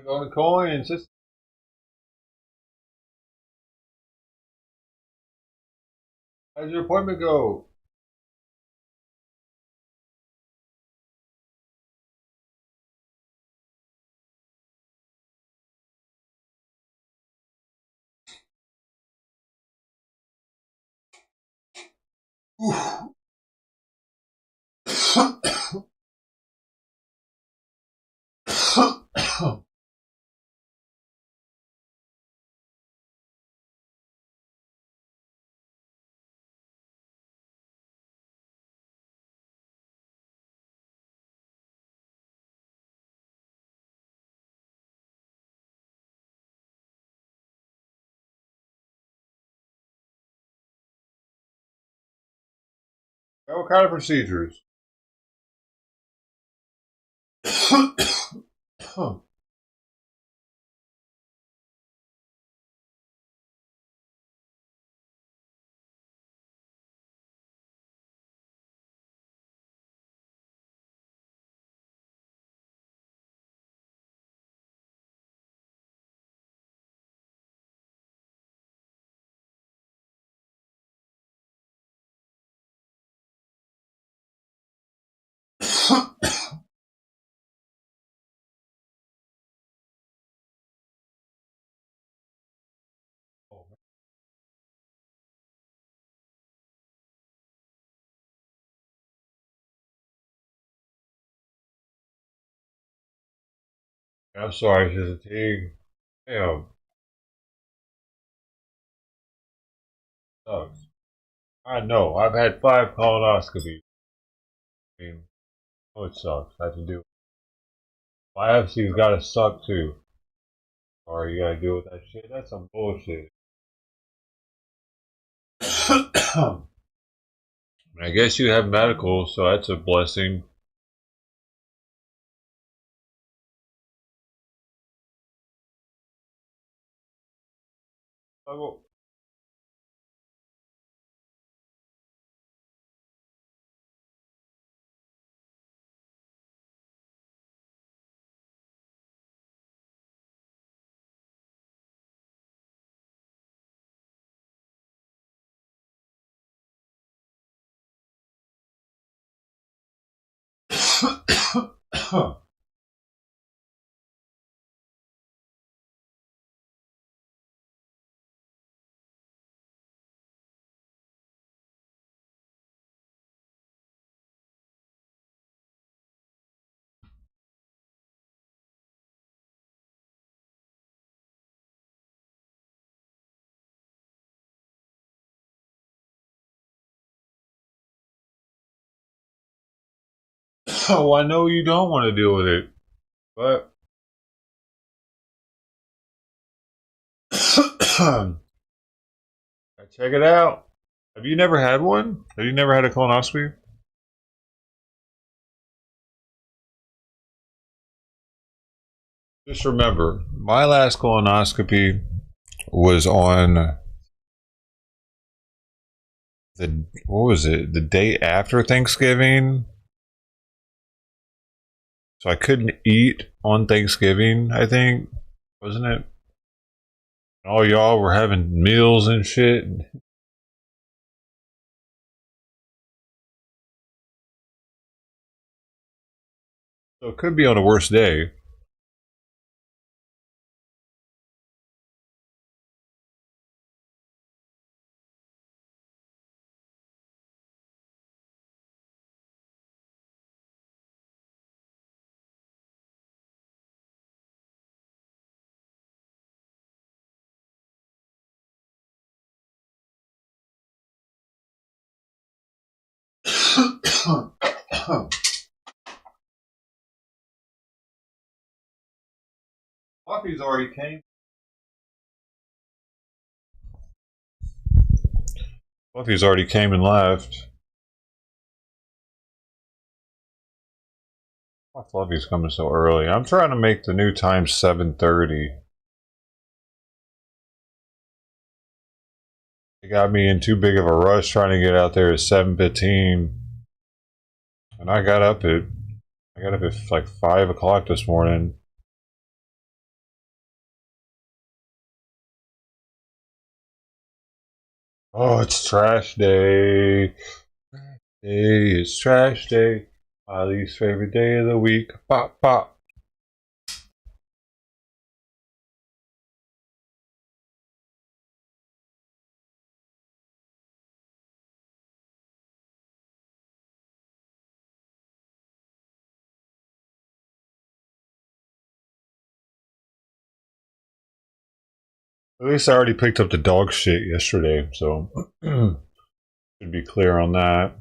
Going to coins. How'd your appointment go? What kind of procedures? I'm sorry, she's fatigue. Damn, sucks. I know. I've had 5 colonoscopies. I mean, oh, it sucks. I have to do it. Biopsy's gotta suck too. Or you gotta deal with that shit. That's some bullshit. I guess you have medical, so that's a blessing. Oh, I know you don't want to deal with it, but check it out. Have you never had one? Have you never had a colonoscopy? Just remember, my last colonoscopy was on the what was it? The day after Thanksgiving. So I couldn't eat on Thanksgiving, I think, wasn't it? All y'all were having meals and shit. So it could be on a worse day. Coffee's already came. Fluffy's already came and left. Why Fluffy's coming so early? I'm trying to make the new time 7:30. got me in too big of a rush trying to get out there at 7:15, and I got up at like 5 o'clock this morning. Oh, it's trash day. It's trash day. My least favorite day of the week. Pop, pop. At least I already picked up the dog shit yesterday, so should be clear on that.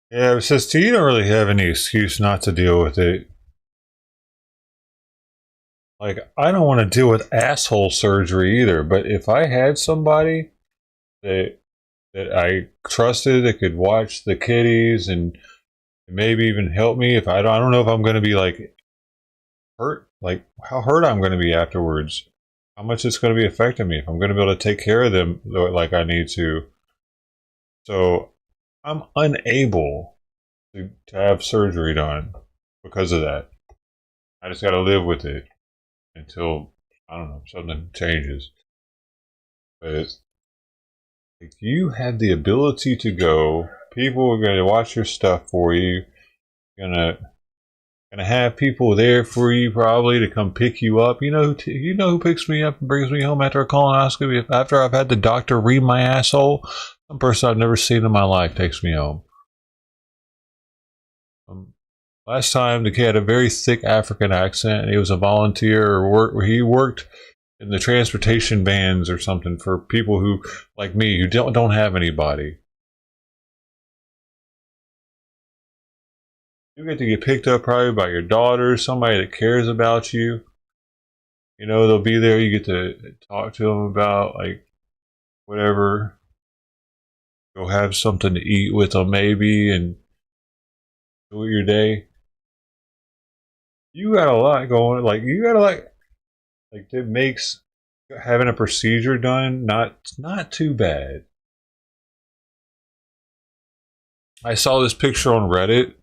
Yeah, it says you don't really have any excuse not to deal with it. Like, I don't want to deal with asshole surgery either, but if I had somebody that I trusted that could watch the kitties and maybe even help me, if I don't know if I'm going to be like hurt, like how hurt I'm going to be afterwards, how much it's going to be affecting me, if I'm going to be able to take care of them like I need to. So I'm unable to have surgery done because of that. I just got to live with it until, I don't know, something changes. But if you have the ability to go, people are going to watch your stuff for you. Gonna have people there for you probably to come pick you up. You know who picks me up and brings me home after a colonoscopy? After I've had the doctor read my asshole, some person I've never seen in my life takes me home. Last time the kid had a very thick African accent. He was a volunteer or he worked in the transportation vans or something for people who, like me, who don't have anybody. You get to get picked up probably by your daughter, somebody that cares about you. You know, they'll be there. You get to talk to them about like whatever. Go have something to eat with them maybe and enjoy your day. You got a lot going. Like you got a lot. Like it makes having a procedure done not too bad. I saw this picture on Reddit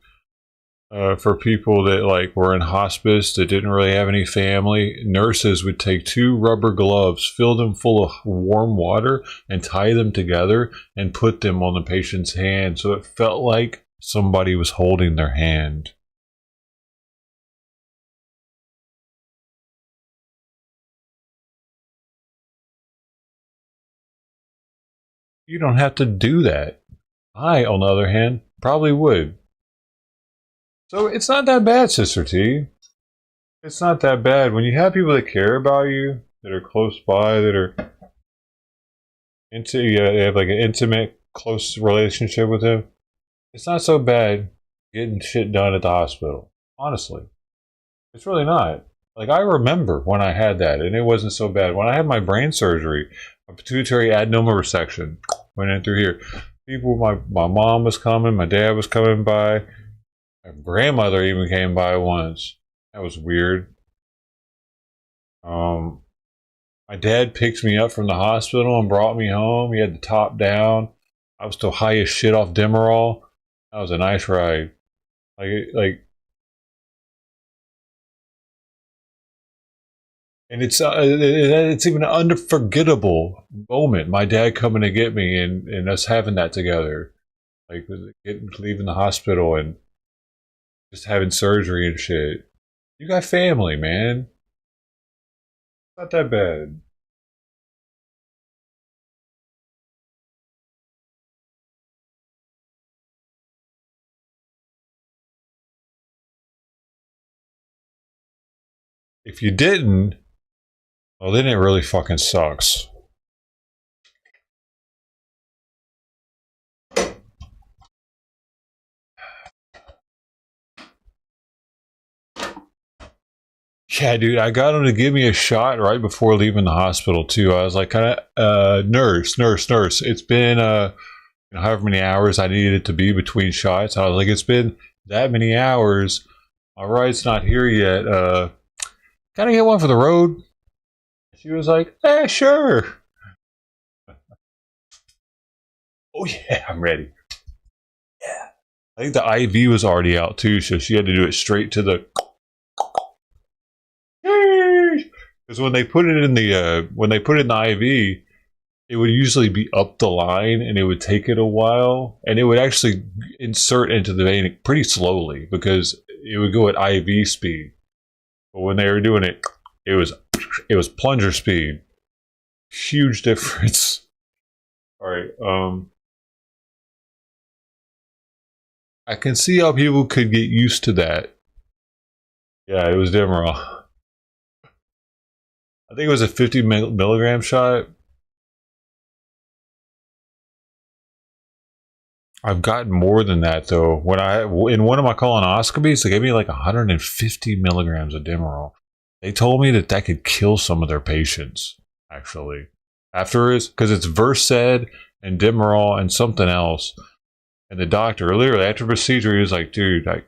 for people that like were in hospice that didn't really have any family. Nurses would take 2 rubber gloves, fill them full of warm water, and tie them together and put them on the patient's hand so it felt like somebody was holding their hand. You don't have to do that. I, on the other hand, probably would. So it's not that bad, Sister T. It's not that bad. When you have people that care about you, that are close by, that are you have like an intimate, close relationship with them, it's not so bad getting shit done at the hospital. Honestly. It's really not. Like, I remember when I had that, and it wasn't so bad. When I had my brain surgery, a pituitary adenoma resection went in through here. People, my mom was coming, my dad was coming by, my grandmother even came by once. That was weird. My dad picked me up from the hospital and brought me home. He had the top down. I was still high as shit off Demerol. That was a nice ride. And it's even an unforgettable moment. My dad coming to get me and us having that together, like leaving the hospital and just having surgery and shit. You got family, man. It's not that bad. If you didn't, well, then it really fucking sucks. Yeah, dude, I got him to give me a shot right before leaving the hospital too. I was like, nurse. It's been however many hours I needed it to be between shots. I was like, it's been that many hours. My ride's not here yet. Can I get one for the road? She was like, sure. Oh yeah, I'm ready. Yeah. I think the IV was already out too, so she had to do it straight to the. Because when they put it in the IV, it would usually be up the line, and it would take it a while, and it would actually insert into the vein pretty slowly because it would go at IV speed. But when they were doing it, it was plunger speed. Huge difference. All right. I can see how people could get used to that. Yeah, it was Demerol. I think it was a 50 milligram shot. I've gotten more than that though. When in one of my colonoscopies, they gave me like 150 milligrams of Demerol. They told me that that could kill some of their patients. Actually, afterwards, because it's Versed and Demerol and something else. And the doctor, literally after procedure, he was like, "Dude, I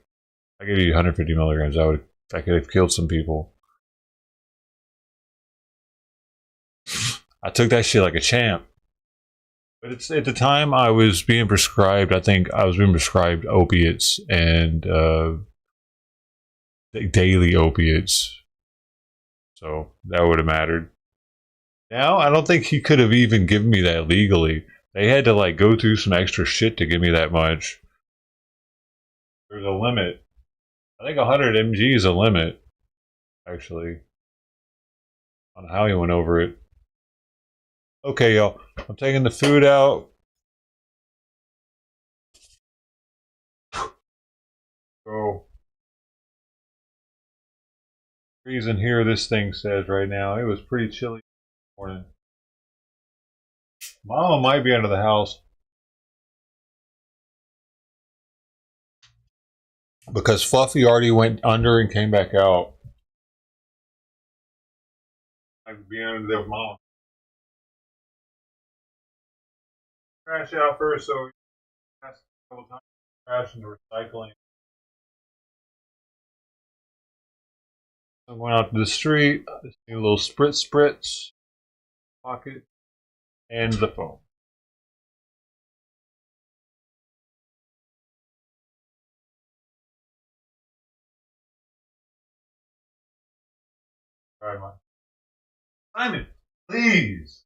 gave you 150 milligrams. I could have killed some people." I took that shit like a champ. But it's at the time I was being prescribed. I think I was being prescribed opiates and daily opiates, so that would have mattered. Now I don't think he could have even given me that legally. They had to like go through some extra shit to give me that much. There's a limit. I think 100 mg is a limit, actually, on how he went over it. Okay, y'all. I'm taking the food out. So, freezing here, this thing says right now. It was pretty chilly this morning. Mama might be under the house because Fluffy already went under and came back out. I'd be under there with Mama. Trash out first, so a couple times trash into recycling. I went out to the street. Just need a little spritz pocket and the phone. All right, man. Simon, please.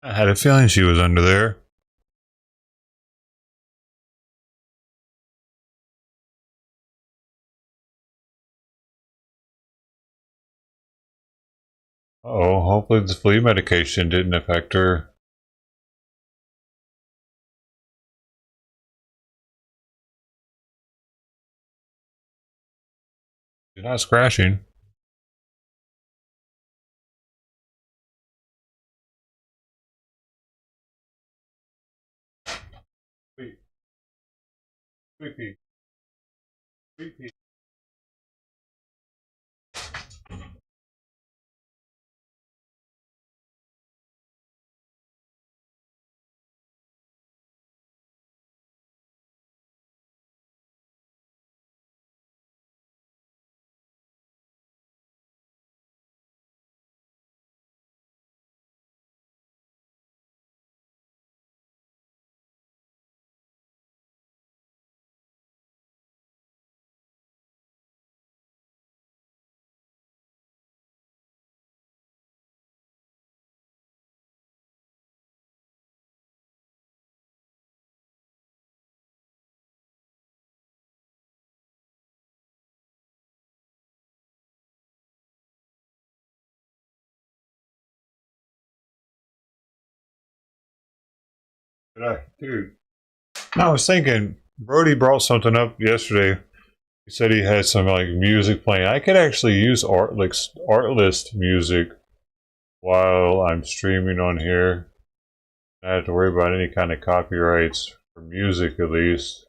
I had a feeling she was under there. Uh-oh, hopefully the flea medication didn't affect her. She's not scratching. Sweet, sweet pea, sweet pea. Dude, I was thinking, Brody brought something up yesterday. He said he had some like music playing. I could actually use Artlist music while I'm streaming on here. I don't have to worry about any kind of copyrights for music, at least.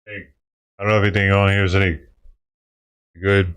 Hey, I don't know if anything on here is any good.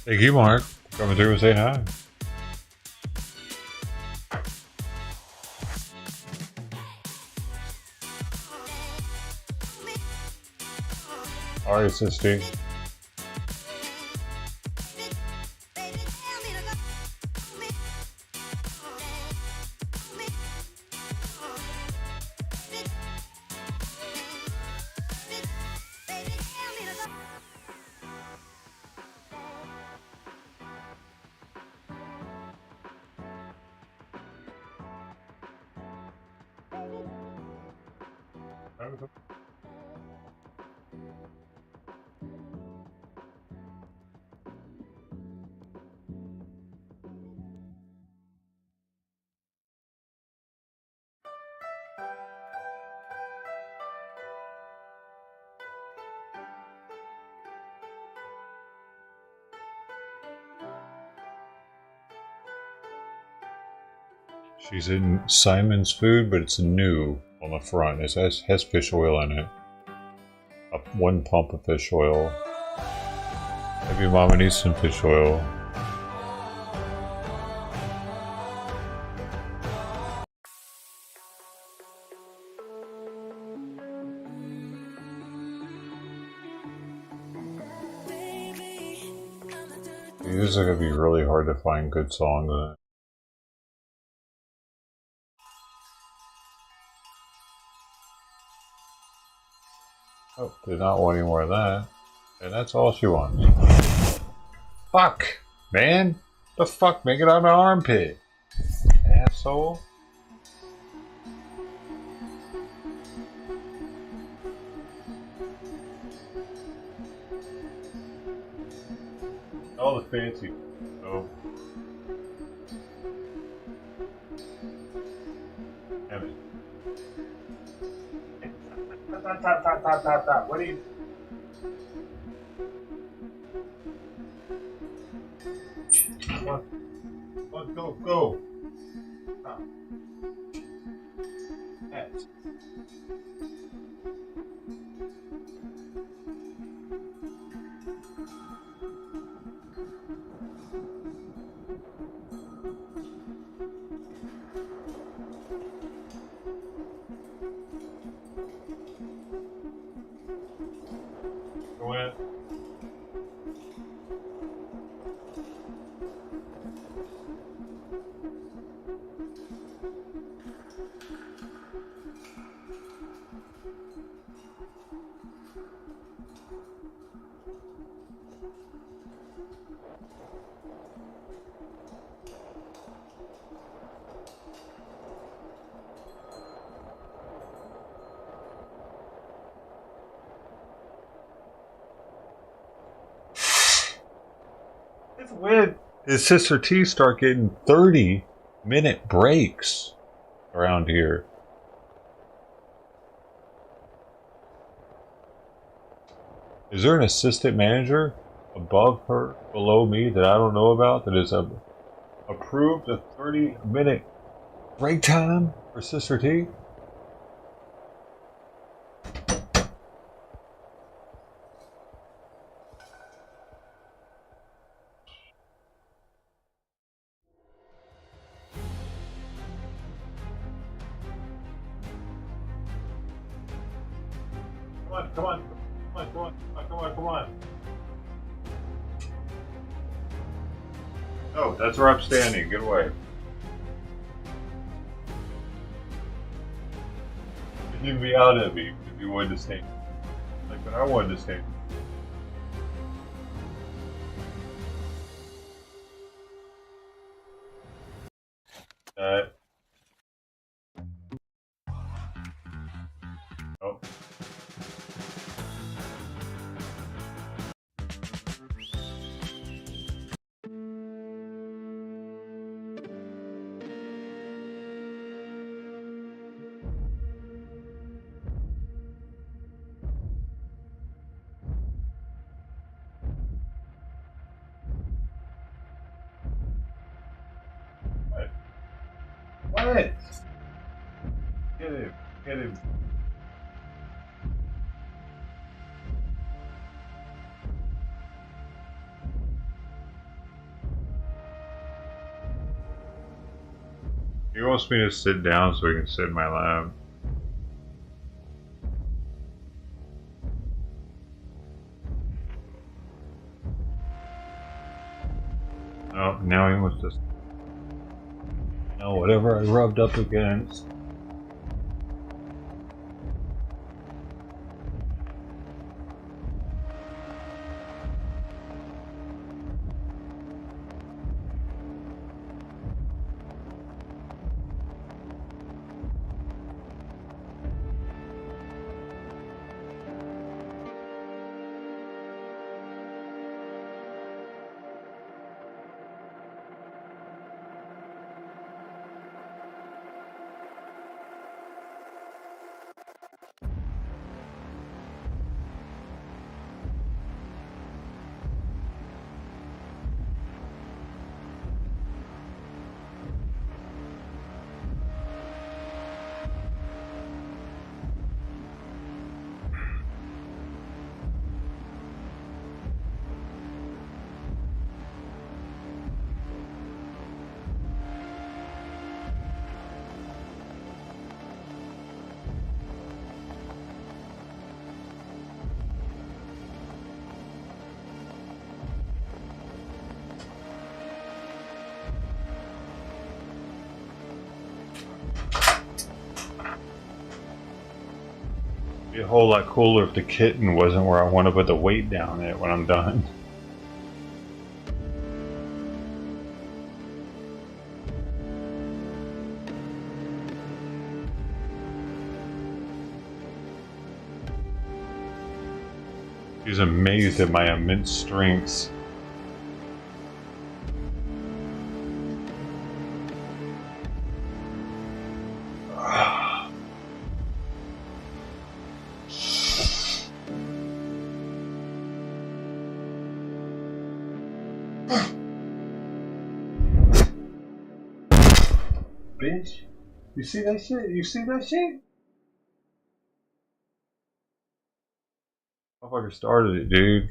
Thank you, Mark, for coming through and saying hi. Alright, Sisty. She's in Simon's Food, but it's new on the front. It has fish oil in it. One pump of fish oil. Maybe Mama needs some fish oil. These are going to be really hard to find good songs in. Oh, did not want any more of that. And that's all she wants. Fuck! Man! The fuck? Make it on my armpit! Asshole! All the fancy. Oh. Damn it. Stop. What are you... Go. Stop. Yes. Go in. It's when his Sister T start getting 30-minute breaks around here. Is there an assistant manager above her, below me, that I don't know about that is approved a 30-minute break time for Sister T? Come on. No, that's where I'm standing. Get away. You'd be out at me if you wanted to stay. Like, but I wanted to stay. Oh. What? Get him. He wants me to sit down so he can sit in my lap. Oh, now he wants to... Now whatever I rubbed up against... a whole lot cooler if the kitten wasn't where I want to put the weight down at when I'm done. She's amazed at my immense strengths. Bitch, you see that shit? You see that shit? Motherfucker started it, dude.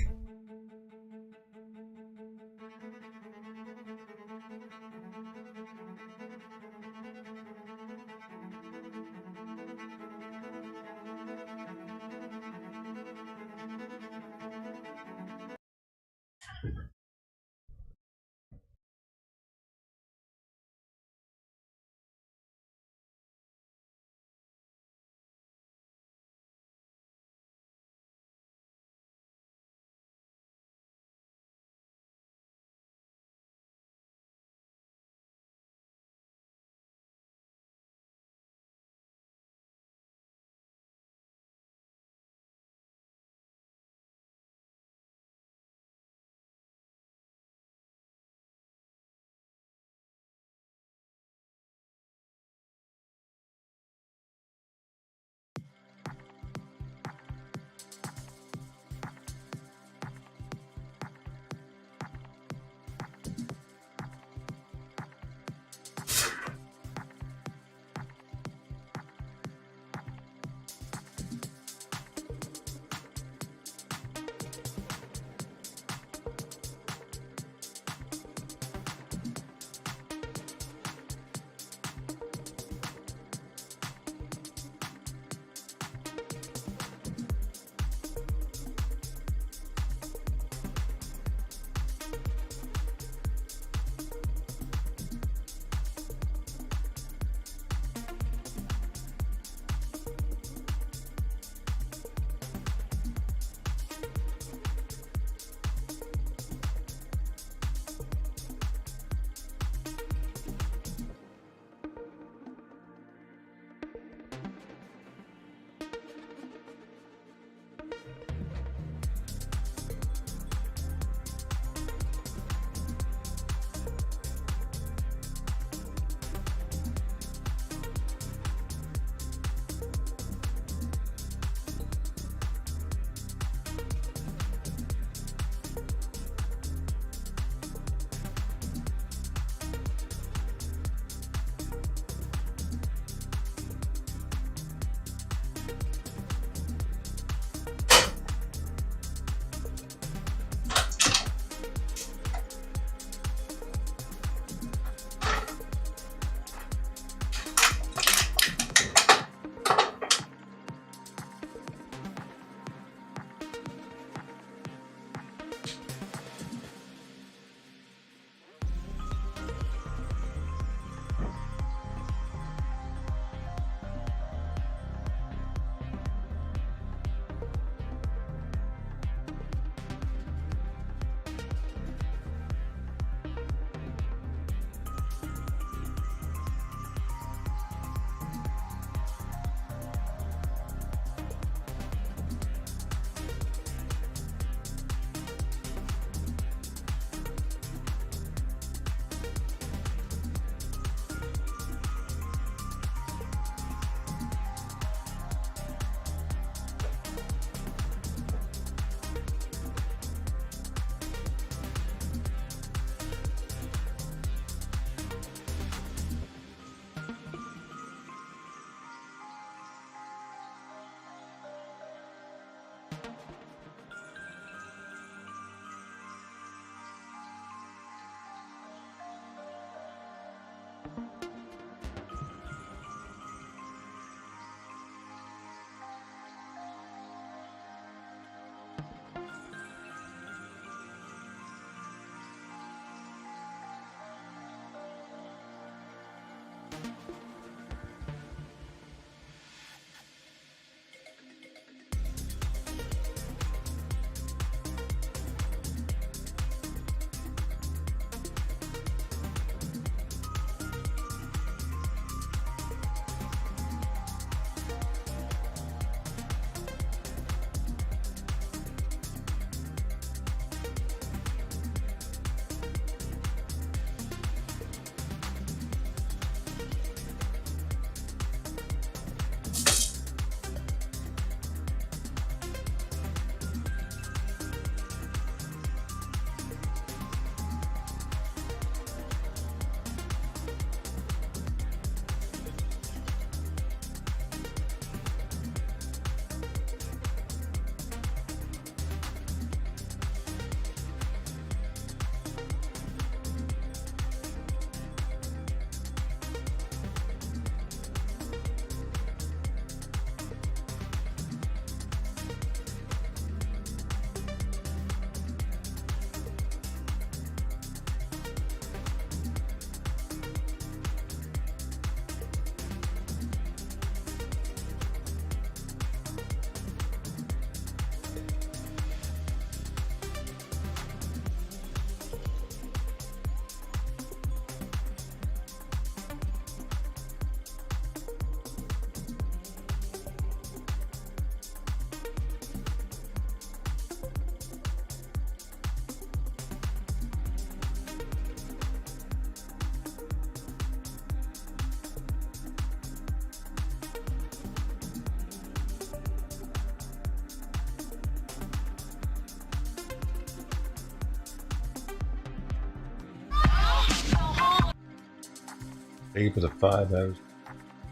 Thank you for the 5 hours.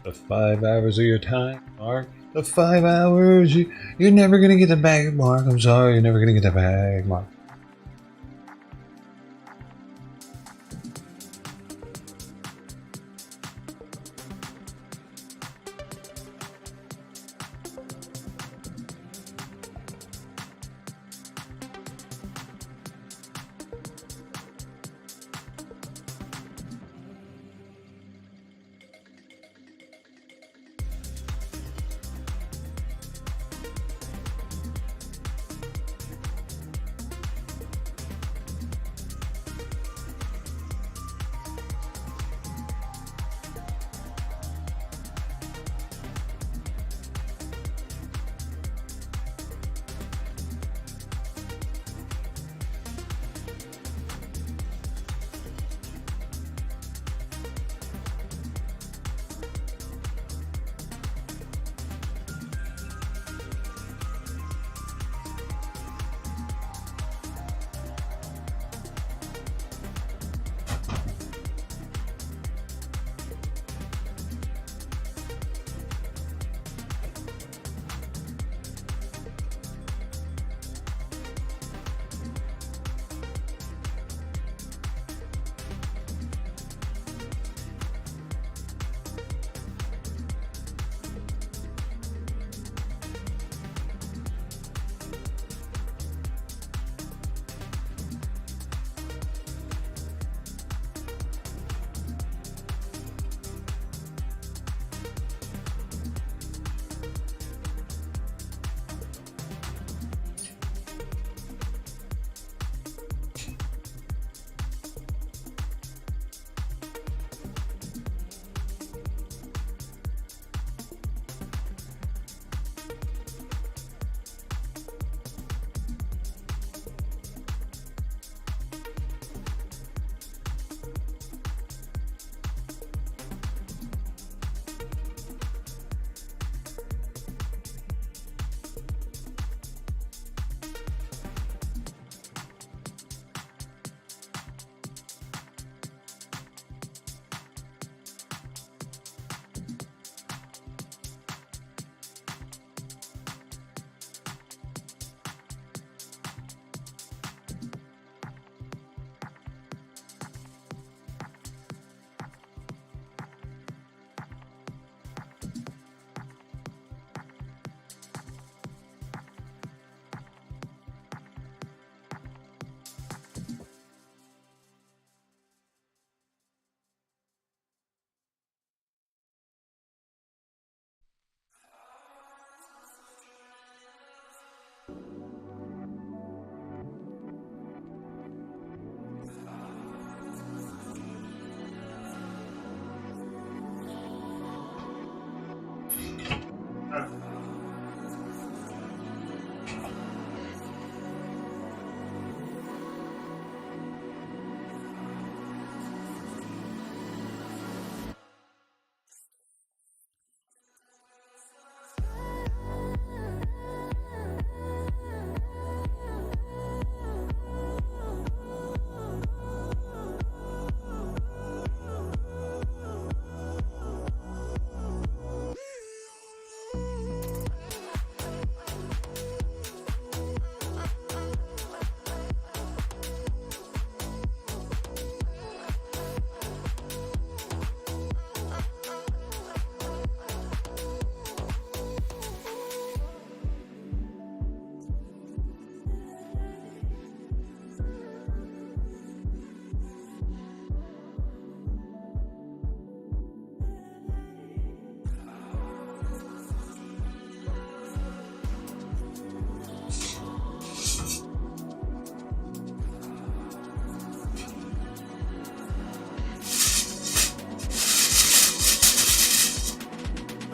The 5 hours of your time, Mark. The 5 hours. You're never gonna get the bag, Mark. I'm sorry, you're never gonna get the bag, Mark.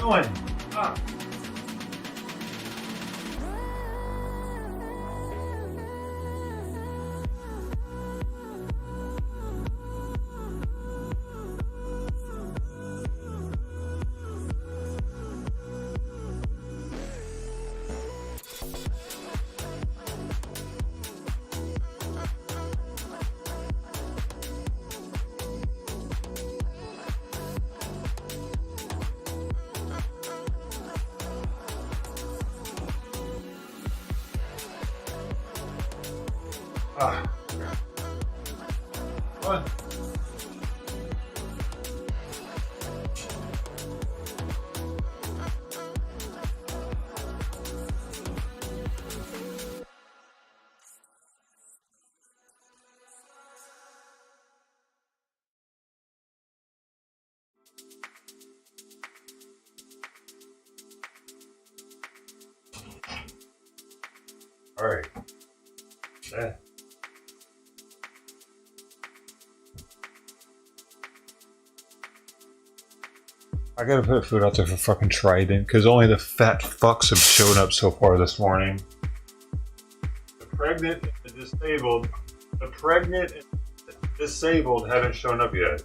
doing? Ah. Ah. What? All right. Yeah. I gotta put food out there for fucking Trident, because only the fat fucks have shown up so far this morning. The pregnant and the pregnant and disabled haven't shown up yet.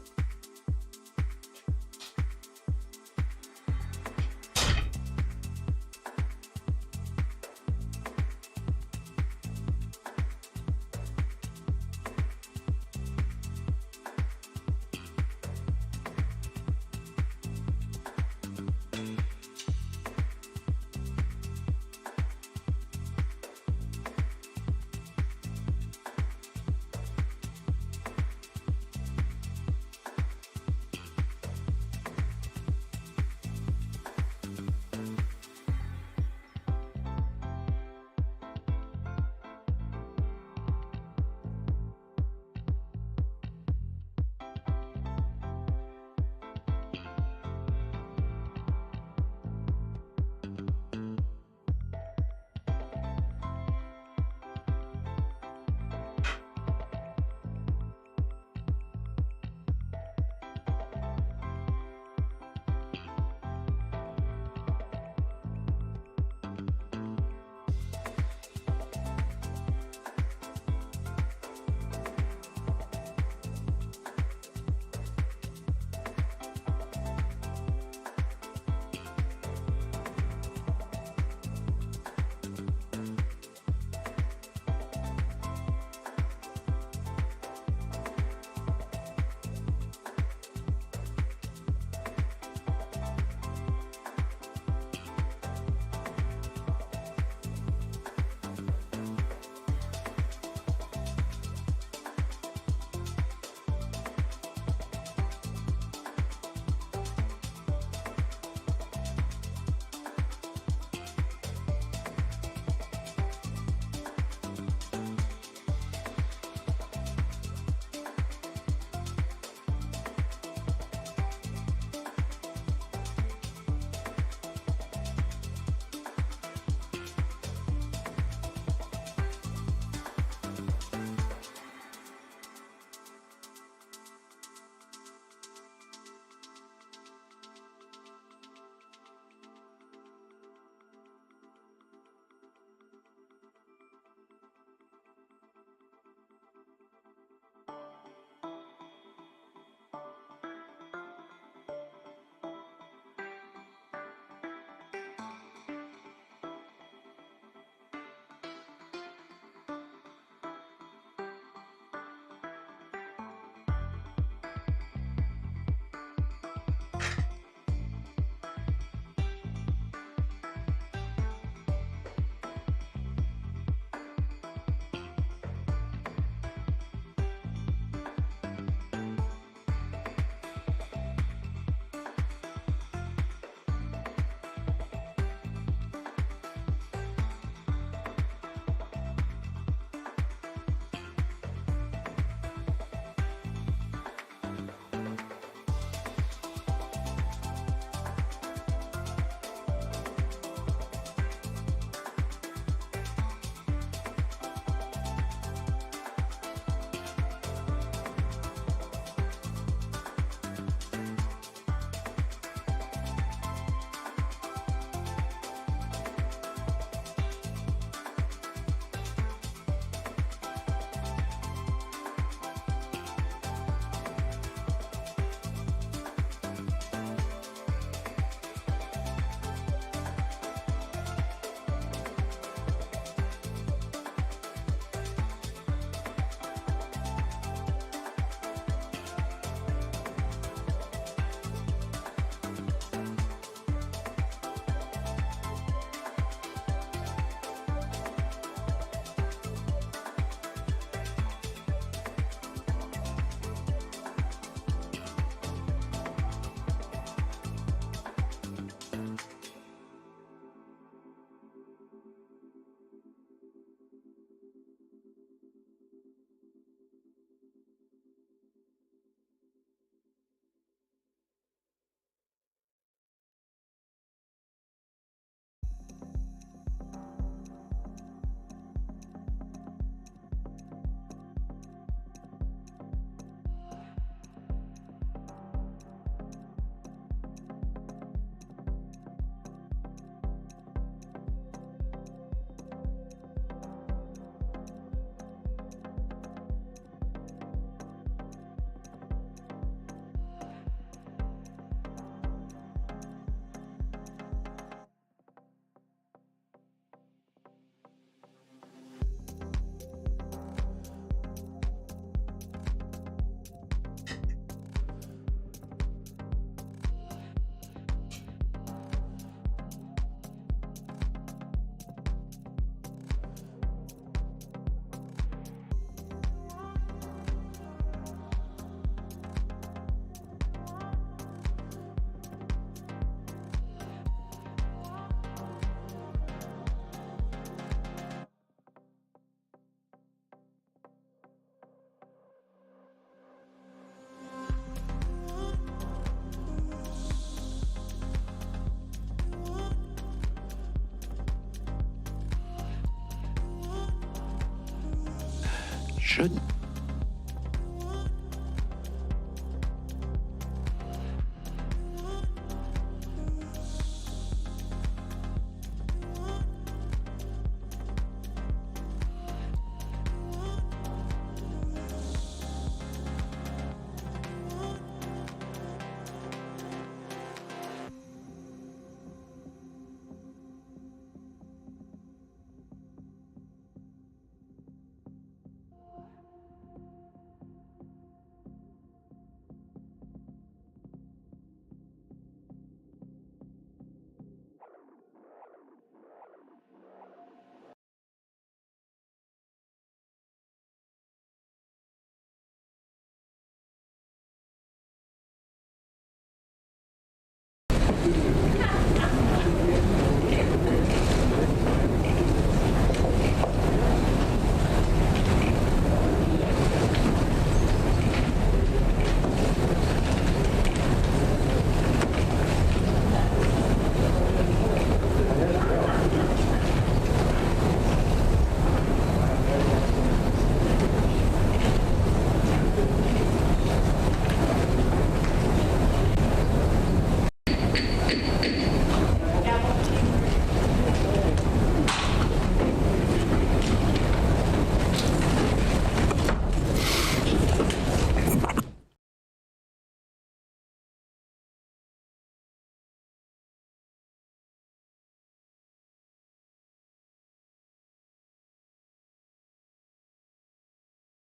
should.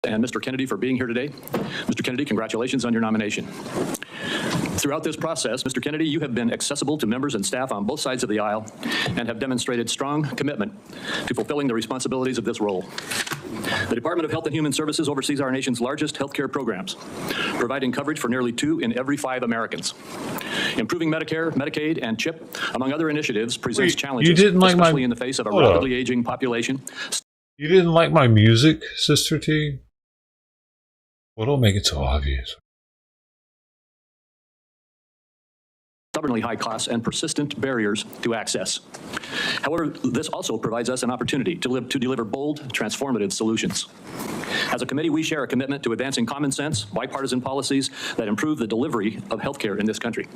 And Mr. Kennedy for being here today. Mr. Kennedy, congratulations on your nomination. Throughout this process, Mr. Kennedy, you have been accessible to members and staff on both sides of the aisle and have demonstrated strong commitment to fulfilling the responsibilities of this role. The Department of Health and Human Services oversees our nation's largest healthcare programs, providing coverage for nearly 2 in every 5 Americans. Improving Medicare, Medicaid, and CHIP, among other initiatives, presents challenges, especially in the face of a rapidly aging population. You didn't like my music, Sister T? Well, don't make it so obvious. Stubbornly high costs and persistent barriers to access. However, this also provides us an opportunity to deliver bold, transformative solutions. As a committee, we share a commitment to advancing common sense, bipartisan policies that improve the delivery of healthcare in this country.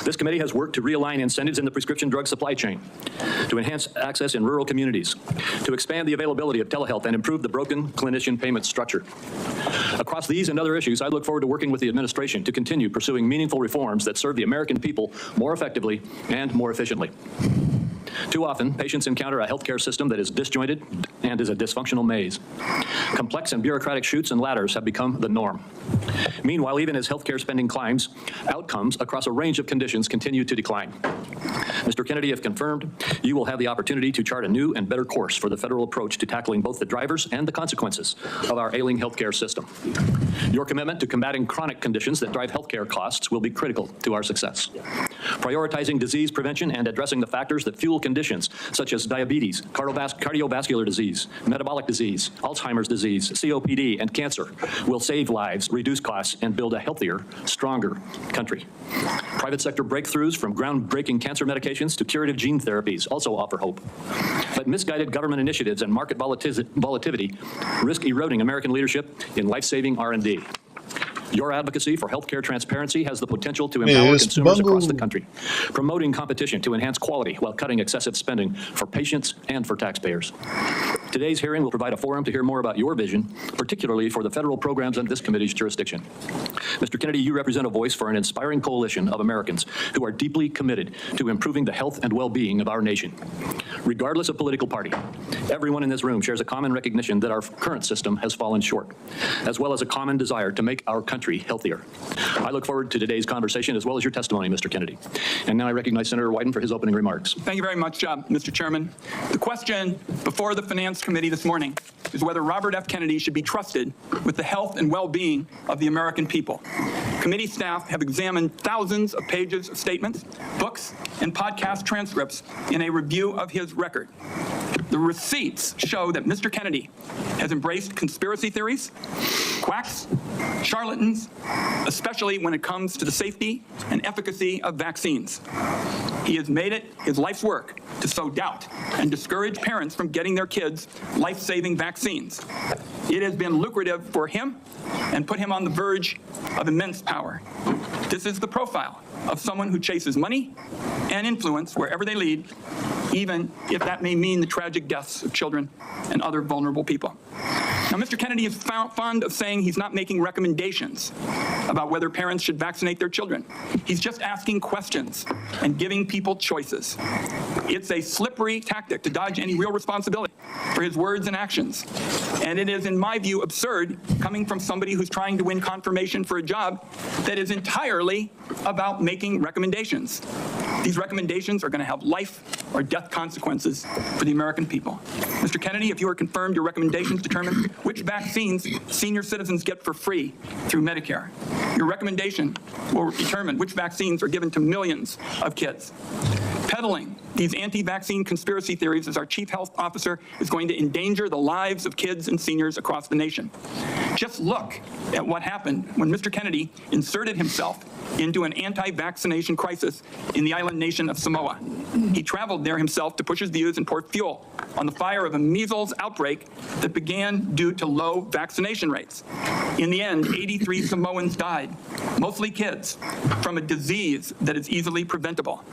This committee has worked to realign incentives in the prescription drug supply chain, to enhance access in rural communities, to expand the availability of telehealth and improve the broken clinician payment structure. Across these and other issues, I look forward to working with the administration to continue pursuing meaningful reforms that serve the American people more effectively and more efficiently. Too often, patients encounter a healthcare system that is disjointed and is a dysfunctional maze. Complex and bureaucratic chutes and ladders have become the norm. Meanwhile, even as healthcare spending climbs, outcomes across a range of conditions continue to decline. Mr. Kennedy, if confirmed, you will have the opportunity to chart a new and better course for the federal approach to tackling both the drivers and the consequences of our ailing healthcare system. Your commitment to combating chronic conditions that drive healthcare costs will be critical to our success. Prioritizing disease prevention and addressing the factors that fuel conditions such as diabetes, cardiovascular disease, metabolic disease, Alzheimer's disease, COPD, and cancer will save lives, reduce costs, and build a healthier, stronger country. Private sector breakthroughs from groundbreaking cancer medications to curative gene therapies also offer hope. But misguided government initiatives and market volatility risk eroding American leadership in life-saving R&D. Your advocacy for healthcare transparency has the potential to empower consumers across the country, promoting competition to enhance quality while cutting excessive spending for patients and for taxpayers. Today's hearing will provide a forum to hear more about your vision, particularly for the federal programs under this committee's jurisdiction. Mr. Kennedy, you represent a voice for an inspiring coalition of Americans who are deeply committed to improving the health and well-being of our nation. Regardless of political party, everyone in this room shares a common recognition that our current system has fallen short, as well as a common desire to make our country healthier. I look forward to today's conversation as well as your testimony, Mr. Kennedy. And now I recognize Senator Wyden for his opening remarks. Thank you very much, Mr. Chairman. The question before the Finance Committee this morning is whether Robert F. Kennedy should be trusted with the health and well-being of the American people. Committee staff have examined thousands of pages of statements, books, and podcast transcripts in a review of his record. The receipts show that Mr. Kennedy has embraced conspiracy theories, quacks, charlatans, especially when it comes to the safety and efficacy of vaccines. He has made it his life's work to sow doubt and discourage parents from getting their kids life-saving vaccines. It has been lucrative for him and put him on the verge of immense power. This is the profile of someone who chases money and influence wherever they lead, even if that may mean the tragic deaths of children and other vulnerable people. Now, Mr. Kennedy is fond of saying he's not making recommendations about whether parents should vaccinate their children. He's just asking questions and giving people choices. It's a slippery tactic to dodge any real responsibility for his words and actions. And it is, in my view, absurd coming from somebody who's trying to win confirmation for a job that is entirely about making recommendations. These recommendations are going to have life or death consequences for the American people. Mr. Kennedy, if you are confirmed, your recommendations determine which vaccines senior citizens get for free through Medicare. Your recommendation will determine which vaccines are given to millions of kids. Peddling these anti-vaccine conspiracy theories as our chief health officer is going to endanger the lives of kids and seniors across the nation. Just look at what happened when Mr. Kennedy inserted himself into an anti-vaccination crisis in the island nation of Samoa. He traveled there himself to push his views and pour fuel on the fire of a measles outbreak that began due to low vaccination rates. In the end, 83 Samoans died, mostly kids, from a disease that is easily preventable.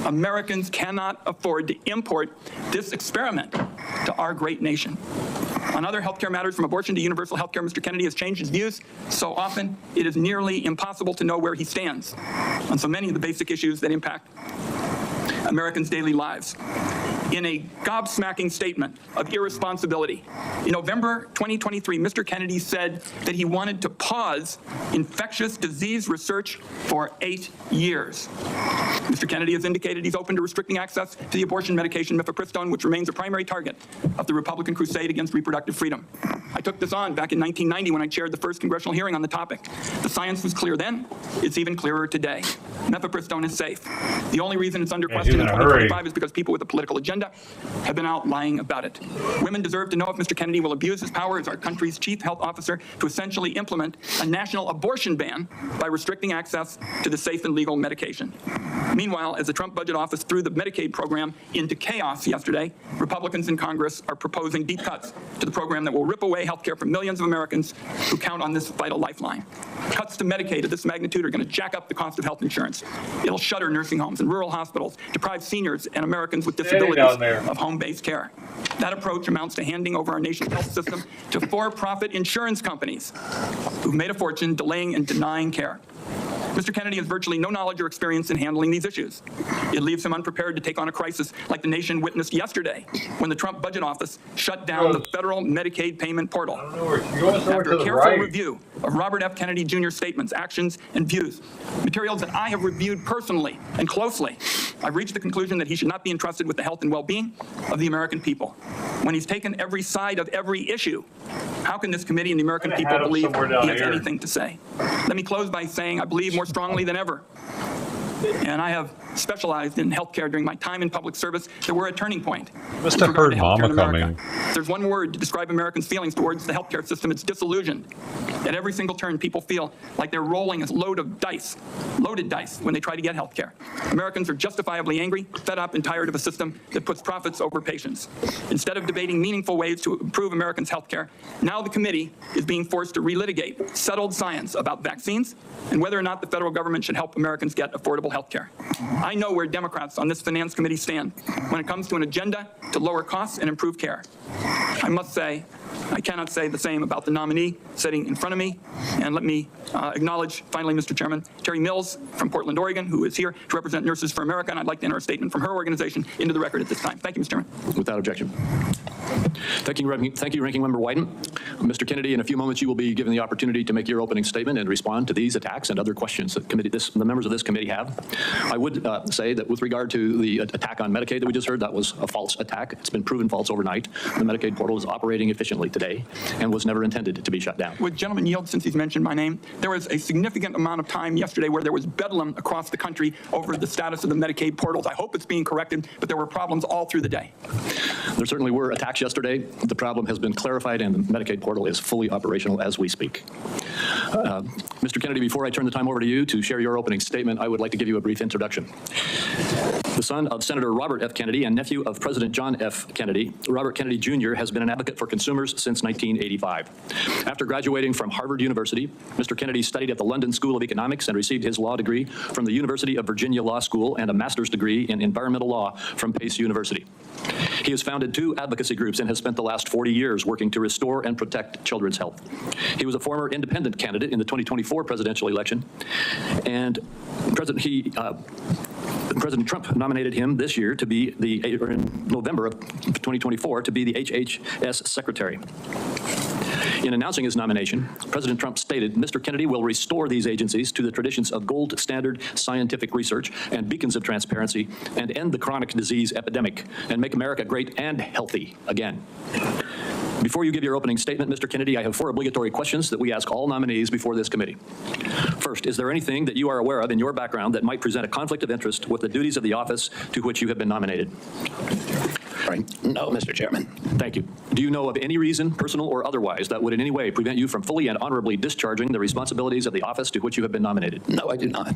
Americans cannot afford to import this experiment to our great nation. On other healthcare matters, from abortion to universal healthcare, Mr. Kennedy has changed his views so often it is nearly impossible to know where he stands on so many of the basic issues that impact Americans' daily lives. In a gobsmacking statement of irresponsibility, in November 2023, Mr. Kennedy said that he wanted to pause infectious disease research for 8 years. Mr. Kennedy has indicated he's open to restricting access to the abortion medication mifepristone, which remains a primary target of the Republican crusade against reproductive freedom. I took this on back in 1990 when I chaired the first congressional hearing on the topic. The science was clear then. It's even clearer today. Mifepristone is safe. The only reason it's under question in 2025 is because people with a political agenda have been out lying about it. Women deserve to know if Mr. Kennedy will abuse his power as our country's chief health officer to essentially implement a national abortion ban by restricting access to the safe and legal medication. Meanwhile, as the Trump budget office threw the Medicaid program into chaos yesterday, Republicans in Congress are proposing deep cuts to the program that will rip away health care from millions of Americans who count on this vital lifeline. Cuts to Medicaid of this magnitude are going to jack up the cost of health insurance. It'll shutter nursing homes and rural hospitals, deprive seniors and Americans with disabilities of home-based care. That approach amounts to handing over our nation's health system to for-profit insurance companies who've made a fortune delaying and denying care. Mr. Kennedy has virtually no knowledge or experience in handling these issues. It leaves him unprepared to take on a crisis like the nation witnessed yesterday when the Trump budget office shut down the federal Medicaid payment portal. After a careful review of Robert F. Kennedy Jr.'s statements, actions, and views, materials that I have reviewed personally and closely, I've reached the conclusion that he should not be entrusted with the health and well-being of the American people. When he's taken every side of every issue, how can this committee and the American people believe he has anything to say? Let me close by saying I believe more strongly than ever, and I have specialized in healthcare during my time in public service, that we're at a turning point. Must have heard Mama coming. If there's one word to describe Americans' feelings towards the healthcare system, it's disillusioned. At every single turn, people feel like they're rolling a loaded dice when they try to get healthcare. Americans are justifiably angry, fed up, and tired of a system that puts profits over patients. Instead of debating meaningful ways to improve Americans' healthcare, now the committee is being forced to relitigate settled science about vaccines and whether or not the federal government should help Americans get affordable healthcare. I know where Democrats on this finance committee stand when it comes to an agenda to lower costs and improve care. I must say, I cannot say the same about the nominee sitting in front of me. And let me acknowledge, finally, Mr. Chairman, Terry Mills from Portland, Oregon, who is here to represent Nurses for America, and I'd like to enter a statement from her organization into the record at this time. Thank you, Mr. Chairman. Without objection. Thank you, Ranking Member Wyden. Mr. Kennedy, in a few moments, you will be given the opportunity to make your opening statement and respond to these attacks and other questions that the members of this committee have. I would say that with regard to the attack on Medicaid that we just heard, that was a false attack. It's been proven false overnight. The Medicaid portal is operating efficiently today and was never intended to be shut down. Would gentleman yield, since he's mentioned my name? There was a significant amount of time yesterday where there was bedlam across the country over the status of the Medicaid portals. I hope it's being corrected, but there were problems all through the day. There certainly were attacks yesterday. The problem has been clarified, and the Medicaid portal is fully operational as we speak. Mr. Kennedy, before I turn the time over to you to share your opening statement, I would like to give you a brief introduction. The son of Senator Robert F. Kennedy and nephew of President John F. Kennedy, Robert Kennedy Jr. has been an advocate for consumers since 1985. After graduating from Harvard University, Mr. Kennedy studied at the London School of Economics and received his law degree from the University of Virginia Law School and a master's degree in environmental law from Pace University. He has founded 2 advocacy groups and has spent the last 40 years working to restore and protect children's health. He was a former independent candidate in the 2024 presidential election, and President Trump nominated him this year to be in November of 2024 to be the HHS secretary. In announcing his nomination, President Trump stated, "Mr. Kennedy will restore these agencies to the traditions of gold standard scientific research and beacons of transparency and end the chronic disease epidemic and make America great and healthy again." Before you give your opening statement, Mr. Kennedy, I have 4 obligatory questions that we ask all nominees before this committee. First, is there anything that you are aware of in your background that might present a conflict of interest with the duties of the office to which you have been nominated? No, Mr. Chairman. Thank you. Do you know of any reason, personal or otherwise, that would in any way prevent you from fully and honorably discharging the responsibilities of the office to which you have been nominated? No, I do not.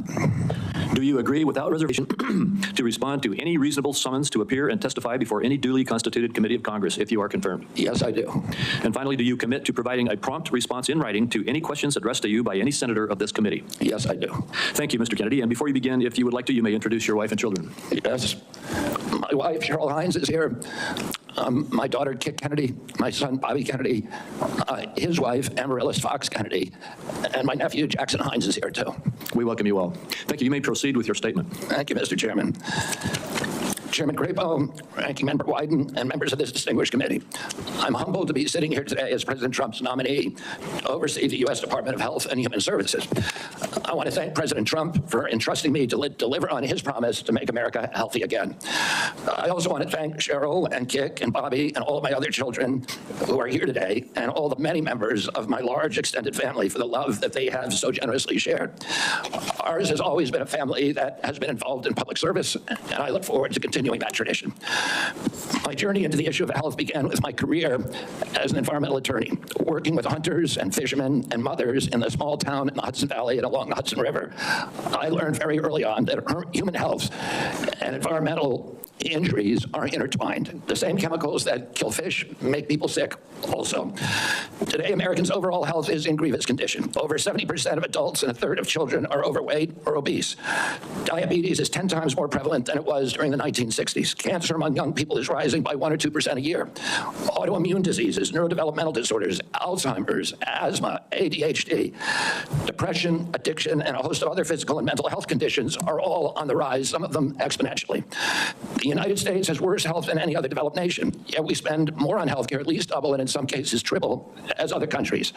Do you agree without reservation to respond to any reasonable summons to appear and testify before any duly constituted committee of Congress if you are confirmed? Yes, I do. And finally, do you commit to providing a prompt response in writing to any questions addressed to you by any senator of this committee? Yes, I do. Thank you, Mr. Kennedy. And before you begin, if you would like to, you may introduce your wife and children. Yes. My wife, Cheryl Hines, is here. My daughter, Kit Kennedy, my son, Bobby Kennedy, his wife, Amaryllis Fox Kennedy, and my nephew, Jackson Hines, is here, too. We welcome you all. Thank you. You may proceed with your statement. Thank you, Mr. Chairman. Chairman Crapo, Ranking Member Wyden, and members of this distinguished committee. I'm humbled to be sitting here today as President Trump's nominee to oversee the U.S. Department of Health and Human Services. I want to thank President Trump for entrusting me to deliver on his promise to make America healthy again. I also want to thank Cheryl and Kik and Bobby and all of my other children who are here today and all the many members of my large extended family for the love that they have so generously shared. Ours has always been a family that has been involved in public service, and I look forward to continuing that tradition. My journey into the issue of health began with my career as an environmental attorney, working with hunters and fishermen and mothers in the small town in the Hudson Valley and along the Hudson River. I learned very early on that human health and environmental injuries are intertwined. The same chemicals that kill fish make people sick also. Today, Americans' overall health is in grievous condition. Over 70% of adults and a third of children are overweight or obese. Diabetes is 10 times more prevalent than it was during the 1960s. Cancer among young people is rising by 1 or 2% a year. Autoimmune diseases, neurodevelopmental disorders, Alzheimer's, asthma, ADHD, depression, addiction, and a host of other physical and mental health conditions are all on the rise, some of them exponentially. The United States has worse health than any other developed nation, yet we spend more on healthcare, at least double, and in some cases triple, as other countries.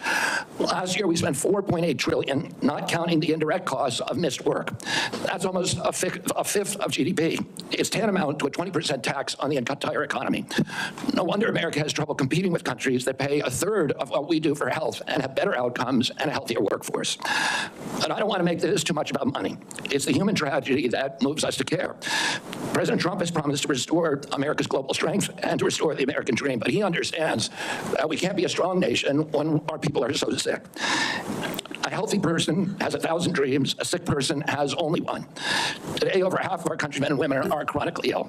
Last year, we spent $4.8 trillion, not counting the indirect costs of missed work. That's almost a fifth of GDP. It's tantamount to a 20% tax on the entire economy. No wonder America has trouble competing with countries that pay a third of what we do for health and have better outcomes and a healthier workforce. But I don't want to make this too much about money. It's the human tragedy that moves us to care. President Trump has promised to restore America's global strength and to restore the American dream, but he understands that we can't be a strong nation when our people are so sick. A healthy person has 1,000 dreams. A sick person has only one. Today, over half of our countrymen and women are chronically ill.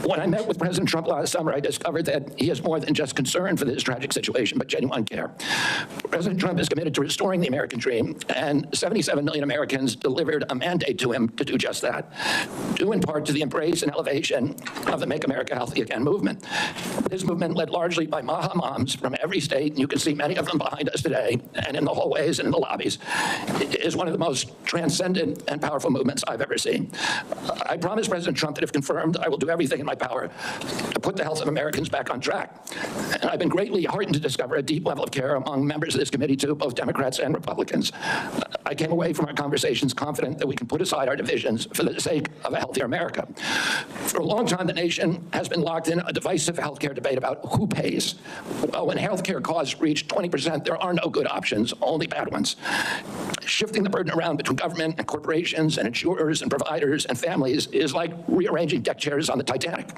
When I met with President Trump last summer, I discovered that he is more than just concern for this tragic situation, but genuine care. President Trump is committed to restoring the American dream, and 77 million Americans delivered a mandate to him to do just that, due in part to the embrace and elevation of the Make America Healthy Again movement. This movement, led largely by Maha moms from every state, and you can see many of them behind us today, and in the hallways and in the lobbies, is one of the most transcendent and powerful movements I've ever seen. I promise President Trump that if confirmed, I will do everything in my power to put the health of Americans back on track. And I've been greatly heartened to discover a deep level of care among members of this committee, too, both Democrats and Republicans. I came away from our conversations confident that we can put aside our divisions for the sake of a healthier America. For a long time, the nation has been locked in a divisive healthcare debate about who pays. Well, when healthcare costs reach 20%, there are no good options, only bad ones. Shifting the burden around between government and corporations and insurers and providers and families is like rearranging deck chairs on the Titanic.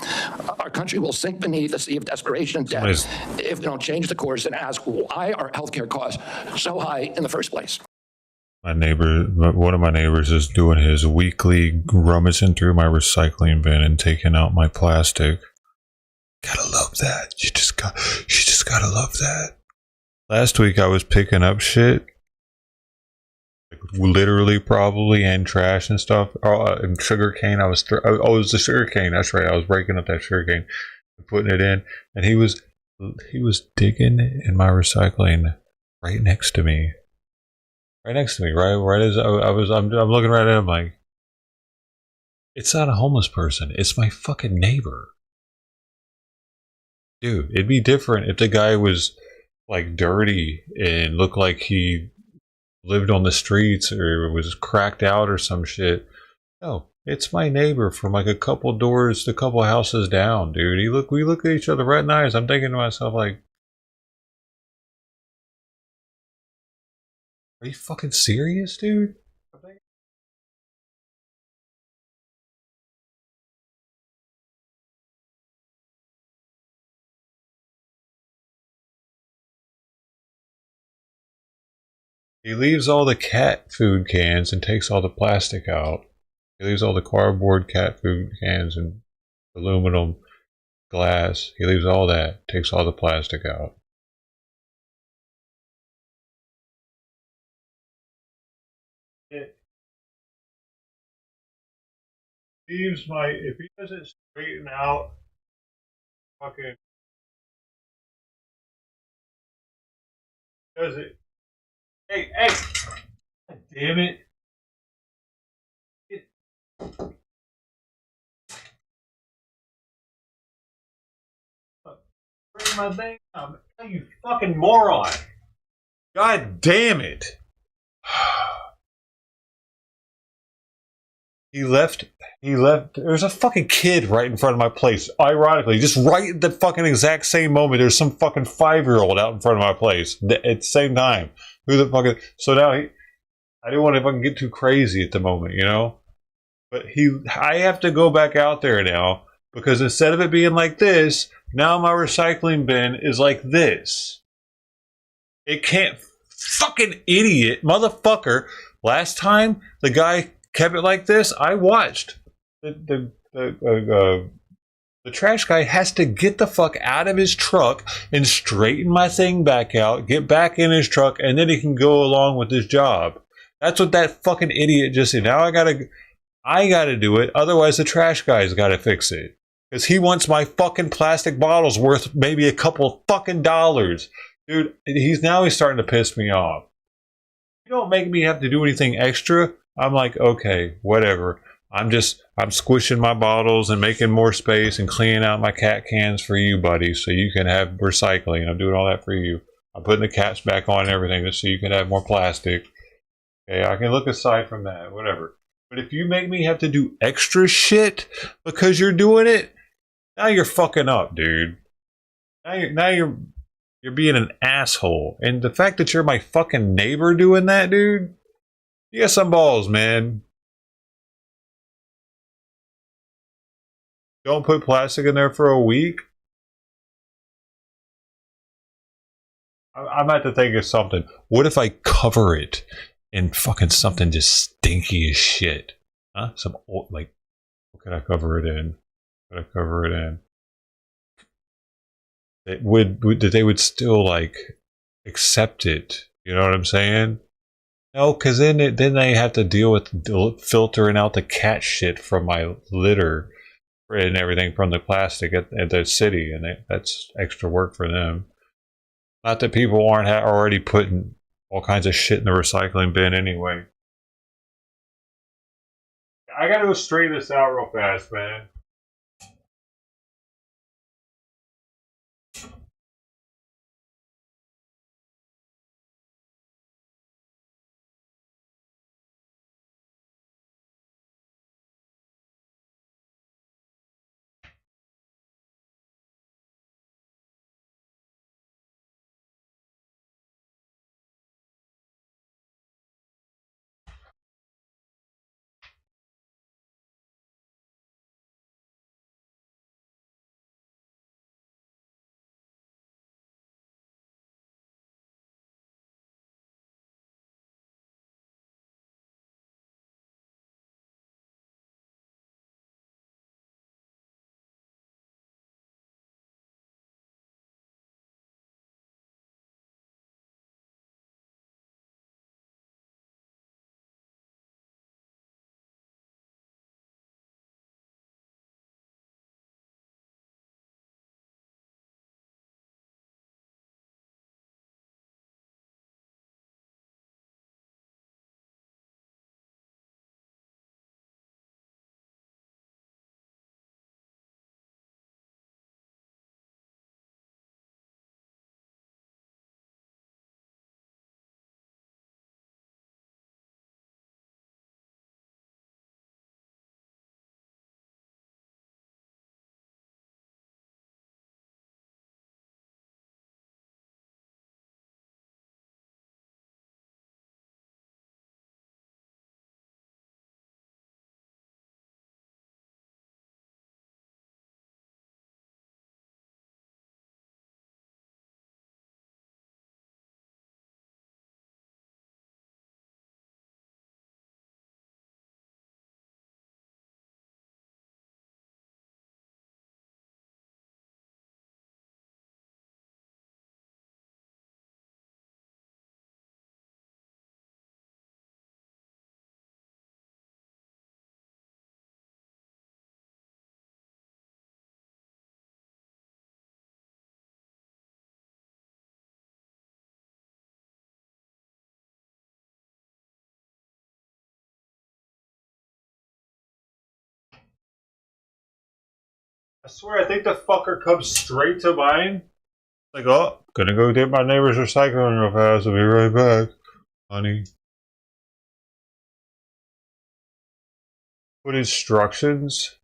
Our country will sink beneath a sea of desperation and debt if we don't change the course and ask why are healthcare costs so high in the first place. one of my neighbors is doing his weekly rummaging through my recycling bin and taking out my plastic. Gotta love that. You just gotta love that. Last week I was picking up shit, like literally probably, and trash and stuff. And sugar cane. It was the sugar cane. That's right. I was breaking up that sugar cane and putting it in, and he was digging in my recycling right next to me. Right next to me, right as I'm looking right at him like, it's not a homeless person, it's my fucking neighbor. Dude, it'd be different if the guy was like dirty and looked like he lived on the streets or was cracked out or some shit. No, it's my neighbor from like a couple houses down, dude. We look at each other right in the eyes. I'm thinking to myself like, are you fucking serious, dude? He leaves all the cat food cans and takes all the plastic out. He leaves all the cardboard cat food cans and aluminum, glass. He leaves all that, takes all the plastic out. It leaves if he doesn't straighten out, fucking, does it? Hey, God damn it. Bring my thing up. You fucking moron. God damn it. He left. There's a fucking kid right in front of my place. Ironically, just right at the fucking exact same moment, there's some fucking 5-year-old out in front of my place at the same time. Who the fucking. So now I didn't want to fucking get too crazy at the moment, you know? But I have to go back out there now because instead of it being like this, now my recycling bin is like this. It can't. Fucking idiot, motherfucker. Last time the guy kept it like this, I watched. The trash guy has to get the fuck out of his truck and straighten my thing back out, get back in his truck, and then he can go along with his job. That's what that fucking idiot just said. Now I gotta do it. Otherwise, the trash guy's gotta fix it. Because he wants my fucking plastic bottles worth maybe a couple fucking dollars. Dude, he's starting to piss me off. You don't make me have to do anything extra. I'm like, okay, whatever. I'm squishing my bottles and making more space and cleaning out my cat cans for you, buddy, so you can have recycling. I'm doing all that for you. I'm putting the caps back on and everything just so you can have more plastic. Okay, I can look aside from that, whatever. But if you make me have to do extra shit because you're doing it, now you're fucking up, dude. Now you're being an asshole. And the fact that you're my fucking neighbor doing that, dude, you got some balls, man. Don't put plastic in there for a week. I'm about to think of something. What if I cover it in fucking something just stinky as shit? Huh? Some old, like, what could I cover it in? What could I cover it in? That they would still like accept it. You know what I'm saying? No, because then they have to deal with filtering out the cat shit from my litter and everything from the plastic at the city, and that's extra work for them. Not that people aren't already putting all kinds of shit in the recycling bin anyway. I gotta go straighten this out real fast, man. I swear, I think the fucker comes straight to mine. Like, oh, gonna go get my neighbor's recycling real fast. I'll be right back, honey. Put instructions.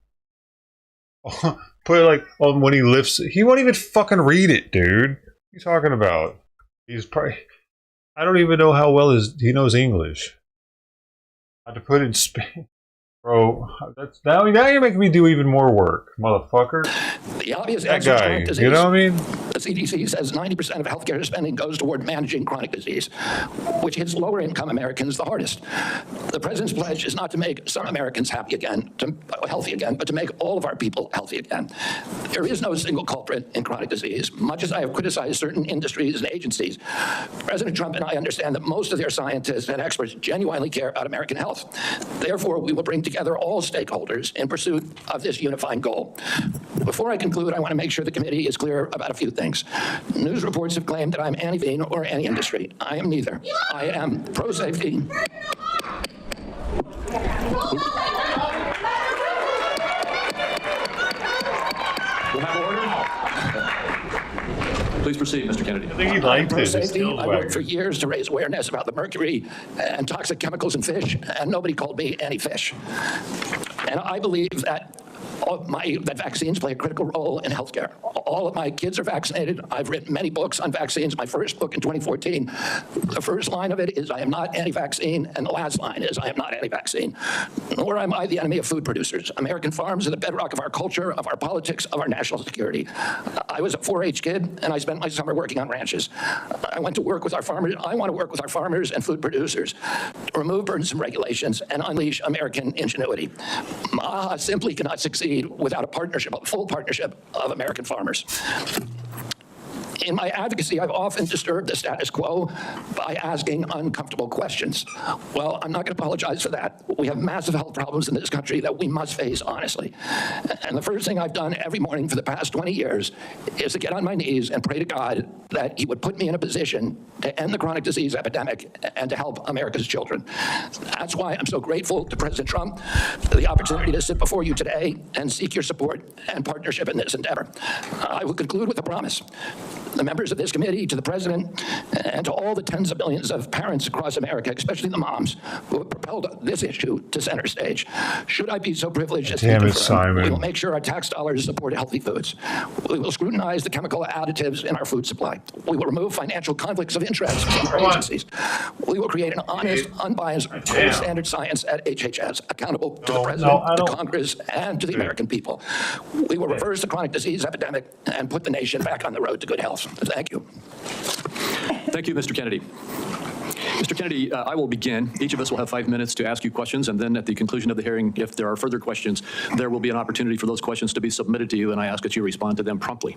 Put it like on when he lifts. He won't even fucking read it, dude. What are you talking about? He's probably. I don't even know how well he knows English. I had to put it in Spain. Bro, now you're making me do even more work, motherfucker. The obvious That answer to guy, chronic disease. you know what I mean? The CDC says 90% of healthcare spending goes toward managing chronic disease, which hits lower-income Americans the hardest. The president's pledge is not to make some Americans healthy again, but to make all of our people healthy again. There is no single culprit in chronic disease. Much as I have criticized certain industries and agencies, President Trump and I understand that most of their scientists and experts genuinely care about American health. Therefore, we will bring together all stakeholders in pursuit of this unifying goal. Before I conclude, I want to make sure the committee is clear about a few things. News reports have claimed that I'm anti-vaccine or anti-industry. I am neither. I am pro-safety. We'll have order. Please proceed, Mr. Kennedy. I think he liked it. Safety. I worked for years to raise awareness about the mercury and toxic chemicals in fish, and nobody called me anti-fish. And I believe that that vaccines play a critical role in healthcare. All of my kids are vaccinated. I've written many books on vaccines. My first book in 2014, the first line of it is, I am not anti-vaccine, and the last line is, I am not anti-vaccine. Nor am I the enemy of food producers. American farms are the bedrock of our culture, of our politics, of our national security. I was a 4-H kid, and I spent my summer working on ranches. I went to work with our farmers. I want to work with our farmers and food producers to remove burdensome regulations and unleash American ingenuity. MAHA simply cannot succeed without a partnership, a full partnership of American farmers. In my advocacy, I've often disturbed the status quo by asking uncomfortable questions. Well, I'm not going to apologize for that. We have massive health problems in this country that we must face honestly. And the first thing I've done every morning for the past 20 years is to get on my knees and pray to God that he would put me in a position to end the chronic disease epidemic and to help America's children. That's why I'm so grateful to President Trump for the opportunity to sit before you today and seek your support and partnership in this endeavor. I will conclude with a promise. The members of this committee, to the president, and to all the tens of millions of parents across America, especially the moms, who have propelled this issue to center stage. Should I be so privileged as to confirm, Simon. we will make sure our tax dollars support healthy foods. We will scrutinize the chemical additives in our food supply. We will remove financial conflicts of interest from our agencies. We will create an honest, unbiased, gold standard science at HHS, accountable to the president, to Congress, and to the American people. We will reverse the chronic disease epidemic and put the nation back on the road to good health. Thank you. Thank you, Mr. Kennedy. Mr. Kennedy, I will begin. Each of us will have 5 minutes to ask you questions, and then at the conclusion of the hearing, if there are further questions, there will be an opportunity for those questions to be submitted to you, and I ask that you respond to them promptly.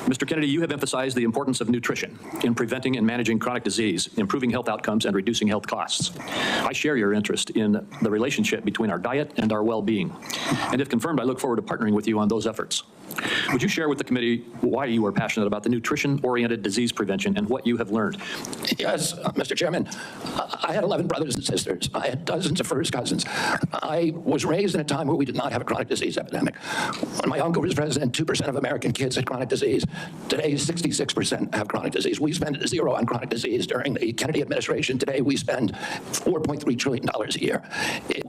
Mr. Kennedy, you have emphasized the importance of nutrition in preventing and managing chronic disease, improving health outcomes, and reducing health costs. I share your interest in the relationship between our diet and our well-being. And if confirmed, I look forward to partnering with you on those efforts. Would you share with the committee why you are passionate about the nutrition-oriented disease prevention and what you have learned? Yes, Mr. Chairman. I had 11 brothers and sisters. I had dozens of first cousins. I was raised in a time where we did not have a chronic disease epidemic. When my uncle was president, 2% of American kids had chronic disease. Today, 66% have chronic disease. We spend zero on chronic disease during the Kennedy administration. Today, we spend $4.3 trillion a year.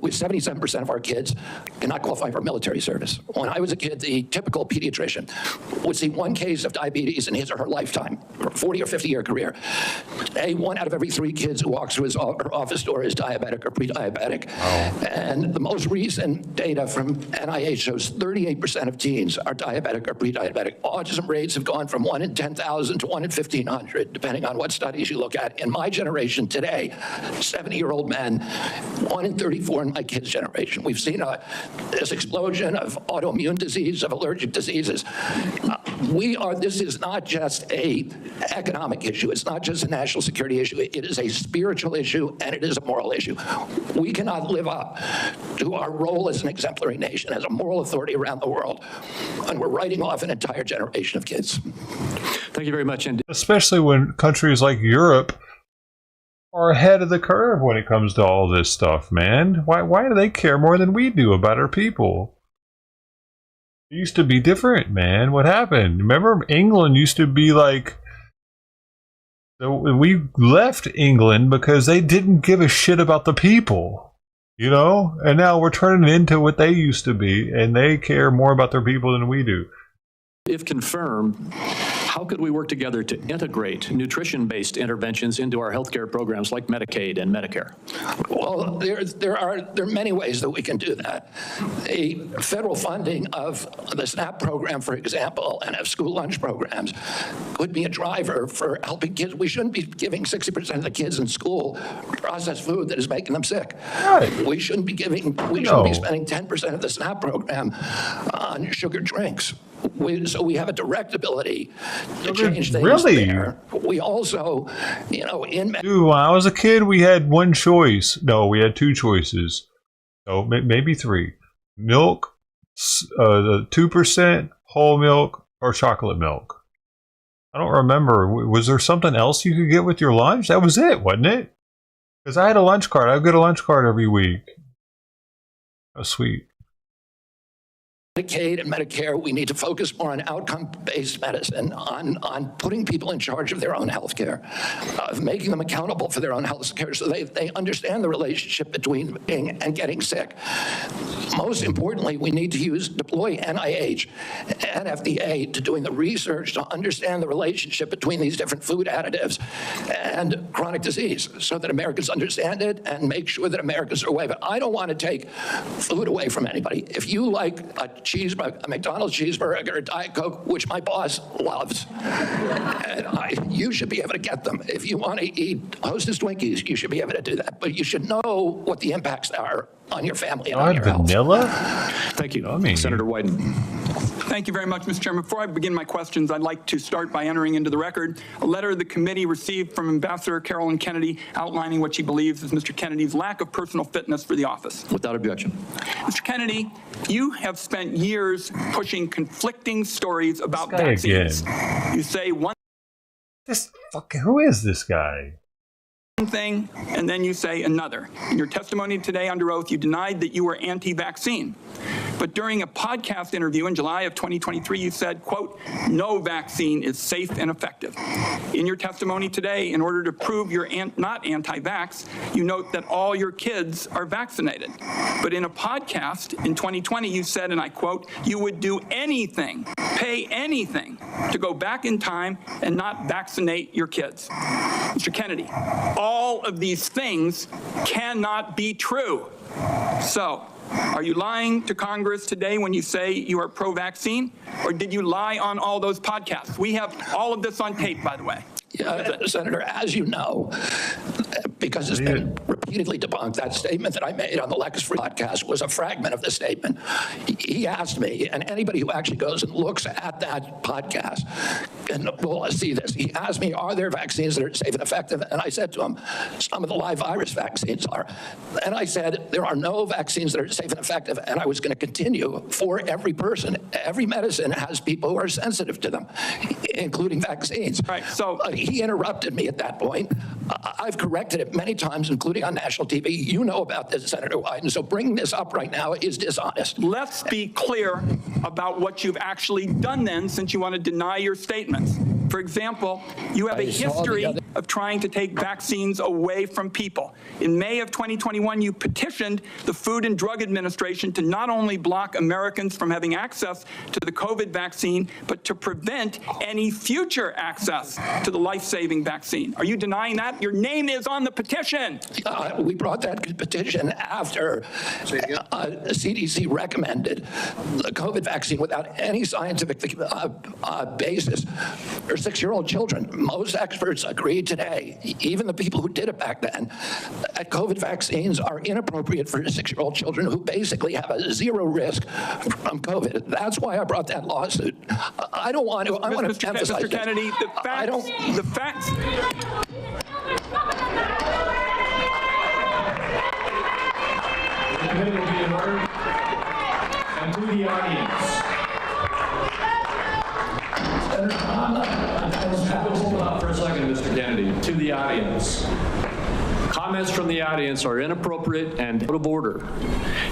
With 77% of our kids cannot qualify for military service. When I was a kid, the typical pediatrician would see one case of diabetes in his or her lifetime, or 40 or 50-year career. Today, 1 out of every 3 kids who walks through his office door is diabetic or pre-diabetic. Oh. And the most recent data from NIH shows 38% of teens are diabetic or pre-diabetic. Autism rates have gone from 1 in 10,000 to 1 in 1,500, depending on what studies you look at. In my generation today, 70-year-old men, 1 in 34 in my kids' generation. We've seen this explosion of autoimmune disease, of allergic diseases. This is not just an economic issue. It's not just a national security issue. It is a spiritual issue, and it is a moral issue. We cannot live up to our role as an exemplary nation, as a moral authority around the world, and we're writing off an entire generation of kids. Thank you very much. And especially when countries like Europe are ahead of the curve when it comes to all this stuff, man. Why do they care more than we do about our people? It used to be different, man. What happened? Remember, England used to be like. So we left England because they didn't give a shit about the people, you know? And now we're turning it into what they used to be, and they care more about their people than we do. If confirmed, how could we work together to integrate nutrition-based interventions into our healthcare programs like Medicaid and Medicare? Well, there are many ways that we can do that. The federal funding of the SNAP program, for example, and of school lunch programs could be a driver for helping kids. We shouldn't be giving 60% of the kids in school processed food that is making them sick. Right. We shouldn't be spending 10% of the SNAP program on sugar drinks. So we have a direct ability to change things there. We also, in... Dude, when I was a kid, we had one choice. No, we had two choices. No, maybe three. Milk, 2% whole milk, or chocolate milk. I don't remember. Was there something else you could get with your lunch? That was it, wasn't it? Because I had a lunch card. I would get a lunch card every week. That was sweet. Medicaid and Medicare, we need to focus more on outcome-based medicine, on putting people in charge of their own health care, of making them accountable for their own health care so they understand the relationship between being and getting sick. Most importantly, we need to deploy NIH and FDA to doing the research to understand the relationship between these different food additives and chronic disease so that Americans understand it and make sure that Americans are aware of it. I don't want to take food away from anybody. If you like a McDonald's cheeseburger or a Diet Coke, which my boss loves, and you should be able to get them. If you want to eat Hostess Twinkies, you should be able to do that. But you should know what the impacts are on your family and on your vanilla? health. Thank you, Senator Wyden. Thank you very much, Mr. Chairman. Before I begin my questions, I'd like to start by entering into the record a letter the committee received from Ambassador Carolyn Kennedy outlining what she believes is Mr. Kennedy's lack of personal fitness for the office. Without objection. Mr. Kennedy, you have spent years pushing conflicting stories about This guy vaccines. again. You say one Who is this guy? thing and then you say another. In your testimony today under oath, you denied that you were anti-vaccine. But during a podcast interview in July of 2023, you said, quote, "No vaccine is safe and effective." In your testimony today, in order to prove you're not anti-vax, you note that all your kids are vaccinated. But in a podcast in 2020, you said, and I quote, "You would do anything, pay anything to go back in time and not vaccinate your kids." Mr. Kennedy, all of these things cannot be true. So, are you lying to Congress today when you say you are pro-vaccine, or did you lie on all those podcasts? We have all of this on tape, by the way. Yeah, Senator, as you know, because it's been repeatedly debunked, that statement that I made on the Lex Free podcast was a fragment of the statement. He asked me, and anybody who actually goes and looks at that podcast and will see this, he asked me, are there vaccines that are safe and effective? And I said to him, some of the live virus vaccines are. And I said, there are no vaccines that are safe and effective, and I was going to continue for every person. Every medicine has people who are sensitive to them, including vaccines. Right, so he interrupted me at that point. I've corrected it many times, including on national TV. You know about this, Senator Wyden, so bringing this up right now is dishonest. let's be clear about what you've actually done then, since you want to deny your statements. For example, you have a history of trying to take vaccines away from people. In May of 2021, you petitioned the Food and Drug Administration to not only block Americans from having access to the COVID vaccine, but to prevent any future access to the life-saving vaccine. Are you denying that? Your name is on the petition. We brought that petition after CDC recommended the COVID vaccine without any scientific basis for 6-year-old children. Most experts agree today, even the people who did it back then, that COVID vaccines are inappropriate for 6-year-old children who basically have a zero risk from COVID. That's why I brought that lawsuit. I don't want to. I want to emphasize Mr. Kennedy, the facts. The committee will be in order. And to the audience. Hold on for a second, Mr. Kennedy. To the audience. Comments from the audience are inappropriate and out of order.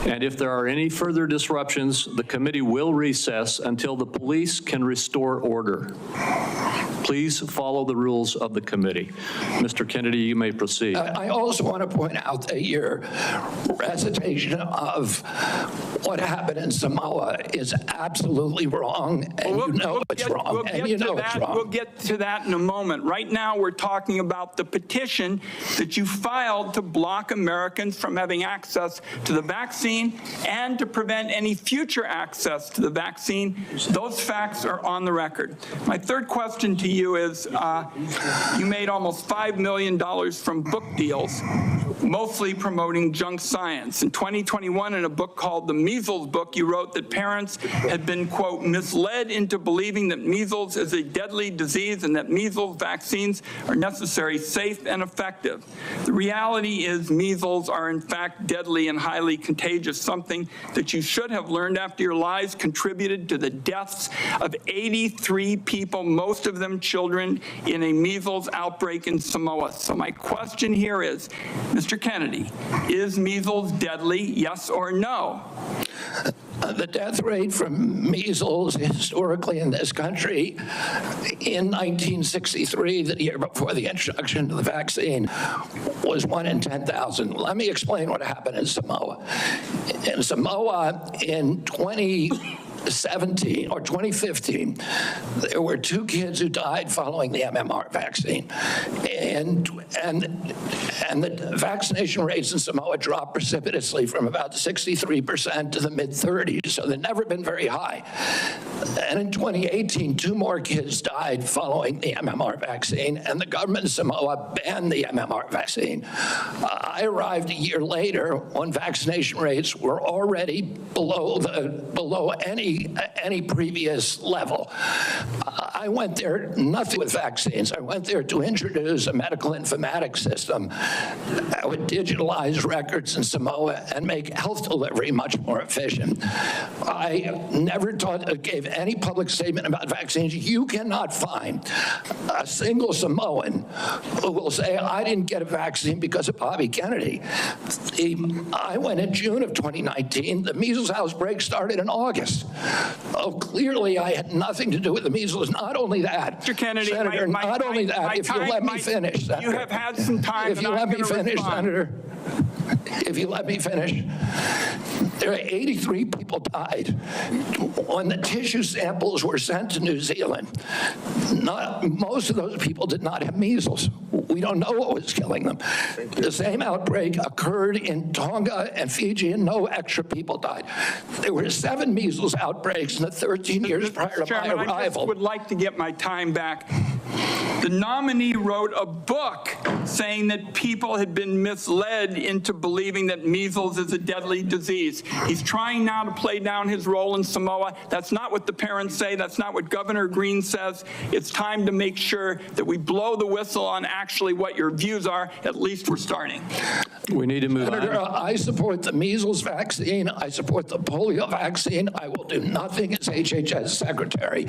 And if there are any further disruptions, the committee will recess until the police can restore order. Please follow the rules of the committee. Mr. Kennedy, you may proceed. I also want to point out that your recitation of what happened in Samoa is absolutely wrong, and you know it's wrong, and you know it's wrong. We'll get to that in a moment. Right now, we're talking about the petition that you filed to block Americans from having access to the vaccine and to prevent any future access to the vaccine. Those facts are on the record. My third question to you is, you made almost $5 million from book deals, mostly promoting junk science. In 2021, in a book called The Measles Book, you wrote that parents had been, quote, misled into believing that measles is a deadly disease and that measles vaccines are necessary, safe, and effective. The reality is measles are, in fact, deadly and highly contagious, something that you should have learned after your lies contributed to the deaths of 83 people, most of them children, in a measles outbreak in Samoa. So my question here is, Mr. Kennedy, is measles deadly, yes or no? The death rate from measles historically in this country in 1963, the year before the introduction of the vaccine, was 1 in 10,000. Let me explain what happened in Samoa. In Samoa, in 2017 or 2015, there were 2 kids who died following the MMR vaccine. And the vaccination rates in Samoa dropped precipitously from about 63% to the mid-30s, so they've never been very high. And in 2018, 2 more kids died following the MMR vaccine, and the government of Samoa banned the MMR vaccine. I arrived a year later when vaccination rates were already below any previous level. I went there, nothing with vaccines. I went there to introduce a medical informatics system that would digitalize records in Samoa and make health delivery much more efficient. I never gave any public statement about vaccines. You cannot find a single Samoan who will say, I didn't get a vaccine because of Bobby Kennedy. I went in June of 2019. The measles outbreak started in August. Oh, clearly I had nothing to do with the measles. Not only that, Mr. Kennedy, Senator, not only that, if you let me finish, Senator. You have had some time. If you let me finish, Senator. If you let me finish. There are 83 people died when the tissue samples were sent to New Zealand. Most of those people did not have measles. We don't know what was killing them. The same outbreak occurred in Tonga and Fiji, and no extra people died. There were 7 measles outbreaks in the 13 years prior to my arrival. I just would like to get my time back. The nominee wrote a book saying that people had been misled into believing that measles is a deadly disease. He's trying now to play down his role in Samoa. That's not what the parents say. That's not what Governor Green says. It's time to make sure that we blow the whistle on actually what your views are. At least we're starting. We need to move Senator, on. I support the measles vaccine. I support the polio vaccine. I will do nothing as HHS secretary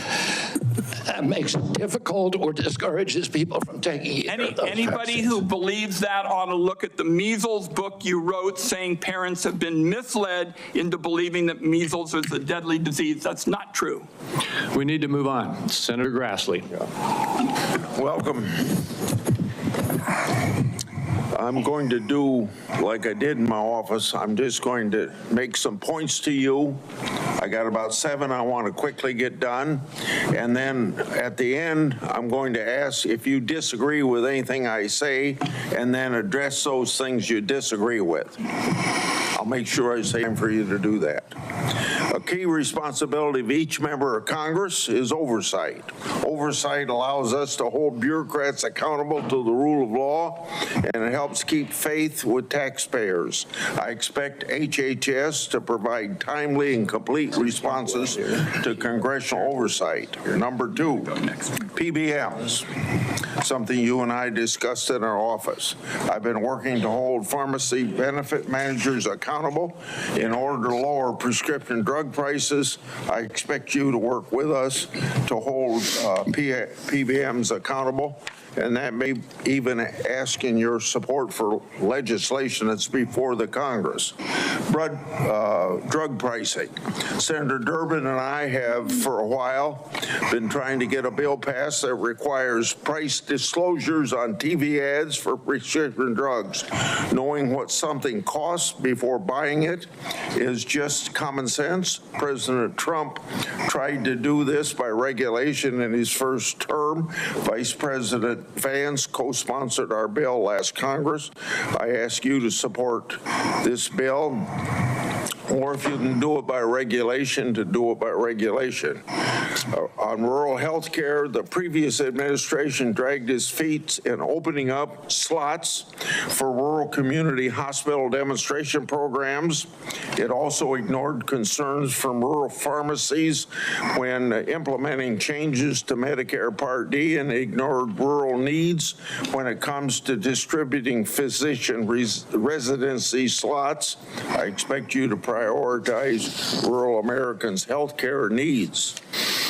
that makes it difficult or discourages people from taking either of those Anybody vaccines. who believes that ought to look at the measles book you wrote saying parents have been misled into believing that measles is a deadly disease. That's not true. We need to move on. Senator Grassley. Welcome. I'm going to do like I did in my office. I'm just going to make some points to you. I got about 7 I want to quickly get done. And then at the end, I'm going to ask if you disagree with anything I say and then address those things you disagree with. I'll make sure I say for you to do that. A key responsibility of each member of Congress is oversight. Oversight allows us to hold bureaucrats accountable to the rule of law, and it helps keep faith with taxpayers. I expect HHS to provide timely and complete responses to congressional oversight. Number 2, PBMs, something you and I discussed in our office. I've been working to hold pharmacy benefit managers accountable in order to lower prescription drug prices. I expect you to work with us to hold PBMs accountable and that may even asking your support for legislation that's before the Congress. Drug pricing. Senator Durbin and I have, for a while, been trying to get a bill passed that requires price disclosures on TV ads for prescription drugs. Knowing what something costs before buying it is just common sense. President Trump tried to do this by regulation in his first term. Vice President Vance co-sponsored our bill last Congress. I ask you to support this bill, or if you can do it by regulation, to do it by regulation. On rural health care, the previous administration dragged its feet in opening up slots for rural community hospital demonstration programs. It also ignored concerns from rural pharmacies when implementing changes to Medicare Part D, and ignored rural needs when it comes to distributing physician residency slots. I expect you to prioritize rural Americans' health care needs.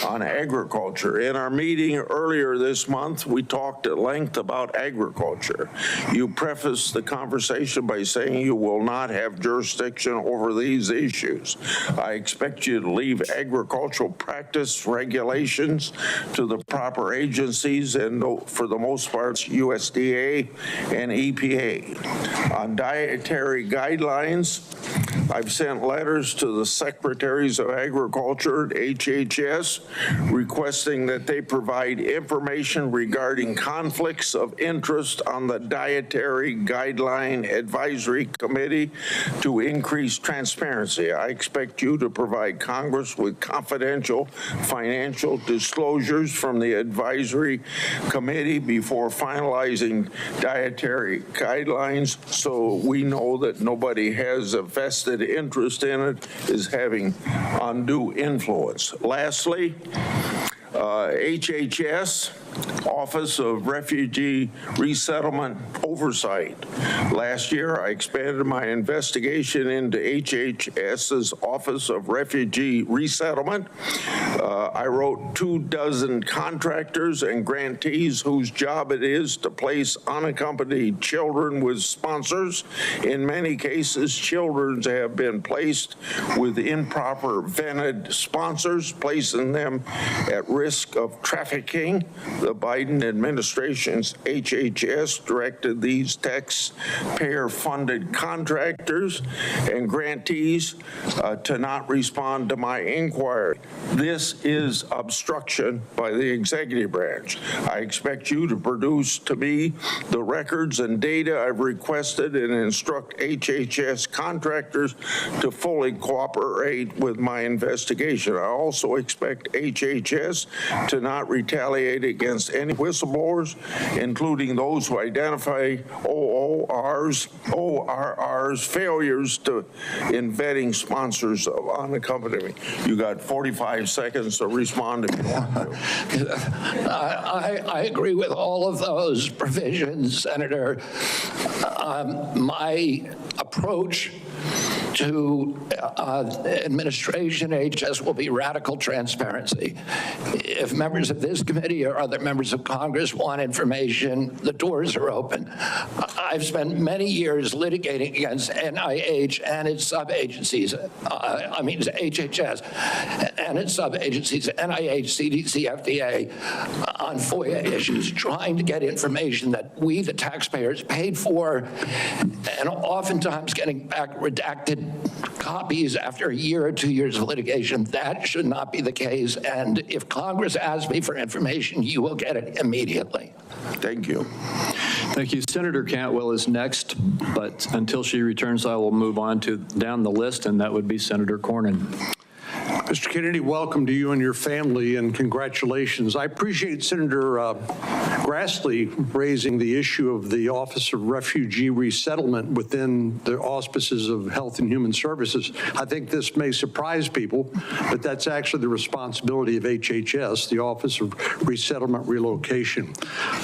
On agriculture, in our meeting earlier this month, we talked at length about agriculture. You prefaced the conversation by saying you will not have jurisdiction over these issues. I expect you to leave agricultural practice regulations to the proper agencies, and for the most part, USDA and EPA. On dietary guidelines, I've sent letters to the secretaries of agriculture at HHS requesting that they provide information regarding conflicts of interest on the Dietary Guideline Advisory Committee to increase transparency. I expect you to provide Congress with confidential financial disclosures from the Advisory Committee before finalizing dietary guidelines, so we know that nobody has a vested interest in it, is having undue influence. Lastly, HHS, Office of Refugee Resettlement Oversight. Last year, I expanded my investigation into HHS's Office of Refugee Resettlement. I wrote 24 contractors and grantees whose job it is to place unaccompanied children with sponsors. In many cases, children have been placed with improper vetted sponsors, placing them at risk of trafficking. The Biden administration's HHS directed these taxpayer-funded contractors and grantees to not respond to my inquiry. This is obstruction by the executive branch. I expect you to produce to me the records and data I've requested and instruct HHS contractors to fully cooperate with my investigation. I also expect HHS to not retaliate against any whistleblowers, including those who identify ORR's failures in vetting sponsors of unaccompanied. You got 45 seconds to respond if you want to. I agree with all of those provisions, Senator. My approach to administration HS will be radical transparency. If members of this committee or other members of Congress want information, the doors are open. I've spent many years litigating against NIH and its sub-agencies, HHS and its sub-agencies, NIH, CDC, FDA, on FOIA issues, trying to get information that we, the taxpayers, paid for, and oftentimes getting back redacted copies after a year or 2 years of litigation. That should not be the case. And if Congress asks me for information, you will get it immediately. Thank you. Thank you. Senator Cantwell is next, but until she returns, I will move on to down the list, and that would be Senator Cornyn. Mr. Kennedy, welcome to you and your family, and congratulations. I appreciate Senator Grassley raising the issue of the Office of Refugee Resettlement within the auspices of Health and Human Services. I think this may surprise people, but that's actually the responsibility of HHS, the Office of Resettlement Relocation.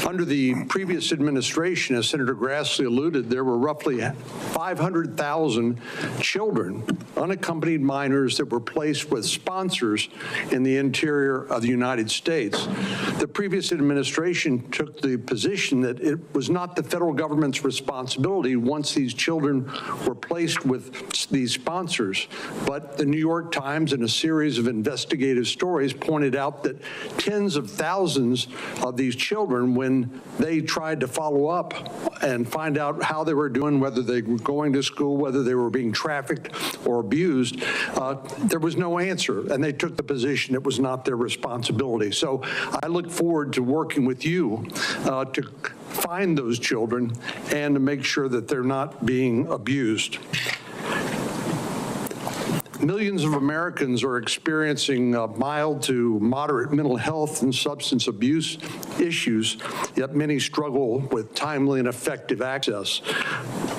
Under the previous administration, as Senator Grassley alluded, there were roughly 500,000 children, unaccompanied minors, that were placed with sponsors in the interior of the United States. The previous administration took the position that it was not the federal government's responsibility once these children were placed with these sponsors. But the New York Times, in a series of investigative stories, pointed out that tens of thousands of these children, when they tried to follow up and find out how they were doing, whether they were going to school, whether they were being trafficked or abused, there was no answer. And they took the position it was not their responsibility. So I look forward to working with you to find those children and to make sure that they're not being abused. Millions of Americans are experiencing mild to moderate mental health and substance abuse issues, yet many struggle with timely and effective access.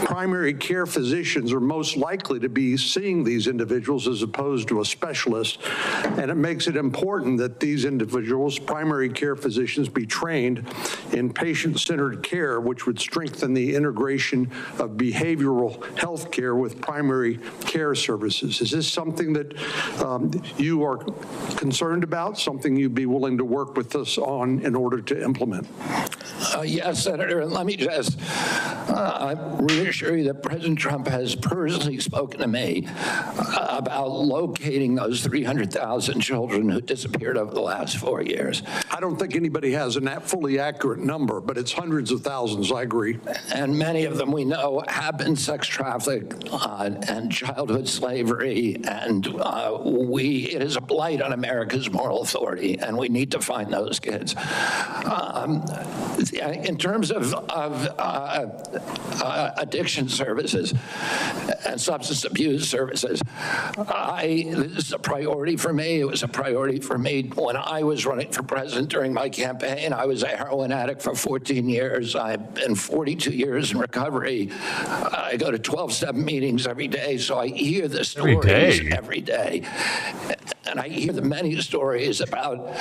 Primary care physicians are most likely to be seeing these individuals as opposed to a specialist, and it makes it important that these individuals, primary care physicians, be trained in patient-centered care, which would strengthen the integration of behavioral health care with primary care services. Is this something that you are concerned about, something you'd be willing to work with us on in order to implement? Yes, Senator, and let me just reassure you that President Trump has personally spoken to me about locating those 300,000 children who disappeared over the last 4 years. I don't think anybody has a fully accurate number, but it's hundreds of thousands, I agree. And many of them we know have been sex trafficked and childhood slavery, and it is a blight on America's moral authority, and we need to find those kids. In terms of addiction services and substance abuse services, this is a priority for me. It was a priority for me when I was running for president during my campaign. I was a heroin addict for 14 years. I've been 42 years in recovery. I go to 12-step meetings every day, so I hear the stories every day. And I hear the many stories about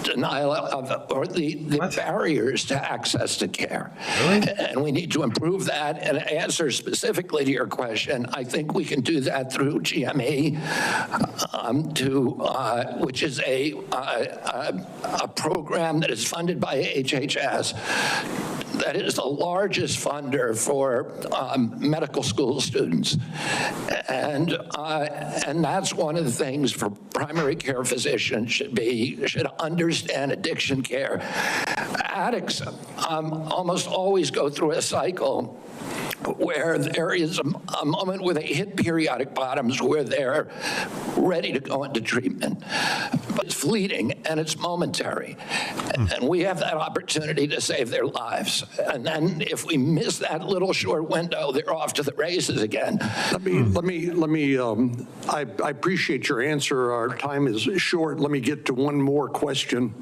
denial of, or the barriers to access to care. Really? And we need to improve that. And answer specifically to your question, I think we can do that through GME, which is a program that is funded by HHS. That is the largest funder for medical school students. And that's one of the things for primary care physicians should understand addiction care. Addicts almost always go through a cycle where there is a moment where they hit periodic bottoms where they're ready to go into treatment. But it's fleeting and it's momentary. And we have that opportunity to save their lives. And then if we miss that little short window, they're off to the races again. I appreciate your answer. Our time is short. Let me get to one more question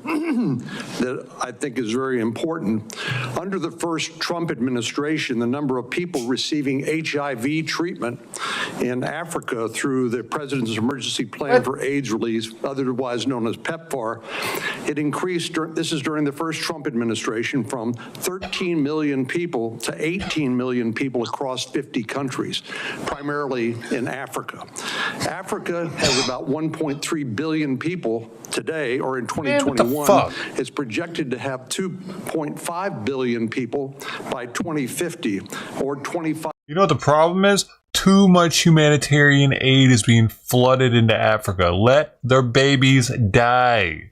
that I think is very important. Under the first Trump administration, the number of people receiving HIV treatment in Africa through the President's Emergency Plan for AIDS Relief, otherwise known as PEPFAR, it increased, this is during the first Trump administration, from 13 million people to 18 million people across 50 countries, primarily in Africa. Africa has about 1.3 billion people today, or in 2021, it's projected to have 2.5 billion people by 2050, or 25. You know what the problem is? Too much humanitarian aid is being flooded into Africa. Let their babies die.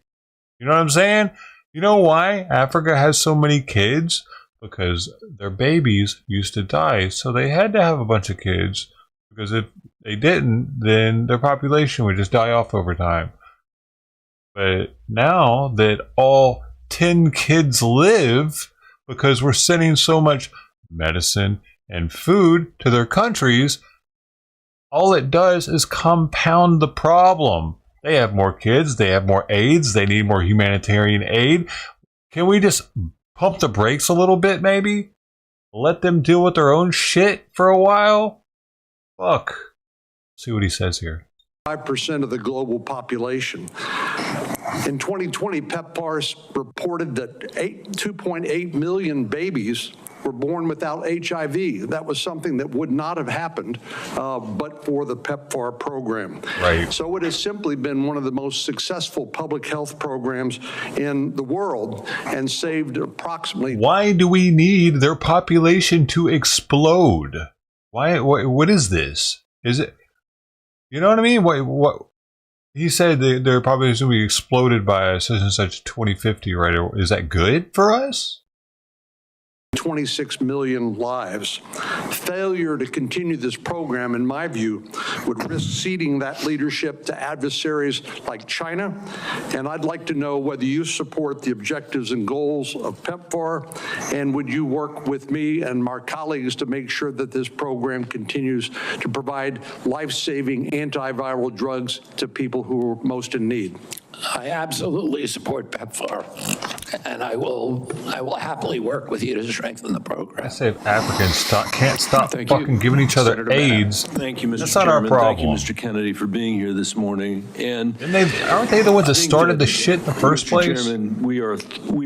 You know what I'm saying? You know why Africa has so many kids? Because their babies used to die, so they had to have a bunch of kids, because if they didn't, then their population would just die off over time. But now that all 10 kids live, because we're sending so much medicine and food to their countries, all it does is compound the problem. They have more kids, they have more AIDS, they need more humanitarian aid. Can we just pump the brakes a little bit, maybe? Let them deal with their own shit for a while? Fuck. See what he says here. 5% of the global population. In 2020, PEPFAR reported that 2.8 million babies were born without HIV. That was something that would not have happened but for the PEPFAR program. Right. So it has simply been one of the most successful public health programs in the world and saved approximately. Why do we need their population to explode? Why? What is this? Is it? You know what I mean? What? He said their population will be exploded by such and such 2050, right? Is that good for us? 26 million lives. Failure to continue this program, in my view, would risk ceding that leadership to adversaries like China. And I'd like to know whether you support the objectives and goals of PEPFAR, and would you work with me and my colleagues to make sure that this program continues to provide life-saving antiviral drugs to people who are most in need? I absolutely support PEPFAR, and I will happily work with you to strengthen the program. I say if Africans can't stop Thank fucking you. giving each other Senator AIDS. Thank you, Mr. That's Chairman. not our problem. Thank you, Mr. Kennedy, for being here this morning. And Aren't they the ones that I think started the shit in the first Mr. place? Chairman, we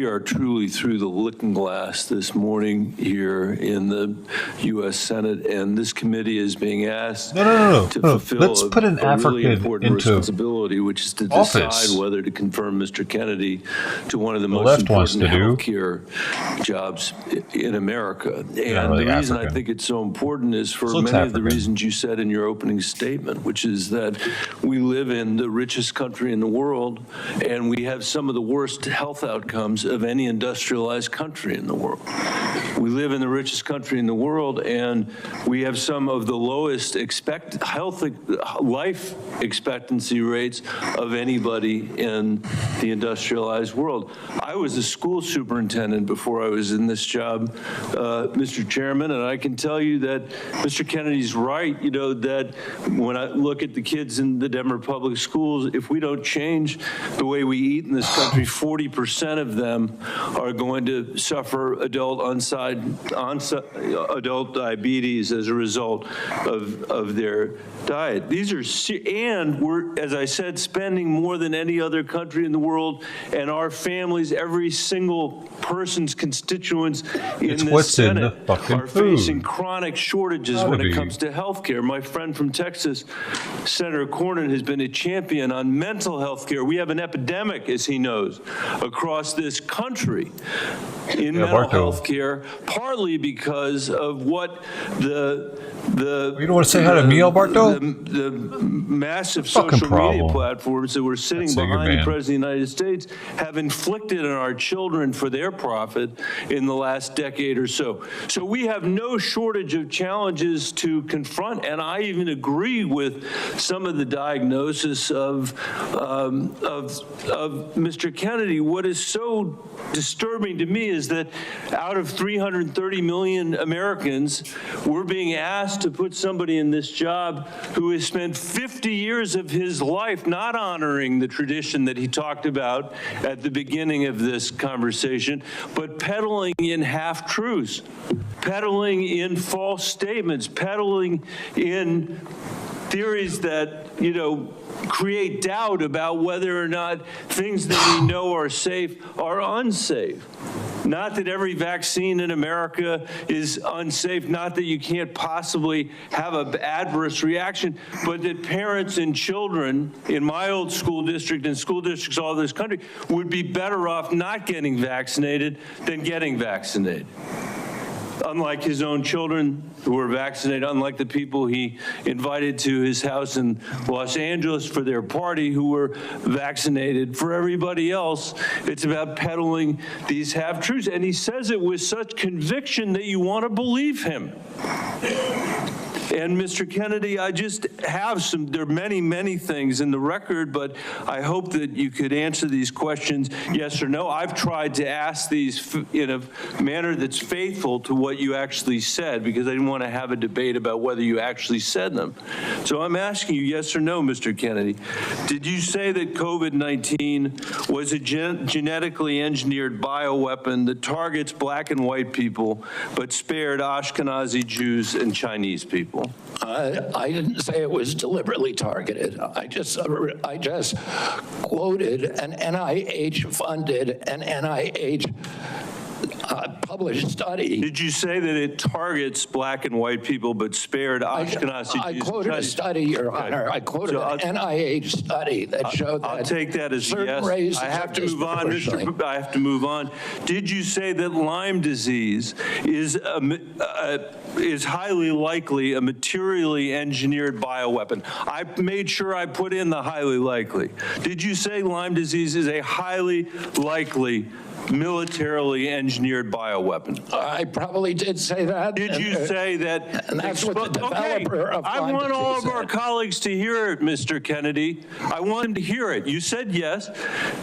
are truly through the looking glass this morning here in the U.S. Senate, and this committee is being asked No. to fulfill Let's put an a really African important into responsibility, which is to office. decide whether to confirm Mr. Kennedy to one of the most left wants important to do. healthcare jobs in America. And really the reason I African. think it's so important is for Looks many of the African. reasons you said in your opening statement, which is that we live in the richest country in the world, and we have some of the worst health outcomes of any industrialized country in the world. We live in the richest country in the world, and we have some of the lowest life expectancy rates of anybody in the industrialized world. I was a school superintendent before I was in this job, Mr. Chairman, and I can tell you that Mr. Kennedy's right, that when I look at the kids in the Denver public schools, if we don't change the way we eat in this country, 40% of them are going to suffer adult diabetes as a result of their diet. These are, and we're, as I said, spending more than any other country in the world, and our families, every single person's constituents in the Senate are facing chronic shortages when it comes to health care. My friend from Texas, Senator Cornyn, has been a champion on mental health care. We have an epidemic, as he knows, across this country in mental health care, partly because of what you don't want to say hi to me, Alberto? The massive social media platforms that were sitting behind the President of the United States have inflicted on our children for their profit in the last decade or so. So we have no shortage of challenges to confront, and I even agree with some of the diagnosis of Mr. Kennedy. What is so disturbing to me is that out of 330 million Americans, we're being asked to put somebody in this job who has spent 50 years of his life not honoring the tradition that he talked about at the beginning of this conversation, but peddling in half-truths, peddling in false statements, peddling in theories that, create doubt about whether or not things that we know are safe are unsafe. Not that every vaccine in America is unsafe, not that you can't possibly have an adverse reaction, but that parents and children in my old school district and school districts all over this country would be better off not getting vaccinated than getting vaccinated. Unlike his own children who were vaccinated, unlike the people he invited to his house in Los Angeles for their party who were vaccinated. For everybody else, it's about peddling these half-truths. And he says it with such conviction that you want to believe him. And Mr. Kennedy, I just have there are many, many things in the record, but I hope that you could answer these questions yes or no. I've tried to ask these in a manner that's faithful to what you actually said, because I didn't want to have a debate about whether you actually said them. So I'm asking you yes or no, Mr. Kennedy. Did you say that COVID-19 was a genetically engineered bioweapon that targets black and white people, but spared Ashkenazi Jews and Chinese people? people. I didn't say it was deliberately targeted. I just quoted an NIH-funded and NIH published study. Did you say that it targets black and white people but spared Ashkenazi I Jews? quoted a study, Your Honor. I quoted an NIH study that showed that I'll take that as a certain yes. races I have are to move on, disproportionately. I have to move on. Did you say that Lyme disease is highly likely a materially engineered bioweapon? I made sure I put in the highly likely. Did you say Lyme disease is a highly likely militarily engineered bioweapon? I probably did say that. Did you say that? And that's what the developer of I Lyme want all disease of our said. colleagues to hear it, Mr. Kennedy. I want them to hear it. You said yes.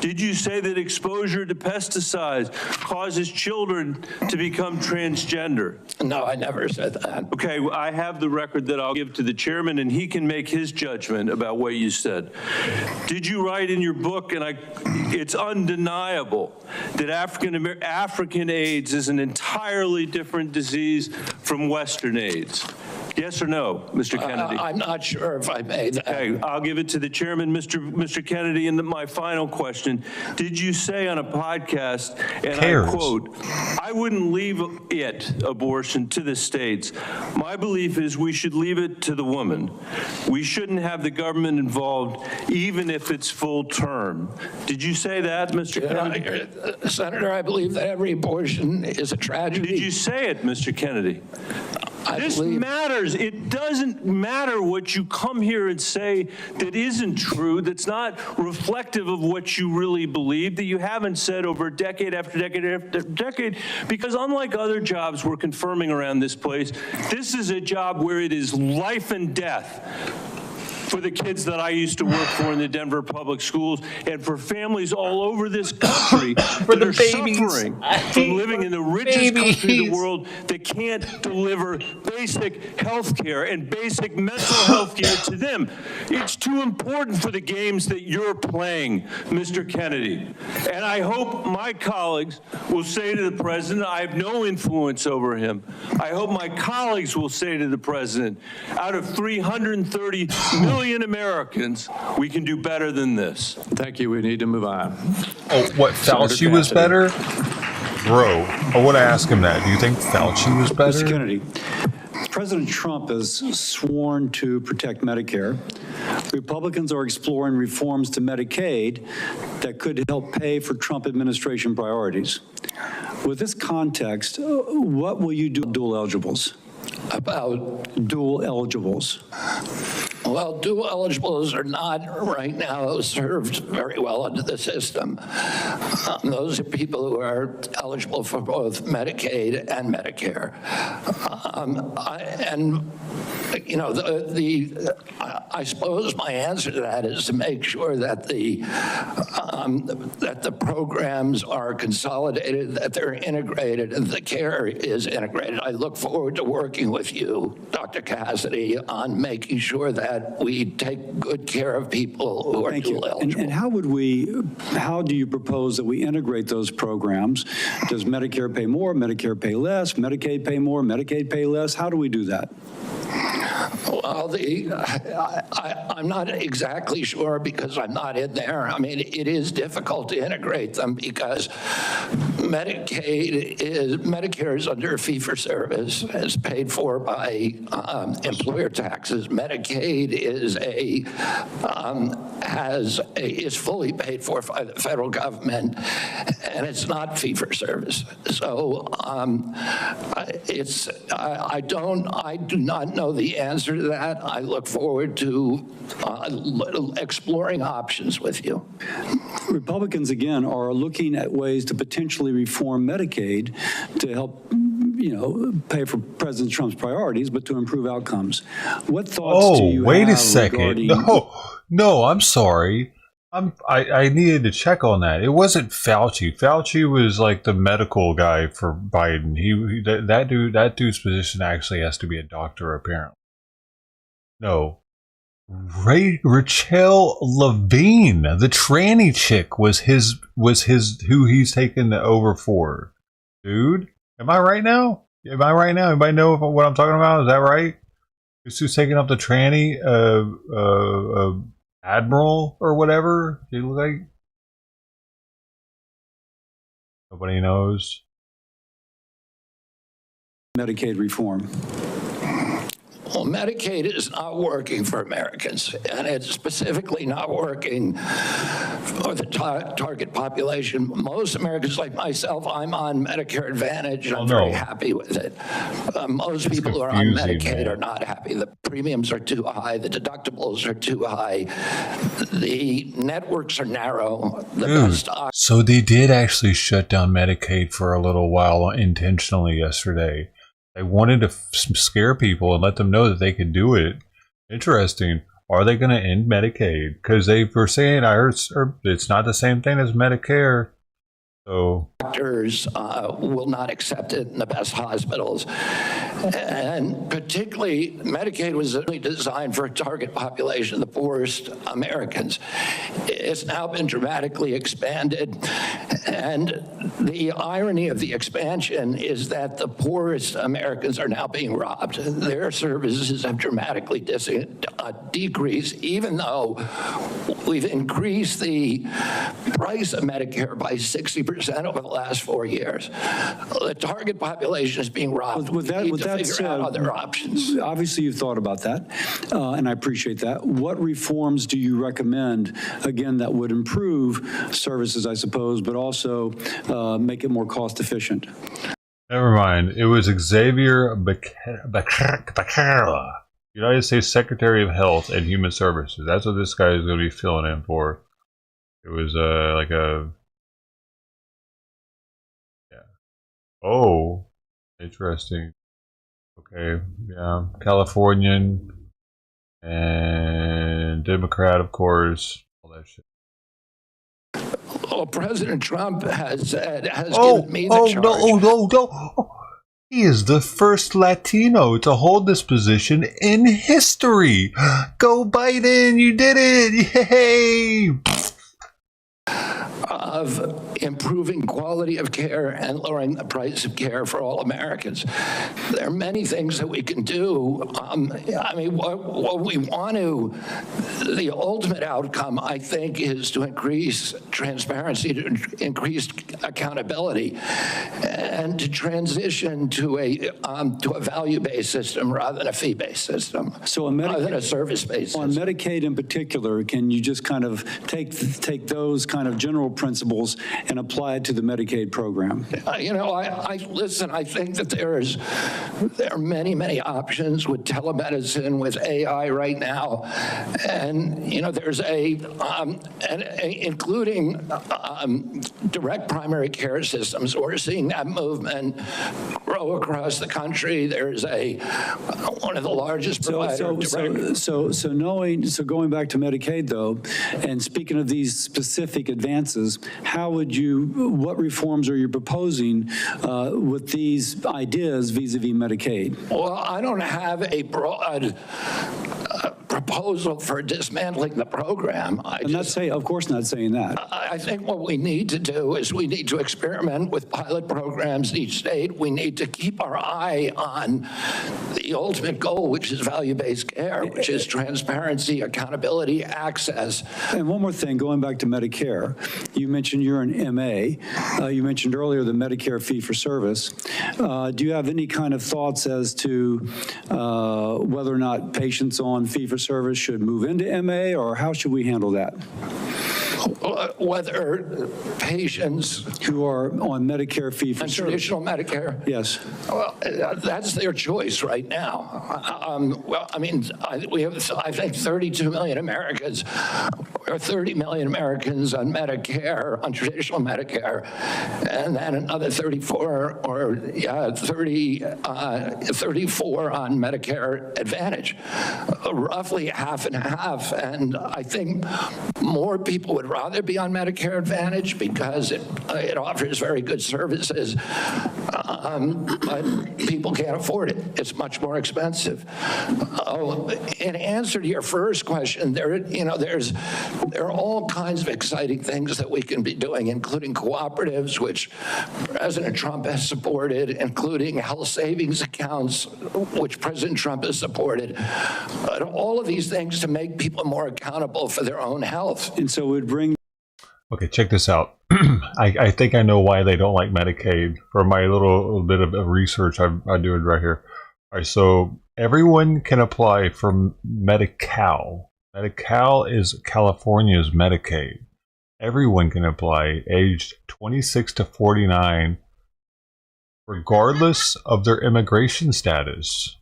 Did you say that exposure to pesticides causes children to become transgender? No, I never said that. Okay, I have the record that I'll give to the chairman, and he can make his judgment about what you said. Did you write in your book, and it's undeniable, that African AIDS is an entirely different disease from Western AIDS? Yes or no, Mr. Kennedy? I'm not sure if I made that. Okay, I'll give it to the chairman, Mr. Kennedy. And my final question, did you say on a podcast, and I quote, "I wouldn't leave abortion to the states. My belief is we should leave it to the woman. We shouldn't have the government involved, even if it's full term." Did you say that, Mr. Kennedy? Senator, I believe that every abortion is a tragedy. Did you say it, Mr. Kennedy? This matters. It doesn't matter what you come here and say that isn't true, that's not reflective of what you really believe, that you haven't said over decade after decade after decade, because unlike other jobs we're confirming around this place, this is a job where it is life and death for the kids that I used to work for in the Denver public schools, and for families all over this country that are suffering from living in the richest country in the world that can't deliver basic health care and basic mental health care to them. It's too important for the games that you're playing, Mr. Kennedy. And I hope my colleagues will say to the president, I have no influence over him. I hope my colleagues will say to the president, out of 330 million Americans, we can do better than this. Thank you. We need to move on. Oh, what, Fauci was better? Bro, I want to ask him that. Do you think Fauci was better? Mr. Kennedy, President Trump has sworn to protect Medicare. Republicans are exploring reforms to Medicaid that could help pay for Trump administration priorities. With this context, what will you do with dual eligibles? About dual eligibles? Well, dual eligibles are not right now served very well under the system. Those are people who are eligible for both Medicaid and Medicare. I suppose my answer to that is to make sure that the programs are consolidated, that they're integrated, and the care is integrated. I look forward to working with you, Dr. Cassidy, on making sure that we take good care of people who are dual eligible. And how do you propose that we integrate those programs? Does Medicare pay more, Medicare pay less, Medicaid pay more, Medicaid pay less? How do we do that? Well, I'm not exactly sure because I'm not in there. I mean, it is difficult to integrate them because Medicare is under fee-for-service. It's paid for by employer taxes. Medicaid is fully paid for by the federal government, and it's not fee-for-service. So I do not know the answer to that. I look forward to exploring options with you. Republicans, again, are looking at ways to potentially reform Medicaid to help, pay for President Trump's priorities, but to improve outcomes. What thoughts do you have? Wait a second. No, I'm sorry. I needed to check on that. It wasn't Fauci. Fauci was like the medical guy for Biden. That dude's position actually has to be a doctor, apparently. No. Rachel Levine, the tranny chick, was his who he's taken over for. Dude, am I right now? Anybody know what I'm talking about? Is that right? Who's taking up the tranny? Admiral or whatever? She look like. Nobody knows. Medicaid reform. Well, Medicaid is not working for Americans, and it's specifically not working for the target population. Most Americans, like myself, I'm on Medicare Advantage, and I'm very happy with it. Most people who are on Medicaid are not happy. The premiums are too high. The deductibles are too high. The networks are narrow. So they did actually shut down Medicaid for a little while intentionally yesterday. They wanted to scare people and let them know that they could do it. Interesting. Are they going to end Medicaid? Because they were saying, I heard it's not the same thing as Medicare. So doctors will not accept it in the best hospitals. And particularly, Medicaid was designed for a target population, the poorest Americans. It's now been dramatically expanded. And the irony of the expansion is that the poorest Americans are now being robbed. Their services have dramatically decreased, even though we've increased the price of Medicare by 60% over the last 4 years. The target population is being robbed. With that said, other options. Obviously, you've thought about that, and I appreciate that. What reforms do you recommend, again, that would improve services, I suppose, but also make it more cost efficient? Never mind. It was Xavier Becerra, United States Secretary of Health and Human Services. That's what this guy is going to be filling in for. It was like a... Oh, interesting. Okay, yeah, Californian and Democrat, of course. All that shit. Well, President Trump has given me the charge. No. He is the first Latino to hold this position in history. Go Biden, you did it! Yay! Of improving quality of care and lowering the price of care for all Americans. There are many things that we can do. I mean, what we want to, the ultimate outcome, I think, is to increase transparency, to increase accountability, and to transition to a value-based system rather than a fee-based system, so rather than a service-based system. On Medicaid in particular, can you just kind of take those kind of general principles and apply it to the Medicaid program? You know, listen, I think that there are many options with telemedicine, with AI right now. And, you know, there's including direct primary care systems. We're seeing that movement grow across the country. There's one of the largest providers. So going back to Medicaid, though, and speaking of these specific advances, what reforms are you proposing with these ideas vis-a-vis Medicaid? Well, I don't have a broad proposal for dismantling the program. Of course not saying that. I think what we need to do is we need to experiment with pilot programs in each state. We need to keep our eye on the ultimate goal, which is value-based care, which is transparency, accountability, access. And one more thing, going back to Medicare, you mentioned you're an MA. You mentioned earlier the Medicare fee-for-service. Do you have any kind of thoughts as to whether or not patients on fee-for-service should move into MA, or how should we handle that? Whether patients who are on Medicare fee-for-service. Traditional Medicare? Yes. Well, that's their choice right now. Well, I mean, we have, I think, 32 million Americans, or 30 million Americans on Medicare, on traditional Medicare, and then another 34 on Medicare Advantage, roughly half and half. And I think more people would rather be on Medicare Advantage because it offers very good services. but people can't afford it. It's much more expensive. In answer to your first question, there are all kinds of exciting things that we can be doing, including cooperatives, which President Trump has supported, including health savings accounts, which President Trump has supported. But all of these things to make people more accountable for their own health. And so it would bring. Okay, check this out. I think I know why they don't like Medicaid from my little bit of research I'm doing right here. All right, so everyone can apply for Medi-Cal. Medi-Cal is California's Medicaid. Everyone can apply, aged 26 to 49, regardless of their immigration status.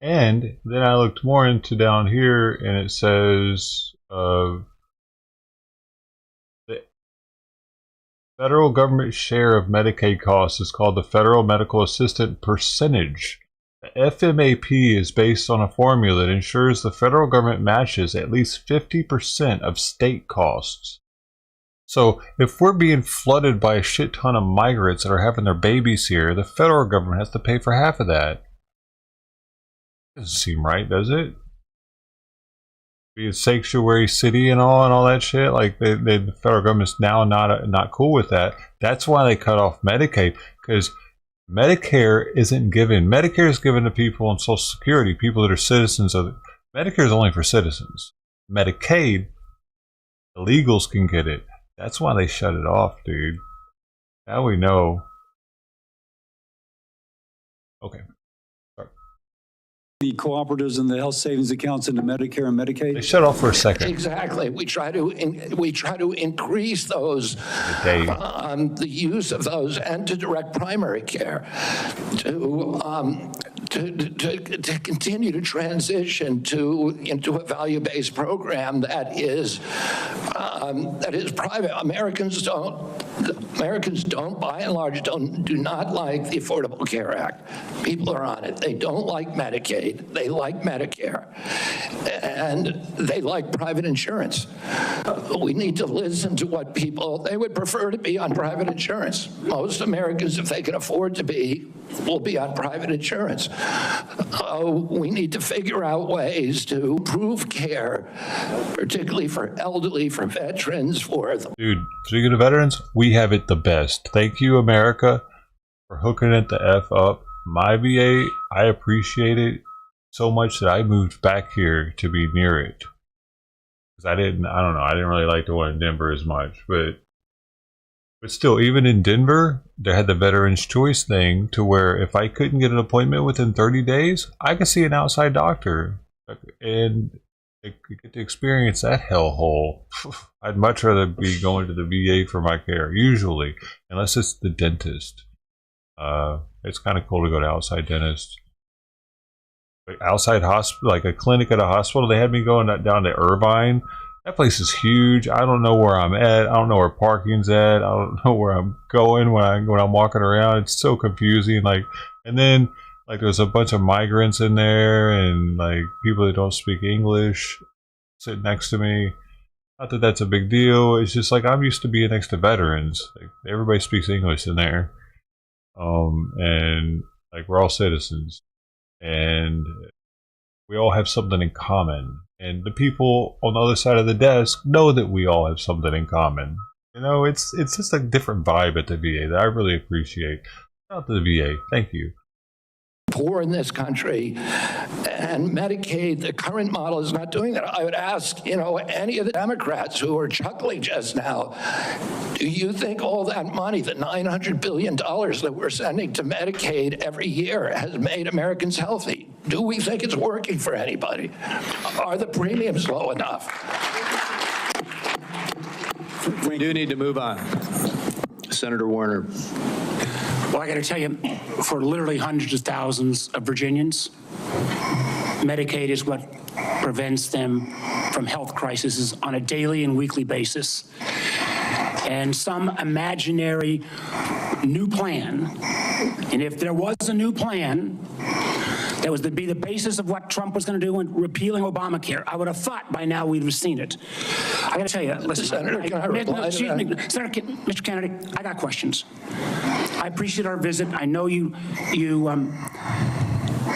And then I looked more into down here, and it says the federal government share of Medicaid costs is called the Federal Medical Assistant Percentage. The FMAP is based on a formula that ensures the federal government matches at least 50% of state costs. So if we're being flooded by a shit ton of migrants that are having their babies here, the federal government has to pay for half of that. Doesn't seem right, does it? Be a sanctuary city and all that shit. Like the federal government's now not cool with that. That's why they cut off Medicaid, because Medicare isn't given. Medicare is given to people on Social Security, people that are citizens of. Medicare is only for citizens. Medicaid, illegals can get it. That's why they shut it off, dude. Now we know. Okay. The cooperatives and the health savings accounts into Medicare and Medicaid? They shut off for a second. Exactly. We try to increase those, the use of those, and to direct primary care, to continue to transition into a value-based program that is private. Americans don't, by and large, do not like the Affordable Care Act. People are on it. They don't like Medicaid. They like Medicare, and they like private insurance. We need to listen to what they would prefer to be on private insurance. Most Americans, if they can afford to be, will be on private insurance. We need to figure out ways to improve care, particularly for elderly, for veterans, for them. Dude, speaking of veterans, we have it the best. Thank you, America, for hooking it the F up. My VA, I appreciate it so much that I moved back here to be near it. Because I didn't really like the one in Denver as much. But still, even in Denver, they had the Veterans Choice thing to where if I couldn't get an appointment within 30 days, I could see an outside doctor. And I could get to experience that hellhole. I'd much rather be going to the VA for my care, usually, unless it's the dentist. It's kind of cool to go to outside dentists. Outside hospital, like a clinic at a hospital. They had me going down to Irvine. That place is huge. I don't know where I'm at. I don't know where parking's at. I don't know where I'm going when I'm walking around. It's so confusing. And then there's a bunch of migrants in there and people that don't speak English sitting next to me. Not that that's a big deal. It's just I'm used to being next to veterans. Everybody speaks English in there, and we're all citizens. And we all have something in common. And the people on the other side of the desk know that we all have something in common. It's just a different vibe at the VA that I really appreciate. Shout out to the VA. Thank you. Poor in this country, and Medicaid, the current model is not doing that. I would ask, any of the Democrats who are chuckling just now, do you think all that money, the $900 billion that we're sending to Medicaid every year, has made Americans healthy? Do we think it's working for anybody? Are the premiums low enough? We do need to move on. Senator Warner. Well, I got to tell you, for literally hundreds of thousands of Virginians, Medicaid is what prevents them from health crises on a daily and weekly basis. And some imaginary new plan, and if there was a new plan, That was to be the basis of what Trump was going to do in repealing Obamacare. I would have thought by now we'd have seen it. I got to tell you, listen, Senator, can I reply to that? Senator, Mr. Kennedy, I got questions. I appreciate our visit. I know you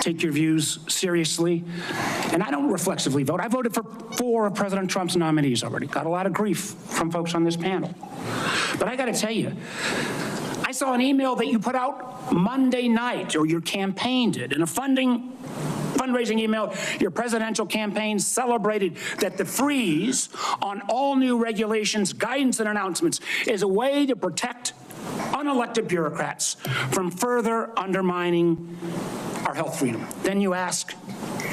take your views seriously, and I don't reflexively vote. I voted for 4 of President Trump's nominees already. Got a lot of grief from folks on this panel. But I got to tell you, I saw an email that you put out Monday night, or your campaign did, in a fundraising email. Your presidential campaign celebrated that the freeze on all new regulations, guidance, and announcements is a way to protect unelected bureaucrats from further undermining our health freedom. Then you ask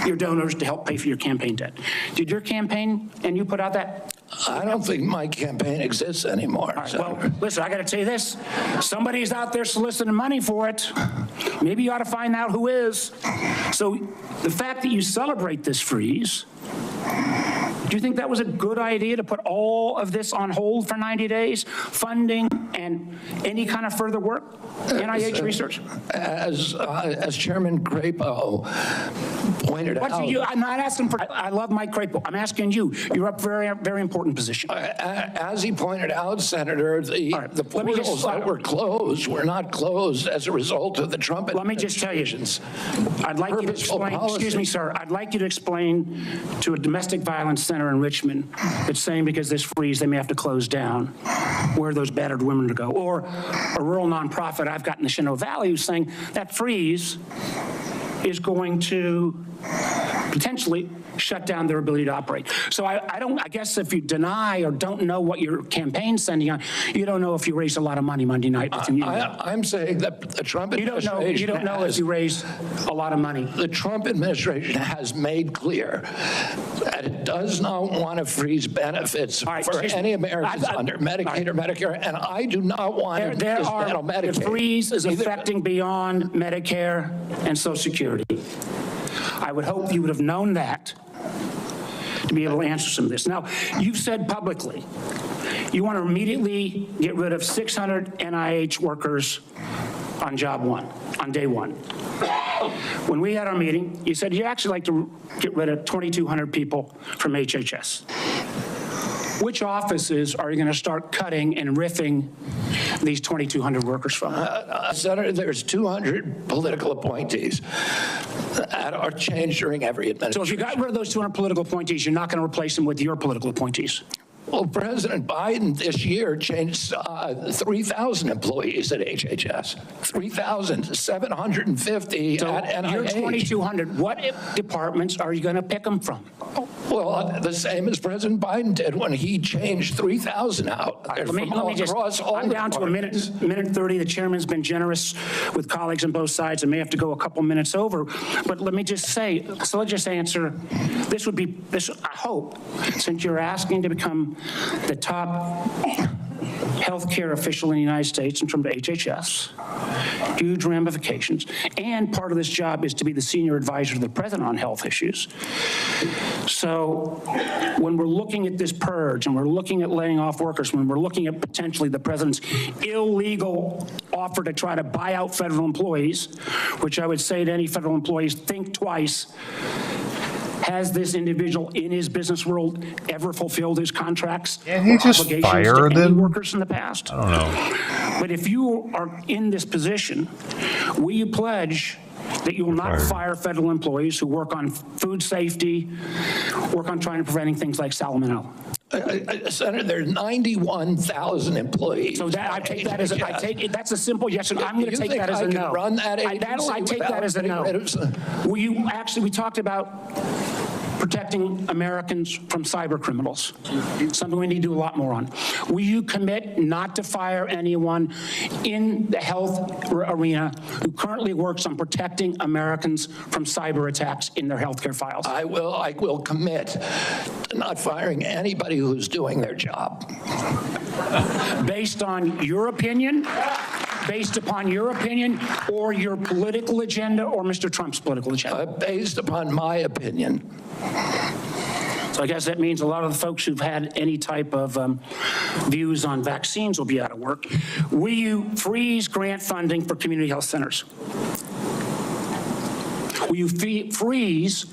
your donors to help pay for your campaign debt. Did your campaign and you put out that? I don't think my campaign exists anymore. All right, well, listen, I got to tell you this. Somebody's out there soliciting money for it. Maybe you ought to find out who is. So the fact that you celebrate this freeze, do you think that was a good idea to put all of this on hold for 90 days, funding and any kind of further work, NIH research? As Chairman Crapo pointed out. I'm not asking for, I love Mike Crapo. I'm asking you. You're up for a very important position. As he pointed out, Senator, the portals that were closed were not closed as a result of the Trump administration. Let me just tell you, I'd like you to explain, excuse me, sir, I'd like you to explain to a domestic violence center in Richmond that's saying because this freeze, they may have to close down, where those battered women to go. Or a rural nonprofit I've got in the Shenandoah Valley who's saying that freeze is going to potentially shut down their ability to operate. So I guess if you deny or don't know what your campaign's sending on, you don't know if you raised a lot of money Monday night. I'm saying that the Trump administration you don't know if you raised a lot of money. The Trump administration has made clear that it does not want to freeze benefits for any Americans under Medicaid or Medicare, and I do not want to dismantle Medicaid. The freeze is affecting beyond Medicare and Social Security. I would hope you would have known that to be able to answer some of this. Now, you've said publicly you want to immediately get rid of 600 NIH workers on job one, on day one. When we had our meeting, you said you'd actually like to get rid of 2,200 people from HHS. Which offices are you going to start cutting and riffing these 2,200 workers from? Senator, there's 200 political appointees that are changed during every administration. So if you got rid of those 200 political appointees, you're not going to replace them with your political appointees? Well, President Biden this year changed 3,000 employees at HHS, 3,750 at NIH. You're 2,200. What departments are you going to pick them from? Well, the same as President Biden did when he changed 3,000 out. I'm down to a minute 30. The chairman's been generous with colleagues on both sides and may have to go a couple minutes over. But let me just say, so let's just answer. This would be, I hope, since you're asking to become the top healthcare official in the United States in terms of HHS, huge ramifications, and part of this job is to be the senior advisor to the president on health issues. So when we're looking at this purge and we're looking at laying off workers, when we're looking at potentially the president's illegal offer to try to buy out federal employees, which I would say to any federal employees, think twice. Has this individual in his business world ever fulfilled his contracts? Can't he just fire them? Workers in the past? I don't know. But if you are in this position, will you pledge that you will not fire federal employees who work on food safety, work on trying to preventing things like salmonella? Senator, there are 91,000 employees. So that I take that as that's a simple yes. And I'm going to take that as a no. Run that I take that as a no. Will you actually? We talked about protecting Americans from cyber criminals, something we need to do a lot more on. Will you commit not to fire anyone in the health arena who currently works on protecting Americans from cyber attacks in their healthcare files? I will commit to not firing anybody who's doing their job. Based on your opinion? Based upon your opinion or your political agenda or Mr. Trump's political agenda? Based upon my opinion. So I guess that means a lot of the folks who've had any type of views on vaccines will be out of work. Will you freeze grant funding for community health centers? Will you freeze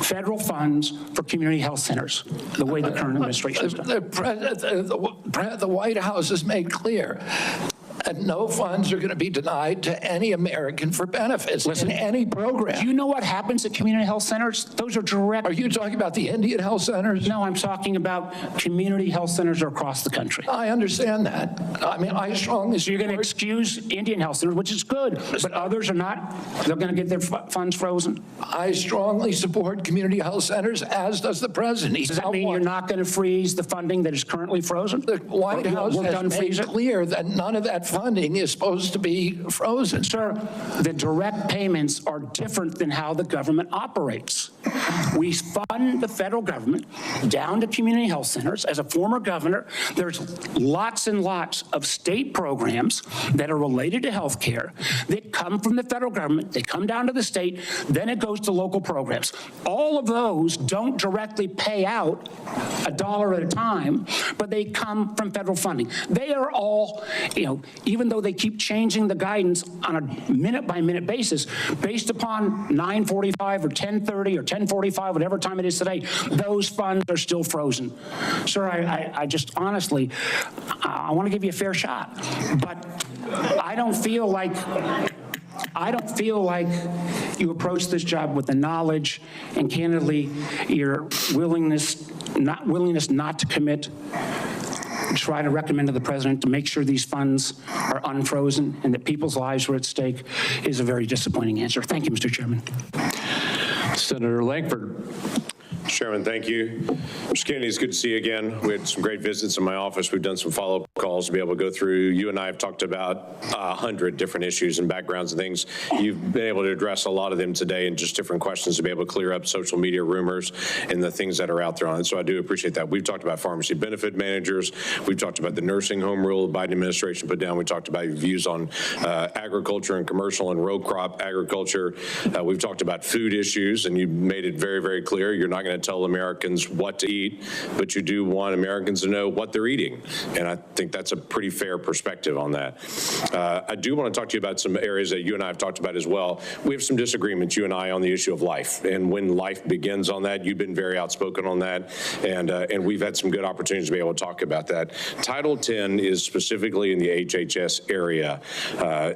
federal funds for community health centers, the way the current administration has done? The White House has made clear that no funds are going to be denied to any American for benefits in any program. Do you know what happens at community health centers? Those are direct. Are you talking about the Indian health centers? No, I'm talking about community health centers across the country. I understand that. I mean, I strongly So you're going to excuse Indian health centers, which is good, but others are not. They're going to get their funds frozen. I strongly support community health centers, as does the president. Does that mean you're not going to freeze the funding that is currently frozen? The White House has made clear that none of that funding is supposed to be frozen. Sir, the direct payments are different than how the government operates. We fund the federal government down to community health centers. As a former governor, there's lots and lots of state programs that are related to health care that come from the federal government. They come down to the state, then it goes to local programs. All of those don't directly pay out $1 at a time, but they come from federal funding. They are all, even though they keep changing the guidance on a minute-by-minute basis, based upon 9:45 or 10:30 or 10:45, whatever time it is today, those funds are still frozen. Sir, I just honestly, I want to give you a fair shot, but I don't feel like you approach this job with the knowledge and candidly your willingness not to commit. Try to recommend to the president to make sure these funds are unfrozen and that people's lives are at stake is a very disappointing answer. Thank you, Mr. Chairman. Senator Lankford. Chairman, thank you. Mr. Kennedy, it's good to see you again. We had some great visits in my office. We've done some follow-up calls to be able to go through. You and I have talked about 100 different issues and backgrounds and things. You've been able to address a lot of them today and just different questions to be able to clear up social media rumors and the things that are out there on it. So I do appreciate that. We've talked about pharmacy benefit managers. We've talked about the nursing home rule the Biden administration put down. We talked about your views on agriculture and commercial and row crop agriculture. We've talked about food issues, and you made it very, very clear. You're not going to tell Americans what to eat, but you do want Americans to know what they're eating. And I think that's a pretty fair perspective on that. I do want to talk to you about some areas that you and I have talked about as well. We have some disagreements, you and I, on the issue of life and when life begins on that. You've been very outspoken on that, and we've had some good opportunities to be able to talk about that. Title 10 is specifically in the HHS area.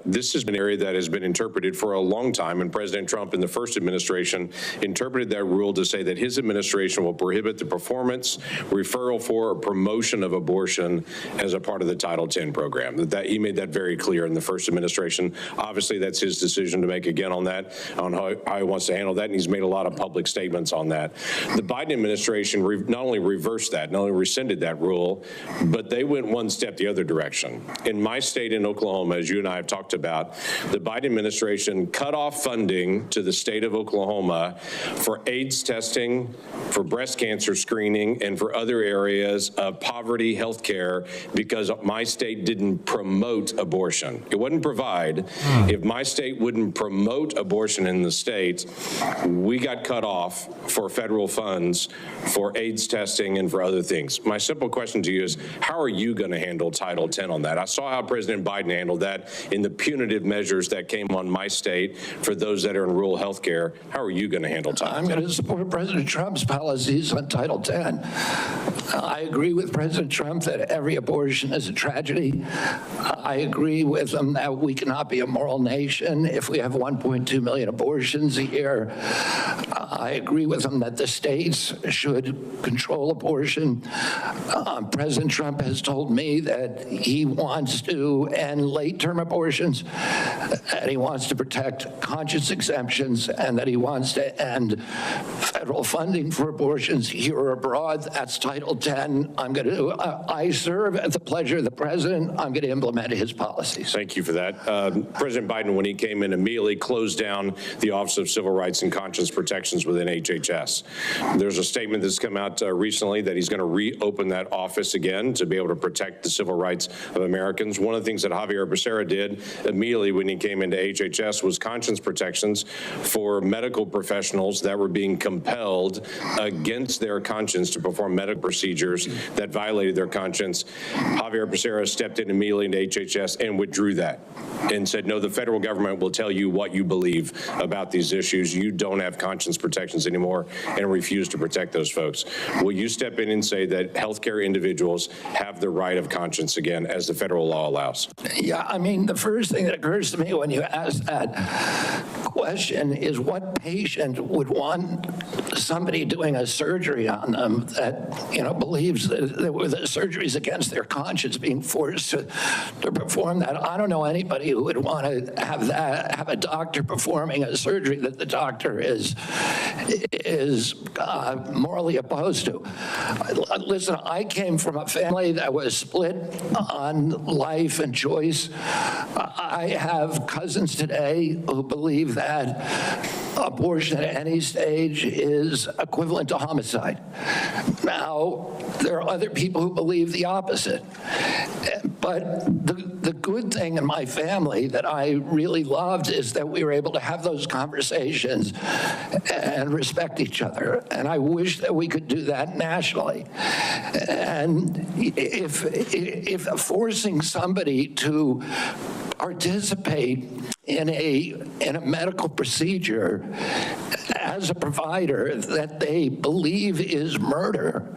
This has been an area that has been interpreted for a long time, and President Trump in the first administration interpreted that rule to say that his administration will prohibit the performance, referral for, or promotion of abortion as a part of the Title 10 program. He made that very clear in the first administration. Obviously, that's his decision to make again on that, on how he wants to handle that, and he's made a lot of public statements on that. The Biden administration not only reversed that, not only rescinded that rule, but they went one step the other direction. In my state in Oklahoma, as you and I have talked about, the Biden administration cut off funding to the state of Oklahoma for AIDS testing, for breast cancer screening, and for other areas of poverty health care because my state didn't promote abortion. It wouldn't provide. If my state wouldn't promote abortion in the state, we got cut off for federal funds for AIDS testing and for other things. My simple question to you is, how are you going to handle Title 10 on that? I saw how President Biden handled that in the punitive measures that came on my state for those that are in rural health care. How are you going to handle Title 10? I'm going to support President Trump's policies on Title 10. I agree with President Trump that every abortion is a tragedy. I agree with him that we cannot be a moral nation if we have 1.2 million abortions a year. I agree with him that the states should control abortion. President Trump has told me that he wants to end late-term abortions, and he wants to protect conscience exemptions, and that he wants to end federal funding for abortions here or abroad. That's Title 10. I serve at the pleasure of the president. I'm going to implement his policies. Thank you for that. President Biden, when he came in, immediately closed down the Office of Civil Rights and Conscience Protections within HHS. There's a statement that's come out recently that he's going to reopen that office again to be able to protect the civil rights of Americans. One of the things that Javier Becerra did immediately when he came into HHS was conscience protections for medical professionals that were being compelled compelled against their conscience to perform medical procedures that violated their conscience. Javier Becerra stepped in immediately into HHS and withdrew that and said, no, the federal government will tell you what you believe about these issues. You don't have conscience protections anymore, and refuse to protect those folks. Will you step in and say that healthcare individuals have the right of conscience again, as the federal law allows? Yeah, I mean, the first thing that occurs to me when you ask that question is what patient would want somebody doing a surgery on them that, believes that the surgery is against their conscience being forced to perform that? I don't know anybody who would want to have a doctor performing a surgery that the doctor is morally opposed to. Listen, I came from a family that was split on life and choice. I have cousins today who believe that abortion at any stage is equivalent to homicide. Now, there are other people who believe the opposite. But the good thing in my family that I really loved is that we were able to have those conversations and respect each other. And I wish that we could do that nationally. And if forcing somebody to participate in a medical procedure as a provider that they believe is murder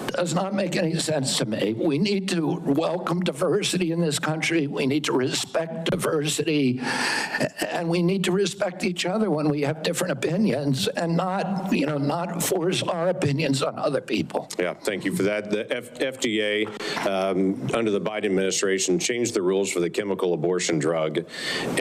does not make any sense to me. We need to welcome diversity in this country. We need to respect diversity, and we need to respect each other when we have different opinions, and not force our opinions on other people. Yeah, thank you for that. The FDA, under the Biden administration, changed the rules for the chemical abortion drug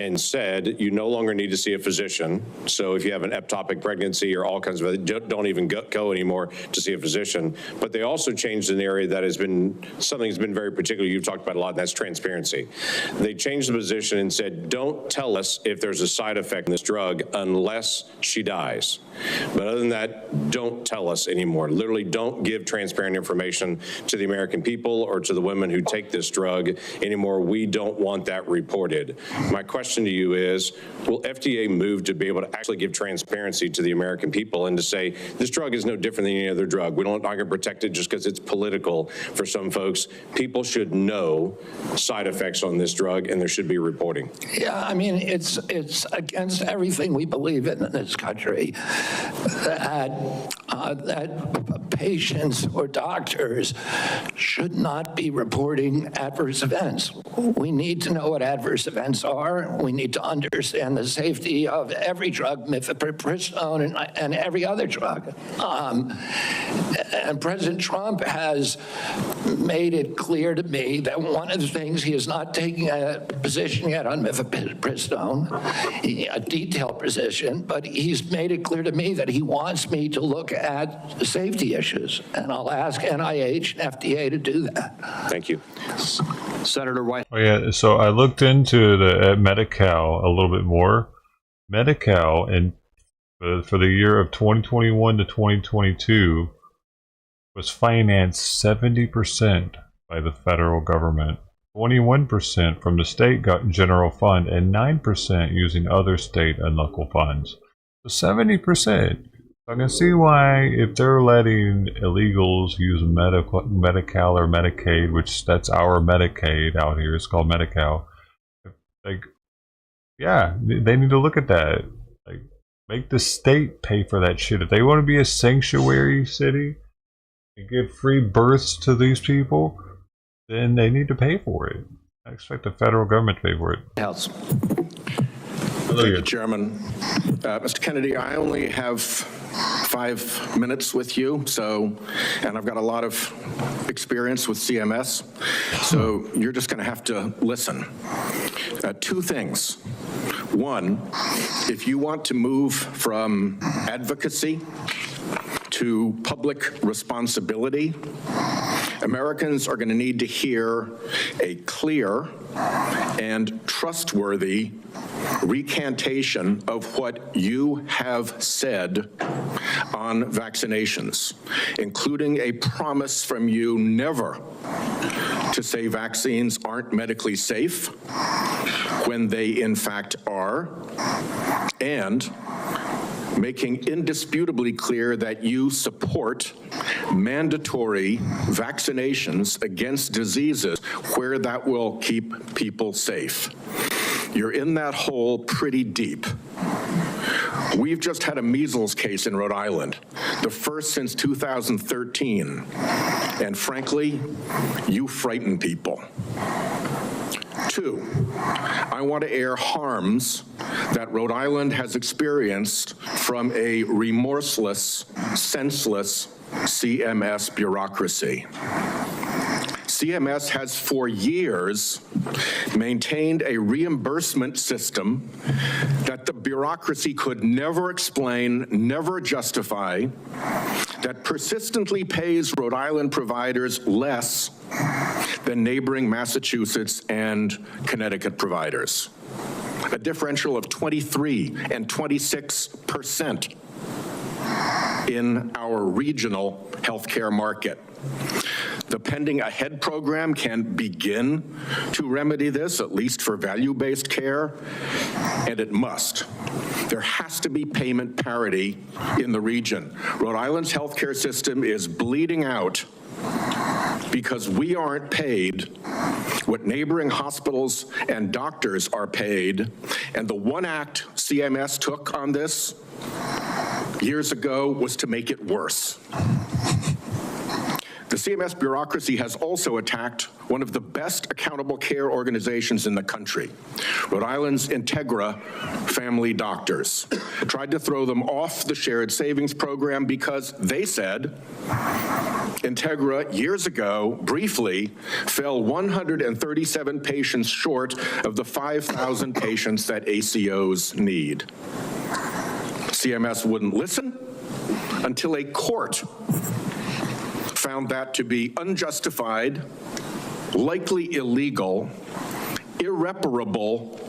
and said you no longer need to see a physician. So if you have an ectopic pregnancy or all kinds of, don't even go anymore to see a physician. But they also changed an area that has been something that's been very particular. You've talked about a lot, and that's transparency. They changed the position and said, don't tell us if there's a side effect in this drug unless she dies. But other than that, don't tell us anymore. Literally, don't give transparent information to the American people or to the women who take this drug anymore. We don't want that reported. My question to you is, will FDA move to be able to actually give transparency to the American people and to say, this drug is no different than any other drug. We don't longer protect it just because it's political for some folks. People should know side effects on this drug, and there should be reporting. Yeah, I mean, it's against everything we believe in this country that patients or doctors should not be reporting adverse events. We need to know what adverse events are. We need to understand the safety of every drug, mifepristone and every other drug. And President Trump has made it clear to me that one of the things, he is not taking a position yet on mifepristone, a detailed position, but he's made it clear to me that he wants me to look at safety issues. And I'll ask NIH and FDA to do that. Thank you. Senator White. Oh, yeah, so I looked into the Medi-Cal a little bit more. Medi-Cal, and for the year of 2021 to 2022, was financed 70% by the federal government, 21% from the state general fund, and 9% using other state and local funds. So 70%. I can see why, if they're letting illegals use Medi-Cal or Medicaid, which that's our Medicaid out here, it's called Medi-Cal. Like, yeah, they need to look at that. Like, make the state pay for that shit. If they want to be a sanctuary city and give free births to these people, then they need to pay for it. I expect the federal government to pay for it. House. Thank you, Chairman. Mr. Kennedy, I only have 5 minutes with you, and I've got a lot of experience with CMS, so you're just going to have to listen. Two things. One, if you want to move from advocacy to public responsibility, Americans are going to need to hear a clear and trustworthy recantation of what you have said on vaccinations, including a promise from you never to say vaccines aren't medically safe when they in fact are, and making indisputably clear that you support mandatory vaccinations against diseases where that will keep people safe. You're in that hole pretty deep. We've just had a measles case in Rhode Island, the first since 2013. And frankly, you frighten people. 2, I want to air harms that Rhode Island has experienced from a remorseless, senseless CMS bureaucracy. CMS has for years maintained a reimbursement system that the bureaucracy could never explain, never justify, that persistently pays Rhode Island providers less than neighboring Massachusetts and Connecticut providers. A differential of 23 and 26% in our regional healthcare market. The Pending Ahead program can begin to remedy this, at least for value-based care, and it must. There has to be payment parity in the region. Rhode Island's healthcare system is bleeding out because we aren't paid what neighboring hospitals and doctors are paid, and the one act CMS took on this years ago was to make it worse. The CMS bureaucracy has also attacked one of the best accountable care organizations in the country, Rhode Island's Integra family doctors. Tried to throw them off the shared savings program because they said Integra, years ago, briefly, fell 137 patients short of the 5,000 patients that ACOs need. CMS wouldn't listen until a court found that to be unjustified, likely illegal, irreparable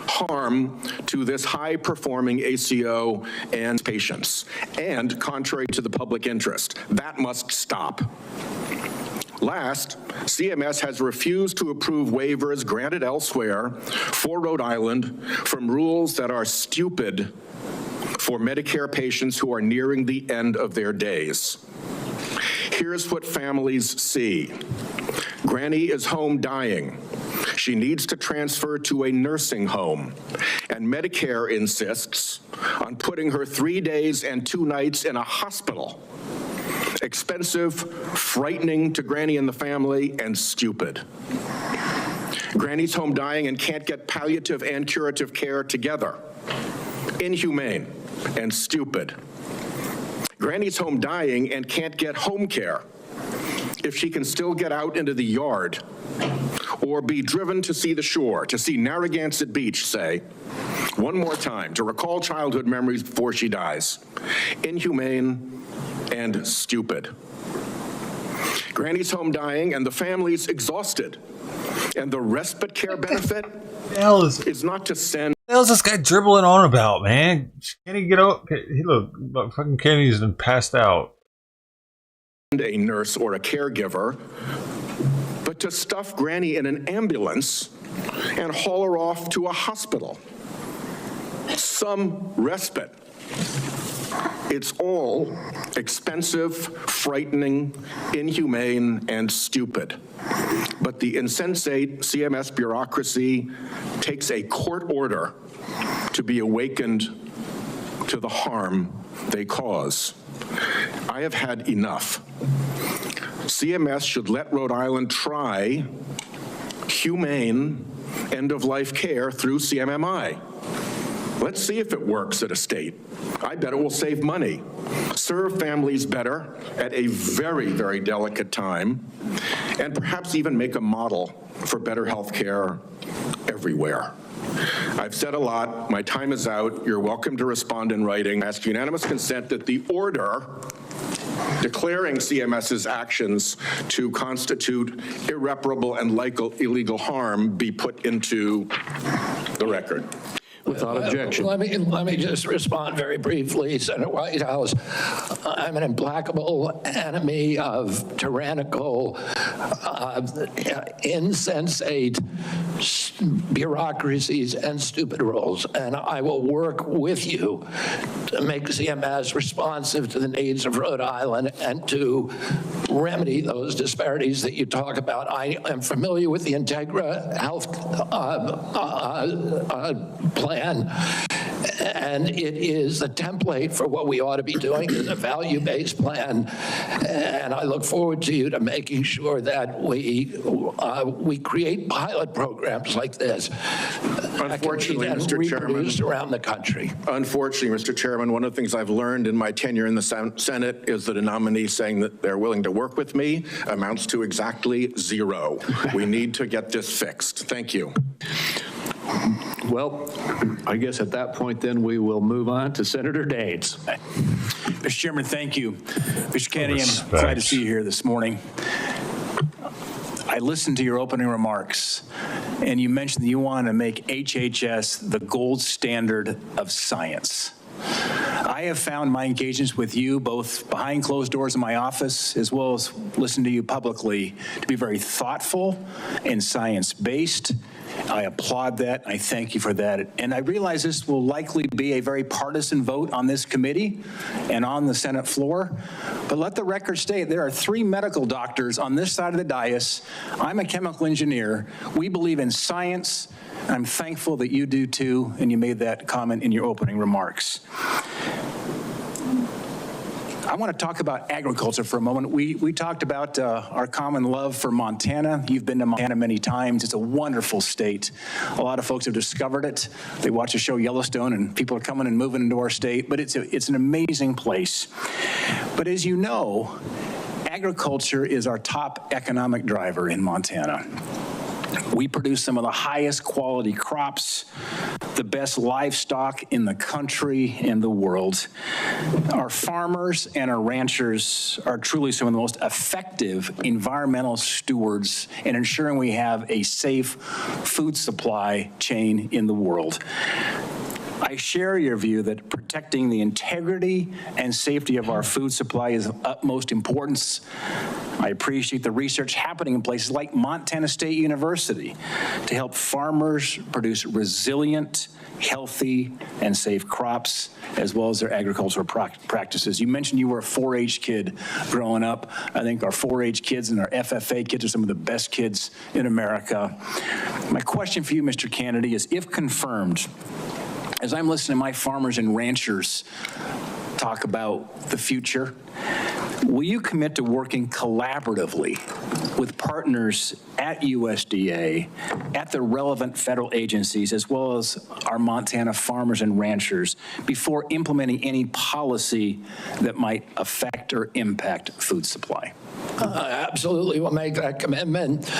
harm to this high-performing ACO and patients, and contrary to the public interest. That must stop. Last, CMS has refused to approve waivers granted elsewhere for Rhode Island from rules that are stupid for Medicare patients who are nearing the end of their days. Here's what families see. Granny is home dying. She needs to transfer to a nursing home, and Medicare insists on putting her 3 days and 2 nights in a hospital. Expensive, frightening to Granny and the family, and stupid. Granny's home dying and can't get palliative and curative care together. Inhumane and stupid. Granny's home dying and can't get home care if she can still get out into the yard or be driven to see the shore, to see Narragansett Beach, say, one more time, to recall childhood memories before she dies. Inhumane and stupid. Granny's home dying and the family's exhausted. And the respite care benefit is not to send. What the hell is this guy dribbling on about, man? Can he get up? Look, fucking Kenny's been passed out. A nurse or a caregiver, but to stuff Granny in an ambulance and haul her off to a hospital. Some respite. It's all expensive, frightening, inhumane, and stupid. But the insensate CMS bureaucracy takes a court order to be awakened to the harm they cause. I have had enough. CMS should let Rhode Island try humane end-of-life care through CMMI. Let's see if it works at a state. I bet it will save money, serve families better at a very, very delicate time, and perhaps even make a model for better health care everywhere. I've said a lot. My time is out. You're welcome to respond in writing. I ask unanimous consent that the order declaring CMS's actions to constitute irreparable and illegal harm be put into the record. Without objection. Let me just respond very briefly, Senator Whitehouse. I'm an implacable enemy of tyrannical, insensate bureaucracies and stupid rules. And I will work with you to make CMS responsive to the needs of Rhode Island and to remedy those disparities that you talk about. I am familiar with the Integra Health plan, and it is the template for what we ought to be doing is a value-based plan. And I look forward to you to making sure that we create pilot programs like this. Unfortunately, Mr. Chairman, around the country. Unfortunately, Mr. Chairman, one of the things I've learned in my tenure in the Senate is that a nominee saying that they're willing to work with me amounts to exactly zero. We need to get this fixed. Thank you. Well, I guess at that point, then, we will move on to Senator Daines. Mr. Chairman, thank you. Mr. Kennedy, I'm glad to see you here this morning. I listened to your opening remarks, and you mentioned that you want to make HHS the gold standard of science. I have found my engagements with you, both behind closed doors in my office, as well as listening to you publicly, to be very thoughtful and science-based. I applaud that. I thank you for that. And I realize this will likely be a very partisan vote on this committee and on the Senate floor. But let the record state there are 3 medical doctors on this side of the dais. I'm a chemical engineer. We believe in science. I'm thankful that you do too, and you made that comment in your opening remarks. I want to talk about agriculture for a moment. We talked about our common love for Montana. You've been to Montana many times. It's a wonderful state. A lot of folks have discovered it. They watch the show Yellowstone, and people are coming and moving into our state, but it's an amazing place. But as you know, agriculture is our top economic driver in Montana. We produce some of the highest quality crops, the best livestock in the country and the world. Our farmers and our ranchers are truly some of the most effective environmental stewards in ensuring we have a safe food supply chain in the world. I share your view that protecting the integrity and safety of our food supply is of utmost importance. I appreciate the research happening in places like Montana State University to help farmers produce resilient, healthy, and safe crops, as well as their agricultural practices. You mentioned you were a 4-H kid growing up. I think our 4-H kids and our FFA kids are some of the best kids in America. My question for you, Mr. Kennedy, is if confirmed, as I'm listening to my farmers and ranchers talk about the future, will you commit to working collaboratively with partners at USDA, at the relevant federal agencies, as well as our Montana farmers and ranchers before implementing any policy that might affect or impact food supply? Absolutely, we'll make that commitment.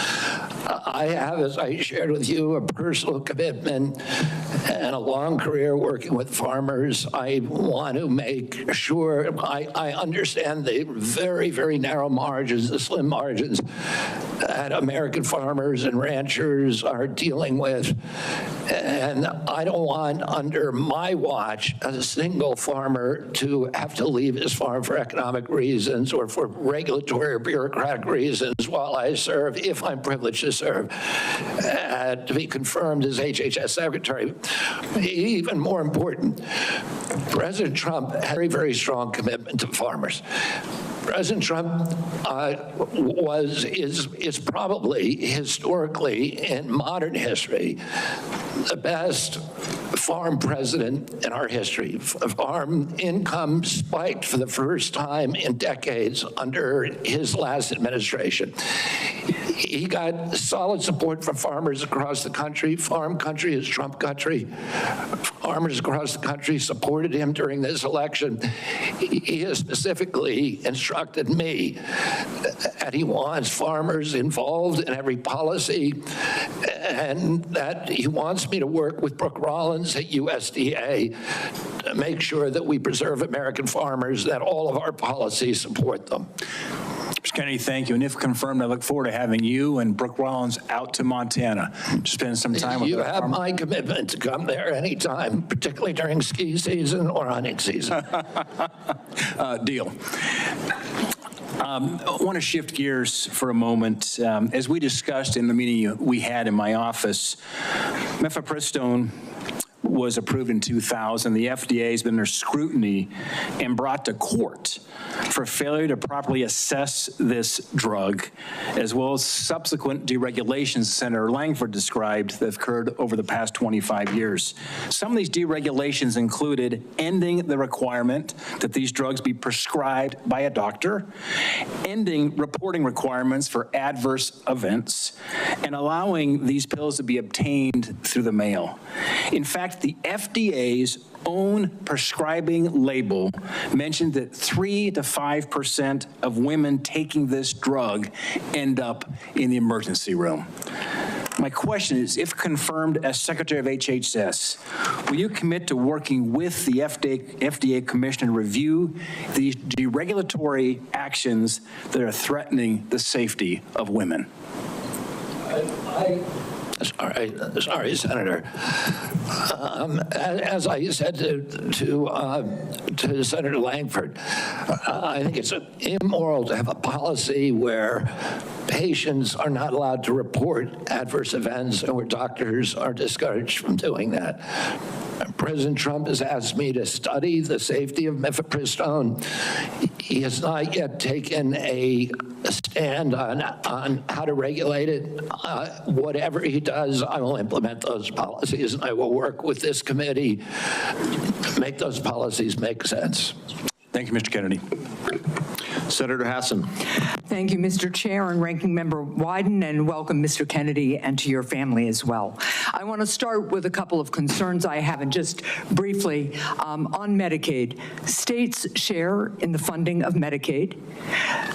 I have, as I shared with you, a personal commitment and a long career working with farmers. I want to make sure I understand the very, very narrow margins, the slim margins that American farmers and ranchers are dealing with. And I don't want, under my watch, a single farmer to have to leave his farm for economic reasons or for regulatory or bureaucratic reasons while I serve, if I'm privileged to serve, to be confirmed as HHS Secretary. Even more important, President Trump had a very, very strong commitment to farmers. President Trump is probably historically in modern history the best farm president in our history. Farm income spiked for the first time in decades under his last administration. He got solid support from farmers across the country. Farm country is Trump country. Farmers across the country supported him during this election. He has specifically instructed me that he wants farmers involved in every policy and that he wants me to work with Brooke Rollins at USDA to make sure that we preserve American farmers, that all of our policies support them. Mr. Kennedy, thank you. And if confirmed, I look forward to having you and Brooke Rollins out to Montana to spend some time with you. You have my commitment to come there anytime, particularly during ski season or hunting season. Deal. I want to shift gears for a moment. As we discussed in the meeting we had in my office, mifepristone was approved in 2000. The FDA has been under scrutiny and brought to court for failure to properly assess this drug, as well as subsequent deregulations Senator Langford described that have occurred over the past 25 years. Some of these deregulations included ending the requirement that these drugs be prescribed by a doctor, ending reporting requirements for adverse events, and allowing these pills to be obtained through the mail. In fact, the FDA's own prescribing label mentioned that 3 to 5% of women taking this drug end up in the emergency room. My question is, if confirmed as Secretary of HHS, will you commit to working with the FDA Commissioner to review these deregulatory actions that are threatening the safety of women? Sorry, Senator. As I said to Senator Langford, I think it's immoral to have a policy where patients are not allowed to report adverse events and where doctors are discouraged from doing that. President Trump has asked me to study the safety of mifepristone. He has not yet taken a stand on how to regulate it. Whatever he does, I will implement those policies, and I will work with this committee to make those policies make sense. Thank you, Mr. Kennedy. Senator Hassan. Thank you, Mr. Chair and Ranking Member Wyden, and welcome, Mr. Kennedy, and to your family as well. I want to start with a couple of concerns I have, and just briefly on Medicaid. States share in the funding of Medicaid.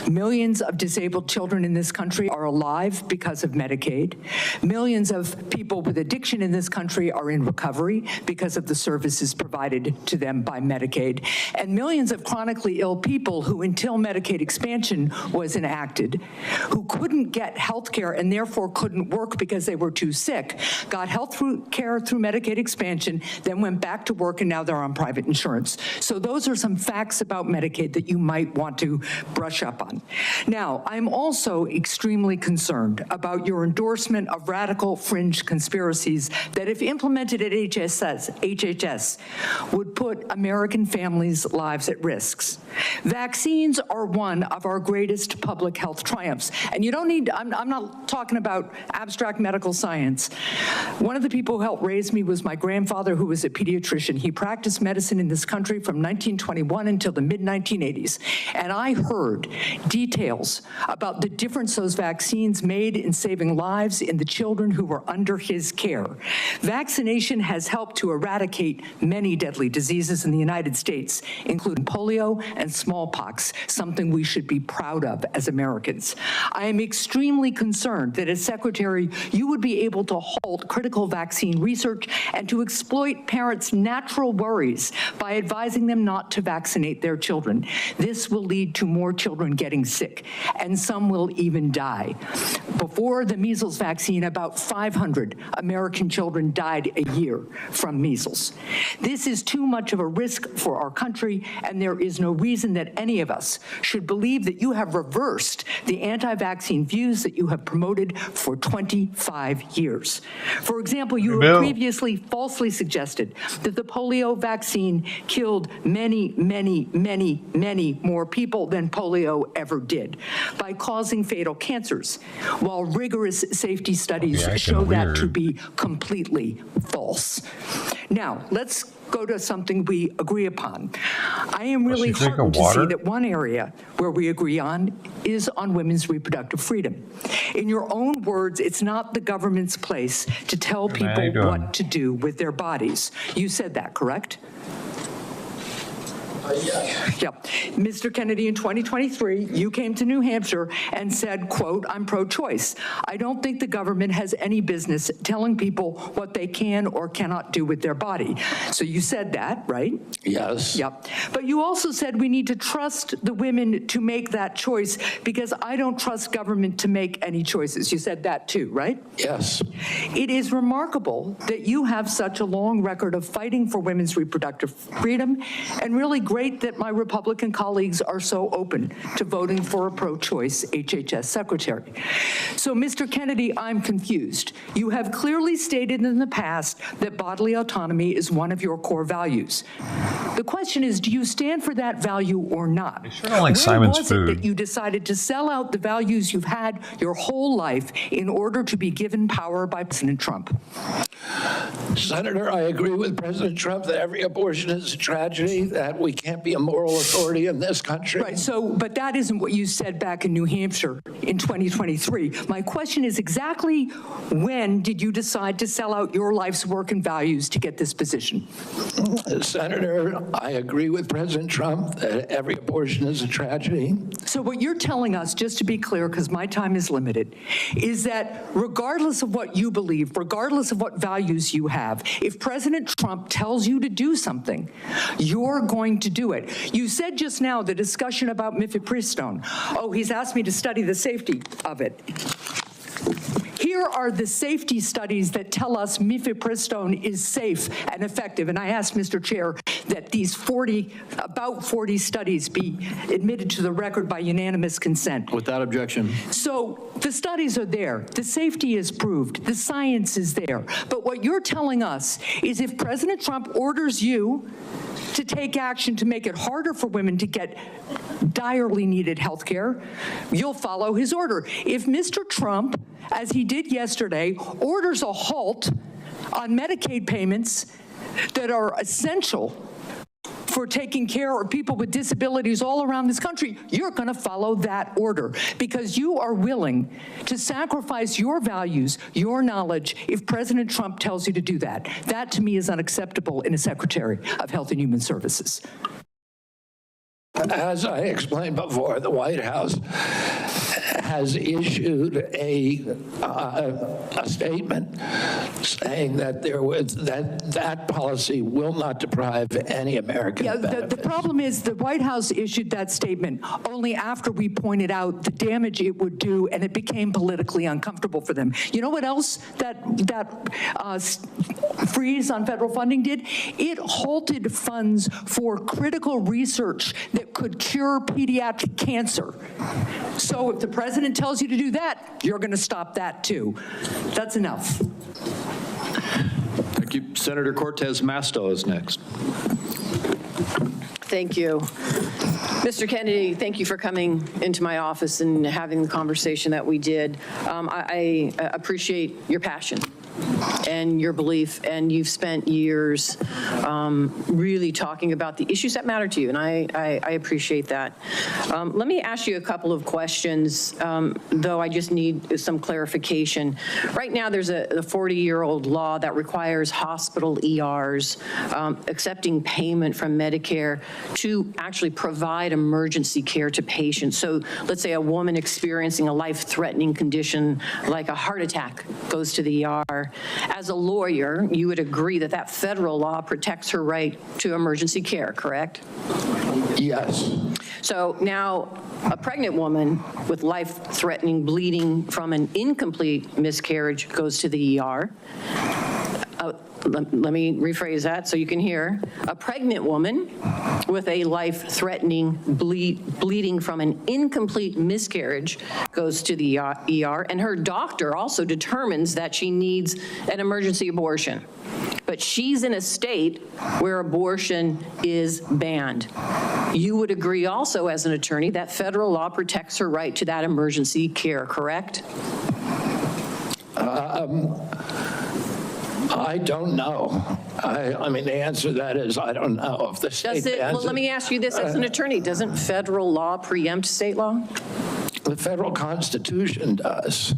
Millions of disabled children in this country are alive because of Medicaid. Millions of people with addiction in this country are in recovery because of the services provided to them by Medicaid. And millions of chronically ill people who, until Medicaid expansion was enacted, who couldn't get health care and therefore couldn't work because they were too sick, got health care through Medicaid expansion, then went back to work, and now they're on private insurance. So those are some facts about Medicaid that you might want to brush up on. Now, I'm also extremely concerned about your endorsement of radical fringe conspiracies that, if implemented at HHS, would put American families' lives at risk. Vaccines are one of our greatest public health triumphs. And you don't need, I'm not talking about abstract medical science. One of the people who helped raise me was my grandfather, who was a pediatrician. He practiced medicine in this country from 1921 until the mid-1980s. And I heard details about the difference those vaccines made in saving lives in the children who were under his care. Vaccination has helped to eradicate many deadly diseases in the United States, including polio and smallpox, something we should be proud of as Americans. I am extremely concerned that as Secretary, you would be able to halt critical vaccine research and to exploit parents' natural worries by advising them not to vaccinate their children. This will lead to more children getting sick, and some will even die. Before the measles vaccine, about 500 American children died a year from measles. This is too much of a risk for our country, and there is no reason that any of us should believe that you have reversed the anti-vaccine views that you have promoted for 25 years. For example, you have previously falsely suggested that the polio vaccine killed many, many, many, many more people than polio ever did by causing fatal cancers, while rigorous safety studies show that to be completely false. Now, let's go to something we agree upon. I am really heartened to see that one area where we agree on is on women's reproductive freedom. In your own words, it's not the government's place to tell people what to do with their bodies. You said that, correct? Yeah. Mr. Kennedy, in 2023, you came to New Hampshire and said, quote, "I'm pro-choice. I don't think the government has any business telling people what they can or cannot do with their body." So you said that, right? Yes. Yep. But you also said we need to trust the women to make that choice because I don't trust government to make any choices. You said that too, right? Yes. It is remarkable that you have such a long record of fighting for women's reproductive freedom and really great that my Republican colleagues are so open to voting for a pro-choice HHS secretary. So, Mr. Kennedy, I'm confused. You have clearly stated in the past that bodily autonomy is one of your core values. The question is, do you stand for that value or not? I sure don't like Simon's When was it food. that you decided to sell out the values you've had your whole life in order to be given power by President Trump? Senator, I agree with President Trump that every abortion is a tragedy, that we can't be a moral authority in this country. Right, so, but that isn't what you said back in New Hampshire in 2023. My question is exactly when did you decide to sell out your life's work and values to get this position? Senator, I agree with President Trump that every abortion is a tragedy. So what you're telling us, just to be clear, because my time is limited, is that regardless of what you believe, regardless of what values you have, if President Trump tells you to do something, you're going to do it. You said just now the discussion about mifepristone. Oh, he's asked me to study the safety of it. Here are the safety studies that tell us mifepristone is safe and effective. And I asked Mr. Chair that these about 40 studies be admitted to the record by unanimous consent. Without objection. So the studies are there. The safety is proved. The science is there. But what you're telling us is if President Trump orders you to take action to make it harder for women to get direly needed health care, you'll follow his order. If Mr. Trump, as he did yesterday, orders a halt on Medicaid payments that are essential for taking care of people with disabilities all around this country, you're going to follow that order because you are willing to sacrifice your values, your knowledge, if President Trump tells you to do that. That, to me, is unacceptable in a Secretary of Health and Human Services. As I explained before, the White House has issued a statement saying that that policy will not deprive any American benefits. The problem is the White House issued that statement only after we pointed out the damage it would do, and it became politically uncomfortable for them. You know what else that freeze on federal funding did? It halted funds for critical research that could cure pediatric cancer. So if the president tells you to do that, you're going to stop that too. That's enough. Thank you. Senator Cortez Masto is next. Thank you. Mr. Kennedy, thank you for coming into my office and having the conversation that we did. I appreciate your passion and your belief, and you've spent years really talking about the issues that matter to you, and I appreciate that. Let me ask you a couple of questions, though I just need some clarification. Right now, there's a 40-year-old law that requires hospital ERs accepting payment from Medicare to actually provide emergency care to patients. So let's say a woman experiencing a life-threatening condition like a heart attack goes to the ER. As a lawyer, you would agree that that federal law protects her right to emergency care, correct? Yes. So now a pregnant woman with life-threatening bleeding from an incomplete miscarriage goes to the ER. Let me rephrase that so you can hear. A pregnant woman with a life-threatening bleeding from an incomplete miscarriage goes to the ER, and her doctor also determines that she needs an emergency abortion. But she's in a state where abortion is banned. You would agree also as an attorney that federal law protects her right to that emergency care, correct? I don't know. I mean, the answer to that is I don't know. If the state bans well, let me ask you this as an attorney. Doesn't federal law preempt state law? The federal Constitution does.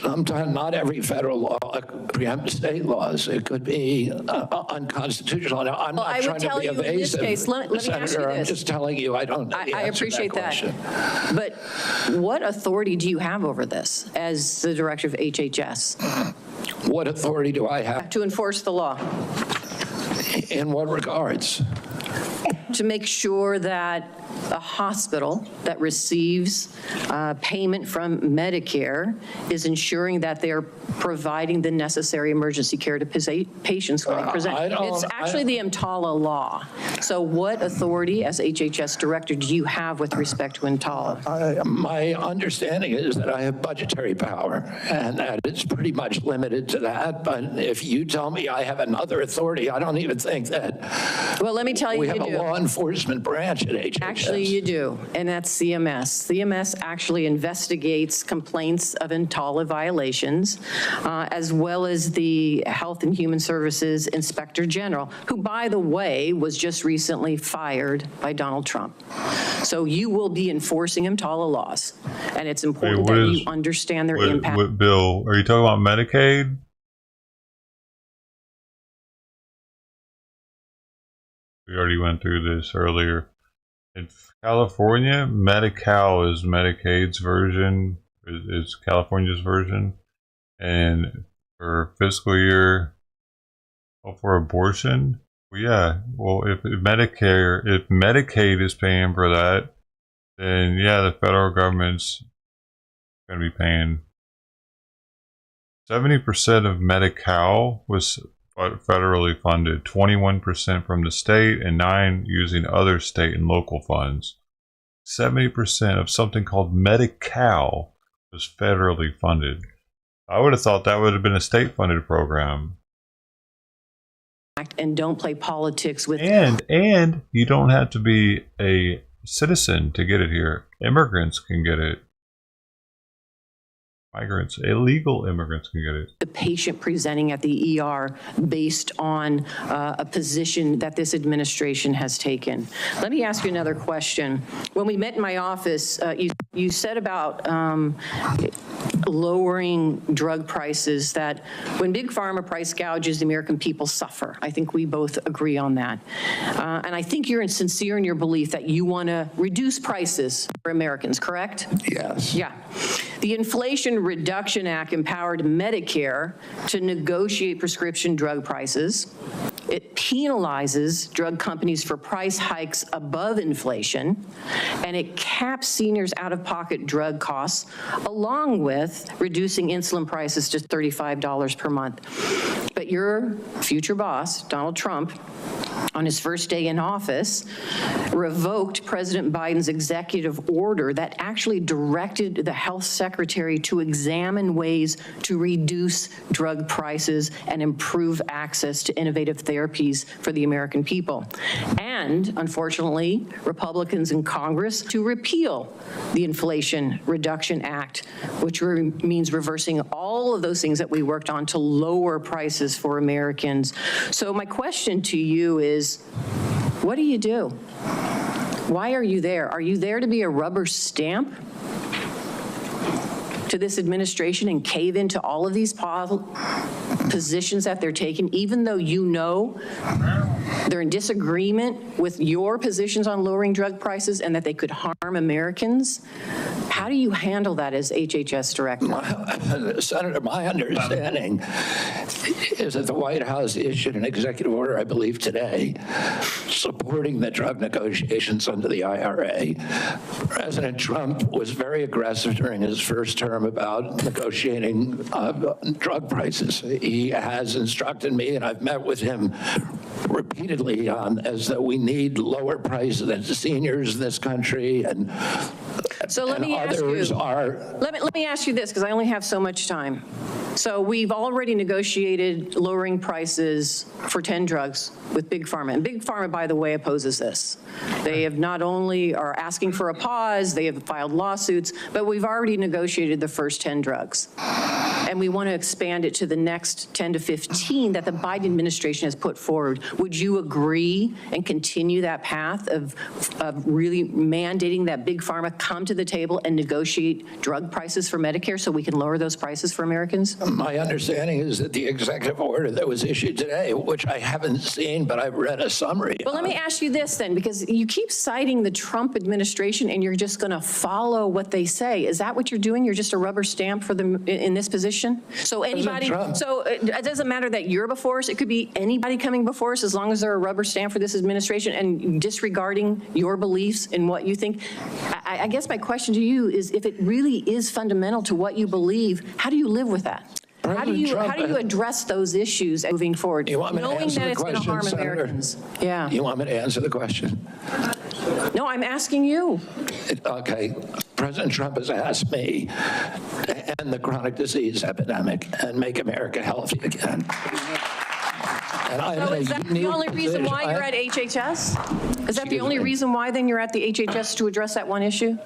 Sometimes not every federal law preempts state laws. It could be unconstitutional. Now, I'm not trying to be evasive. In this case, let me Senator, ask you this. I'm just telling you I don't know the I answer to appreciate that. But what authority do you have over this as the director of HHS? What authority do I have? To enforce the law. In what regards? to make sure that a hospital that receives payment from Medicare is ensuring that they're providing the necessary emergency care to patients when they present. It's actually the EMTALA law. So what authority as HHS director do you have with respect to EMTALA? My understanding is that I have budgetary power and that it's pretty much limited to that. But if you tell me I have another authority, I don't even think that. Well, let me tell you, we have a law enforcement branch at HHS. Actually, you do, and that's CMS. CMS actually investigates complaints of EMTALA violations, as well as the Health and Human Services Inspector General, who, by the way, was just recently fired by Donald Trump. So you will be enforcing EMTALA laws, and it's important that you understand their impact. Bill, are you talking about Medicaid? We already went through this earlier. In California, Medi-Cal is Medicaid's version, is California's version. And for fiscal year, for abortion, well, yeah, well, if Medicaid is paying for that, then yeah, the federal government's going to be paying. 70% of Medi-Cal was federally funded, 21% from the state, and 9% using other state and local funds. 70% of something called Medi-Cal was federally funded. I would have thought that would have been a state-funded program. And don't play politics with. And you don't have to be a citizen to get it here. Immigrants can get it. Migrants, illegal immigrants can get it. The patient presenting at the ER based on a position that this administration has taken. Let me ask you another question. When we met in my office, you said about lowering drug prices, that when Big Pharma price gouges, the American people suffer. I think we both agree on that. And I think you're sincere in your belief that you want to reduce prices for Americans, correct? Yes. Yeah. The Inflation Reduction Act empowered Medicare to negotiate prescription drug prices. It penalizes drug companies for price hikes above inflation, and it caps seniors' out-of-pocket drug costs, along with reducing insulin prices to $35 per month. But your future boss, Donald Trump, on his first day in office, revoked President Biden's executive order that actually directed the health secretary to examine ways to reduce drug prices and improve access to innovative therapies for the American people. And, unfortunately, Republicans in Congress to repeal the Inflation Reduction Act, which means reversing all of those things that we worked on to lower prices for Americans. So my question to you is, what do you do? Why are you there? Are you there to be a rubber stamp to this administration and cave into all of these positions that they're taking, even though you know they're in disagreement with your positions on lowering drug prices and that they could harm Americans? How do you handle that as HHS director? Senator, my understanding is that the White House issued an executive order, I believe today, supporting the drug negotiations under the IRA. President Trump was very aggressive during his first term about negotiating drug prices. He has instructed me, and I've met with him repeatedly on, as that we need lower prices than seniors in this country, and so let me ask you. Let me ask you this, because I only have so much time. So we've already negotiated lowering prices for 10 drugs with Big Pharma. And Big Pharma, by the way, opposes this. They have not only are asking for a pause, they have filed lawsuits, but we've already negotiated the first 10 drugs. And we want to expand it to the next 10 to 15 that the Biden administration has put forward. Would you agree and continue that path of really mandating that Big Pharma come to the table and negotiate drug prices for Medicare so we can lower those prices for Americans? My understanding is that the executive order that was issued today, which I haven't seen, but I've read a summary. Well, let me ask you this then, because you keep citing the Trump administration and you're just going to follow what they say. Is that what you're doing? You're just a rubber stamp for them in this position? administration? So anybody, Trump. so it doesn't matter that you're before us. It could be anybody coming before us as long as they're a rubber stamp for this administration and disregarding your beliefs and what you think. I guess my question to you is, if it really is fundamental to what you believe, how do you live with that? How do you address those issues moving forward, knowing that it's going to harm Americans? Yeah. You want me to answer the question? No, I'm asking you. Okay. President Trump has asked me to end the chronic disease epidemic and make America healthy again. And So is that the only reason why you're at HHS? Is that the only reason why then you're at the HHS, to address that one issue?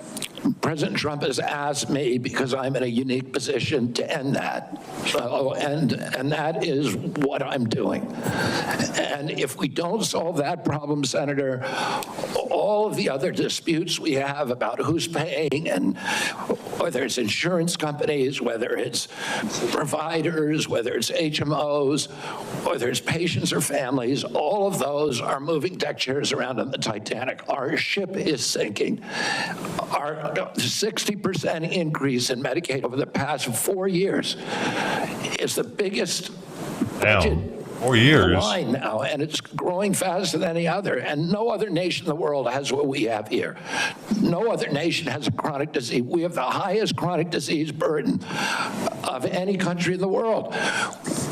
President Trump has asked me because I'm in a unique position to end that. And that is what I'm doing. And if we don't solve that problem, Senator, all of the other disputes we have about who's paying, and whether it's insurance companies, whether it's providers, whether it's HMOs, whether it's patients or families, all of those are moving deck chairs around on the Titanic. Our ship is sinking. Our 60% increase in Medicaid over the past 4 years is the biggest budget 4 years. line now, and it's growing faster than any other. And no other nation in the world has what we have here. No other nation has a chronic disease. We have the highest chronic disease burden of any country in the world.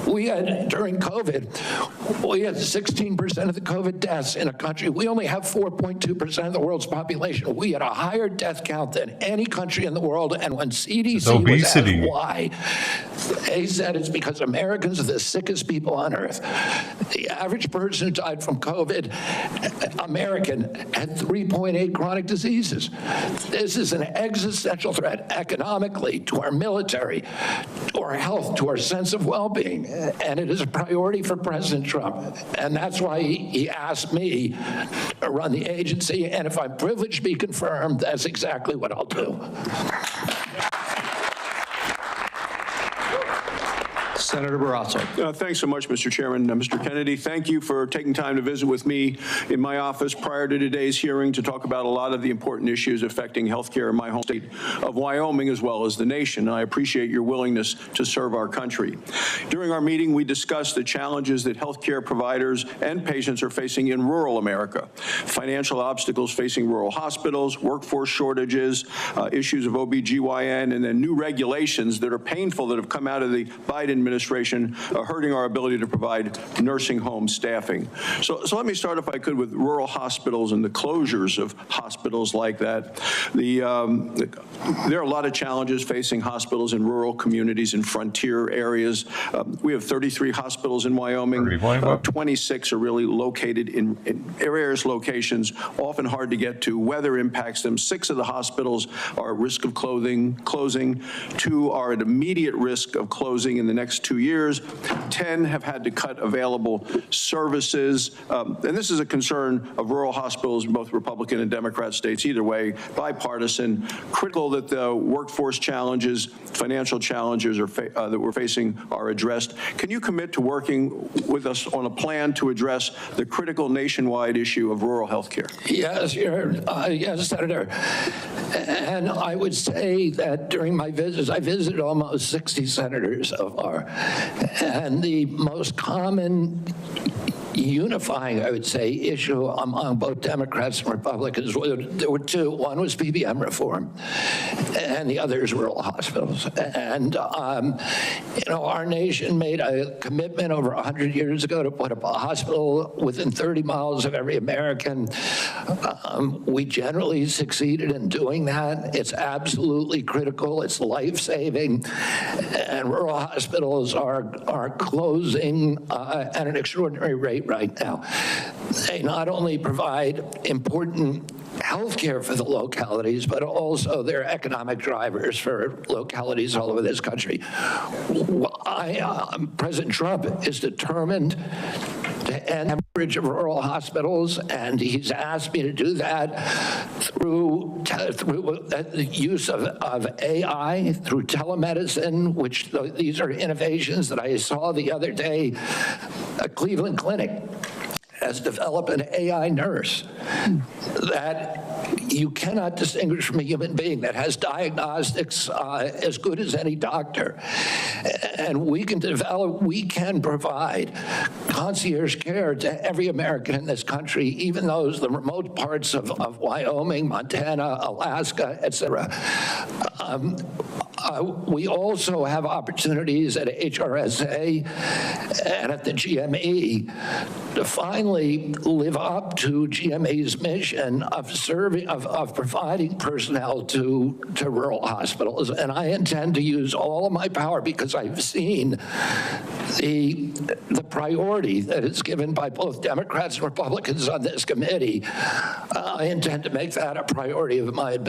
We had, during COVID, we had 16% of the COVID deaths in a country. We only have 4.2% of the world's population. We had a higher death count than any country in the world. And when CDC was asked why, they said it's because Americans are the sickest people on earth. The average person who died from COVID, American, had 3.8 chronic diseases. This is an existential threat economically, to our military, to our health, to our sense of well-being. And it is a priority for President Trump. And that's why he asked me to run the agency. And if I'm privileged to be confirmed, that's exactly what I'll do. Senator Barrasso. Thanks so much, Mr. Chairman. Mr. Kennedy, thank you for taking time to visit with me in my office prior to today's hearing to talk about a lot of the important issues affecting healthcare in my home state of Wyoming, as well as the nation. I appreciate your willingness to serve our country. During our meeting, we discussed the challenges that healthcare providers and patients are facing in rural America, financial obstacles facing rural hospitals, workforce shortages, issues of OBGYN, and then new regulations that are painful that have come out of the Biden administration, hurting our ability to provide nursing home staffing. So let me start, if I could, with rural hospitals and the closures of hospitals like that. There are a lot of challenges facing hospitals in rural communities and frontier areas. We have 33 hospitals in Wyoming. 26 are really located in various locations, often hard to get to. Weather impacts them. 6 of the hospitals are at risk of closing. 2 are at immediate risk of closing in the next 2 years. 10 have had to cut available services. And this is a concern of rural hospitals in both Republican and Democrat states. Either way, bipartisan. Critical that the workforce challenges, financial challenges that we're facing are addressed. Can you commit to working with us on a plan to address the critical nationwide issue of rural health care? Yes, yes, Senator. And I would say that during my visits, I visited almost 60 senators so far. And the most common unifying, I would say, issue among both Democrats and Republicans, there were 2. One was PBM reform, and the other is rural hospitals. And, our nation made a commitment over 100 years ago to put up a hospital within 30 miles of every American. We generally succeeded in doing that. It's absolutely critical. It's life-saving. And rural hospitals are closing at an extraordinary rate right now. They not only provide important health care for the localities, but also they're economic drivers for localities all over this country. President Trump is determined to end the average of rural hospitals, and he's asked me to do that through the use of AI, through telemedicine, which these are innovations that I saw the other day at Cleveland Clinic has developed an AI nurse that You cannot distinguish from a human being that has diagnostics as good as any doctor. And we can provide concierge care to every American in this country, even those, the remote parts of Wyoming, Montana, Alaska, et cetera. We also have opportunities at HRSA and at the GME to finally live up to GME's mission of providing personnel to rural hospitals. And I intend to use all of my power, because I've seen the priority that is given by both Democrats and Republicans on this committee. I intend to make that a priority of mine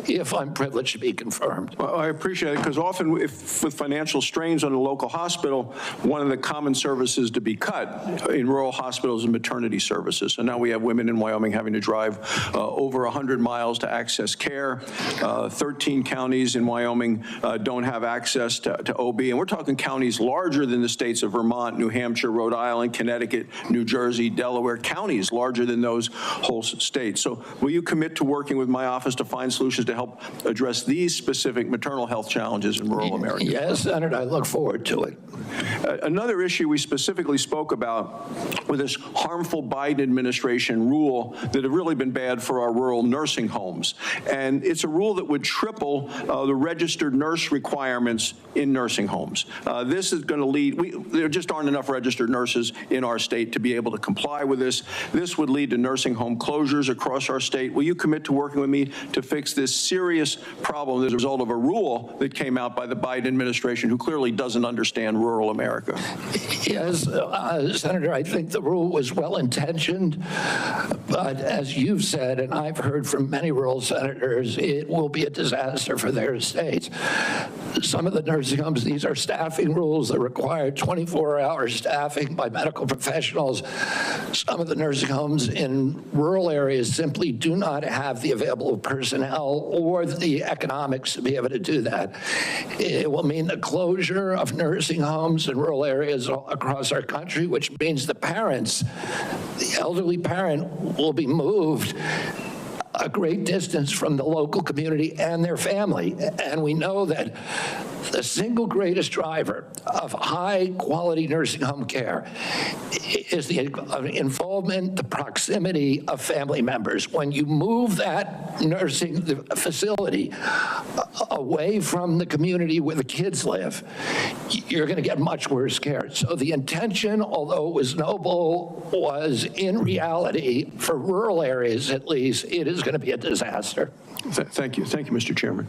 if I'm privileged to be confirmed. Well, I appreciate it, because often with financial strains on a local hospital, one of the common services to be cut in rural hospitals is maternity services. And now we have women in Wyoming having to drive over 100 miles to access care. 13 counties in Wyoming don't have access to OB. And we're talking counties larger than the states of Vermont, New Hampshire, Rhode Island, Connecticut, New Jersey, Delaware, counties larger than those whole states. So will you commit to working with my office to find solutions to help address these specific maternal health challenges in rural America? Yes, Senator, I look forward to it. Another issue we specifically spoke about was this harmful Biden administration rule that have really been bad for our rural nursing homes. And it's a rule that would triple the registered nurse requirements in nursing homes. This is going to lead, there just aren't enough registered nurses in our state to be able to comply with this. This would lead to nursing home closures across our state. Will you commit to working with me to fix this serious problem as a result of a rule that came out by the Biden administration, who clearly doesn't understand rural America? Yes, Senator, I think the rule was well-intentioned, but as you've said, and I've heard from many rural senators, it will be a disaster for their states. Some of the nursing homes, these are staffing rules that require 24-hour staffing by medical professionals. Some of the nursing homes in rural areas simply do not have the available personnel or the economics to be able to do that. It will mean the closure of nursing homes in rural areas across our country, which means the parents, the elderly parent, will be moved a great distance from the local community and their family. And we know that the single greatest driver of high-quality nursing home care is the involvement, the proximity of family members. When you move that nursing facility away from the community where the kids live, you're going to get much worse care. So the intention, although it was noble, was in reality, for rural areas at least, it is going to be a disaster. Thank you. Thank you, Mr. Chairman.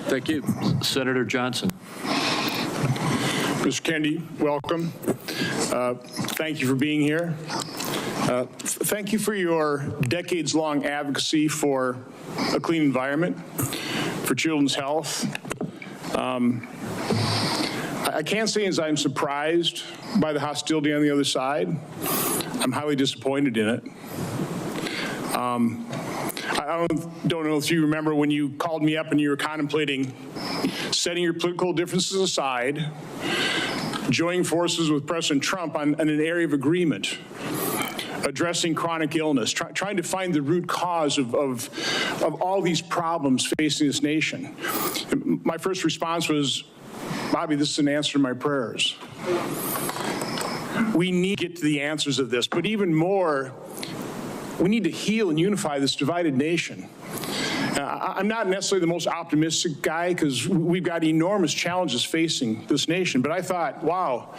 Thank you. Senator Johnson. Mr. Kennedy, welcome. Thank you for being here. Thank you for your decades-long advocacy for a clean environment, for children's health. I can't say as I'm surprised by the hostility on the other side. I'm highly disappointed in it. I don't know if you remember when you called me up and you were contemplating setting your political differences aside, joining forces with President Trump on an area of agreement, addressing chronic illness, trying to find the root cause of all these problems facing this nation. My first response was, Bobby, this is an answer to my prayers. We need to get to the answers of this, but even more, we need to heal and unify this divided nation. I'm not necessarily the most optimistic guy because we've got enormous challenges facing this nation, but I thought, wow,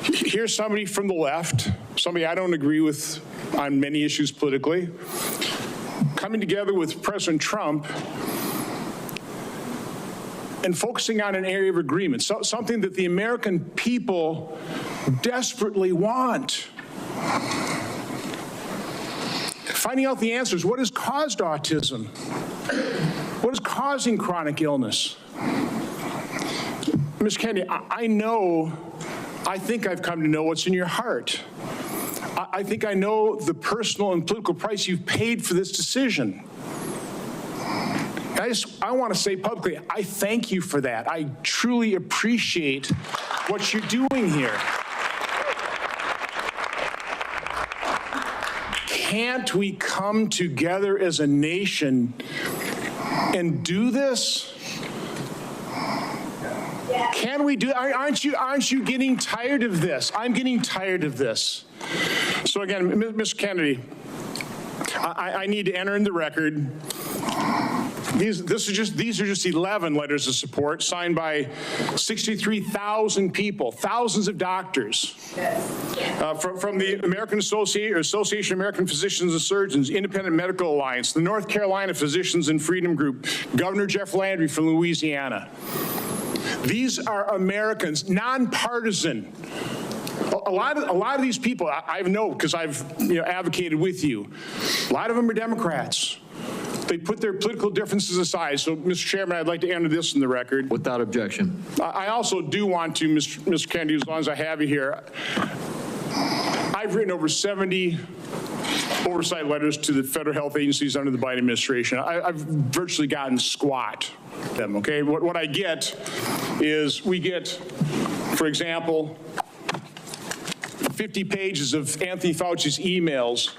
here's somebody from the left, somebody I don't agree with on many issues politically, coming together with President Trump and focusing on an area of agreement, something that the American people desperately want. Finding out the answers. What has caused autism? What is causing chronic illness? Ms. Kennedy, I think I've come to know what's in your heart. I think I know the personal and political price you've paid for this decision. I want to say publicly, I thank you for that. I truly appreciate what you're doing here. Can't we come together as a nation and do this? Can we do? Aren't you getting tired of this? I'm getting tired of this. So again, Mr. Kennedy, I need to enter in the record. These are just 11 letters of support signed by 63,000 people, thousands of doctors, from the American Association of American Physicians and Surgeons, Independent Medical Alliance, the North Carolina Physicians and Freedom Group, Governor Jeff Landry from Louisiana. These are Americans, nonpartisan. A lot of these people, I know because I've advocated with you. A lot of them are Democrats. They put their political differences aside. So, Mr. Chairman, I'd like to enter this in the record. Without objection. I also do want to, Mr. Kennedy, as long as I have you here, I've written over 70 oversight letters to the federal health agencies under the Biden administration. I've virtually gotten squat them, okay? What I get is we get, for example, 50 pages of Anthony Fauci's emails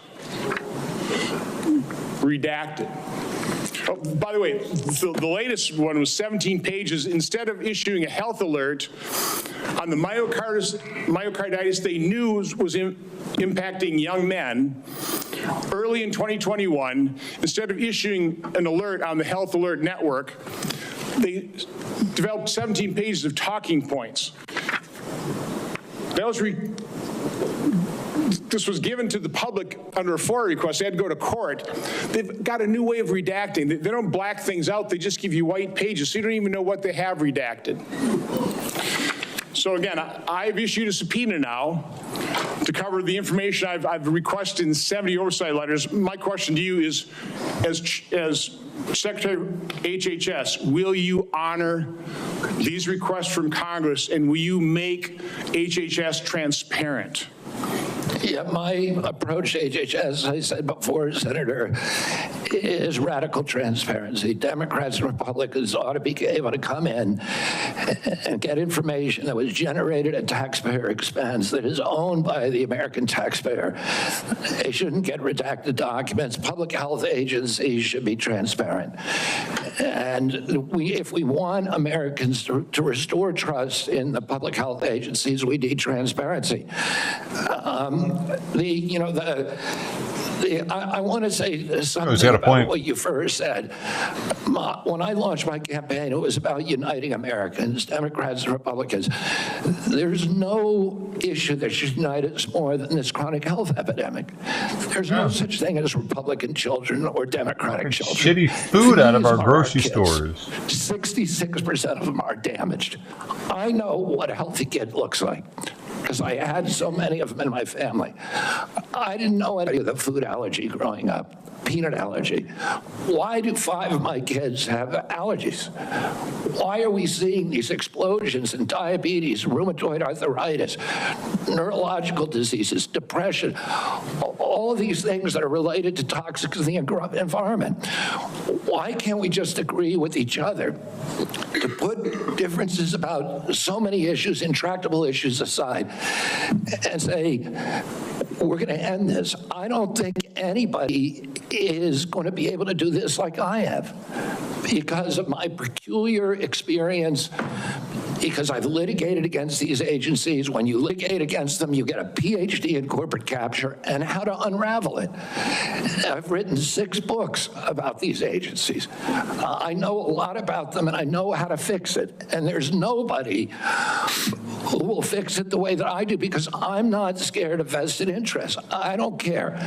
redacted. Oh, by the way, the latest one was 17 pages. Instead of issuing a health alert on the myocarditis they knew was impacting young men early in 2021, instead of issuing an alert on the Health Alert Network, they developed 17 pages of talking points. That was this was given to the public under a FOIA request. They had to go to court. They've got a new way of redacting. They don't black things out. They just give you white pages, so you don't even know what they have redacted. So again, I've issued a subpoena now to cover the information I've requested in 70 oversight letters. My question to you is, as Secretary of HHS, will you honor these requests from Congress, and will you make HHS transparent? Yeah, my approach to HHS, as I said before, Senator, is radical transparency. Democrats and Republicans ought to be able to come in and get information that was generated at taxpayer expense, that is owned by the American taxpayer. They shouldn't get redacted documents. Public health agencies should be transparent. And if we want Americans to restore trust in the public health agencies, we need transparency. I want to say something about what you first said. When I launched my campaign, it was about uniting Americans, Democrats and Republicans. There's no issue that should unite us more than this chronic health epidemic. There's no such thing as Republican children or Democratic children. Shitty food out of our grocery stores. 66% of them are damaged. I know what a healthy kid looks like, because I had so many of them in my family. I didn't know any of the food allergy growing up, peanut allergy. Why do 5 of my kids have allergies? Why are we seeing these explosions in diabetes, rheumatoid arthritis, neurological diseases, depression, all of these things that are related to toxics in the environment? Why can't we just agree with each other to put differences about so many issues, intractable issues aside, and say, we're going to end this? I don't think anybody is going to be able to do this like I have, because of my peculiar experience, because I've litigated against these agencies. When you litigate against them, you get a PhD in corporate capture and how to unravel it. I've written 6 books about these agencies. I know a lot about them, and I know how to fix it. And there's nobody who will fix it the way that I do, because I'm not scared of vested interests. I don't care.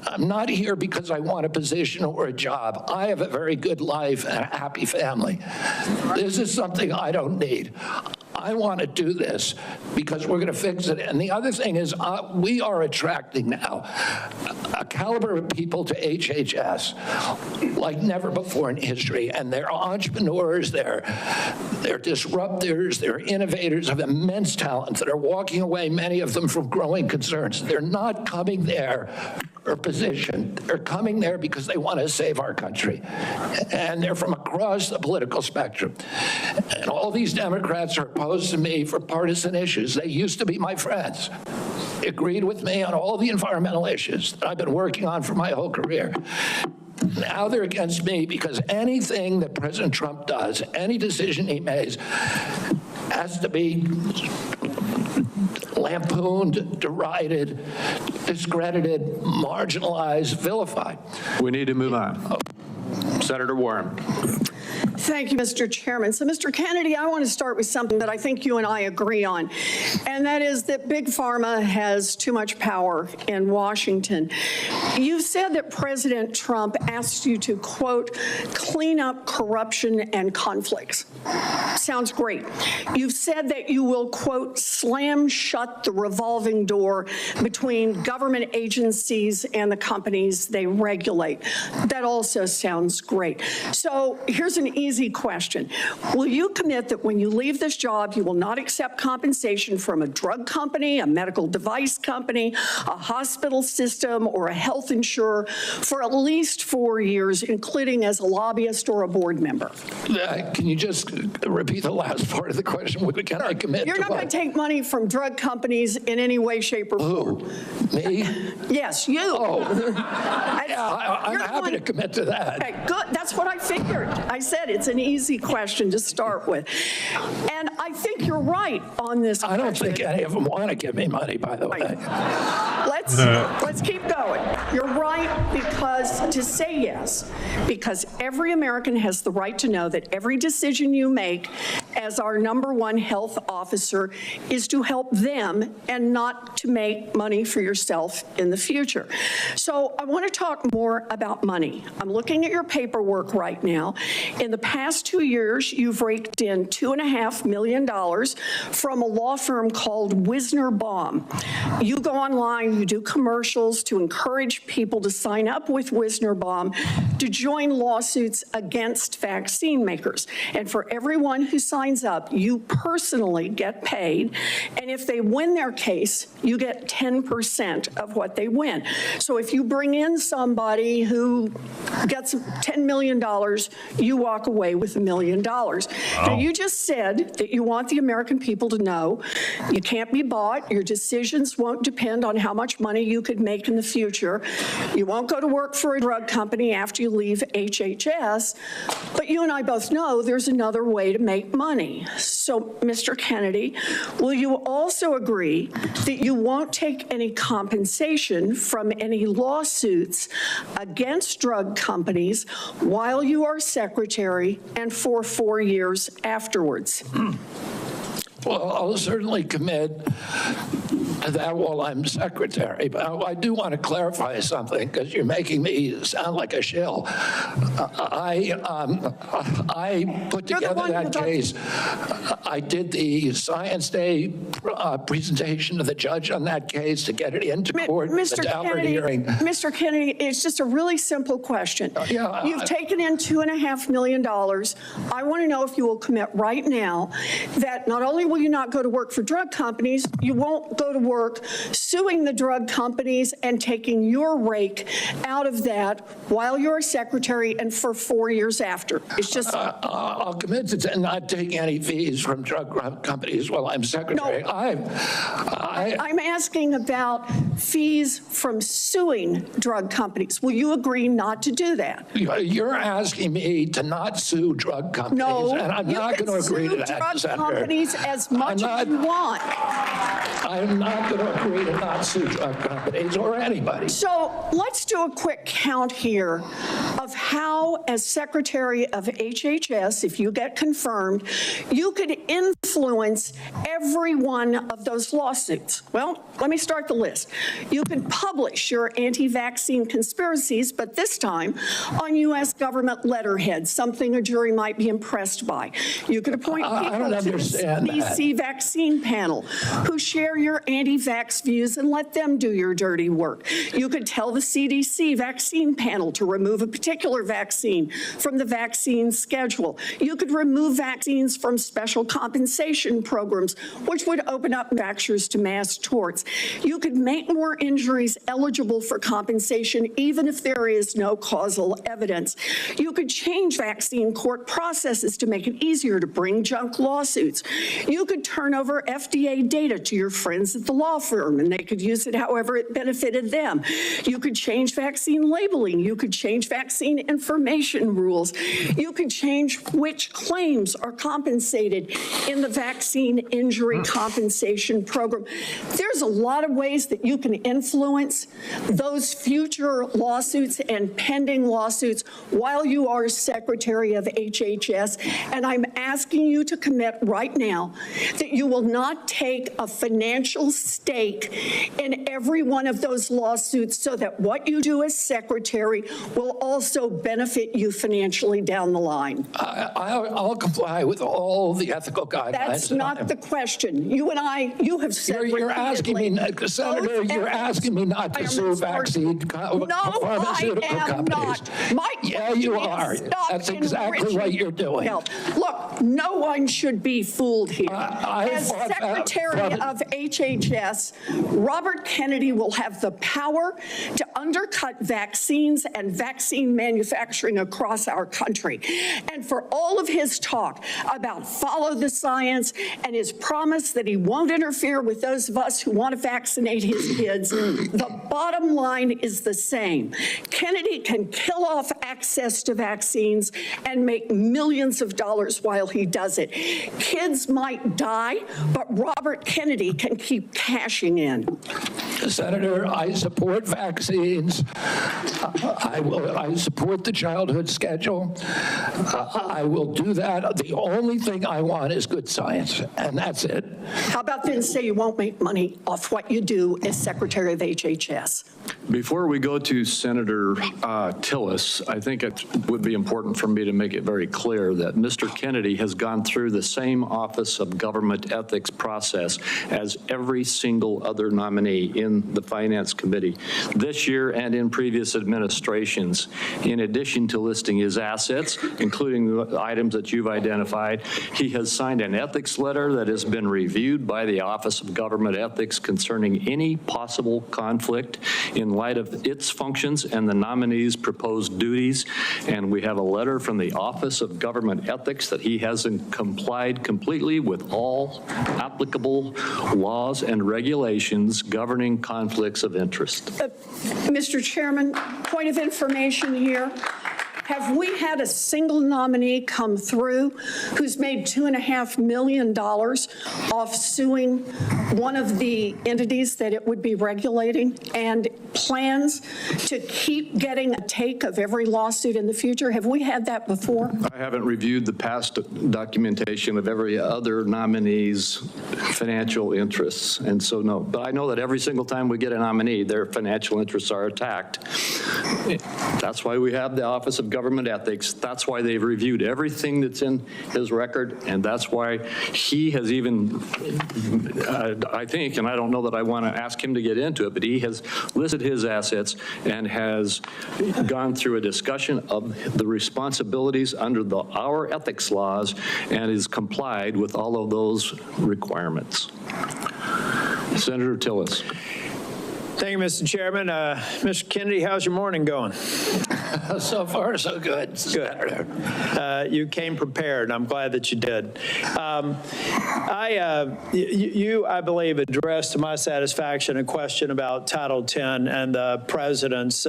I'm not here because I want a position or a job. I have a very good life and a happy family. This is something I don't need. I want to do this because we're going to fix it. And the other thing is, we are attracting now a caliber of people to HHS like never before in history. And they're entrepreneurs, they're disruptors, they're innovators of immense talent that are walking away, many of them, from growing concerns. They're not coming there or position. They're coming there because they want to save our country. And they're from across the political spectrum. And all these Democrats are opposed to me for partisan issues. They used to be my friends. They agreed with me on all the environmental issues that I've been working on for my whole career. Now they're against me because anything that President Trump does, any decision he makes, has to be lampooned, derided, discredited, marginalized, vilified. We need to move on. Senator Warren. Thank you, Mr. Chairman. So, Mr. Kennedy, I want to start with something that I think you and I agree on, and that is that Big Pharma has too much power in Washington. You said that President Trump asked you to, quote, clean up corruption and conflicts. Sounds great. You've said that you will, quote, slam shut the revolving door between government agencies and the companies they regulate. That also sounds great. So here's an easy question. Will you commit that when you leave this job, you will not accept compensation from a drug company, a medical device company, a hospital system, or a health insurer for at least 4 years, including as a lobbyist or a board member? Can you just repeat the last part of the question? Can I commit You're not going to take money from drug companies in any way, shape, or form. Who? Me? Yes, you. Oh. I'm happy to commit to that. Okay, good. That's what I figured. I said it's an easy question to start with. And I think you're right on this question. I don't think any of them want to give me money, by the way. Let's keep going. You're right because to say yes, because every American has the right to know that every decision you make as our #1 health officer is to help them and not to make money for yourself in the future. So I want to talk more about money. I'm looking at your paperwork right now. In the past 2 years, you've raked in $2.5 million from a law firm called Wisner Baum. You go online, you do commercials to encourage people to sign up with Wisner Baum to join lawsuits against vaccine makers. And for everyone who signs up, you personally get paid. And if they win their case, you get 10% of what they win. So if you bring in somebody who gets $10 million, you walk away with $1 million. Wow. Now, you just said that you want the American people to know you can't be bought. Your decisions won't depend on how much money you could make in the future. You won't go to work for a drug company after you leave HHS. But you and I both know there's another way to make money. So, Mr. Kennedy, will you also agree that you won't take any compensation from any lawsuits against drug companies while you are secretary and for 4 years afterwards? Well, I'll certainly commit to that while I'm secretary. But I do want to clarify something because you're making me sound like a shill. I put together that case. I did the Science Day presentation to the judge on that case to get it into court. Mr. Kennedy, it's just a really simple question. You've taken in $2.5 million. I want to know if you will commit right now that not only will you not go to work for drug companies, you won't go to work suing the drug companies and taking your rake out of that while you're a secretary and for 4 years after. It's just... I'll commit to not taking any fees from drug companies while I'm secretary. No, I'm asking about fees from suing drug companies. Will you agree not to do that? You're asking me to not sue drug companies, and I'm not going to agree to that, drug Senator. companies as much as you want. I'm not going to agree to not sue drug companies or anybody. So let's do a quick count here of how, as Secretary of HHS, if you get confirmed, you could influence every one of those lawsuits. Well, let me start the list. You could publish your anti-vaccine conspiracies, but this time on U.S. government letterhead, something a jury might be impressed by. You could appoint people to the CDC vaccine panel who share your anti-vax views and let them do your dirty work. You could tell the CDC vaccine panel to remove a particular particular vaccine from the vaccine schedule. You could remove vaccines from special compensation programs, which would open up manufacturers to mass torts. You could make more injuries eligible for compensation even if there is no causal evidence. You could change vaccine court processes to make it easier to bring junk lawsuits. You could turn over FDA data to your friends at the law firm, and they could use it however it benefited them. You could change vaccine labeling. You could change vaccine information rules. You could change which claims are compensated in the vaccine injury compensation program. There's a lot of ways that you can influence those future lawsuits and pending lawsuits while you are Secretary of HHS, and I'm asking you to commit right now that you will not take a financial stake in every one of those lawsuits so that what you do as Secretary will also benefit you financially down the line. I'll comply with all the ethical guidelines. That's not the question. You and I, you have said You're asking me, Senator, you're asking me not to sue vaccine pharmaceutical companies. Yeah, you are. That's exactly what you're doing. Look, no one should be fooled here. As Secretary of HHS, Robert Kennedy will have the power to undercut vaccines and vaccine manufacturing across our country. And for all of his talk about follow the science and his promise that he won't interfere with those of us who want to vaccinate his kids, the bottom line is the same. Kennedy can kill off access to vaccines and make millions of dollars while he does it. Kids might die, but Robert Kennedy can keep cashing in. Senator, I support vaccines. I support the childhood schedule. I will do that. The only thing I want is good science, and that's it. How about then say you won't make money off what you do as Secretary of HHS? Before we go to Senator Tillis, I think it would be important for me to make it very clear that Mr. Kennedy has gone through the same Office of Government Ethics process as every single other nominee in the Finance Committee this year and in previous administrations. In addition to listing his assets, including the items that you've identified, he has signed an ethics letter that has been reviewed by the Office of Government Ethics concerning any possible conflict in light of its functions and the nominee's proposed duties. And we have a letter from the Office of Government Ethics that he hasn't complied completely with all applicable laws and regulations governing conflicts of interest. Mr. Chairman, point of information here. Have we had a single nominee come through who's made $2.5 million off suing one of the entities that it would be regulating and plans to keep getting a take of every lawsuit in the future? Have we had that before? I haven't reviewed the past documentation of every other nominee's financial interests, and so no. But I know that every single time we get a nominee, their financial interests are attacked. That's why we have the Office of Government Ethics. That's why they've reviewed everything that's in his record, and that's why he has even, I think, and I don't know that I want to ask him to get into it, but he has listed his assets and has gone through a discussion of the responsibilities under our ethics laws and is complied with all of those requirements. Senator Tillis. Thank you, Mr. Chairman. Mr. Kennedy, how's your morning going? So far, so good. Good. You came prepared. I'm glad that you did. You, I believe, addressed to my satisfaction a question about Title X and the president's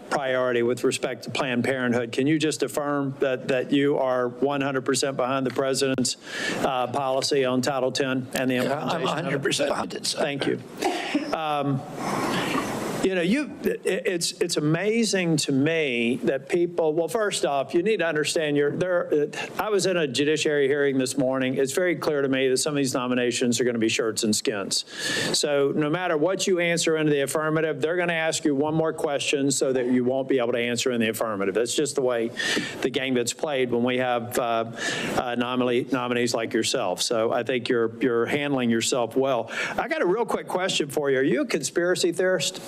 priority with respect to Planned Parenthood. Can you just affirm that you are 100% behind the president's policy on Title X and the implementation? I'm 100% behind it. Thank you. You know, it's amazing to me that people, well, first off, you need to understand I was in a judiciary hearing this morning. It's very clear to me that some of these nominations are going to be shirts and skins. So no matter what you answer in the affirmative, they're going to ask you one more question so that you won't be able to answer in the affirmative. That's just the way the game that's played when we have nominees like yourself. So I think you're handling yourself well. I got a real quick question for you. Are you a conspiracy theorist?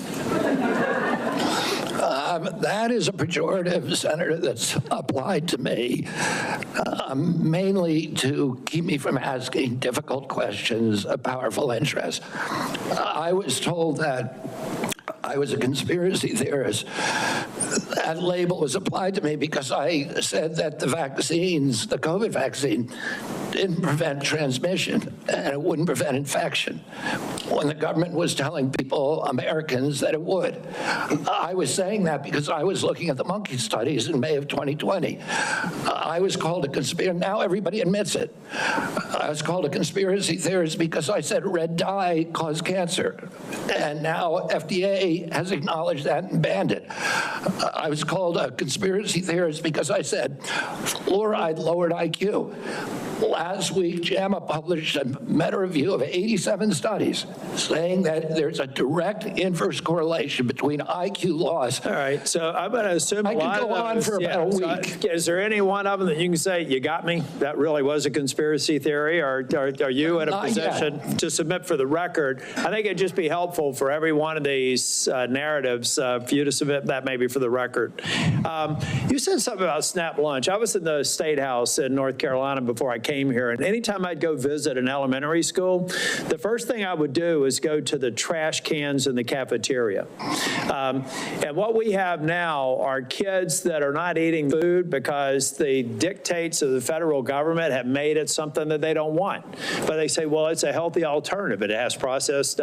That is a pejorative, Senator, that's applied to me, mainly to keep me from asking difficult questions of powerful interests. I was told that I was a conspiracy theorist. That label was applied to me because I said that the vaccines, the COVID vaccine, didn't prevent transmission and it wouldn't prevent infection, when the government was telling people, Americans, that it would. I was saying that because I was looking at the monkey studies in May of 2020. I was called a conspiracy. Now everybody admits it. I was called a conspiracy theorist because I said red dye caused cancer. And now FDA has acknowledged that and banned it. I was called a conspiracy theorist because I said fluoride lowered IQ. Last week, JAMA published a meta-review of 87 studies saying that there's a direct inverse correlation between IQ loss. All right, so I'm going to assume I could go on for about a week. Is there any one of them that you can say, you got me, that really was a conspiracy theory, or are you in a position to submit for the record? I think it'd just be helpful for every one of these narratives for you to submit that maybe for the record. You said something about SNAP lunch. I was in the State House in North Carolina before I came here, and anytime I'd go visit an elementary school, the first thing I would do is go to the trash cans in the cafeteria. And what we have now are kids that are not eating food because the dictates of the federal government have made it something that they don't want. But they say, well, it's a healthy alternative. It has processed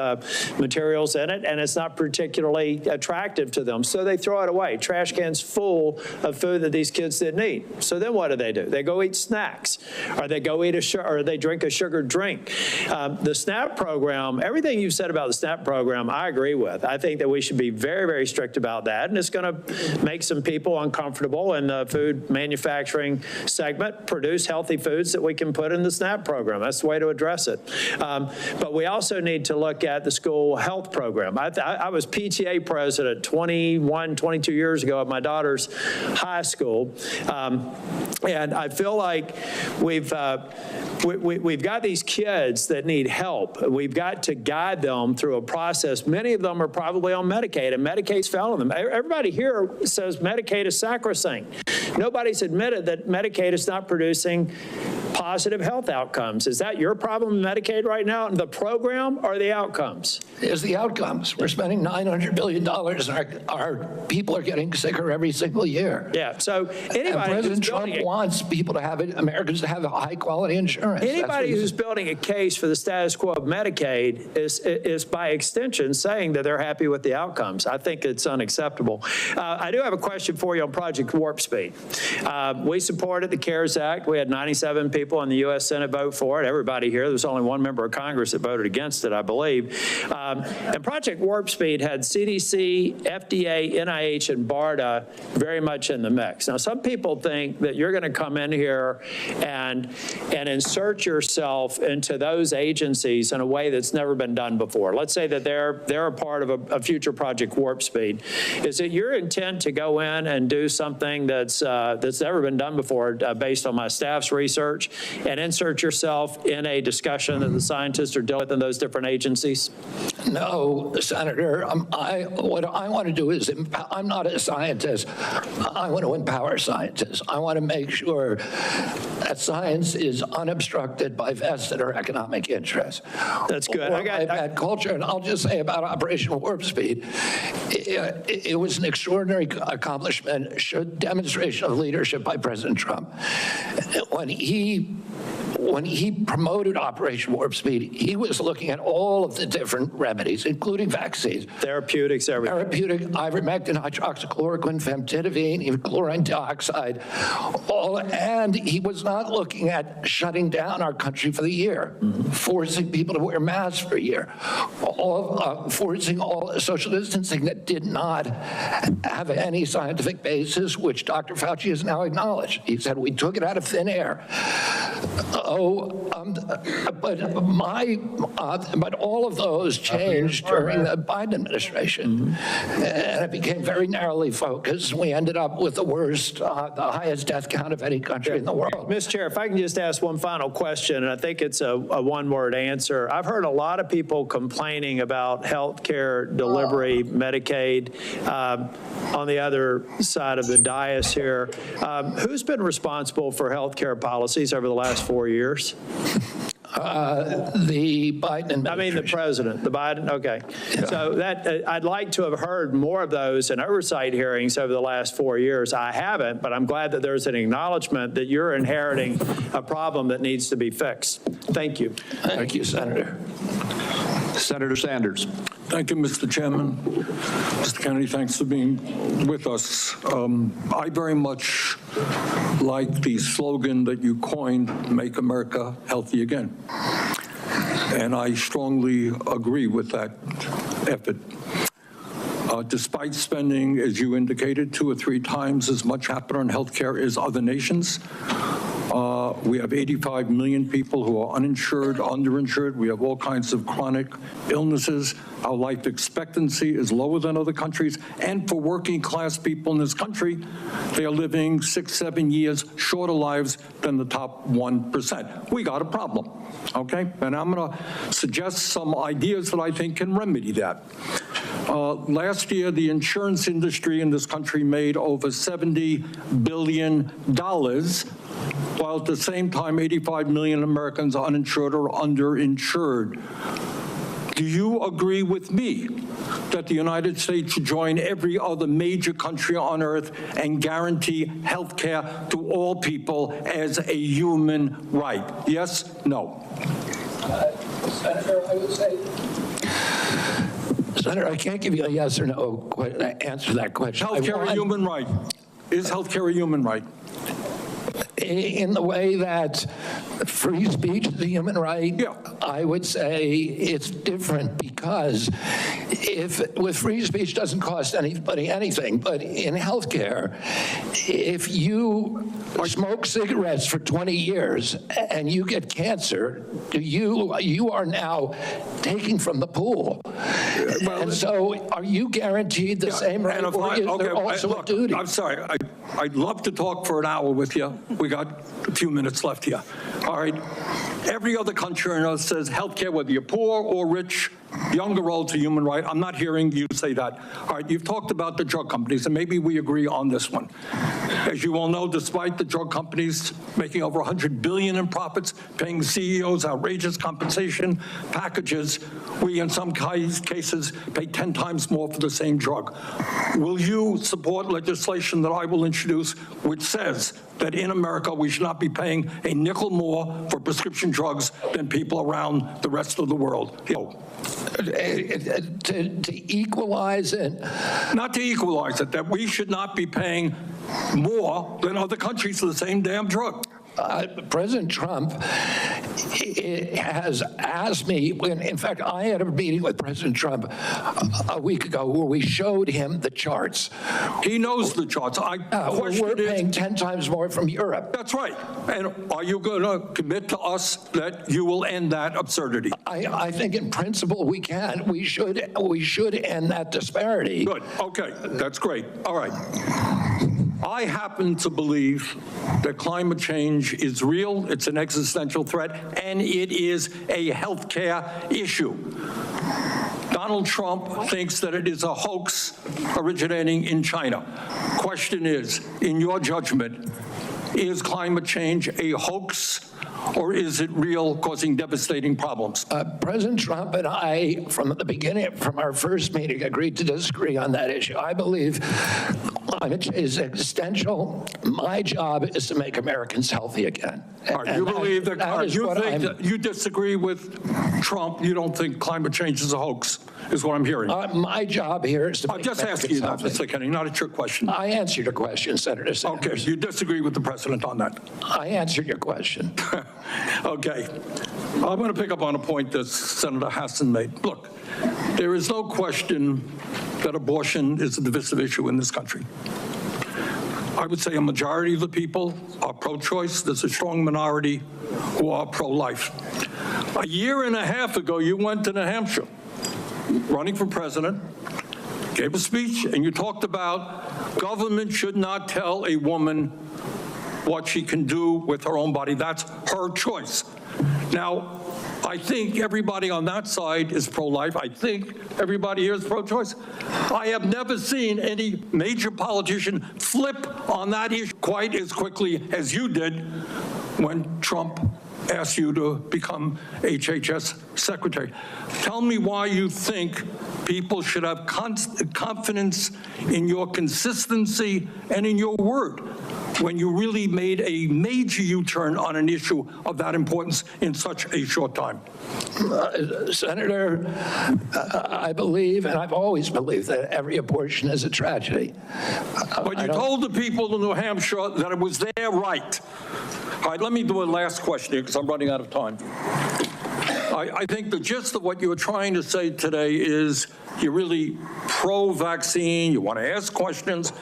materials in it, and it's not particularly attractive to them. So they throw it away. Trash cans full of food that these kids didn't eat. So then what do? They go eat snacks, or they go eat or they drink a sugared drink. The SNAP program, everything you've said about the SNAP program, I agree with. I think that we should be very, very strict about that, and it's going to make some people uncomfortable in the food manufacturing segment. Produce healthy foods that we can put in the SNAP program. That's the way to address it. But we also need to look at the school health program. I was PTA president 22 years ago at my daughter's high school, and I feel like we've got these kids that need help. We've got to guide them through a process. Many of them are probably on Medicaid, and Medicaid's failing them. Everybody here says Medicaid is sacrosanct. Nobody's admitted that Medicaid is not producing positive health outcomes. Is that your problem in Medicaid right now, the program or the outcomes? It's the outcomes. We're spending $900 billion, and our people are getting sicker every single year. Yeah, so anybody and President Trump wants people to have it, Americans to have high-quality insurance. Anybody who's building a case for the status quo of Medicaid is by extension saying that they're happy with the outcomes. I think it's unacceptable. I do have a question for you on Project Warp Speed. We supported the CARES Act. We had 97 people in the U.S. Senate vote for it. Everybody here. There's only one member of Congress that voted against it, I believe. And Project Warp Speed had CDC, FDA, NIH, and BARDA very much in the mix. Now, some people think that you're going to come in here and insert yourself into those agencies in a way that's never been done before. Let's say that they're a part of a future Project Warp Speed. Is it your intent to go in and do something that's never been done before based on my staff's research and insert yourself in a discussion that the scientists are dealing with in those different agencies? No, Senator. What I want to do is, I'm not a scientist. I want to empower scientists. I want to make sure that science is unobstructed by vested or economic interests. That's good. Or by bad culture. And I'll just say about Operation Warp Speed, it was an extraordinary accomplishment, demonstration of leadership by President Trump. When he promoted Operation Warp Speed, he was looking at all of the different remedies, including vaccines. Therapeutics, everything. Therapeutic, ivermectin, hydroxychloroquine, famotidine, even chlorine dioxide. And he was not looking at shutting down our country for the year, forcing people to wear masks for a year, forcing all social distancing that did not have any scientific basis, which Dr. Fauci has now acknowledged. He said, we took it out of thin air. But all of those changed during the Biden administration, and it became very narrowly focused. We ended up with the worst, the highest death count of any country in the world. Mr. Chair, if I can just ask one final question, and I think it's a one-word answer. I've heard a lot of people complaining about health care delivery, Medicaid. On the other side of the dais here, who's been responsible for health care policies over the last 4 years? The Biden administration. I mean, the president, the Biden, okay. Yeah. So that, I'd like to have heard more of those in oversight hearings over the last 4 years. I haven't, but I'm glad that there's an acknowledgement that you're inheriting a problem that needs to be fixed. Thank you. Thank you, Senator. Senator Sanders. Thank you, Mr. Chairman. Mr. Kennedy, thanks for being with us. I very much like the slogan that you coined, Make America Healthy Again. And I strongly agree with that effort. Despite spending, as you indicated, 2 or 3 times as much capital on healthcare as other nations, we have 85 million people who are uninsured, underinsured. We have all kinds of chronic illnesses. Our life expectancy is lower than other countries. And for working class people in this country, they are living 6, 7 years shorter lives than the top 1%. We got a problem, okay? And I'm going to suggest some ideas that I think can remedy that. Last year, the insurance industry in this country made over $70 billion, while at the same time, 85 million Americans are uninsured or underinsured. Do you agree with me that the United States should join every other major country on earth and guarantee health care to all people as a human right? Yes? No? Senator, I would say... Senator, I can't give you a yes or no answer to that question. Healthcare a human right? Is healthcare a human right? In the way that free speech is a human right, yeah. I would say it's different because with free speech doesn't cost anybody anything, but in healthcare, if you smoke cigarettes for 20 years and you get cancer, you are now taking from the pool. Well, and so are you guaranteed the same right, or is there also a duty? I'm sorry, I'd love to talk for an hour with you. We got a few minutes left here. All right. Every other country on earth says healthcare, whether you're poor or rich, young or old, is a human right. I'm not hearing you say that. All right, you've talked about the drug companies, and maybe we agree on this one. As you all know, despite the drug companies making over $100 billion in profits, paying CEOs outrageous compensation packages, we in some cases pay 10 times more for the same drug. Will you support legislation that I will introduce which says that in America we should not be paying a nickel more for prescription drugs than people around the rest of the world? To equalize it? Not to equalize it, that we should not be paying more than other countries for the same damn drug. President Trump has asked me, in fact, I had a meeting with President Trump a week ago where we showed him the charts. He knows the charts. We're paying 10 times more from Europe. That's right. And are you going to commit to us that you will end that absurdity? I think in principle we can. We should end that disparity. Good. Okay. That's great. All right. I happen to believe that climate change is real, it's an existential threat, and it is a healthcare issue. Donald Trump thinks that it is a hoax originating in China. Question is, in your judgment, is climate change a hoax, or is it real, causing devastating problems? President Trump and I, from the beginning, from our first meeting, agreed to disagree on that issue. I believe climate change is existential. My job is to make Americans healthy again. You believe that you disagree with Trump, you don't think climate change is a hoax, is what I'm hearing. My job here is to make just asking you that, Mr. Kennedy, not a trick question. I answered your question, Senator Sanders. Okay, you disagree with the president on that. I answered your question. Okay. I'm going to pick up on a point that Senator Hassan made. Look, there is no question that abortion is a divisive issue in this country. I would say a majority of the people are pro-choice. There's a strong minority who are pro-life. A year and a half ago, you went to New Hampshire, running for president, gave a speech, and you talked about government should not tell a woman what she can do with her own body. That's her choice. Now, I think everybody on that side is pro-life. I think everybody here is pro-choice. I have never seen any major politician flip on that issue quite as quickly as you did when Trump asked you to become HHS secretary. Tell me why you think people should have confidence in your consistency and in your word when you really made a major U-turn on an issue of that importance in such a short time. Senator, I believe, and I've always believed, that every abortion is a tragedy. But you told the people of New Hampshire that it was their right. All right, let me do a last question here because I'm running out of time. I think the gist of what you were trying to say today is you're really pro-vaccine, you want to ask questions.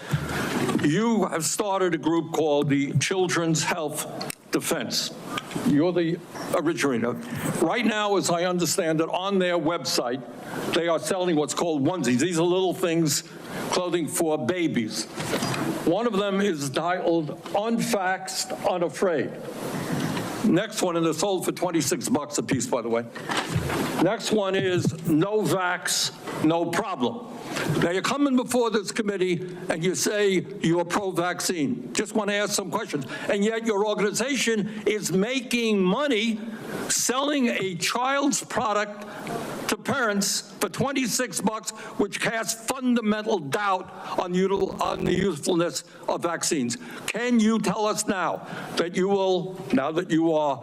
You have started a group called the Children's Health Defense. You're the originator. Right now, as I understand it, on their website, they are selling what's called onesies. These are little things, clothing for babies. One of them is titled Unvaxxed, Unafraid. Next one, and they're sold for $26 a piece, by the way. Next one is No Vax, No Problem. Now, you're coming before this committee and you say you're pro-vaccine. Just want to ask some questions. And yet your organization is making money selling a child's product to parents for $26, which casts fundamental doubt on the usefulness of vaccines. Can you tell us now that you will, now that you are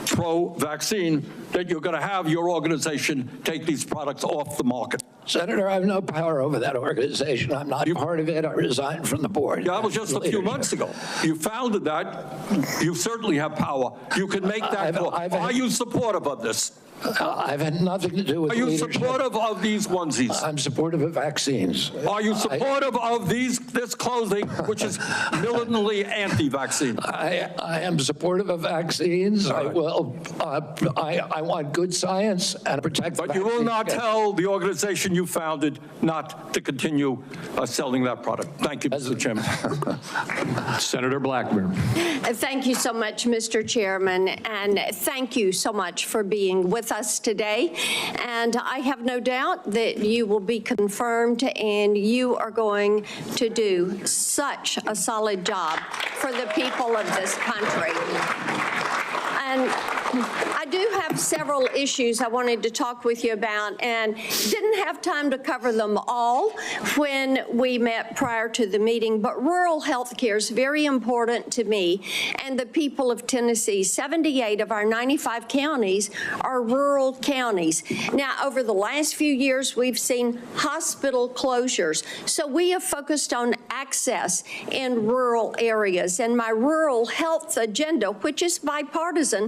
pro-vaccine, that you're going to have your organization take these products off the market? Senator, I have no power over that organization. I'm not part of it. I resigned from the board. That was just a few months ago. You founded that. You certainly have power. You can make that call. Are you supportive of this? I've had nothing to do with leadership. Are you supportive of these onesies? I'm supportive of vaccines. Are you supportive of this clothing, which is militantly anti-vaccine? I am supportive of vaccines. I will. I want good science and protect. But you will not tell the organization you founded not to continue selling that product. Thank you, Mr. Chairman. Senator Blackburn. Thank you so much, Mr. Chairman, and thank you so much for being with us today. And I have no doubt that you will be confirmed and you are going to do such a solid job for the people of this country. And I do have several issues I wanted to talk with you about and didn't have time to cover them all when we met prior to the meeting, but rural health care is very important to me and the people of Tennessee. 78 of our 95 counties are rural counties. Now, over the last few years, we've seen hospital closures. So we have focused on access in rural areas. And my rural health agenda, which is bipartisan,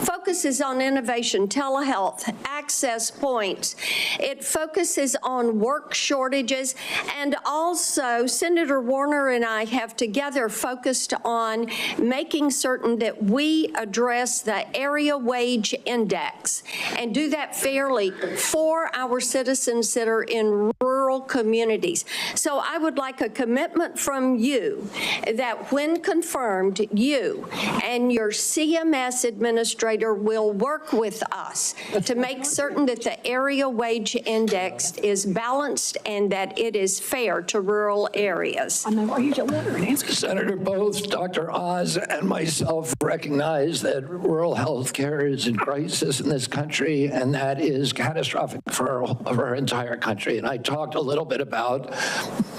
focuses on innovation, telehealth, access points. It focuses on work shortages, and also Senator Warner and I have together focused on making certain that we address the area wage index and do that fairly for our citizens that are in rural communities. So I would like a commitment from you that when confirmed, you and your CMS administrator will work with us to make certain that the area wage index is balanced and that it is fair to rural areas. Senator, both Dr. Oz and myself recognize that rural health care is in crisis in this country, and that is catastrophic for our entire country. And I talked a little bit about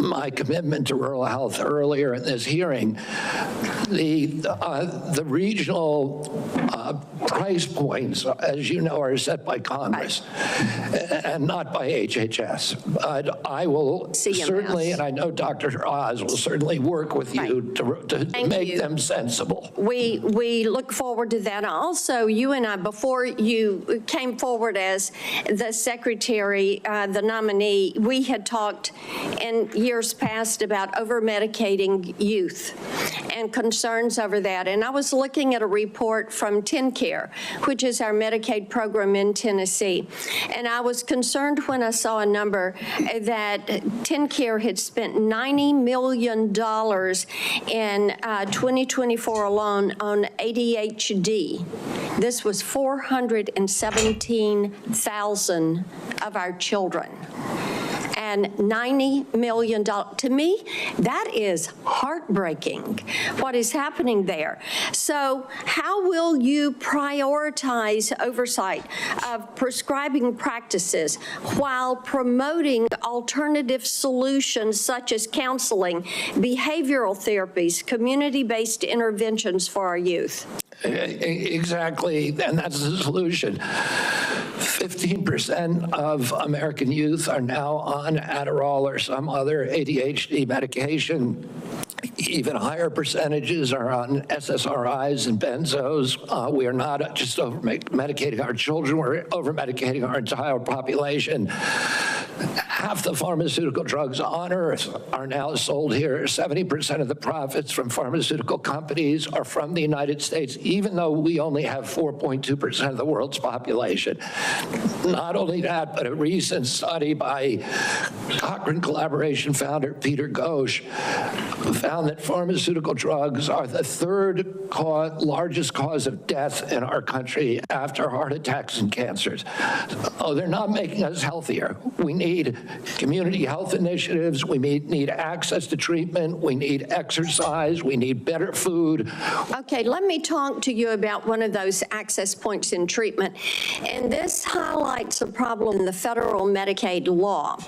my commitment to rural health earlier in this hearing. The regional price points, as you know, are set by Congress and not by HHS. But I will CMS. Certainly, and I know Dr. Oz will certainly work with you to make them sensible. We look forward to that. Also, you and I, before you came forward as the secretary, the nominee, we had talked in years past about over-medicating youth and concerns over that. And I was looking at a report from TennCare, which is our Medicaid program in Tennessee. And I was concerned when I saw a number that TennCare had spent $90 million in 2024 alone on ADHD. This was 417,000 of our children. And $90 million. To me, that is heartbreaking, what is happening there. So how will you prioritize oversight of prescribing practices while promoting alternative solutions such as counseling, behavioral therapies, community-based interventions for our youth? Exactly, and that's the solution. 15% of American youth are now on Adderall or some other ADHD medication. Even higher percentages are on SSRIs and benzos. We are not just over-medicating our children, we're over-medicating our entire population. Half the pharmaceutical drugs on Earth are now sold here. 70% of the profits from pharmaceutical companies are from the United States, even though we only have 4.2% of the world's population. Not only that, but a recent study by Cochrane Collaboration founder Peter Ghosh found that pharmaceutical drugs are the third largest cause of death in our country after heart attacks and cancers. Oh, they're not making us healthier. We need community health initiatives. We need access to treatment. We need exercise. We need better food. Okay, let me talk to you about one of those access points in treatment. And this highlights a problem in the federal Medicaid law.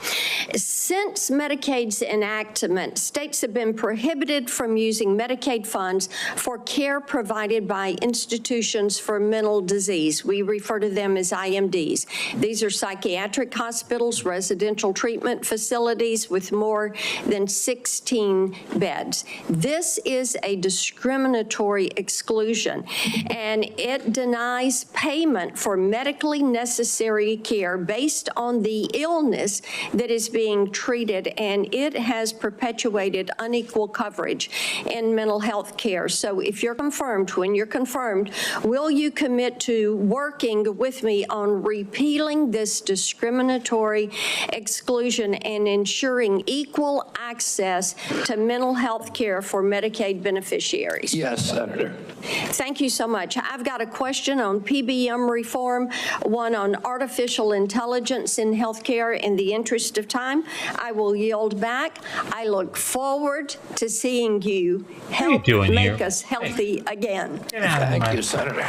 Since Medicaid's enactment, states have been prohibited from using Medicaid funds for care provided by institutions for mental disease. We refer to them as IMDs. These are psychiatric hospitals, residential treatment facilities with more than 16 beds. This is a discriminatory exclusion, and it denies payment for medically necessary care based on the illness that is being treated, and it has perpetuated unequal coverage in mental health care. So if you're confirmed, when you're confirmed, will you commit to working with me on repealing this discriminatory exclusion and ensuring equal access to mental health care for Medicaid beneficiaries? Yes, Senator. Thank you so much. I've got a question on PBM reform, one on artificial intelligence in healthcare. In the interest of time, I will yield back. I look forward to seeing you help make us healthy again. Thank you, Senator.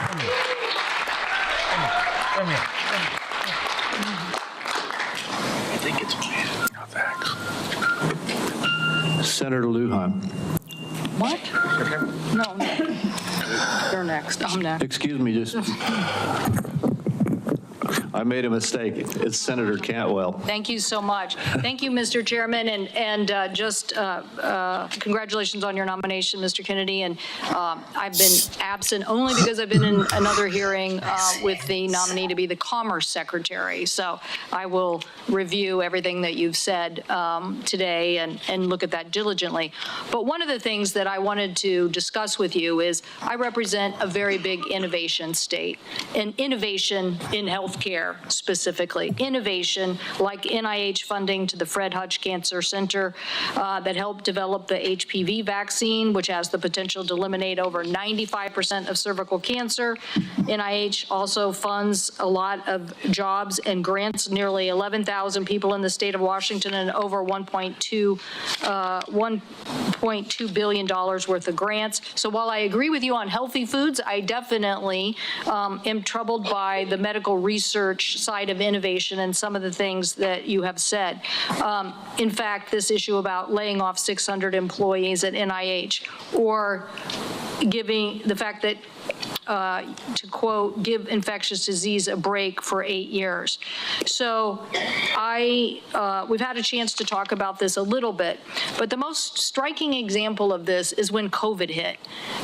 Come here. I think it's no thanks. Senator Lujan. What? No. You're next. I'm next. Excuse me, just, I made a mistake. It's Senator Cantwell. Thank you so much. Thank you, Mr. Chairman, and just congratulations on your nomination, Mr. Kennedy. And I've been absent only because I've been in another hearing with the nominee to be the Commerce Secretary. So I will review everything that you've said today and look at that diligently. But one of the things that I wanted to discuss with you is I represent a very big innovation state, and innovation in healthcare specifically. Innovation like NIH funding to the Fred Hutch Cancer Center that helped develop the HPV vaccine, which has the potential to eliminate over 95% of cervical cancer. NIH also funds a lot of jobs and grants, nearly 11,000 people in the state of Washington, and over $1.2 billion worth of grants. So while I agree with you on healthy foods, I definitely am troubled by the medical research side of innovation and some of the things that you have said. In fact, this issue about laying off 600 employees at NIH, or giving the fact that, to quote, give infectious disease a break for 8 years. So we've had a chance to talk about this a little bit, but the most striking example of this is when COVID hit.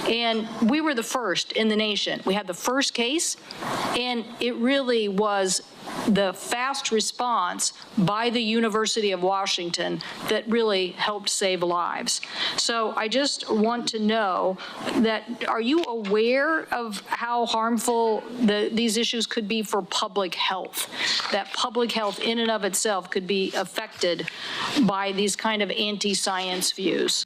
And we were the first in the nation. We had the first case, and it really was the fast response by the University of Washington that really helped save lives. So I just want to know that, are you aware of how harmful these issues could be for public health? That public health in and of itself could be affected by these kind of anti-science views?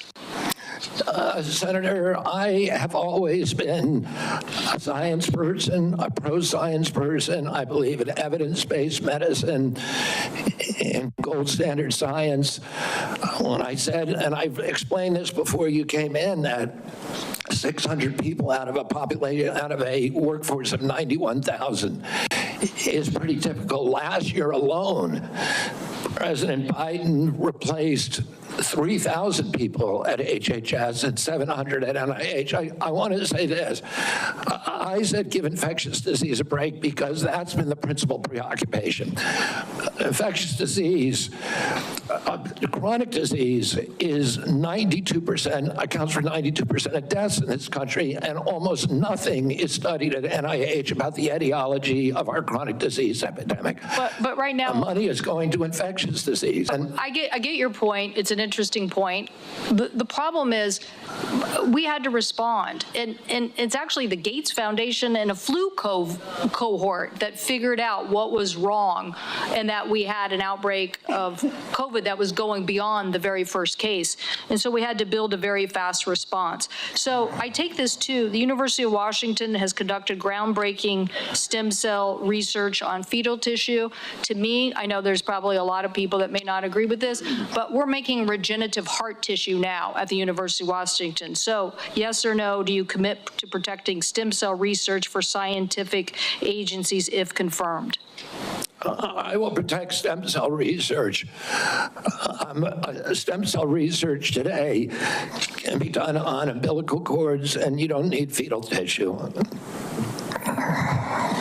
Senator, I have always been a science person, a pro-science person. I believe in evidence-based medicine and gold standard science. When I said, and I've explained this before you came in, that 600 people out of a population, out of a workforce of 91,000 is pretty typical. Last year alone, President Biden replaced 3,000 people at HHS and 700 at NIH. I want to say this. I said give infectious disease a break because that's been the principal preoccupation. Infectious disease, chronic disease is 92%, accounts for 92% of deaths in this country, and almost nothing is studied at NIH about the etiology of our chronic disease epidemic. But right now, money is going to infectious disease. And I get your point. It's an interesting point. The problem is we had to respond. And it's actually the Gates Foundation and a flu cohort that figured out what was wrong and that we had an outbreak of COVID that was going beyond the very first case. And so we had to build a very fast response. So I take this too. The University of Washington has conducted groundbreaking stem cell research on fetal tissue. To me, I know there's probably a lot of people that may not agree with this, but we're making regenerative heart tissue now at the University of Washington. So yes or no, do you commit to protecting stem cell research for scientific agencies if confirmed? I will protect stem cell research. Stem cell research today can be done on umbilical cords, and you don't need fetal tissue.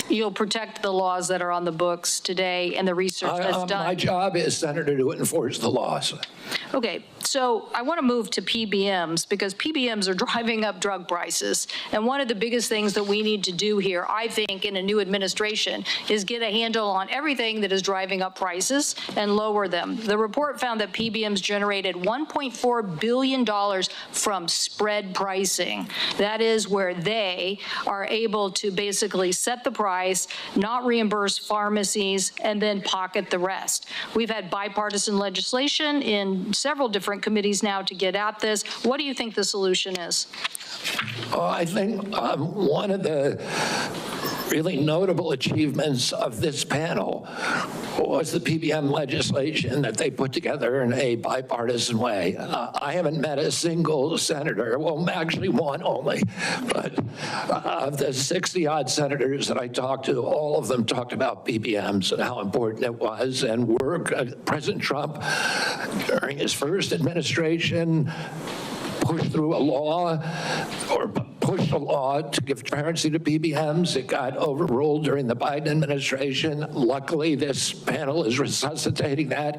You'll protect the laws that are on the books today and the research that's done. My job is, Senator, to enforce the laws. Okay, so I want to move to PBMs because PBMs are driving up drug prices. And one of the biggest things that we need to do here, I think, in a new administration is get a handle on everything that is driving up prices and lower them. The report found that PBMs generated $1.4 billion from spread pricing. That is where they are able to basically set the price, not reimburse pharmacies, and then pocket the rest. We've had bipartisan legislation in several different committees now to get at this. What do you think the solution is? I think one of the really notable achievements of this panel was the PBM legislation that they put together in a bipartisan way. I haven't met a single senator, well, actually one only, but of the 60-odd senators that I talked to, all of them talked about PBMs and how important it was. And President Trump, during his first administration, pushed through a law, or pushed a law to give transparency to PBMs. It got overruled during the Biden administration. Luckily, this panel is resuscitating that.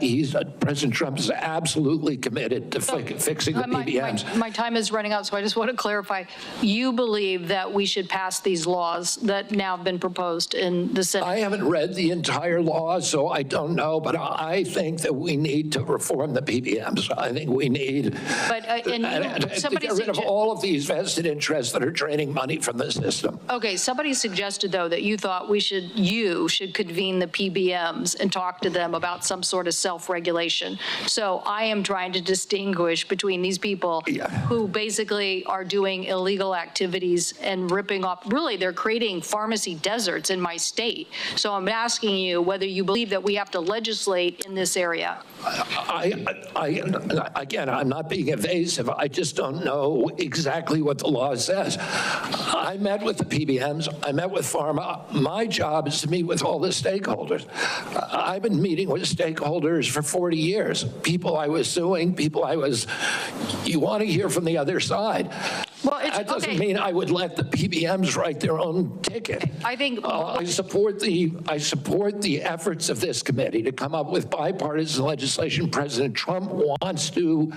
President Trump is absolutely committed to fixing the PBMs. My time is running out, so I just want to clarify. You believe that we should pass these laws that now have been proposed in the Senate? I haven't read the entire law, so I don't know, but I think that we need to reform the PBMs. I think we need to get rid of all of these vested interests that are draining money from the system. Okay, somebody suggested, though, that you thought you should convene the PBMs and talk to them about some sort of self-regulation. So I am trying to distinguish between these people who basically are doing illegal activities and ripping off, really, they're creating pharmacy deserts in my state. So I'm asking you whether you believe that we have to legislate in this area. Again, I'm not being evasive. I just don't know exactly what the law says. I met with the PBMs. I met with pharma. My job is to meet with all the stakeholders. I've been meeting with stakeholders for 40 years. People I was suing, you want to hear from the other side. Well, That doesn't mean I would let the PBMs write their own ticket. I think I support the efforts of this committee to come up with bipartisan legislation. President Trump wants to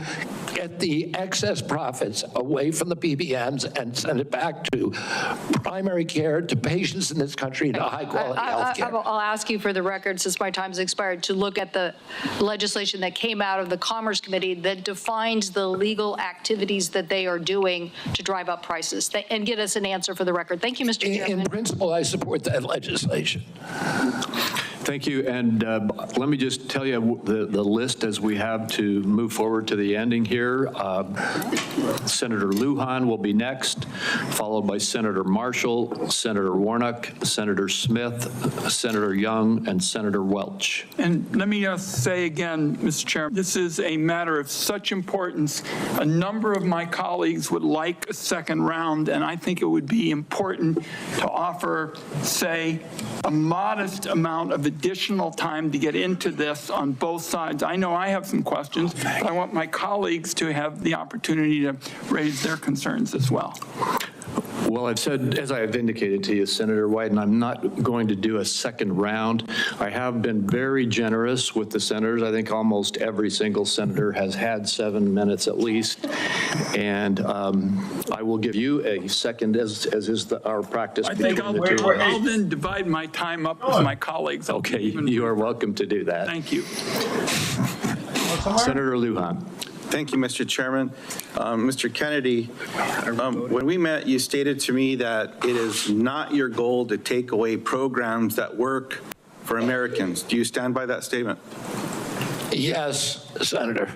get the excess profits away from the PBMs and send it back to primary care, to patients in this country, to high-quality health care. I'll ask you for the record, since my time's expired, to look at the legislation that came out of the Commerce Committee that defines the legal activities that they are doing to drive up prices, and get us an answer for the record. Thank you, Mr. Chairman. In principle, I support that legislation. Thank you. And let me just tell you the list as we have to move forward to the ending here. Senator Lujan will be next, followed by Senator Marshall, Senator Warnock, Senator Smith, Senator Young, and Senator Welch. And let me say again, Mr. Chair, this is a matter of such importance. A number of my colleagues would like a second round, and I think it would be important to offer, say, a modest amount of additional time to get into this on both sides. I know I have some questions, but I want my colleagues to have the opportunity to raise their concerns as well. Well, I've said, as I have indicated to you, Senator Wyden, I'm not going to do a second round. I have been very generous with the senators. I think almost every single senator has had 7 minutes at least. And I will give you a second, as is our practice. I think I'll then divide my time up with my colleagues. Okay, you are welcome to do that. Thank you. Senator Lujan. Thank you, Mr. Chairman. Mr. Kennedy, when we met, you stated to me that it is not your goal to take away programs that work for Americans. Do you stand by that statement? Yes, Senator.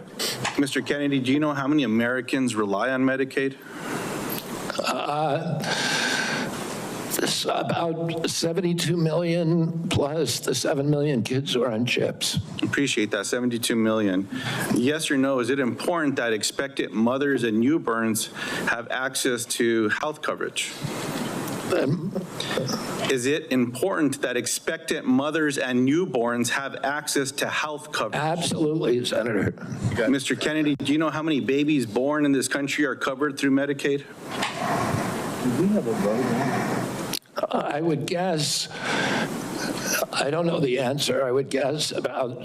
Mr. Kennedy, do you know how many Americans rely on Medicaid? It's about 72 million plus the 7 million kids who are on chips. Appreciate that, 72 million. Yes or no, is it important that expectant mothers and newborns have access to health coverage? Is it important that expectant mothers and newborns have access to health coverage? Absolutely, Senator. Mr. Kennedy, do you know how many babies born in this country are covered through Medicaid? Do we have a vote? I would guess, I don't know the answer, I would guess about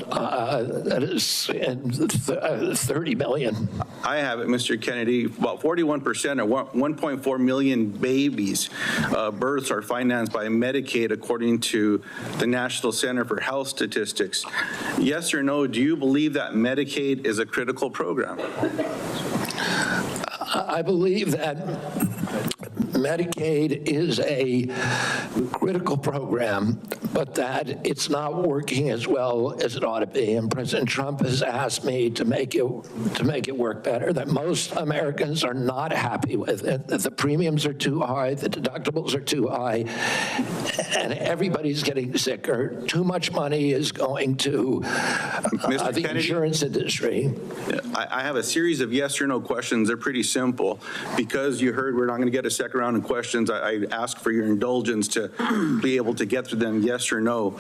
30 million. I have it, Mr. Kennedy. About 41% or 1.4 million babies births are financed by Medicaid, according to the National Center for Health Statistics. Yes or no, do you believe that Medicaid is a critical program? I believe that Medicaid is a critical program, but that it's not working as well as it ought to be. And President Trump has asked me to make it work better, that most Americans are not happy with it, that the premiums are too high, the deductibles are too high, and everybody's getting sicker. Too much money is going to the insurance industry. I have a series of yes or no questions. They're pretty simple. Because you heard we're not going to get a second round of questions, I ask for your indulgence to be able to get through them yes or no.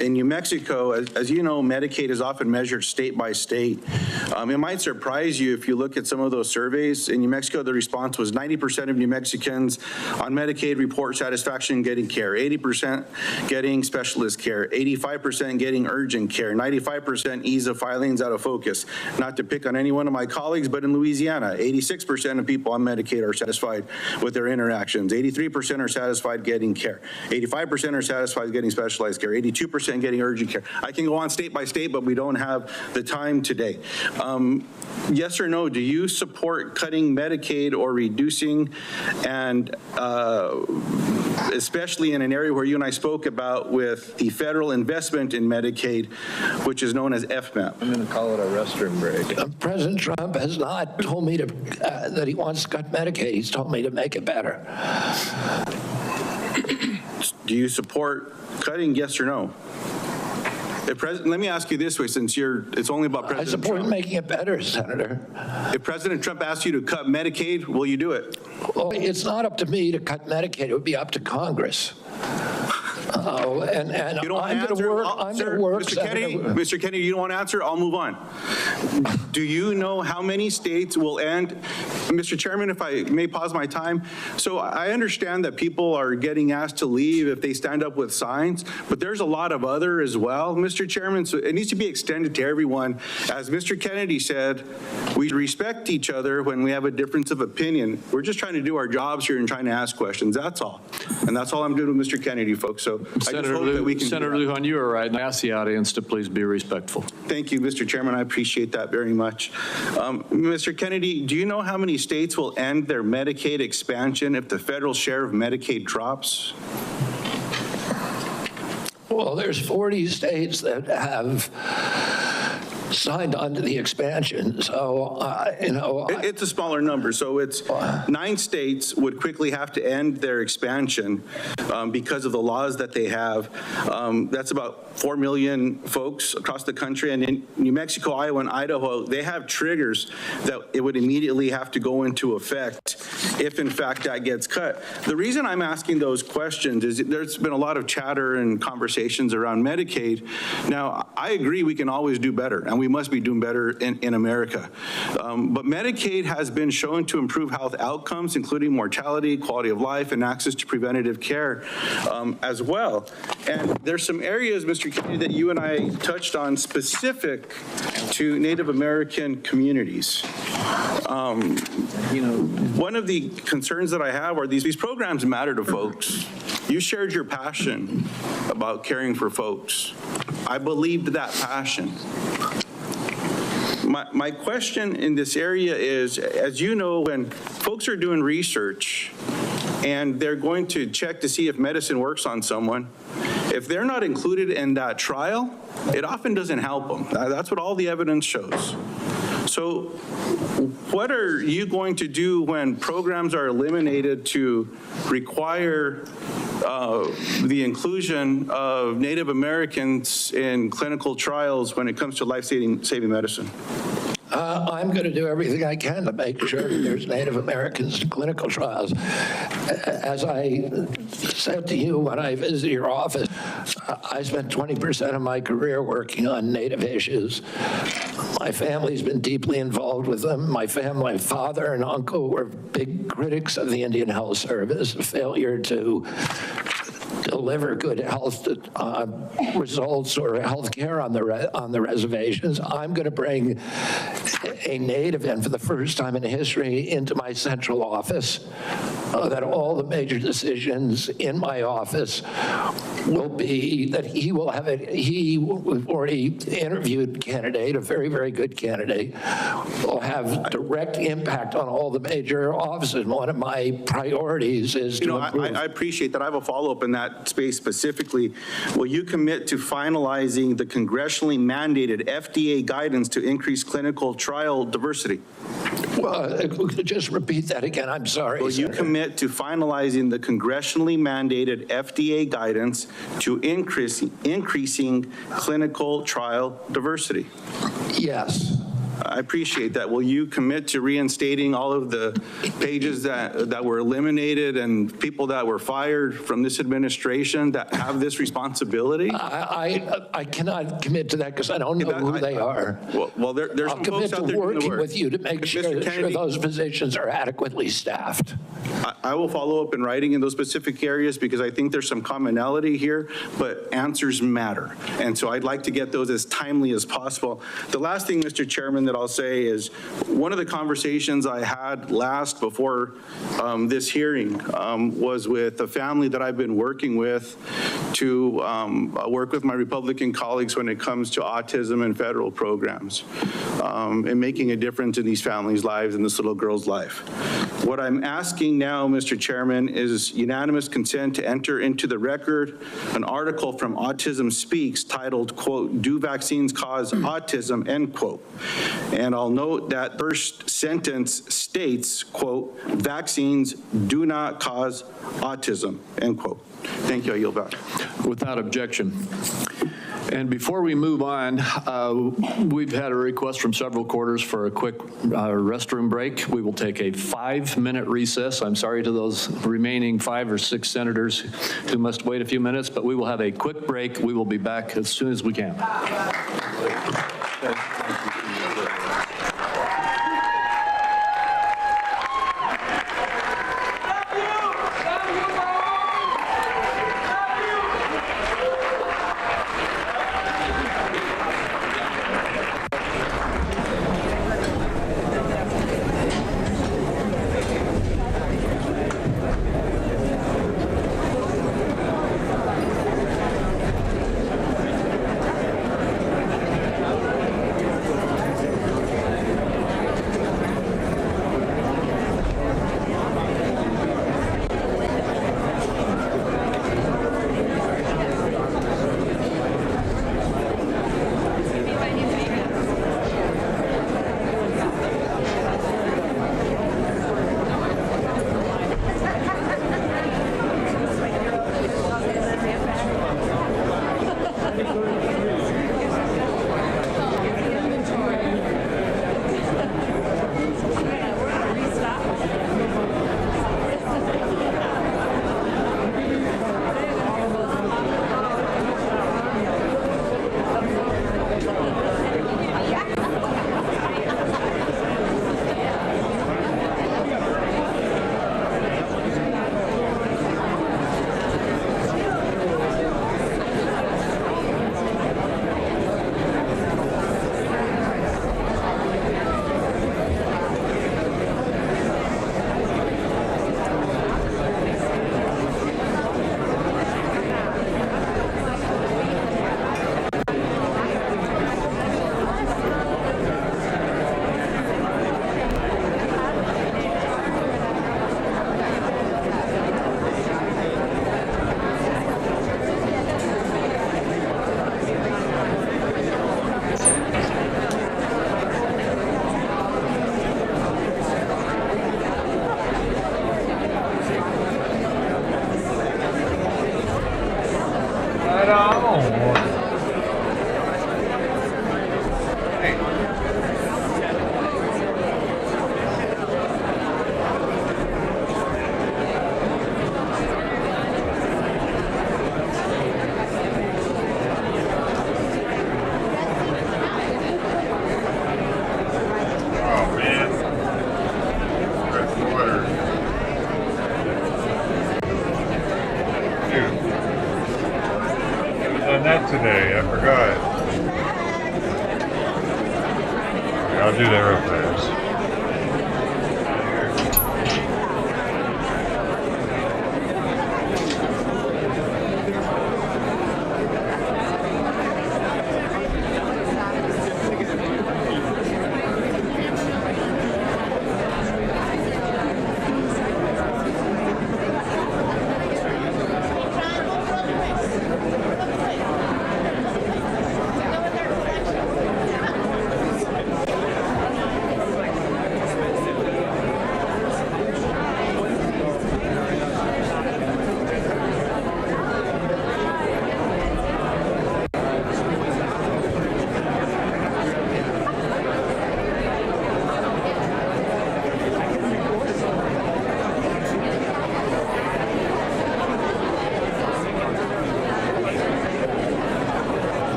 In New Mexico, as you know, Medicaid is often measured state by state. It might surprise you if you look at some of those surveys. In New Mexico, the response was 90% of New Mexicans on Medicaid report satisfaction getting care, 80% getting specialist care, 85% getting urgent care, 95% ease of filings out of focus. Not to pick on any one of my colleagues, but in Louisiana, 86% of people on Medicaid are satisfied with their interactions. 83% are satisfied getting care. 85% are satisfied getting specialized care. 82% getting urgent care. I can go on state by state, but we don't have the time today. Yes or no, do you support cutting Medicaid or reducing, and especially in an area where you and I spoke about with the federal investment in Medicaid, which is known as FMAP? I'm going to call it a restroom break. President Trump has not told me to that he wants to cut Medicaid. He's told me to make it better. Do you support cutting, yes or no? Let me ask you this way, since it's only about President Trump. I support making it better, Senator. If President Trump asked you to cut Medicaid, will you do it? Well, it's not up to me to cut Medicaid. It would be up to Congress. No, and You don't want I'm to going to answer? work. Oh, I'm sir, going to work. Mr. Kennedy, you don't want to answer? I'll move on. Do you know how many states will end? Mr. Chairman, if I may pause my time. So I understand that people are getting asked to leave if they stand up with signs, but there's a lot of other as well, Mr. Chairman. So it needs to be extended to everyone. As Mr. Kennedy said, we respect each other when we have a difference of opinion. We're just trying to do our jobs here and trying to ask questions. That's all. And that's all I'm doing with Mr. Kennedy, folks. So I just hope that we can. Senator Lujan, you are right. And I ask the audience to please be respectful. Thank you, Mr. Chairman. I appreciate that very much. Mr. Kennedy, do you know how many states will end their Medicaid expansion if the federal share of Medicaid drops? Well, there's 40 states that have signed on to the expansion. So, It's a smaller number. So it's 9 states would quickly have to end their expansion because of the laws that they have. That's about 4 million folks across the country. And in New Mexico, Iowa, and Idaho, they have triggers that it would immediately have to go into effect if, in fact, that gets cut. The reason I'm asking those questions is there's been a lot of chatter and conversations around Medicaid. Now, I agree we can always do better, and we must be doing better in America. But Medicaid has been shown to improve health outcomes, including mortality, quality of life, and access to preventative care as well. And there's some areas, Mr. Kennedy, that you and I touched on specific to Native American communities. One of the concerns that I have are these programs matter to folks. You shared your passion about caring for folks. I believed that passion. My question in this area is, as you know, when folks are doing research and they're going to check to see if medicine works on someone, if they're not included in that trial, it often doesn't help them. That's what all the evidence shows. So what are you going to do when programs are eliminated to require the inclusion of Native Americans in clinical trials when it comes to life-saving medicine? I'm going to do everything I can to make sure that there's Native Americans in clinical trials. As I said to you when I visited your office, I spent 20% of my career working on Native issues. My family's been deeply involved with them. My family, my father and uncle were big critics of the Indian Health Service, a failure to deliver good health results or health care on the reservations. I'm going to bring a Native in for the first time in history into my central office, that all the major decisions in my office will be that he will have it. We've already interviewed a candidate, a very, very good candidate, will have direct impact on all the major offices. One of my priorities is to improve. I appreciate that. I have a follow-up in that space specifically. Will you commit to finalizing the congressionally mandated FDA guidance to increase clinical trial diversity? Well, just repeat that again. I'm sorry. Will you commit to finalizing the congressionally mandated FDA guidance to increasing clinical trial diversity? Yes. I appreciate that. Will you commit to reinstating all of the pages that were eliminated and people that were fired from this administration that have this responsibility? I cannot commit to that because I don't know who they are. Well, there's I'll some folks commit to out there working with you to make sure those positions are adequately staffed. I will follow up in writing in those specific areas because I think there's some commonality here, but answers matter. And so I'd like to get those as timely as possible. The last thing, Mr. Chairman, that I'll say is one of the conversations I had last before this hearing was with a family that I've been working with to work with my Republican colleagues when it comes to autism and federal programs and making a difference in these families' lives and this little girl's life. What I'm asking now, Mr. Chairman, is unanimous consent to enter into the record an article from Autism Speaks titled, quote, "Do Vaccines Cause Autism?" end quote. And I'll note that first sentence states, quote, "Vaccines do not cause autism," end quote. Thank you. I yield back. Without objection. And before we move on, we've had a request from several quarters for a quick restroom break. We will take a 5-minute recess. I'm sorry to those remaining 5 or 6 senators who must wait a few minutes, but we will have a quick break. We will be back as soon as we can. Today, I forgot. I'll do that real fast.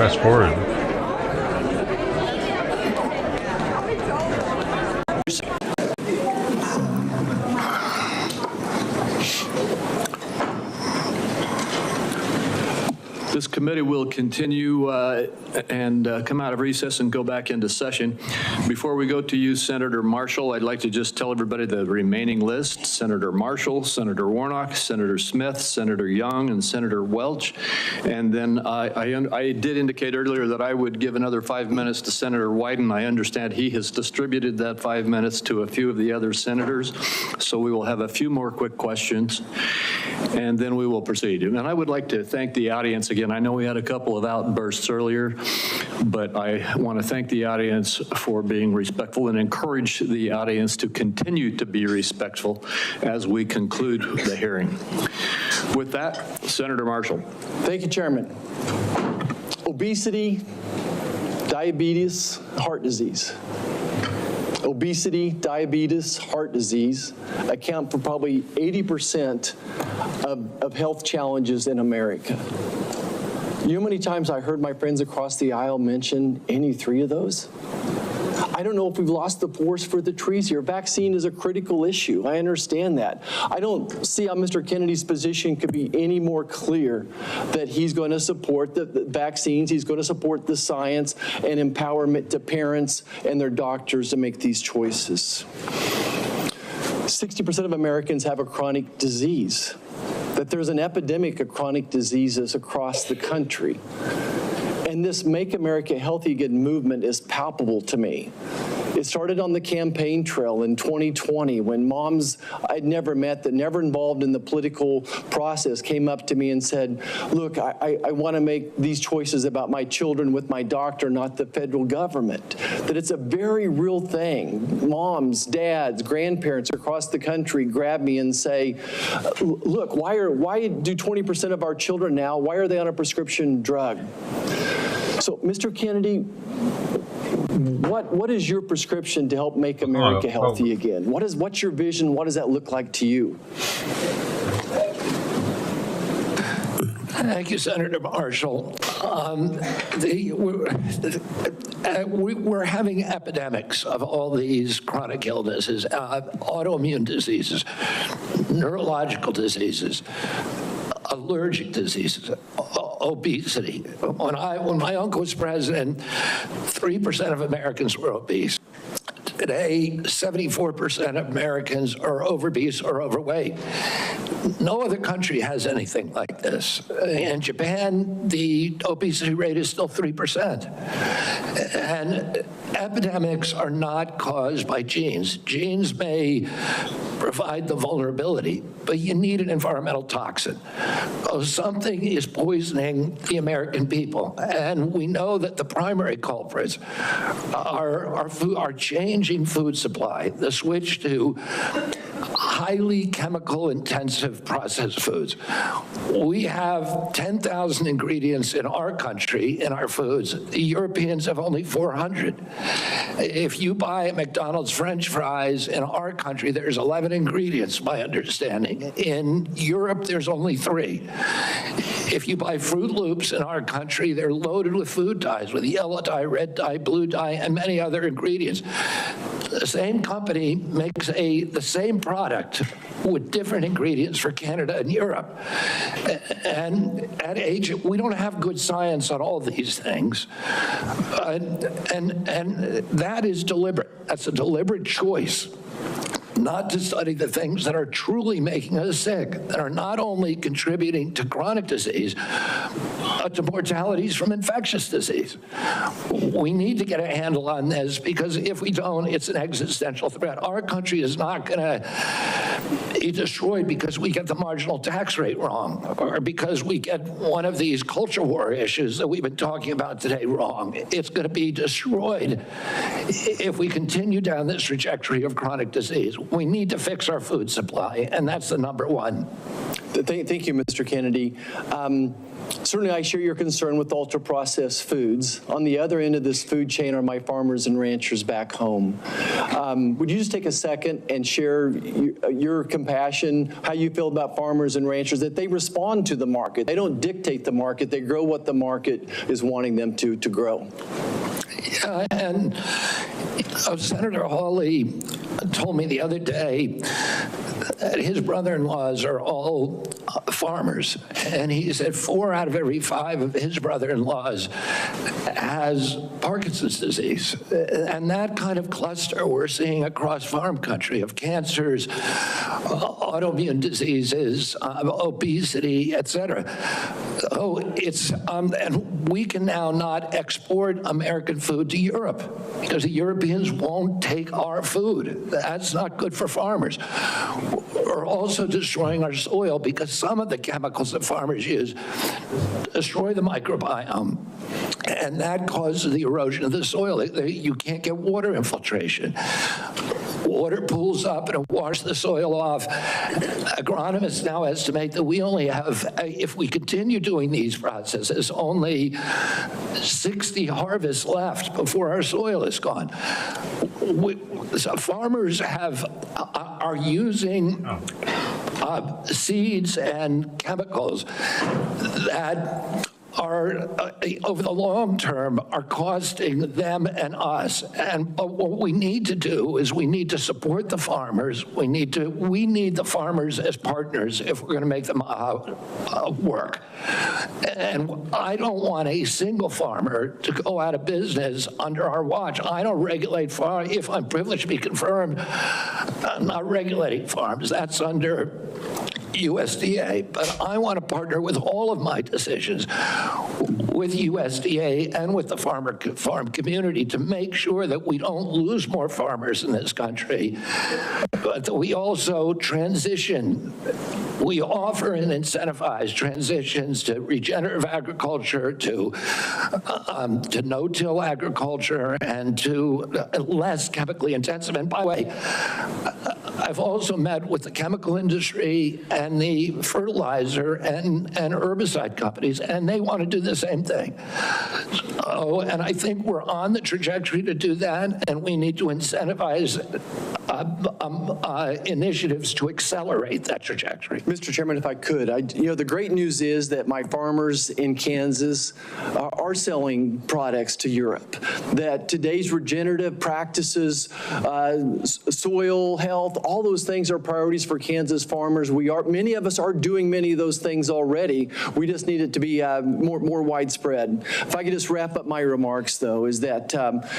fast forward. This committee will continue and come out of recess and go back into session. Before we go to you, Senator Marshall, I'd like to just tell everybody the remaining list. Senator Marshall, Senator Warnock, Senator Smith, Senator Young, and Senator Welch. And then I did indicate earlier that I would give another 5 minutes to Senator Wyden. I understand he has distributed that 5 minutes to a few of the other senators. So we will have a few more quick questions, and then we will proceed. And I would like to thank the audience again. I know we had a couple of outbursts earlier, but I want to thank the audience for being respectful and encourage the audience to continue to be respectful as we conclude the hearing. With that, Senator Marshall. Thank you, Chairman. Obesity, diabetes, heart disease. Obesity, diabetes, heart disease account for probably 80% of health challenges in America. You know how many times I heard my friends across the aisle mention any three of those? I don't know if we've lost the forest for the trees here. Vaccine is a critical issue. I understand that. I don't see how Mr. Kennedy's position could be any more clear that he's going to support the vaccines, he's going to support the science and empowerment to parents and their doctors to make these choices. 60% of Americans have a chronic disease, that there's an epidemic of chronic diseases across the country. And this Make America Healthy Again movement is palpable to me. It started on the campaign trail in 2020 when moms I'd never met, that never involved in the political process, came up to me and said, look, I want to make these choices about my children with my doctor, not the federal government. That it's a very real thing. Moms, dads, grandparents across the country grab me and say, look, why do 20% of our children now, why are they on a prescription drug? So, Mr. Kennedy, what is your prescription to help make America healthy again? What's your vision? What does that look like to you? Thank you, Senator Marshall. We're having epidemics of all these chronic illnesses, autoimmune diseases, neurological diseases, allergic diseases, obesity. When my uncle was president, 3% of Americans were obese. Today, 74% of Americans are obese or overweight. No other country has anything like this. In Japan, the obesity rate is still 3%. And epidemics are not caused by genes. Genes may provide the vulnerability, but you need an environmental toxin. Something is poisoning the American people. And we know that the primary culprits are changing food supply, the switch to highly chemical intensive processed foods. We have 10,000 ingredients in our country, in our foods. The Europeans have only 400. If you buy a McDonald's French fries in our country, there's 11 ingredients, my understanding. In Europe, there's only 3. If you buy Fruit Loops in our country, they're loaded with food dyes, with yellow dye, red dye, blue dye, and many other ingredients. The same company makes the same product with different ingredients for Canada and Europe. And at age, we don't have good science on all these things. And that is deliberate. That's a deliberate choice not to study the things that are truly making us sick, that are not only contributing to chronic disease, but to mortalities from infectious disease. We need to get a handle on this, because if we don't, it's an existential threat. Our country is not going to be destroyed because we get the marginal tax rate wrong, or because we get one of these culture war issues that we've been talking about today wrong. It's going to be destroyed if we continue down this trajectory of chronic disease. We need to fix our food supply, and that's the number one. Thank you, Mr. Kennedy. Certainly, I share your concern with ultra-processed foods. On the other end of this food chain are my farmers and ranchers back home. Would you just take a second and share your compassion, how you feel about farmers and ranchers, that they respond to the market? They don't dictate the market. They grow what the market is wanting them to grow. Yeah, and Senator Hawley told me the other day that his brother-in-laws are all farmers, and he said 4 out of every 5 of his brother-in-laws has Parkinson's disease. And that kind of cluster we're seeing across farm country of cancers, autoimmune diseases, obesity, et cetera. Oh, and we can now not export American food to Europe because the Europeans won't take our food. That's not good for farmers. We're also destroying our soil because some of the chemicals that farmers use destroy the microbiome, and that causes the erosion of the soil. You can't get water infiltration. Water pools up and it washes the soil off. Agronomists now estimate that we only have, if we continue doing these processes, only 60 harvests left before our soil is gone. So farmers are using seeds and chemicals that are, over the long term, are costing them and us. But what we need to do is we need to support the farmers. We need the farmers as partners if we're going to make them work. And I don't want a single farmer to go out of business under our watch. I don't regulate farms. If I'm privileged to be confirmed, I'm not regulating farms. That's under USDA, but I want to partner with all of my decisions with USDA and with the farm community to make sure that we don't lose more farmers in this country, but that we also transition. We offer and incentivize transitions to regenerative agriculture, to no-till agriculture, and to less chemically intensive. And by the way, I've also met with the chemical industry and the fertilizer and herbicide companies, and they want to do the same thing. And I think we're on the trajectory to do that, and we need to incentivize initiatives to accelerate that trajectory. Mr. Chairman, if I could, the great news is that my farmers in Kansas are selling products to Europe, that today's regenerative practices, soil health, all those things are priorities for Kansas farmers. Many of us are doing many of those things already. We just need it to be more widespread. If I could just wrap up my remarks, though, is that,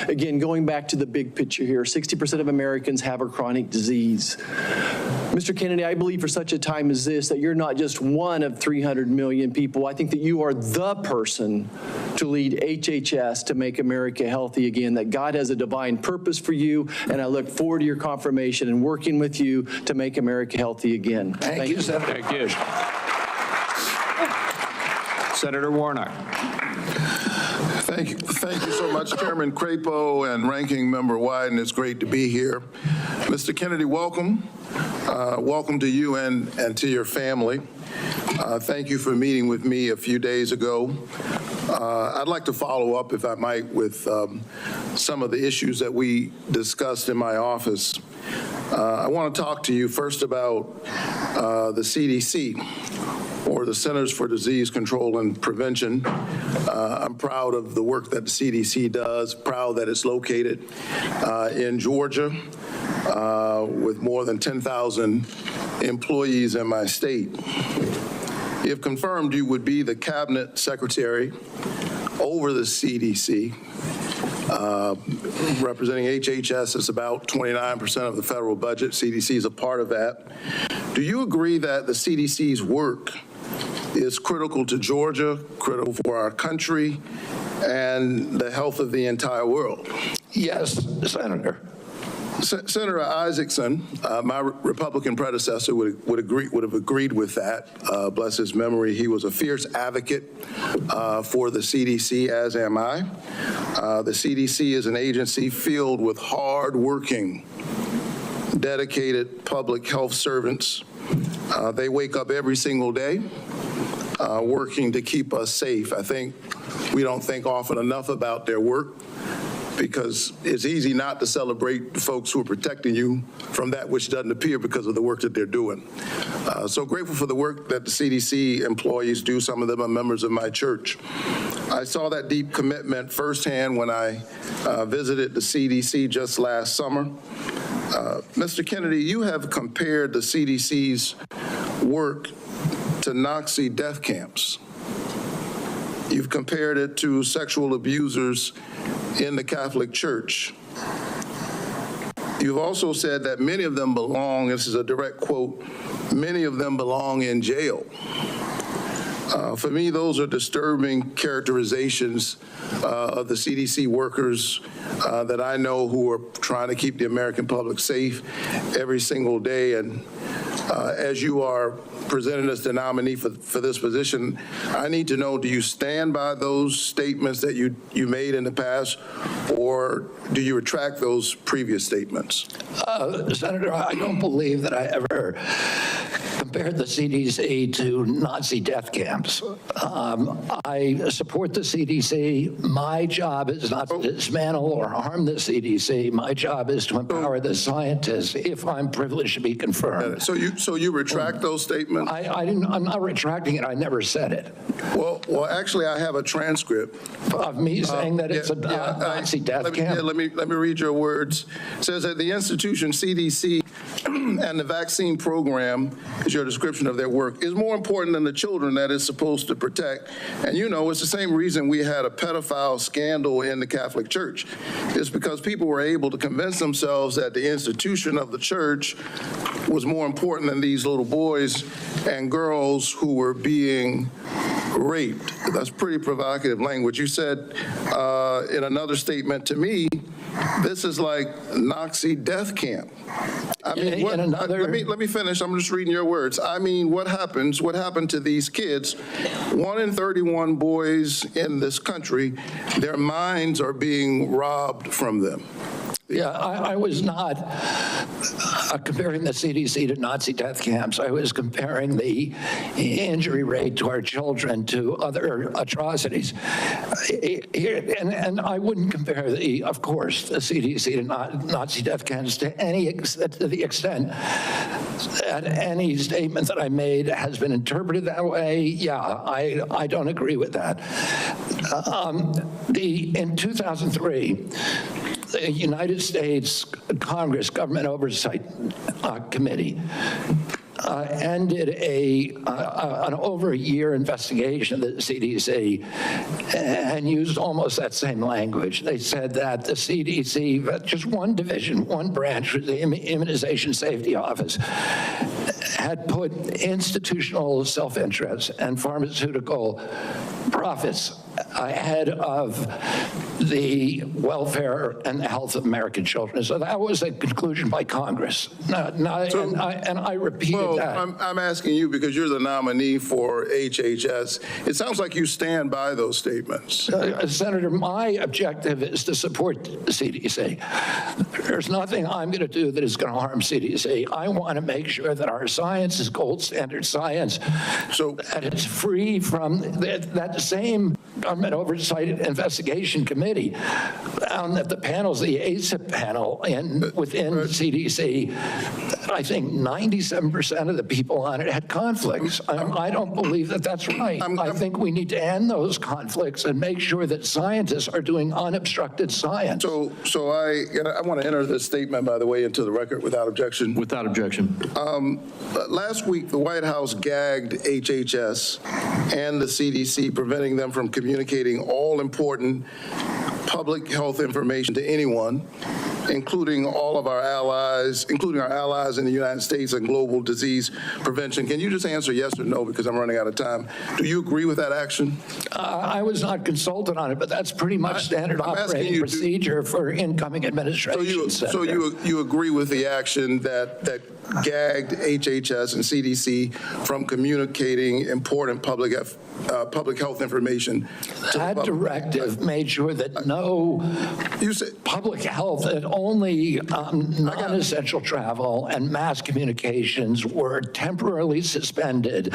again, going back to the big picture here, 60% of Americans have a chronic disease. Mr. Kennedy, I believe for such a time as this that you're not just one of 300 million people. I think that you are the person to lead HHS to make America healthy again, that God has a divine purpose for you, and I look forward to your confirmation and working with you to make America healthy again. Thank you, Senator. Thank you. Senator Warnock. Thank you so much, Chairman Crapo and Ranking Member Wyden. It's great to be here. Mr. Kennedy, welcome. Welcome to you and to your family. Thank you for meeting with me a few days ago. I'd like to follow up, if I might, with some of the issues that we discussed in my office. I want to talk to you first about the CDC, or the Centers for Disease Control and Prevention. I'm proud of the work that the CDC does, proud that it's located in Georgia with more than 10,000 employees in my state. If confirmed, you would be the cabinet secretary over the CDC. Representing HHS is about 29% of the federal budget. CDC is a part of that. Do you agree that the CDC's work is critical to Georgia, critical for our country, and the health of the entire world? Yes, Senator. Senator Isaacson, my Republican predecessor, would have agreed with that. Bless his memory. He was a fierce advocate for the CDC, as am I. The CDC is an agency filled with hard-working dedicated public health servants. They wake up every single day working to keep us safe. I think we don't think often enough about their work, because it's easy not to celebrate the folks who are protecting you from that which doesn't appear because of the work that they're doing. So grateful for the work that the CDC employees do. Some of them are members of my church. I saw that deep commitment firsthand when I visited the CDC just last summer. Mr. Kennedy, you have compared the CDC's work to Nazi death camps. You've compared it to sexual abusers in the Catholic Church. You've also said that many of them belong, this is a direct quote, many of them belong in jail. For me, those are disturbing characterizations of the CDC workers that I know who are trying to keep the American public safe every single day. And as you are presented as the nominee for this position, I need to know, do you stand by those statements that you made in the past, or do you retract those previous statements? Senator, I don't believe that I ever compared the CDC to Nazi death camps. I support the CDC. My job is not to dismantle or harm the CDC. My job is to empower the scientists if I'm privileged to be confirmed. So you retract those statements? I'm not retracting it. I never said it. Well, actually, I have a transcript of me saying that it's a Nazi death camp. Let me read your words. It says that the institution CDC and the vaccine program, is your description of their work, is more important than the children that it's supposed to protect. And you know, it's the same reason we had a pedophile scandal in the Catholic Church. It's because people were able to convince themselves that the institution of the church was more important than these little boys and girls who were being raped. That's pretty provocative language. You said in another statement to me, this is like Nazi death camp. I mean, let me finish. I'm just reading your words. I mean, what happened to these kids? 1 in 31 boys in this country, their minds are being robbed from them. Yeah, I was not comparing the CDC to Nazi death camps. I was comparing the injury rate to our children to other atrocities. And I wouldn't compare, of course, the CDC to Nazi death camps to the extent that any statement that I made has been interpreted that way. Yeah, I don't agree with that. In 2003, the United States Congress Government Oversight Committee ended an over a year investigation of the CDC and used almost that same language. They said that the CDC, just one division, one branch, the Immunization Safety Office, had put institutional self-interest and pharmaceutical profits ahead of the welfare and the health of American children. So that was a conclusion by Congress. And I repeated that. I'm asking you because you're the nominee for HHS. It sounds like you stand by those statements. Senator, my objective is to support the CDC. There's nothing I'm going to do that is going to harm CDC. I want to make sure that our science is gold standard science, so that it's free from that same Government Oversight Investigation Committee found that the panels, the ACIP panel within the CDC, I think 97% of the people on it had conflicts. I don't believe that that's right. I think we need to end those conflicts and make sure that scientists are doing unobstructed science. So I want to enter this statement, by the way, into the record without objection. Without objection. Last week, the White House gagged HHS and the CDC, preventing them from communicating all important public health information to anyone, including all of our allies, including our allies in the United States and global disease prevention. Can you just answer yes or no, because I'm running out of time? Do you agree with that action? I was not consulted on it, but that's pretty much standard operating procedure for incoming administration. So you agree with the action that gagged HHS and CDC from communicating important public health information? That directive made sure that no public health at all only non-essential travel and mass communications were temporarily suspended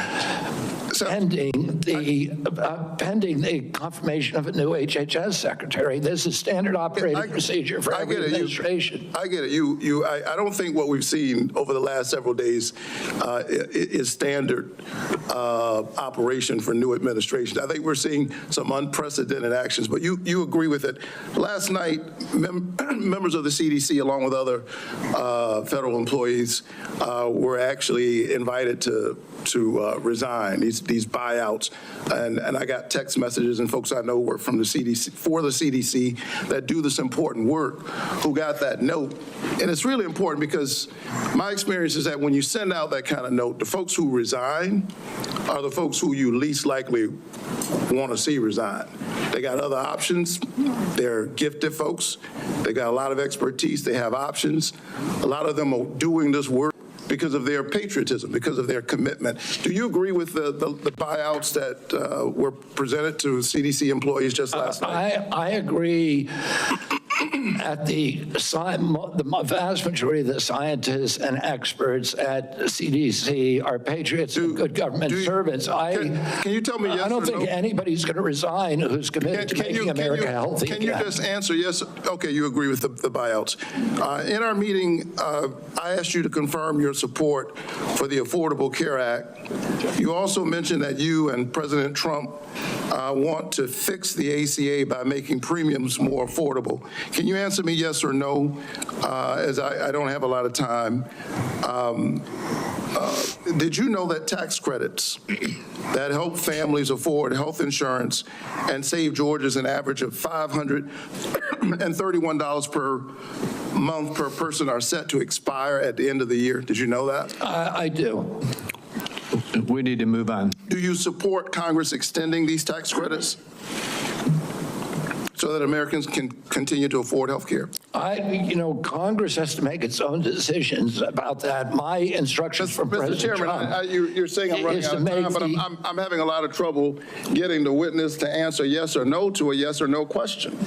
pending the confirmation of a new HHS secretary. This is standard operating procedure for every administration. I get it. I don't think what we've seen over the last several days is standard operation for new administrations. I think we're seeing some unprecedented actions, but you agree with it. Last night, members of the CDC, along with other federal employees, were actually invited to resign, these buyouts. And I got text messages and folks I know work from the CDC, for the CDC, that do this important work, who got that note. And it's really important because my experience is that when you send out that kind of note, the folks who resign are the folks who you least likely want to see resign. They got other options. They're gifted folks. They got a lot of expertise. They have options. A lot of them are doing this work because of their patriotism, because of their commitment. Do you agree with the buyouts that were presented to CDC employees just last night? I agree. At the vast majority of the scientists and experts at CDC are patriots and good government servants. Can you tell me yes or no? I don't think anybody's going to resign who's committed to making America healthy. Can you just answer yes? Okay, you agree with the buyouts. In our meeting, I asked you to confirm your support for the Affordable Care Act. You also mentioned that you and President Trump want to fix the ACA by making premiums more affordable. Can you answer me yes or no, as I don't have a lot of time? Did you know that tax credits that help families afford health insurance and save Georgians an average of $531 per month per person are set to expire at the end of the year? Did you know that? I do. We need to move on. Do you support Congress extending these tax credits so that Americans can continue to afford health care? Congress has to make its own decisions about that. My instructions from President Trump. Mr. Chairman, you're saying I'm running out of time, but I'm having a lot of trouble getting the witness to answer yes or no to a yes or no question.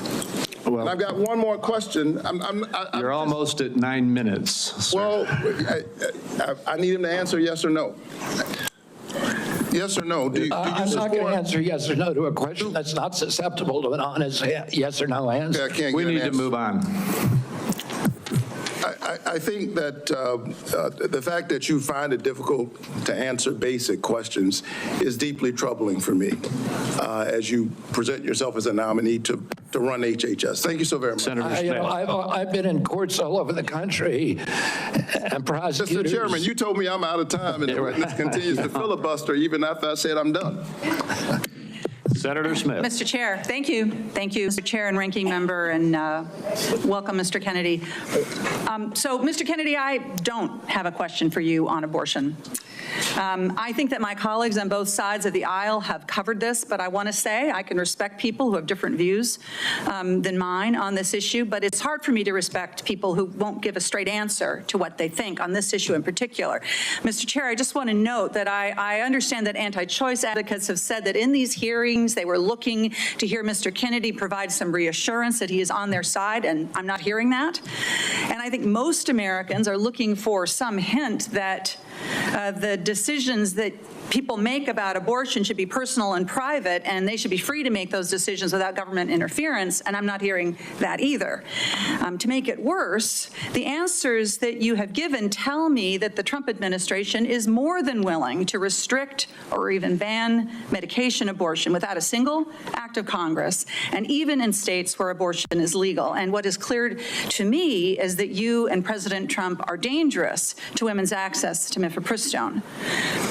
Well, and I've got one more question. You're almost at 9 minutes, sir. Well, I need him to answer yes or no. Yes or no? Do you I'm not going to answer yes or no to a question that's not susceptible to an honest yes or no answer. We need to move on. I think that the fact that you find it difficult to answer basic questions is deeply troubling for me as you present yourself as a nominee to run HHS. Thank you so very much. Senator Smith. I've been in courts all over the country and prosecutors. Mr. Chairman, you told me I'm out of time and the witness continues to filibuster even after I said I'm done. Senator Smith. Mr. Chair, thank you. Thank you, Mr. Chair and Ranking Member, and welcome, Mr. Kennedy. So, Mr. Kennedy, I don't have a question for you on abortion. I think that my colleagues on both sides of the aisle have covered this, but I want to say I can respect people who have different views than mine on this issue, but it's hard for me to respect people who won't give a straight answer to what they think on this issue in particular. Mr. Chair, I just want to note that I understand that anti-choice advocates have said that in these hearings they were looking to hear Mr. Kennedy provide some reassurance that he is on their side, and I'm not hearing that. And I think most Americans are looking for some hint that the decisions that people make about abortion should be personal and private, and they should be free to make those decisions without government interference, and I'm not hearing that either. To make it worse, the answers that you have given tell me that the Trump administration is more than willing to restrict or even ban medication abortion without a single act of Congress, and even in states where abortion is legal. And what is clear to me is that you and President Trump are dangerous to women's access to mifepristone.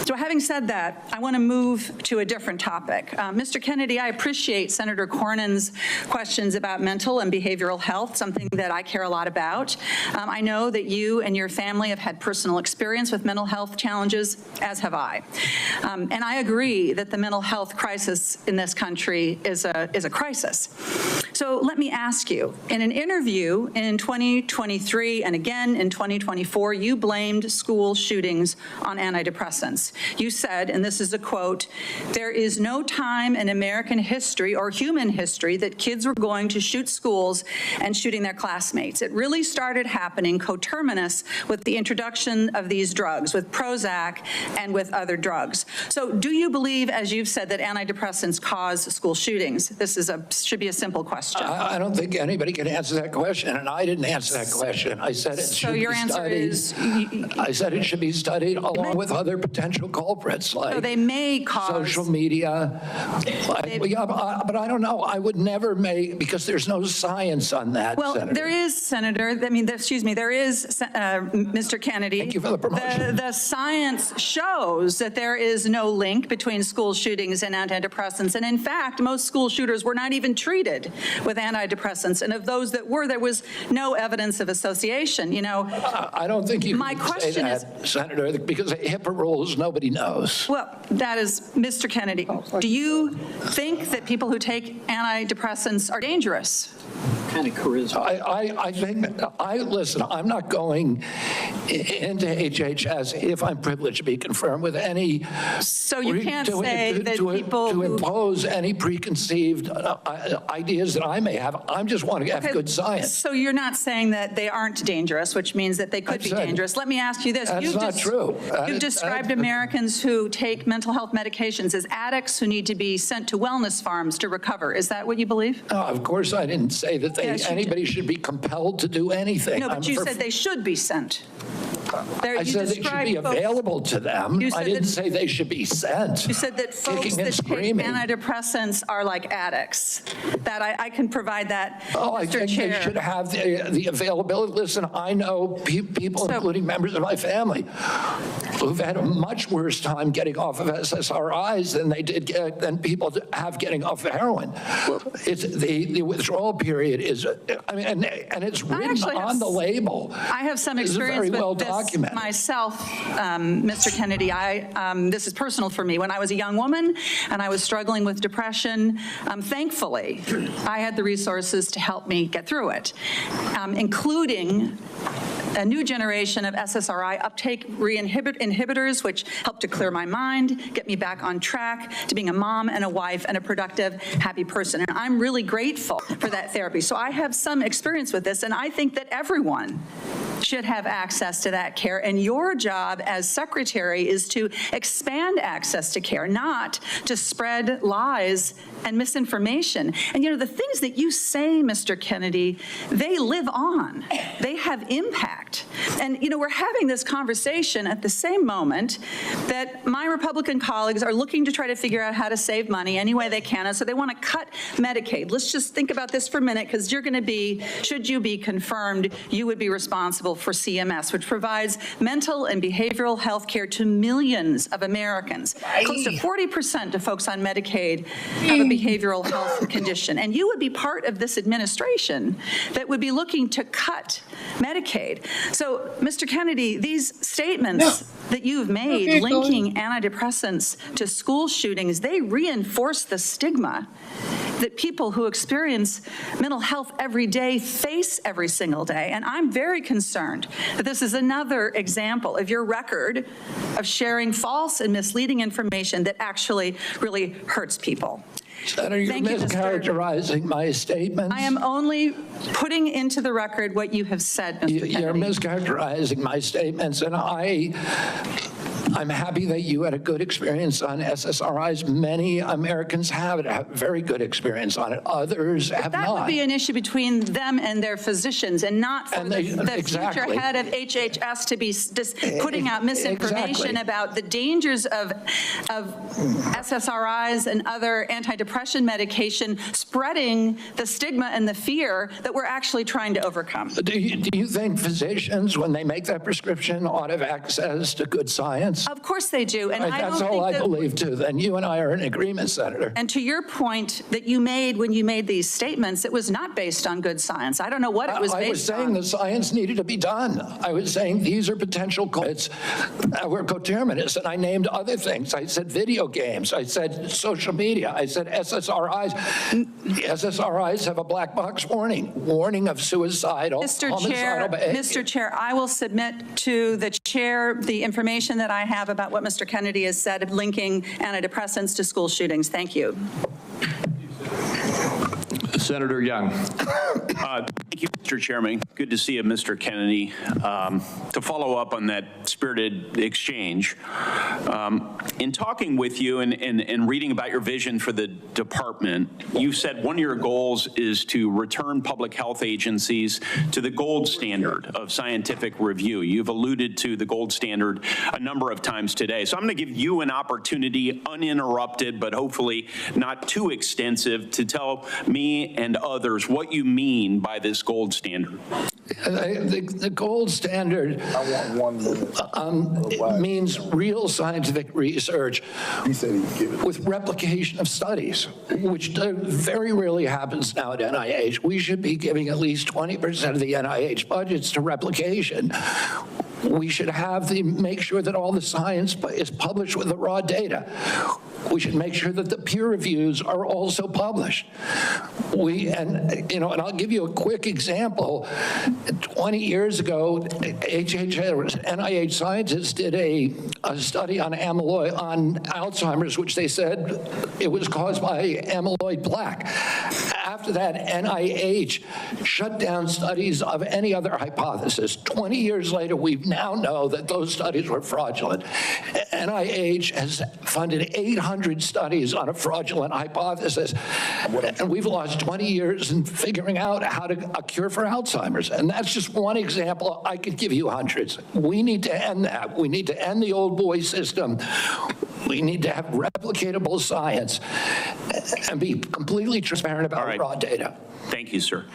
So having said that, I want to move to a different topic. Mr. Kennedy, I appreciate Senator Cornyn's questions about mental and behavioral health, something that I care a lot about. I know that you and your family have had personal experience with mental health challenges, as have I. And I agree that the mental health crisis in this country is a crisis. So let me ask you, in an interview in 2023 and again in 2024, you blamed school shootings on antidepressants. You said, and this is a quote, "There is no time in American history or human history that kids were going to shoot schools and shooting their classmates. It really started happening coterminous with the introduction of these drugs, with Prozac and with other drugs." So do you believe, as you've said, that antidepressants cause school shootings? This should be a simple question. I don't think anybody can answer that question, and I didn't answer that question. I said it should be studied. I said it should be studied along with other potential culprits like so they may cause social media. But I don't know. I would never make, because there's no science on that. Well, Senator. there is, Senator. I mean, excuse me. There is, Mr. Kennedy. Thank you for the promotion. The science shows that there is no link between school shootings and antidepressants, and in fact, most school shooters were not even treated with antidepressants, and of those that were, there was no evidence of association. You know, I don't think you my can question say that, is, Senator, because HIPAA rules, nobody knows. well, that is, Mr. Kennedy, do you think that people who take antidepressants are dangerous? Kind of charisma. I think, listen, I'm not going into HHS if I'm privileged to be confirmed with any. So you can't say that people to impose any preconceived ideas that I may have. I just want to have good science. So you're not saying that they aren't dangerous, which means that they could be dangerous. Let me ask you this. That's not true. You've described Americans who take mental health medications as addicts who need to be sent to wellness farms to recover. Is that what you believe? No, of course I didn't say that anybody should be compelled to do anything. No, but you said they should be sent. I said they should be available to them. I didn't say they should be sent. You said that folks that take antidepressants are like addicts. That I can provide that, I think they should have the availability. Listen, I know people, including members of my family, who've had a much worse time getting off of SSRIs than people have getting off of heroin. It's the withdrawal period is, I mean, and it's written on the label. I have some experience with this myself, Mr. Kennedy. This is personal for me. When I was a young woman and I was struggling with depression, thankfully, I had the resources to help me get through it, including a new generation of SSRI uptake inhibitors, which helped to clear my mind, get me back on track to being a mom and a wife and a productive, happy person. And I'm really grateful for that therapy. So I have some experience with this, and I think that everyone should have access to that care. And your job as secretary is to expand access to care, not to spread lies and misinformation. And you know, the things that you say, Mr. Kennedy, they live on. They have impact. And you know, we're having this conversation at the same moment that my Republican colleagues are looking to try to figure out how to save money any way they can. And so they want to cut Medicaid. Let's just think about this for a minute, because you're going to be, should you be confirmed, you would be responsible for CMS, which provides mental and behavioral health care to millions of Americans. Close to 40% of folks on Medicaid have a behavioral health condition. And you would be part of this administration that would be looking to cut Medicaid. So, Mr. Kennedy, these statements that you've made linking antidepressants to school shootings, they reinforce the stigma that people who experience mental health every day face every single day. And I'm very concerned that this is another example of your record of sharing false and misleading information that actually really hurts people. Senator, you're mischaracterizing my statements. I am only putting into the record what you have said, Mr. Kennedy. You're mischaracterizing my statements, and I'm happy that you had a good experience on SSRIs. Many Americans have very good experience on it. Others have not. That would be an issue between them and their physicians, and not for the future head of HHS to be putting out misinformation about the dangers of SSRIs and other antidepressant medication, spreading the stigma and the fear that we're actually trying to overcome. Do you think physicians, when they make that prescription, ought to have access to good science? science? Of course they do. And I That's don't all think I that, believe, too. Then you and I are in agreement, Senator. and to your point that you made when you made these statements, it was not based on good science. I don't know what it was based on. I was saying the science needed to be done. I was saying these are potential culprits. We're coterminous, and I named other things. I said video games. I said social media. I said SSRIs. SSRIs have a black box warning of suicidal, homicidal behavior. Mr. Chair, I will submit to the chair the information that I have about what Mr. Kennedy has said of linking antidepressants to school shootings. Thank you. Senator Young. Thank you, Mr. Chairman. Good to see you, Mr. Kennedy. To follow up on that spirited exchange, in talking with you and reading about your vision for the department, you said one of your goals is to return public health agencies to the gold standard of scientific review. You've alluded to the gold standard a number of times today. So I'm going to give you an opportunity, uninterrupted, but hopefully not too extensive, to tell me and others what you mean by this gold standard. The gold standard means real scientific research with replication of studies, which very rarely happens now at NIH. We should be giving at least 20% of the NIH budgets to replication. We should make sure that all the science is published with the raw data. We should make sure that the peer reviews are also published. And I'll give you a quick example. 20 years ago, NIH scientists did a study on Alzheimer's, which they said it was caused by amyloid plaque. After that, NIH shut down studies of any other hypothesis. 20 years later, we now know that those studies were fraudulent. NIH has funded 800 studies on a fraudulent hypothesis, and we've lost 20 years in figuring out a cure for Alzheimer's. And that's just one example. I could give you hundreds. We need to end that. We need to end the old boy system. We need to have replicatable science and be completely transparent about raw data. Thank you, sir.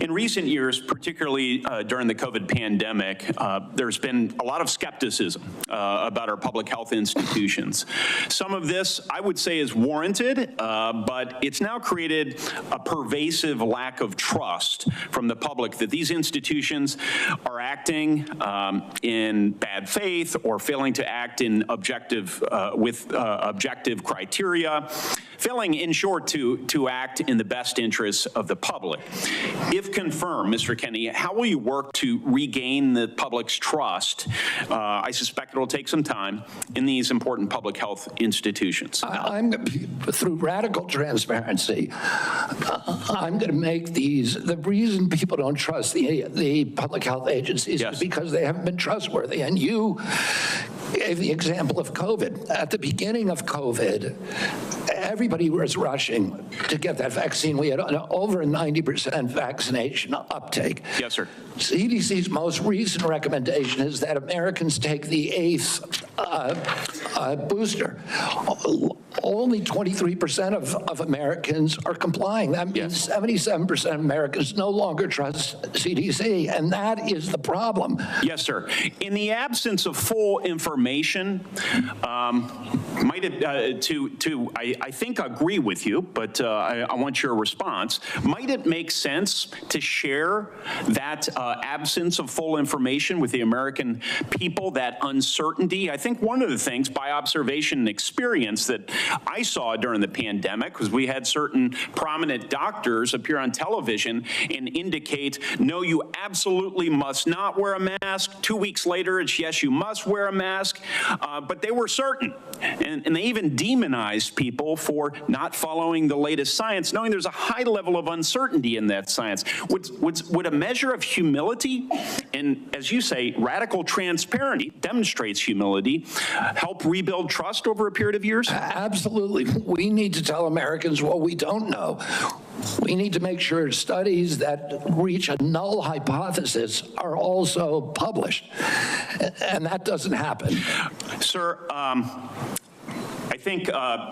In recent years, particularly during the COVID pandemic, there's been a lot of skepticism about our public health institutions. Some of this, I would say, is warranted, but it's now created a pervasive lack of trust from the public that these institutions are acting in bad faith or failing to act in objective criteria, failing, in short, to act in the best interests of the public. If confirmed, Mr. Kennedy, how will you work to regain the public's trust? I suspect it'll take some time in these important public health institutions. Through radical transparency, I'm going to make the reason people don't trust the public health agencies is because they haven't been trustworthy. And you gave the example of COVID. At the beginning of COVID, everybody was rushing to get that vaccine. We had over 90% vaccination uptake. Yes, sir. CDC's most recent recommendation is that Americans take the 8th booster. Only 23% of Americans are complying. That means 77% of Americans no longer trust CDC, and that is the problem. Yes, sir. In the absence of full information, might it, I think agree with you, but I want your response. Might it make sense to share that absence of full information with the American people, that uncertainty? I think one of the things by observation and experience that I saw during the pandemic was we had certain prominent doctors appear on television and indicate, no, you absolutely must not wear a mask. 2 weeks later, it's yes, you must wear a mask. But they were certain. And they even demonized people for not following the latest science, knowing there's a high level of uncertainty in that science. Would a measure of humility, and as you say, radical transparency demonstrates humility, help rebuild trust over a period of years? Absolutely. We need to tell Americans what we don't know. We need to make sure studies that reach a null hypothesis are also published. And that doesn't happen. Sir, I I think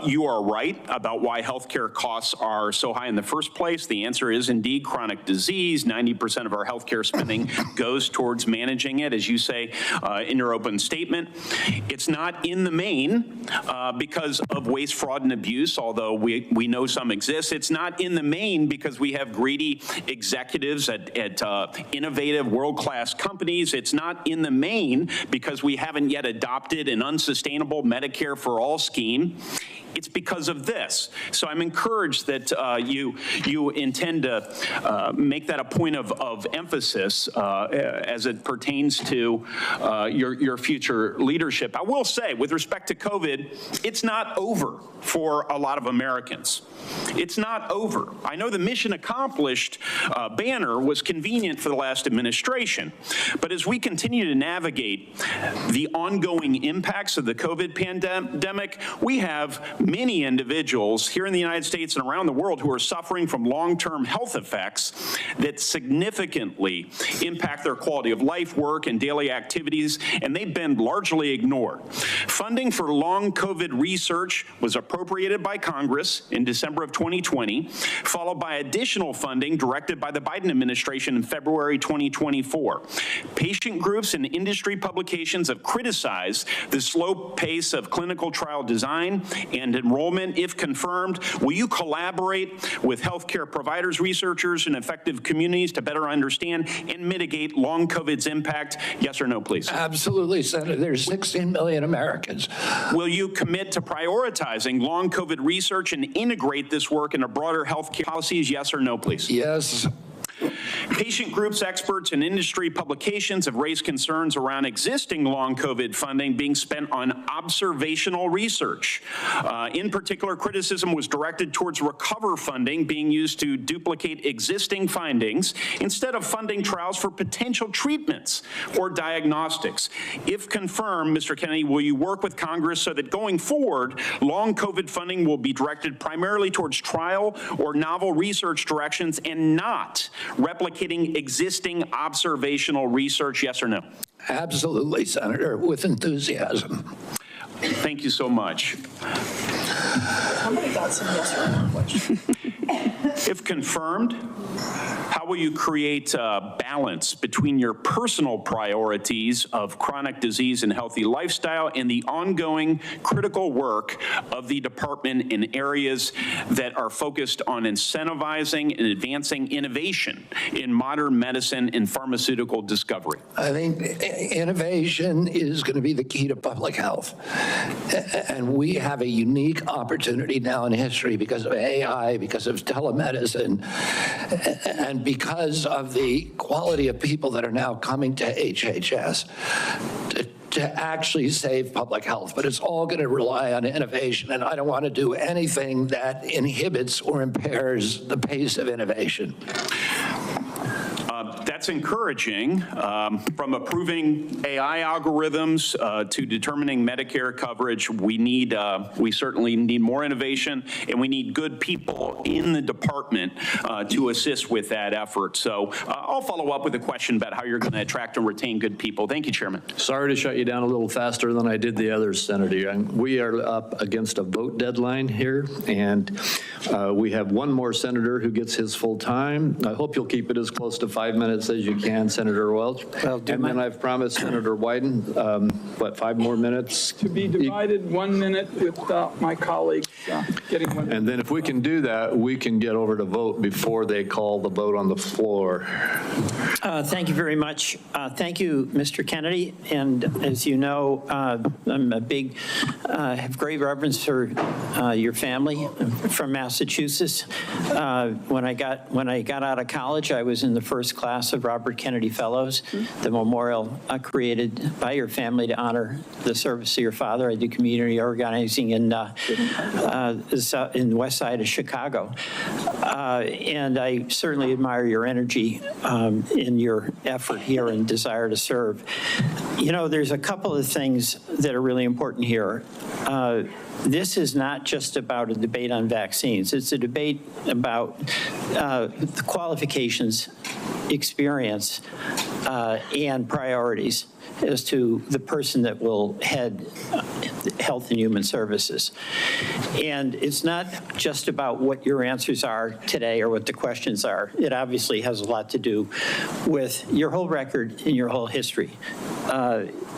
you are right about why healthcare costs are so high in the first place. The answer is indeed chronic disease. 90% of our healthcare spending goes towards managing it, as you say in your open statement. It's not in the main because of waste, fraud, and abuse, although we know some exist. It's not in the main because we have greedy executives at innovative world-class companies. It's not in the main because we haven't yet adopted an unsustainable Medicare for all scheme. It's because of this. So I'm encouraged that you intend to make that a point of emphasis as it pertains to your future leadership. I will say, with respect to COVID, it's not over for a lot of Americans. It's not over. I know the mission accomplished banner was convenient for the last administration, but as we continue to navigate the ongoing impacts of the COVID pandemic, we have many individuals here in the United States and around the world who are suffering from long-term health effects that significantly impact their quality of life, work, and daily activities, and they've been largely ignored. Funding for long COVID research was appropriated by Congress in December of 2020, followed by additional funding directed by the Biden administration in February 2024. Patient groups and industry publications have criticized the slow pace of clinical trial design and enrollment. If confirmed, will you collaborate with healthcare providers, researchers, and effective communities to better understand and mitigate long COVID's impact? Yes or no, please? Absolutely, Senator. There's 16 million Americans. Will you commit to prioritizing long COVID research and integrate this work into broader healthcare policies? Yes or no, please? Yes. Patient groups, experts, and industry publications have raised concerns around existing long COVID funding being spent on observational research. In particular, criticism was directed towards recover funding being used to duplicate existing findings instead of funding trials for potential treatments or diagnostics. If confirmed, Mr. Kennedy, will you work with Congress so that going forward, long COVID funding will be directed primarily towards trial or novel research directions and not replicating existing observational research? Yes or no? Absolutely, Senator, with enthusiasm. Thank you so much. Somebody got some yes or no questions. If confirmed, how will you create a balance between your personal priorities of chronic disease and healthy lifestyle and the ongoing critical work of the department in areas that are focused on incentivizing and advancing innovation in modern medicine and pharmaceutical discovery? I think innovation is going to be the key to public health. And we have a unique opportunity now in history because of AI, because of telemedicine, and because of the quality of people that are now coming to HHS to actually save public health. But it's all going to rely on innovation, and I don't want to do anything that inhibits or impairs the pace of innovation. That's encouraging. From approving AI algorithms to determining Medicare coverage, we certainly need more innovation, and we need good people in the department to assist with that effort. So I'll follow up with a question about how you're going to attract and retain good people. Thank you, Chairman. Sorry to shut you down a little faster than I did the others, Senator. We are up against a vote deadline here, and we have one more senator who gets his full time. I hope you'll keep it as close to 5 minutes as you can, Senator Welch. And then I've promised Senator Wyden, 5 more minutes? To be divided 1 minute with my colleagues getting 1 minute. And then if we can do that, we can get over to vote before they call the vote on the floor. Thank you very much. Thank you, Mr. Kennedy. And as you know, I'm have great reverence for your family from Massachusetts. When I got out of college, I was in the first class of Robert Kennedy Fellows, the memorial created by your family to honor the service of your father. I do community organizing in the west side of Chicago. And I certainly admire your energy in your effort here and desire to serve. You know, there's a couple of things that are really important here. This is not just about a debate on vaccines. It's a debate about the qualifications, experience and priorities as to the person that will head Health and Human Services. And it's not just about what your answers are today or what the questions are. It obviously has a lot to do with your whole record and your whole history.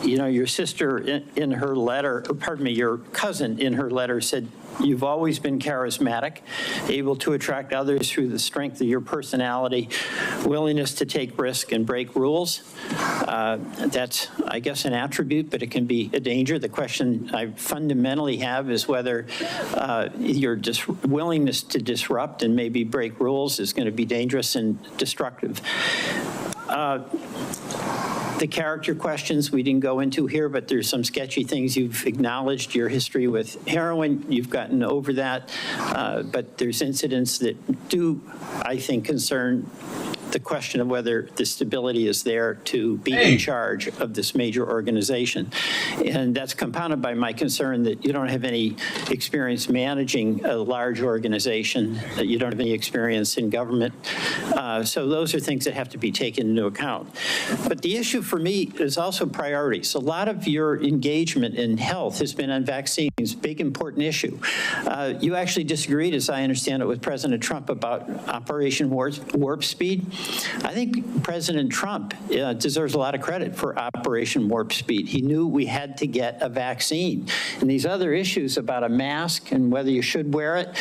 You know, your sister in her letter, pardon me, your cousin in her letter said, you've always been charismatic, able to attract others through the strength of your personality, willingness to take risk and break rules. That's, I guess, an attribute, but it can be a danger. The question I fundamentally have is whether your willingness to disrupt and maybe break rules is going to be dangerous and destructive. The character questions we didn't go into here, but there's some sketchy things you've acknowledged. Your history with heroin, you've gotten over that, but there's incidents that do, I think, concern the question of whether the stability is there to be in charge of this major organization. And that's compounded by my concern that you don't have any experience managing a large organization, that you don't have any experience in government. So those are things that have to be taken into account. But the issue for me is also priorities. A lot of your engagement in health has been on vaccines, big important issue. You actually disagreed, as I understand it, with President Trump about Operation Warp Speed. I think President Trump deserves a lot of credit for Operation Warp Speed. He knew we had to get a vaccine. And these other issues about a mask and whether you should wear it,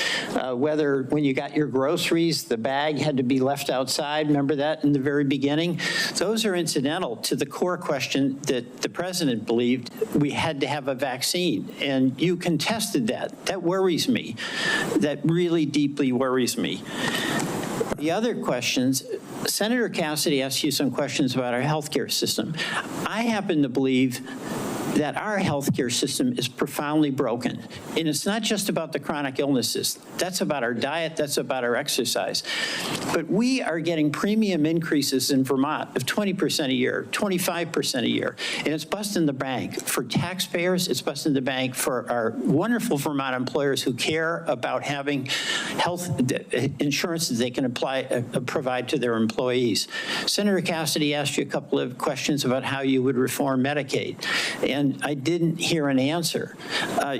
whether when you got your groceries, the bag had to be left outside, remember that in the very beginning? Those are incidental to the core question that the president believed we had to have a vaccine. And you contested that. That worries me. That really deeply worries me. The other questions, Senator Cassidy asked you some questions about our healthcare system. I happen to believe that our healthcare system is profoundly broken. And it's not just about the chronic illnesses. That's about our diet, that's about our exercise. But we are getting premium increases in Vermont of 20% a year, 25% a year. And it's busting the bank for taxpayers, it's busting the bank for our wonderful Vermont employers who care about having health insurance that they can provide to their employees. Senator Cassidy asked you a couple of questions about how you would reform Medicaid. And I didn't hear an answer.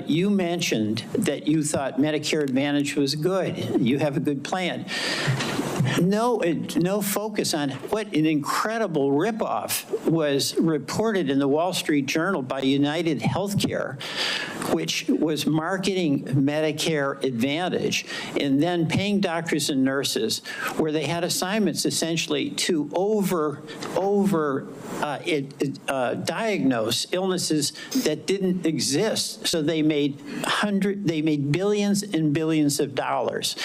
You mentioned that you thought Medicare Advantage was good. You have a good plan. No focus on what an incredible ripoff was reported in the Wall Street Journal by United Healthcare, which was marketing Medicare Advantage and then paying doctors and nurses where they had assignments essentially to diagnose illnesses that didn't exist. So they made billions and billions of dollars.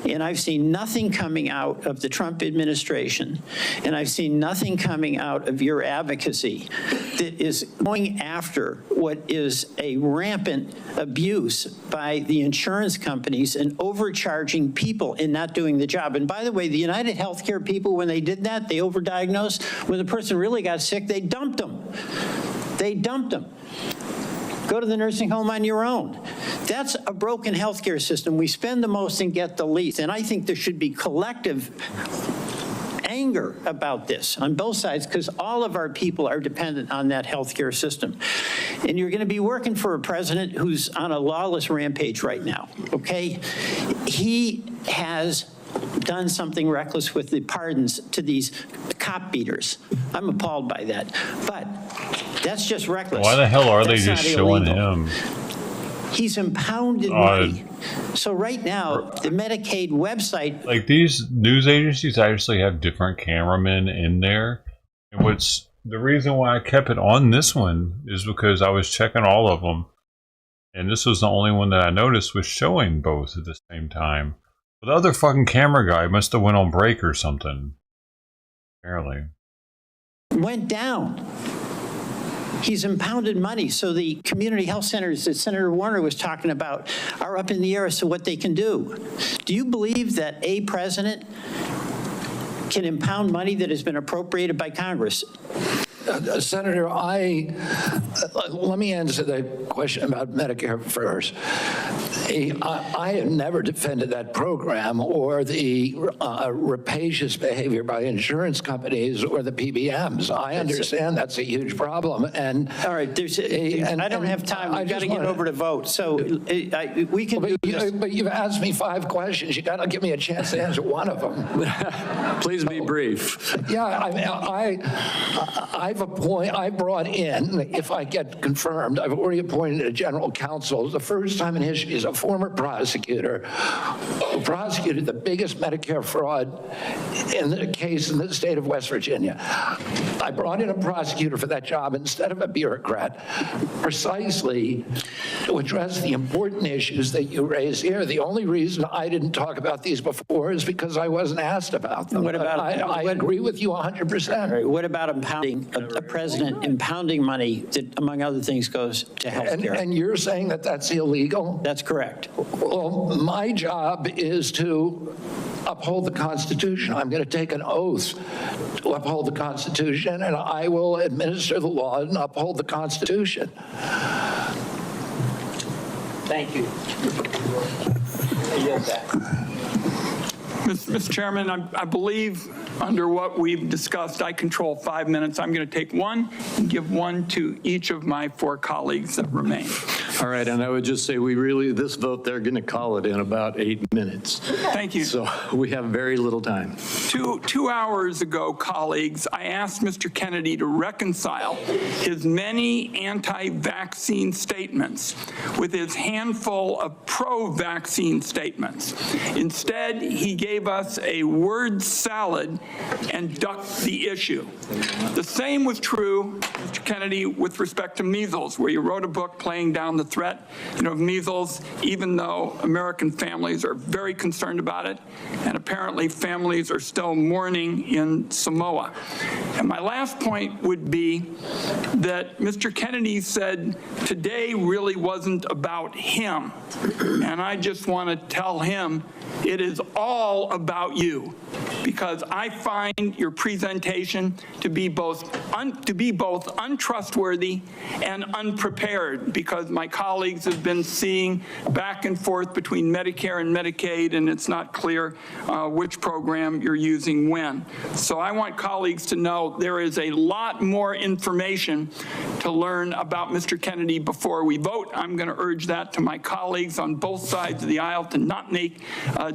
And I've seen nothing coming out of the Trump administration, and I've seen nothing coming out of your advocacy that is going after what is a rampant abuse by the insurance companies and overcharging people and not doing the job. And by the way, the United Healthcare people, when they did that, they overdiagnosed. When the person really got sick, they dumped them. They dumped them. Go to the nursing home on your own. That's a broken healthcare system. We spend the most and get the least. And I think there should be collective anger about this on both sides because all of our people are dependent on that healthcare system. And you're going to be working for a president who's on a lawless rampage right now, okay? He has done something reckless with the pardons to these cop beaters. I'm appalled by that. But that's just reckless. Why the hell are That's they just not showing illegal. him? He's impounded money. So right now, the Medicaid website... Like these news agencies actually have different cameramen in there. And the reason why I kept it on this one is because I was checking all of them. And this was the only one that I noticed was showing both at the same time. But the other fucking camera guy must have went on break or something. Apparently. Went down. He's impounded money. So the community health centers that Senator Warner was talking about are up in the air as to what they can do. Do you believe that a president can impound money that has been appropriated by Congress? Senator, let me answer the question about Medicare first. I have never defended that program or the rapacious behavior by insurance companies or the PBMs. I understand that's a huge problem. And all right, I don't have time. We've got to get over to vote. So we can do this. But you've asked me 5 questions. You got to give me a chance to answer one of them. Please be brief. Yeah, I brought in, if I get confirmed, I've already appointed a general counsel. The first time in history is a former prosecutor who prosecuted the biggest Medicare fraud in the case in the state of West Virginia. I brought in a prosecutor for that job instead of a bureaucrat, precisely to address the important issues that you raise here. The only reason I didn't talk about these before is because I wasn't asked about them. What about I agree with you 100%. What about impounding a president impounding money that, among other things, goes to health care? And you're saying that that's illegal? That's correct. Well, my job is to uphold the Constitution. I'm going to take an oath to uphold the Constitution, and I will administer the law and uphold the Constitution. Thank you. Mr. Chairman, I believe under what we've discussed, I control 5 minutes. I'm going to take 1 and give 1 to each of my 4 colleagues that remain. All right, and I would just say this vote, they're going to call it in about 8 minutes. Thank you. So we have very little time. 2 hours ago, colleagues, I asked Mr. Kennedy to reconcile his many anti-vaccine statements with his handful of pro-vaccine statements. Instead, he gave us a word salad and ducked the issue. The same was true, Mr. Kennedy, with respect to measles, where you wrote a book playing down the threat of measles, even though American families are very concerned about it, and apparently families are still mourning in Samoa. And my last point would be that Mr. Kennedy said today really wasn't about him. And I just want to tell him it is all about you, because I find your presentation to be both untrustworthy and unprepared, because my colleagues have been seeing back and forth between Medicare and Medicaid, and it's not clear which program you're using when. So I want colleagues to know there is a lot more information to learn about Mr. Kennedy before we vote. I'm going to urge that to my colleagues on both sides of the aisle to not make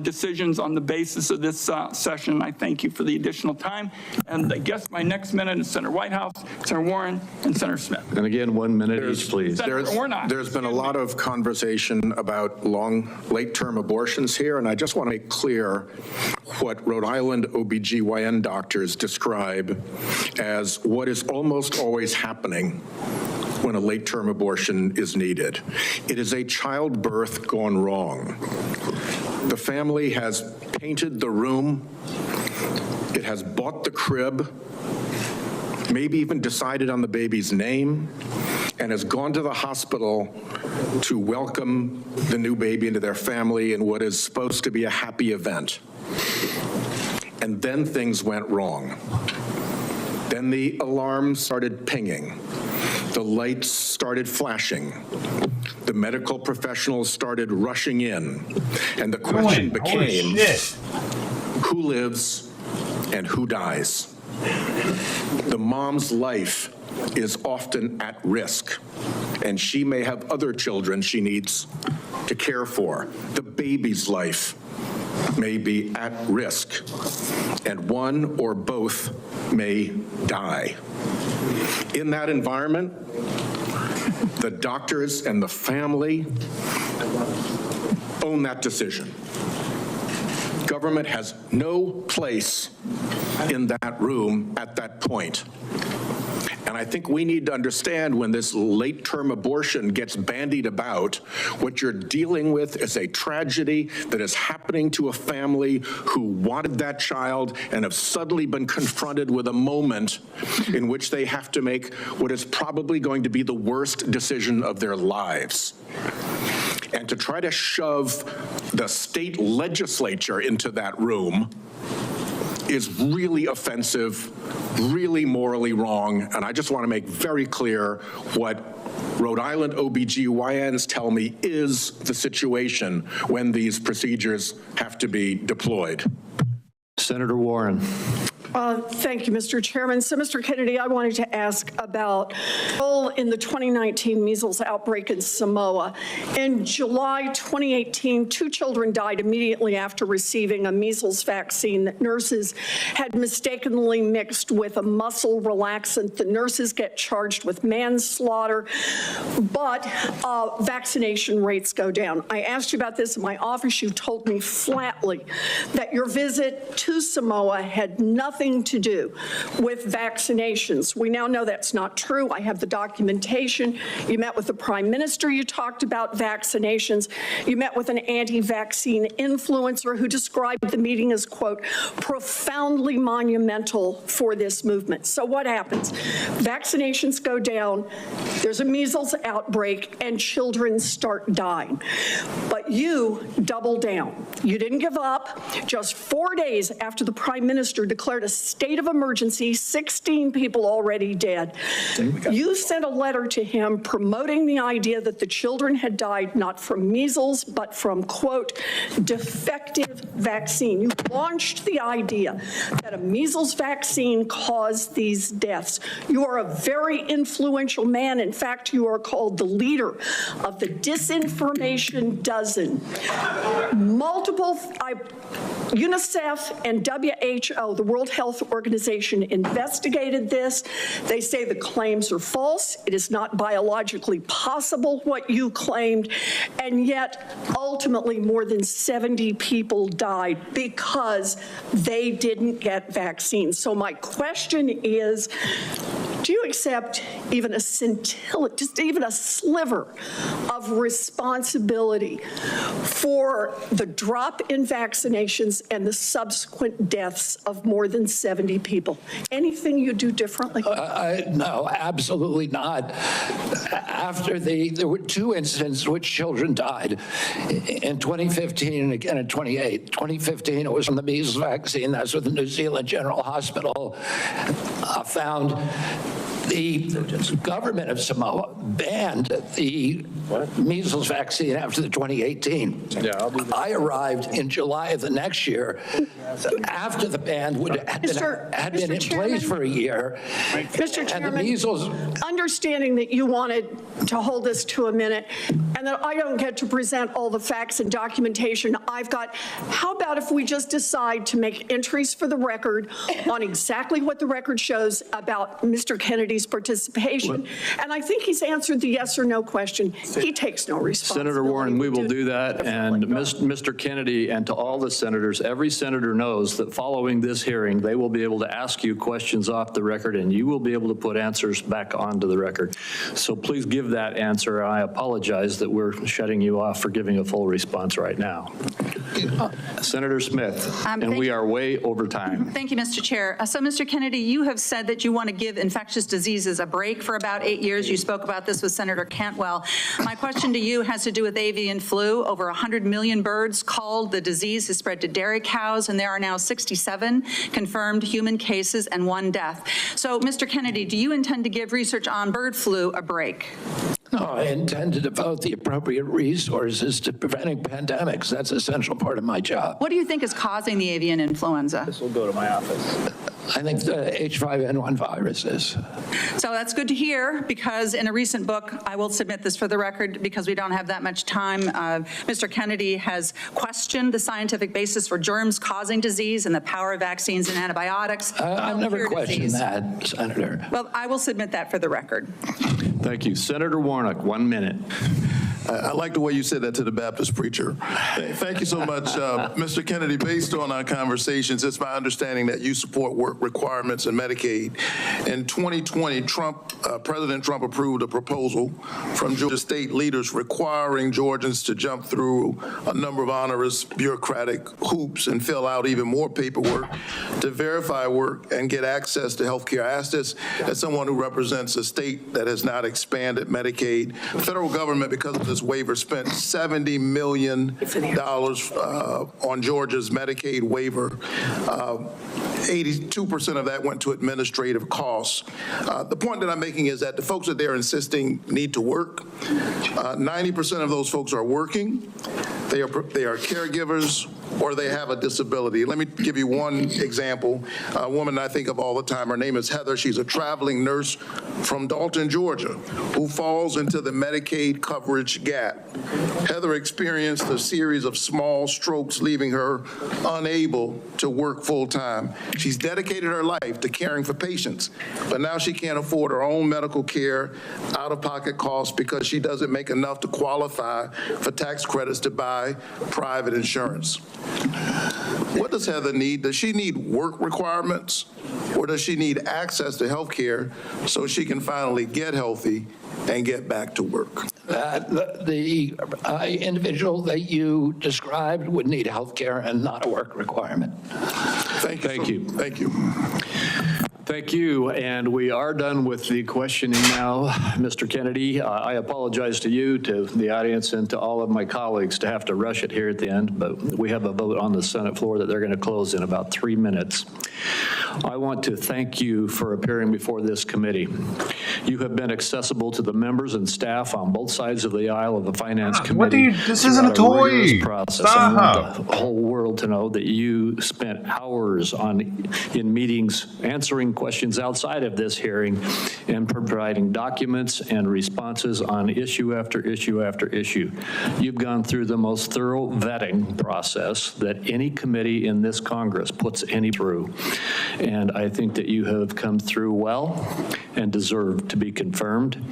decisions on the basis of this session. I thank you for the additional time. And I guess my next minute is Senator Whitehouse, Senator Warren, and Senator Smith. And again, 1 minute each, please. There's been a lot of conversation about late-term abortions here, and I just want to make clear what Rhode Island OBGYN doctors describe as what is almost always happening when a late-term abortion is needed. It is a childbirth gone wrong. The family has painted the room, it has bought the crib, maybe even decided on the baby's name, and has gone to the hospital to welcome the new baby into their family in what is supposed to be a happy event. And then things went wrong. Then the alarm started pinging. The lights started flashing. The medical professionals started rushing in. And the question became, who lives and who dies? The mom's life is often at risk, and she may have other children she needs to care for. The baby's life may be at risk, and one or both may die. In that environment, the doctors and the family own that decision. Government has no place in that room at that point. And I think we need to understand, when this late-term abortion gets bandied about, what you're dealing with is a tragedy that is happening to a family who wanted that child and have suddenly been confronted with a moment in which they have to make what is probably going to be the worst decision of their lives. And to try to shove the state legislature into that room is really offensive, really morally wrong, and I just want to make very clear what Rhode Island OBGYNs tell me is the situation when these procedures have to be deployed. Senator Warren. Thank you, Mr. Chairman. So, Mr. Kennedy, I wanted to ask about role in the 2019 measles outbreak in Samoa. In July 2018, 2 children died immediately after receiving a measles vaccine that nurses had mistakenly mixed with a muscle relaxant. The nurses get charged with manslaughter, but vaccination rates go down. I asked you about this in my office. You told me flatly that your visit to Samoa had nothing to do with vaccinations. We now know that's not true. I have the documentation. You met with the Prime Minister. You talked about vaccinations. You met with an anti-vaccine influencer who described the meeting as, quote, profoundly monumental for this movement. So what happens? Vaccinations go down, there's a measles outbreak, and children start dying. But you double down. You didn't give up. Just 4 days after the Prime Minister declared a state of emergency, 16 people already dead. You sent a letter to him promoting the idea that the children had died not from measles, but from, quote, defective vaccine. You launched the idea that a measles vaccine caused these deaths. You are a very influential man. In fact, you are called the leader of the disinformation dozen. UNICEF and WHO, the World Health Organization, investigated this. They say the claims are false. It is not biologically possible what you claimed. And yet, ultimately, more than 70 people died because they didn't get vaccines. So my question is, do you accept even a scintilla, just even a sliver of responsibility for the drop in vaccinations and the subsequent deaths of more than 70 people? Anything you do differently? No, absolutely not. There were 2 incidents in which children died in 2015 and again in 2015, it was from the measles vaccine. That's what the New Zealand General Hospital found. The government of Samoa banned the measles vaccine after the 2018. I arrived in July of the next year after the ban had been in place for a year. Mr. Chairman, and the measles, understanding that you wanted to hold this to a minute and that I don't get to present all the facts and documentation I've got, how about if we just decide to make entries for the record on exactly what the record shows about Mr. Kennedy's participation? And I think he's answered the yes or no question. He takes no responsibility. Senator Warren, we will do that. And Mr. Kennedy, and to all the senators, every senator knows that following this hearing, they will be able to ask you questions off the record, and you will be able to put answers back onto the record. So please give that answer. I apologize that we're shutting you off for giving a full response right now. Senator Smith, and we are way over time. Thank you, Mr. Chair. So, Mr. Kennedy, you have said that you want to give infectious diseases a break for about 8 years. You spoke about this with Senator Cantwell. My question to you has to do with avian flu. Over 100 million birds called. The disease has spread to dairy cows, and there are now 67 confirmed human cases and 1 death. So, Mr. Kennedy, do you intend to give research on bird flu a break? No, I intend to devote the appropriate resources to preventing pandemics. That's an essential part of my job. What do you think is causing the avian influenza? This will go to my office. I think the H5N1 virus is. So that's good to hear, because in a recent book, I will submit this for the record because we don't have that much time, Mr. Kennedy has questioned the scientific basis for germs causing disease and the power of vaccines and antibiotics. I've never questioned that, Senator. Well, I will submit that for the record. Thank you. Senator Warnock, 1 minute. I like the way you said that to the Baptist preacher. Thank you so much, Mr. Kennedy. Based on our conversations, it's my understanding that you support work requirements in Medicaid. In 2020, President Trump approved a proposal from Georgia state leaders requiring Georgians to jump through a number of onerous bureaucratic hoops and fill out even more paperwork to verify work and get access to health care. I ask this as someone who represents a state that has not expanded Medicaid. The federal government, because of the this waiver, spent $70 million on Georgia's Medicaid waiver. 82% of that went to administrative costs. The point that I'm making is that the folks that they're insisting need to work, 90% of those folks are working. They are caregivers, or they have a disability. Let me give you one example. A woman I think of all the time, her name is Heather. She's a traveling nurse from Dalton, Georgia, who falls into the Medicaid coverage gap. Heather experienced a series of small strokes, leaving her unable to work full-time. She's dedicated her life to caring for patients, but now she can't afford her own medical care, out-of-pocket costs, because she doesn't make enough to qualify for tax credits to buy private insurance. What does Heather need? Does she need work requirements, or does she need access to health care so she can finally get healthy and get back to work? The individual that you described would need health care and not a work requirement. Thank you. Thank you. Thank you, and we are done with the questioning now. Mr. Kennedy, I apologize to you, to the audience, and to all of my colleagues to have to rush it here at the end, but we have a vote on the Senate floor that they're going to close in about 3 minutes. I want to thank you for appearing before this committee. You have been accessible to the members and staff on both sides of the aisle of the Finance Committee. This isn't a toy. Process. I want the whole world to know that you spent hours in meetings answering questions outside of this hearing and providing documents and responses on issue after issue after issue. You've gone through the most thorough vetting process that any committee in this Congress puts any through. And I think that you have come through well and deserve to be confirmed.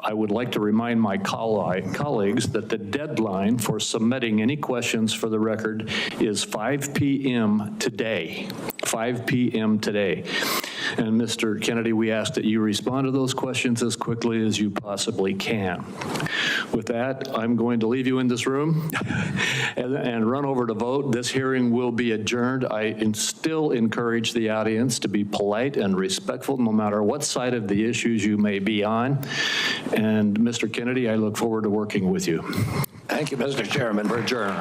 I would like to remind my colleagues that the deadline for submitting any questions for the record is 5 p.m. today. 5 p.m. today. And Mr. Kennedy, we ask that you respond to those questions as quickly as you possibly can. With that, I'm going to leave you in this room and run over to vote. This hearing will be adjourned. I still encourage the audience to be polite and respectful no matter what side of the issues you may be on. And Mr. Kennedy, I look forward to working with you. Thank you, Mr. Chairman. We're adjourned.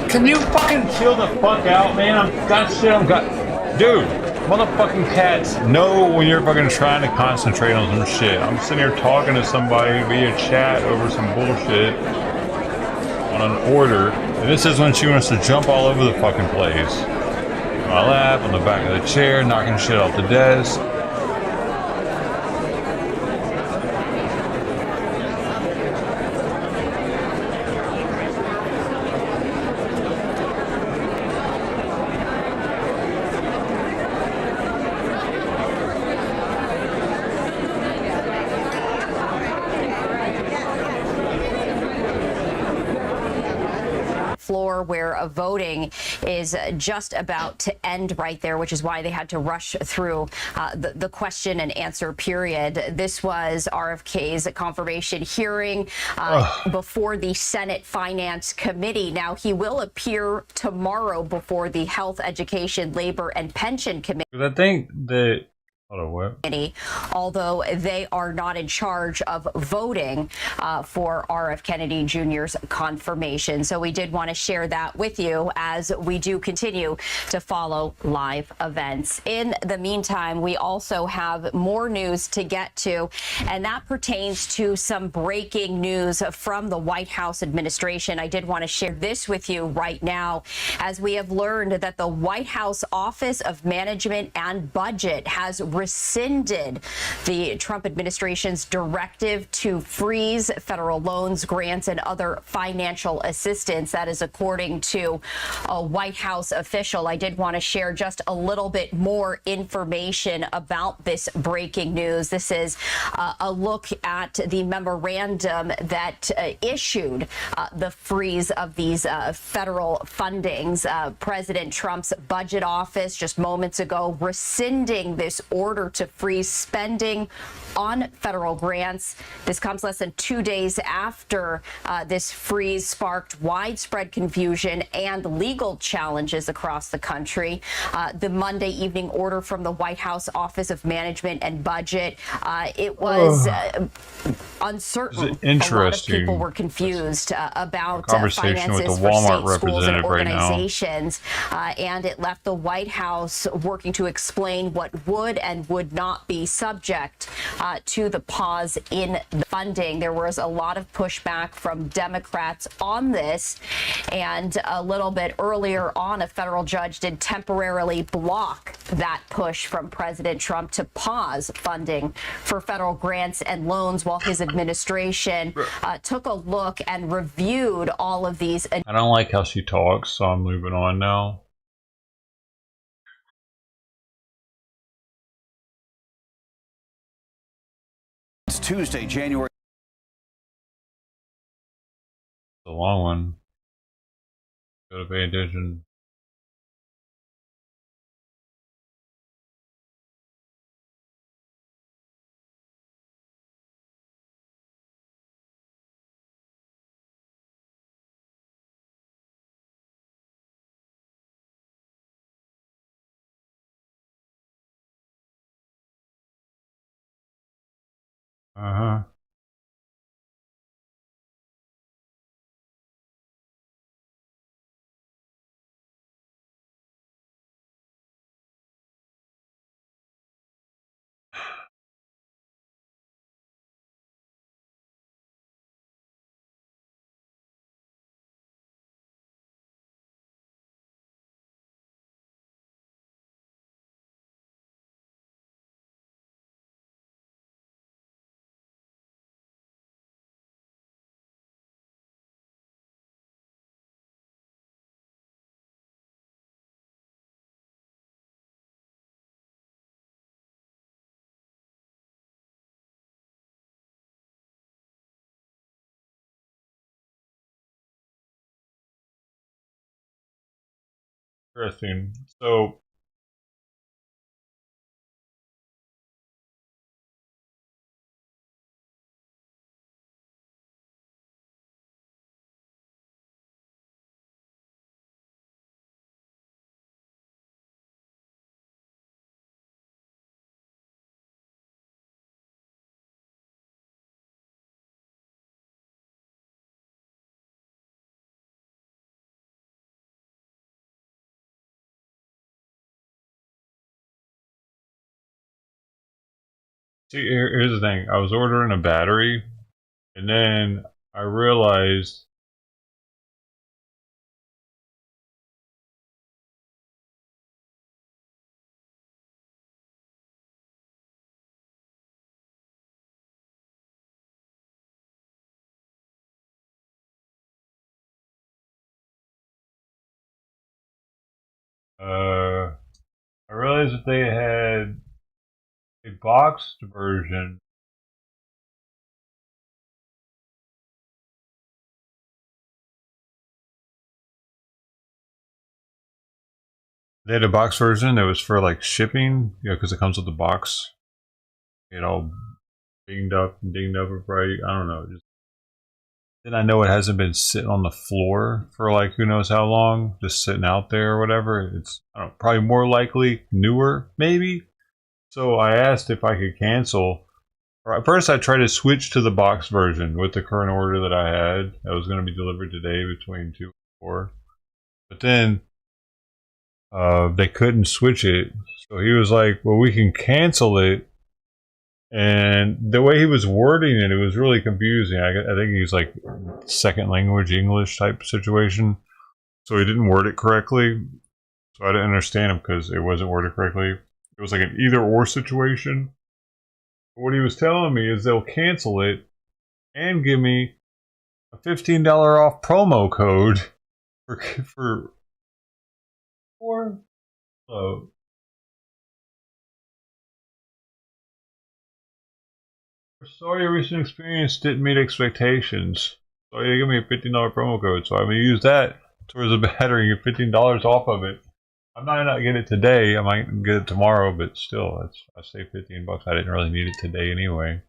Can you fucking chill the fuck out, man? Dude, motherfucking cats know when you're fucking trying to concentrate on some shit. I'm sitting here talking to somebody via chat over some bullshit on an order, and this is when she wants to jump all over the fucking place. On my lap, on the back of the chair, knocking shit off the desk. Floor where voting is just about to end right there, which is why they had to rush through the question and answer period. This was RFK's confirmation hearing before the Senate Finance Committee. Now, he will appear tomorrow before the Health, Education, Labor, and Pension Committee. I think that although they are not in charge of voting for R.F. Kennedy Jr.'s confirmation. So we did want to share that with you as we do continue to follow live events. In the meantime, we also have more news to get to, and that pertains to some breaking news from the White House administration. I did want to share this with you right now, as we have learned that the White House Office of Management and Budget has rescinded the Trump administration's directive to freeze federal loans, grants, and other financial assistance. That is according to a White House official. I did want to share just a little bit more information about this breaking news. This is a look at the memorandum that issued the freeze of these federal fundings. President Trump's budget office just moments ago rescinding this order to freeze spending on federal grants. This comes less than 2 days after this freeze sparked widespread confusion and legal challenges across the country. The Monday evening order from the White House Office of Management and Budget, it was uncertain. Interesting. A lot of people were confused about conversation with finances the Walmart for state schools and representative right now. organizations, and it left the White House working to explain what would and would not be subject to the pause in the funding. There was a lot of pushback from Democrats on this, and a little bit earlier on, a federal judge did temporarily block that push from President Trump to pause funding for federal grants and loans while his administration took a look and reviewed all of these. I don't like how she talks, so I'm moving on now. It's Tuesday, January. It's a long one. Gotta pay attention. Uh-huh. Interesting. So, see, here's the thing. I was ordering a battery, and then I realized that they had a boxed version. They had a box version that was for like shipping, because it comes with the box. You know, dinged up right. I don't know. Just then I know it hasn't been sitting on the floor for like who knows how long, just sitting out there or whatever. It's, I don't know, probably more likely newer, maybe. So I asked if I could cancel. At first, I tried to switch to the box version with the current order that I had. That was going to be delivered today between 2 and 4. But then they couldn't switch it. So he was like, well, we can cancel it. And the way he was wording it, it was really confusing. I think he's like second language English type situation. So he didn't word it correctly. So I didn't understand him because it wasn't worded correctly. It was like an either or situation. But what he was telling me is they'll cancel it and give me a $15 off promo code for sorry your recent experience didn't meet expectations. So they give me a $15 promo code. So I'm going to use that towards the battery and get $15 off of it. I might not get it today. I might get it tomorrow, but still, I saved $15. I didn't really need it today anyway.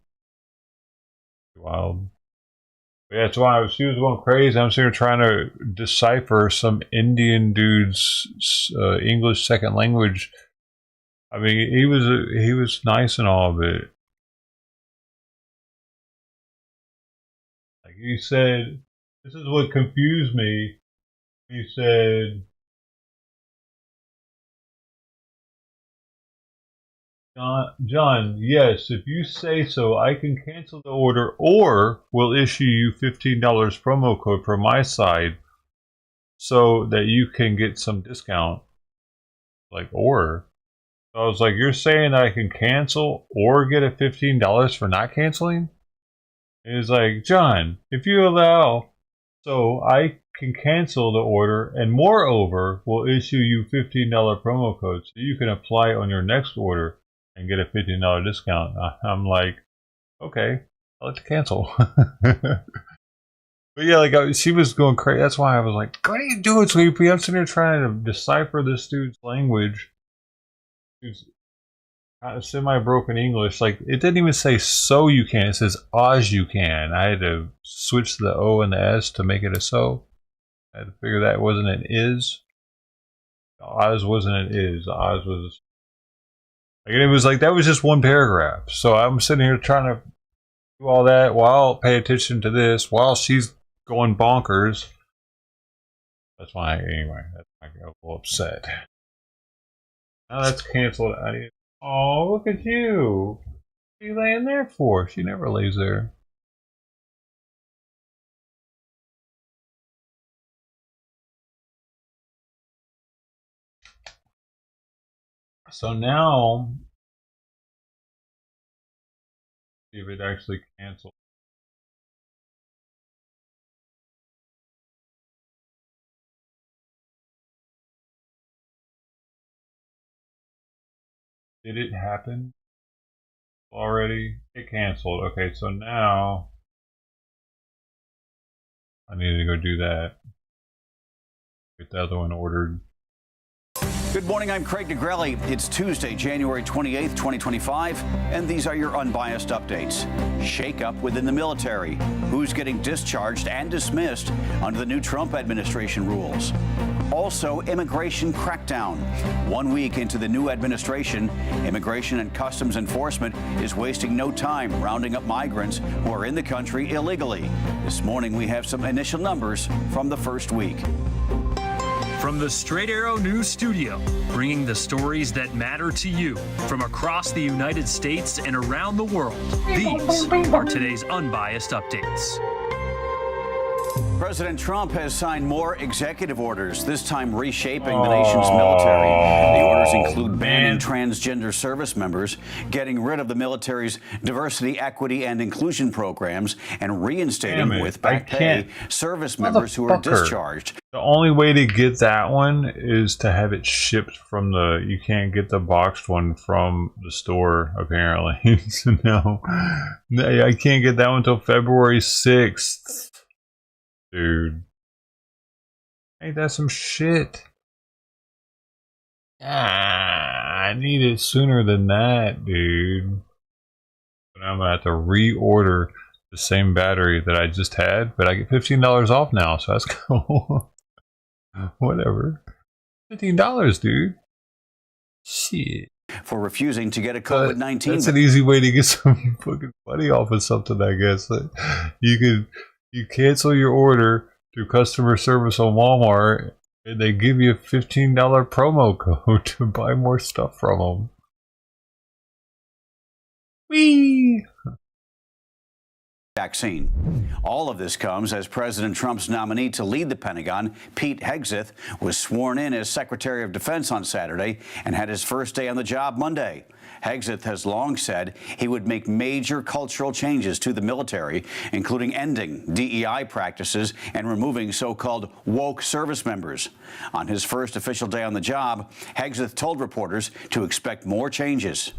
Wild. But yeah, that's why she was going crazy. I'm sitting here trying to decipher some Indian dude's English second language. I mean, he was nice and all, but like he said, this is what confused me. He said, John, yes, if you say so, I can cancel the order or will issue you $15 promo code from my side so that you can get some discount. Like, or. So I was like, you're saying that I can cancel or get a $15 for not canceling? And he's like, John, if you allow, so I can cancel the order and moreover will issue you $15 promo code so you can apply on your next order and get a $15 discount. I'm like, okay, I'll let you cancel. But yeah, like she was going crazy. That's why I was like, what are you doing, Sweepy? I'm sitting here trying to decipher this dude's language. Dude's kind of semi-broken English. Like, it didn't even say so you can. It says as you can. I had to switch the O and the S to make it a so. I had to figure that wasn't an is. The Oz wasn't an is. The Oz was a... And it was like, that was just one paragraph. So I'm sitting here trying to do all that while pay attention to this, while she's going bonkers. That's why, anyway, that's why I get a little upset. Now that's canceled. Oh, look at you. What are you laying there for? She never lays there. So now, see if it actually canceled. Did it happen already? It canceled. Okay, so now I need to go do that. Get the other one ordered. Good morning, I'm Craig Negrelli. It's Tuesday, January 28th, 2025, and these are your unbiased updates. Shake up within the military. Who's getting discharged and dismissed under the new Trump administration rules? Also, immigration crackdown. 1 week into the new administration, Immigration and Customs Enforcement is wasting no time rounding up migrants who are in the country illegally. This morning, we have some initial numbers from the first week. From the Straight Arrow News Studio, bringing the stories that matter to you from across the United States and around the world, these are today's unbiased updates. President Trump has signed more executive orders, this time reshaping the nation's military. The orders include banning transgender service members, getting rid of the military's diversity, equity, and inclusion programs, and reinstating with back pay service members who are discharged. The only way to get that one is to have it shipped from the... You can't get the boxed one from the store, apparently. So no, I can't get that one until February 6th. Dude. Ain't that some shit? I need it sooner than that, dude. But I'm gonna have to reorder the same battery that I just had, but I get $15 off now, so that's cool. Whatever. $15, dude. Shit. for refusing to get a COVID-19. That's an easy way to get some fucking money off of something, I guess. You cancel your order through customer service on Walmart, and they give you a $15 promo code to buy more stuff from them. Whee! Vaccine. All of this comes as President Trump's nominee to lead the Pentagon, Pete Hegseth, was sworn in as Secretary of Defense on Saturday and had his first day on the job Monday. Hegseth has long said he would make major cultural changes to the military, including ending DEI practices and removing so-called woke service members. On his first official day on the job, Hegseth told reporters to expect more changes.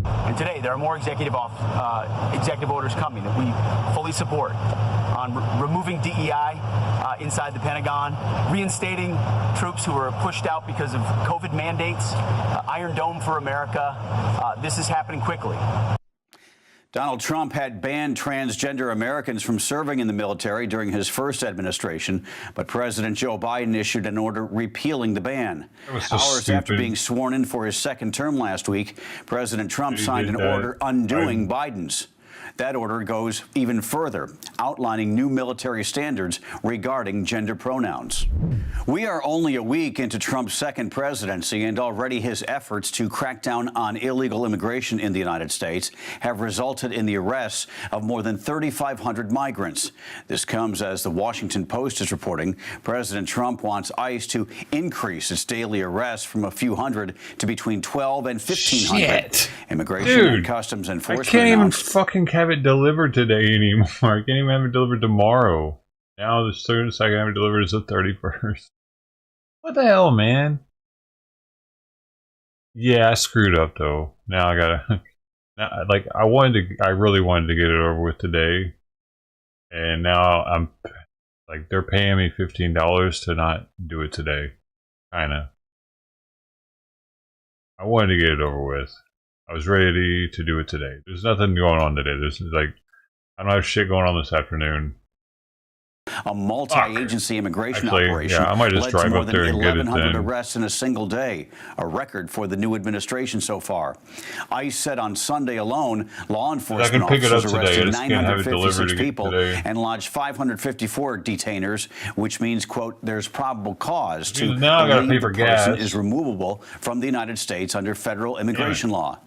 And today, there are more executive orders coming that we fully support on removing DEI inside the Pentagon, reinstating troops who were pushed out because of COVID mandates, Iron Dome for America. This is happening quickly. Donald Trump had banned transgender Americans from serving in the military during his first administration, but President Joe Biden issued an order repealing the ban. Hours after being sworn in for his second term last week, President Trump signed an order undoing Biden's. That order goes even further, outlining new military standards regarding gender pronouns. We are only a week into Trump's second presidency, and already his efforts to crack down on illegal immigration in the United States have resulted in the arrests of more than 3,500 migrants. This comes as the Washington Post is reporting President Trump wants ICE to increase its daily arrests from a few hundred to between 12 and 1,500. Shit. Immigration and Customs Enforcement I can't even announced fucking have it delivered today anymore. I can't even have it delivered tomorrow. Now the soonest I can have it delivered is the 31st. What the hell, man? Yeah, I screwed up though. Now I gotta, like, I really wanted to get it over with today, and now I'm like, they're paying me $15 to not do it today. Kinda. I wanted to get it over with. I was ready to do it today. There's nothing going on today. There's like, I don't have shit going on this afternoon. A multi-agency immigration operation yeah, I might just led to drive more up than there and get it 1,100 then. arrests in a single day, a record for the new administration so far. ICE said on Sunday alone, law enforcement pick it up officers today. I arrested just can't have it delivered 956 people today. and lodged 554 detainers, which means, quote, there's probable cause to now I gotta believe pay for the person gas. is removable from the United States under federal immigration law.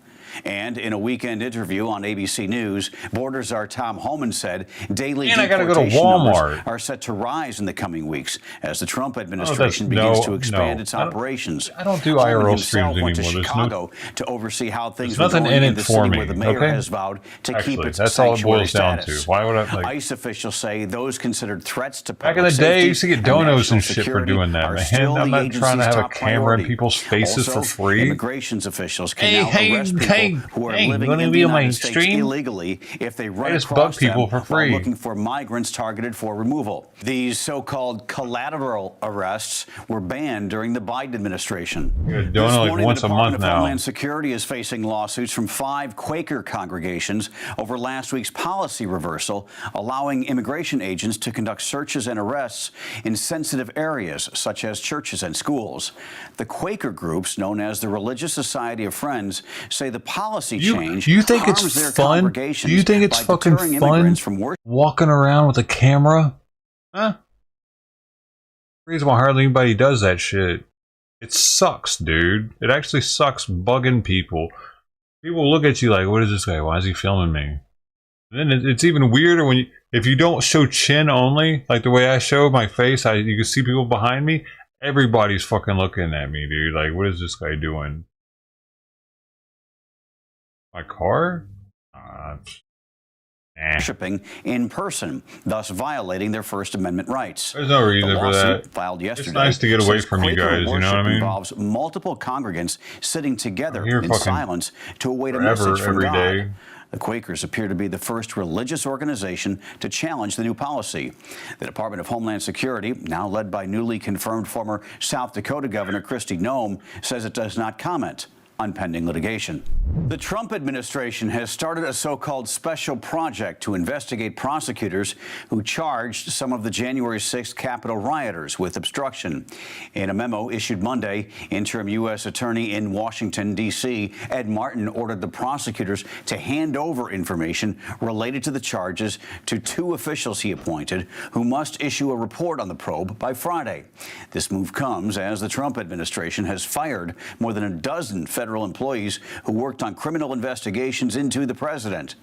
And in a weekend interview on ABC News, Border Czar Tom Homan said daily And I gotta go to deportation Walmart. numbers are set to rise in the coming weeks as the Trump administration begins to expand its operations. I don't do Homan IRL himself streams went to anymore. There's Chicago to oversee how things there's were nothing going in in it the for city me, where the mayor okay? has vowed to keep Actually, its that's all it sanctuary boils down status. to. Why would I, like, ICE officials say those considered threats to back public in the day, safety I used to get and donos and national shit for security doing that, are man. still I'm the not trying to agency's have a top camera in priority. people's faces Also, for free. Immigrations officials can now arrest people who are living gonna in the be on my United States stream? illegally if they run I just across bug people them for free. while looking for migrants targeted for removal. These so-called collateral arrests were banned during the Biden administration. You're This doing it like morning, once the a Department month of now. Homeland Security is facing lawsuits from 5 Quaker congregations over last week's policy reversal, allowing immigration agents to conduct searches and arrests in sensitive areas such as churches and schools. The Quaker groups, known as the Religious Society of Friends, say the policy change You think harms it's their fun? congregations Do you think it's by fucking deterring fun immigrants from worship. walking around with a camera? Huh? The reason why hardly anybody does that shit. It sucks, dude. It actually sucks bugging people. People look at you like, what is this guy? Why is he filming me? And then it's even weirder when if you don't show chin only, like the way I show my face, you can see people behind me. Everybody's fucking looking at me, dude. Like, what is this guy doing? My car? Worshipping in person, thus violating their First Amendment rights. There's no reason The for lawsuit that. filed yesterday It's nice to get away says from you Quaker guys, you know what I worship mean? Involves multiple congregants sitting together here in fucking silence to await a forever, message from every God. day. The Quakers appear to be the first religious organization to challenge the new policy. The Department of Homeland Security, now led by newly confirmed former South Dakota Governor Kristi Noem, says it does not comment on pending litigation. The Trump administration has started a so-called special project to investigate prosecutors who charged some of the January 6th Capitol rioters with obstruction. In a memo issued Monday, interim U.S. Attorney in Washington, D.C., Ed Martin ordered the prosecutors to hand over information related to the charges to 2 officials he appointed, who must issue a report on the probe by Friday. This move comes as the Trump administration has fired more than a dozen federal employees who worked on criminal investigations into the president.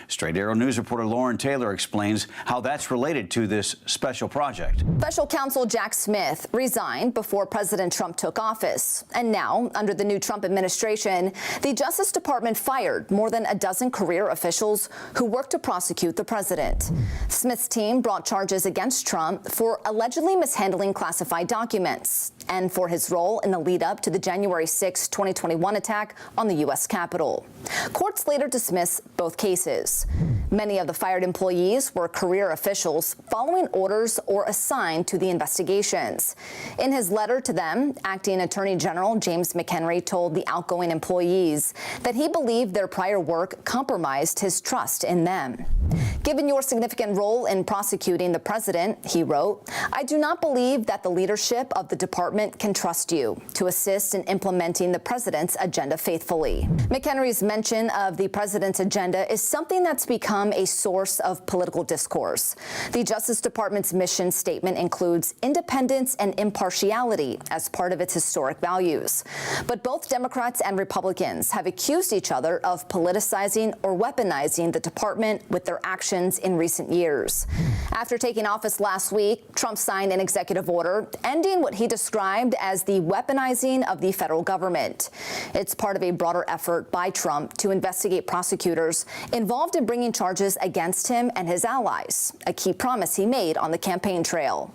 Straight Arrow News reporter Lauren Taylor explains how that's related to this special project. Special counsel Jack Smith resigned before President Trump took office. And now, under the new Trump administration, the Justice Department fired more than a dozen career officials who worked to prosecute the president. Smith's team brought charges against Trump for allegedly mishandling classified documents and for his role in the lead up to the January 6, 2021 attack on the U.S. Capitol. Courts later dismissed both cases. Many of the fired employees were career officials following orders or assigned to the investigations. In his letter to them, Acting Attorney General James McHenry told the outgoing employees that he believed their prior work compromised his trust in them. Given your significant role in prosecuting the president, he wrote, I do not believe that the leadership of the department can trust you to assist in implementing the president's agenda faithfully. McHenry's mention of the president's agenda is something that's become a source of political discourse. The Justice Department's mission statement includes independence and impartiality as part of its historic values. But both Democrats and Republicans have accused each other of politicizing or weaponizing the department with their actions in recent years. After taking office last week, Trump signed an executive order ending what he described as the weaponizing of the federal government. It's part of a broader effort by Trump to investigate prosecutors involved in bringing charges against him and his allies, a key promise he made on the campaign trail.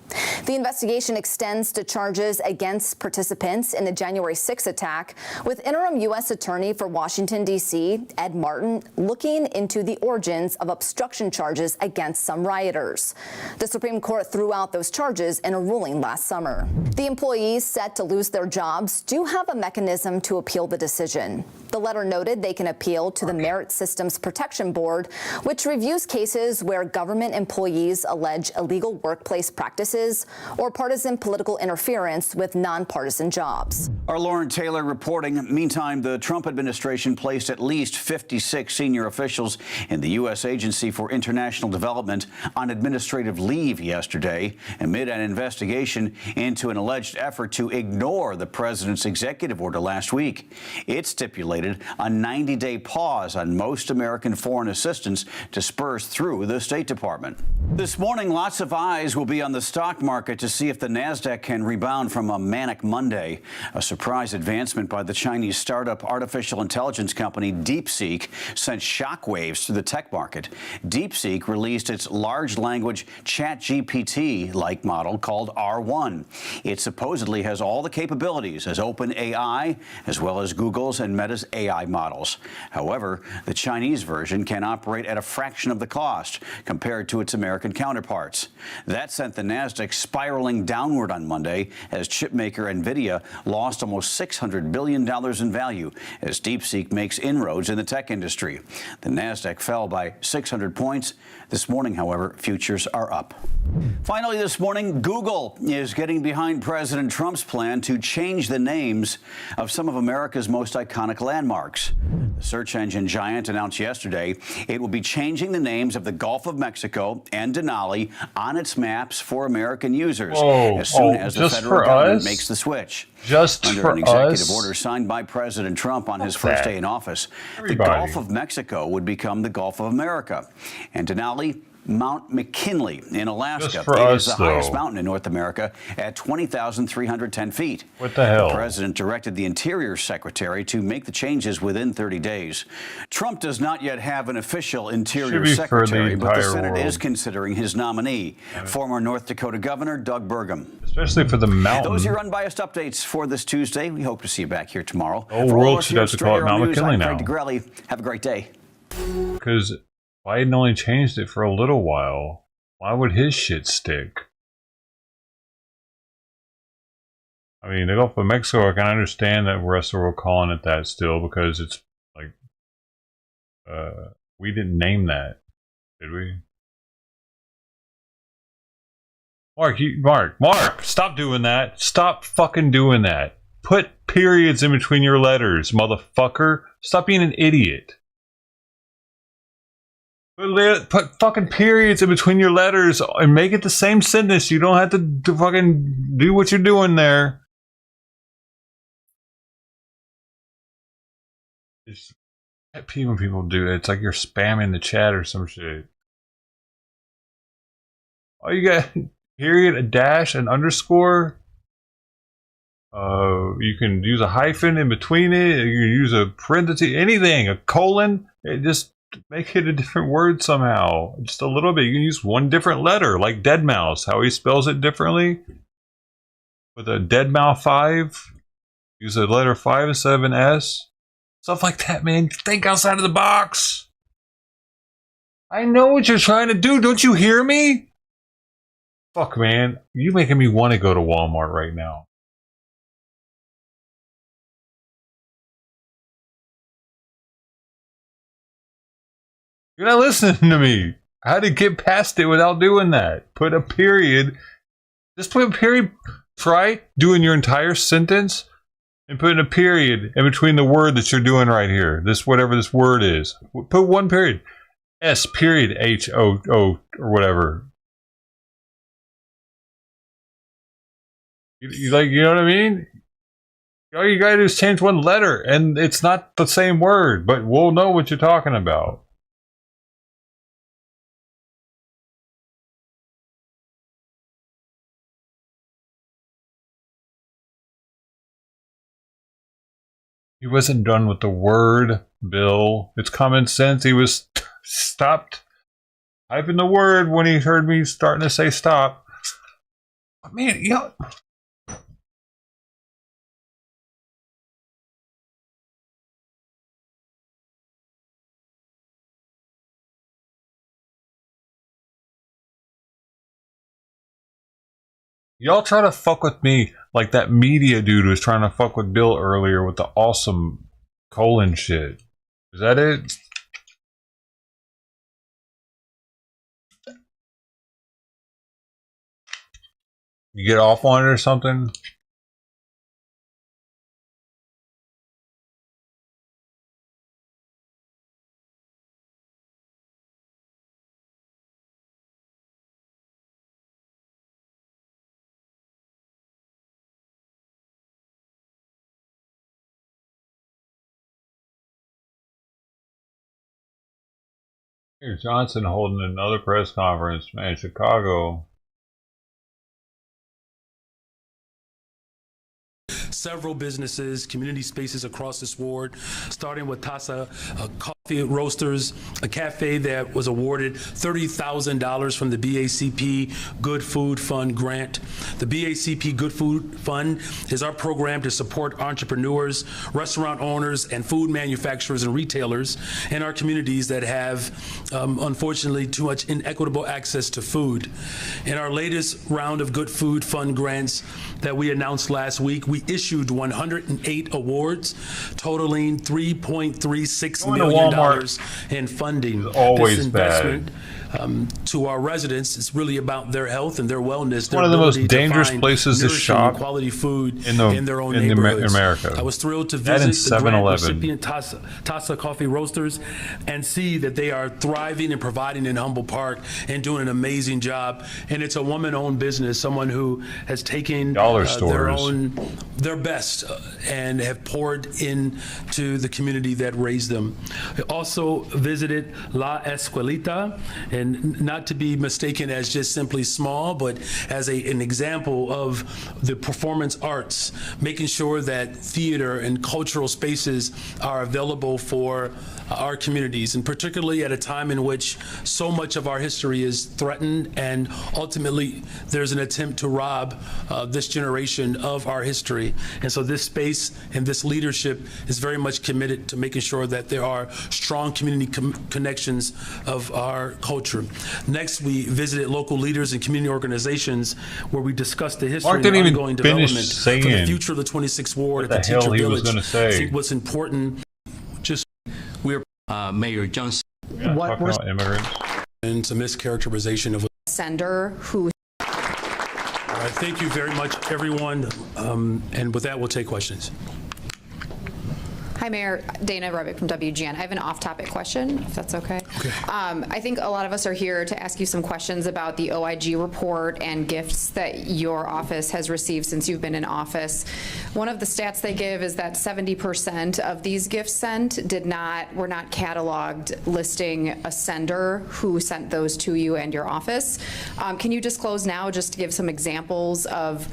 The investigation extends to charges against participants in the January 6 attack, with interim U.S. Attorney for Washington, D.C., Ed Martin, looking into the origins of obstruction charges against some rioters. The Supreme Court threw out those charges in a ruling last summer. The employees set to lose their jobs do have a mechanism to appeal the decision. The letter noted they can appeal to the Merit Systems Protection Board, which reviews cases where government employees allege illegal workplace practices or partisan political interference with nonpartisan jobs. Our Lauren Taylor reporting. Meantime, the Trump administration placed at least 56 senior officials in the U.S. Agency for International Development on administrative leave yesterday amid an investigation into an alleged effort to ignore the president's executive order last week. It stipulated a 90-day pause on most American foreign assistance dispersed through the State Department. This morning, lots of eyes will be on the stock market to see if the Nasdaq can rebound from a manic Monday. A surprise advancement by the Chinese startup artificial intelligence company DeepSeek sent shockwaves through the tech market. DeepSeek released its large language ChatGPT-like model called R1. It supposedly has all the capabilities as OpenAI, as well as Google's and Meta's AI models. However, the Chinese version can operate at a fraction of the cost compared to its American counterparts. That sent the Nasdaq spiraling downward on Monday as chipmaker NVIDIA lost almost $600 billion in value as DeepSeek makes inroads in the tech industry. The Nasdaq fell by 600 points. This morning, however, futures are up. Finally this morning, Google is getting behind President Trump's plan to change the names of some of America's most iconic landmarks. The search engine giant announced yesterday it will be changing the names of the Gulf of Mexico and Denali on its maps for American users as soon as the federal government makes the switch. Under an executive order signed by President Trump on his first day in office, the Gulf of Mexico would become the Gulf of America, and Denali, Mount McKinley in Alaska. It is the highest mountain in North America at 20,310 feet. What the hell? The president directed the Interior Secretary to make the changes within 30 days. Trump does not yet have an official Interior Secretary, but the Senate is considering his nominee, former North Dakota Governor Doug Burgum. Especially for the mountain. Those are your unbiased updates for this Tuesday. We hope to see you back here tomorrow. The whole world should have to call it Mount McKinley now. I'm Craig DeGrelli. Have a great day. Because Biden only changed it for a little while. Why would his shit stick? I mean, the Gulf of Mexico, I can understand that the rest of the world calling it that still, because it's like, we didn't name that, did we? Mark, stop doing that. Stop fucking doing that. Put periods in between your letters, motherfucker. Stop being an idiot. Put fucking periods in between your letters and make it the same sentence. You don't have to fucking do what you're doing there. It's pet peeve when people do it. It's like you're spamming the chat or some shit. Oh, you got period, a dash, an underscore. You can use a hyphen in between it. You can use a parenthesis, anything, a colon. Just make it a different word somehow. Just a little bit. You can use one different letter, like deadmau5, how he spells it differently. With a deadmau5 5, use a letter 5 instead of an S. Stuff like that, man. Think outside of the box. I know what you're trying to do. Don't you hear me? Fuck, man. You're making me want to go to Walmart right now. You're not listening to me. How to get past it without doing that? Put a period. Just put a period. Try doing your entire sentence and putting a period in between the word that you're doing right here. This, whatever this word is. Put one period. S period H-O-O or whatever. You know what I mean? All you gotta do is change one letter and it's not the same word, but we'll know what you're talking about. He wasn't done with the word, Bill. It's common sense. He was stopped typing the word when he heard me starting to say stop. Man, you know. Y'all try to fuck with me like that media dude was trying to fuck with Bill earlier with the awesome colon shit. Is that it? You get off on it or something? Here's Johnson holding another press conference, man, Chicago. Several businesses, community spaces across this ward, starting with Tasa Coffee Roasters, a cafe that was awarded $30,000 from the BACP Good Food Fund grant. The BACP Good Food Fund is our program to support entrepreneurs, restaurant owners, and food manufacturers and retailers in our communities that have, unfortunately, too much inequitable access to food. In our latest round of Good Food Fund grants that we announced last week, we issued 108 awards, totaling $3.36 million in funding. Always this investment to our residents is really about their health and their wellness. One of the most dangerous places to shop quality food in their own neighborhoods. America. I was thrilled to visit the grant 7-Eleven. recipient Tasa Coffee Roasters and see that they are thriving and providing in Humboldt Park and doing an amazing job. And it's a woman-owned business, someone who has taken their best and have poured into the community that raised them. I also visited La Escuelita, and not to be mistaken as just simply small, but as an example of the performance arts, making sure that theater and cultural spaces are available for our communities, and particularly at a time in which so much of our history is threatened and ultimately there's an attempt to rob this generation of our history. And so this space and this leadership is very much committed to making sure that there are strong community connections of our culture culture. Next, we visited local leaders and community organizations where we discussed the history Mark and didn't even ongoing finish development for saying the future of the 26th Ward what at the the hell Teacher he was Village. gonna say. I think what's important, just we're Mayor Johnson. Talking about immigrants. and some mischaracterization of Sender who. All right, thank you very much, everyone. And with that, we'll take questions. Hi, Mayor. Dana Rebick from WGN. I have an off-topic question, if that's okay. Okay. I think a lot of us are here to ask you some questions about the OIG report and gifts that your office has received since you've been in office. One of the stats they give is that 70% of these gifts sent were not cataloged, listing a sender who sent those to you and your office. Can you disclose now, just to give some examples of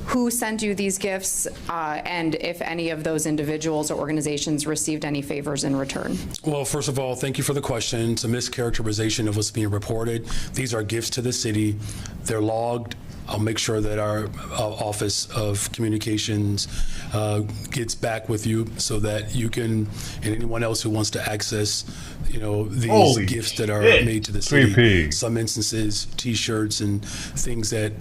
who sent you these gifts, and if any of those individuals or organizations received any favors in return? Well, first of all, thank you for the question. It's a mischaracterization of what's being reported. These are gifts to the city. They're logged. I'll make sure that our Office of Communications gets back with you so that you can, and anyone else who wants to access, these Holy gifts that are shit. made to the city. 3P. Some instances, T-shirts and things that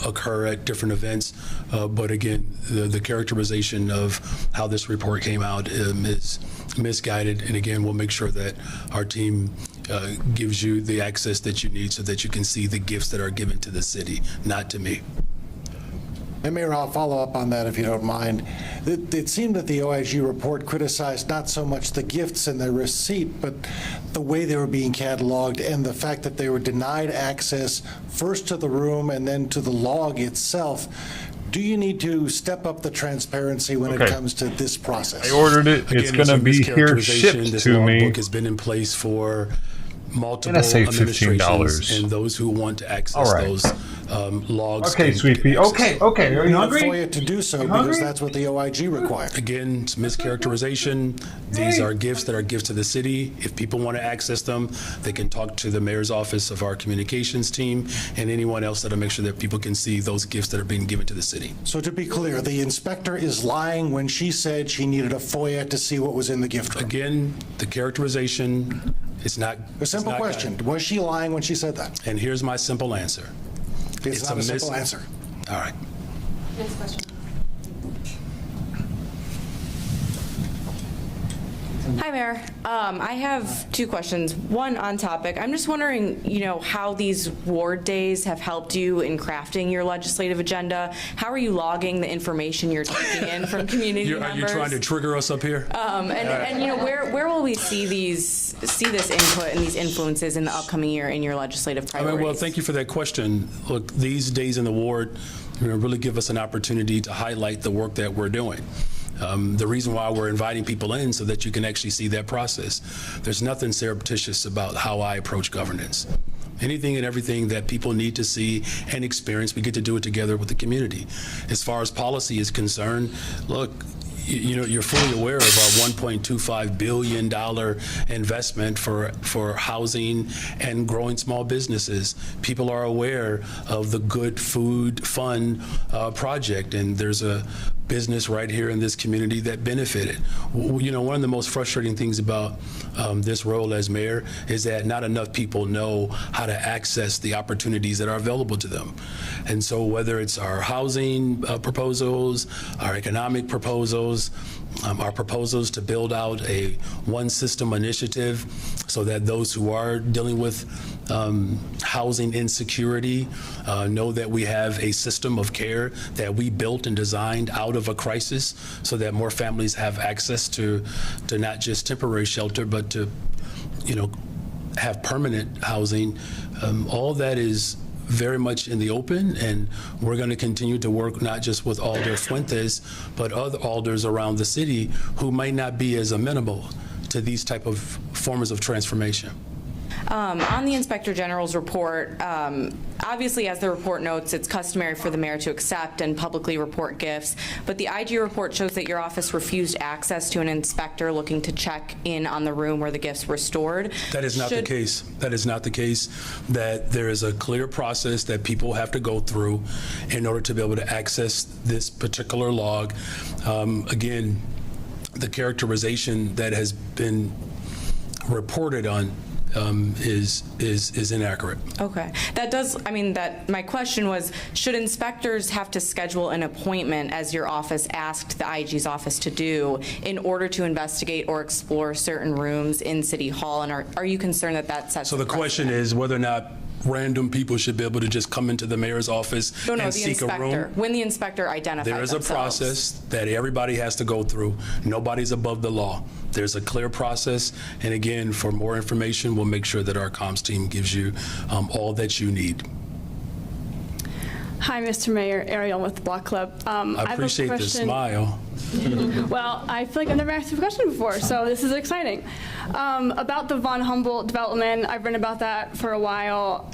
occur at different events. But again, the characterization of how this report came out is misguided. And again, we'll make sure that our team gives you the access that you need so that you can see the gifts that are given to the city, not to me. And Mayor, I'll follow up on that if you don't mind. It seemed that the OIG report criticized not so much the gifts and the receipt, but the way they were being cataloged and the fact that they were denied access first to the room and then to the log itself. Do you need to step up the transparency when it comes to this process? I ordered it. It's going to be here shipped this to me. logbook has been in place for multiple And I saved administrations, $15. and those who want to access those logs. Okay, Sweet Pea. Okay. Are you hungry? FOIA to do so because that's what the OIG requires. Again, it's mischaracterization. These are gifts that are gifts to the city. If people want to access them, they can talk to the mayor's office of our communications team and anyone else that'll make sure that people can see those gifts that are being given to the city. So to be clear, the inspector is lying when she said she needed a FOIA to see what was in the gift room. Again, the characterization is not. A simple question. Was she lying when she said that? And here's my simple answer. It's not a simple answer. All right. Next question. Hi, Mayor. I have two questions. One on topic. I'm just wondering, how these ward days have helped you in crafting your legislative agenda. How are you logging the information you're taking in from community members? Are you trying to trigger us up here? Where will we see this input and these influences in the upcoming year in your legislative priorities? Well, thank you for that question. Look, these days in the ward really give us an opportunity to highlight the work that we're doing. The reason why we're inviting people in so that you can actually see that process. There's nothing surreptitious about how I approach governance. Anything and everything that people need to see and experience, we get to do it together with the community. As far as policy is concerned, look, you're fully aware of our $1.25 billion investment for housing and growing small businesses. People are aware of the Good Food Fund project, and there's a business right here in this community that benefited. One of the most frustrating things about this role as mayor is that not enough people know how to access the opportunities that are available to them. And so whether it's our housing proposals, our economic proposals, our proposals to build out a one system initiative so that those who are dealing with housing insecurity know that we have a system of care that we built and designed out of a crisis so that more families have access to not just temporary shelter, but to, have permanent housing. All that is very much in the open, and we're going to continue to work not just with Alder Fuentes, but other alders around the city who might not be as amenable to these type of forms of transformation. On the Inspector General's report, obviously, as the report notes, it's customary for the mayor to accept and publicly report gifts, but the IG report shows that your office refused access to an inspector looking to check in on the room where the gifts were stored. That is not the case. That is not the case. That there is a clear process that people have to go through in order to be able to access this particular log. Again, the characterization that has been reported on is inaccurate. Okay. That does, I mean, my question was, should inspectors have to schedule an appointment, as your office asked the IG's office to do, in order to investigate or explore certain rooms in City Hall? And are you concerned that that sets So the question is whether or not random people should be able to just come into the mayor's office and seek a room? When the inspector identifies There is a process that everybody has to go through. Nobody's above the law. There's a clear process. And again, for more information, we'll make sure that our comms team gives you all that you need. Hi, Mr. Mayor. Ariel with the Block Club. I appreciate the smile. Well, I feel like I've never asked you a question before, so this is exciting. About the Von Humboldt development, I've written about that for a while.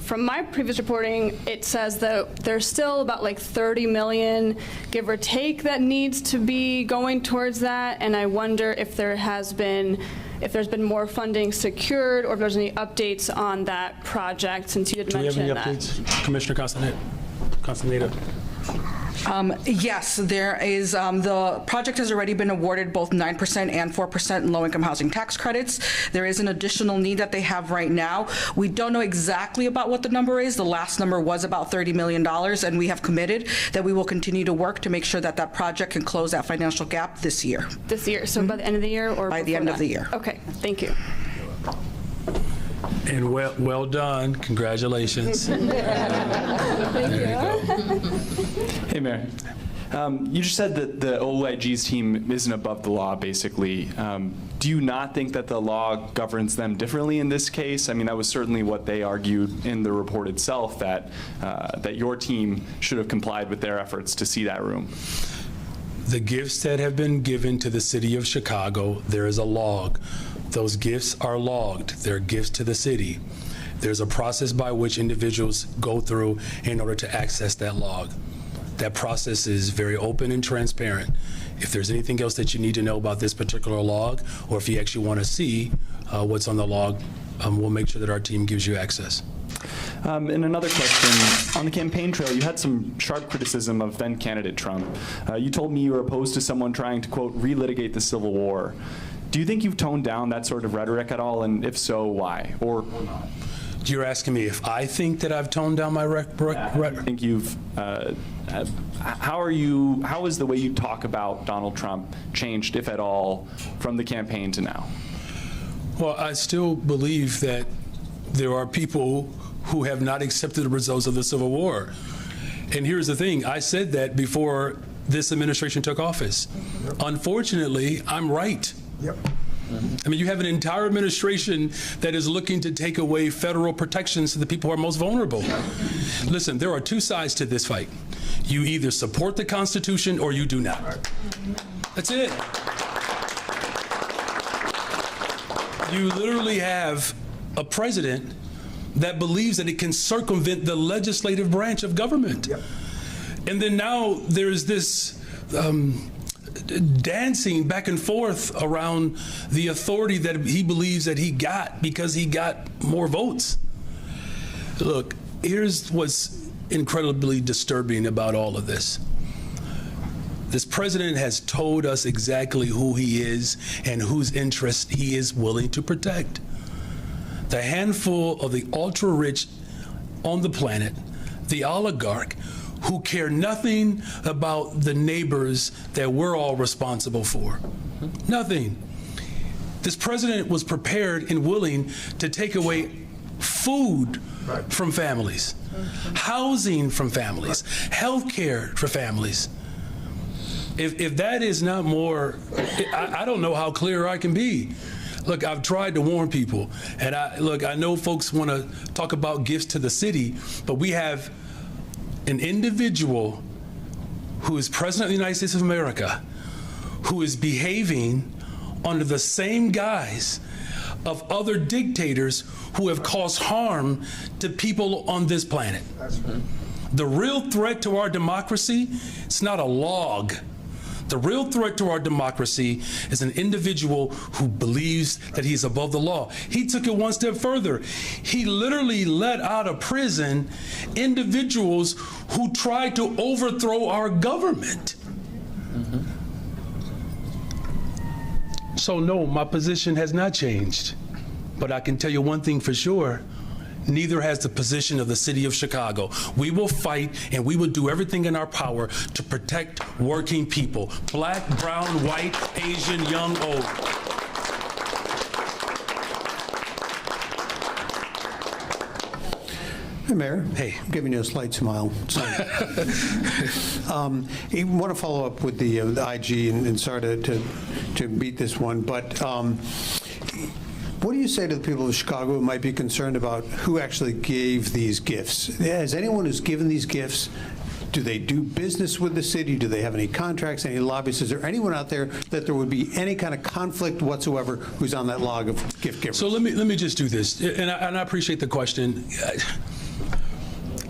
From my previous reporting, it says that there's still about like 30 million, give or take, that needs to be going towards that, and I wonder if there's been more funding secured, or if there's any updates on that project, since you did mention that. Do we have any updates, Commissioner Castaneda? Yes, there is. The project has already been awarded both 9% and 4% in low-income housing tax credits. There is an additional need that they have right now. We don't know exactly about what the number is. The last number was about $30 million, and we have committed that we will continue to work to make sure that that project can close that financial gap this year. This year, so by the end of the year, or by the end of the year. Okay, thank you. And well done. Congratulations. Thank you. Hey, Mayor. You just said that the OIG's team isn't above the law, basically. Do you not think that the law governs them differently in this case? I mean, that was certainly what they argued in the report itself, that that your team should have complied with their efforts to see that room. The gifts that have been given to the city of Chicago, there is a log. Those gifts are logged. They're gifts to the city. There's a process by which individuals go through in order to access that log. That process is very open and transparent. If there's anything else that you need to know about this particular log, or if you actually want to see what's on the log, we'll make sure that our team gives you access. And another question, on the campaign trail, you had some sharp criticism of then candidate Trump. You told me you were opposed to someone trying to, quote, relitigate the Civil War. Do you think you've toned down that sort of rhetoric at all, and if so, why? Or you're asking me if I think that I've toned down my rhetoric? I think you've. How is the way you talk about Donald Trump changed, if at all, from the campaign to now? Well, I still believe that there are people who have not accepted the results of the Civil War. And here's the thing, I said that before this administration took office. Unfortunately, I'm right. Yep. I mean, you have an entire administration that is looking to take away federal protections to the people who are most vulnerable. Listen, there are two sides to this fight. You either support the Constitution or you do not. That's it. You literally have a president that believes that it can circumvent the legislative branch of government. Yep. And then now there's this dancing back and forth around the authority that he believes that he got because he got more votes. Look, here's what's incredibly disturbing about all of this. This president has told us exactly who he is and whose interests he is willing to protect. The handful of the ultra-rich on the planet, the oligarch, who care nothing about the neighbors that we're all responsible for. Nothing. This president was prepared and willing to take away food from families, housing from families, health care for families. If that is not more, I don't know how clear I can be. Look, I've tried to warn people, and I know folks want to talk about gifts to the city, but we have an individual who is President of the United States of America, who is behaving under the same guise of other dictators who have caused harm to people on this planet. The real threat to our democracy, it's not a log. The real threat to our democracy is an individual who believes that he's above the law. He took it one step further. He literally let out of prison individuals who tried to overthrow our government. So no, my position has not changed. But I can tell you one thing for sure. Neither has the position of the city of Chicago. We will fight and we will do everything in our power to protect working people, black, brown, white, Asian, young, old. Hey, Mayor. Hey. I'm giving you a slight smile. You want to follow up with the IG, and sorry to beat this one, but what do you say to the people of Chicago who might be concerned about who actually gave these gifts? Has anyone who's given these gifts, do they do business with the city? Do they have any contracts, any lobbyists? Is there anyone out there that there would be any kind of conflict whatsoever who's on that log of gift givers? So let me just do this, and I appreciate the question.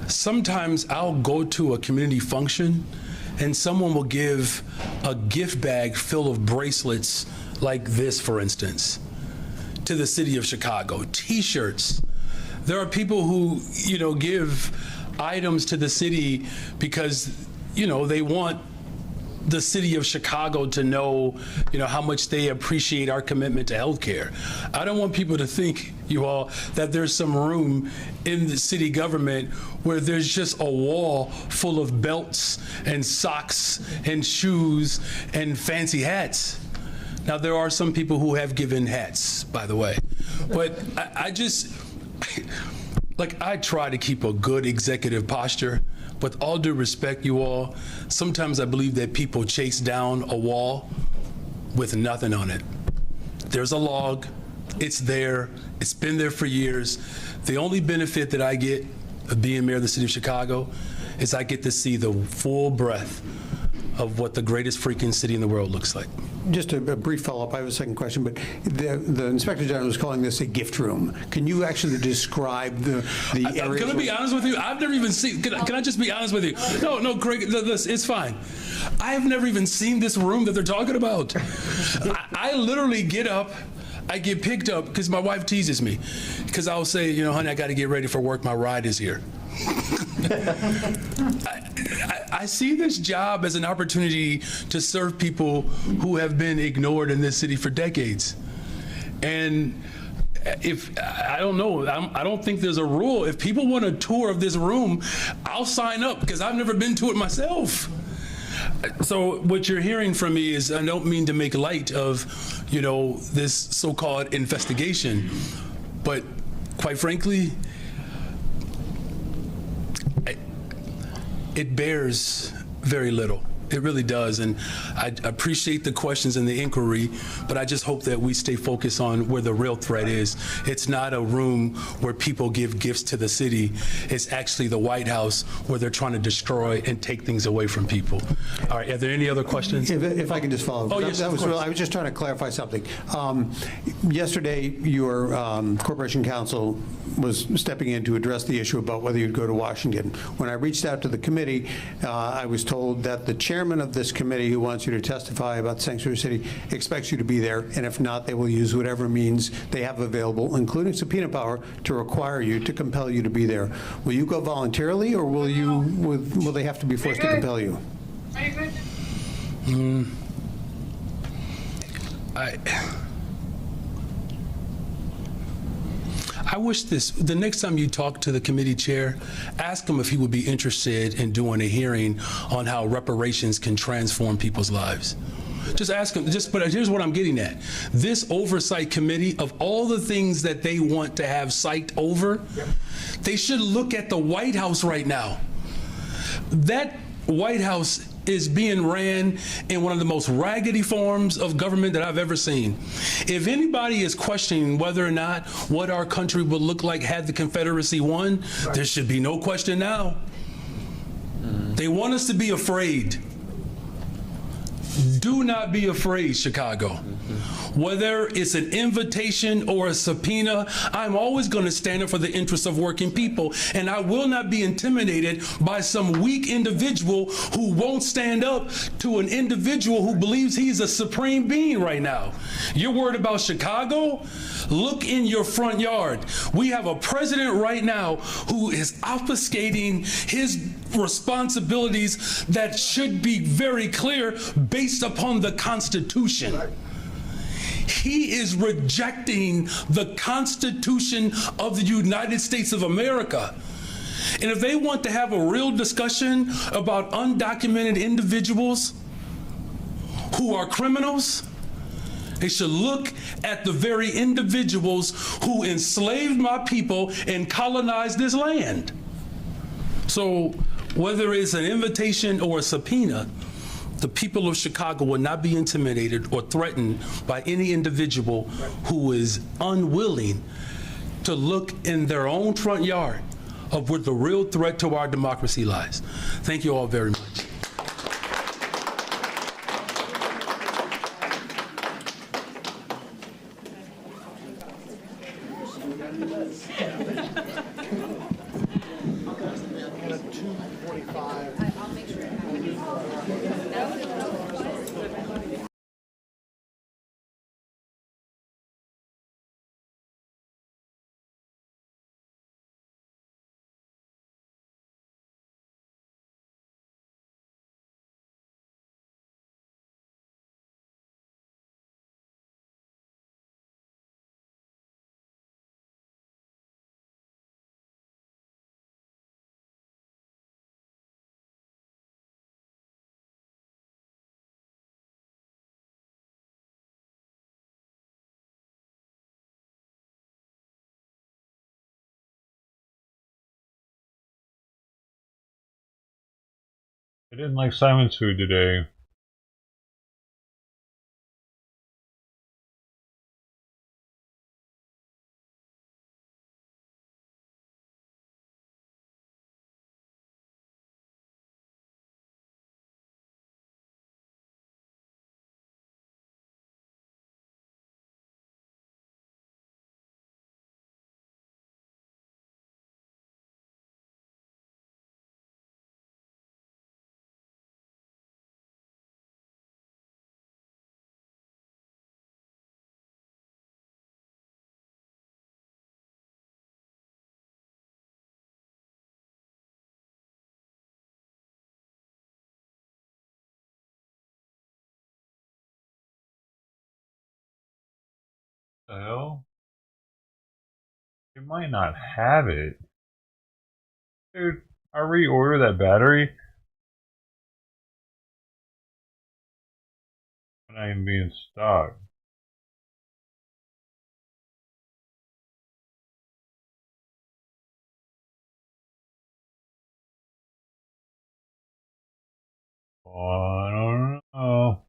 Sometimes I'll go to a community function and someone will give a gift bag full of bracelets like this, for instance, to the city of Chicago, T-shirts. There are people who, give items to the city because, they want the city of Chicago to know, how much they appreciate our commitment to healthcare. I don't want people to think, you all, that there's some room in the city government where there's just a wall full of belts and socks and shoes and fancy hats. Now, there are some people who have given hats, by the way, but I try to keep a good executive posture. With all due respect, you all, sometimes I believe that people chase down a wall with nothing on it. There's a log, it's there, it's been there for years. The only benefit that I get of being mayor of the city of Chicago is I get to see the full breadth of what the greatest freaking city in the world looks like. Just a brief follow-up. I have a second question, but the Inspector General is calling this a gift room. Can you actually describe the areas? Can I be honest with you? I've never even seen, can I just be honest with you? No, Craig, it's fine. I have never even seen this room that they're talking about. I literally get up, I get picked up because my wife teases me. Because I'll say, honey, I got to get ready for work. My ride is here. I see this job as an opportunity to serve people who have been ignored in this city for decades. And I don't think there's a rule. If people want a tour of this room, I'll sign up because I've never been to it myself. So what you're hearing from me is, I don't mean to make light of, this so-called investigation, but quite frankly, it bears very little. It really does, and I appreciate the questions and the inquiry, but I just hope that we stay focused on where the real threat is. It's not a room where people give gifts to the city. It's actually the White House where they're trying to destroy and take things away from people. All right, are there any other questions? If I can just follow up. Oh, yes, I was just trying to clarify something. Yesterday, your Corporation Counsel was stepping in to address the issue about whether you'd go to Washington. When I reached out to the committee, I was told that the chairman of this committee, who wants you to testify about Sanctuary City, expects you to be there, and if not, they will use whatever means they have available, including subpoena power, to require you, to compel you to be there. Will you go voluntarily, or will they have to be forced to compel you? I wish the next time you talk to the committee chair, ask him if he would be interested in doing a hearing on how reparations can transform people's lives. Just ask him, but here's what I'm getting at. This oversight committee, of all the things that they want to have sight over, they should look at the White House right now. That White House is being ran in one of the most raggedy forms of government that I've ever seen. If anybody is questioning whether or not what our country would look like had the Confederacy won, there should be no question now. They want us to be afraid. Do not be afraid, Chicago. Whether it's an invitation or a subpoena, I'm always going to stand up for the interests of working people, and I will not be intimidated by some weak individual who won't stand up to an individual who believes he's a supreme being right now. You're worried about Chicago? Look in your front yard. We have a president right now who is obfuscating his responsibilities that should be very clear based upon the Constitution. He is rejecting the Constitution of the United States of America. And if they want to have a real discussion about undocumented individuals who are criminals, they should look at the very individuals who enslaved my people and colonized this land. So whether it's an invitation or a subpoena, the people of Chicago will not be intimidated or threatened by any individual who is unwilling to look in their own front yard of where the real threat to our democracy lies. Thank you all very much. I didn't like Simon's food today. What the hell? You might not have it. Dude, I reorder that battery. Not even be in stock. Oh, I don't know.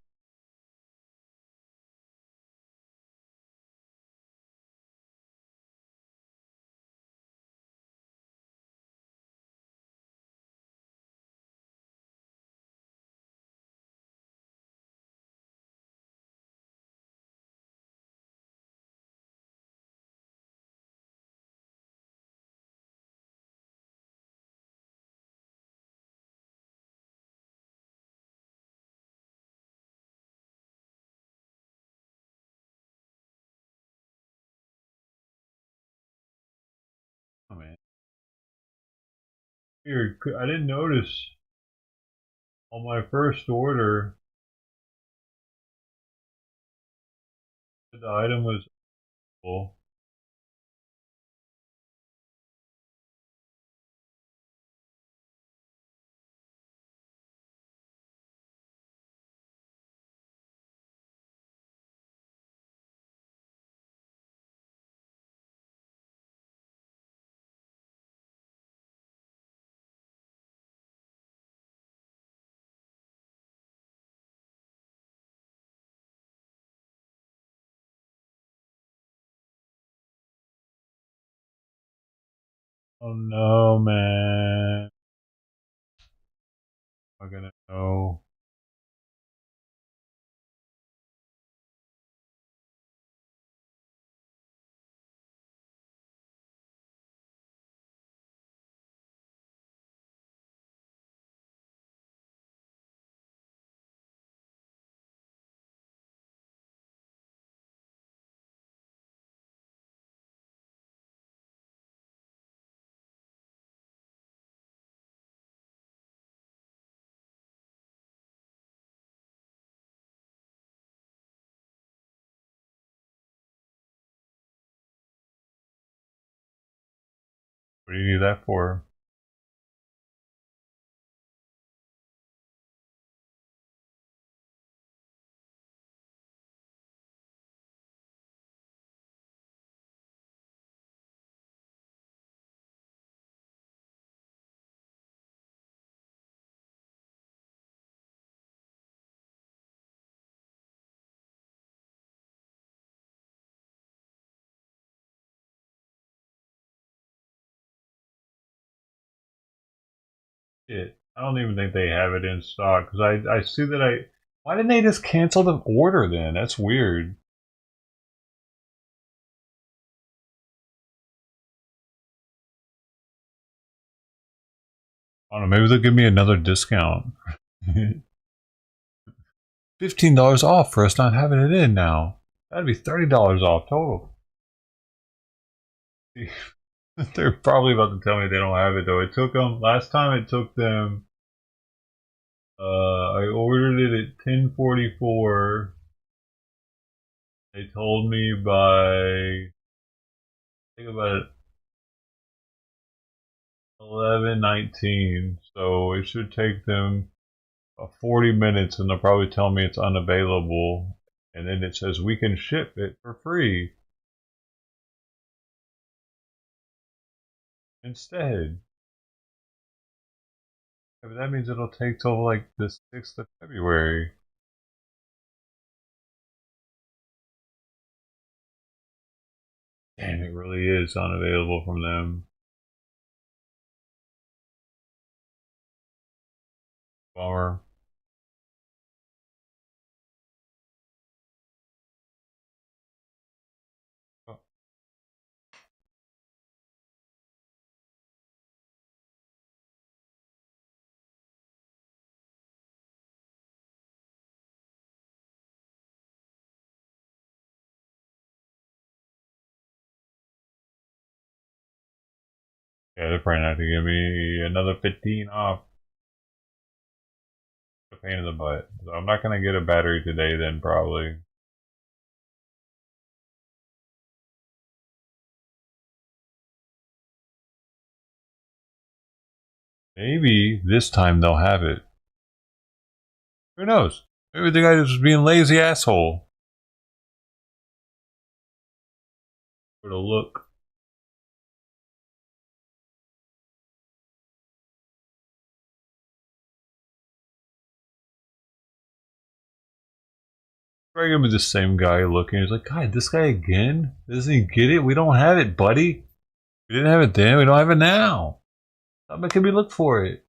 Oh, man. Weird. I didn't notice on my first order that the item was full. Oh no, man. I'm gonna know. What do you need that for? Shit. I don't even think they have it in stock because I see that why didn't they just cancel the order then? That's weird. I don't know, maybe they'll give me another discount. $15 off for us not having it in now. That'd be $30 off total. They're probably about to tell me they don't have it though. It took them, last time it took them, I ordered it at 10:44. They told me by, think about it, 11:19. So it should take them 40 minutes and they'll probably tell me it's unavailable. And then it says we can ship it for free instead. Yeah, but that means it'll take till like the 6th of February. Damn, it really is unavailable from them. Bummer. Yeah, they're probably not to give me another 15 off. A pain in the butt. So I'm not gonna get a battery today then probably. Maybe this time they'll have it. Who knows? Maybe the guy was being lazy asshole. For the look. Probably gonna be the same guy looking. He's like, God, this guy again? Doesn't he get it? We don't have it, buddy. We didn't have it then. We don't have it now. Stop making me look for it.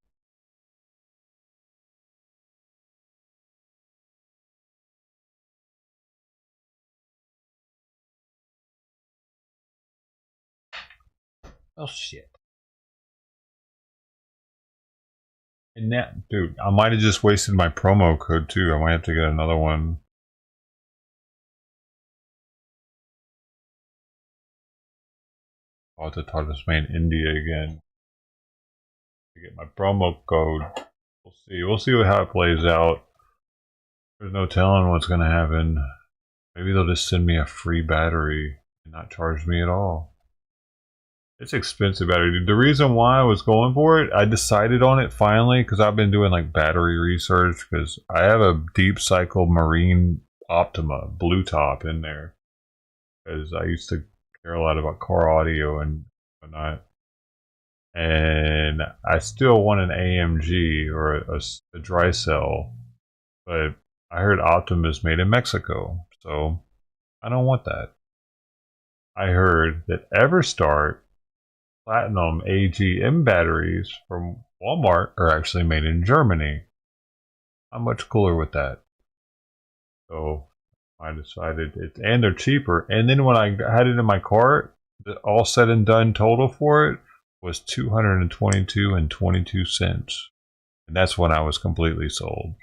Oh shit. And that, dude, I might have just wasted my promo code too. I might have to get another one. I'll have to talk to this man in India again to get my promo code. We'll see. We'll see how it plays out. There's no telling what's gonna happen. Maybe they'll just send me a free battery and not charge me at all. It's expensive battery. The reason why I was going for it, I decided on it finally because I've been doing like battery research because I have a deep cycle Marine Optima blue top in there because I used to care a lot about car audio and whatnot. And I still want an AMG or a dry cell, but I heard Optima is made in Mexico, so I don't want that. I heard that Everstart Platinum AGM batteries from Walmart are actually made in Germany. I'm much cooler with that. So I decided it, and they're cheaper. And then when I had it in my cart, the all said and done total for it was $222.22. And that's when I was completely sold.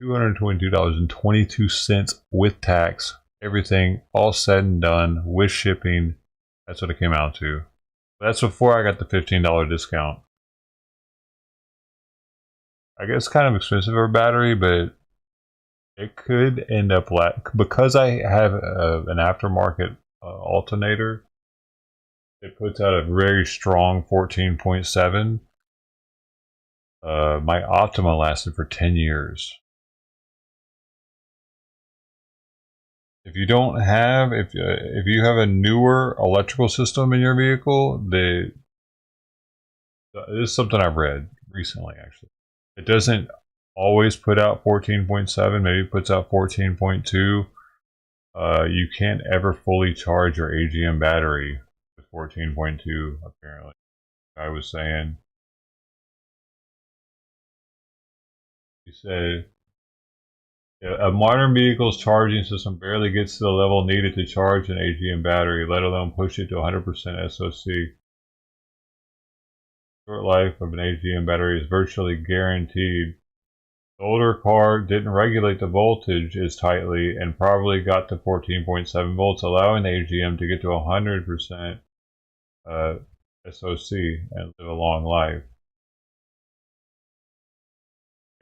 $222.22 with tax, everything all said and done with shipping. That's what it came out to. That's before I got the $15 discount. I guess it's kind of expensive for a battery, but it could end up because I have an aftermarket alternator. It puts out a very strong 14.7. My Optima lasted for 10 years. If you don't have, if you have a newer electrical system in your vehicle, this is something I've read recently. Actually, it doesn't always put out 14.7. Maybe it puts out 14.2. You can't ever fully charge your AGM battery with 14.2. Apparently, I was saying. He said. A modern vehicle's charging system barely gets to the level needed to charge an AGM battery, let alone push it to 100% SOC. Short life of an AGM battery is virtually guaranteed. The older car didn't regulate the voltage as tightly and probably got to 14.7 volts, allowing the AGM to get to 100% SOC and live a long life.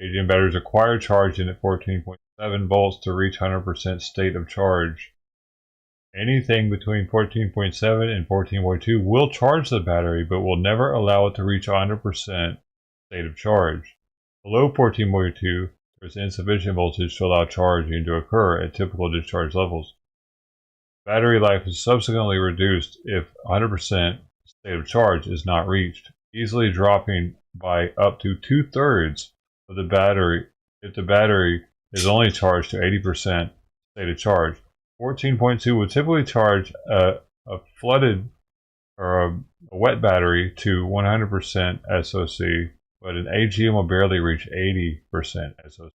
AGM batteries require charging at 14.7 volts to reach 100% state of charge. Anything between 14.7 and 14.2 will charge the battery, but will never allow it to reach 100% state of charge. Below 14.2, there is insufficient voltage to allow charging to occur at typical discharge levels. Battery life is subsequently reduced if 100% state of charge is not reached, easily dropping by up to 2/3 of the battery if the battery is only charged to 80% state of charge. 14.2 would typically charge a flooded or a wet battery to 100% SOC, but an AGM will barely reach 80% SOC.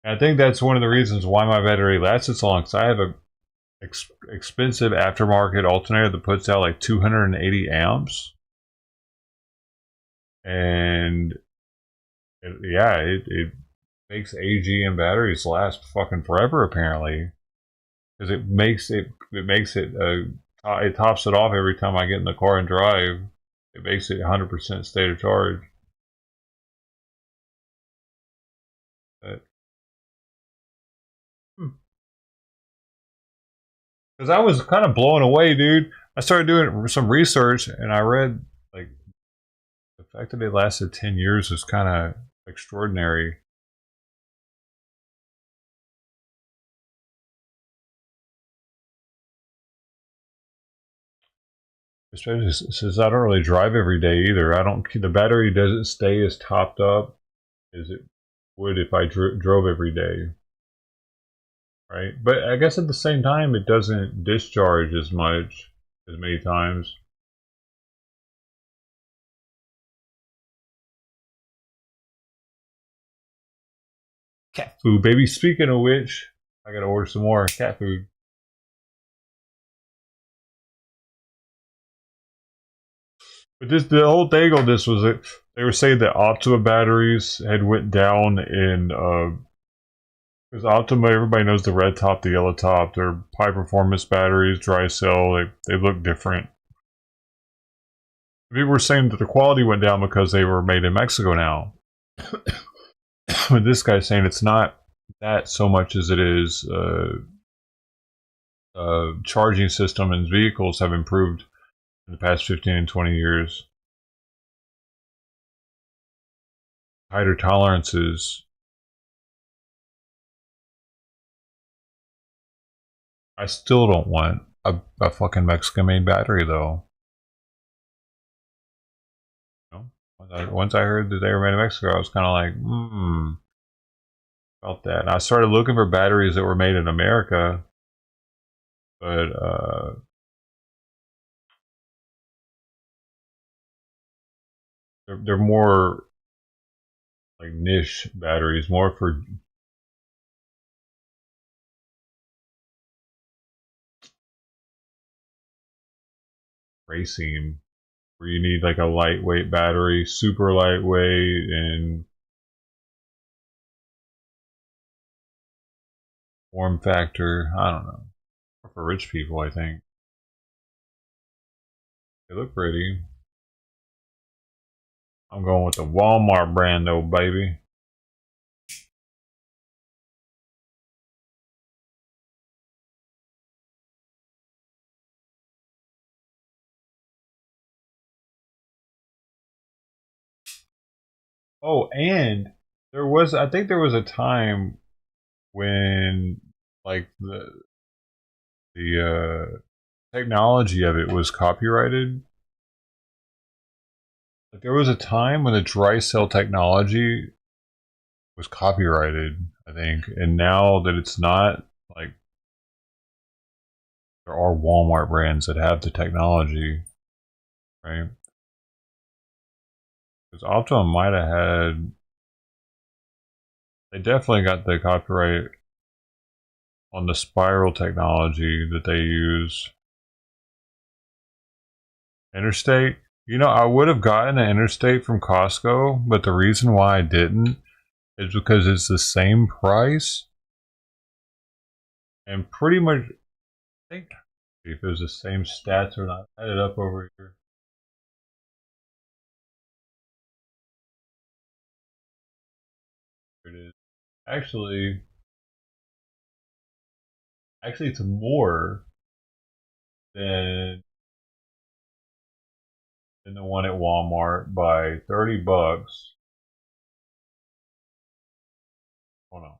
And I think that's one of the reasons why my battery lasts so long, because I have a expensive aftermarket alternator that puts out like 280 amps. And it makes AGM batteries last fucking forever, apparently, because it tops it off every time I get in the car and drive. It makes it 100% state of charge. Because I was kind of blown away, dude. I started doing some research and I read like the fact that they lasted 10 years was kind of extraordinary. Especially since I don't really drive every day either. The battery doesn't stay as topped up as it would if I drove every day. Right? But I guess at the same time, it doesn't discharge as many times. Cat food, baby. Speaking of which, I gotta order some more cat food. But the whole thing on this was that they were saying that Optima batteries had went down in because Optima, everybody knows the red top, the yellow top. They're high performance batteries, dry cell. They look different. People were saying that the quality went down because they were made in Mexico now. But this guy's saying it's not that so much as it is charging system and vehicles have improved in the past 15 and 20 years. Tighter tolerances. I still don't want a fucking Mexican-made battery, though. Once I heard that they were made in Mexico, I was kind of like, about that. And I started looking for batteries that were made in America, but they're more like niche batteries, more for racing, where you need like a lightweight battery, super lightweight, and form factor. I don't know. For rich people, I think. They look pretty. I'm going with the Walmart brand though, baby. Oh, and I think there was a time when, like, the technology of it was copyrighted. Like, there was a time when the dry cell technology was copyrighted, I think, and now that it's not, like, there are Walmart brands that have the technology, right? Because Optimum might have had, they definitely got the copyright on the spiral technology that they use. Interstate, you know, I would have gotten an Interstate from Costco, but the reason why I didn't is because it's the same price and pretty much, I think, if it was the same stats or not. I had it up over here. Here it is. Actually, it's more than the one at Walmart by $30. Hold on.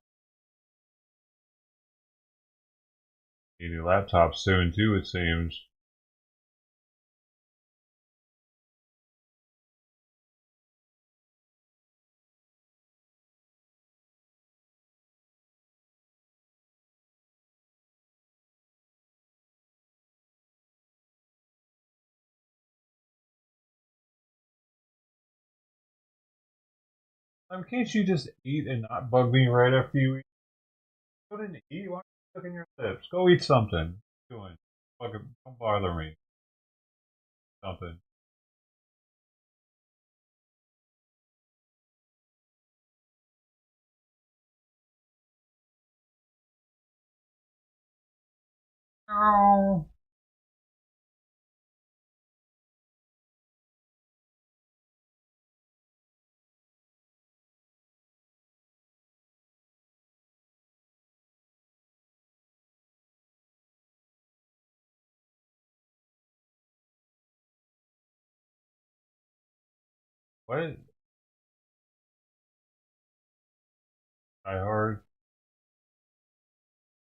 Need a new laptop soon too, it seems. Can't you just eat and not bug me right after you eat? Go ahead and eat. Why are you sucking your lips? Go eat something. What are you doing? Fucking don't bother me. Something. No. What? I heard.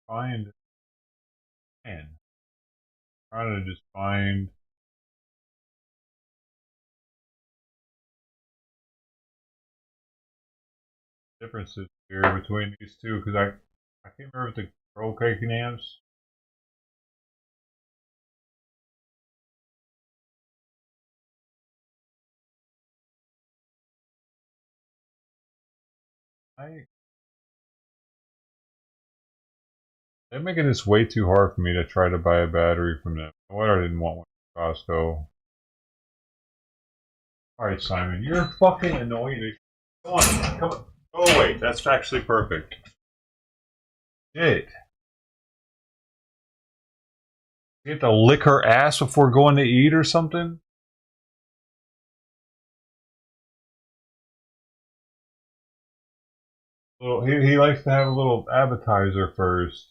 Find. Man. Trying to just find differences here between these two because I can't remember the roll caking amps. They're making this way too hard for me to try to buy a battery from them. What I didn't want one from Costco. Alright, Simon, you're fucking annoying. Come on, come on. Go away. That's actually perfect. Shit. You have to lick her ass before going to eat or something? Well, he likes to have a little appetizer first.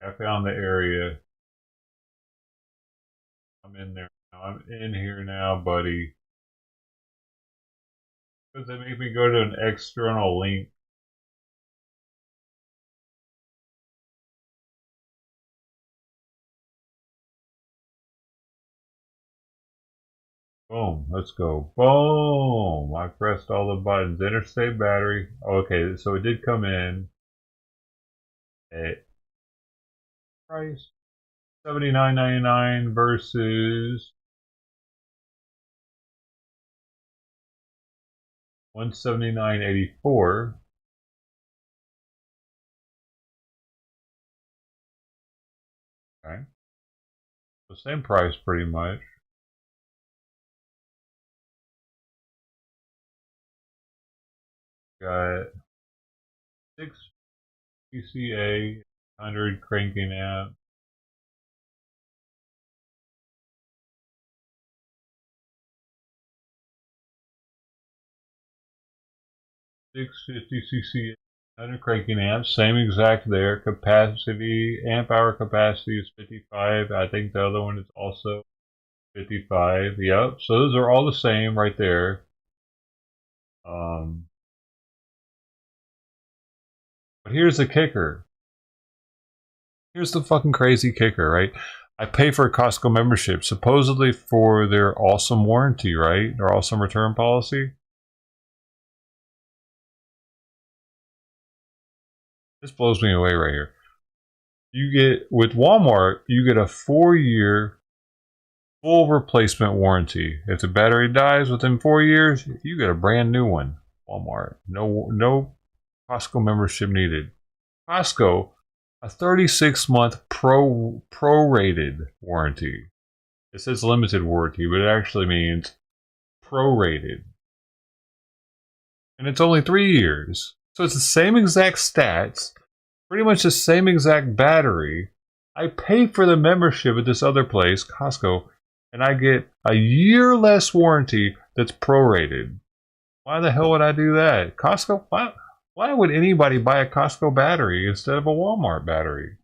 I found the area. I'm in there now. I'm in here now, buddy. Because they make me go to an external link. Boom. Let's go. Boom. I pressed all the buttons. Interstate battery. Okay, so it did come in. At price $79.99 versus $179.84. Okay. The same price pretty much. Got 6 PCA, 100 cranking amp. $650 CCA. 100 cranking amps, same exact there. Capacity, amp hour capacity is 55. I think the other one is also 55. Yep. So those are all the same right there. But here's the kicker. Here's the fucking crazy kicker, right? I pay for a Costco membership, supposedly for their awesome warranty, right? Their awesome return policy. This blows me away right here. You get, with Walmart, you get a 4-year full replacement warranty. If the battery dies within 4 years, you get a brand new one. Walmart. No Costco membership needed. Costco, a 36-month prorated warranty. It says limited warranty, but it actually means prorated. And it's only 3 years. So it's the same exact stats, pretty much the same exact battery. I pay for the membership at this other place, Costco, and I get a year less warranty that's prorated. Why the hell would I do that? Costco? Why would anybody buy a Costco battery instead of a Walmart battery?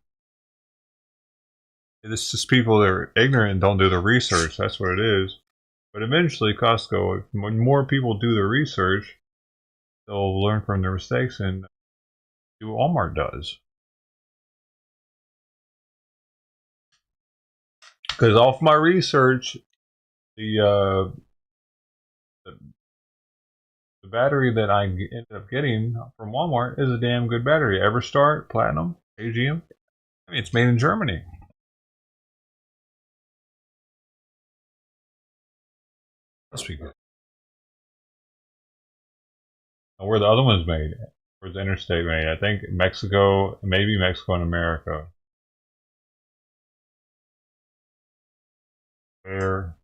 It's just people that are ignorant and don't do the research. That's what it is. But eventually, Costco, when more people do the research, they'll learn from their mistakes and do what Walmart does. Because off my research, the battery that I ended up getting from Walmart is a damn good battery. Everstart, Platinum, AGM. I mean, it's made in Germany. Must be good. Now, where the other one's made? Where's the interstate made? I think Mexico, maybe Mexico and America. Where?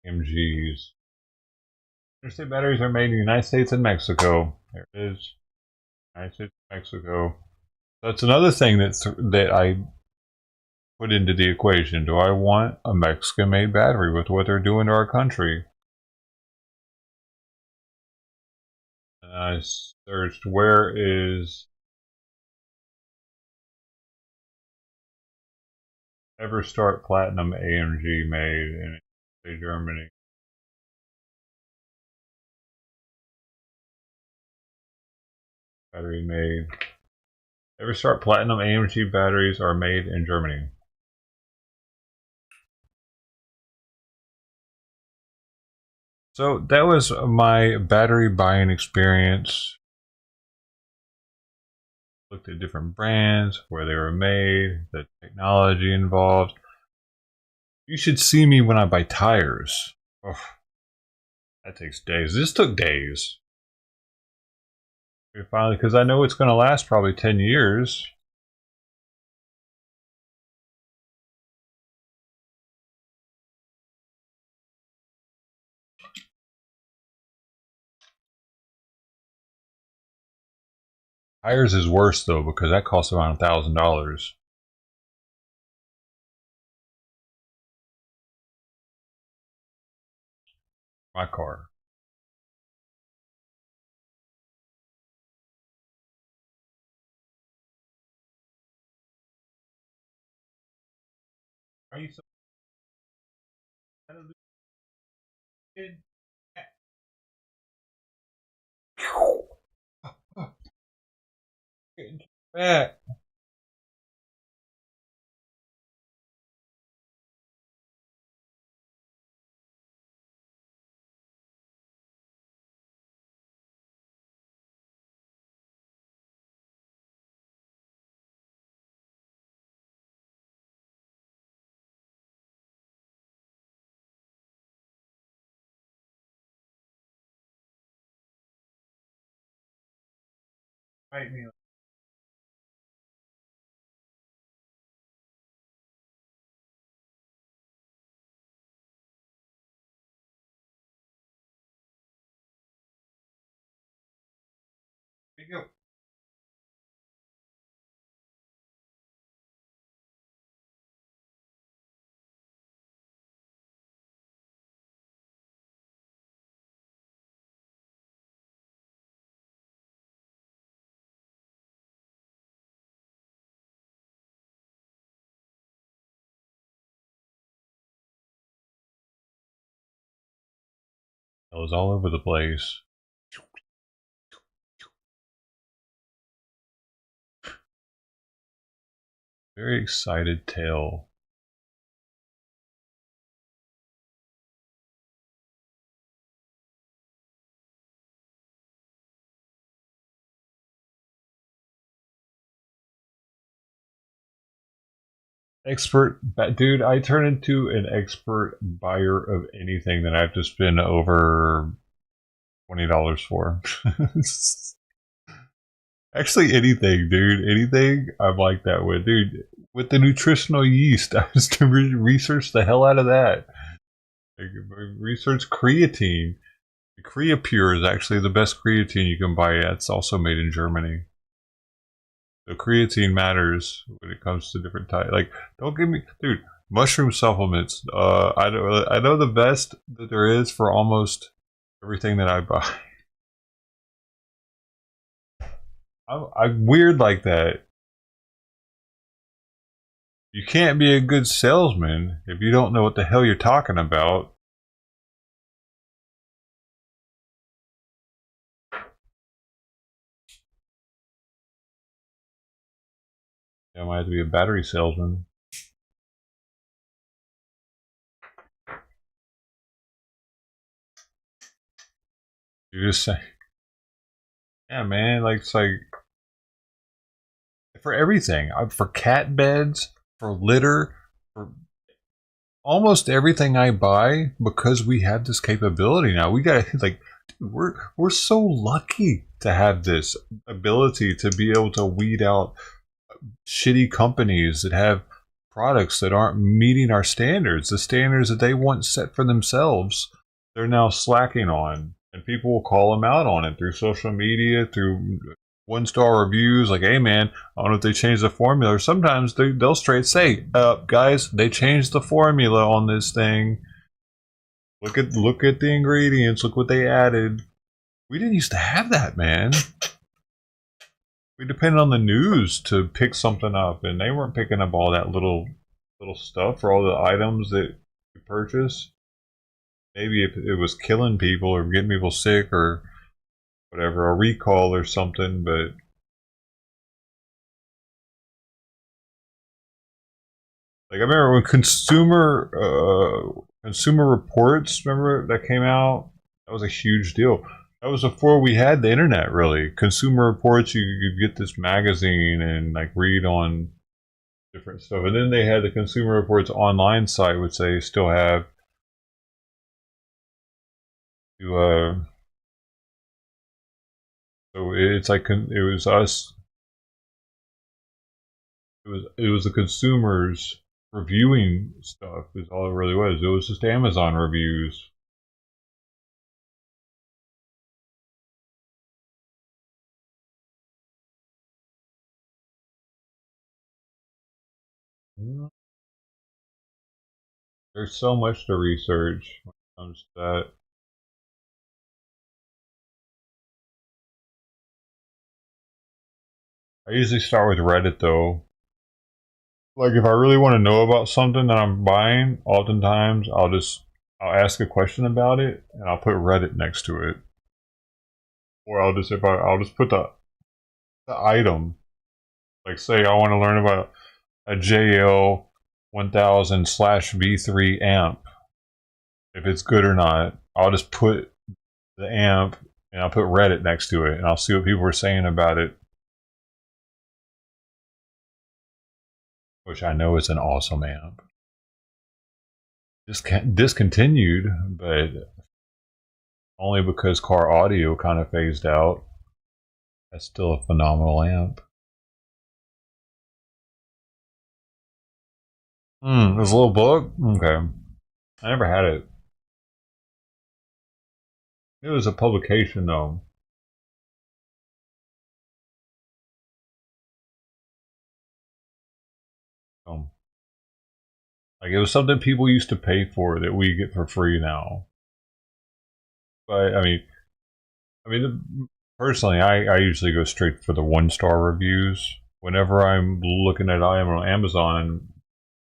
MGs. Interstate batteries are made in the United States and Mexico. There it is. United States and Mexico. That's another thing that I put into the equation. Do I want a Mexican-made battery with what they're doing to our country? And I searched where is Everstart Platinum AMG made in Germany. Battery made. Everstart Platinum AMG batteries are made in Germany. So that was my battery buying experience. Looked at different brands, where they were made, the technology involved. You should see me when I buy tires. Oh, that takes days. This took days. Finally, because I know it's going to last probably 10 years. Tires is worse though, because that costs around $1,000. My car. Are you so fat? Fight me. Here you go. It was all over the place. Very excited tail. Expert, dude, I turn into an expert buyer of anything that I have to spend over $20 for. Actually, anything, dude. Anything I'm like that with. Dude, with the nutritional yeast, I just research the hell out of that. Research creatine. Creapure is actually the best creatine you can buy. It's also made in Germany. So creatine matters when it comes to different types. Like, don't give me, dude, mushroom supplements. I know the best that there is for almost everything that I buy. I'm weird like that. You can't be a good salesman if you don't know what the hell you're talking about. I might have to be a battery salesman. You just say, yeah, man, like, it's like, for everything. For cat beds, for litter, for almost everything I buy, because we have this capability now. We gotta, like, dude, we're so lucky to have this ability to be able to weed out shitty companies that have products that aren't meeting our standards. The standards that they once set for themselves, they're now slacking on. And people will call them out on it through social media, through one-star reviews, like, hey man, I don't know if they changed the formula. Or sometimes they'll straight say, guys, they changed the formula on this thing. Look at the ingredients, look what they added. We didn't used to have that, man. We depended on the news to pick something up, and they weren't picking up all that little stuff for all the items that we purchase. Maybe if it was killing people or getting people sick or whatever, a recall or something, but like I remember when consumer reports, remember that came out? That was a huge deal. That was before we had the internet, really. Consumer Reports, you get this magazine and like read on different stuff. And then they had the Consumer Reports online site, which they still have. So it's like it was us. It was the consumers reviewing stuff. Is all it really was. It was just Amazon reviews. There's so much to research when it comes to that. I usually start with Reddit though. Like if I really want to know about something that I'm buying, oftentimes I'll ask a question about it and I'll put Reddit next to it. Or I'll just put the item. Like say I want to learn about a JL 1000/V3 amp. If it's good or not, I'll just put the amp and I'll put Reddit next to it and I'll see what people are saying about it. Which I know is an awesome amp. Discontinued, but only because car audio kind of phased out. That's still a phenomenal amp. This little book? Okay. I never had it. It was a publication though. Like it was something people used to pay for that we get for free now. But I mean, personally, I usually go straight for the one-star reviews. Whenever I'm looking at item on Amazon,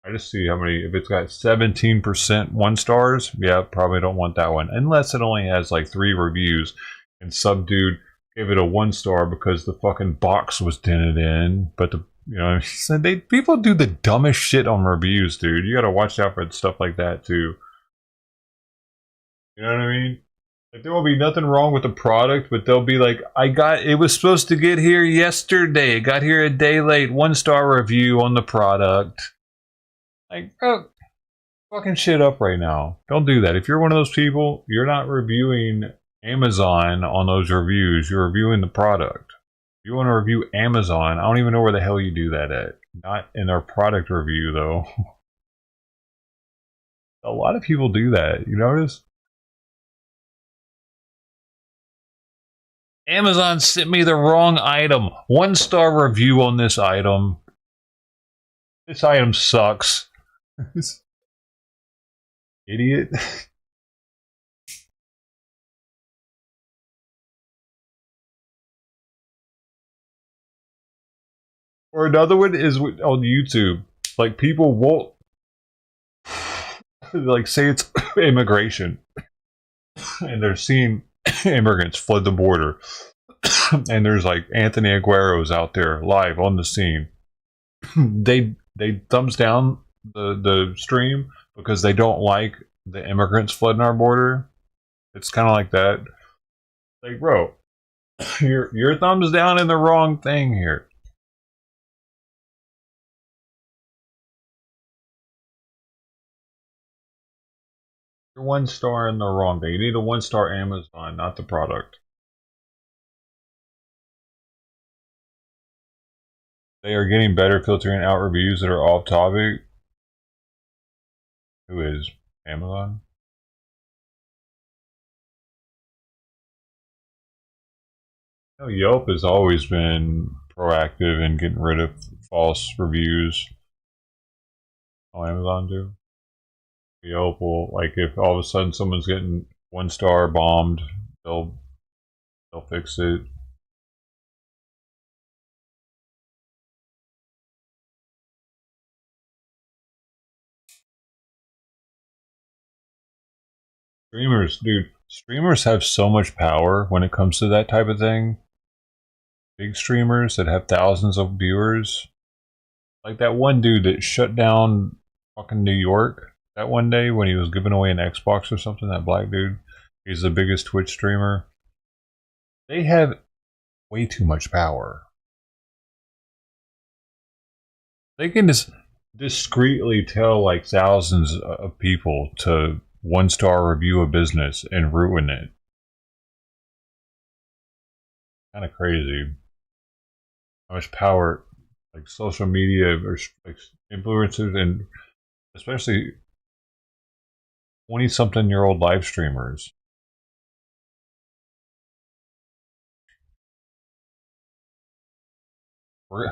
I just see how many, if it's got 17% 1 stars, yeah, probably don't want that one. Unless it only has like 3 reviews and some dude gave it a 1 star because the fucking box was dented in. But the, you know, people do the dumbest shit on reviews, dude. You gotta watch out for stuff like that too. You know what I mean? Like, there will be nothing wrong with the product, but they'll be like, it was supposed to get here yesterday. It got here a day late. 1 star review on the product. Like, bro, fucking shit up right now. Don't do that. If you're one of those people, you're not reviewing Amazon on those reviews. You're reviewing the product. If you want to review Amazon, I don't even know where the hell you do that at. Not in their product review, though. A lot of people do that. You notice? Amazon sent me the wrong item. 1 star review on this item. This item sucks. Idiot. Or another one is on YouTube. Like, people won't like say it's immigration, and they're seeing immigrants flood the border, and there's like Anthony Aguero's out there live on the scene. They thumbs down the stream because they don't like the immigrants flooding our border. It's kind of like that. Like, bro, your thumbs down in the wrong thing here. You're 1 star in the wrong thing. You need a 1 star Amazon, not the product. They are getting better filtering out reviews that are off topic. Who is? Amazon? You know, Yelp has always been proactive in getting rid of false reviews. Oh, Amazon too? Yelp will, like, if all of a sudden someone's getting 1 star bombed, they'll fix it. Streamers, dude, streamers have so much power when it comes to that type of thing. Big streamers that have thousands of viewers. Like that one dude that shut down fucking New York that one day when he was giving away an Xbox or something, that black dude. He's the biggest Twitch streamer. They have way too much power. They can just discreetly tell like thousands of people to 1 star review a business and ruin it. Kind of crazy how much power like social media or like influencers, and especially 20-something-year-old live streamers.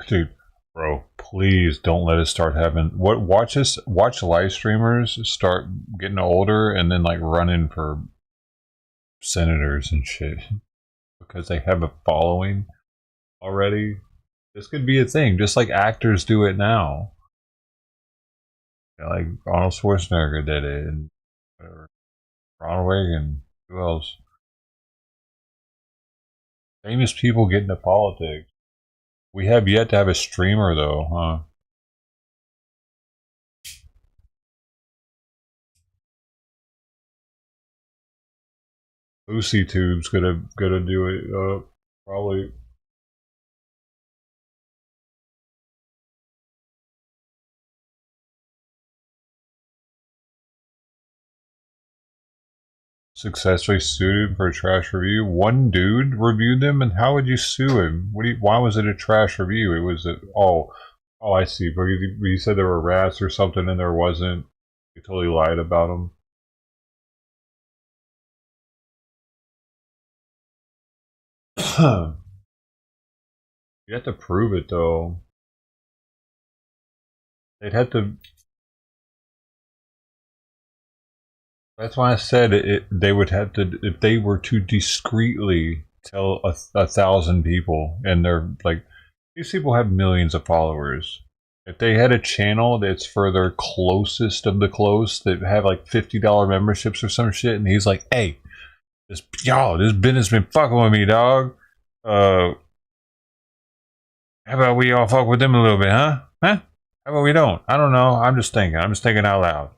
Dude, bro, please don't let us start having watch live streamers start getting older and then like running for senators and shit because they have a following already. This could be a thing, just like actors do it now. You know, like Arnold Schwarzenegger did it, and whatever. Ronald Reagan. Who else? Famous people get into politics. We have yet to have a streamer, though, huh? Lucy Tube's gonna do it, probably. Successfully sued him for a trash review. One dude reviewed them, and how would you sue him? Why was it a trash review? It was oh, I see. But he said there were rats or something, and there wasn't. He totally lied about them. You have to prove it, though. They'd have to. That's why I said they would have to, if they were to discreetly tell 1,000 people, and they're like, these people have millions of followers. If they had a channel that's for their closest of the close that have like $50 memberships or some shit, and he's like, "Hey, this business been fucking with me, dog. How about we all fuck with them a little bit, huh? Huh? How about we don't? I don't know. I'm just thinking out loud."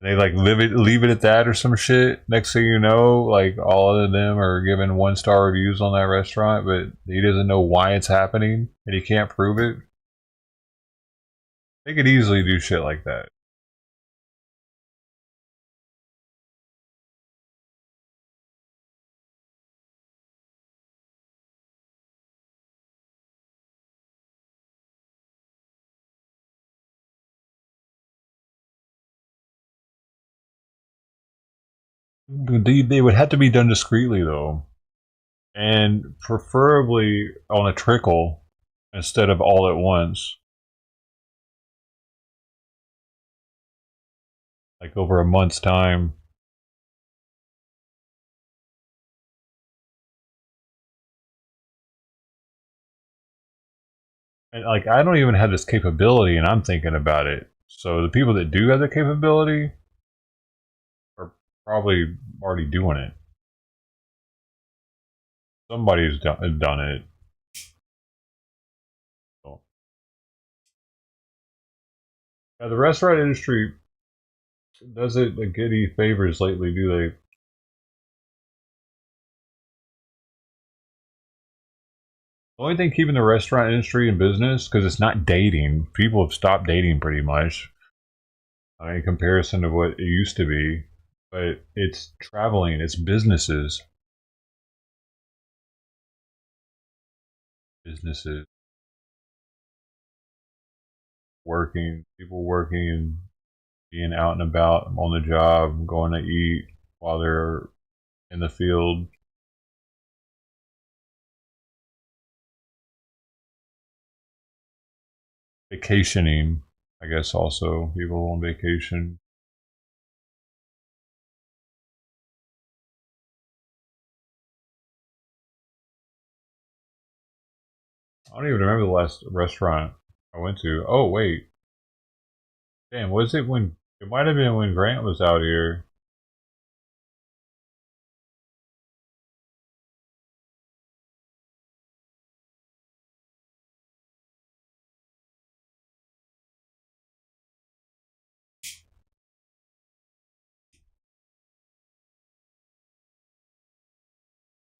They like leave it at that or some shit. Next thing you know, like all of them are giving 1-star reviews on that restaurant, but he doesn't know why it's happening and he can't prove it. They could easily do shit like that. They would have to be done discreetly though, and preferably on a trickle instead of all at once, like over a month's time. And like I don't even have this capability, and I'm thinking about it. So the people that do have the capability are probably already doing it. Somebody's done it. So. Yeah, the restaurant industry doesn't get any favors lately, do they? The only thing keeping the restaurant industry in business, because it's not dating. People have stopped dating pretty much in comparison to what it used to be. But it's traveling, it's businesses. Businesses. Working, people working and being out and about on the job, going to eat while they're in the field. Vacationing, I guess also. People on vacation. I don't even remember the last restaurant I went to. Oh, wait. Damn, was it when... It might have been when Grant was out here.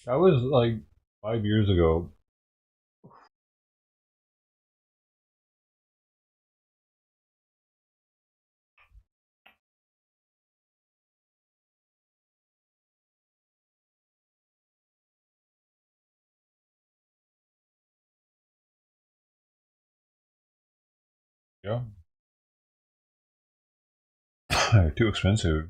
That was like 5 years ago. Yeah. Too expensive.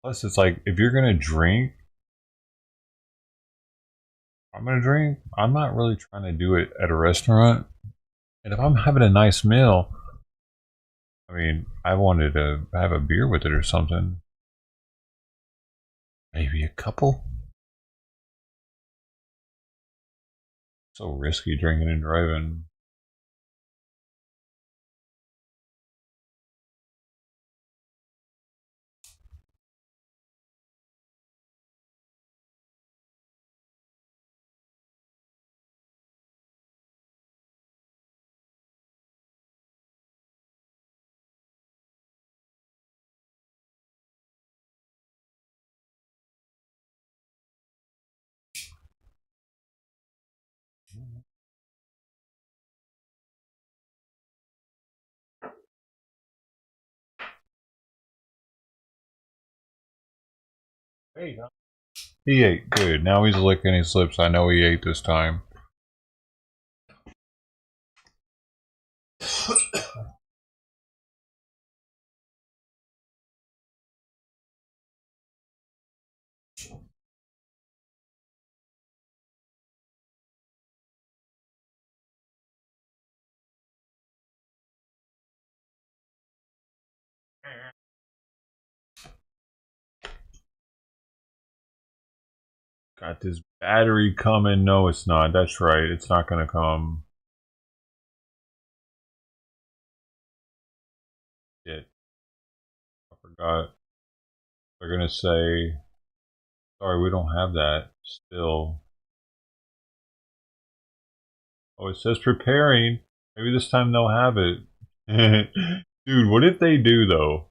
Plus, it's like, if you're gonna drink, I'm gonna drink. I'm not really trying to do it at a restaurant. And if I'm having a nice meal, I mean, I wanted to have a beer with it or something. Maybe a couple. So risky drinking and driving. Hey, he ate. Good. Now he's licking his lips. I know he ate this time. Got this battery coming. No, it's not. That's right. It's not going to come. Shit. I forgot. They're going to say, sorry, we don't have that still. Oh, it says preparing. Maybe this time they'll have it. Dude, what if they do, though?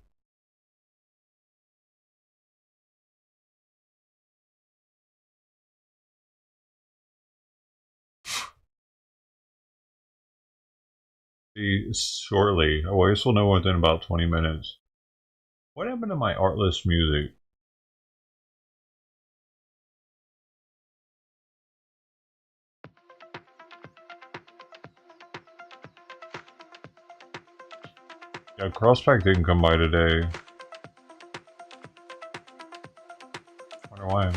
See shortly. Oh, I guess we'll know within about 20 minutes. What happened to my artless music? Yeah, Crosspack didn't come by today. Wonder why.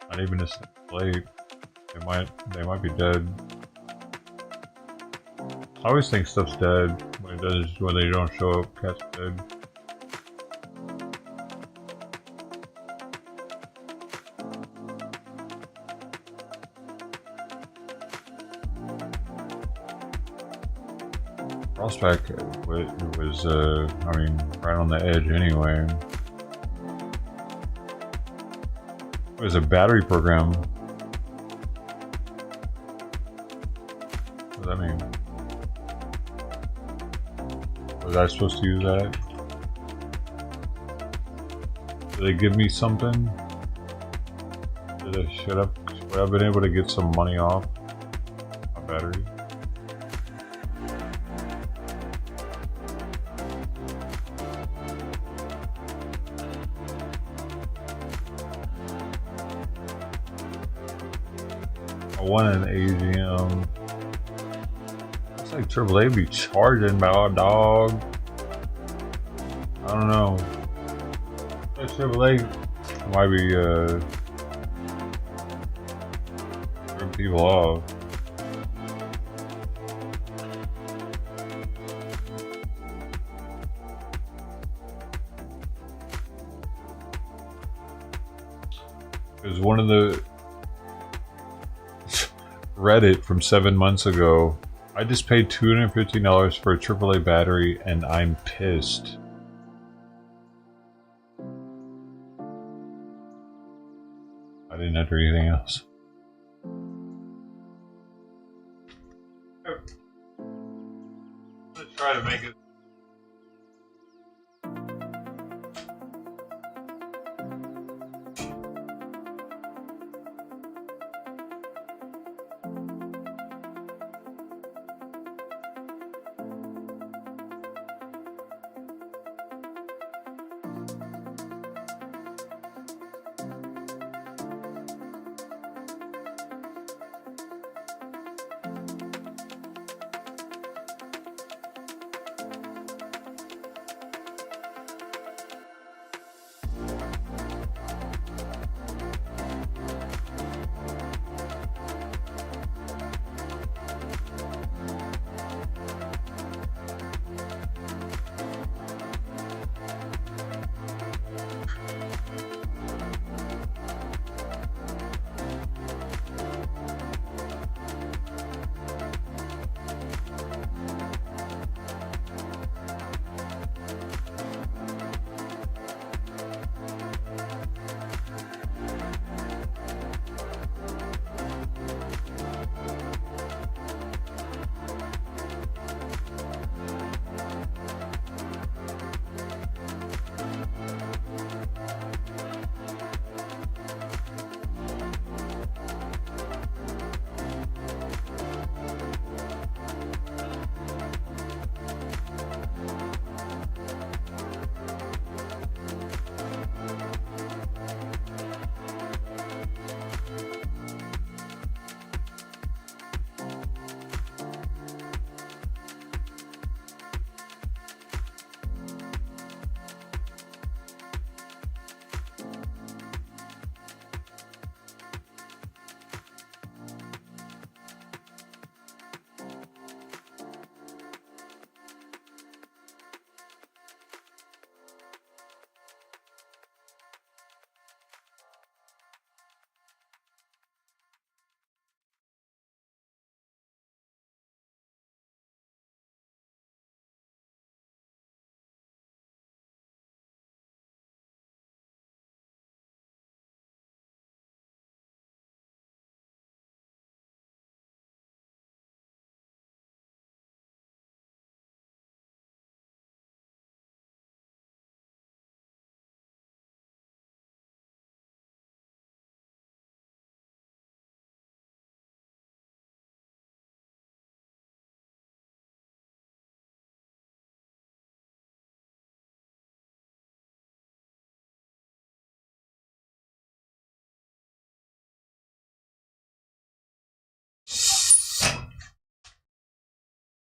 Not even a step late. They might be dead. I always think stuff's dead when they don't show up. Cat's dead. Crosspack was I mean, right on the edge anyway. It was a battery program. What does that mean? Was I supposed to use that? Did they give me something? Should I have been able to get some money off my battery? I won an AGM. Looks like AAA be charging about, dog. I don't know. AAA might be ripping people off. Because one of the Reddit from 7 months ago, I just paid $250 for a AAA battery and I'm pissed. I didn't enter anything else. I'm gonna try to make it.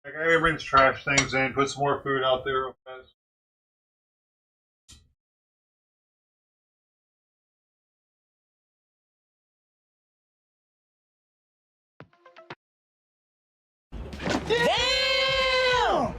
Like, everybody brings trash things in, put some more food out there real fast. Damn!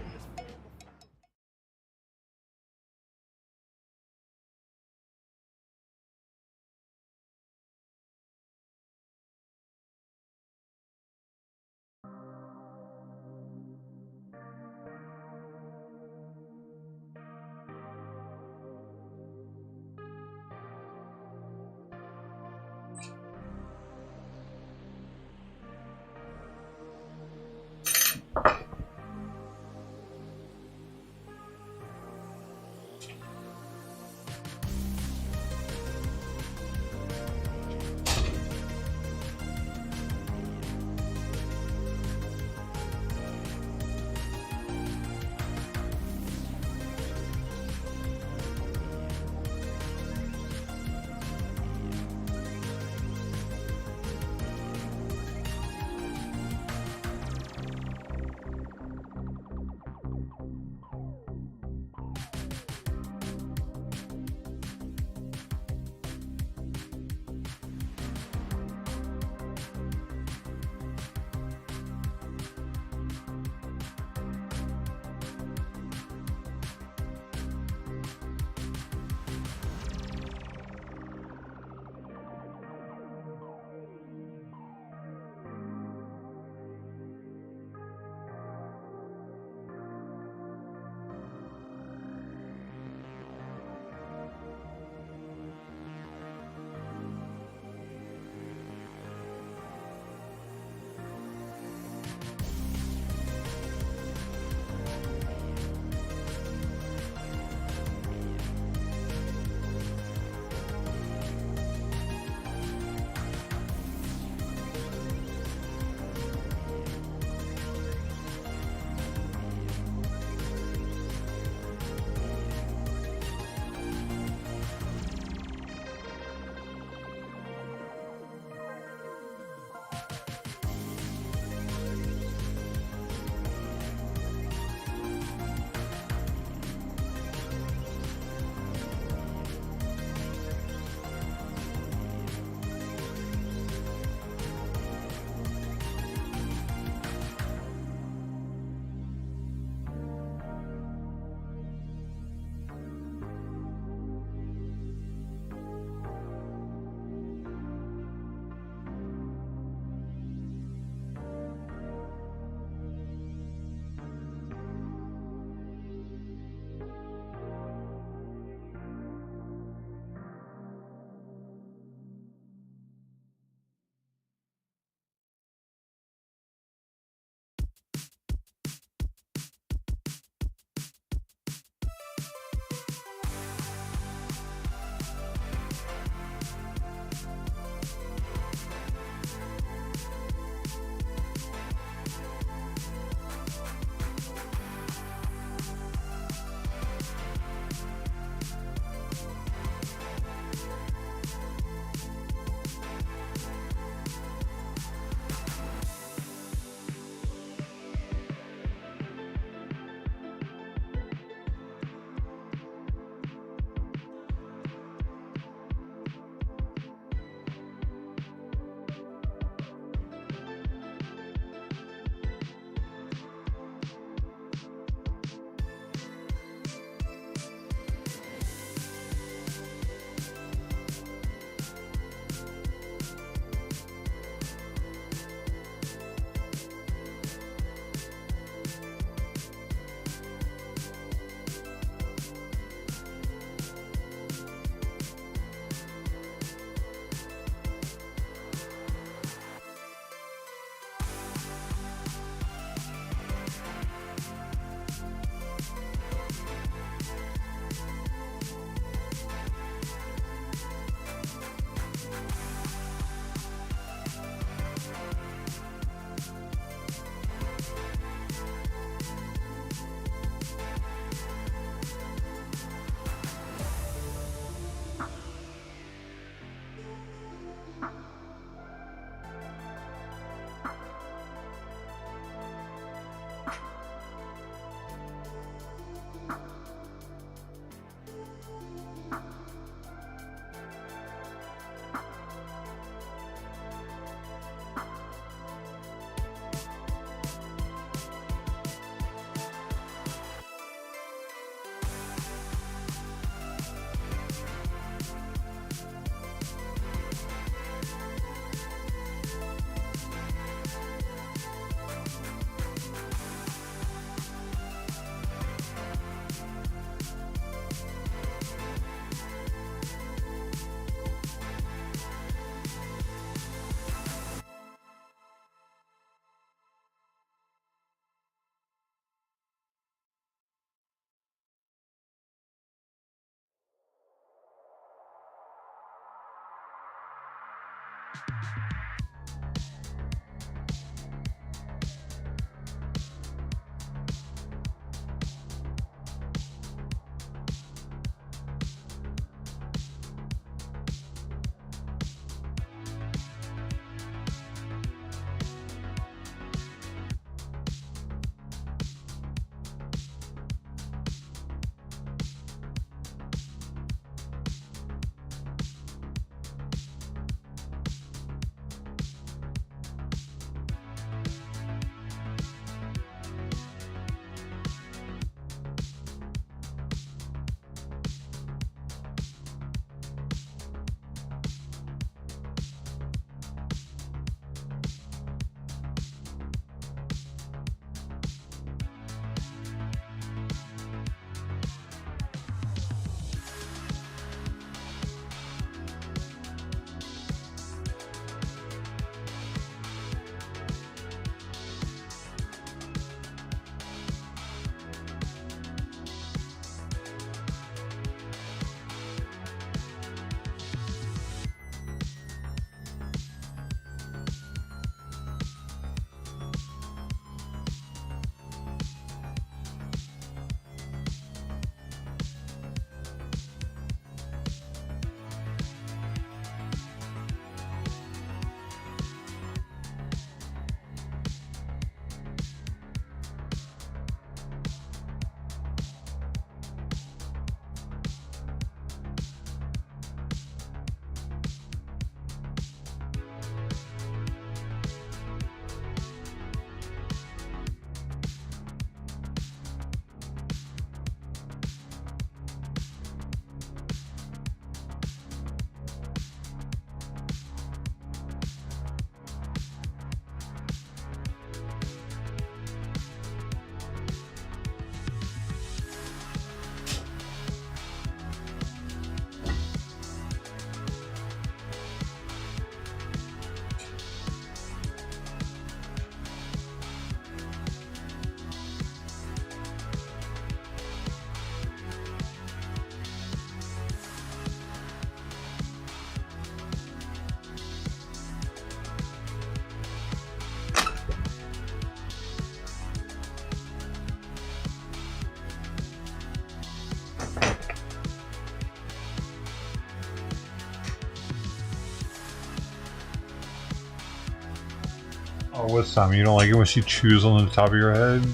Oh, what's Tommy? You don't like it when she chews on the top of your head?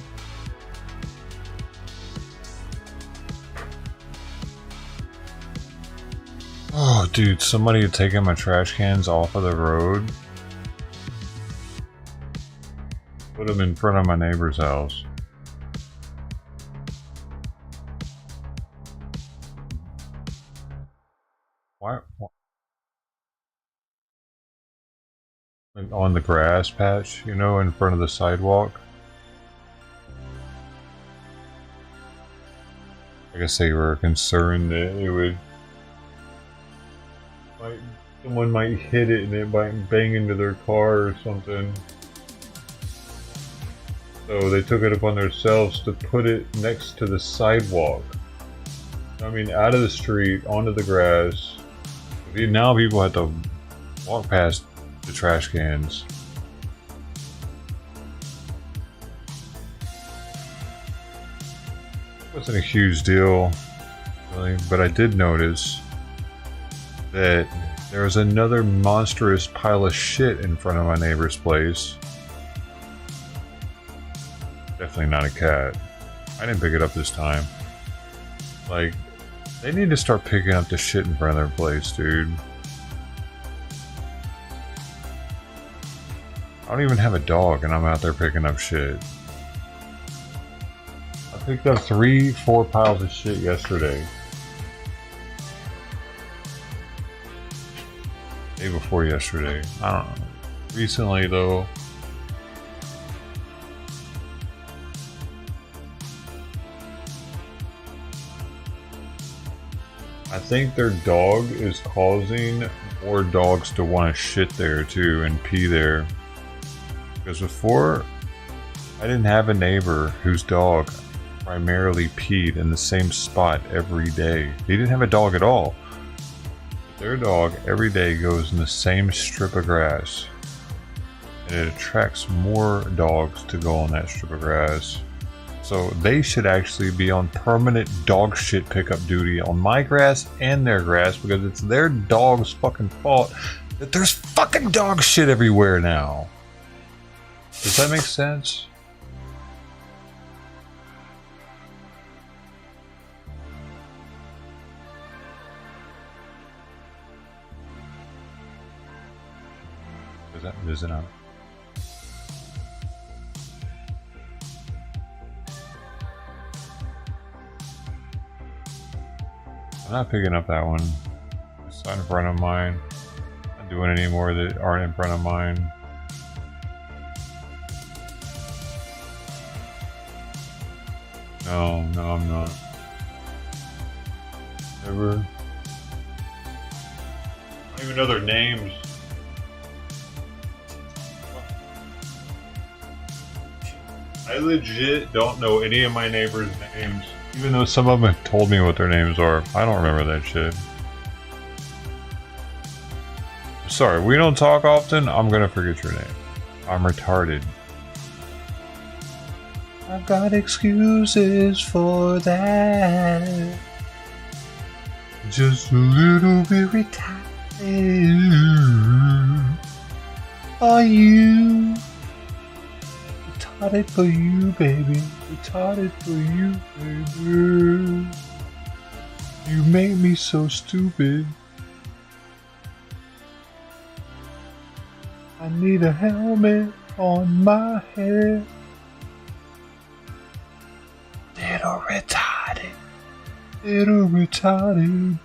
Oh, dude, somebody had taken my trash cans off of the road. Put them in front of my neighbor's house. Why? On the grass patch, you know, in front of the sidewalk. I guess they were concerned that it would, someone might hit it and it might bang into their car or something. So they took it upon themselves to put it next to the sidewalk. I mean, out of the street, onto the grass. Now people have to walk past the trash cans. It wasn't a huge deal, really, but I did notice that there was another monstrous pile of shit in front of my neighbor's place. Definitely not a cat. I didn't pick it up this time. Like, they need to start picking up the shit in front of their place, dude. I don't even have a dog and I'm out there picking up shit. I picked up 3-4 piles of shit yesterday. Day before yesterday. I don't know. Recently though, I think their dog is causing more dogs to want to shit there too and pee there. Because before, I didn't have a neighbor whose dog primarily peed in the same spot every day. He didn't have a dog at all. Their dog every day goes in the same strip of grass, and it attracts more dogs to go on that strip of grass. So they should actually be on permanent dog shit pickup duty on my grass and their grass, because it's their dog's fucking fault that there's fucking dog shit everywhere now. Does that make sense? Is it not? I'm not picking up that one. It's not in front of mine. I'm not doing any more that aren't in front of mine. No, I'm not. Never. I don't even know their names. I legit don't know any of my neighbors' names, even though some of them have told me what their names are. I don't remember that shit. Sorry, we don't talk often. I'm gonna forget your name. I'm retarded. I've got excuses for that. Just a little bit retarded. Are you? Retarded for you, baby. Retarded for you, baby. You made me so stupid. I need a helmet on my head. Little retarded. Little retarded.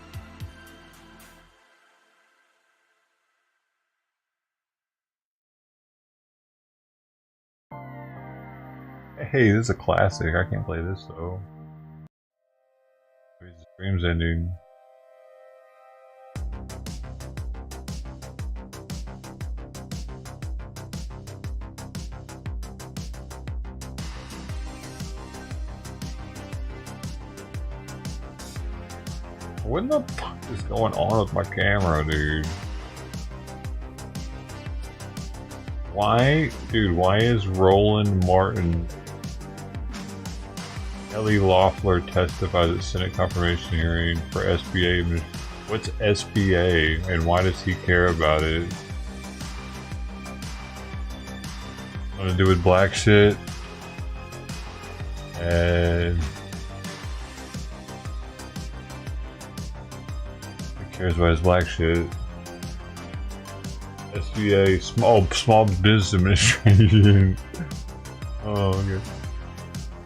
Hey, this is a classic. I can't play this though. The stream's ending. What the fuck is going on with my camera, dude? Why is Roland Martin, Kelly Loeffler testified at Senate confirmation hearing for SBA? What's SBA and why does he care about it? Something to do with black shit? And who cares about his black shit? SBA, Small Business Administration. Oh, okay.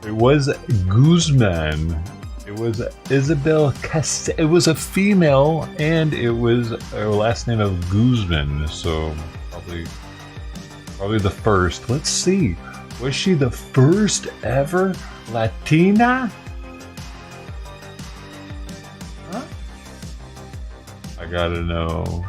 It was Guzman. It was Isabel Cast. It was a female, and it was her last name of Guzman. So probably the first. Let's see. Was she the first ever Latina? Huh? I gotta know.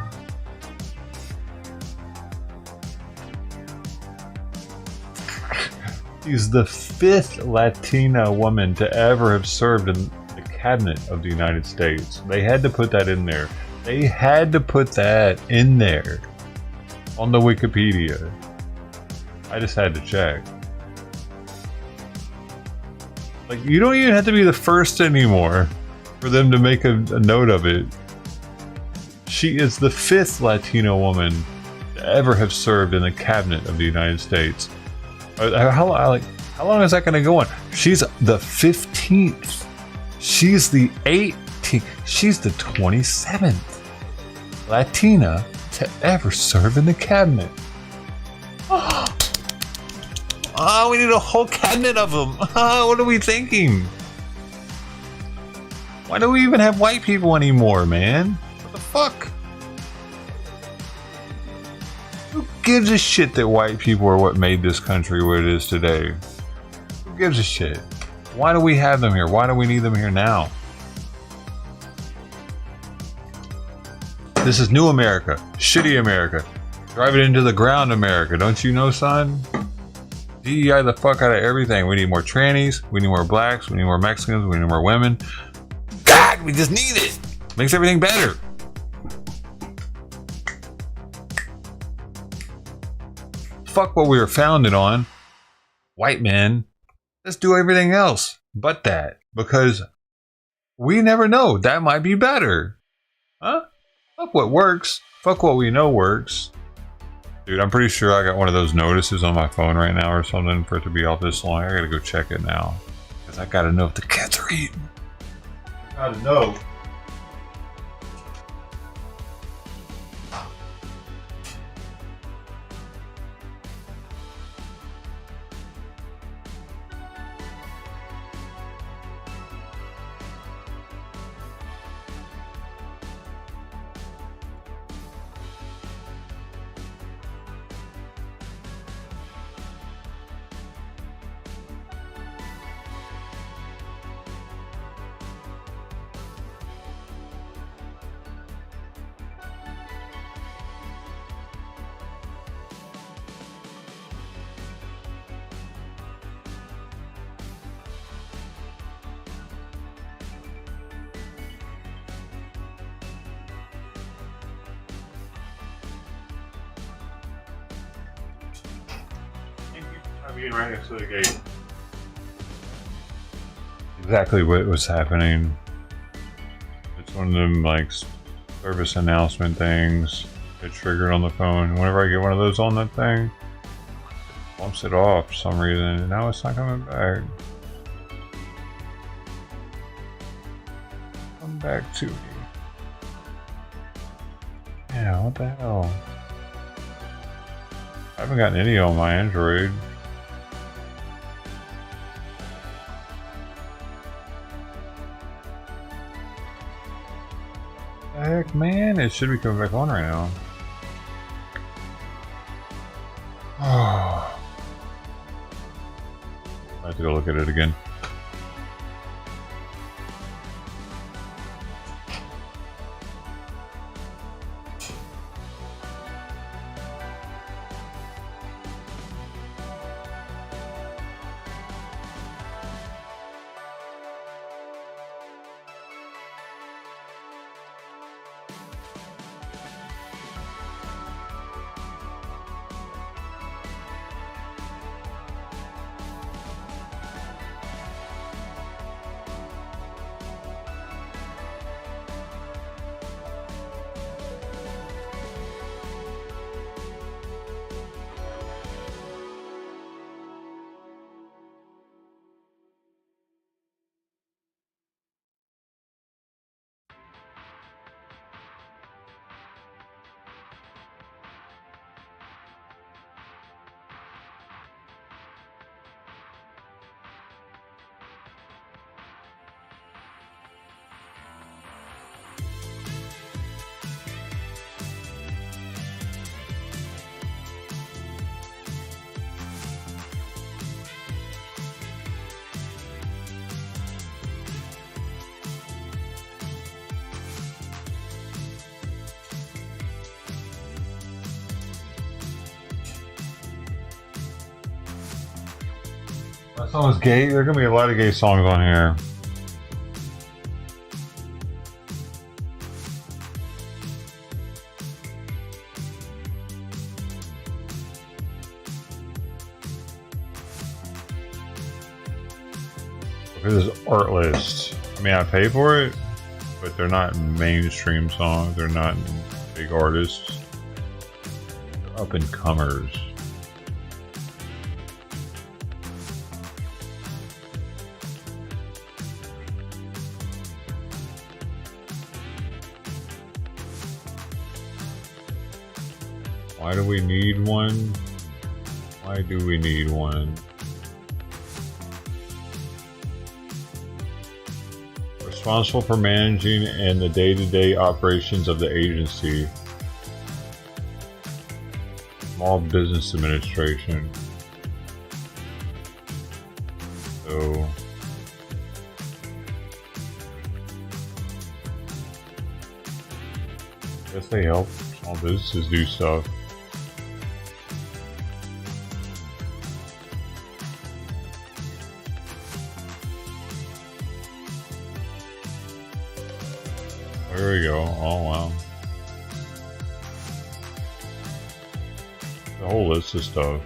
She's the 5th Latina woman to ever have served in the cabinet of the United States. They had to put that in there. They had to put that in there on the Wikipedia. I just had to check. Like, you don't even have to be the first anymore for them to make a note of it. She is the 5th Latino woman to ever have served in the cabinet of the United States. How long is that going to go on? She's the 15th. She's the 18th. She's the 27th Latina to ever serve in the cabinet. Oh, we need a whole cabinet of them. What are we thinking? Why do we even have white people anymore, man? What the fuck? Who gives a shit that white people are what made this country what it is today? Who gives a shit? Why do we have them here? Why do we need them here now? This is new America. Shitty America. Drive it into the ground, America. Don't you know, son? DEI the fuck out of everything. We need more trannies. We need more blacks. We need more Mexicans. We need more women. God, we just need it. Makes everything better. fuck what we were founded on. White men. Let's do everything else but that. Because we never know. That might be better. Huh? Fuck what works. Fuck what we know works. Dude, I'm pretty sure I got one of those notices on my phone right now or something for it to be off this long. I gotta go check it now. Because I gotta know if the cats are eating. I gotta know. Being right next to the gate. Exactly what was happening. It's one of them like service announcement things that triggered on the phone. Whenever I get one of those on that thing, it bumps it off for some reason, and now it's not coming back. Come back to me. Yeah, what the hell? I haven't gotten any on my Android. Heck, man, it should be coming back on right now. Oh. I have to go look at it again. That song is gay. There are gonna be a lot of gay songs on here. Look at this art list. I mean, I pay for it, but they're not mainstream songs. They're not big artists. They're up and comers. Why do we need one? Why do we need one? Responsible for managing and the day-to-day operations of the agency. Small Business Administration. So I guess they help small businesses do stuff. There we go. Oh wow. The whole list of stuff.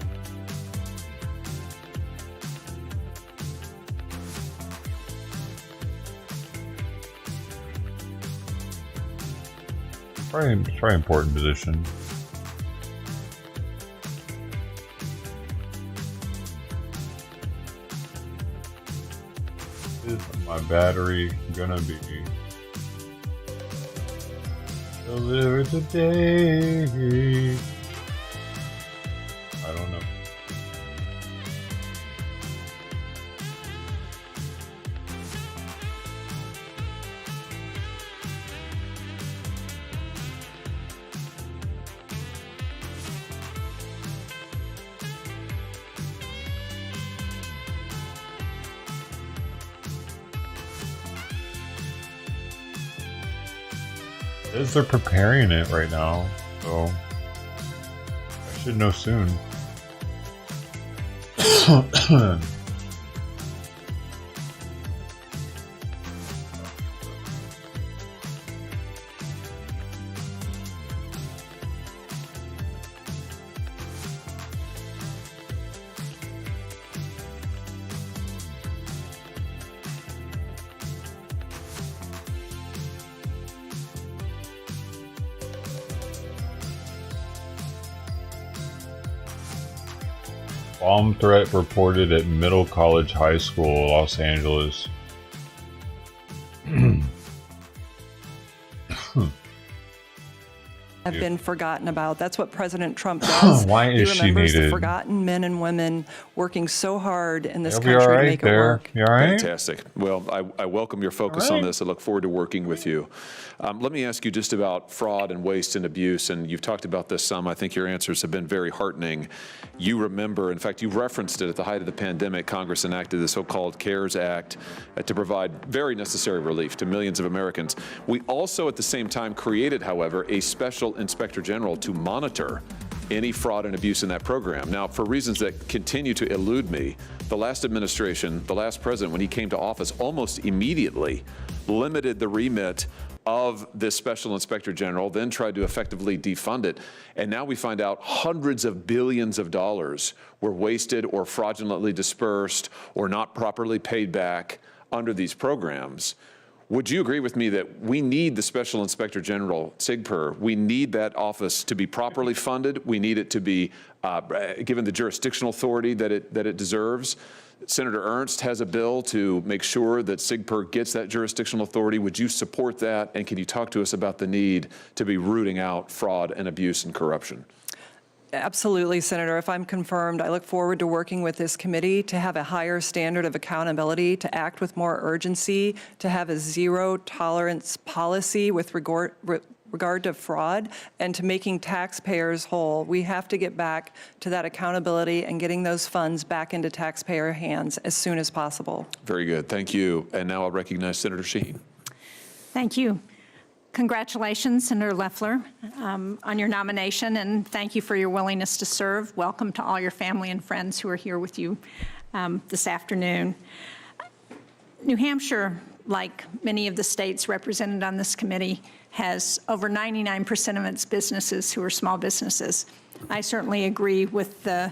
Probably important position. Is my battery gonna be delivered today? I don't know. They're preparing it right now, so I should know soon. Bomb threat reported at Middle College High School, Los Angeles. Have been forgotten about. That's what President Trump does. Why is he she remembers needed? the forgotten men and women working so hard in this You'll be country all right to make there. it work. You all right? Fantastic. Well, I welcome your focus All on right. this. I look forward to working with you. Let me ask you just about fraud and waste and abuse, and you've talked about this some. I think your answers have been very heartening. You remember, in fact, you referenced it at the height of the pandemic. Congress enacted the so-called CARES Act to provide very necessary relief to millions of Americans. We also, at the same time, created, however, a special inspector general to monitor any fraud and abuse in that program. Now, for reasons that continue to elude me, the last administration, the last president, when he came to office, almost immediately limited the remit of this special inspector general, then tried to effectively defund it. And now we find out hundreds of billions of dollars were wasted or fraudulently dispersed or not properly paid back under these programs. Would you agree with me that we need the Special Inspector General, SIGPER, we need that office to be properly funded, we need it to be given the jurisdictional authority that it deserves? Senator Ernst has a bill to make sure that SIGPER gets that jurisdictional authority. Would you support that? And can you talk to us about the need to be rooting out fraud and abuse and corruption? Absolutely, Senator. If I'm confirmed, I look forward to working with this committee to have a higher standard of accountability, to act with more urgency, to have a zero tolerance policy with regard to fraud, and to making taxpayers whole. We have to get back to that accountability and getting those funds back into taxpayer hands as soon as possible. Very good. Thank you. And now I'll recognize Senator Shaheen. Thank you. Congratulations, Senator Loeffler, on your nomination, and thank you for your willingness to serve. Welcome to all your family and friends who are here with you this afternoon. New Hampshire, like many of the states represented on this committee, has over 99% of its businesses who are small businesses. I certainly agree with the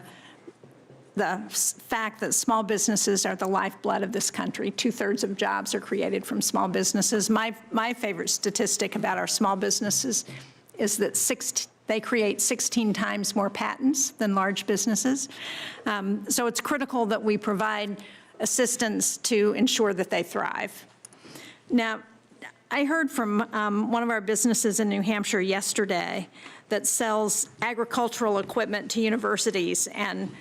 fact that small businesses are the lifeblood of this country. 2/3 of jobs are created from small businesses. My favorite statistic about our small businesses is that they create 16 times more patents than large businesses. So it's critical that we provide assistance to ensure that they thrive. Now, I heard from one of our businesses in New Hampshire yesterday that sells agricultural equipment to universities, and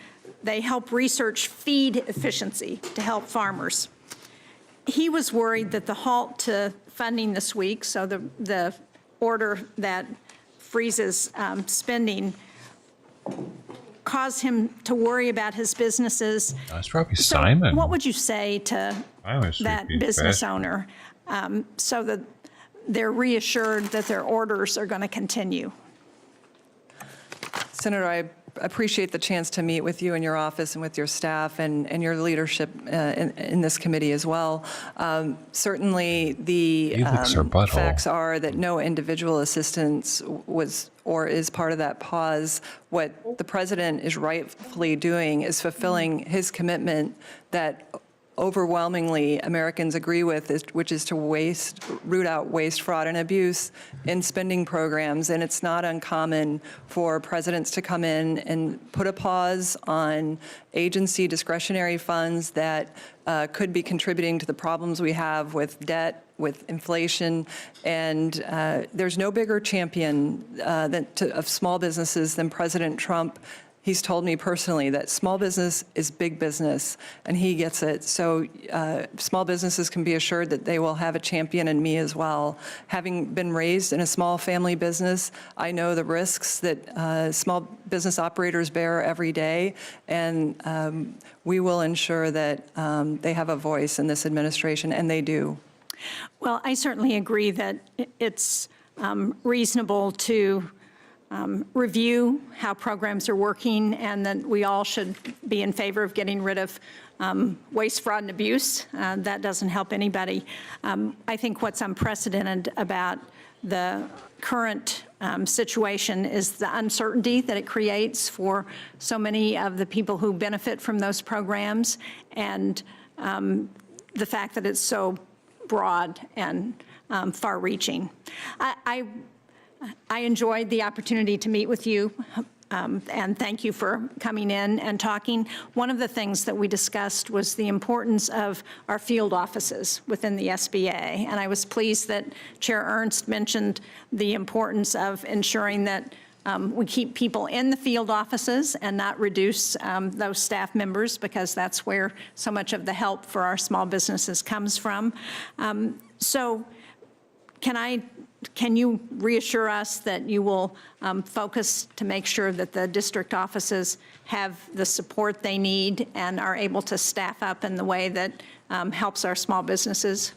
they help research feed efficiency to help farmers. He was worried that the halt to funding this week, so the order that freezes spending, caused him to worry about his businesses. That's probably So Simon. what would you say to that business owner so that they're reassured that their orders are going to continue? Senator, I appreciate the chance to meet with you in your office and with your staff and your leadership in this committee as well. Certainly, the facts are that no individual assistance was or is part of that pause. What the president is rightfully doing is fulfilling his commitment that overwhelmingly Americans agree with, which is to root out waste, fraud, and abuse in spending programs. And it's not uncommon for presidents to come in and put a pause on agency discretionary funds that could be contributing to the problems we have with debt, with inflation, and there's no bigger champion of small businesses than President Trump. He's told me personally that small business is big business, and he gets it. So small businesses can be assured that they will have a champion in me as well. Having been raised in a small family business, I know the risks that small business operators bear every day, and we will ensure that they have a voice in this administration, and they do. Well, I certainly agree that it's reasonable to review how programs are working, and that we all should be in favor of getting rid of waste, fraud, and abuse. That doesn't help anybody. I think what's unprecedented about the current situation is the uncertainty that it creates for so many of the people who benefit from those programs, and the fact that it's so broad and far-reaching. I enjoyed the opportunity to meet with you, and thank you for coming in and talking. One of the things that we discussed was the importance of our field offices within the SBA, and I was pleased that Chair Ernst mentioned the importance of ensuring that we keep people in the field offices and not reduce those staff members, because that's where so much of the help for our small businesses comes from. So can you reassure us that you will focus to make sure that the district offices have the support they need and are able to staff up in the way that helps our small businesses?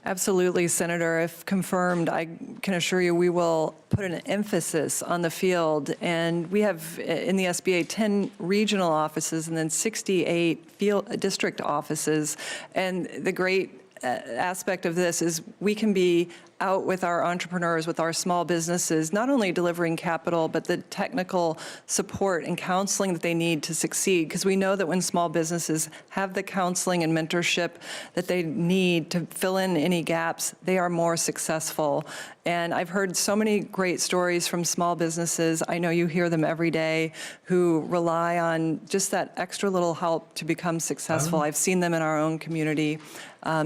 Absolutely, Senator. If confirmed, I can assure you we will put an emphasis on the field. And we have in the SBA 10 regional offices and then 68 field district offices. And the great aspect of this is we can be out with our entrepreneurs, with our small businesses, not only delivering capital, but the technical support and counseling that they need to succeed. Because we know that when small businesses have the counseling and mentorship that they need to fill in any gaps, they are more successful. And I've heard so many great stories from small businesses, I know you hear them every day, who rely on just that extra little help to become successful. I've seen them in our own community.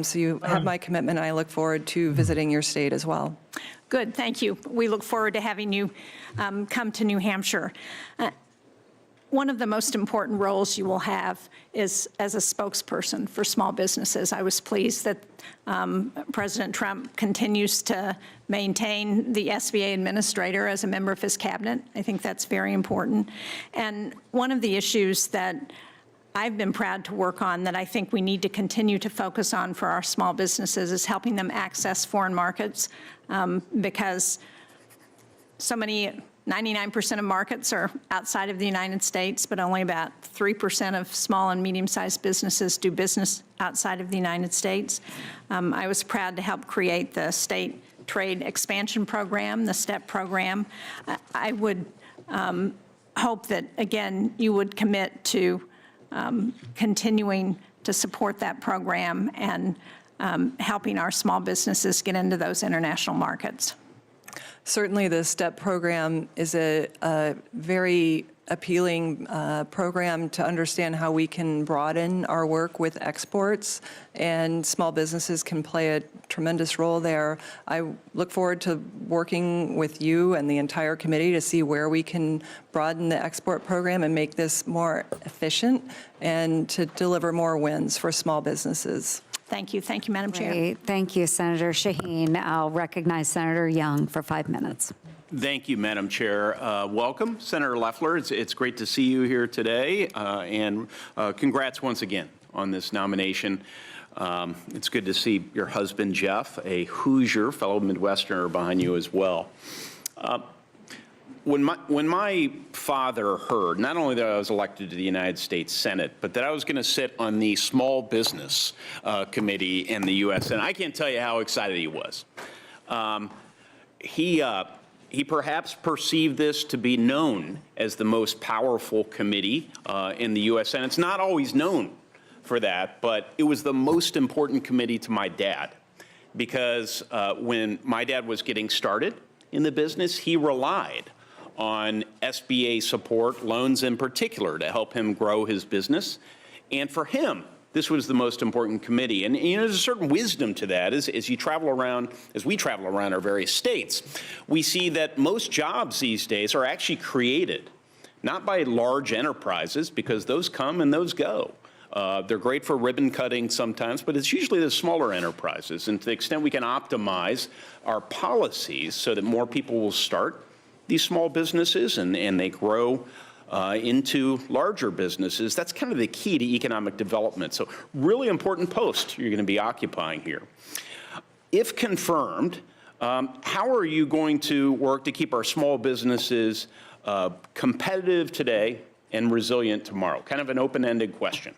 So you have my commitment, and I look forward to visiting your state as well. Good, thank you. We look forward to having you come to New Hampshire. One of the most important roles you will have is as a spokesperson for small businesses. I was pleased that President Trump continues to maintain the SBA administrator as a member of his cabinet. I think that's very important. And one of the issues that I've been proud to work on that I think we need to continue to focus on for our small businesses is helping them access foreign markets, because so many, 99% of markets are outside of the United States, but only about 3% of small and medium-sized businesses do business outside of the United States. I was proud to help create the State Trade Expansion Program, the STEP program. I would hope that, again, you would commit to continuing to support that program and helping our small businesses get into those international markets. Certainly, the STEP program is a very appealing program to understand how we can broaden our work with exports, and small businesses can play a tremendous role there. I look forward to working with you and the entire committee to see where we can broaden the export program and make this more efficient and to deliver more wins for small businesses. Thank you. Thank you, Madam Chair. Great. Thank you, Senator Shaheen. I'll recognize Senator Young for 5 minutes. Thank you, Madam Chair. Welcome, Senator Loeffler. It's great to see you here today, and congrats once again on this nomination. It's good to see your husband, Jeff, a Hoosier, fellow Midwesterner, behind you as well. when my father heard not only that I was elected to the United States Senate, but that I was going to sit on the Small Business Committee in the U.S., and I can't tell you how excited he was. He perhaps perceived this to be known as the most powerful committee in the U.S. Senate. It's not always known for that, but it was the most important committee to my dad, because when my dad was getting started in the business, he relied on SBA support, loans in particular, to help him grow his business. And for him, this was the most important committee. And you know, there's a certain wisdom to that. As you travel around, as we travel around our various states, we see that most jobs these days are actually created not by large enterprises, because those come and those go. They're great for ribbon cutting sometimes, but it's usually the smaller enterprises. And to the extent we can optimize our policies so that more people will start these small businesses and they grow into larger businesses, that's kind of the key to economic development. So really important post you're going to be occupying here. If confirmed, how are you going to work to keep our small businesses competitive today and resilient tomorrow? Kind of an open-ended question.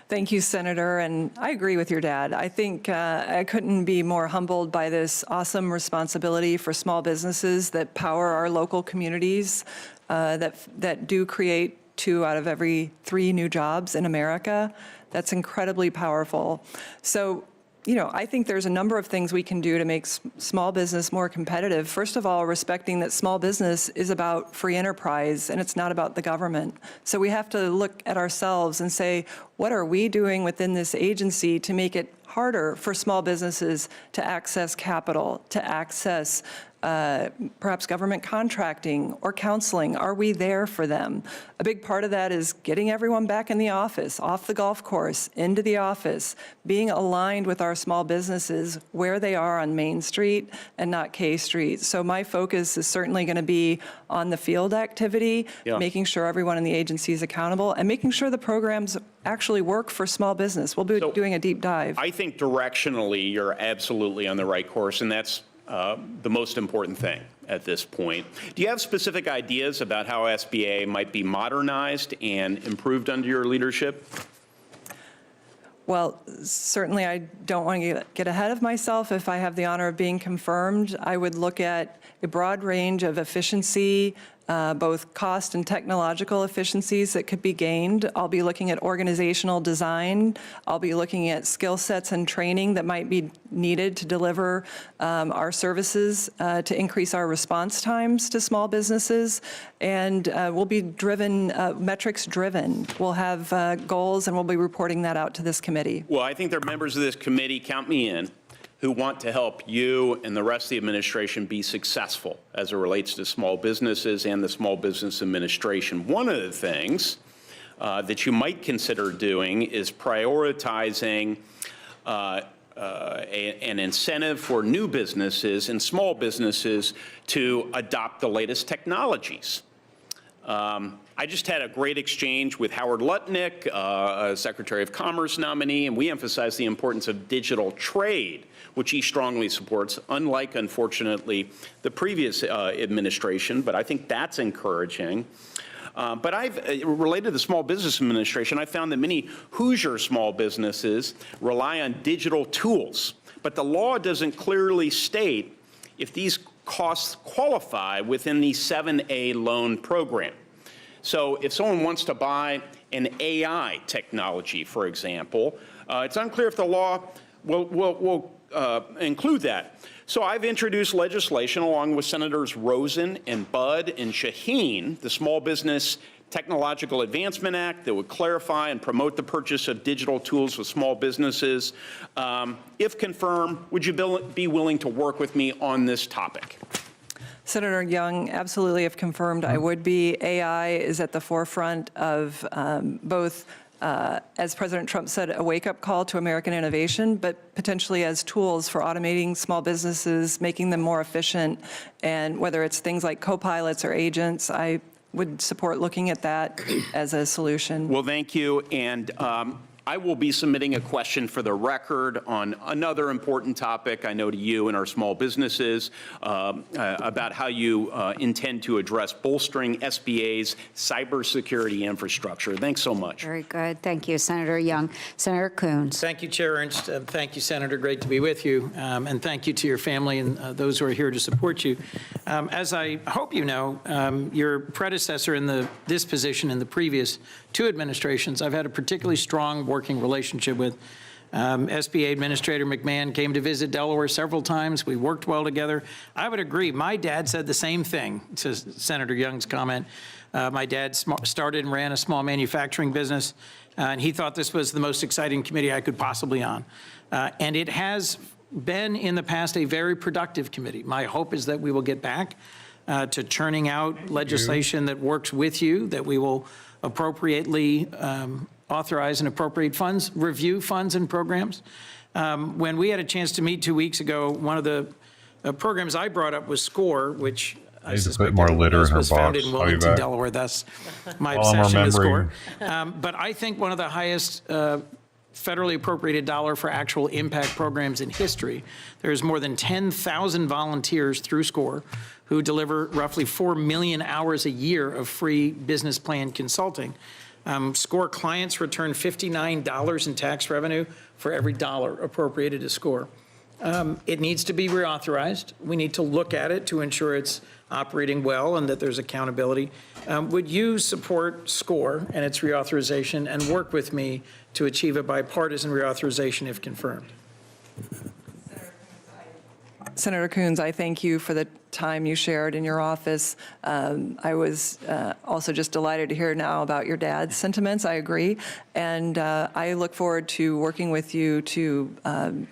Thank you, Senator, and I agree with your dad. I think I couldn't be more humbled by this awesome responsibility for small businesses that power our local communities, that do create 2 out of every 3 new jobs in America. That's incredibly powerful. So, you know, I think there's a number of things we can do to make small business more competitive. First of all, respecting that small business is about free enterprise and it's not about the government. So we have to look at ourselves and say, what are we doing within this agency to make it harder for small businesses to access capital, to access perhaps government contracting or counseling? Are we there for them? A big part of that is getting everyone back in the office, off the golf course, into the office, being aligned with our small businesses where they are on Main Street and not K Street. So my focus is certainly going to be on the field activity, making sure everyone in the agency is accountable, and making sure the programs actually work for small business. We'll be doing a deep dive. I think directionally you're absolutely on the right course, and that's the most important thing at this point. Do you have specific ideas about how SBA might be modernized and improved under your leadership? Well, certainly I don't want to get ahead of myself. If I have the honor of being confirmed, I would look at a broad range of efficiency, both cost and technological efficiencies that could be gained. I'll be looking at organizational design. I'll be looking at skill sets and training that might be needed to deliver our services to increase our response times to small businesses. And we'll be driven, metrics driven. We'll have goals and we'll be reporting that out to this committee. Well, I think there are members of this committee, count me in, who want to help you and the rest of the administration be successful as it relates to small businesses and the Small Business Administration. One of the things that you might consider doing is prioritizing an incentive for new businesses and small businesses to adopt the latest technologies. I just had a great exchange with Howard Lutnick, Secretary of Commerce nominee, and we emphasized the importance of digital trade, which he strongly supports, unlike, unfortunately, the previous administration, but I think that's encouraging. But related to the Small Business Administration, I found that many Hoosier small businesses rely on digital tools, but the law doesn't clearly state if these costs qualify within the 7A loan program. So if someone wants to buy an AI technology, for example, it's unclear if the law will include that. So I've introduced legislation along with Senators Rosen and Budd and Shaheen, the Small Business Technological Advancement Act, that would clarify and promote the purchase of digital tools with small businesses. If confirmed, would you be willing to work with me on this topic? Senator Young, absolutely, if confirmed, I would be. AI is at the forefront of both, as President Trump said, a wake-up call to American innovation, but potentially as tools for automating small businesses, making them more efficient, and whether it's things like co-pilots or agents, I would support looking at that as a solution. Well, thank you. And I will be submitting a question for the record on another important topic, I know to you and our small businesses, about how you intend to address bolstering SBA's cybersecurity infrastructure. Thanks so much. Very good. Thank you, Senator Young. Senator Coons. Thank you, Chair Ernst. Thank you, Senator. Great to be with you. And thank you to your family and those who are here to support you. As I hope you know, your predecessor in this position in the previous two administrations, I've had a particularly strong working relationship with. SBA Administrator McMahon came to visit Delaware several times. We worked well together. I would agree. My dad said the same thing, to Senator Young's comment. My dad started and ran a small manufacturing business, and he thought this was the most exciting committee I could possibly on. And it has been in the past a very productive committee. My hope is that we will get back to churning out legislation that works with you, that we will appropriately authorize and appropriate funds, review funds and programs. When we had a chance to meet 2 weeks ago, one of the programs I brought up was SCORE, which I suspect more litter in her was founded in box. Wilmington, Delaware. That's my obsession with SCORE. But I think one of the highest federally appropriated dollar for actual impact programs in history. There's more than 10,000 volunteers through SCORE who deliver roughly 4 million hours a year of free business plan consulting. SCORE clients return $59 in tax revenue for every dollar appropriated to SCORE. It needs to be reauthorized. We need to look at it to ensure it's operating well and that there's accountability. Would you support SCORE and its reauthorization and work with me to achieve a bipartisan reauthorization if confirmed? Senator Coons, I thank you for the time you shared in your office. I was also just delighted to hear now about your dad's sentiments. I agree. And I look forward to working with you to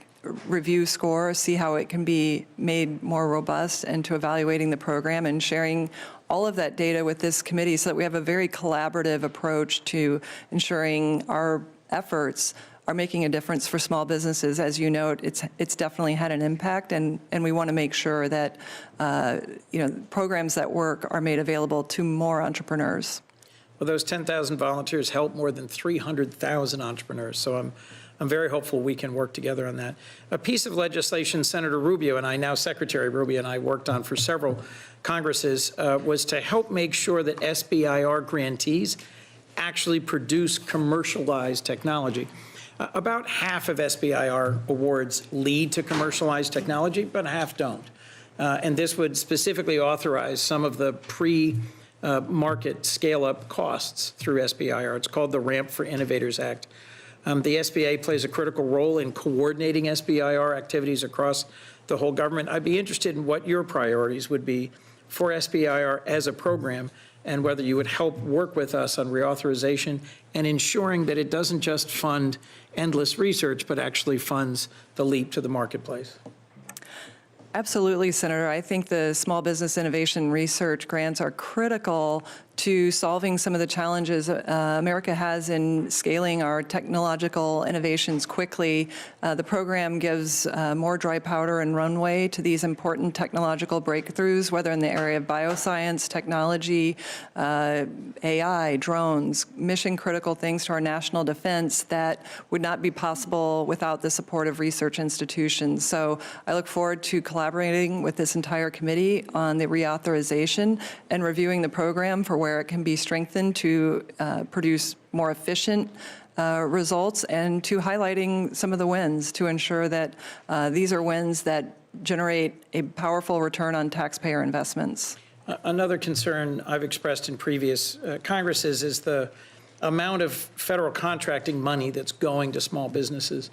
review SCORE, see how it can be made more robust, and to evaluating the program and sharing all of that data with this committee so that we have a very collaborative approach to ensuring our efforts are making a difference for small businesses. As you note, it's definitely had an impact, and we want to make sure that programs that work are made available to more entrepreneurs. Well, those 10,000 volunteers help more than 300,000 entrepreneurs, so I'm very hopeful we can work together on that. A piece of legislation Senator Rubio and I, now Secretary Rubio and I, worked on for several Congresses was to help make sure that SBIR grantees actually produce commercialized technology. About half of SBIR awards lead to commercialized technology, but half don't. And this would specifically authorize some of the pre-market scale-up costs through SBIR. It's called the Ramp for Innovators Act. The SBA plays a critical role in coordinating SBIR activities across the whole government. I'd be interested in what your priorities would be for SBIR as a program, and whether you would help work with us on reauthorization and ensuring that it doesn't just fund endless research, but actually funds the leap to the marketplace. Absolutely, Senator. I think the small business innovation research grants are critical to solving some of the challenges America has in scaling our technological innovations quickly. The program gives more dry powder and runway to these important technological breakthroughs, whether in the area of bioscience, technology, AI, drones, mission-critical things to our national defense that would not be possible without the support of research institutions. So I look forward to collaborating with this entire committee on the reauthorization and reviewing the program for where it can be strengthened to produce more efficient results, and to highlighting some of the wins to ensure that these are wins that generate a powerful return on taxpayer investments. Another concern I've expressed in previous Congresses is the amount of federal contracting money that's going to small businesses.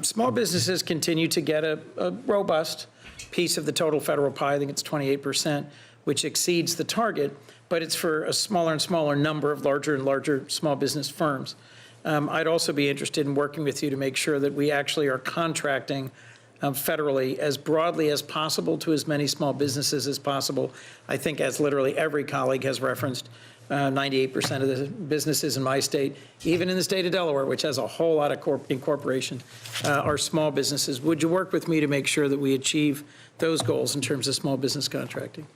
Small businesses continue to get a robust piece of the total federal pie. I think it's 28%, which exceeds the target, but it's for a smaller and smaller number of larger and larger small business firms. I'd also be interested in working with you to make sure that we actually are contracting federally as broadly as possible to as many small businesses as possible. I think, as literally every colleague has referenced, 98% of the businesses in my state, even in the state of Delaware, which has a whole lot of incorporation, are small businesses. Would you work with me to make sure that we achieve those goals in terms of small business contracting?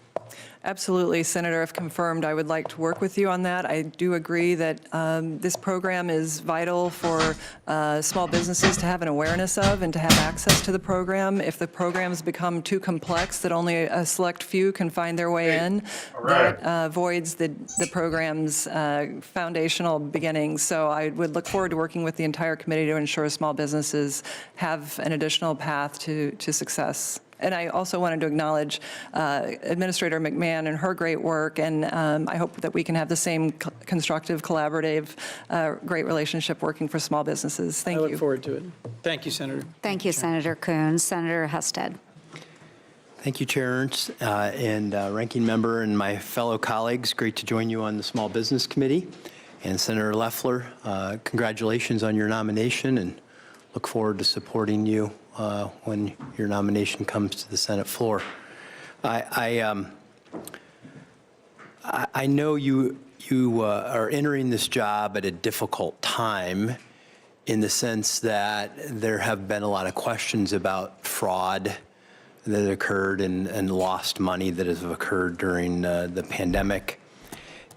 Absolutely, Senator. If confirmed, I would like to work with you on that. I do agree that this program is vital for small businesses to have an awareness of and to have access to the program. If the programs become too complex that only a select few can find their way in, that voids the program's foundational beginnings. So I would look forward to working with the entire committee to ensure small businesses have an additional path to success. And I also wanted to acknowledge Administrator McMahon and her great work, and I hope that we can have the same constructive, collaborative, great relationship working for small businesses. Thank you. I look forward to it. Thank you, Senator. Thank you, Senator Coons. Senator Husted. Thank you, Chair Ernst and Ranking Member and my fellow colleagues. Great to join you on the Small Business Committee. And Senator Loeffler, congratulations on your nomination, and look forward to supporting you when your nomination comes to the Senate floor. I know you are entering this job at a difficult time in the sense that there have been a lot of questions about fraud that occurred and lost money that has occurred during the pandemic.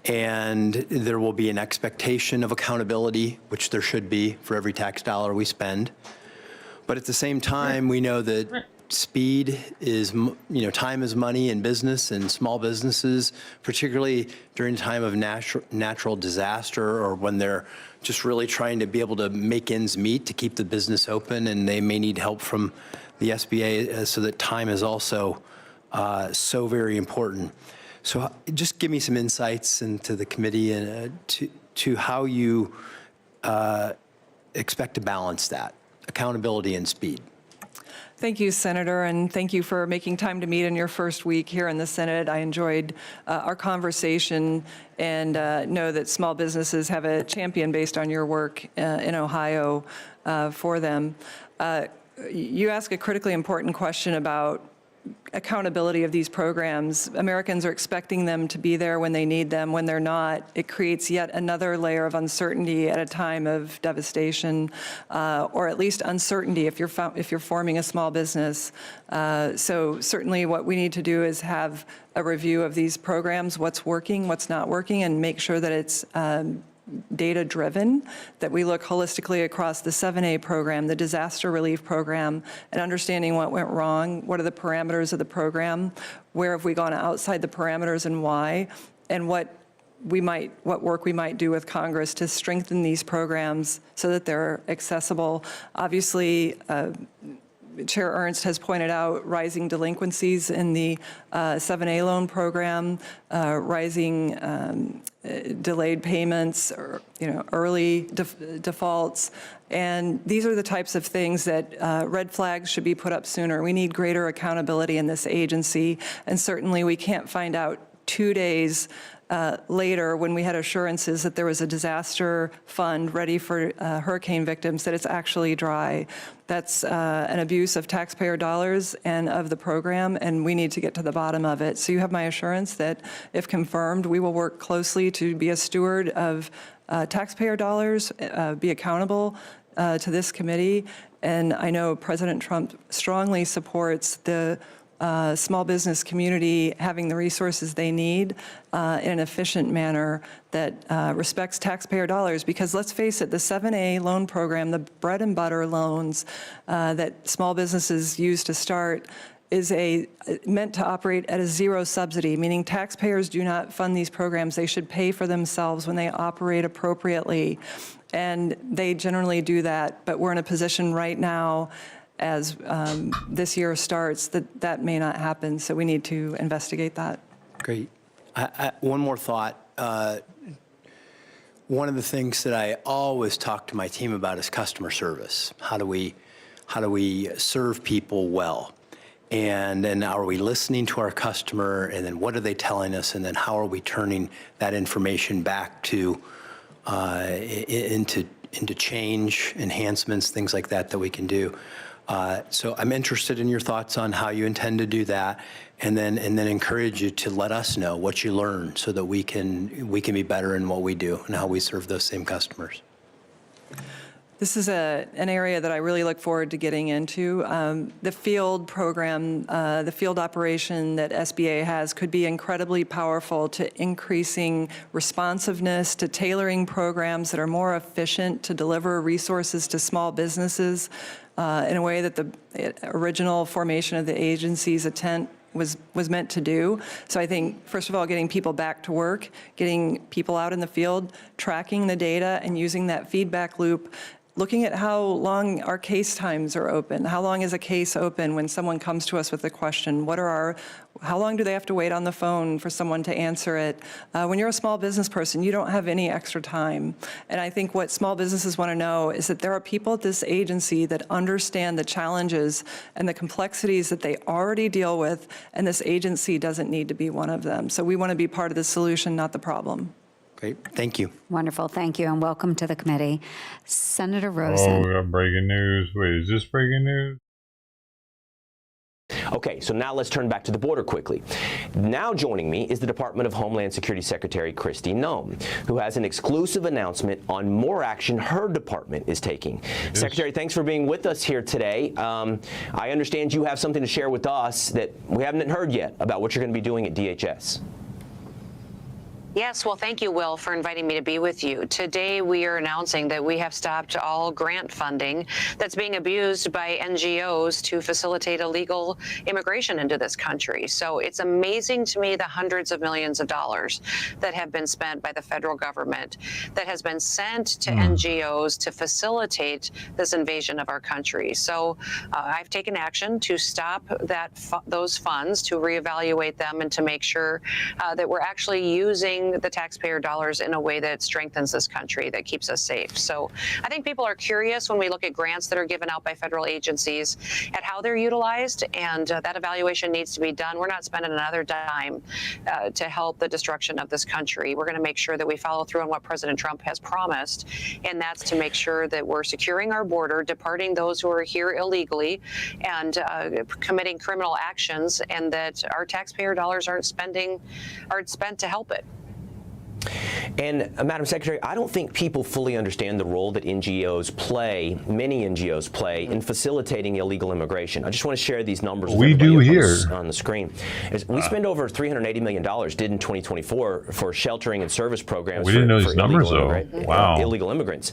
And there will be an expectation of accountability, which there should be for every tax dollar we spend. But at the same time, we know that speed is, time is money in business, and small businesses, particularly during a time of natural disaster or when they're just really trying to be able to make ends meet to keep the business open, and they may need help from the SBA, so that time is also so very important. So just give me some insights into the committee and to how you expect to balance that, accountability and speed. Thank you, Senator, and thank you for making time to meet in your first week here in the Senate. I enjoyed our conversation and know that small businesses have a champion based on your work in Ohio for them. You ask a critically important question about accountability of these programs. Americans are expecting them to be there when they need them. When they're not, it creates yet another layer of uncertainty at a time of devastation, or at least uncertainty if you're forming a small business. So certainly what we need to do is have a review of these programs, what's working, what's not working, and make sure that it's data-driven, that we look holistically across the 7A program, the disaster relief program, and understanding what went wrong, what are the parameters of the program, where have we gone outside the parameters and why, and what work we might do with Congress to strengthen these programs so that they're accessible. Obviously, Chair Ernst has pointed out rising delinquencies in the 7A loan program, rising delayed payments, or, early defaults. And these are the types of things that red flags should be put up sooner. We need greater accountability in this agency. And certainly we can't find out 2 days later, when we had assurances that there was a disaster fund ready for hurricane victims, that it's actually dry. That's an abuse of taxpayer dollars and of the program, and we need to get to the bottom of it. So you have my assurance that, if confirmed, we will work closely to be a steward of taxpayer dollars, be accountable to this committee. And I know President Trump strongly supports the small business community having the resources they need in an efficient manner that respects taxpayer dollars. Because let's face it, the 7A loan program, the bread and butter loans that small businesses use to start, is meant to operate at a zero subsidy, meaning taxpayers do not fund these programs. They should pay for themselves when they operate appropriately. And they generally do that, but we're in a position right now, as this year starts, that may not happen, so we need to investigate that. Great. One more thought. One of the things that I always talk to my team about is customer service. How do we serve people well? And then are we listening to our customer, and then what are they telling us, and then how are we turning that information back to into change, enhancements, things like that we can do. So I'm interested in your thoughts on how you intend to do that, and then encourage you to let us know what you learn so that we can be better in what we do and how we serve those same customers. This is an area that I really look forward to getting into. The field program, the field operation that SBA has could be incredibly powerful to increasing responsiveness, to tailoring programs that are more efficient to deliver resources to small businesses in a way that the original formation of the agency's intent was meant to do. So I think, first of all, getting people back to work, getting people out in the field, tracking the data and using that feedback loop, looking at how long our case times are open. How long is a case open when someone comes to us with a question? How long do they have to wait on the phone for someone to answer it? When you're a small business person, you don't have any extra time. And I think what small businesses want to know is that there are people at this agency that understand the challenges and the complexities that they already deal with, and this agency doesn't need to be one of them. So we want to be part of the solution, not the problem. Great, thank you. Wonderful, thank you, and welcome to the committee. Senator Rosen. Oh, we got breaking news. Wait, is this breaking news? Okay, so now let's turn back to the border quickly. Now joining me is the Department of Homeland Security Secretary Kristi Noem, who has an exclusive announcement on more action her department is taking. Yes. Secretary, thanks for being with us here today. I understand you have something to share with us that we haven't heard yet about what you're going to be doing at DHS. Yes, well, thank you, Will, for inviting me to be with you. Today, we are announcing that we have stopped all grant funding that's being abused by NGOs to facilitate illegal immigration into this country. So it's amazing to me the hundreds of millions of dollars that have been spent by the federal government that has been sent to NGOs to facilitate this invasion of our country. So I've taken action to stop those funds, to reevaluate them, and to make sure that we're actually using the taxpayer dollars in a way that strengthens this country, that keeps us safe. So I think people are curious when we look at grants that are given out by federal agencies at how they're utilized, and that evaluation needs to be done. We're not spending another dime to help the destruction of this country. We're going to make sure that we follow through on what President Trump has promised, and that's to make sure that we're securing our border, departing those who are here illegally, and committing criminal actions, and that our taxpayer dollars aren't spent to help it. And Madam Secretary, I don't think people fully understand the role that NGOs play, many NGOs play, in facilitating illegal immigration. I just want to share these numbers with everybody on the screen. We spend over $380 million, did in 2024, for sheltering and service programs. We didn't know these numbers, though. Wow. Illegal immigrants.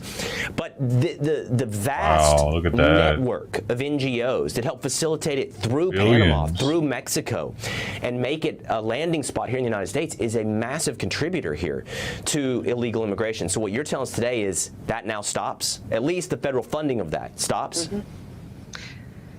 But the vast network of NGOs that help facilitate it through Panama, through Mexico, and make it a landing spot here in the United States is a massive contributor here to illegal immigration. So what you're telling us today is that now stops? At least the federal funding of that stops?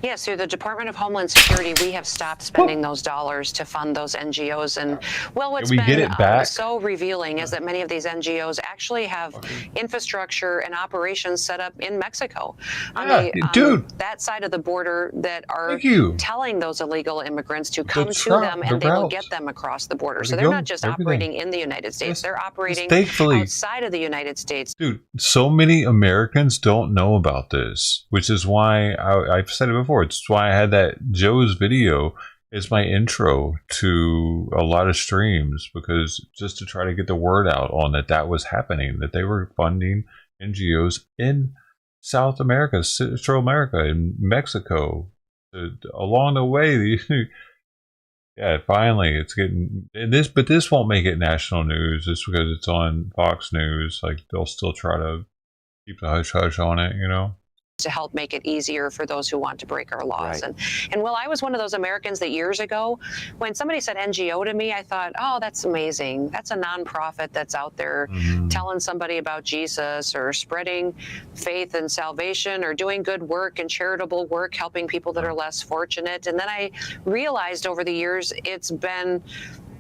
Yes, through the Department of Homeland Security, we have stopped spending those dollars to fund those NGOs. And, well, what's been so revealing is that many of these NGOs actually have infrastructure and operations set up in Mexico on that side of the border that are telling those illegal immigrants to come to them, and they will get them across the border. So they're not just operating in the United States, they're operating outside of the United States. Dude, so many Americans don't know about this, which is why I've said it before. It's why I had that Joe's video as my intro to a lot of streams, because just to try to get the word out on that was happening, that they were funding NGOs in South America, Central America, in Mexico. Along the way, yeah, finally it's getting but this won't make it national news just because it's on Fox News. Like, they'll still try to keep the hush hush on it, you know. To help make it easier for those who want to break our laws. And Will, I was one of those Americans that years ago, when somebody said NGO to me, I thought, oh, that's amazing. That's a nonprofit that's out there telling somebody about Jesus, or spreading faith and salvation, or doing good work and charitable work, helping people that are less fortunate. And then I realized over the years it's been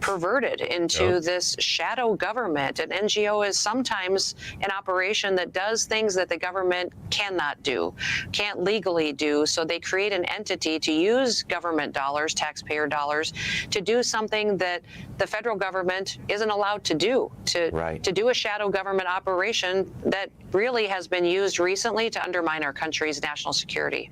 perverted into this shadow government. An NGO is sometimes an operation that does things that the government cannot do, can't legally do. So they create an entity to use government dollars, taxpayer dollars, to do something that the federal government isn't allowed to do, to do a shadow government operation that really has been used recently to undermine our country's national security.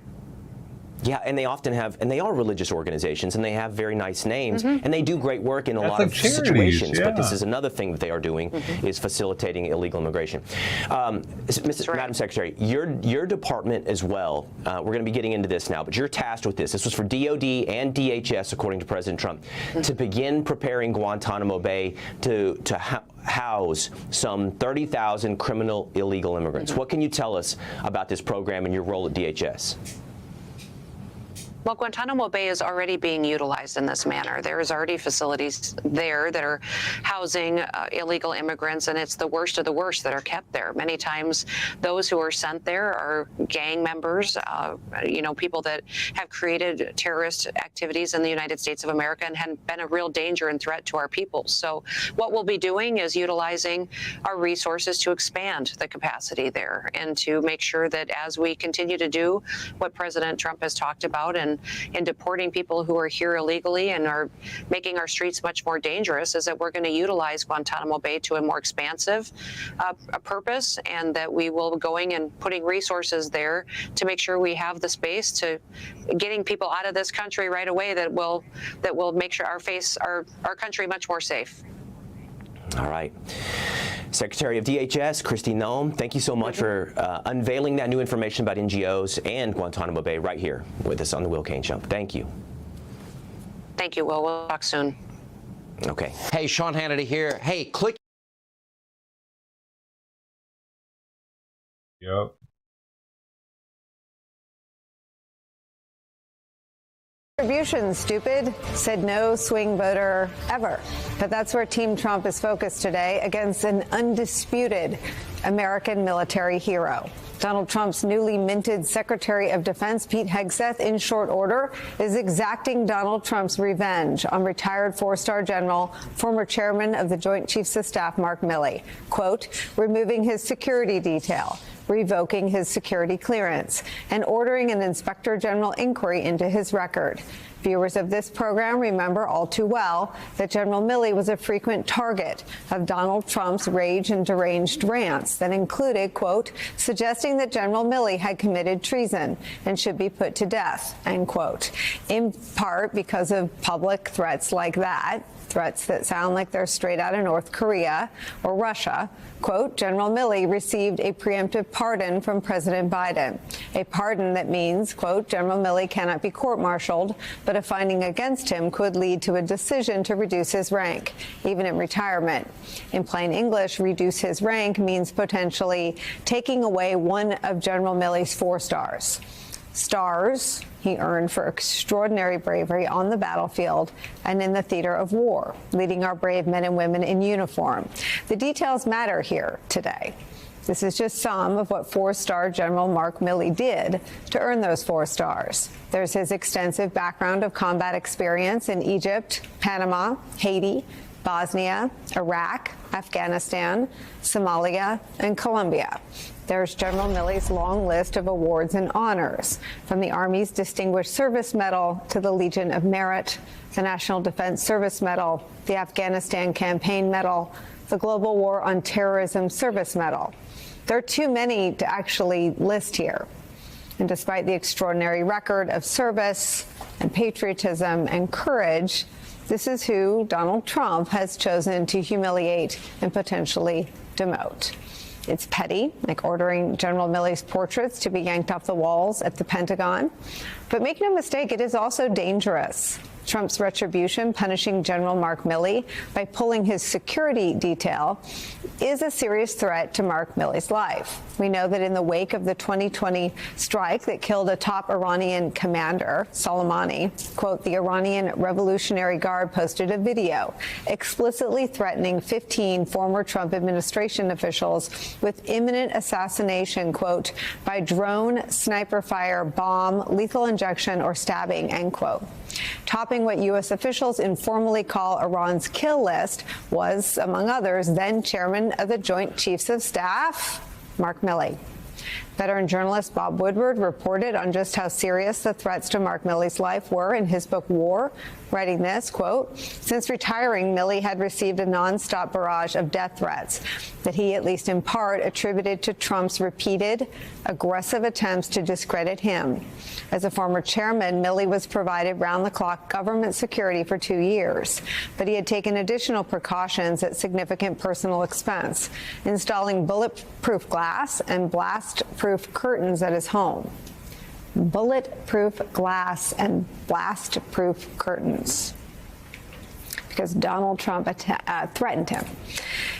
Yeah, and they often have, and they are religious organizations, and they have very nice names, and they do great work in a lot of situations. But this is another thing that they are doing, is facilitating illegal immigration. Madam Secretary, your department as well, we're going to be getting into this now, but you're tasked with this. This was for DOD and DHS, according to President Trump, to begin preparing Guantanamo Bay to house some 30,000 criminal illegal immigrants. What can you tell us about this program and your role at DHS? Well, Guantanamo Bay is already being utilized in this manner. There's already facilities there that are housing illegal immigrants, and it's the worst of the worst that are kept there. Many times those who are sent there are gang members, people that have created terrorist activities in the United States of America and have been a real danger and threat to our people. So what we'll be doing is utilizing our resources to expand the capacity there and to make sure that as we continue to do what President Trump has talked about and deporting people who are here illegally and are making our streets much more dangerous, is that we're going to utilize Guantanamo Bay to a more expansive purpose, and that we will be going and putting resources there to make sure we have the space to getting people out of this country right away that will make sure our country much more safe. All right. Secretary of DHS, Kristi Noem, thank you so much for unveiling that new information about NGOs and Guantanamo Bay right here with us on the Will Cain Show. Thank you. Thank you, Will. We'll talk soon. Okay. Hey, Sean Hannity here. Hey, click. Yep. Distribution, stupid, said no swing voter ever. But that's where Team Trump is focused today, against an undisputed American military hero. Donald Trump's newly minted Secretary of Defense, Pete Hegseth, in short order, is exacting Donald Trump's revenge on retired four-star general, former chairman of the Joint Chiefs of Staff, Mark Milley. Quote, removing his security detail, revoking his security clearance, and ordering an inspector general inquiry into his record. Viewers of this program remember all too well that General Milley was a frequent target of Donald Trump's rage and deranged rants that included, quote, suggesting that General Milley had committed treason and should be put to death, end quote. In part because of public threats like that, threats that sound like they're straight out of North Korea or Russia. Quote, General Milley received a preemptive pardon from President Biden, a pardon that means, quote, General Milley cannot be court-martialed, but a finding against him could lead to a decision to reduce his rank, even in retirement. In plain English, reduce his rank means potentially taking away one of General Milley's 4 stars. Stars he earned for extraordinary bravery on the battlefield and in the theater of war, leading our brave men and women in uniform. The details matter here today. This is just some of what 4-star General Mark Milley did to earn those 4 stars. There's his extensive background of combat experience in Egypt, Panama, Haiti, Bosnia, Iraq, Afghanistan, Somalia, and Colombia. There's General Milley's long list of awards and honors, from the Army's Distinguished Service Medal to the Legion of Merit, the National Defense Service Medal, the Afghanistan Campaign Medal, the Global War on Terrorism Service Medal. There are too many to actually list here. And despite the extraordinary record of service and patriotism and courage, this is who Donald Trump has chosen to humiliate and potentially demote. It's petty, like ordering General Milley's portraits to be yanked off the walls at the Pentagon. But make no mistake, it is also dangerous. Trump's retribution, punishing General Mark Milley by pulling his security detail, is a serious threat to Mark Milley's life. We know that in the wake of the 2020 strike that killed a top Iranian commander, Soleimani, quote, the Iranian Revolutionary Guard posted a video explicitly threatening 15 former Trump administration officials with imminent assassination, quote, by drone, sniper fire, bomb, lethal injection, or stabbing, end quote. Topping what U.S. officials informally call Iran's kill list was, among others, then chairman of the Joint Chiefs of Staff, Mark Milley. Veteran journalist Bob Woodward reported on just how serious the threats to Mark Milley's life were in his book War, writing this, quote, "Since retiring, Milley had received a nonstop barrage of death threats that he, at least in part, attributed to Trump's repeated aggressive attempts to discredit him. As a former chairman, Milley was provided round-the-clock government security for 2 years, but he had taken additional precautions at significant personal expense, installing bulletproof glass and blast-proof curtains at his home." Bulletproof glass and blast-proof curtains, because Donald Trump threatened him.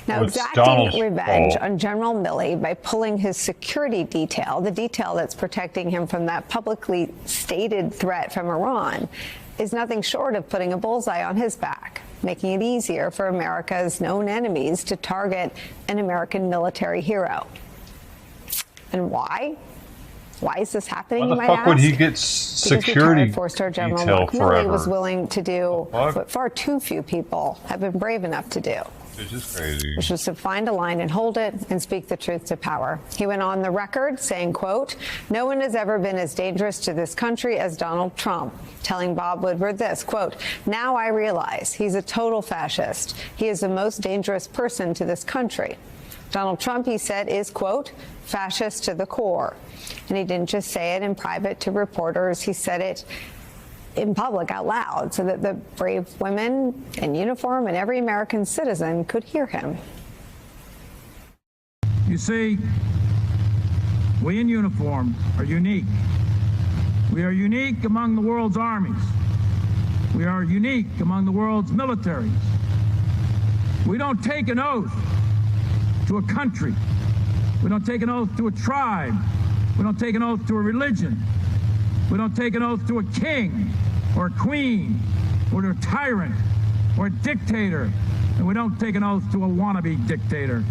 Now, exacting revenge on General Milley by pulling his security detail, the detail that's protecting him from that publicly stated threat from Iran, is nothing short of putting a bullseye on his back, making it easier for America's known enemies to target an American military hero. And why? Why is this happening, you might ask? Why the fuck would he get security because four-star General detail Mark Milley forever? was willing to do what far too few people have been brave enough to do. It's just crazy. Which was to find a line and hold it and speak the truth to power. He went on the record saying, quote, "No one has ever been as dangerous to this country as Donald Trump," telling Bob Woodward this, quote, "Now I realize he's a total fascist. He is the most dangerous person to this country. Donald Trump," he said, "is, quote, fascist to the core." And he didn't just say it in private to reporters. He said it in public out loud so that the brave women in uniform and every American citizen could hear him. You see, we in uniform are unique. We are unique among the world's armies. We are unique among the world's militaries. We don't take an oath to a country. We don't take an oath to a tribe. We don't take an oath to a religion. We don't take an oath to a king or a queen or to a tyrant or a dictator. And we don't take an oath to a wannabe dictator.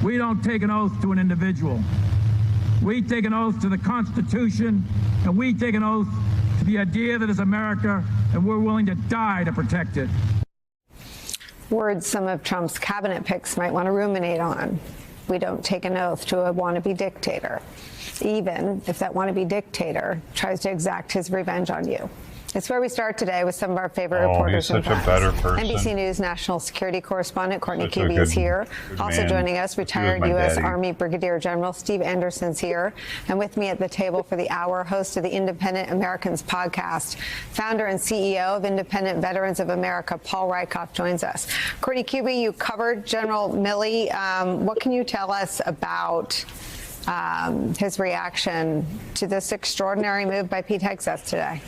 We don't take an oath to an individual. We take an oath to the Constitution, and we take an oath to the idea that is America, and we're willing to die to protect it. Words some of Trump's cabinet picks might want to ruminate on. We don't take an oath to a wannabe dictator, even if that wannabe dictator tries to exact his revenge on you. It's where we start today with some of our favorite reporters. He's such a better person. NBC News national security correspondent Courtney Kuby is here. Also joining us, retired U.S. Army Brigadier General Steve Anderson's here. And with me at the table for the hour, host of the Independent Americans podcast, founder and CEO of Independent Veterans of America, Paul Rykoff, joins us. Courtney Kuby, you covered General Milley. What can you tell us about his reaction to this extraordinary move by Pete Hegseth today?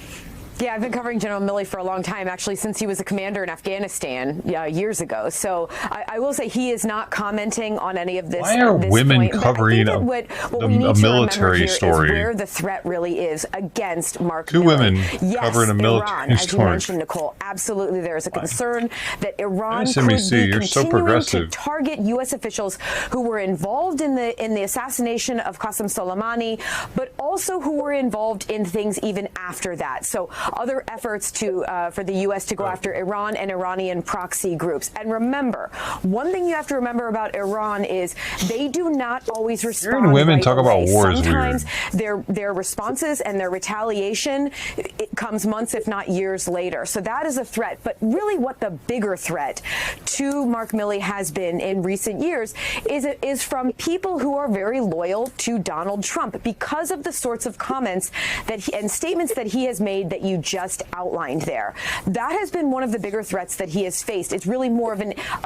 Yeah, I've been covering General Milley for a long time, actually, since he was a commander in Afghanistan years ago. So I will say he is not commenting on any of this. Why are women covering a military story? Is where the threat really is against Mark Two Milley. women yes, covering a military Iran, as story. you mentioned, Nicole, absolutely there is a concern that Iran could MSNBC, be you're so continuing progressive. to target U.S. officials who were involved in the assassination of Qasem Soleimani, but also who were involved in things even after that. So other efforts for the U.S. to go after Iran and Iranian proxy groups. And remember, one thing you have to remember about Iran is they do not always respond. Hearing women right talk away. about war is Sometimes weird. their responses and their retaliation, it comes months, if not years later. So that is a threat. But really what the bigger threat to Mark Milley has been in recent years is from people who are very loyal to Donald Trump because of the sorts of comments and statements that he has made that you just outlined there. That has been one of the bigger threats that he has faced. It's really more of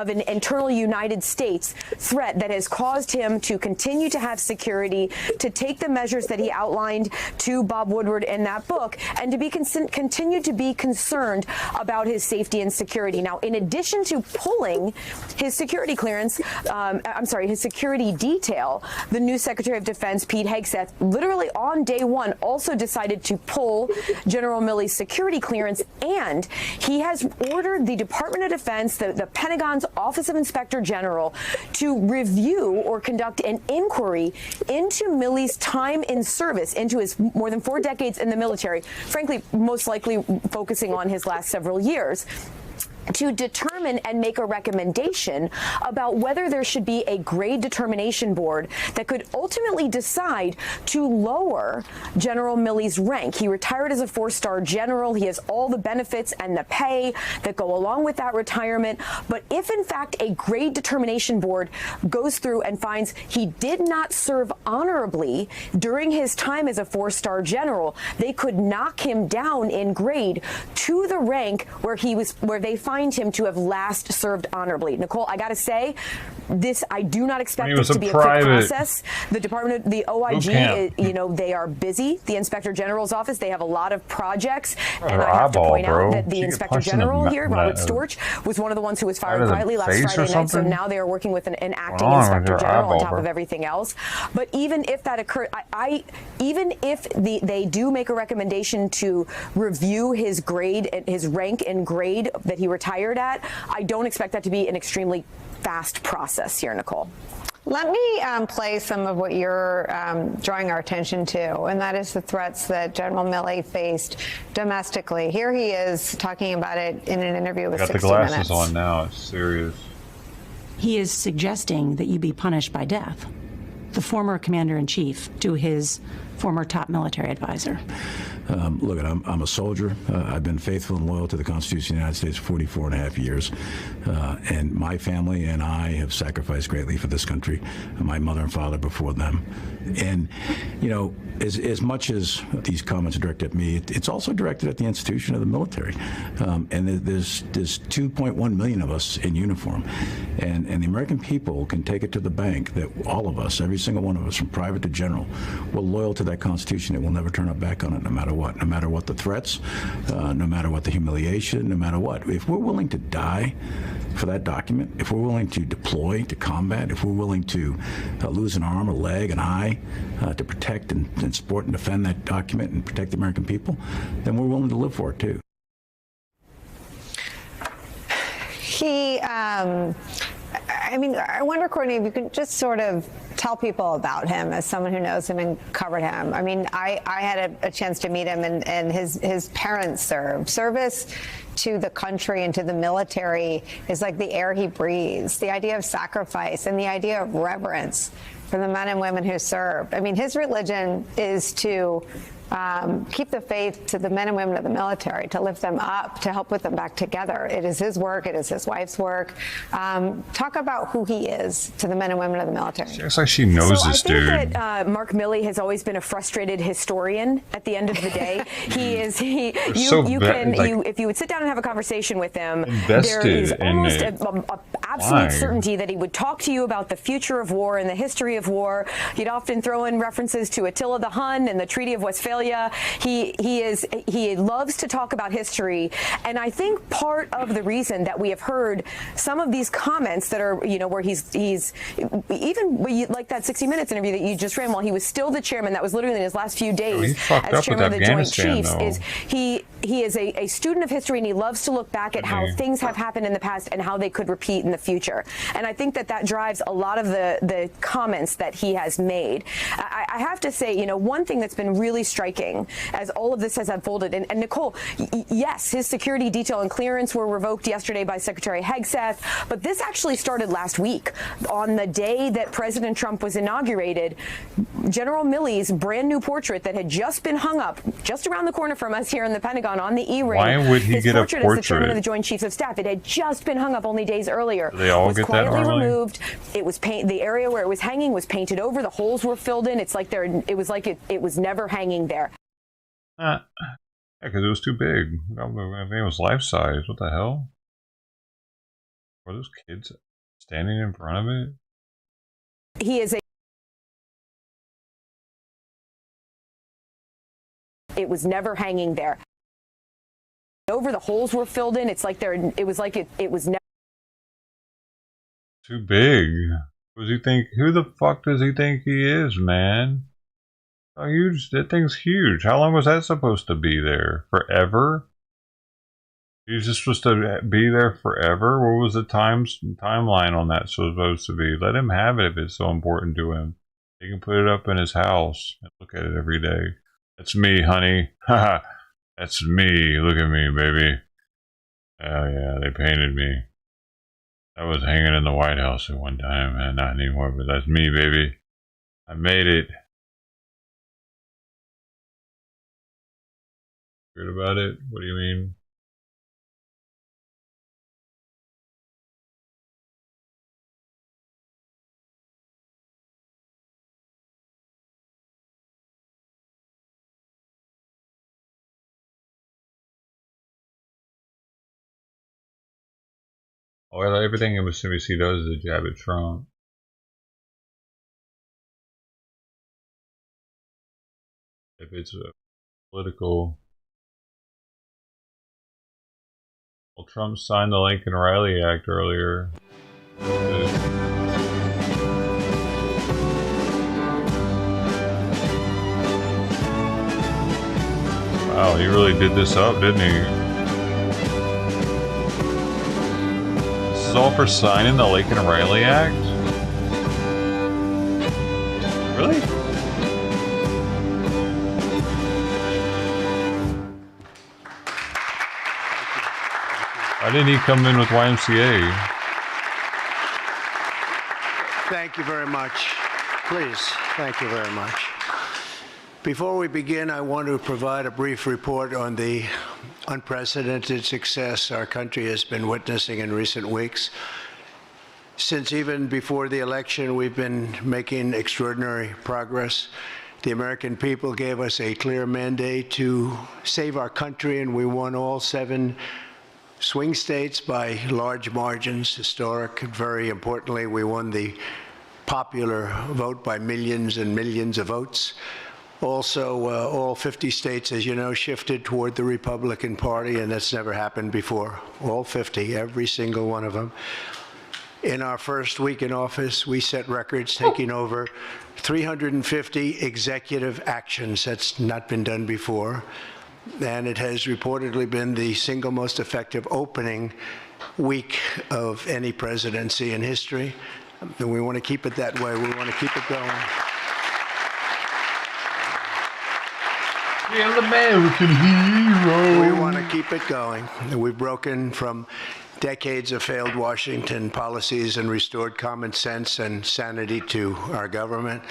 an internal United States threat that has caused him to continue to have security, to take the measures that he outlined to Bob Woodward in that book, and to be continue to be concerned about his safety and security. Now, in addition to pulling his security clearance, his security detail, the new Secretary of Defense, Pete Hegseth, literally on day one also decided to pull General Milley's security clearance, and he has ordered the Department of Defense, the Pentagon's Office of Inspector General, to review or conduct an inquiry into Milley's time in service, into his more than 4 decades in the military, frankly, most likely focusing on his last several years. to determine and make a recommendation about whether there should be a grade determination board that could ultimately decide to lower General Milley's rank. He retired as a 4-star general. He has all the benefits and the pay that go along with that retirement. But if, in fact, a grade determination board goes through and finds he did not serve honorably during his time as a 4-star general, they could knock him down in grade to the rank where they find him to have last served honorably. Nicole, I got to say, I do not expect this to be a quick process. The OIG, they are busy. The Inspector General's office, they have a lot of projects. And I have to point out that the Inspector General here, Robert Storch, was one of the ones who was fired quietly last Friday night. So now they are working with an acting Inspector General on top of everything else. But even if that occurred, even if they do make a recommendation to review his grade, his rank and grade that he retired at, I don't expect that to be an extremely fast process here, Nicole. Let me play some of what you're drawing our attention to, and that is the threats that General Milley faced domestically. Here he is talking about it in an interview with 60 Minutes. Got the glasses on now. It's serious. He is suggesting that you be punished by death. The former commander-in-chief to his former top military advisor. Look, I'm a soldier. I've been faithful and loyal to the Constitution of the United States for 44 and a half years. And my family and I have sacrificed greatly for this country, my mother and father before them. And, as much as these comments are directed at me, it's also directed at the institution of the military. And there's 2.1 million of us in uniform. And the American people can take it to the bank that all of us, every single one of us, from private to general, we're loyal to that Constitution. It will never turn our back on it, no matter what the threats, no matter what the humiliation, no matter what. If we're willing to die for that document, if we're willing to deploy to combat, if we're willing to lose an arm, a leg, an eye, to protect and support and defend that document and protect the American people, then we're willing to live for it too. I wonder, Courtney, if you could just sort of tell people about him as someone who knows him and covered him. I mean, I had a chance to meet him, and his parents served. Service to the country and to the military is like the air he breathes. The idea of sacrifice and the idea of reverence for the men and women who served. I mean, his religion is to keep the faith to the men and women of the military, to lift them up, to help put them back together. It is his work. It is his wife's work. Talk about who he is to the men and women of the military. It's like she knows this dude. I think that Mark Milley has always been a frustrated historian. At the end of the day, if you would sit down and have a conversation with him, there is almost an absolute certainty that he would talk to you about the future of war and the history of war. He'd often throw in references to Attila the Hun and the Treaty of Westphalia. He loves to talk about history, and I think part of the reason that we have heard some of these comments that are, where he's even like that 60 Minutes interview that you just ran while he was still the chairman. That was literally in his last few days as chairman of the Joint Chiefs. Is he is a student of history, and he loves to look back at how things have happened in the past and how they could repeat in the future. And I think that drives a lot of the comments that he has made. I have to say, one thing that's been really striking as all of this has unfolded, and Nicole, yes, his security detail and clearance were revoked yesterday by Secretary Hegseth, but this actually started last week. On the day that President Trump was inaugurated, General Milley's brand new portrait that had just been hung up just around the corner from us here in the Pentagon on the E-ring. Why would he get a portrait? As the chairman of the Joint Chiefs of Staff. It had just been hung up only days earlier. Do they all was get that quietly early? removed. It was the area where it was hanging was painted over. The holes were filled in. It's like it was never hanging there. Yeah, because it was too big. I think it was life size. What the hell? Were those kids standing in front of it? He is it was never hanging there. Over, the holes were filled in. It's like it was never too big. Who the fuck does he think he is, man? How huge? That thing's huge. How long was that supposed to be there? Forever? He's just supposed to be there forever? What was the timeline on that supposed to be? Let him have it if it's so important to him. He can put it up in his house and look at it every day. That's me, honey. Haha. That's me. Look at me, baby. Oh yeah, they painted me. I was hanging in the White House at one time, and not anymore, but that's me, baby. I made it. Good about it? What do you mean? Oh, everything MSNBC does is a jab at Trump. If it's a political... Well, Trump signed the Lincoln-Riley Act earlier. Wow, he really did this up, didn't he? This is all for signing the Lincoln-Riley Act? Really? Why didn't he come in with YMCA? Thank you very much. Please, thank you very much. Before we begin, I want to provide a brief report on the unprecedented success our country has been witnessing in recent weeks. Since even before the election, we've been making extraordinary progress. The American people gave us a clear mandate to save our country, and we won all 7 swing states by large margins, historic. Very importantly, we won the popular vote by millions and millions of votes. Also, all 50 states, as you know, shifted toward the Republican Party, and that's never happened before. All 50, every single one of them. In our first week in office, we set records, taking over 350 executive actions. That's not been done before. And it has reportedly been the single most effective opening week of any presidency in history. And we want to keep it that way. We want to keep it going. The American hero. We want to keep it going. We've broken from decades of failed Washington policies and restored common sense and sanity to our government.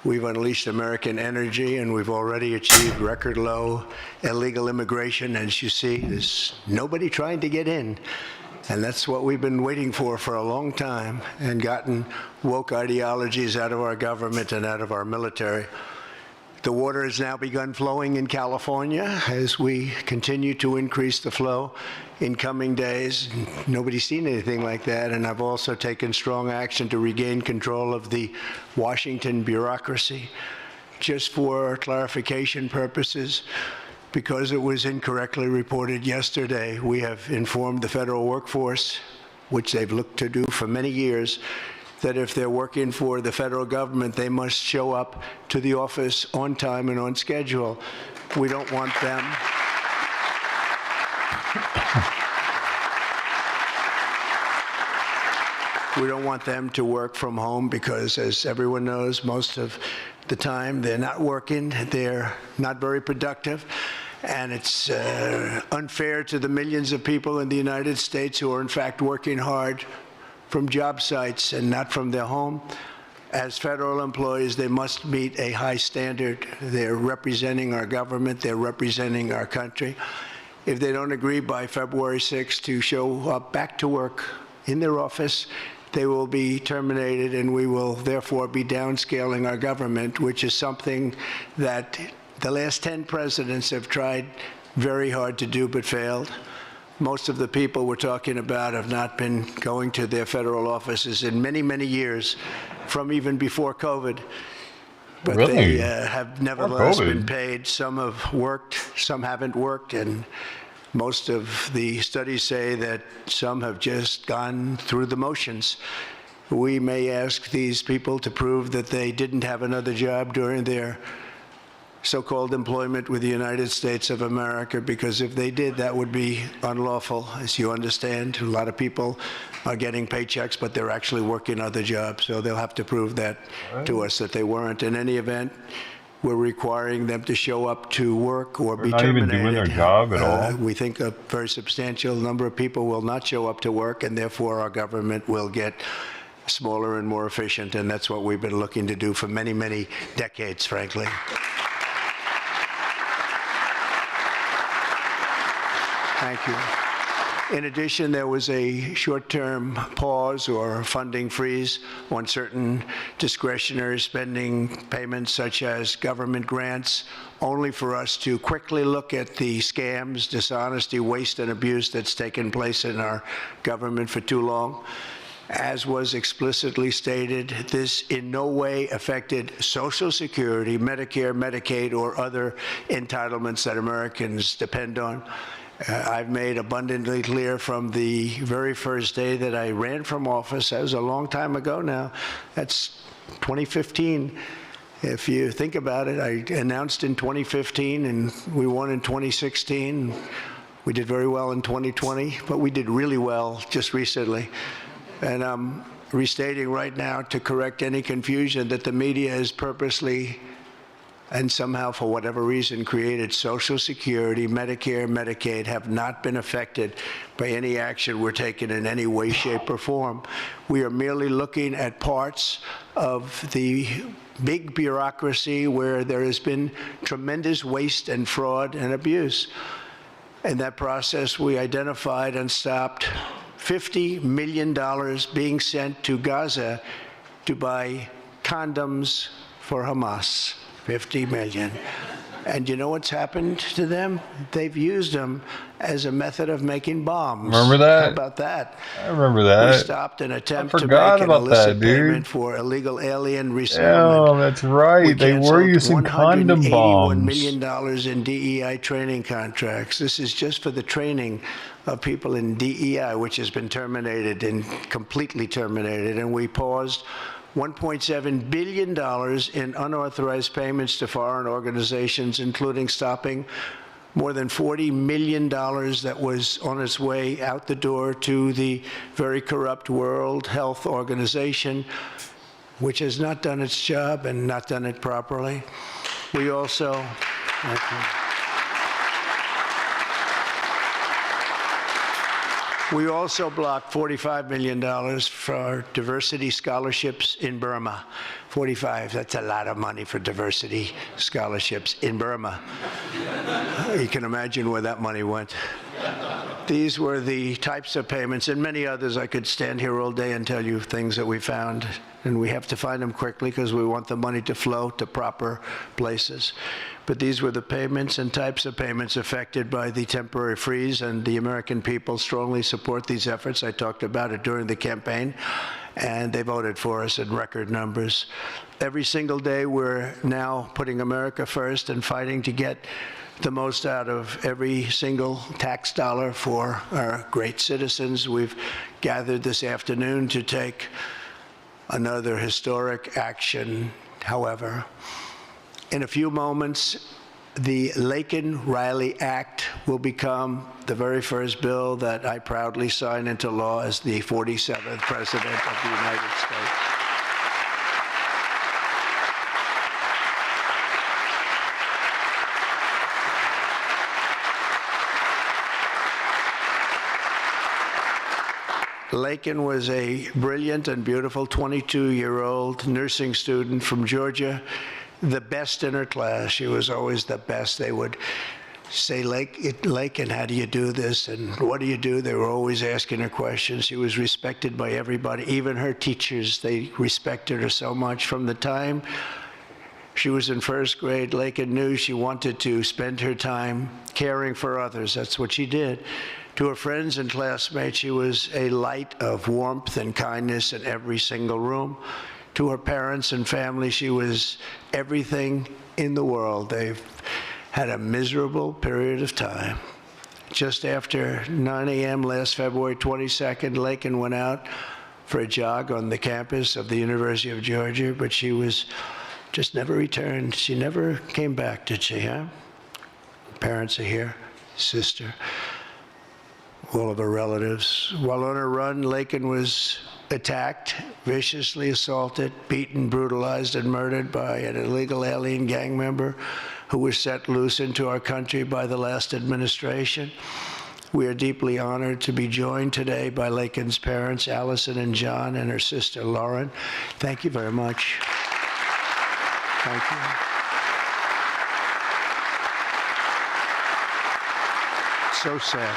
We've unleashed American energy, and we've already achieved record low illegal immigration. As you see, there's nobody trying to get in. And that's what we've been waiting for a long time, and gotten woke ideologies out of our government and out of our military. The water has now begun flowing in California as we continue to increase the flow in coming days. Nobody's seen anything like that, and I've also taken strong action to regain control of the Washington bureaucracy. Just for clarification purposes, because it was incorrectly reported yesterday, we have informed the federal workforce, which they've looked to do for many years, that if they're working for the federal government, they must show up to the office on time and on schedule. We don't want them. We don't want them to work from home because, as everyone knows, most of the time they're not working, they're not very productive, and it's unfair to the millions of people in the United States who are in fact working hard from job sites and not from their home. As federal employees, they must meet a high standard. They're representing our government, they're representing our country. If they don't agree by February 6th to show up back to work in their office, they will be terminated, and we will therefore be downscaling our government, which is something that the last 10 presidents have tried very hard to do but failed. Most of the people we're talking about have not been going to their federal offices in many, many years, from even before COVID. But Really? they have nevertheless been paid. Some have worked, some haven't worked, and most of the studies say that some have just gone through the motions. We may ask these people to prove that they didn't have another job during their so-called employment with the United States of America, because if they did, that would be unlawful. As you understand, a lot of people are getting paychecks, but they're actually working other jobs, so they'll have to prove that to us, that they weren't. In any event, We're requiring them to show up to work or be not terminated. even doing their job at all. We think a very substantial number of people will not show up to work, and therefore our government will get smaller and more efficient, and that's what we've been looking to do for many, many decades, frankly. Thank you. In addition, there was a short-term pause or funding freeze on certain discretionary spending payments, such as government grants, only for us to quickly look at the scams, dishonesty, waste, and abuse that's taken place in our government for too long. As was explicitly stated, this in no way affected Social Security, Medicare, Medicaid, or other entitlements that Americans depend on. I've made abundantly clear from the very first day that I ran from office, that was a long time ago now, that's 2015. If you think about it, I announced in 2015 and we won in 2016. We did very well in 2020, but we did really well just recently. And I'm restating right now to correct any confusion that the media is purposely and somehow, for whatever reason, created Social Security, Medicare, Medicaid have not been affected by any action we're taking in any way, shape, or form. We are merely looking at parts of the big bureaucracy where there has been tremendous waste and fraud and abuse. In that process, we identified and stopped $50 million being sent to Gaza to buy condoms for Hamas. 50 million. And you know what's happened to them? They've used them as a method of making bombs. Remember that? How about that? I remember that. We stopped an attempt to make forgot an about illicit that, dude. payment for illegal alien resettlement. Oh, that's right. They were using condom $181 bombs. million in DEI training contracts. This is just for the training of people in DEI, which has been terminated and completely terminated. And we paused $1.7 billion in unauthorized payments to foreign organizations, including stopping more than $40 million that was on its way out the door to the very corrupt World Health Organization, which has not done its job and not done it properly. We also... We also blocked $45 million for diversity scholarships in Burma. 45, that's a lot of money for diversity scholarships in Burma. You can imagine where that money went. These were the types of payments, and many others. I could stand here all day and tell you things that we found, and we have to find them quickly because we want the money to flow to proper places. But these were the payments and types of payments affected by the temporary freeze, and the American people strongly support these efforts. I talked about it during the campaign, and they voted for us in record numbers. Every single day, we're now putting America first and fighting to get the most out of every single tax dollar for our great citizens. We've gathered this afternoon to take another historic action, however. In a few moments, the Laken-Riley Act will become the very first bill that I proudly sign into law as the 47th President of the United States. Laken was a brilliant and beautiful 22-year-old nursing student from Georgia, the best in her class. She was always the best. They would say, Laken, how do you do this? And what do you do? They were always asking her questions. She was respected by everybody, even her teachers. They respected her so much. From the time she was in first grade, Laken knew she wanted to spend her time caring for others. That's what she did. To her friends and classmates, she was a light of warmth and kindness in every single room. To her parents and family, she was everything in the world. They've had a miserable period of time. Just after 9 a.m. last February 22nd, Laken went out for a jog on the campus of the University of Georgia, but she was just never returned. She never came back, did she, huh? Her parents are here, sister, all of her relatives. While on her run, Laken was attacked, viciously assaulted, beaten, brutalized, and murdered by an illegal alien gang member who was set loose into our country by the last administration. We are deeply honored to be joined today by Laken's parents, Allison and John, and her sister, Lauren. Thank you very much. Thank you. So sad.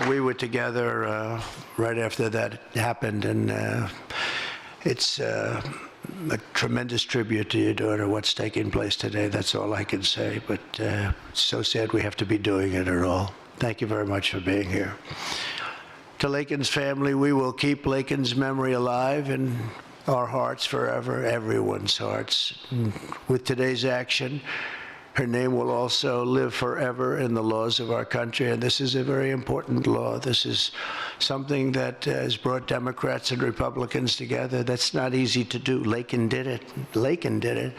We were together right after that happened, and it's a tremendous tribute to your daughter, what's taking place today. That's all I can say, but it's so sad we have to be doing it at all. Thank you very much for being here. To Laken's family, we will keep Laken's memory alive in our hearts forever, everyone's hearts. With today's action, her name will also live forever in the laws of our country, and this is a very important law. This is something that has brought Democrats and Republicans together. That's not easy to do. Laken did it. Laken did it.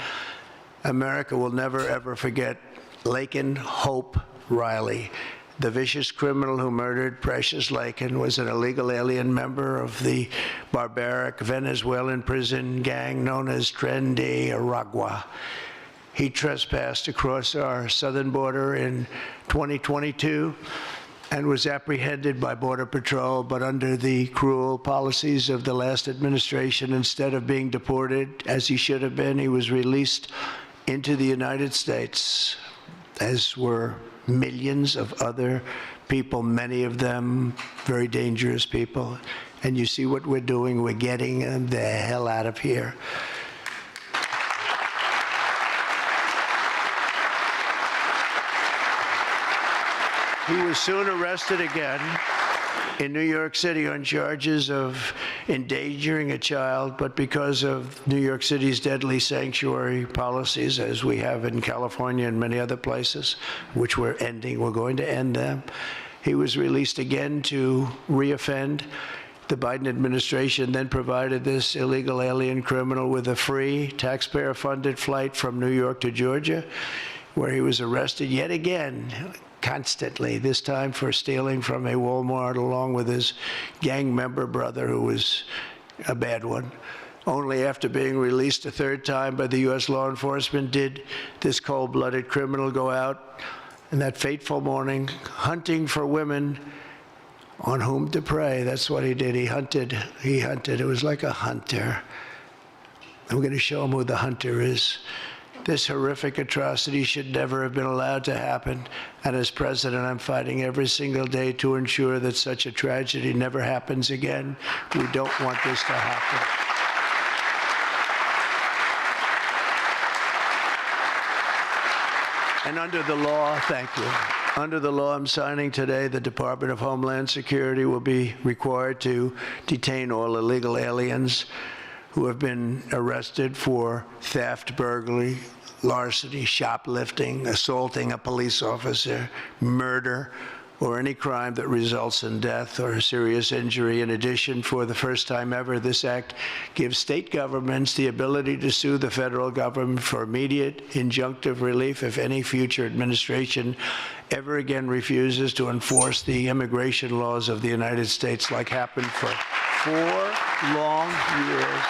America will never, ever forget Laken Hope Riley. The vicious criminal who murdered Precious Laken was an illegal alien member of the barbaric Venezuelan prison gang known as Tren de Aragua. He trespassed across our southern border in 2022 and was apprehended by Border Patrol, but under the cruel policies of the last administration, instead of being deported, as he should have been, he was released into the United States, as were millions of other people, many of them very dangerous people. And you see what we're doing, we're getting them the hell out of here. He was soon arrested again in New York City on charges of endangering a child, but because of New York City's deadly sanctuary policies, as we have in California and many other places, which we're going to end them, he was released again to reoffend. The Biden administration then provided this illegal alien criminal with a free, taxpayer-funded flight from New York to Georgia, where he was arrested yet again, constantly, this time for stealing from a Walmart along with his gang member brother, who was a bad one. Only after being released a third time by the U.S. law enforcement did this cold-blooded criminal go out in that fateful morning hunting for women on whom to prey. That's what he did. He hunted. It was like a hunter. I'm going to show him who the hunter is. This horrific atrocity should never have been allowed to happen. And as president, I'm fighting every single day to ensure that such a tragedy never happens again. We don't want this to happen. And under the law, thank you. Under the law I'm signing today, the Department of Homeland Security will be required to detain all illegal aliens who have been arrested for theft, burglary, larceny, shoplifting, assaulting a police officer, murder, or any crime that results in death or serious injury. In addition, for the first time ever, this act gives state governments the ability to sue the federal government for immediate injunctive relief if any future administration ever again refuses to enforce the immigration laws of the United States, like happened for 4 long years.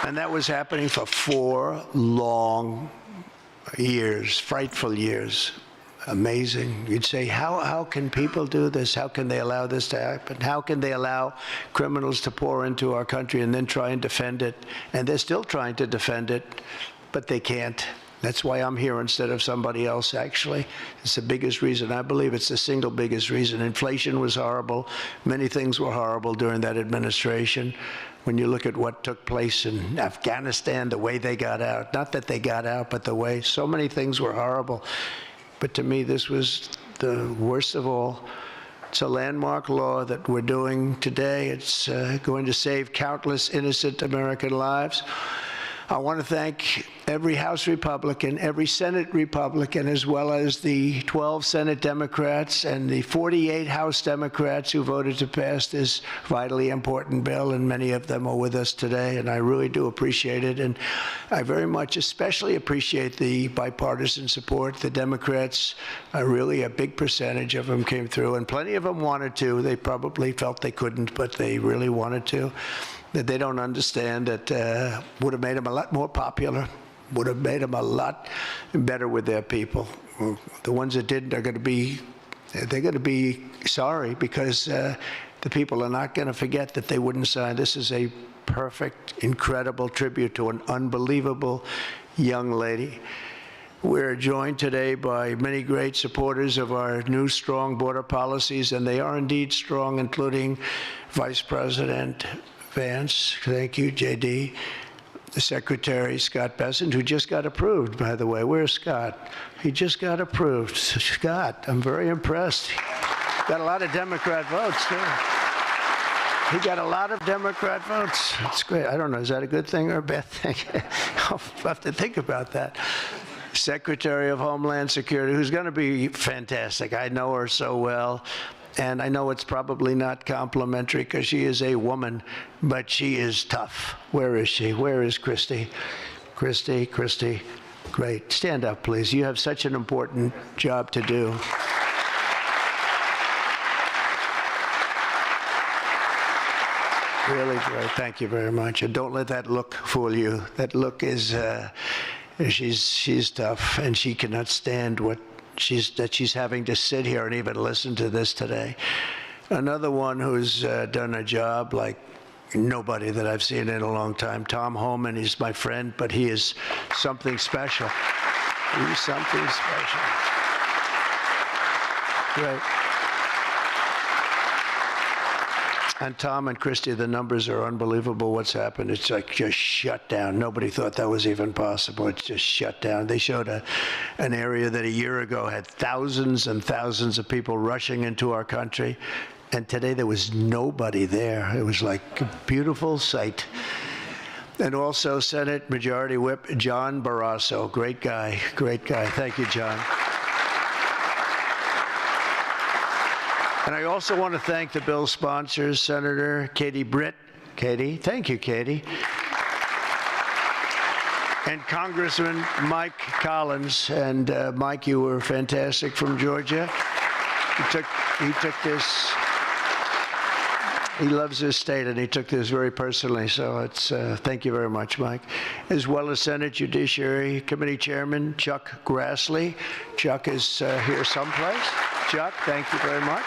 And that was happening for 4 long years, frightful years. Amazing. You'd say, how can people do this? How can they allow this to happen? How can they allow criminals to pour into our country and then try and defend it? And they're still trying to defend it, but they can't. That's why I'm here instead of somebody else, actually. It's the biggest reason. I believe it's the single biggest reason. Inflation was horrible. Many things were horrible during that administration. When you look at what took place in Afghanistan, the way they got out, not that they got out, but the way, so many things were horrible. But to me, this was the worst of all. It's a landmark law that we're doing today. It's going to save countless innocent American lives. I want to thank every House Republican, every Senate Republican, as well as the 12 Senate Democrats and the 48 House Democrats who voted to pass this vitally important bill, and many of them are with us today, and I really do appreciate it. And I very much especially appreciate the bipartisan support. The Democrats, really a big percentage of them came through, and plenty of them wanted to. They probably felt they couldn't, but they really wanted to. That they don't understand that would have made them a lot more popular, would have made them a lot better with their people. The ones that didn't are going to be, they're going to be sorry, because the people are not going to forget that they wouldn't sign. This is a perfect, incredible tribute to an unbelievable young lady. We're joined today by many great supporters of our new strong border policies, and they are indeed strong, including Vice President Vance, thank you, JD, the Secretary, Scott Bessent, who just got approved, by the way. Where's Scott? He just got approved. Scott, I'm very impressed. Got a lot of Democrat votes, too. He got a lot of Democrat votes. That's great. I don't know, is that a good thing or a bad thing? I'll have to think about that. Secretary of Homeland Security, who's going to be fantastic. I know her so well. And I know it's probably not complimentary because she is a woman, but she is tough. Where is she? Where is Christy? Christy, great. Stand up, please. You have such an important job to do. Really great. Thank you very much. And don't let that look fool you. That look is, she's tough, and she cannot stand what she's having to sit here and even listen to this today. Another one who's done a job like nobody that I've seen in a long time, Tom Homan. He's my friend, but he is something special. He's something special. Great. And Tom and Christy, the numbers are unbelievable. What's happened? It's like just shut down. Nobody thought that was even possible. It's just shut down. They showed an area that a year ago had thousands and thousands of people rushing into our country. And today there was nobody there. It was like a beautiful sight. And also Senate Majority Whip John Barrasso. Great guy. Great guy. Thank you, John. And I also want to thank the bill sponsors, Senator Katie Britt. Katie, thank you, Katie. And Congressman Mike Collins. And Mike, you were fantastic from Georgia. He took this, he loves his state, and he took this very personally. So it's, thank you very much, Mike. As well as Senate Judiciary Committee Chairman Chuck Grassley. Chuck is here someplace. Chuck, thank you very much.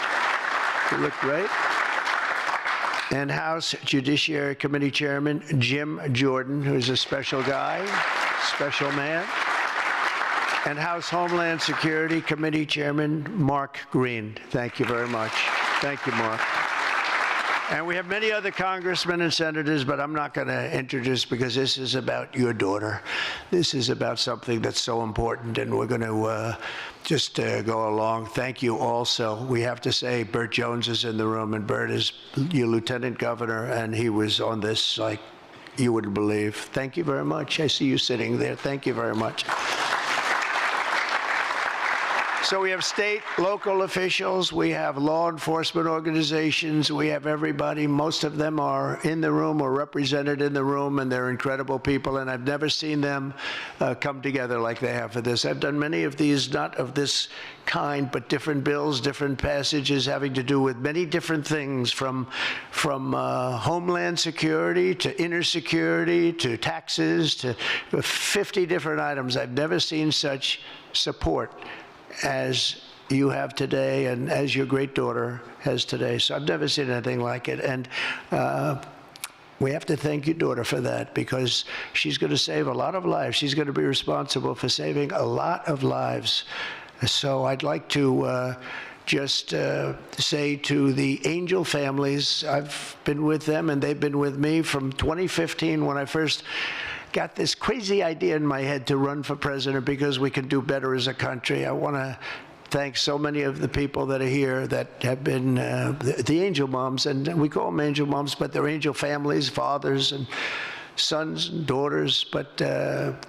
You look great. And House Judiciary Committee Chairman Jim Jordan, who's a special guy, special man. And House Homeland Security Committee Chairman Mark Green. Thank you very much. Thank you, Mark. And we have many other congressmen and senators, but I'm not going to introduce because this is about your daughter. This is about something that's so important, and we're going to just go along. Thank you also. We have to say Burt Jones is in the room, and Burt is your lieutenant governor, and he was on this like you wouldn't believe. Thank you very much. I see you sitting there. Thank you very much. So we have state, local officials, we have law enforcement organizations, we have everybody. Most of them are in the room or represented in the room, and they're incredible people, and I've never seen them come together like they have for this. I've done many of these, not of this kind, but different bills, different passages having to do with many different things, from homeland security to inner security to taxes to 50 different items. I've never seen such support as you have today and as your great daughter has today. So I've never seen anything like it. And we have to thank your daughter for that, because she's going to save a lot of lives. She's going to be responsible for saving a lot of lives. So I'd like to just say to the Angel families, I've been with them and they've been with me from 2015 when I first got this crazy idea in my head to run for president because we can do better as a country. I want to thank so many of the people that are here that have been the Angel moms, and we call them Angel moms, but they're Angel families, fathers, and sons and daughters, but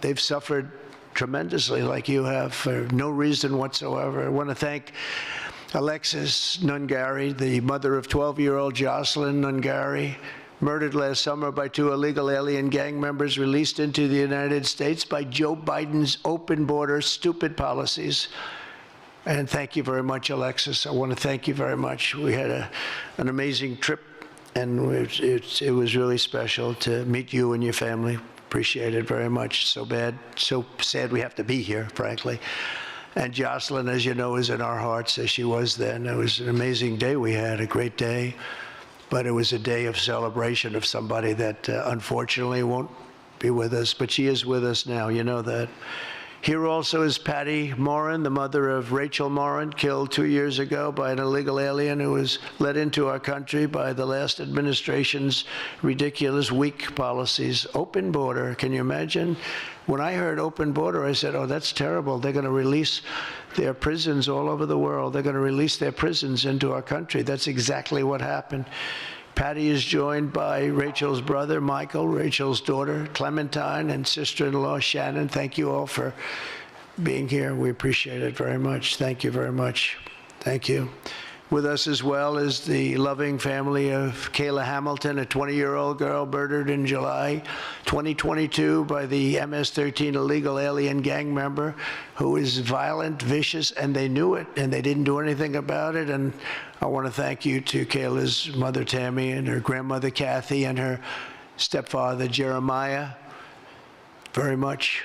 they've suffered tremendously like you have for no reason whatsoever. I want to thank Alexis Nungari, the mother of 12-year-old Jocelyn Nungari, murdered last summer by 2 illegal alien gang members released into the United States by Joe Biden's open border, stupid policies. And thank you very much, Alexis. I want to thank you very much. We had an amazing trip, and it was really special to meet you and your family. Appreciate it very much. So sad we have to be here, frankly. And Jocelyn, as you know, is in our hearts, as she was then. It was an amazing day we had, a great day. But it was a day of celebration of somebody that unfortunately won't be with us. But she is with us now, you know that. Here also is Patty Morin, the mother of Rachel Morin, killed 2 years ago by an illegal alien who was let into our country by the last administration's ridiculous, weak policies. Open border, can you imagine? When I heard open border, I said, oh, that's terrible. They're going to release their prisons all over the world. They're going to release their prisons into our country. That's exactly what happened. Patty is joined by Rachel's brother, Michael, Rachel's daughter, Clementine, and sister-in-law, Shannon. Thank you all for being here. We appreciate it very much. Thank you very much. Thank you. With us as well is the loving family of Kayla Hamilton, a 20-year-old girl murdered in July 2022 by the MS-13 illegal alien gang member who is violent, vicious, and they knew it, and they didn't do anything about it. And I want to thank you to Kayla's mother, Tammy, and her grandmother, Kathy, and her stepfather, Jeremiah, very much.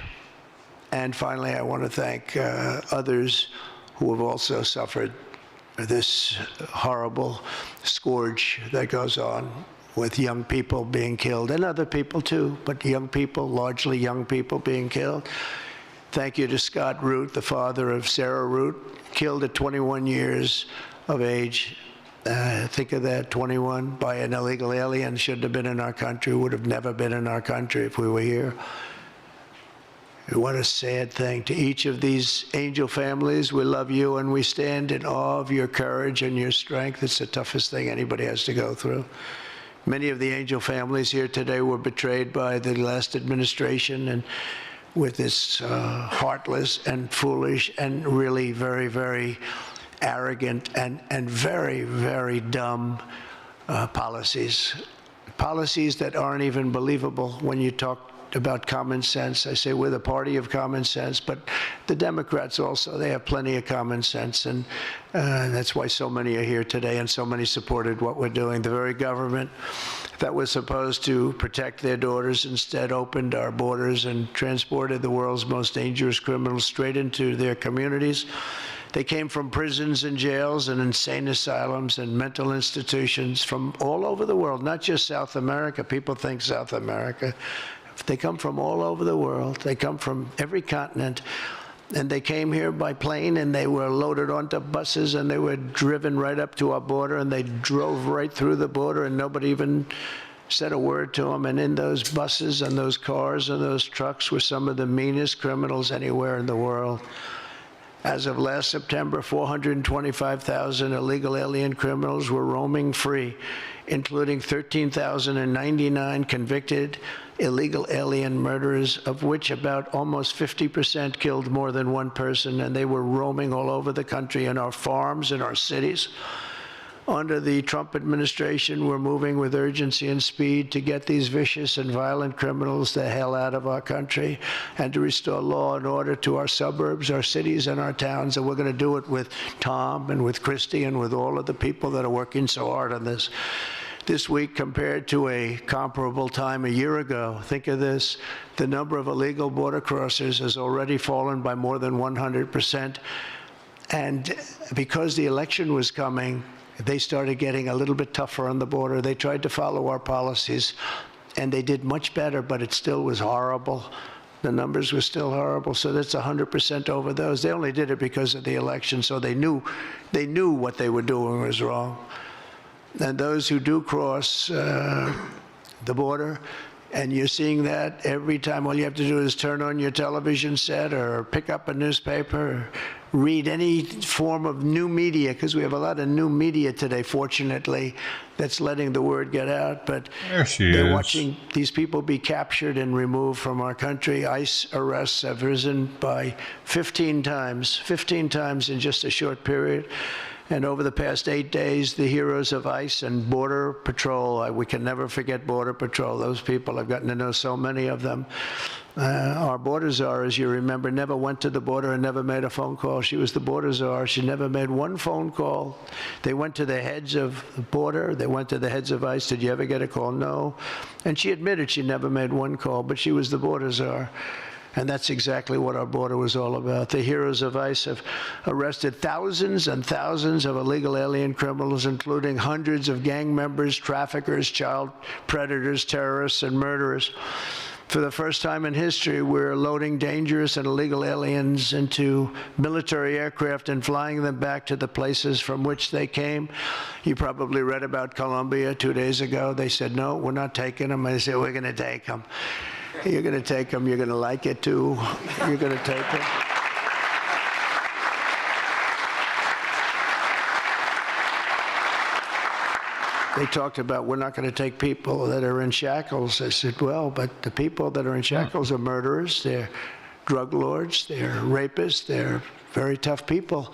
And finally, I want to thank others who have also suffered this horrible scourge that goes on with young people being killed, and other people too, but young people, largely young people being killed. Thank you to Scott Root, the father of Sarah Root, killed at 21 years of age. Think of that, 21, by an illegal alien. Shouldn't have been in our country, would have never been in our country if we were here. What a sad thing. To each of these angel families, we love you and we stand in awe of your courage and your strength. It's the toughest thing anybody has to go through. Many of the angel families here today were betrayed by the last administration and with this heartless and foolish and really very, very arrogant and very, very dumb policies. Policies that aren't even believable when you talk about common sense. I say we're the party of common sense, but the Democrats also, they have plenty of common sense, and that's why so many are here today and so many supported what we're doing. The very government that was supposed to protect their daughters instead opened our borders and transported the world's most dangerous criminals straight into their communities. They came from prisons and jails and insane asylums and mental institutions from all over the world, not just South America. People think South America. They come from all over the world. They come from every continent. And they came here by plane, and they were loaded onto buses, and they were driven right up to our border, and they drove right through the border, and nobody even said a word to them. And in those buses and those cars and those trucks were some of the meanest criminals anywhere in the world. As of last September, 425,000 illegal alien criminals were roaming free, including 13,099 convicted illegal alien murderers, of which about almost 50% killed more than one person, and they were roaming all over the country in our farms, in our cities. Under the Trump administration, we're moving with urgency and speed to get these vicious and violent criminals the hell out of our country and to restore law and order to our suburbs, our cities, and our towns. And we're going to do it with Tom and with Christy and with all of the people that are working so hard on this. This week, compared to a comparable time a year ago, think of this, the number of illegal border crossers has already fallen by more than 100%. And because the election was coming, they started getting a little bit tougher on the border. They tried to follow our policies, and they did much better, but it still was horrible. The numbers were still horrible, so that's 100% over those. They only did it because of the election, so they knew what they were doing was wrong. And those who do cross the border And you're seeing that every time. All you have to do is turn on your television set or pick up a newspaper, or read any form of new media, because we have a lot of new media today, fortunately, that's letting the word get out. But they're watching these people be captured and removed from our country. ICE arrests have risen by 15 times in just a short period. And over the past 8 days, the heroes of ICE and Border Patrol, we can never forget Border Patrol. Those people, I've gotten to know so many of them. Our border czar, as you remember, never went to the border and never made a phone call. She was the border czar. She never made one phone call. They went to the heads of the border. They went to the heads of ICE. Did you ever get a call? No. And she admitted she never made one call, but she was the border czar. And that's exactly what our border was all about. The heroes of ICE have arrested thousands and thousands of illegal alien criminals, including hundreds of gang members, traffickers, child predators, terrorists, and murderers. For the first time in history, we're loading dangerous and illegal aliens into military aircraft and flying them back to the places from which they came. You probably read about Colombia 2 days ago. They said, no, we're not taking them. I said, we're going to take them. You're going to take them. You're going to like it, too. You're going to take them. They talked about, we're not going to take people that are in shackles. I said, well, but the people that are in shackles are murderers. They're drug lords. They're rapists. They're very tough people.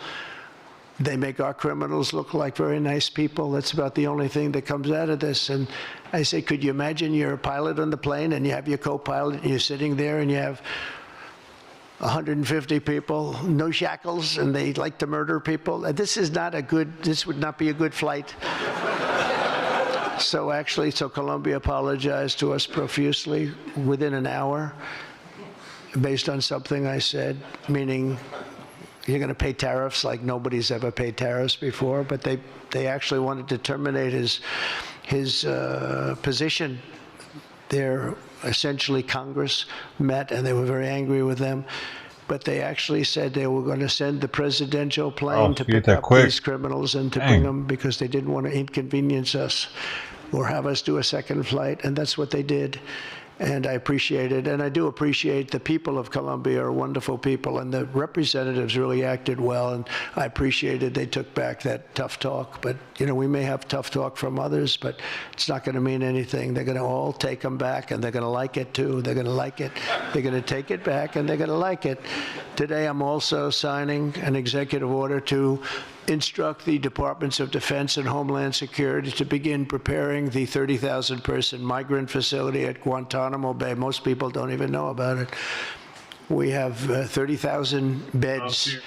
They make our criminals look like very nice people. That's about the only thing that comes out of this. And I say, could you imagine you're a pilot on the plane and you have your co-pilot and you're sitting there and you have 150 people, no shackles, and they like to murder people? This would not be a good flight. So Colombia apologized to us profusely within an hour based on something I said, meaning you're going to pay tariffs like nobody's ever paid tariffs before. But they actually wanted to terminate his position. Essentially Congress met and they were very angry with them. But they actually said they were going to send the presidential plane to pick up these criminals and to bring them, because they didn't want to inconvenience us or have us do a second flight. And that's what they did. And I appreciate it. And I do appreciate the people of Colombia are wonderful people, and the representatives really acted well. And I appreciated they took back that tough talk. But, we may have tough talk from others, but it's not going to mean anything. They're going to all take them back, and they're going to like it, too. They're going to like it. They're going to take it back, and they're going to like it. Today, I'm also signing an executive order to instruct the Departments of Defense and Homeland Security to begin preparing the 30,000-person migrant facility at Guantanamo Bay. Most people don't even know about it. We have 30,000 beds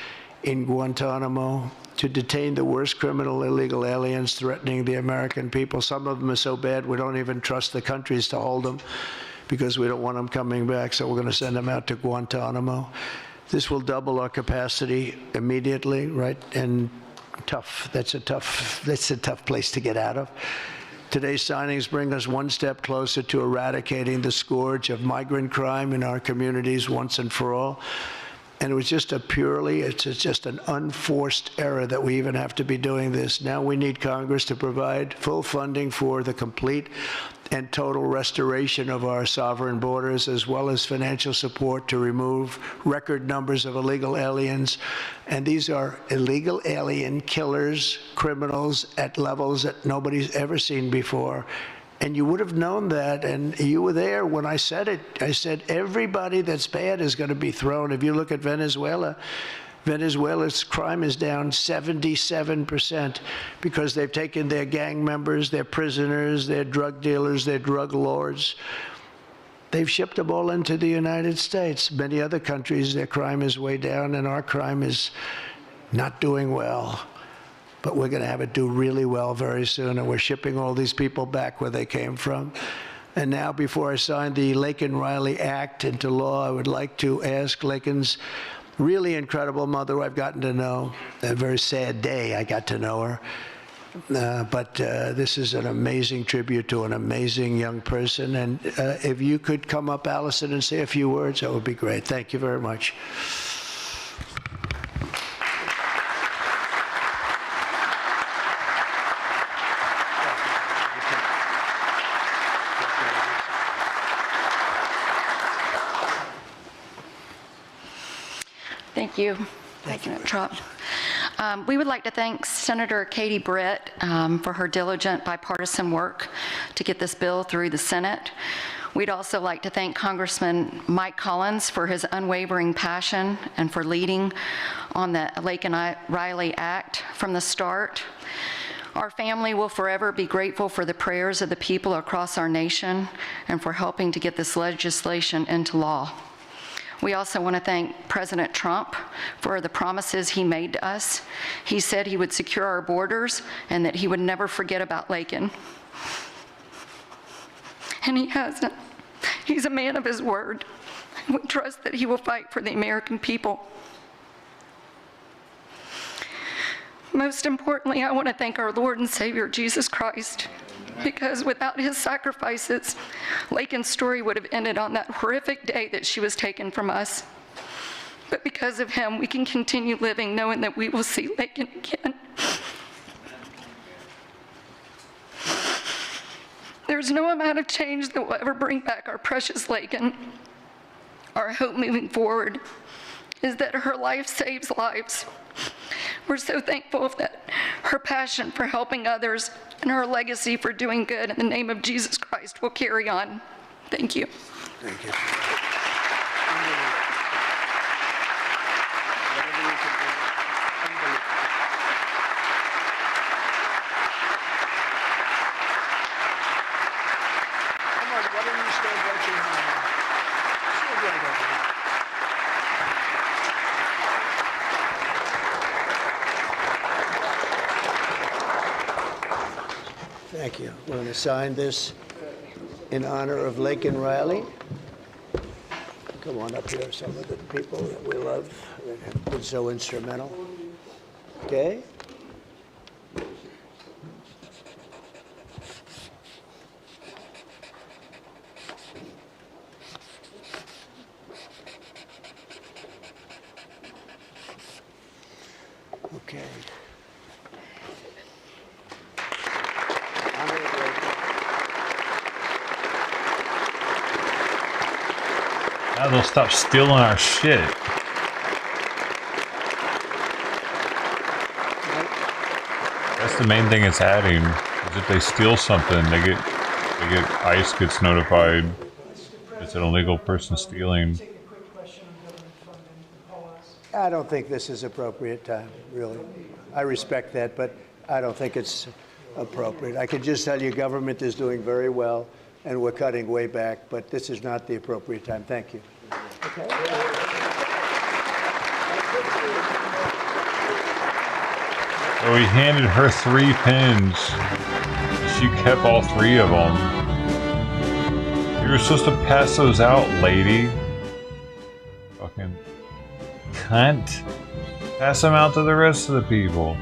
in Guantanamo to detain the worst criminal illegal aliens threatening the American people. Some of them are so bad we don't even trust the countries to hold them because we don't want them coming back, so we're going to send them out to Guantanamo. This will double our capacity immediately, right? And that's a tough place to get out of. Today's signings bring us one step closer to eradicating the scourge of migrant crime in our communities once and for all. And it was just it's just an unforced error that we even have to be doing this. Now we need Congress to provide full funding for the complete and total restoration of our sovereign borders, as well as financial support to remove record numbers of illegal aliens. And these are illegal alien killers, criminals at levels that nobody's ever seen before. And you would have known that, and you were there when I said it. I said everybody that's bad is going to be thrown. If you look at Venezuela, Venezuela's crime is down 77% because they've taken their gang members, their prisoners, their drug dealers, their drug lords. They've shipped them all into the United States. Many other countries, their crime is way down, and our crime is not doing well. But we're going to have it do really well very soon, and we're shipping all these people back where they came from. And now, before I sign the Laken-Riley Act into law, I would like to ask Laken's really incredible mother, who I've gotten to know. A very sad day I got to know her. But this is an amazing tribute to an amazing young person. And if you could come up, Allison, and say a few words, that would be great. Thank you very much. Thank you, President Trump. We would like to thank Senator Katie Britt for her diligent bipartisan work to get this bill through the Senate. We'd also like to thank Congressman Mike Collins for his unwavering passion and for leading on the Laken Riley Act from the start. Our family will forever be grateful for the prayers of the people across our nation and for helping to get this legislation into law. We also want to thank President Trump for the promises he made to us. He said he would secure our borders and that he would never forget about Laken. And he hasn't. He's a man of his word. We trust that he will fight for the American people. Most importantly, I want to thank our Lord and Savior, Jesus Christ, because without his sacrifices, Laken's story would have ended on that horrific day that she was taken from us. But because of him, we can continue living knowing that we will see Laken again. There's no amount of change that will ever bring back our precious Laken. Our hope moving forward is that her life saves lives. We're so thankful that her passion for helping others and her legacy for doing good in the name of Jesus Christ will carry on. Thank you. Thank you. Thank you. We're going to sign this in honor of Laken Riley. Come on up here, some of the people that we love that have been so instrumental. Okay? Okay. Now they'll stop stealing our shit. That's the main thing it's adding. Is if they steal something, ICE gets notified. It's an illegal person stealing. I don't think this is appropriate time, really. I respect that, but I don't think it's appropriate. I can just tell you government is doing very well, and we're cutting way back, but this is not the appropriate time. Thank you. Okay. So he handed her 3 pins. She kept all 3 of them. You were supposed to pass those out, lady. Fucking cunt. Pass them out to the rest of the people.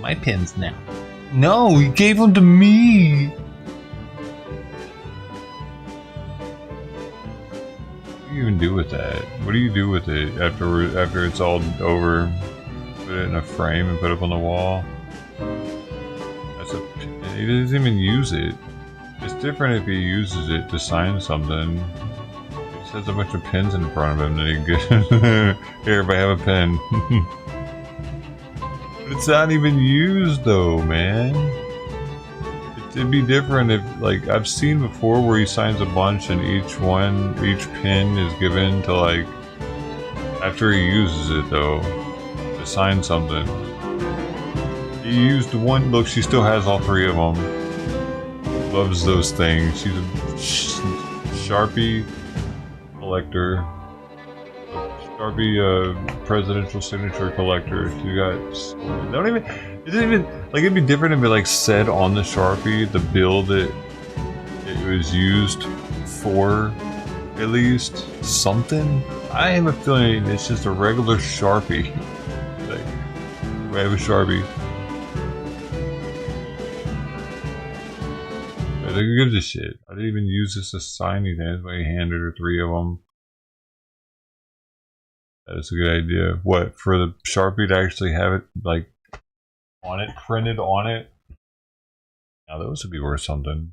My pins now. No, he gave them to me. What do you even do with that? What do you do with it after it's all over? Put it in a frame and put it up on the wall. He doesn't even use it. It's different if he uses it to sign something. He just has a bunch of pins in front of him that he gets. Here, if I have a pen. But it's not even used though, man. It'd be different if, like, I've seen before where he signs a bunch and each pin is given to, like, after he uses it though, to sign something. He used one. Look, she still has all 3 of them. Loves those things. She's a Sharpie collector. Sharpie presidential signature collector. She got. It didn't even like. It'd be different if it like said on the Sharpie the bill that it was used for, at least something. I have a feeling it's just a regular Sharpie. Like, I have a Sharpie. Who gives a shit? I didn't even use this to sign anything. That's why he handed her 3 of them. That's a good idea. What, for the Sharpie to actually have it, like, on it, printed on it? Now those would be worth something.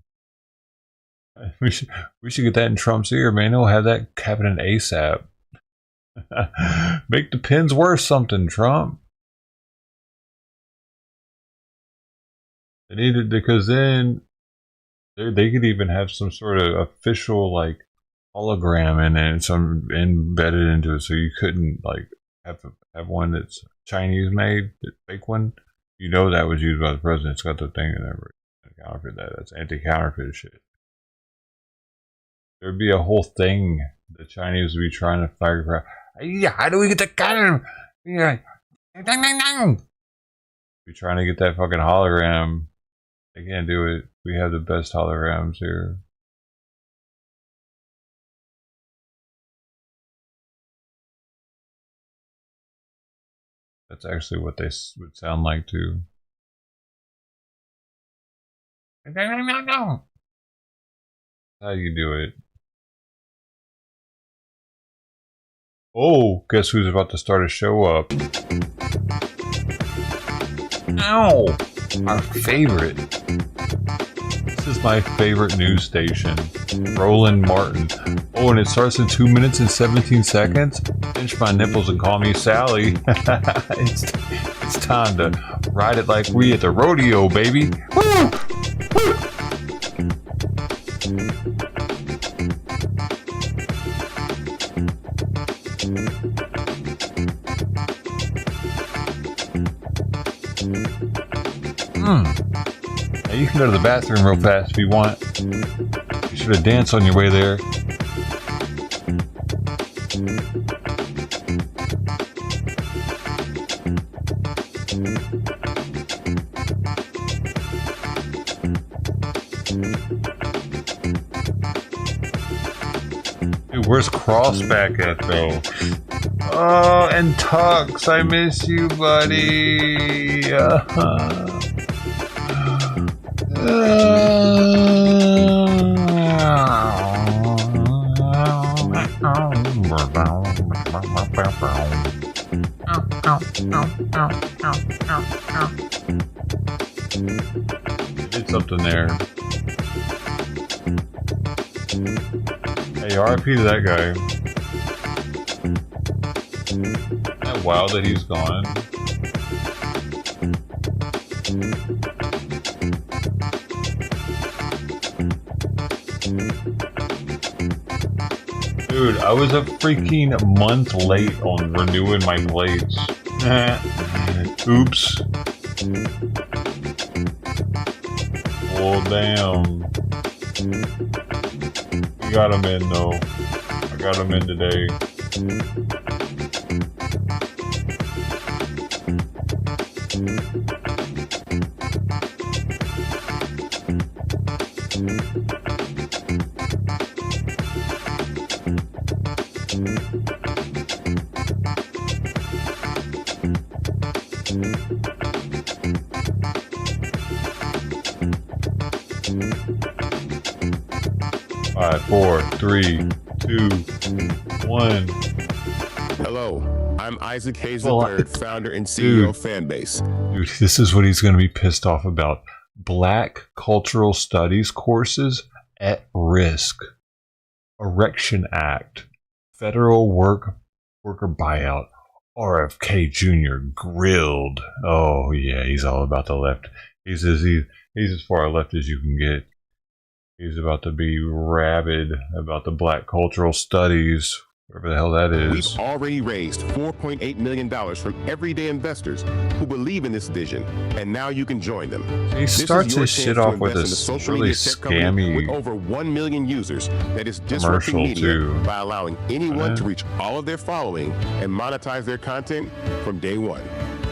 We should get that in Trump's ear, man. He'll have that happening ASAP. Make the pins worth something, Trump. They needed, because then they could even have some sort of official like hologram in it, some embedded into it, so you couldn't like have one that's Chinese made, that fake one. You know that was used by the president. It's got the thing in there. Counterfeit that. That's anti-counterfeit shit. There'd be a whole thing the Chinese would be trying to figure out. Yeah, how do we get the counter? Yeah, be trying to get that fucking hologram. They can't do it. We have the best holograms here. That's actually what they would sound like too. How you do it? Oh, guess who's about to start a show up? Ow! Our favorite. This is my favorite news station. Roland Martin. Oh, and it starts in 2 minutes and 17 seconds? Pinch my nipples and call me Sally. It's time to ride it like we at the rodeo, baby. Woo! Woo! Now you can go to the bathroom real fast if you want. You should have danced on your way there. Dude, where's Crossback at though? Oh, and Tux, I miss you, buddy. I did something there. Hey, RIP to that guy. Isn't that wild that he's gone? Dude, I was a freaking month late on renewing my plates. Oops. Oh, damn. We got him in, though. I got him in today. Five, four, three, 2, 1. Hello, I'm Isaac Hayes III, founder and CEO of Fanbase. Dude, this is what he's going to be pissed off about. Black Cultural Studies courses at risk. Erection Act. Federal Worker Buyout. RFK Jr. grilled. Oh, yeah, he's all about the left. He's as far left as you can get. He's about to be rabid about the Black Cultural Studies, whatever the hell that is. We've already raised $4.8 million from everyday investors who believe in this vision, and now you can join them. He starts his shit off with a really scammy with over 1 million users that is disrupting media by allowing anyone to reach all of their following and monetize their content from day one.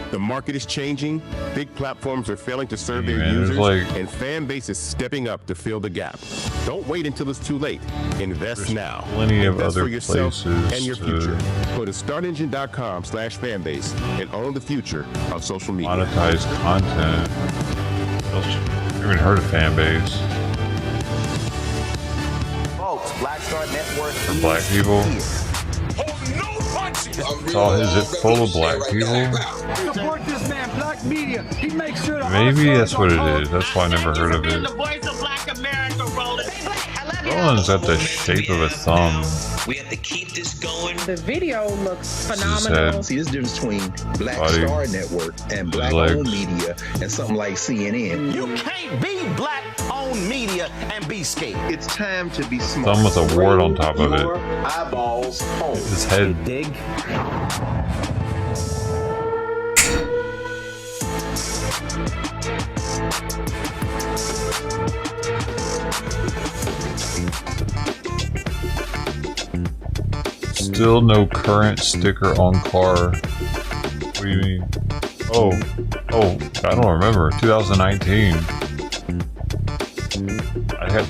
The market is changing, big platforms are failing to serve their users, and Fanbase is stepping up to fill the gap. Don't wait until it's too late. Invest now. Plenty of Invest other for yourself places and your future. Go to startengine.com/fanbase and own the future of social media. Monetize content. I've even heard of Fanbase. Folks, Black Star Network For black people. Is it full of black people? Support this man, Black Media. He makes sure Maybe that's what it is. That's why I never heard of it. the voice of Black America, Roland. Hey, Black, I love Roland's got the shape of a thumb. We have to keep this going. The video looks phenomenal. See, this difference between Black Body. Star Network and His Black-owned legs. media and something like CNN. You can't be black-owned media and be scared. It's time to be smart. Thumb with a wart on top of Your it. eyeballs home. His head. Dig. Still no current sticker on car. What do you mean? Oh, I don't remember. 2019. I got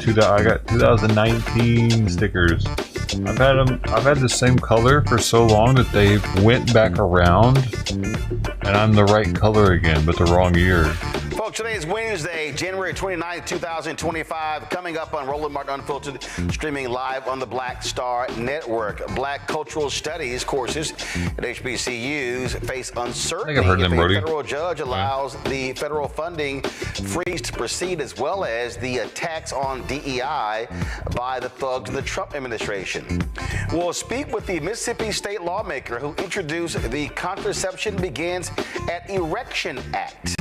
2019 stickers. I've had them. I've had the same color for so long that they went back around, and I'm the right color again, but the wrong year. Folks, today is Wednesday, January 29th, 2025. Coming up on Roland Martin Unfiltered, streaming live on the Black Star Network. Black cultural studies courses at HBCUs face uncertainty I've heard if them, a Brody. federal judge allows the federal funding freeze to proceed, as well as the attacks on DEI by the thugs in the Trump administration. We'll speak with the Mississippi state lawmaker who introduced the Contraception Begins at Erection Act.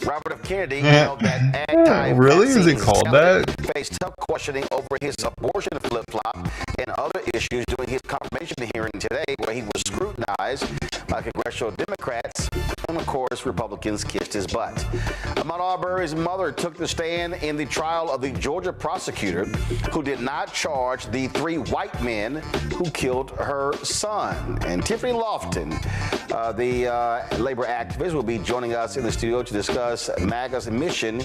Robert F. Kennedy held that Really? Is it called that? faced tough questioning over his abortion flip-flop and other issues during his confirmation hearing today, where he was scrutinized by congressional Democrats, and of course, Republicans kissed his butt. Ahmaud Arbery's mother took the stand in the trial of the Georgia prosecutor who did not charge the 3 white men who killed her son. And Tiffany Lofton, the labor activist, will be joining us in the studio to discuss MAGA's mission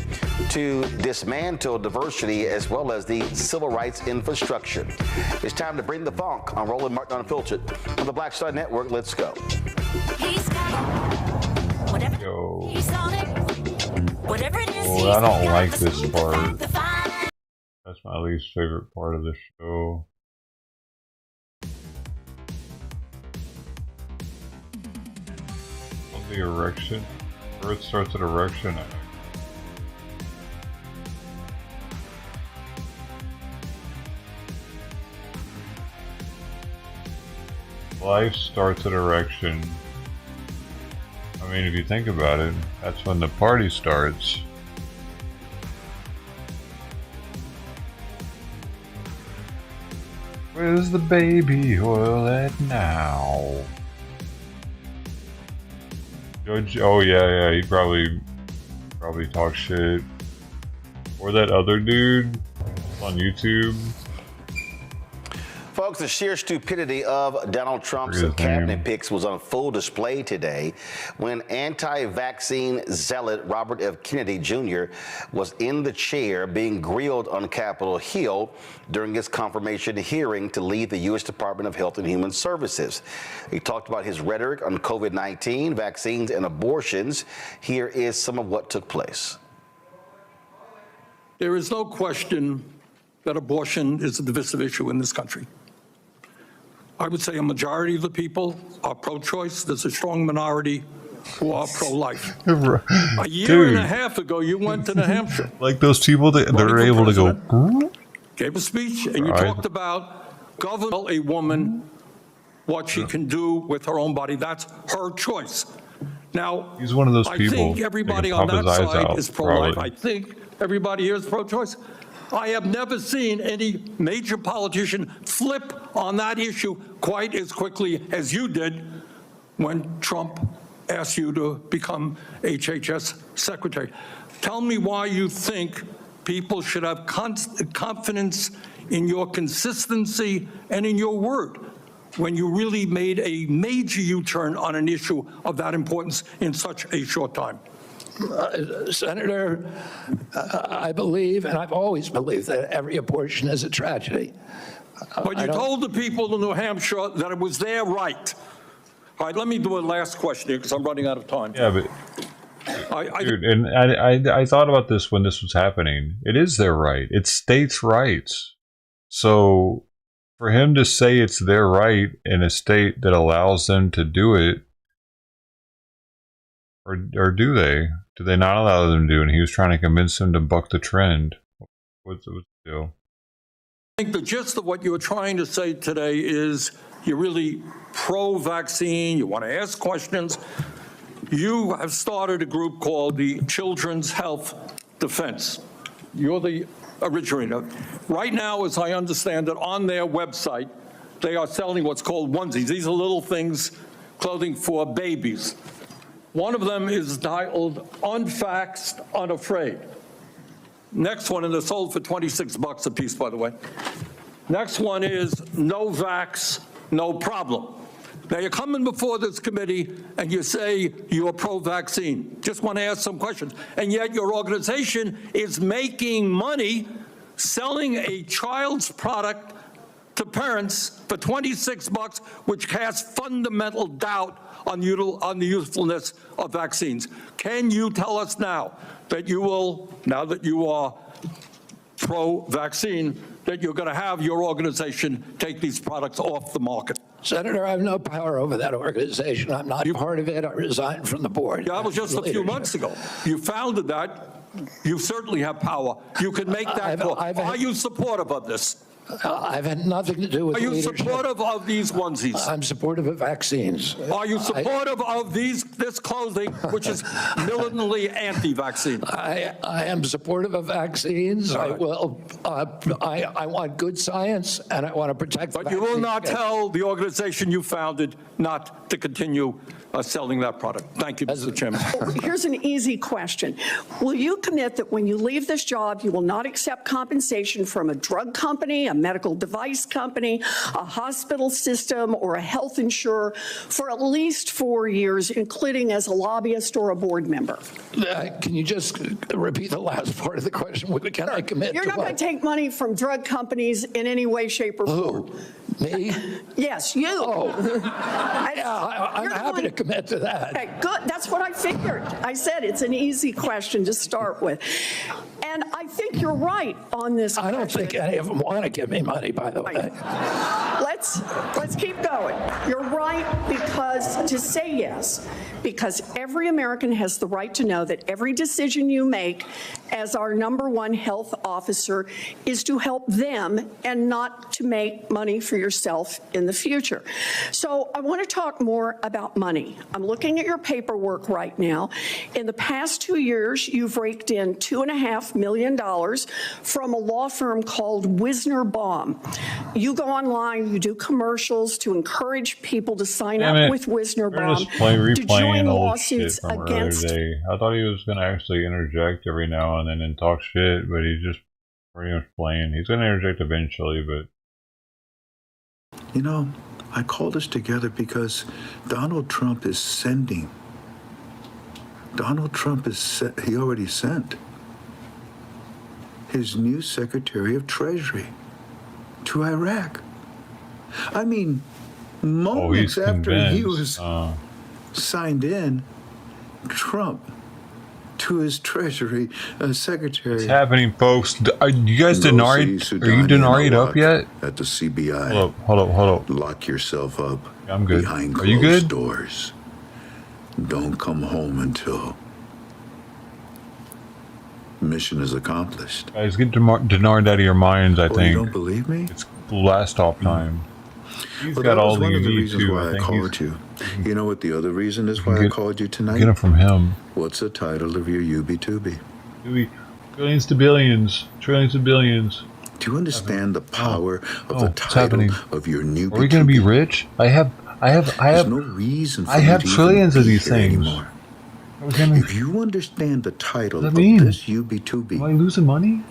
to dismantle diversity as well as the civil rights infrastructure. It's time to bring the funk on Roland Martin Unfiltered on the Black Star Network. Let's go. Yo. Whatever it is, Oh, I don't like this part. That's my least favorite part of the show. On the erection. Birth starts at erection. Life starts at erection. I mean, if you think about it, that's when the party starts. Where's the baby oil at now? Judge, oh yeah, he probably talks shit. Or that other dude on YouTube. Folks, the sheer stupidity of Donald Trump's cabinet picks was on full display today when anti-vaccine zealot Robert F. Kennedy Jr. was in the chair being grilled on Capitol Hill during his confirmation hearing to lead the U.S. Department of Health and Human Services. He talked about his rhetoric on COVID-19, vaccines, and abortions. Here is some of what took place. There is no question that abortion is a divisive issue in this country. I would say a majority of the people are pro-choice. There's a strong minority who are pro-life. A year and a half ago, you went to New Hampshire. Like those people that they're able to go. Gave a speech, and you talked about governing a woman, what she can do with her own body. That's her choice. Now, He's one of those people. I think everybody that can on pop that his eyes side out, is pro-life. probably. I think everybody here is pro-choice. I have never seen any major politician flip on that issue quite as quickly as you did when Trump asked you to become HHS secretary. Tell me why you think people should have confidence in your consistency and in your word when you really made a major U-turn on an issue of that importance in such a short time. Senator, I believe, and I've always believed, that every abortion is a tragedy. But you told the people in New Hampshire that it was their right. All right, let me do a last question here because I'm running out of time. Yeah, but dude, and I thought about this when this was happening. It is their right. It's states' rights. So for him to say it's their right in a state that allows them to do it, or do they? Do they not allow them to do it? And he was trying to convince them to buck the trend. What's the deal? I think the gist of what you were trying to say today is you're really pro-vaccine, you want to ask questions. You have started a group called the Children's Health Defense. You're the originator. Right now, as I understand it, on their website, they are selling what's called onesies. These are little things, clothing for babies. One of them is titled Unvaxxed, Unafraid. Next one, and they're sold for $26 a piece, by the way. Next one is No Vax, No Problem. Now, you're coming before this committee and you say you're pro-vaccine. Just want to ask some questions. And yet your organization is making money selling a child's product to parents for $26, which casts fundamental doubt on the usefulness of vaccines. Can you tell us now that you will, now that you are pro-vaccine, that you're going to have your organization take these products off the market? Senator, I have no power over that organization. I'm not part of it. I resigned from the board. That was just a few months ago. You founded that. You certainly have power. You can make that call. Are you supportive of this? I've had nothing to do with leadership. Are you supportive of these onesies? I'm supportive of vaccines. Are you supportive of this clothing, which is militantly anti-vaccine? I am supportive of vaccines. I will. I want good science, and I want to protect. But you will not tell the organization you founded not to continue selling that product. Thank you, Mr. Chairman. Here's an easy question. Will you commit that when you leave this job, you will not accept compensation from a drug company, a medical device company, a hospital system, or a health insurer for at least 4 years, including as a lobbyist or a board member? Can you just repeat the last part of the question? Can I commit? You're not going to take money from drug companies in any way, shape, or form. Who? Me? Yes, you. Oh. I'm happy to commit to that. Okay, good. That's what I figured. I said it's an easy question to start with. And I think you're right on this question. I don't think any of them want to give me money, by the way. Let's keep going. You're right, because to say yes, because every American has the right to know that every decision you make as our #1 health officer is to help them and not to make money for yourself in the future. So I want to talk more about money. I'm looking at your paperwork right now. In the past 2 years, you've raked in $2.5 million from a law firm called Wisner Baum. You go online, you do commercials to encourage people to sign up with Wisner Baum to join lawsuits against. I thought he was going to actually interject every now and then and talk shit, but he's just pretty much playing. He's going to interject eventually, but. You know, I called us together because Donald Trump is sending. Donald Trump he already sent his new Secretary of Treasury to Iraq. I mean, moments after he was signed in, Trump to his Treasury Secretary. It's happening, folks. Are you guys denaried? Are you denaried up yet? At the CBI. Hold up. Lock yourself up. I'm good. Behind Are you good? closed doors. Don't come home until mission is accomplished. Guys, get denaried out of your minds, I think. You don't believe me? It's last off time. He's Well, got that all was the one of the YouTube, reasons why I think called you. You know what the other reason is why I called you tonight? Get it from him. What's the title of your UB2B? Billions to billions, trillions to billions. Do you understand the power of the title of your new? Are we going to be rich? I have There's no reason for I have me to trillions even of be these here things. anymore. If you understand the title of mean? this UB2B, Am I losing money?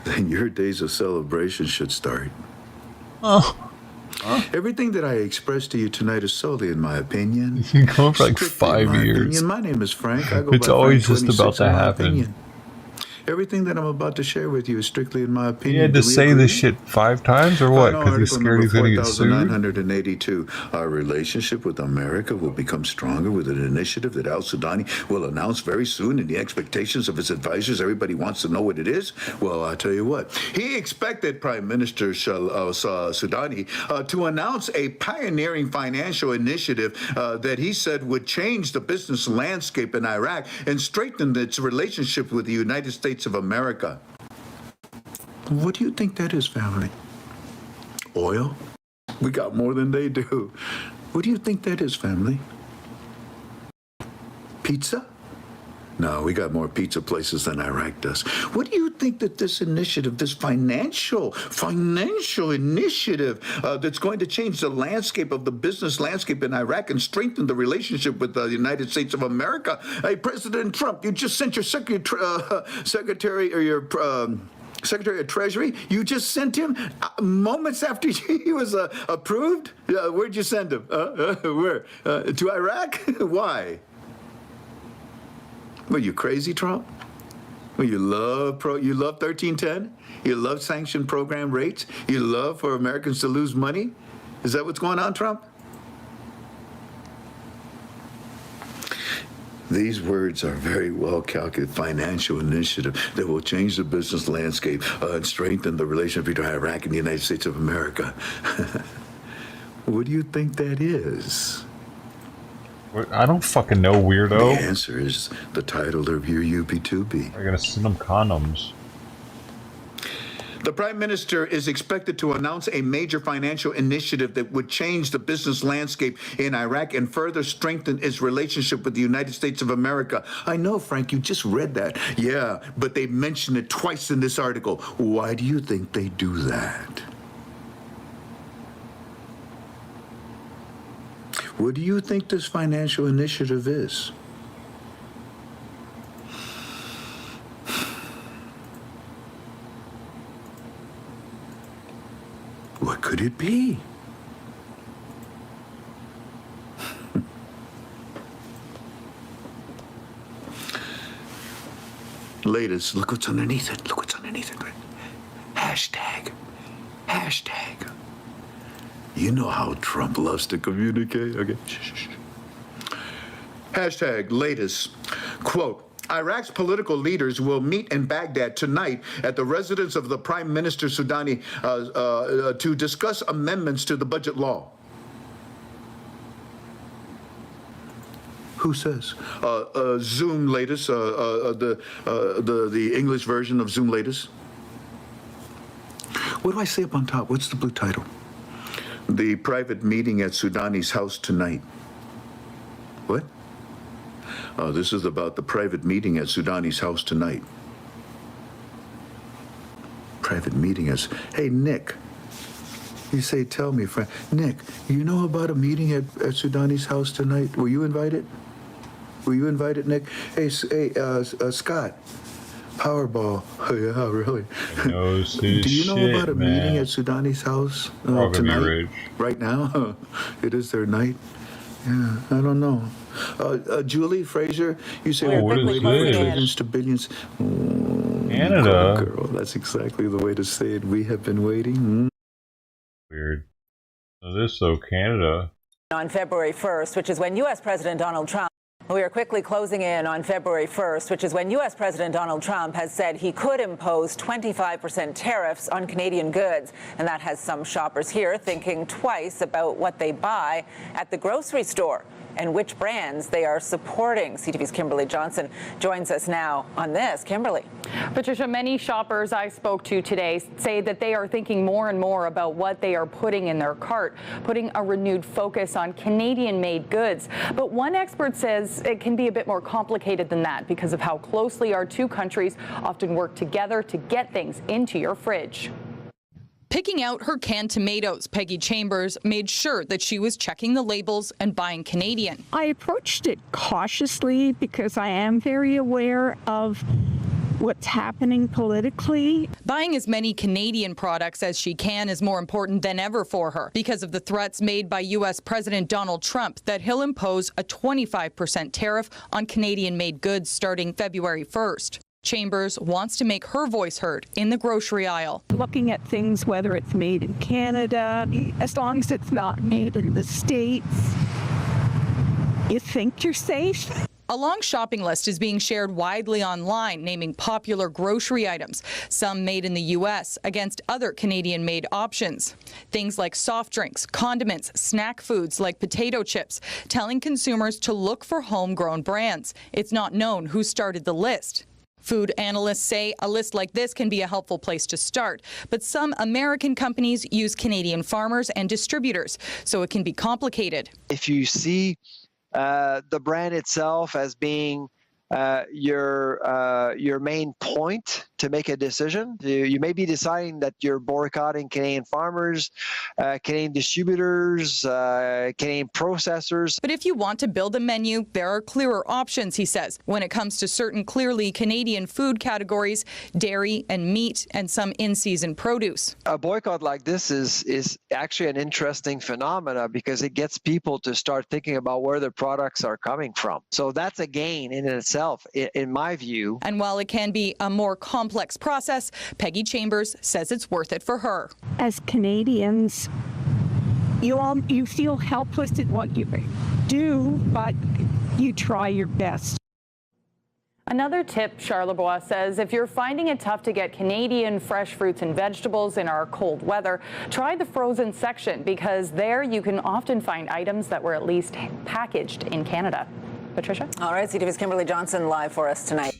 then your days of celebration should start. Everything that I expressed to you tonight is solely in my opinion. You've been going for like Strictly in 5 my years. opinion. My name is Frank. I go It's by always Frank just about 26 to in my happen. opinion. Everything that I'm about to share with you is strictly in my He opinion. had to Do we say agree? this shit 5 times or what? Final Because he's article scared he's going to get sued? 4982. Our relationship with America will become stronger with an initiative that Al-Sudani will announce very soon in the expectations of his advisors. Everybody wants to know what it is. Well, I'll tell you what. He expected Prime Minister Sudani to announce a pioneering financial initiative that he said would change the business landscape in Iraq and strengthen its relationship with the United States of America. What do you think that is, family? Oil? We got more than they do. What do you think that is, family? Pizza? No, we got more pizza places than Iraq does. What do you think that this initiative, this financial initiative that's going to change the landscape of the business landscape in Iraq and strengthen the relationship with the United States of America? Hey, President Trump, you just sent your secretary or your Secretary of Treasury, you just sent him moments after he was approved? Where'd you send him? Where? To Iraq? Why? Were you crazy, Trump? Well, you love 1310? You love sanctioned program rates? You love for Americans to lose money? Is that what's going on, Trump? These words are very well calculated financial initiative that will change the business landscape and strengthen the relationship between Iraq and the United States of America. What do you think that is? I don't fucking know, weirdo. The answer is the title of your UB2B. We're gonna send them condoms. The Prime Minister is expected to announce a major financial initiative that would change the business landscape in Iraq and further strengthen its relationship with the United States of America. I know, Frank, you just read that. Yeah, but they mentioned it twice in this article. Why do you think they do that? What do you think this financial initiative is? What could it be? Latest, look what's underneath it. Look what's underneath it. Hashtag. You know how Trump loves to communicate. Okay. Hashtag latest. Quote, Iraq's political leaders will meet in Baghdad tonight at the residence of the Prime Minister Soudani to discuss amendments to the budget law. Who says? Zoom latest, the English version of Zoom latest. What do I say up on top? What's the blue title? The private meeting at Soudani's house tonight. What? This is about the private meeting at Soudani's house tonight. Private meeting as, hey, Nick. You say, tell me, friend. Nick, you know about a meeting at Soudani's house tonight? Were you invited? Nick? Hey, Scott. Powerball. Oh, yeah, really? Do you know about a meeting at Soudani's house tonight? Right now? It is their night? Yeah, I don't know. Julie Fraser, you say what is trillions to billions. Canada. Girl, that's exactly the way to say it. We have been waiting. Weird. So Canada. On February 1st, which is when U.S. President Donald Trump. We are quickly closing in on February 1st, which is when U.S. President Donald Trump has said he could impose 25% tariffs on Canadian goods. And that has some shoppers here thinking twice about what they buy at the grocery store and which brands they are supporting. CTV's Kimberly Johnson joins us now on this. Kimberly. Patricia, many shoppers I spoke to today say that they are thinking more and more about what they are putting in their cart, putting a renewed focus on Canadian-made goods. But one expert says it can be a bit more complicated than that because of how closely our two countries often work together to get things into your fridge. Picking out her canned tomatoes, Peggy Chambers made sure that she was checking the labels and buying Canadian. I approached it cautiously because I am very aware of what's happening politically. Buying as many Canadian products as she can is more important than ever for her because of the threats made by U.S. President Donald Trump that he'll impose a 25% tariff on Canadian-made goods starting February 1st. Chambers wants to make her voice heard in the grocery aisle. Looking at things, whether it's made in Canada, as long as it's not made in the States, you think you're safe. A long shopping list is being shared widely online, naming popular grocery items, some made in the U.S. against other Canadian-made options. Things like soft drinks, condiments, snack foods like potato chips, telling consumers to look for homegrown brands. It's not known who started the list. Food analysts say a list like this can be a helpful place to start, but some American companies use Canadian farmers and distributors, so it can be complicated. If you see the brand itself as being your main point to make a decision, you may be deciding that you're boycotting Canadian farmers, Canadian distributors, Canadian processors. But if you want to build a menu, there are clearer options, he says, when it comes to certain clearly Canadian food categories, dairy and meat, and some in-season produce. A boycott like this is actually an interesting phenomena because it gets people to start thinking about where their products are coming from. So that's a gain in itself, in my view. And while it can be a more complex process, Peggy Chambers says it's worth it for her. As Canadians, you feel helpless at what you do, but you try your best. Another tip, Charlebois says, if you're finding it tough to get Canadian fresh fruits and vegetables in our cold weather, try the frozen section, because there you can often find items that were at least packaged in Canada. Patricia? All right, CTV's Kimberly Johnson live for us tonight.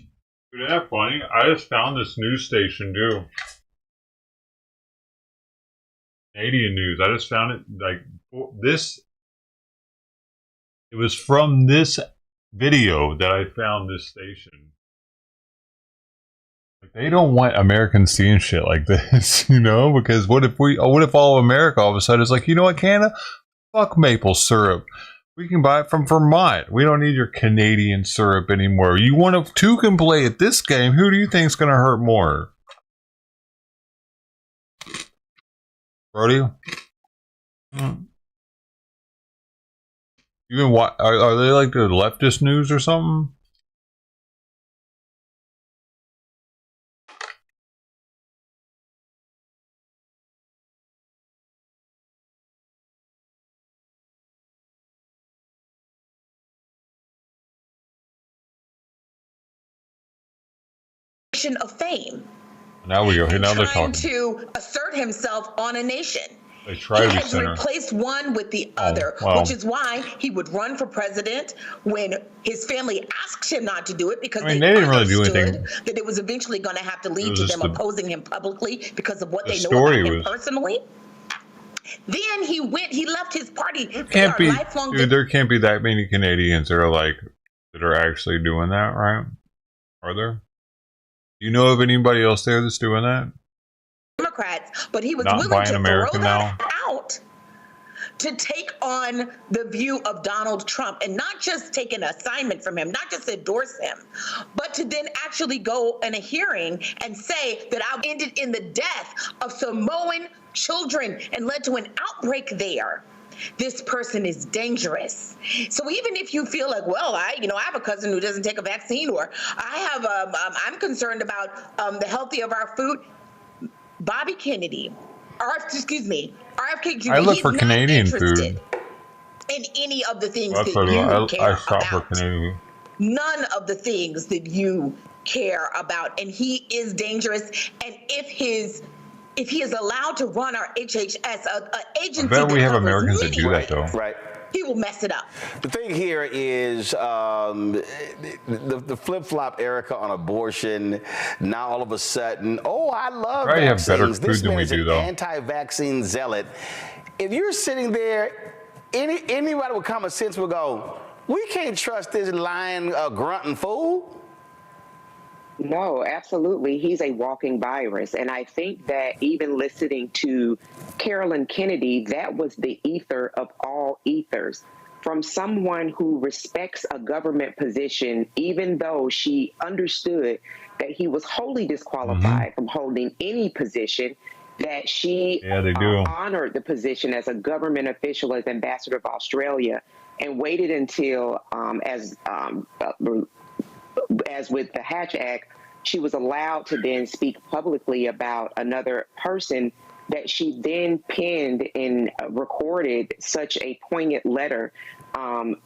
Isn't that funny? I just found this news station too. Canadian news. I just found it like this. It was from this video that I found this station. Like, they don't want Americans seeing shit like this, you know? Because what if all of America all of a sudden is like, you know what, Canada? Fuck maple syrup. We can buy it from Vermont. We don't need your Canadian syrup anymore. You one of two can play at this game. Who do you think is going to hurt more? Brody? Even what are they like the leftist news or something? Of fame. Now we go. Here now they're trying talking. to assert himself on a nation. They try to be He has center. replaced one with the other, wow. which is why he would run for president when his family asked him not to do it, because I mean, they didn't really do understood anything. that it was eventually going to have to It lead was to just them the- opposing him publicly because of what the they know story about him was- personally. Then he left his party. They Can't are be, lifelong dude. There can't be that many Canadians that are actually doing that, right? Are there? Do you know of anybody else there that's doing that? Democrats, but he was Not willing buying to American throw that now? out to take on the view of Donald Trump, and not just take an assignment from him, not just endorse him, but to then actually go in a hearing and say that I ended in the death of Samoan children and led to an outbreak there. This person is dangerous. So even if you feel like, well, I have a cousin who doesn't take a vaccine, or I'm concerned about the health of our food. Bobby Kennedy, RFK Jr. I look he's for not Canadian interested food. in any of the things That's that what you care I shop for about. Canadian. None of the things that you care about, and he is dangerous. And if he is allowed to run our HHS, an agency, I bet we that have covers Americans that many do that though. Right. he will mess it up. The thing here is the flip-flop, Erica, on abortion. Now all of a sudden, I love Probably have better vaccines. food This than man we is do, an though. anti-vaccine zealot. If you're sitting there, anybody with common sense will go, we can't trust this lying, grunting fool. No, absolutely. He's a walking virus. And I think that even listening to Carolyn Kennedy, that was the ether of all ethers. From someone who respects a government position, even though she understood that he was wholly disqualified from holding any position, that she honored the position as a government official, as ambassador of Australia, and waited until, as with the Hatch Act, she was allowed to then speak publicly about another person, that she then penned and recorded such a poignant letter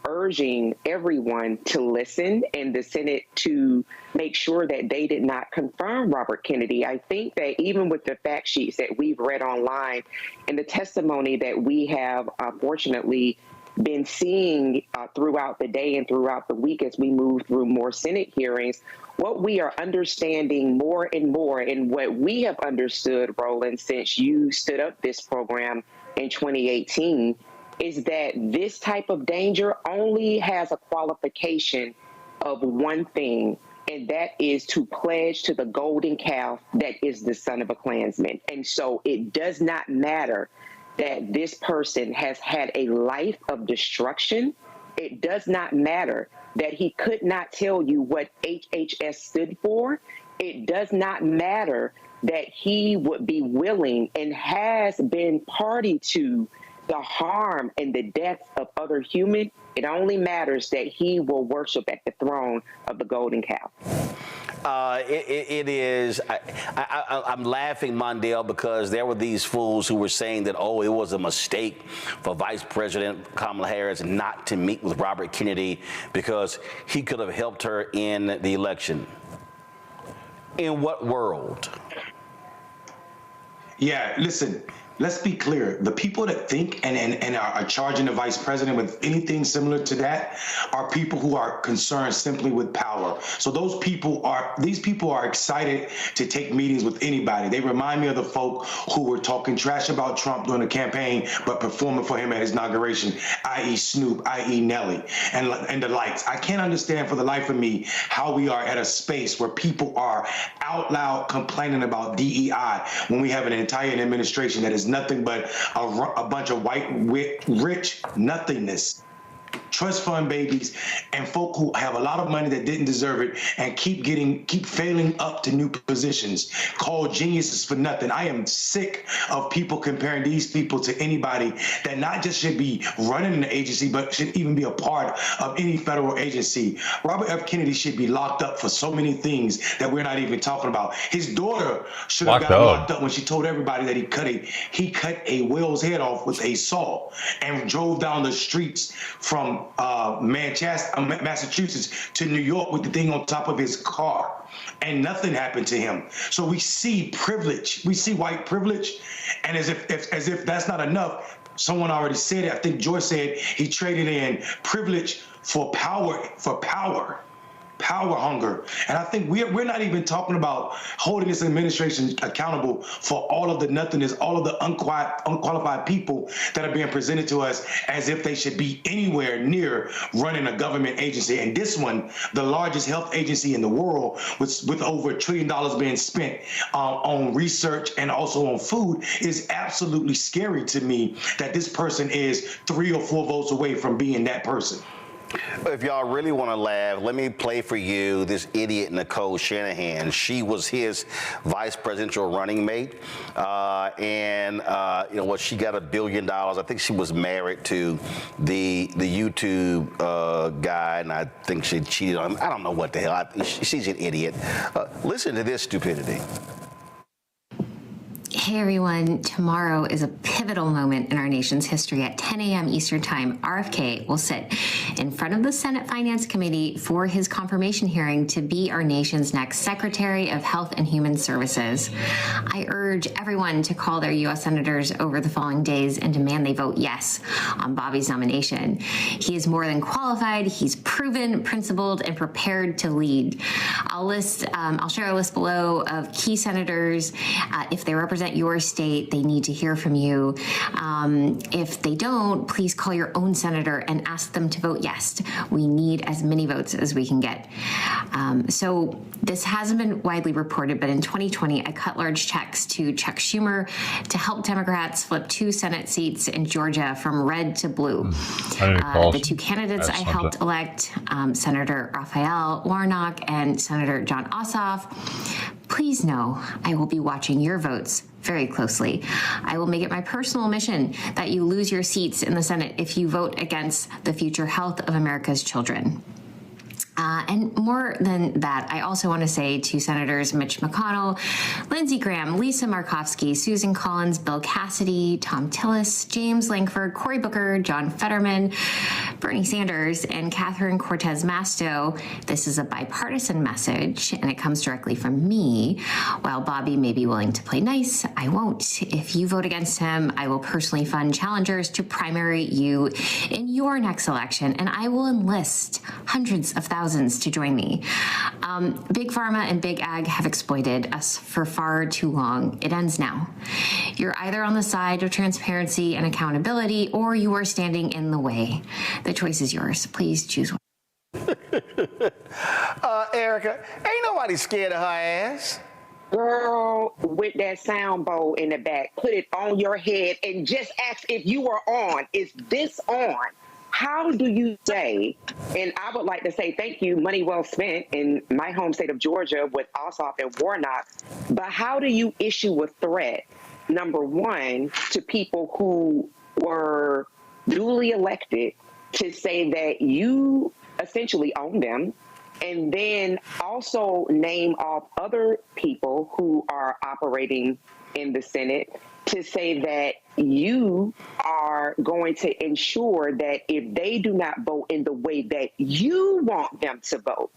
urging everyone to listen and the Senate to make sure that they did not confirm Robert Kennedy. I think that even with the fact sheets that we've read online and the testimony that we have, fortunately, been seeing throughout the day and throughout the week as we move through more Senate hearings, what we are understanding more and more, and what we have understood, Roland, since you stood up this program in 2018, is that this type of danger only has a qualification of one thing, and that is to pledge to the golden calf that is the son of a Klansman. And so it does not matter that this person has had a life of destruction. It does not matter that he could not tell you what HHS stood for. It does not matter that he would be willing and has been party to the harm and the death of other humans. It only matters that he will worship at the throne of the golden calf. It is. I'm laughing, Mondale, because there were these fools who were saying that, oh, it was a mistake for Vice President Kamala Harris not to meet with Robert Kennedy because he could have helped her in the election. In what world? Yeah, listen. Let's be clear. The people that think and are charging the vice president with anything similar to that are people who are concerned simply with power. So these people are excited to take meetings with anybody. They remind me of the folk who were talking trash about Trump during the campaign, but performing for him at his inauguration, i.e. Snoop, i.e. Nelly, and the likes. I can't understand for the life of me how we are at a space where people are out loud complaining about DEI when we have an entire administration that is nothing but a bunch of white, rich nothingness. Trust fund babies and folk who have a lot of money that didn't deserve it and keep failing up to new positions, called geniuses for nothing. I am sick of people comparing these people to anybody that not just should be running an agency, but should even be a part of any federal agency. Robert F. Kennedy should be locked up for so many things that we're not even talking about. His daughter should have gotten locked up when she told everybody that he cut a whale's head off with a saw and drove down the streets from Massachusetts to New York with the thing on top of his car, and nothing happened to him. So we see privilege, we see white privilege, and as if that's not enough, someone already said it. I think Joyce said he traded in privilege for power hunger. And I think we're not even talking about holding this administration accountable for all of the nothingness, all of the unqualified people that are being presented to us as if they should be anywhere near running a government agency. And this one, the largest health agency in the world, with over $1 trillion being spent on research and also on food, is absolutely scary to me that this person is 3 or 4 votes away from being that person. If y'all really want to laugh, let me play for you this idiot Nicole Shanahan. She was his vice presidential running mate, and you know what? She got $1 billion. I think she was married to the YouTube guy, and I think she cheated on him. I don't know what the hell. She's an idiot. Listen to this stupidity. Hey everyone, tomorrow is a pivotal moment in our nation's history. At 10 a.m. Eastern Time, RFK will sit in front of the Senate Finance Committee for his confirmation hearing to be our nation's next Secretary of Health and Human Services. I urge everyone to call their U.S. senators over the following days and demand they vote yes on Bobby's nomination. He is more than qualified, he's proven, principled, and prepared to lead. I'll share a list below of key senators. If they represent your state, they need to hear from you. If they don't, please call your own senator and ask them to vote yes. We need as many votes as we can get. So this hasn't been widely reported, but in 2020, I cut large checks to Chuck Schumer to help Democrats flip 2 Senate seats in Georgia from red to blue. The 2 candidates I helped elect, Senator Raphael Warnock and Senator John Ossoff. Please know I will be watching your votes very closely. I will make it my personal mission that you lose your seats in the Senate if you vote against the future health of America's children. And more than that, I also want to say to Senators Mitch McConnell, Lindsey Graham, Lisa Murkowski, Susan Collins, Bill Cassidy, Tom Tillis, James Lankford, Cory Booker, John Fetterman, Bernie Sanders, and Catherine Cortez Masto, this is a bipartisan message, and it comes directly from me. While Bobby may be willing to play nice, I won't. If you vote against him, I will personally fund challengers to primary you in your next election, and I will enlist hundreds of thousands to join me. Big Pharma and Big Ag have exploited us for far too long. It ends now. You're either on the side of transparency and accountability, or you are standing in the way. The choice is yours. Please choose one. Erica, ain't nobody scared of her ass. Girl, with that sound bowl in the back, put it on your head and just ask if you are on. Is this on? How do you say, and I would like to say thank you, money well spent in my home state of Georgia with Ossoff and Warnock, but how do you issue a threat, number one, to people who were duly elected to say that you essentially own them, and then also name off other people who are operating in the Senate to say that you are going to ensure that if they do not vote in the way that you want them to vote,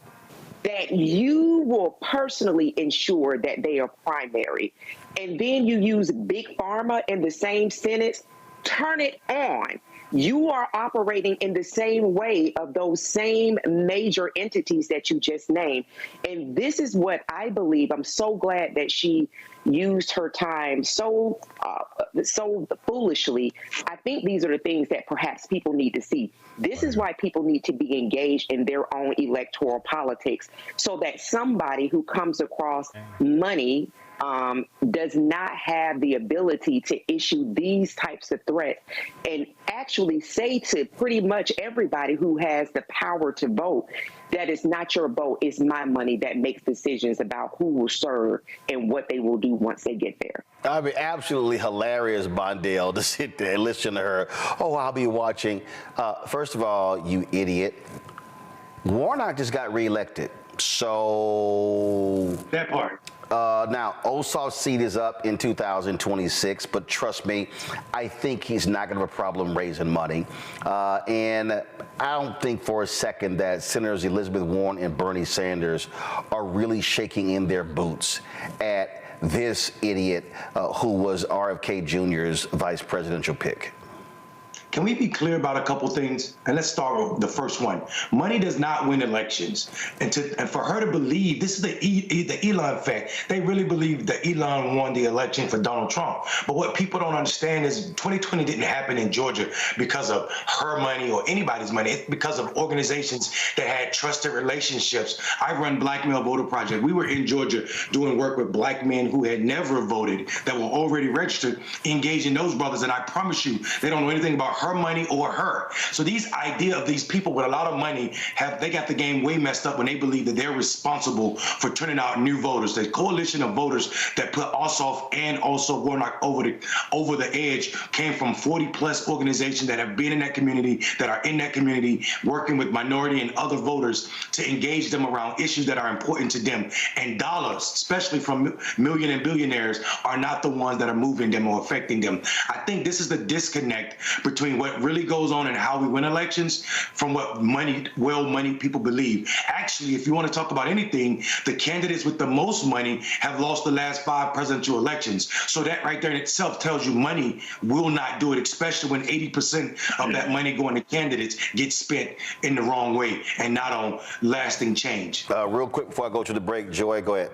that you will personally ensure that they are primary. And then you use Big Pharma in the same sentence, turn it on. You are operating in the same way of those same major entities that you just named. And this is what I believe. I'm so glad that she used her time so foolishly. I think these are the things that perhaps people need to see. This is why people need to be engaged in their own electoral politics, so that somebody who comes across money does not have the ability to issue these types of threats and actually say to pretty much everybody who has the power to vote, that it's not your vote, it's my money that makes decisions about who will serve and what they will do once they get there. I'd be absolutely hilarious, Bondale, to sit there and listen to her. Oh, I'll be watching. First of all, you idiot. Warnock just got reelected. So that part. Now, Ossoff's seat is up in 2026, but trust me, I think he's not going to have a problem raising money. And I don't think for a second that Senators Elizabeth Warren and Bernie Sanders are really shaking in their boots at this idiot who was RFK Jr.'s vice presidential pick. Can we be clear about a couple things? And let's start with the first one. Money does not win elections. And for her to believe, this is the Elon effect. They really believe that Elon won the election for Donald Trump. But what people don't understand is 2020 didn't happen in Georgia because of her money or anybody's money. It's because of organizations that had trusted relationships. I run Black Male Voter Project. We were in Georgia doing work with black men who had never voted, that were already registered, engaging those brothers. And I promise you, they don't know anything about her money or her. So these idea of these people with a lot of money, they got the game way messed up when they believe that they're responsible for turning out new voters. The coalition of voters that put Ossoff and also Warnock over the edge came from 40+ organizations that have been in that community, that are in that community, working with minority and other voters to engage them around issues that are important to them. And dollars, especially from million and billionaires, are not the ones that are moving them or affecting them. I think this is the disconnect between what really goes on and how we win elections from what well-moneyed people believe. Actually, if you want to talk about anything, the candidates with the most money have lost the last 5 presidential elections. So that right there in itself tells you money will not do it, especially when 80% of that money going to candidates gets spent in the wrong way and not on lasting change. Real quick before I go to the break, Joy, go ahead.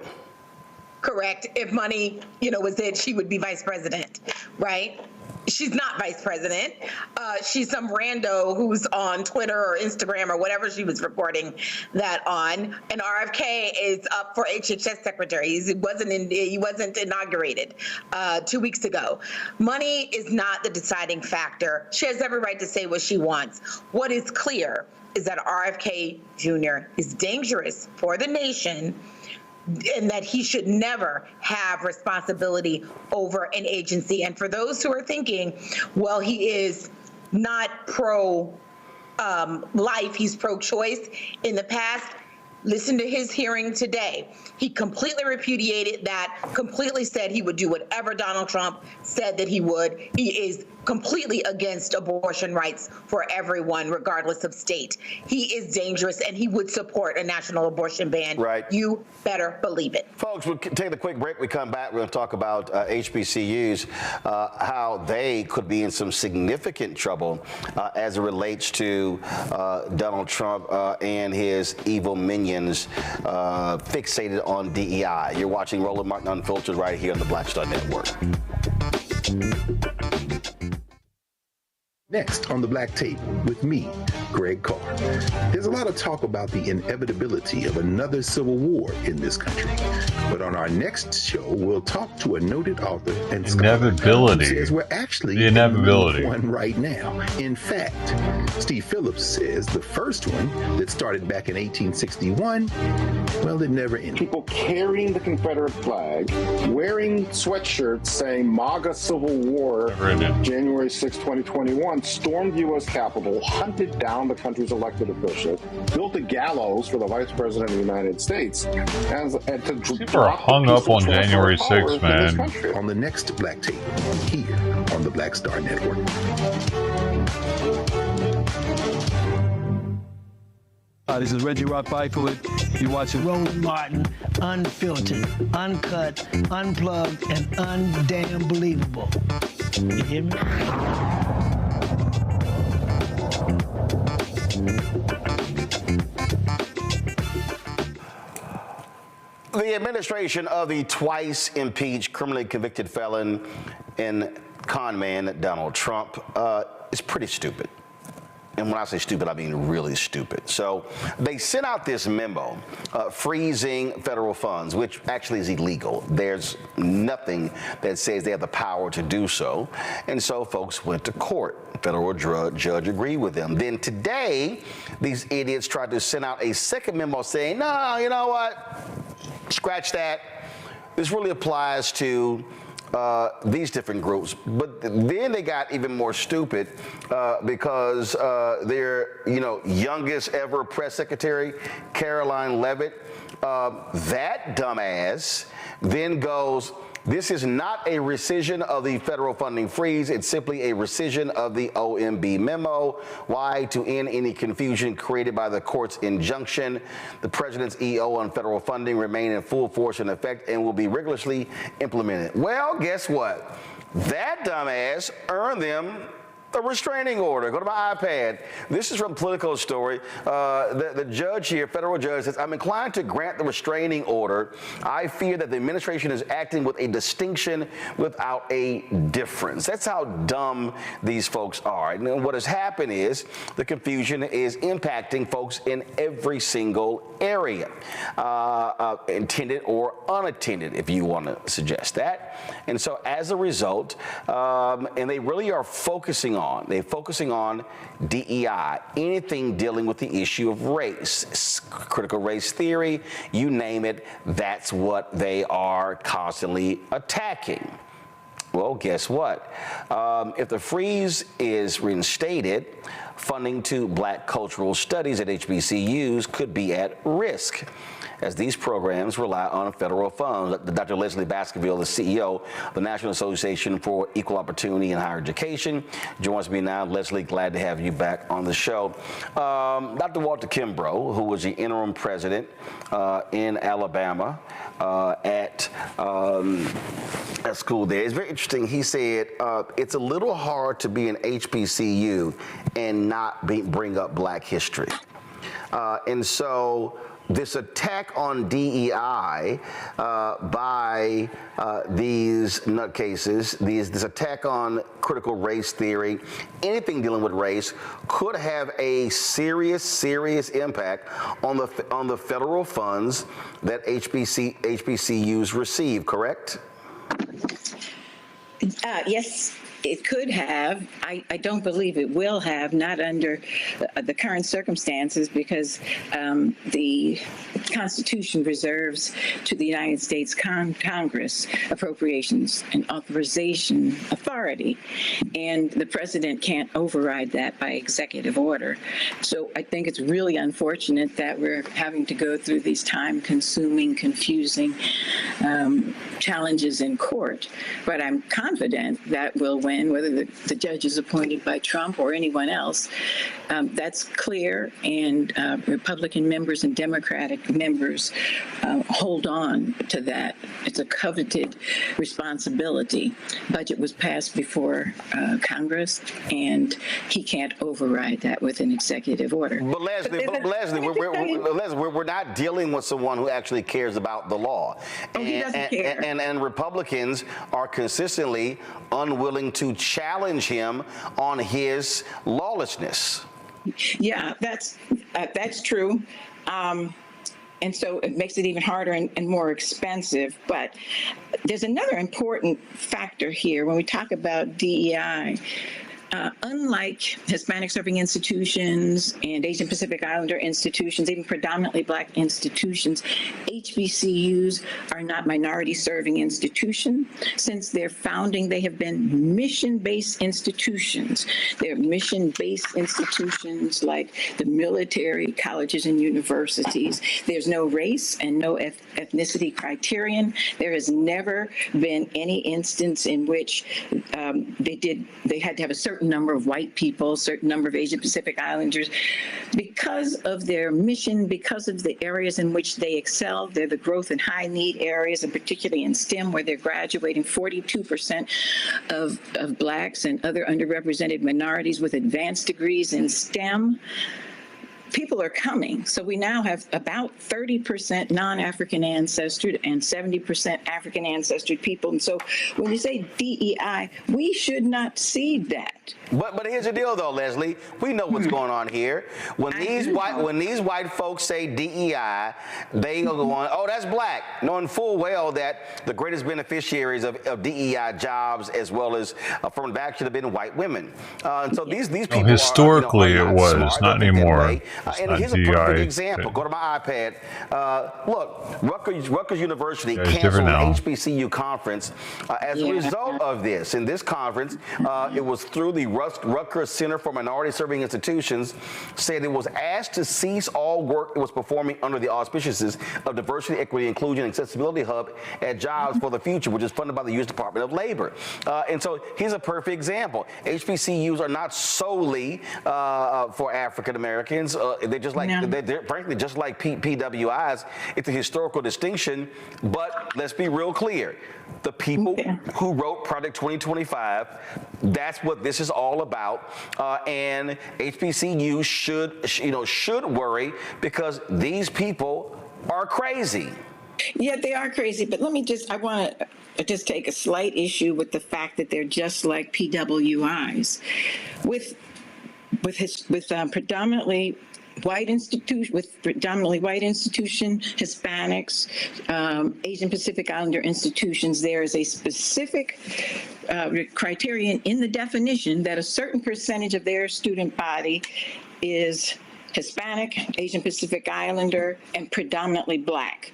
Correct. If money, was it, she would be vice president, right? She's not vice president. She's some rando who's on Twitter or Instagram or whatever she was reporting that on. And RFK is up for HHS secretary. He wasn't inaugurated 2 weeks ago. Money is not the deciding factor. She has every right to say what she wants. What is clear is that RFK Jr. is dangerous for the nation, and that he should never have responsibility over an agency. And for those who are thinking, well, he is not pro life. He's pro-choice in the past. Listen to his hearing today. He completely repudiated that, completely said he would do whatever Donald Trump said that he would. He is completely against abortion rights for everyone, regardless of state. He is dangerous, and he would support a national abortion ban. Right. You better believe it. Folks, we'll take a quick break. We come back, we're going to talk about HBCUs, how they could be in some significant trouble as it relates to Donald Trump and his evil minions fixated on DEI. You're watching Roland Martin Unfiltered right here on the Black Star Network. Next on the Black Table with me, Greg Carr. There's a lot of talk about the inevitability of another civil war in this country. But on our next show, we'll talk to a noted author and scholar who says we're actually in one right now. In fact, Steve Phillips says the first one that started back in 1861, well, it never ended. People carrying the Confederate flag, wearing sweatshirts saying MAGA Civil War, January 6, 2021, stormed the U.S. Capitol, hunted down the country's elected officials, built a gallows for the Vice President of the United States, and to people are hung up on January 6th, man. On the next Black Table, here on the Black Star Network. Hi, this is Reggie Rock Byford. You're watching Roland Martin, unfiltered, uncut, unplugged, and undamn believable. You hear me? The administration of the twice impeached, criminally convicted felon and con man Donald Trump is pretty stupid. And when I say stupid, I mean really stupid. So they sent out this memo freezing federal funds, which actually is illegal. There's nothing that says they have the power to do so. And so folks went to court. Federal judge agreed with them. Then today, these idiots tried to send out a second memo saying, no, you know what? Scratch that. This really applies to these different groups. But then they got even more stupid because their, youngest ever press secretary, Caroline Leavitt, that dumbass then goes, this is not a rescission of the federal funding freeze. It's simply a rescission of the OMB memo. Why? To end any confusion created by the court's injunction. The president's EO on federal funding remain in full force and effect and will be rigorously implemented. Well, guess what? That dumbass earned them a restraining order. Go to my iPad. This is from Politico Story. The judge here, federal judge, says, I'm inclined to grant the restraining order. I fear that the administration is acting with a distinction without a difference. That's how dumb these folks are. And what has happened is the confusion is impacting folks in every single area, intended or unattended, if you want to suggest that. And so as a result, and they really are focusing on DEI, anything dealing with the issue of race, critical race theory, you name it, that's what they are constantly attacking. Well, guess what? If the freeze is reinstated, funding to Black cultural studies at HBCUs could be at risk, as these programs rely on federal funds. Dr. Leslie Baskerville, the CEO of the National Association for Equal Opportunity in Higher Education, joins me now. Leslie, glad to have you back on the show. Dr. Walter Kimbrough, who was the interim president in Alabama at school there. It's very interesting. He said it's a little hard to be an HBCU and not bring up Black history. And so this attack on DEI by these nutcases, this attack on critical race theory, anything dealing with race, could have a serious impact on the federal funds that HBCUs receive, correct? Yes, it could have. I don't believe it will have, not under the current circumstances, because the Constitution reserves to the United States Congress appropriations and authorization authority authority, and the president can't override that by executive order. So I think it's really unfortunate that we're having to go through these time-consuming, confusing challenges in court. But I'm confident that we'll win, whether the judge is appointed by Trump or anyone else. That's clear, and Republican members and Democratic members hold on to that. It's a coveted responsibility. Budget was passed before Congress, and he can't override that with an executive order. But Leslie, we're not dealing with someone who actually cares about the law. He doesn't care. And Republicans are consistently unwilling to challenge him on his lawlessness. Yeah, that's true. And so it makes it even harder and more expensive. But there's another important factor here when we talk about DEI. Unlike Hispanic serving institutions and Asian Pacific Islander institutions, even predominantly Black institutions, HBCUs are not minority serving institutions. Since their founding, they have been mission-based institutions. They're mission-based institutions like the military, colleges, and universities. There's no race and no ethnicity criterion. There has never been any instance in which they had to have a certain number of white people, a certain number of Asian Pacific Islanders. Because of their mission, because of the areas in which they excel, they're the growth and high need areas, and particularly in STEM, where they're graduating 42% of Blacks and other underrepresented minorities with advanced degrees in STEM. People are coming. So we now have about 30% non-African ancestry and 70% African ancestry people. And so when you say DEI, we should not cede that. But here's the deal, though, Leslie. We know what's going on here. When these white folks say DEI, they are going, oh, that's Black, knowing full well that the greatest beneficiaries of DEI jobs as well as affirmative action have been white women. And so these people historically are it was, smart, not anymore. And here's a perfect example. Go to my iPad. Look, Rutgers University canceled an HBCU conference as a result of this. In this conference, it was through the Rutgers Center for Minority Serving Institutions, said it was asked to cease all work it was performing under the auspices of Diversity, Equity, Inclusion, and Accessibility Hub at Jobs for the Future, which is funded by the U.S. Department of Labor. And so here's a perfect example. HBCUs are not solely for African Americans. They're just like, they're frankly just like PWIs. It's a historical distinction, but let's be real clear. The people who wrote Project 2025, that's what this is all about. And HBCUs should worry because these people are crazy. Yeah, they are crazy. But I want to just take a slight issue with the fact that they're just like PWIs. With predominantly white institution, Hispanics, Asian Pacific Islander institutions, there is a specific criterion in the definition that a certain percentage of their student body is Hispanic, Asian Pacific Islander, and predominantly Black.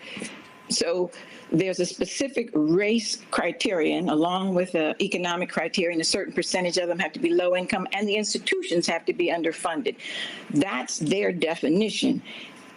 So there's a specific race criterion along with an economic criterion. A certain percentage of them have to be low income, and the institutions have to be underfunded. That's their definition.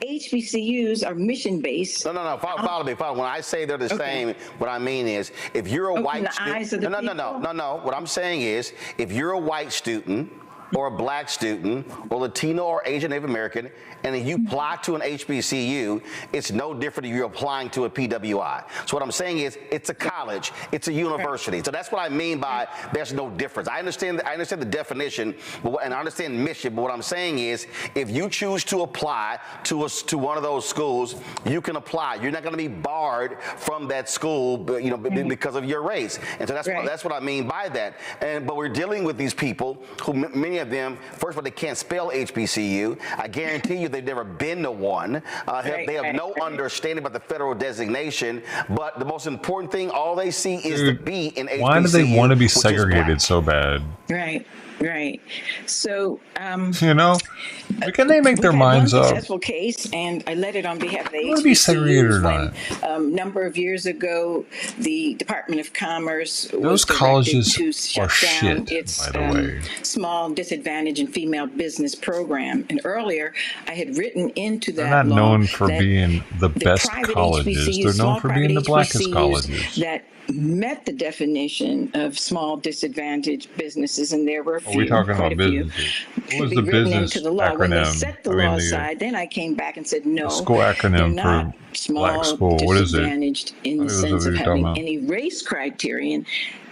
HBCUs are mission-based. No. Follow me. When I say they're the same, what I mean is, if you're a white student, no. What I'm saying is, if you're a white student or a Black student or Latino or Asian Native American, and if you apply to an HBCU, it's no different if you're applying to a PWI. So what I'm saying is, it's a college, it's a university. So that's what I mean by there's no difference. I understand the definition, and I understand mission, but what I'm saying is, if you choose to apply to one of those schools, you can apply. You're not going to be barred from that school, because of your race. And so that's what I mean by that. But we're dealing with these people who many of them, first of all, they can't spell HBCU. I guarantee you they've never been to one. They have no understanding about the federal designation. But the most important thing, all they see is the B in HBCU. Why do they want to be segregated so bad? Right. Right. So, can they make their minds one up? Successful case, and I led it on behalf of the Would it be segregated or HBCUs not? when a number of years ago, the Department of Commerce Those was directed colleges to are shut shit, down its by the way. small disadvantage and female business program. And earlier, I had written into They're that not law known for that being the best private colleges. HBCUs, They're known small for being the private blackest HBCUs colleges. that met the definition of small disadvantaged businesses, and there were a few. Are we talking quite about a few, businesses? What could was be the written business into the law. When they acronym? set the I mean, law the aside, then I came back and said, no, school they're acronym not for small, black school. What is it? disadvantaged in What the was it sense we of were talking having about? any race criterion.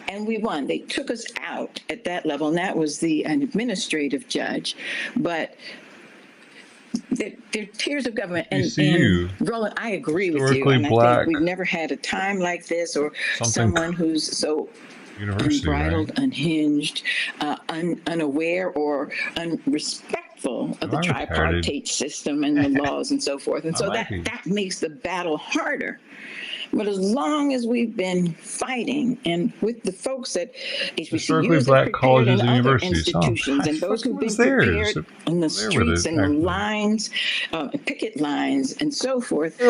And we won. They took us out at that level, and that was an administrative judge. But they're tiers of government. And Roland, I agree with you. Historically And I black. think we've never had a time like this, or Something someone who's so University, unbridled, right? unhinged, unaware, or unrespectful of the tripartite system and the laws and so forth. And so that makes the battle harder. But as long as we've been fighting, and with the folks at HBCUs black colleges and other universities, institutions, and those who've been prepared on the streets and the lines, picket lines, and so forth,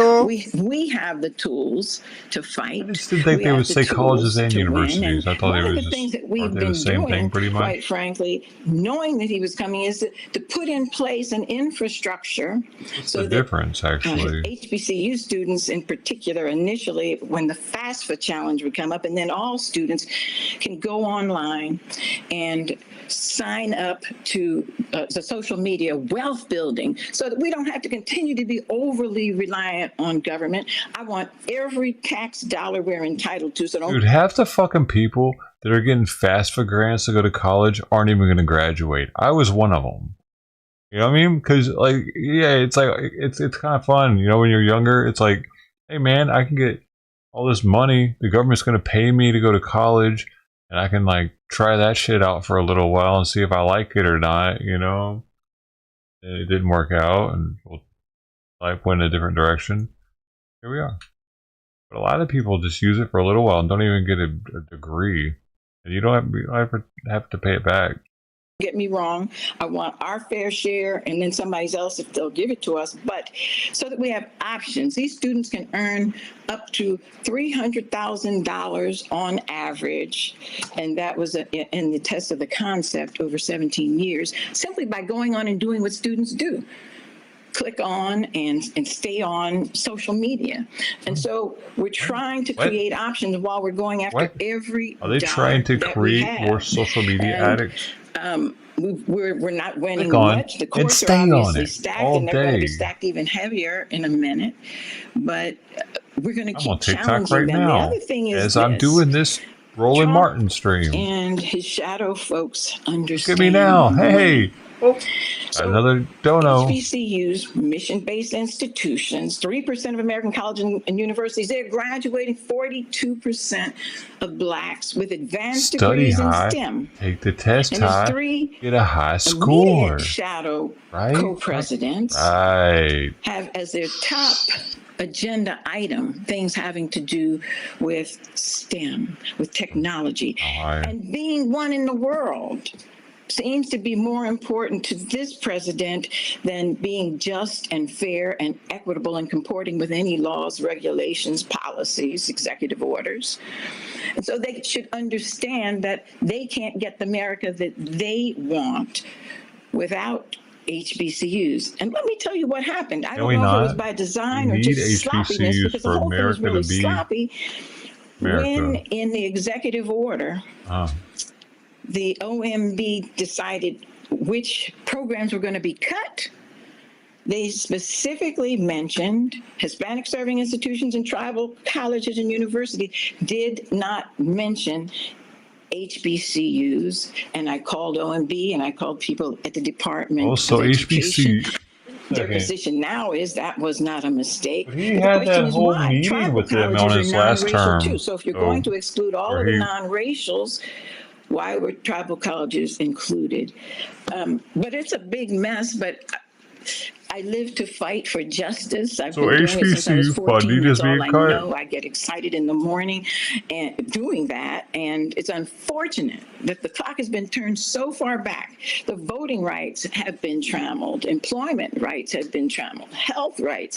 we have the tools to fight. I just didn't think they would say colleges and universities. I thought they were one of the just things that we've aren't they been the same doing, thing pretty much? quite frankly, knowing that he was coming, is to put in place an infrastructure. What's the difference, actually? HBCU students in particular, initially, when the FAFSA challenge would come up, and then all students can go online and sign up to the social media wealth building, so that we don't have to continue to be overly reliant on government. I want every tax dollar we're entitled to. So don't. Dude, half the fucking people that are getting FAFSA grants to go to college aren't even going to graduate. I was one of them. You know what I mean? Because, like, yeah, it's like, it's kind of fun. You know, when you're younger, it's like, hey, man, I can get all this money. The government's going to pay me to go to college, and I can, like, try that shit out for a little while and see if I like it or not, you know? And it didn't work out, and life went in a different direction. Here we are. But a lot of people just use it for a little while and don't even get a degree. And you don't have to pay it back. Get me wrong. I want our fair share, and then somebody else if they'll give it to us, but so that we have options. These students can earn up to $300,000 on average, and that was in the test of the concept over 17 years, simply by going on and doing what students do. Click on and stay on social media. And so we're trying to create options while we're going after every Are they trying to create more social media addicts? We're not winning Click on much. The and courts stay are on obviously it stacked, all and they're going to be day. stacked even heavier in a minute. But we're going to I'm keep on TikTok challenging right them. now The other thing is as I'm doing this Roland Martin stream. and his shadow folks understand. Look at me now. Hey. Another dono. HBCUs, mission-based institutions, 3% of American colleges and universities, they're graduating 42% of blacks with advanced Study degrees high, in STEM. take the test And there's high, 3 get a high score. immediate shadow Right? co-presidents Right. have as their top agenda item things having to do with STEM, with technology, and being one in the world seems to be more important to this president than being just and fair and equitable and comporting with any laws, regulations, policies, executive orders. And so they should understand that they can't get the America that they want without HBCUs. And let me tell you what happened. I don't know if it was by design or just sloppiness, because the whole thing was really sloppy. When in the executive order, the OMB decided which programs were going to be cut, they specifically mentioned Hispanic serving institutions and tribal colleges and universities, did not mention HBCUs. And I called OMB and I called people at the Department Also, of Education. HBC. Their position now is that was not a mistake. But he had that whole meeting with them on his last term. Too. So if you're going to exclude all of the non-racials, why were tribal colleges included? But it's a big mess. But I live to fight for justice. I've So been doing it since I was HBCU 14. funding That's is being all I cut. know. I get excited in the morning and doing that. And it's unfortunate that the clock has been turned so far back. The voting rights have been trammeled. Employment rights have been trammeled. Health rights,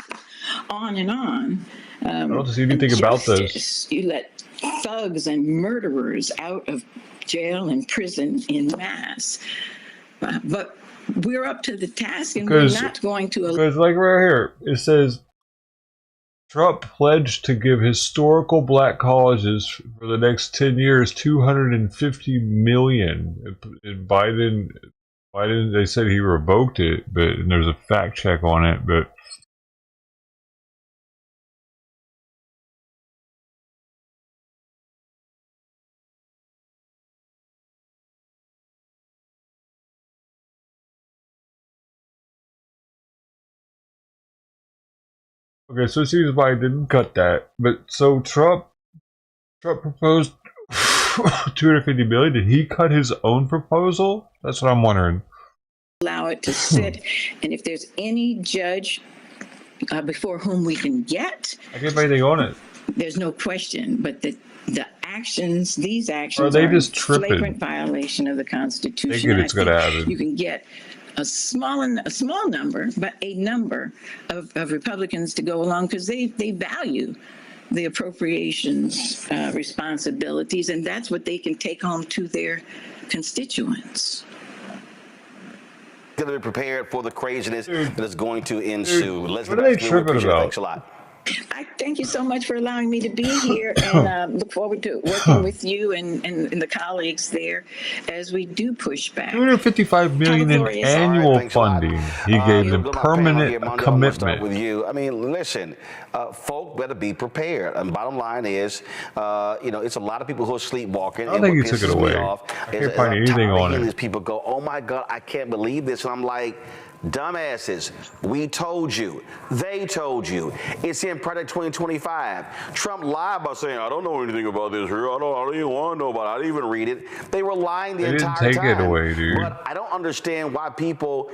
on and on. I don't see anything about this. You let thugs and murderers out of jail and prison in mass. But we're up to the task, and we're not going to. Because, like right here, it says Trump pledged to give historical black colleges for the next 10 years $250 million. And Biden, they said he revoked it, but and there's a fact check on it, but. Okay, so it seems Biden didn't cut that, but so Trump proposed $250 million. Did he cut his own proposal? That's what I'm wondering. Allow it to sit, and if there's any judge before whom we can get, I can't put anything on it. There's no question, but the actions, these actions, are they just a tripping? Flagrant violation of the Constitution. They get it's going to happen. You can get a small number, but a number of Republicans to go along because they value the appropriations responsibilities, and that's what they can take home to their constituents. Going to be prepared for the craziness that is going to ensue. What are they tripping about? Thanks a lot. I thank you so much for allowing me to be here, and look forward to working with you and the colleagues there as we do push back. $255 million in annual funding. He gave them permanent commitment. With you, I mean, listen, folk better be prepared. And bottom line is, it's a lot of people who are sleepwalking. I don't think he took it away. I can't find anything on it. These people go, "Oh my God, I can't believe this," and I'm like, dumbasses, we told you. They told you. It's in Project 2025. Trump lied by saying, I don't know anything about this here. I don't even want to know about it. I didn't even read it. They were lying the entire time. They didn't take it away, dude. But I don't understand why people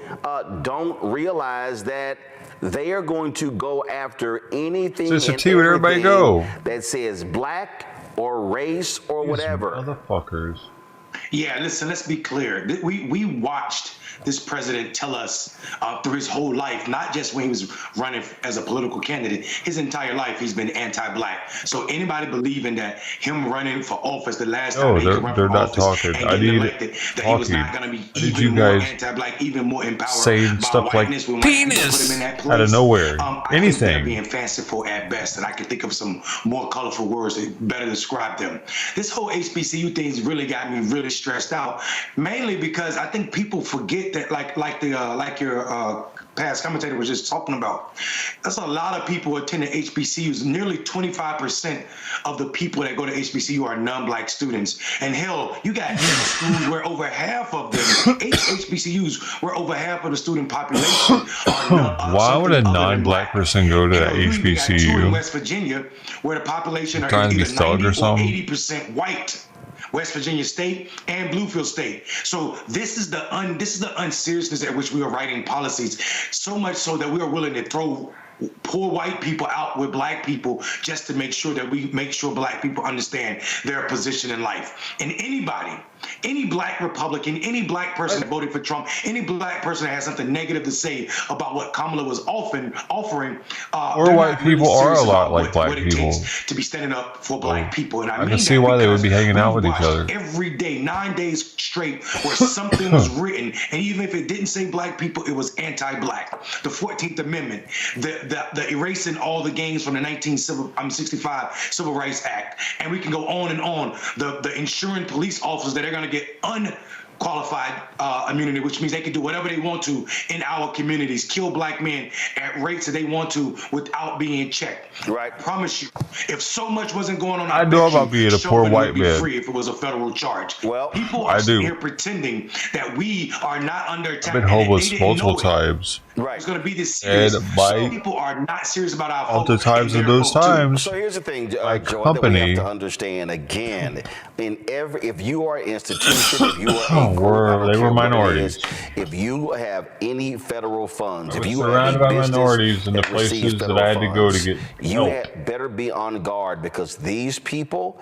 don't realize that they are going to go after anything so to see where everybody go that says black or race or whatever. Motherfuckers. Yeah, listen, let's be clear. We watched this president tell us through his whole life, not just when he was running as a political candidate, his entire life he's been anti-black. So anybody believing that him running for office the last time he could run for office and getting elected, that he was not going to be even more anti-black, even more empowered saying by stuff like whiteness penis put him in that place. Out of nowhere. I think they're being fanciful at best, and I can think of some more colorful words that better describe them. This whole HBCU thing's really got me really stressed out, mainly because I think people forget that, like your past commentator was just talking about, that's a lot of people attending HBCUs. Nearly 25% of the people that go to HBCU are non-black students. And hell, you got schools where over half of them, HBCUs, where over half of the student population are why would a non-black person go to that HBCU? In West Virginia, where the population are trying to be either thug 90 or something? 80% white. West Virginia State and Bluefield State. So this is the unseriousness at which we are writing policies, so much so that we are willing to throw poor white people out with black people just to make sure that we make sure black people understand their position in life. And anybody, any black Republican, any black person that voted for Trump, any black person that has something negative to say about what Kamala was offering, or white people are a lot like black people. To be standing up for black people. And I can see why they would be hanging out with each other. Every day, 9 days straight, where something was written, and even if it didn't say black people, it was anti-black. The 14th Amendment, the erasing all the gains from the 1965 Civil Rights Act, and we can go on and on. The ensuring police officers that are going to get unqualified immunity, which means they can do whatever they want to in our communities, kill black men at rates that they want to without being checked. Right. I promise you, if so much wasn't going on, I know about being a poor white man. Free if it was a federal charge. Well, people are sitting here pretending that we are not under attack. I've been homeless multiple times. Right. It's going to be this serious. Some people are not serious about our multiple times in those times. So here's the thing, my Joy, company, that we have to understand again. If you are an institution, if you are they were minorities. If you have any federal funds, if you surrounded have a by business minorities in the that receives places that federal I had to go to funds, get you help. better be on guard, because these people,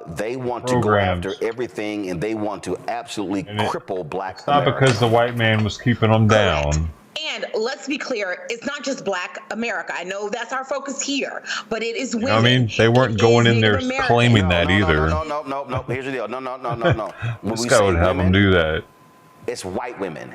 they want to go Programs. after everything, and they want to absolutely cripple Black It's not America. because the white man was keeping them down. And let's be clear, it's not just Black America. I know that's our focus here, but it is women. You know what I mean? They weren't going in there claiming that either. No. Here's the deal. No. When This we guy say would have them women, do that. it's white women.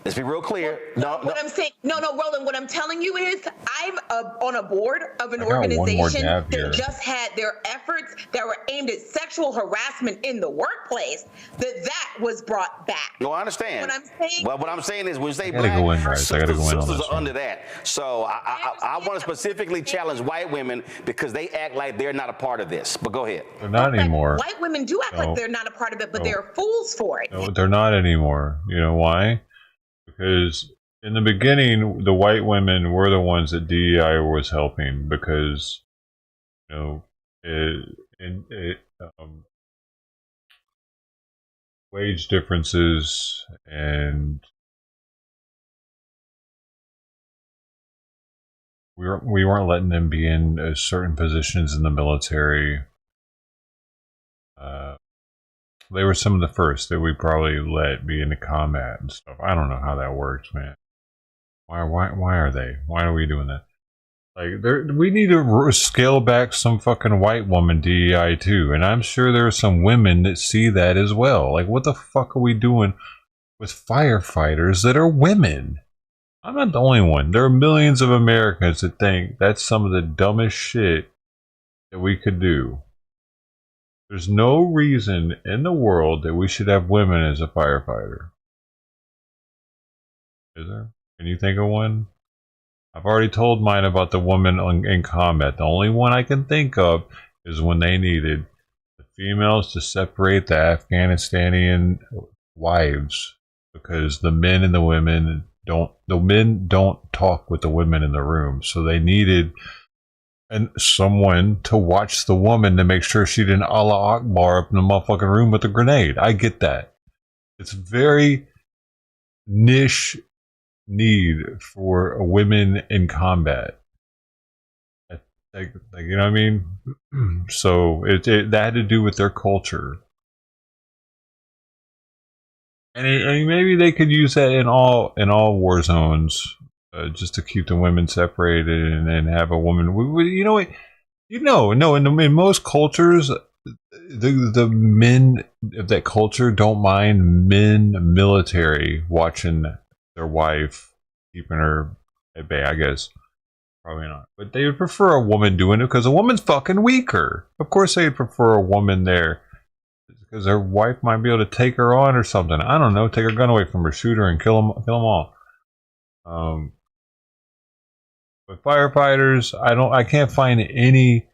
Let's be real clear. What I'm saying, no, Roland, what I'm telling you is I'm on a board of an I got one more organization dab here. that just had their efforts that were aimed at sexual harassment in the workplace, that was brought back. No, I understand. What I'm saying, well, what I'm saying is when you say I gotta Black, go in, guys. I gotta go in on sisters this are one. under that. So I want to specifically challenge white women because they act like they're not a part of this. But go ahead. They're not anymore. white women do act like they're not a part of it, but they're fools for it. No, they're not anymore. You know why? Because in the beginning, the white women were the ones that DEI was helping because, you know, wage differences and we weren't letting them be in certain positions in the military. They were some of the first that we probably let be into combat and stuff. I don't know how that works, man. Why are they? Why are we doing that? Like, we need to scale back some fucking white woman DEI too. And I'm sure there are some women that see that as well. Like, what the fuck are we doing with firefighters that are women? I'm not the only one. There are millions of Americans that think that's some of the dumbest shit that we could do. There's no reason in the world that we should have women as a firefighter. Is there? Can you think of one? I've already told mine about the woman in combat. The only one I can think of is when they needed the females to separate the Afghanistani wives because the men and the women don't talk with the women in the room. So they needed someone to watch the woman to make sure she didn't Allah Akbar up in the motherfucking room with a grenade. I get that. It's very niche need for women in combat. Like you know what I mean? So that had to do with their culture. And maybe they could use that in all war zones. Just to keep the women separated and have a woman. In most cultures, the men of that culture don't mind men military watching their wife, keeping her at bay. I guess probably not, but they would prefer a woman doing it because a woman's fucking weaker. Of course, they'd prefer a woman there because their wife might be able to take her on or something. I don't know, take her gun away from her, shoot her, and kill them all. But firefighters, I can't find any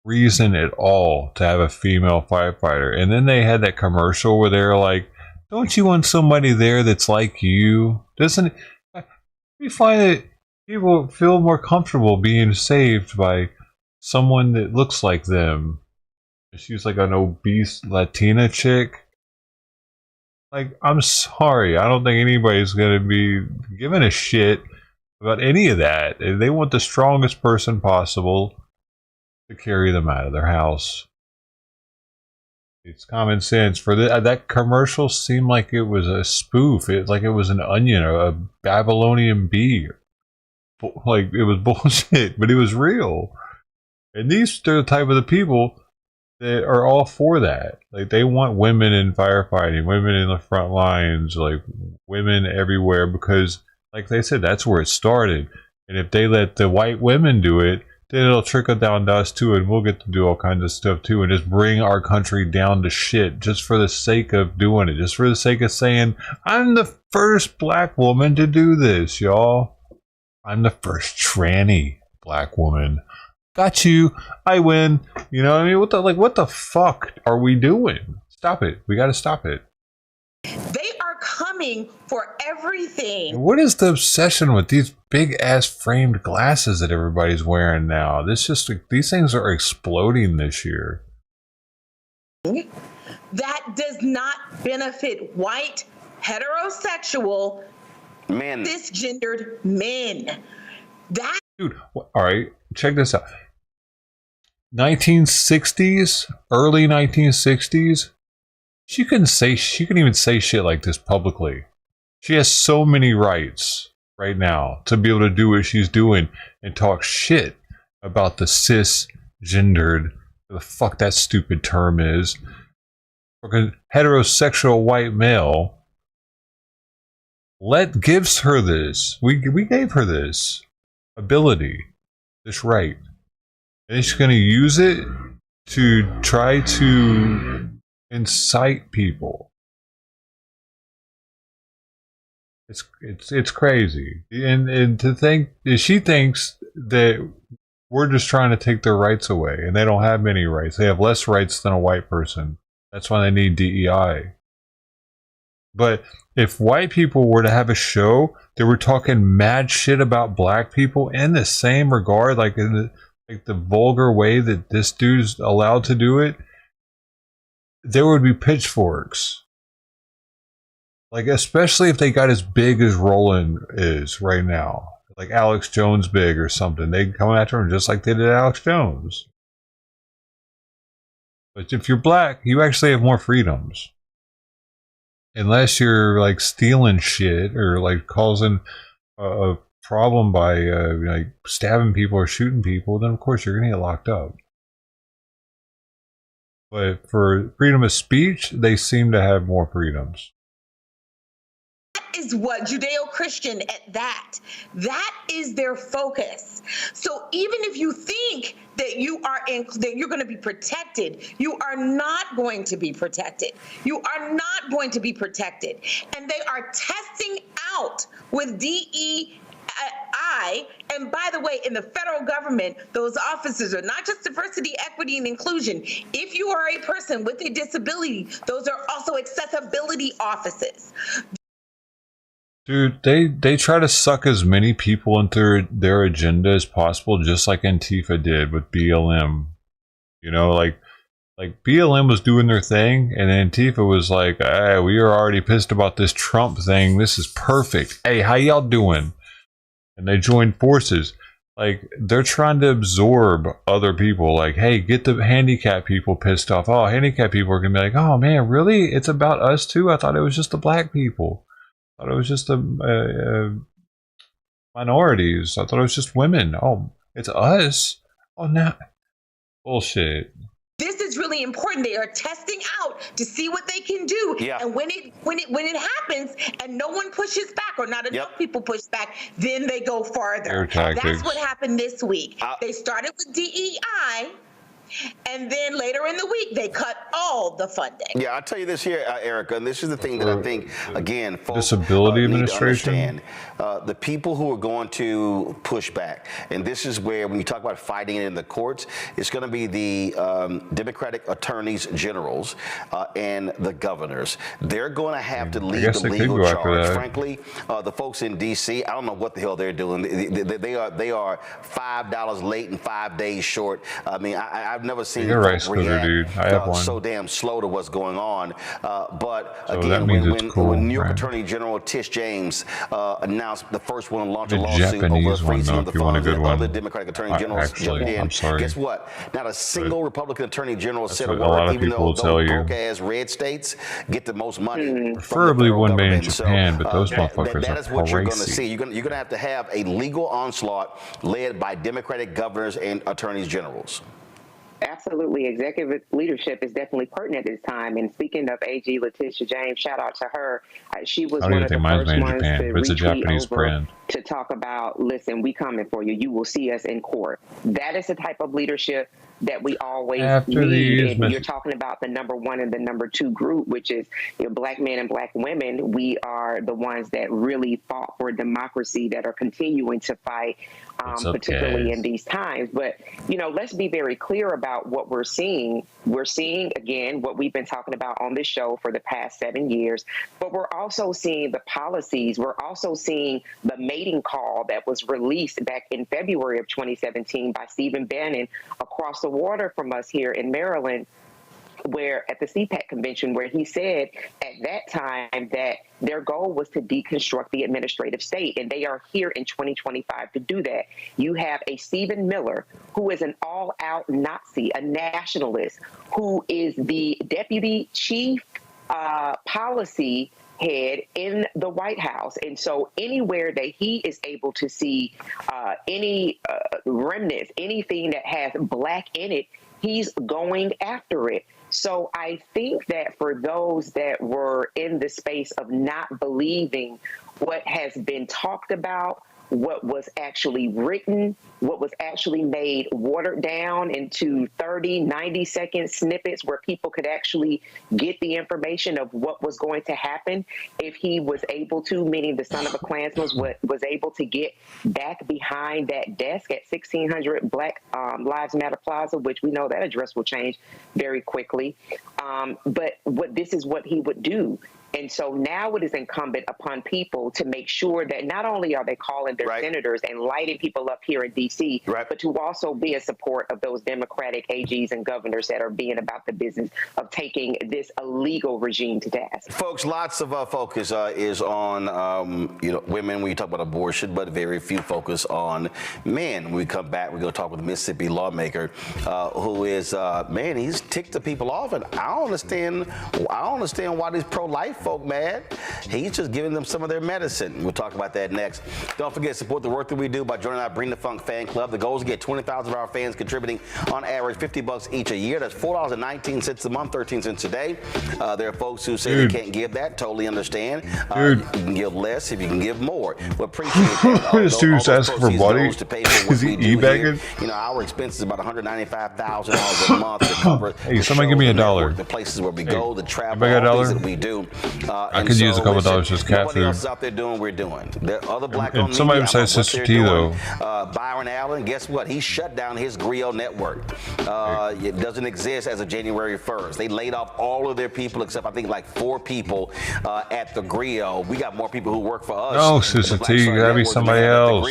reason at all to have a female firefighter. And then they had that commercial where they're like, "Don't you want somebody there that's like you?" Doesn't we find that people feel more comfortable being saved by someone that looks like them? She's like an obese Latina chick. Like, I'm sorry, I don't think anybody's gonna be giving a shit about any of that. They want the strongest person possible to carry them out of their house. It's common sense. For that commercial seemed like it was a spoof. Like it was an onion or a Babylonian bee. Like it was bullshit, but it was real. And these are the type of the people that are all for that. Like they want women in firefighting, women in the front lines, like women everywhere because, like they said, that's where it started. And if they let the white women do it, then it'll trickle down to us too, and we'll get to do all kinds of stuff too, and just bring our country down to shit just for the sake of doing it, just for the sake of saying, I'm the first black woman to do this, y'all. I'm the first tranny black woman. Got you. I win. You know what I mean? What the fuck are we doing? Stop it. We gotta stop it. They are coming for everything. What is the obsession with these big ass framed glasses that everybody's wearing now? These things are exploding this year. that does not benefit white, heterosexual, men, cisgendered men. That Dude, all right, check this out. 1960s, early 1960s, she couldn't even say shit like this publicly. She has so many rights right now to be able to do what she's doing and talk shit about the cisgendered, the fuck that stupid term is, fucking heterosexual white male. Gives her this. We gave her this ability, this right. And she's going to use it to try to incite people. It's crazy. And to think, she thinks that we're just trying to take their rights away, and they don't have many rights. They have less rights than a white person. That's why they need DEI. But if white people were to have a show that were talking mad shit about black people in the same regard, like in the vulgar way that this dude's allowed to do it, there would be pitchforks. Like, especially if they got as big as Roland is right now. Like Alex Jones big or something. They'd come after him just like they did Alex Jones. But if you're black, you actually have more freedoms. Unless you're like stealing shit or like causing a problem by like stabbing people or shooting people, then of course you're gonna get locked up. But for freedom of speech, they seem to have more freedoms. is what Judeo-Christian at that. That is their focus. So even if you think that that you're going to be protected, you are not going to be protected. You are not going to be protected. And they are testing out with DEI. And by the way, in the federal government, those offices are not just diversity, equity, and inclusion. If you are a person with a disability, those are also accessibility offices. Dude, they try to suck as many people into their agenda as possible, just like Antifa did with BLM. You know, like BLM was doing their thing, and Antifa was like, "Hey, we are already pissed about this Trump thing. This is perfect. Hey, how y'all doing?" And they joined forces. Like, they're trying to absorb other people. Like, hey, get the handicapped people pissed off. Oh, handicapped people are gonna be like, "Oh man, really? It's about us too? I thought it was just the black people. I thought it was just the minorities. I thought it was just women. Oh, it's us. Oh, no, bullshit." This is really important. They are testing out to see what they can do. Yeah. And when it happens and no one pushes back or not enough people push back, then they go farther. That's what happened this week. They started with DEI. And then later in the week, they cut all the funding. Yeah, I'll tell you this here, Erica, and this is the thing that I think, again, folks Disability need to Administration. understand. The people who are going to push back, and this is where, when you talk about fighting it in the courts, it's going to be the Democratic attorneys generals and the governors. They're going to have to lead the legal charge. Frankly, the folks in D.C., I don't know what the hell they're doing. They are $5 late and 5 days short. I mean, I've never seen folks react so damn slow to what's going on. But again, when New York Attorney General Tish James announced the first one to launch a lawsuit over freezing of the funds, and other Democratic Attorney Generals jumped in. Guess what? Not a single Republican Attorney General said a word, even though those broke-ass red states get the most money. Preferably one made in Japan, but those motherfuckers that is what you're going to see. You're going to have a legal onslaught led by Democratic governors and attorneys generals. Absolutely. Executive leadership is definitely pertinent at this time. And speaking of AG Letitia James, shout out to her. She was one of the first ones to retweet over to talk about, listen, we coming for you. You will see us in court. That is the type of leadership that we always need. And you're talking about the number one and the number two group, which is black men and black women. We are the ones that really fought for democracy, that are continuing to fight, particularly in these times. But, let's be very clear about what we're seeing. We're seeing, again, what we've been talking about on this show for the past 7 years, but we're also seeing the policies. We're also seeing the mating call that was released back in February of 2017 by Stephen Bannon across the water from us here in Maryland. where at the CPAC convention, where he said at that time that their goal was to deconstruct the administrative state, and they are here in 2025 to do that. You have a Stephen Miller, who is an all-out Nazi, a nationalist, who is the deputy chief policy head in the White House. And so anywhere that he is able to see any remnants, anything that has Black in it, he's going after it. So I think that for those that were in the space of not believing what has been talked about, what was actually written, what was actually made watered down into 30, 90-second snippets where people could actually get the information of what was going to happen if he was able to, meaning the son of a Klansman was able to get back behind that desk at 1600 Black Lives Matter Plaza, which we know that address will change very quickly. But this is what he would do. And so now it is incumbent upon people to make sure that not only are they calling their senators and lighting people up here in D.C., but to also be in support of those Democratic AGs and governors that are being about the business of taking this illegal regime to task. Folks, lots of focus is on women when you talk about abortion, but very few focus on men. When we come back, we're going to talk with a Mississippi lawmaker who is, he's ticked the people off, and I don't understand why these pro-life folk mad. He's just giving them some of their medicine. We'll talk about that next. Don't forget to support the work that we do by joining our Bring the Funk fan club. The goal is to get 20,000 of our fans contributing on average $50 each a year. That's $4.19 a month, 13 cents a day. There are folks who say they can't give that. Totally understand. You can give less if you can give more. We appreciate that. This dude's asking for money. Is he e-bagging? Our expense is about $195,000 a month to cover. Hey, somebody give me $1. The places where we go, the travel, all things that we do. I could use a couple dollars as cat food. Nobody else is out there doing we're doing. There are other Black-owned somebody besides Sister T, though. Byron Allen, guess what? He shut down his griot network. It doesn't exist as of January 1st. They laid off all of their people except I think like 4 people at the griot. We got more people who work for us. No, Sister T, you gotta be somebody else.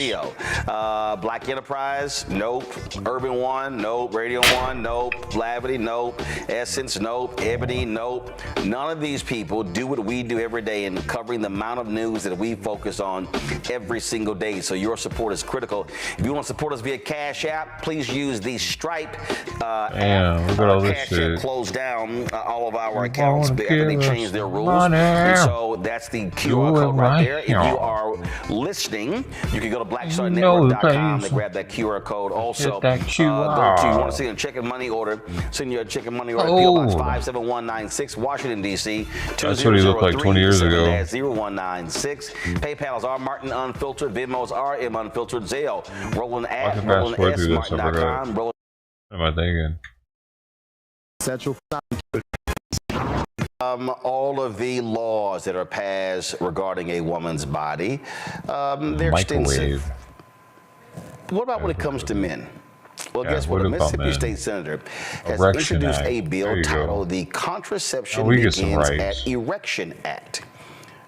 Black Enterprise, nope. Urban One, nope. Radio One, nope. Blavity, nope. Essence, nope. Ebony, nope. None of these people do what we do every day in covering the amount of news that we focus on every single day. So your support is critical. If you want to support us via Cash App, please use the Stripe app. Look at all this Cash shit. App closed down all of our accounts after they changed their rules. And so that's the QR code right there. If you are listening, you can go to blackstarnetwork.com to grab that QR code. Also, you want to see a check and money order, send your check and money order to PO Box 57196, Washington, D.C. That's what he looked like 20 years ago. 0196. PayPal's R Martin Unfiltered. Venmo's RM Unfiltered. Zelle. Roland at RolandSMartin.com. What am I thinking? Central. All of the laws that are passed regarding a woman's body, they're extensive. What about when it comes to men? Well, guess what? A Mississippi State Senator has introduced a bill titled the Contraception Begins at Erection Act.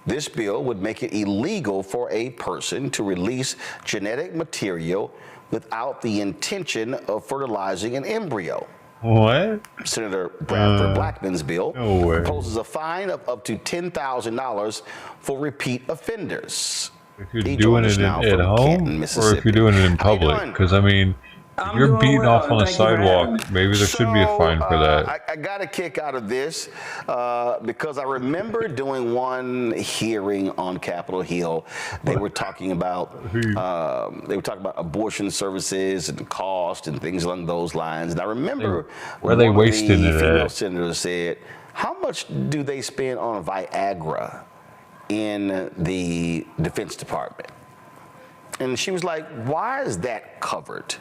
This bill would make it illegal for a person to release genetic material without the intention of fertilizing an embryo. What? Senator Bradford Blackman's bill proposes a fine of up to $10,000 for repeat offenders. If you're doing it at home, or if you're doing it in public, because I mean, if you're beating off on the sidewalk, maybe there should be a fine for that. I got a kick out of this because I remember doing one hearing on Capitol Hill. They were talking about abortion services and cost and things along those lines. And I remember where they wasting it female at. senators said, "How much do they spend on Viagra in the Defense Department?" And she was like, "Why is that covered?"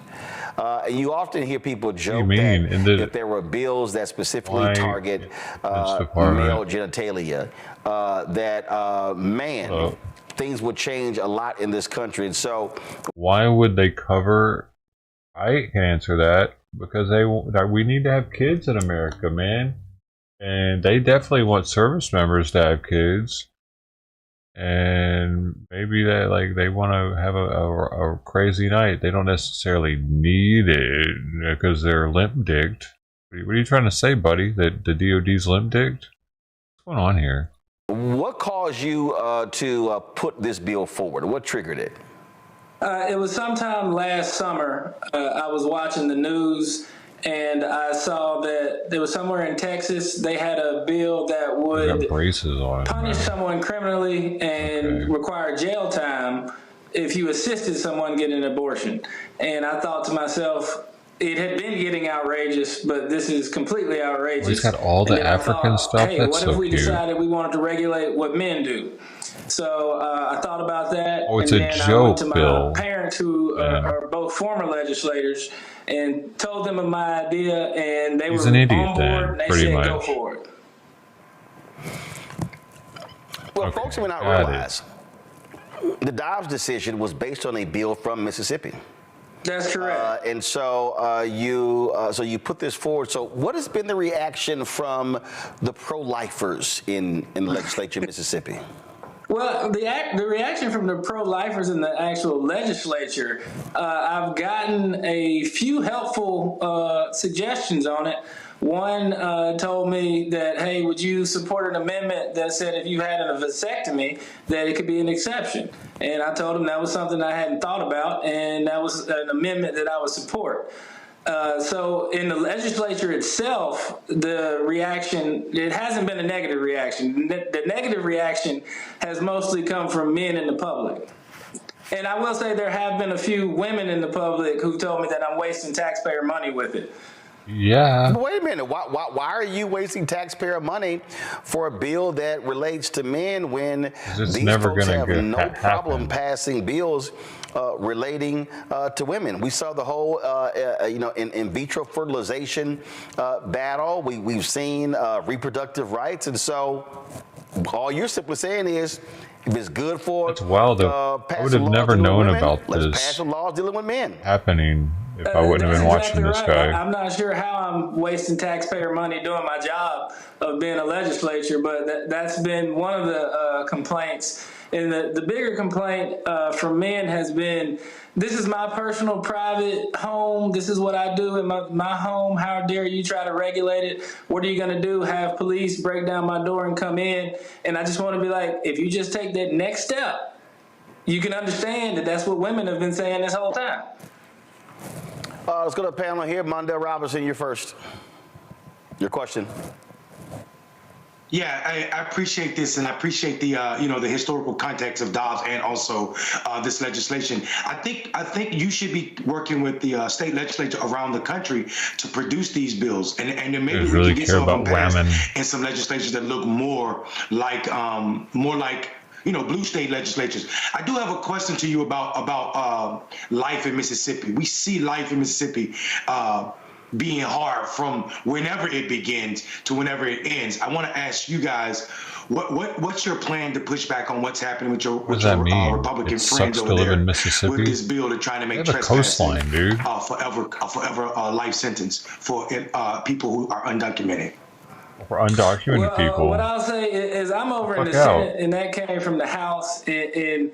And you often hear people joke that there were bills that specifically target male genitalia, things would change a lot in this country. And so, why would they cover? I can answer that because we need to have kids in America, man, and they definitely want service members to have kids. And maybe that they want to have a crazy night. They don't necessarily need it because they're limp-dicked. What are you trying to say, buddy? That the DOD's limb digged? What's going on here? What caused you to put this bill forward? What triggered it? It was sometime last summer. I was watching the news, and I saw that there was somewhere in Texas, they had a bill that would punish someone criminally and require jail time if you assisted someone getting an abortion. And I thought to myself, it had been getting outrageous, but this is completely outrageous. He's got all the African stuff. Hey, That's what so if we cute. decided we wanted to regulate what men do? So I thought about that. Oh, it's and a then joke I went to my bill. parents, who are both former legislators, and told them of my idea, and they He's were an idiot on board. then, And they pretty said, much. "Go for it." Well, folks may not realize the Dobbs decision was based on a bill from Mississippi. That's correct. And so you put this forward. So what has been the reaction from the pro-lifers in the legislature in Mississippi? Well, the reaction from the pro-lifers in the actual legislature, I've gotten a few helpful suggestions on it. One told me that, hey, would you support an amendment that said if you had a vasectomy, that it could be an exception? And I told him that was something I hadn't thought about, and that was an amendment that I would support. So in the legislature itself, the reaction, it hasn't been a negative reaction. The negative reaction has mostly come from men in the public. And I will say there have been a few women in the public who've told me that I'm wasting taxpayer money with it. Yeah. But wait a minute. Why are you wasting taxpayer money for a bill that relates to men when these folks have no problem passing bills relating to women? We saw the whole, in vitro fertilization battle. We've seen reproductive rights. And so all you're simply saying is, if it's good for That's wild. I would have never known about let's this pass some laws dealing with men. happening if I wouldn't have been watching this guy. I'm not sure how I'm wasting taxpayer money doing my job of being a legislature, but that's been one of the complaints. And the bigger complaint from men has been, this is my personal private home. This is what I do in my home. How dare you try to regulate it? What are you going to do? Have police break down my door and come in? And I just want to be like, if you just take that next step, you can understand that that's what women have been saying this whole time. Let's go to the panel here. Mondale Robinson, you're first. Your question. Yeah, I appreciate this, and I appreciate the the historical context of Dobbs and also this legislation. I think you should be working with the state legislature around the country to produce these bills, and then maybe we really can get care some of them about women passed in some legislatures that look more like blue state legislatures. I do have a question to you about life in Mississippi. We see life in Mississippi being hard from whenever it begins to whenever it ends. I want to ask you guys, what's your plan to push back on what's happening with your Republican friends over there with this bill to trying to make trespassing forever life sentence for people who are undocumented? For undocumented people. What I'll say is I'm over in the Senate, and that came from the House. In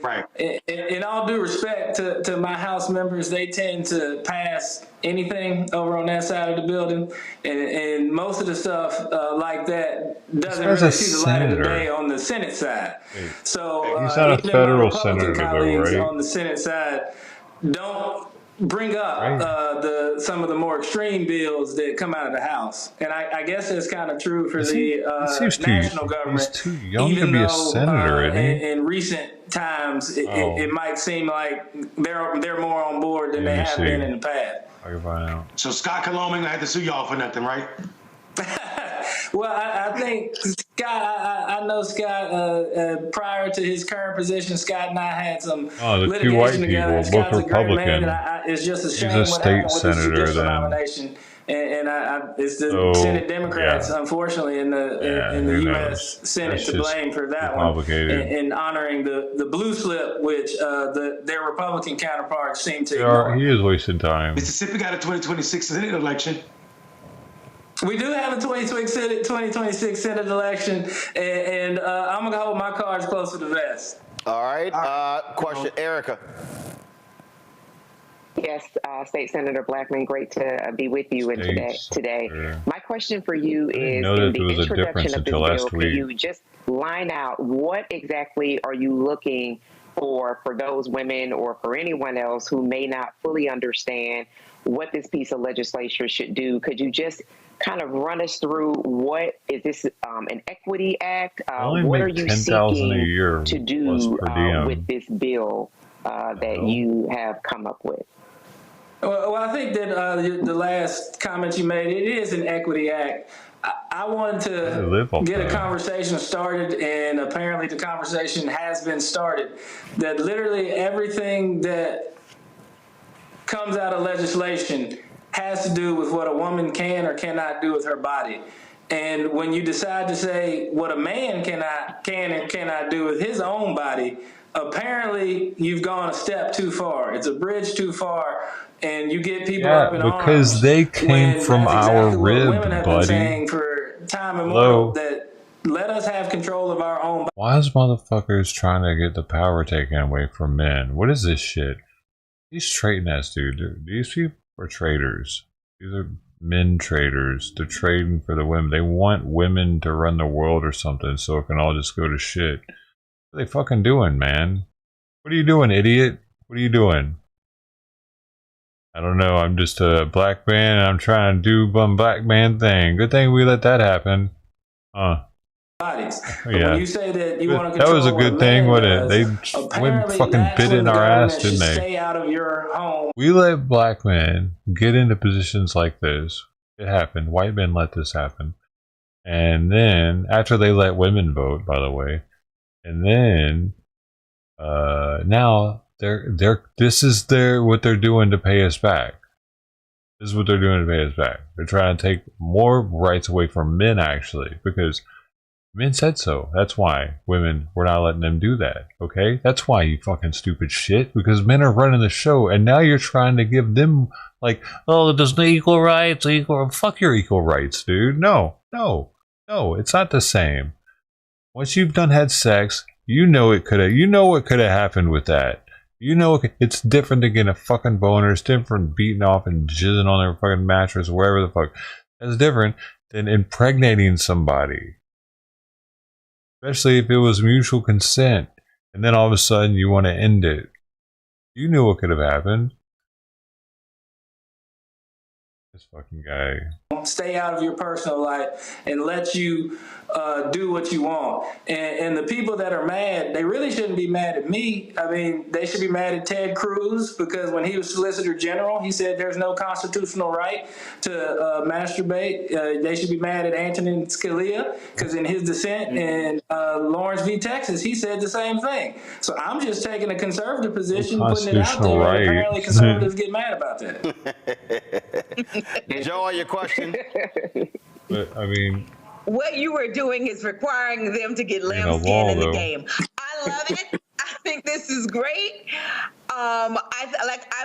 all due respect to my House members, they tend to pass anything over on that side of the building, and most of the stuff like that doesn't really see the light of the day on the Senate side. So he's not a federal senator, though, right? On the Senate side, don't bring up some of the more extreme bills that come out of the House. And I guess that's kind of true for the national government. He's too young to be a senator, isn't he? In recent times, it might seem like they're more on board than they have been in the past. I can find out. So Scott Coloming had to sue y'all for nothing, right? Well, I think Scott, I know Scott, prior to his current position, Scott and I had some the two white people, both Scott's Republican. It's just a shame He's a what state happened with senator his then. nomination. And it's the Senate Democrats, unfortunately, in the U.S. Senate to blame for that one, and honoring the blue slip, which their Republican counterparts seem to ignore. He is wasting time. Mississippi got a 2026 Senate election. We do have a 2026 Senate election, and I'm going to hold my cards close to the vest. All right. Question, Erica. Yes, State Senator Blackman, great to be with you and today. My question for you is, in the introduction of this bill, can you just line out what exactly are you looking for those women or for anyone else who may not fully understand what this piece of legislation should do? Could you just kind of run us through what is this, an equity act? What are you seeking to do with this bill that you have come up with? Well, I think that the last comment you made, it is an equity act. I wanted to get a conversation started, and apparently the conversation has been started, that literally everything that comes out of legislation has to do with what a woman can or cannot do with her body. And when you decide to say what a man can and cannot do with his own body, apparently you've gone a step too far. It's a bridge too far, and you get people up in arms. Because they came from our rib, women have been saying for time immemorial, that let us have control of our own body. Why is motherfuckers trying to get the power taken away from men? What is this shit? These trading ass dude. These people are traders. These are men traders. They're trading for the women. They want women to run the world or something, so it can all just go to shit. What are they fucking doing, man? What are you doing, idiot? What are you doing? I don't know. I'm just a black man, and I'm trying to do one black man thing. Good thing we let that happen. Bodies. Yeah. When you say that you want to that control was a good thing, wasn't it? They went fucking bit in our ass, didn't they? Stay out of your home. We let black men get into positions like this. It happened. White men let this happen. And then, after they let women vote, by the way, and then, now, this is what they're doing to pay us back. This is what they're doing to pay us back. They're trying to take more rights away from men, actually, because men said so. That's why women, we're not letting them do that. Okay? That's why, you fucking stupid shit. Because men are running the show, and now you're trying to give them, like, oh, there's no equal rights, fuck your equal rights, dude. No, it's not the same. Once you've had sex, you know what could have happened with that. You know it's different than getting a fucking boner. It's different beating off and jizzing on their fucking mattress, wherever the fuck. That's different than impregnating somebody. Especially if it was mutual consent, and then all of a sudden you want to end it. You knew what could have happened. This fucking guy. Stay out of your personal life and let you do what you want. And the people that are mad, they really shouldn't be mad at me. I mean, they should be mad at Ted Cruz, because when he was Solicitor General, he said there's no constitutional right to masturbate. They should be mad at Antonin Scalia, because in his dissent in Lawrence v. Texas, he said the same thing. So I'm just taking a conservative position, putting it out there. Right. Apparently conservatives get mad about that. Joe, your question? But, I mean, what you were doing is requiring them to get lambskin in the game. I love it. I think this is great. I'm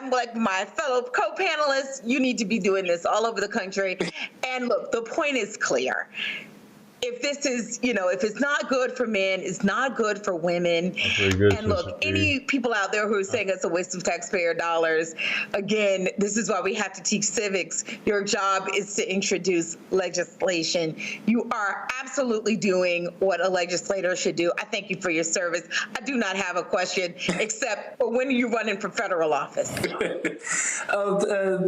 like my fellow co-panelists. You need to be doing this all over the country. And look, the point is clear. If this is, if it's not good for men, it's not good for women. And look, any people out there who are saying it's a waste of taxpayer dollars, again, this is why we have to teach civics. Your job is to introduce legislation. You are absolutely doing what a legislator should do. I thank you for your service. I do not have a question, except for when are you running for federal office?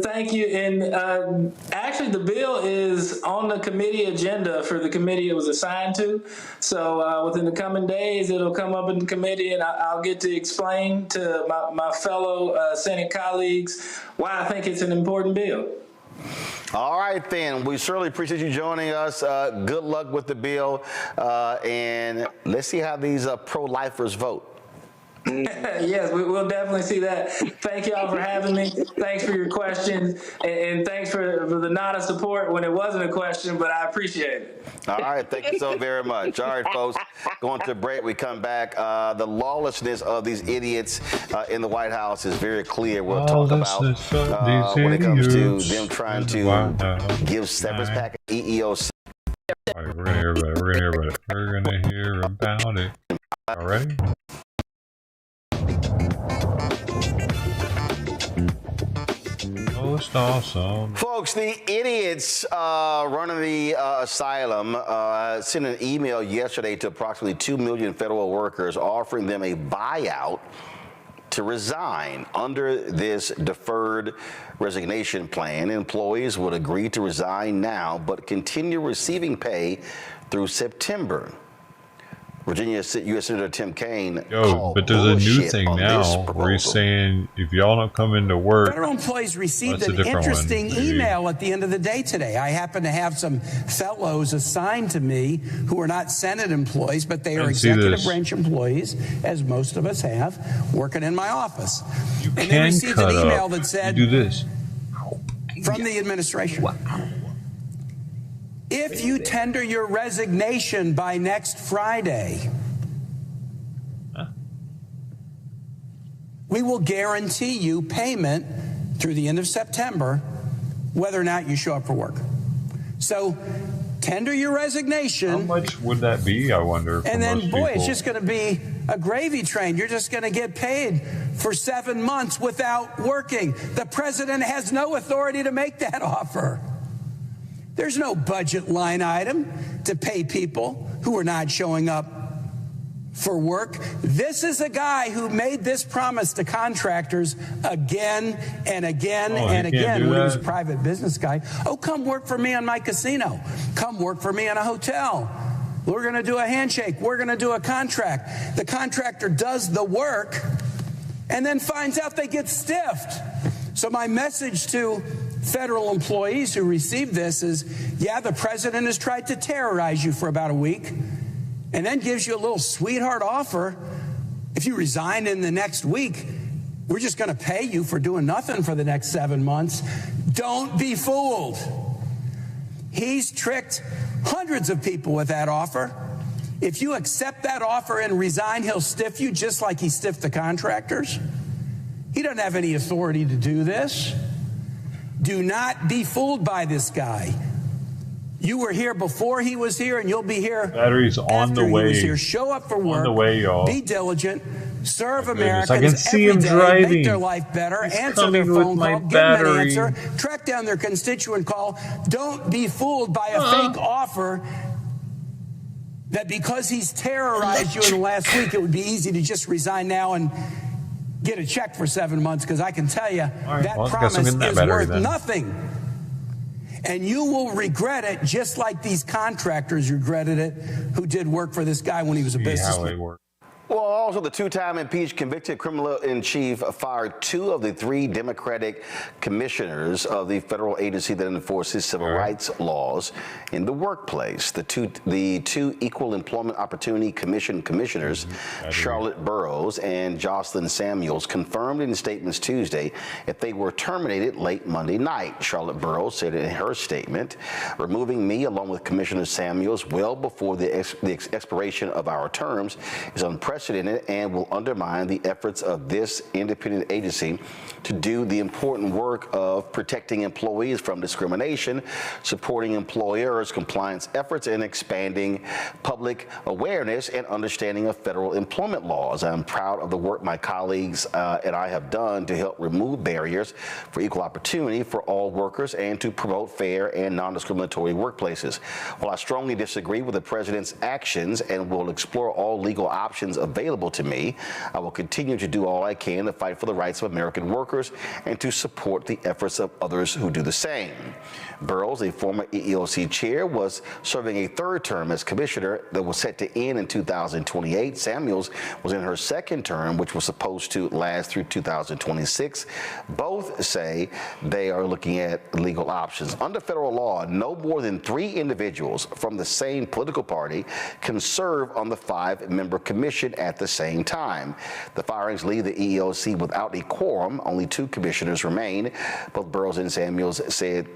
Thank you. And actually, the bill is on the committee agenda for the committee it was assigned to. So within the coming days, it'll come up in the committee, and I'll get to explain to my fellow Senate colleagues why I think it's an important bill. All right, then. We certainly appreciate you joining us. Good luck with the bill. And let's see how these pro-lifers vote. Yes, we'll definitely see that. Thank y'all for having me. Thanks for your questions, and thanks for the nod of support when it wasn't a question, but I appreciate it. All right, thank you so very much. All right, folks, going to break. We come back. The lawlessness of these idiots in the White House is very clear. We'll talk about when it comes to them trying to give severance package EEOC. All right, we're gonna hear about it. We're gonna hear about it. All right. Most awesome. Folks, the idiots running the asylum sent an email yesterday to approximately 2 million federal workers offering them a buyout to resign. Under this deferred resignation plan, employees would agree to resign now but continue receiving pay through September. Virginia U.S. Senator Tim Kaine called but there's a new bullshit thing on this now proposal. where he's saying if y'all don't come into work. Federal employees received That's a an different interesting one. email at the end of the day today. I happen to have some fellows assigned to me who are not Senate employees, but they are executive branch employees, as most of us have, working in my office. And they received an email that said, do this. from the administration. If you tender your resignation by next Friday, we will guarantee you payment through the end of September, whether or not you show up for work. So tender your resignation. How much would that be, I wonder? And then, boy, it's just going to be a gravy train. You're just going to get paid for 7 months without working. The president has no authority to make that offer. There's no budget line item to pay people who are not showing up for work. This is a guy who made this promise to contractors again and again and again when he was a private business guy. Oh, come work for me on my casino. Come work for me in a hotel. We're going to do a handshake. We're going to do a contract. The contractor does the work and then finds out they get stiffed. So my message to federal employees who receive this is, yeah, the president has tried to terrorize you for about a week and then gives you a little sweetheart offer. If you resign in the next week, we're just going to pay you for doing nothing for the next 7 months. Don't be fooled. He's tricked hundreds of people with that offer. If you accept that offer and resign, he'll stiff you just like he stiffed the contractors. He doesn't have any authority to do this. Do not be fooled by this guy. You were here before he was here, and you'll be here Batteries on the way. He was here. Show up for work. On the way, y'all. Be diligent. Serve Americans I can see every him day. driving. Make their life better. He's answer their coming with phone my call. Give battery. them an answer. Track down their constituent call. Don't be fooled by a fake offer that because he's terrorized you in the last week, it would be easy to just resign now and get a check for 7 months, because I can tell you that promise is worth nothing. And you will regret it just like these contractors regretted it who did work for this guy when he was a businessman. Well, also the two-time impeached convicted criminal-in-chief fired 2 of the 3 Democratic commissioners of the federal agency that enforces civil rights laws in the workplace. The two Equal Employment Opportunity Commission commissioners, Charlotte Burrows and Jocelyn Samuels, confirmed in statements Tuesday that they were terminated late Monday night. Charlotte Burrows said in her statement, "Removing me along with Commissioner Samuels well before the expiration of our terms is unprecedented and will undermine the efforts of this independent agency to do the important work of protecting employees from discrimination, supporting employers' compliance efforts, and expanding public awareness and understanding of federal employment laws. I'm proud of the work my colleagues and I have done to help remove barriers for equal opportunity for all workers and to promote fair and non-discriminatory workplaces. While I strongly disagree with the president's actions and will explore all legal options available to me, I will continue to do all I can to fight for the rights of American workers and to support the efforts of others who do the same." Burrows, a former EEOC chair, was serving a 3rd term as commissioner that was set to end in 2028. Samuels was in her 2nd term, which was supposed to last through 2026. Both say they are looking at legal options. Under federal law, no more than 3 individuals from the same political party can serve on the 5-member commission at the same time. The firings leave the EEOC without a quorum. Only 2 commissioners remain. Both Burrows and Samuels said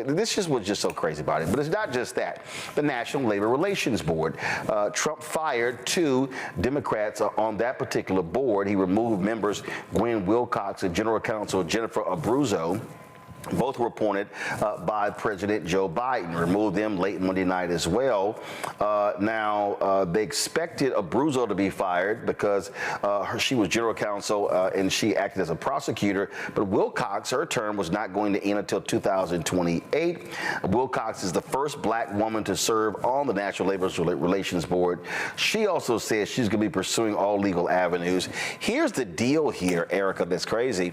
this was just so crazy about it. But it's not just that. The National Labor Relations Board. Trump fired 2 Democrats on that particular board. He removed members Gwen Wilcox and General Counsel Jennifer Abruzzo. Both were appointed by President Joe Biden. Removed them late Monday night as well. Now, they expected Abruzzo to be fired because she was general counsel and she acted as a prosecutor. But Wilcox, her term was not going to end until 2028. Wilcox is the first black woman to serve on the National Labor Relations Board. She also says she's going to be pursuing all legal avenues. Here's the deal here, Erica, that's crazy.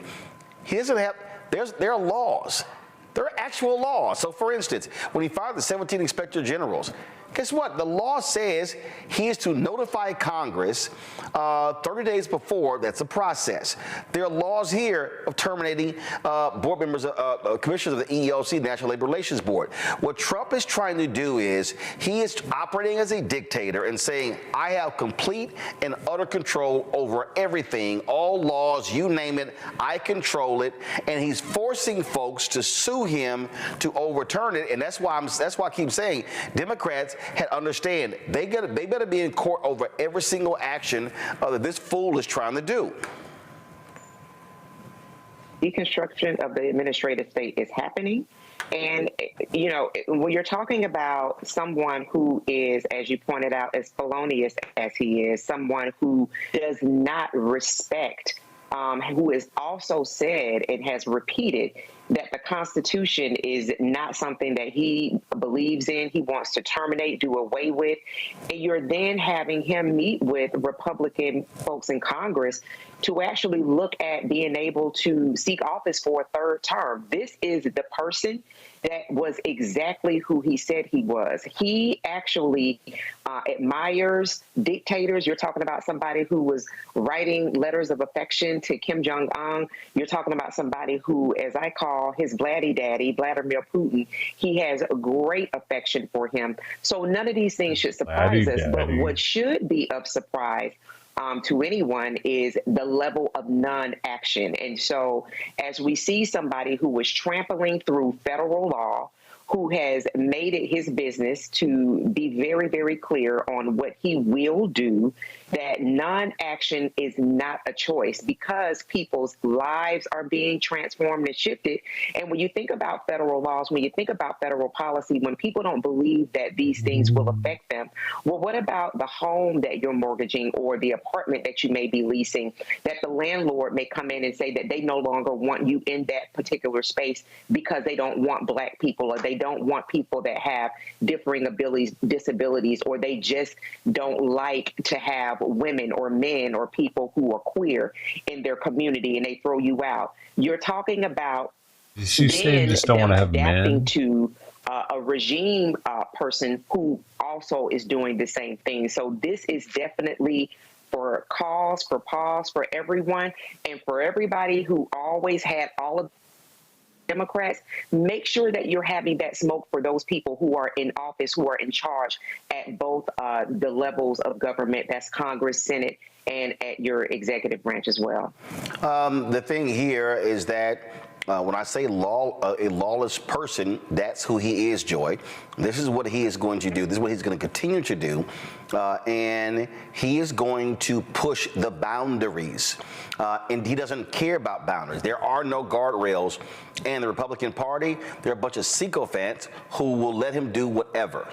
He doesn't have... There are laws. There are actual laws. So, for instance, when he fired the 17 inspector generals, guess what? The law says he is to notify Congress 30 days before. That's a process. There are laws here of terminating board members, commissioners of the EEOC, National Labor Relations Board. What Trump is trying to do is he is operating as a dictator and saying, I have complete and utter control over everything, all laws, you name it, I control it. And he's forcing folks to sue him to overturn it. And that's why I keep saying Democrats had understand they better be in court over every single action that this fool is trying to do. Deconstruction of the administrative state is happening. And, you know, when you're talking about someone who is, as you pointed out, as felonious as he is, someone who does not respect, who has also said and has repeated that the Constitution is not something that he believes in, he wants to terminate, do away with. And you're then having him meet with Republican folks in Congress to actually look at being able to seek office for a third term. This is the person that was exactly who he said he was. He actually admires dictators. You're talking about somebody who was writing letters of affection to Kim Jong-un. You're talking about somebody who, as I call his Vladdy Daddy, Vladimir Putin, he has a great affection for him. So none of these things should surprise us. But what should be of surprise to anyone is the level of non-action. And so as we see somebody who was trampling through federal law, who has made it his business to be very, very clear on what he will do, that non-action is not a choice because people's lives are being transformed and shifted. And when you think about federal laws, when you think about federal policy, when people don't believe that these things will affect them, well, what about the home that you're mortgaging or the apartment that you may be leasing, that the landlord may come in and say that they no longer want you in that particular space because they don't want black people or they don't want people that have differing abilities, disabilities, or they just don't like to have women or men or people who are queer in their community and they throw you out. You're talking about she said just don't want to have adapting men to a regime person who also is doing the same thing. So this is definitely for cause, for pause, for everyone, and for everybody who always had all of Democrats. Make sure that you're having that smoke for those people who are in office, who are in charge at both the levels of government, that's Congress, Senate, and at your executive branch as well. The thing here is that when I say a lawless person, that's who he is, Joy. This is what he is going to do. This is what he's going to continue to do. And he is going to push the boundaries. And he doesn't care about boundaries. There are no guardrails. And the Republican Party, they're a bunch of sycophants who will let him do whatever.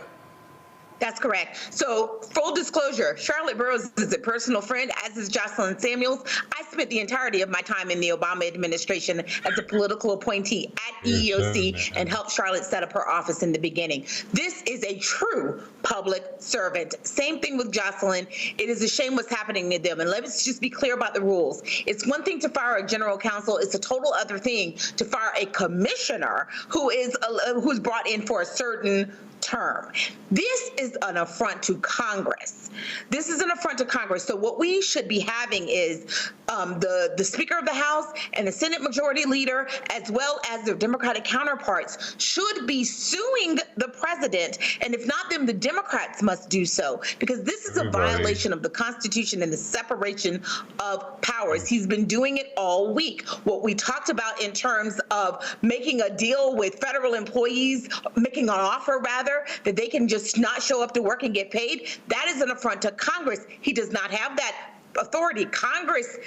That's correct. So full disclosure, Charlotte Burrows is a personal friend, as is Jocelyn Samuels. I spent the entirety of my time in the Obama administration as a political appointee at EEOC and helped Charlotte set up her office in the beginning. This is a true public servant. Same thing with Jocelyn. It is a shame what's happening to them. And let's just be clear about the rules. It's one thing to fire a general counsel. It's a total other thing to fire a commissioner who's brought in for a certain term. This is an affront to Congress. This is an affront to Congress. So what we should be having is the Speaker of the House and the Senate Majority Leader, as well as their Democratic counterparts, should be suing the president. And if not them, the Democrats must do so, because this is a violation of the Constitution and the separation of powers. He's been doing it all week. What we talked about in terms of making a deal with federal employees, making an offer rather, that they can just not show up to work and get paid, that is an affront to Congress. He does not have that authority. Congress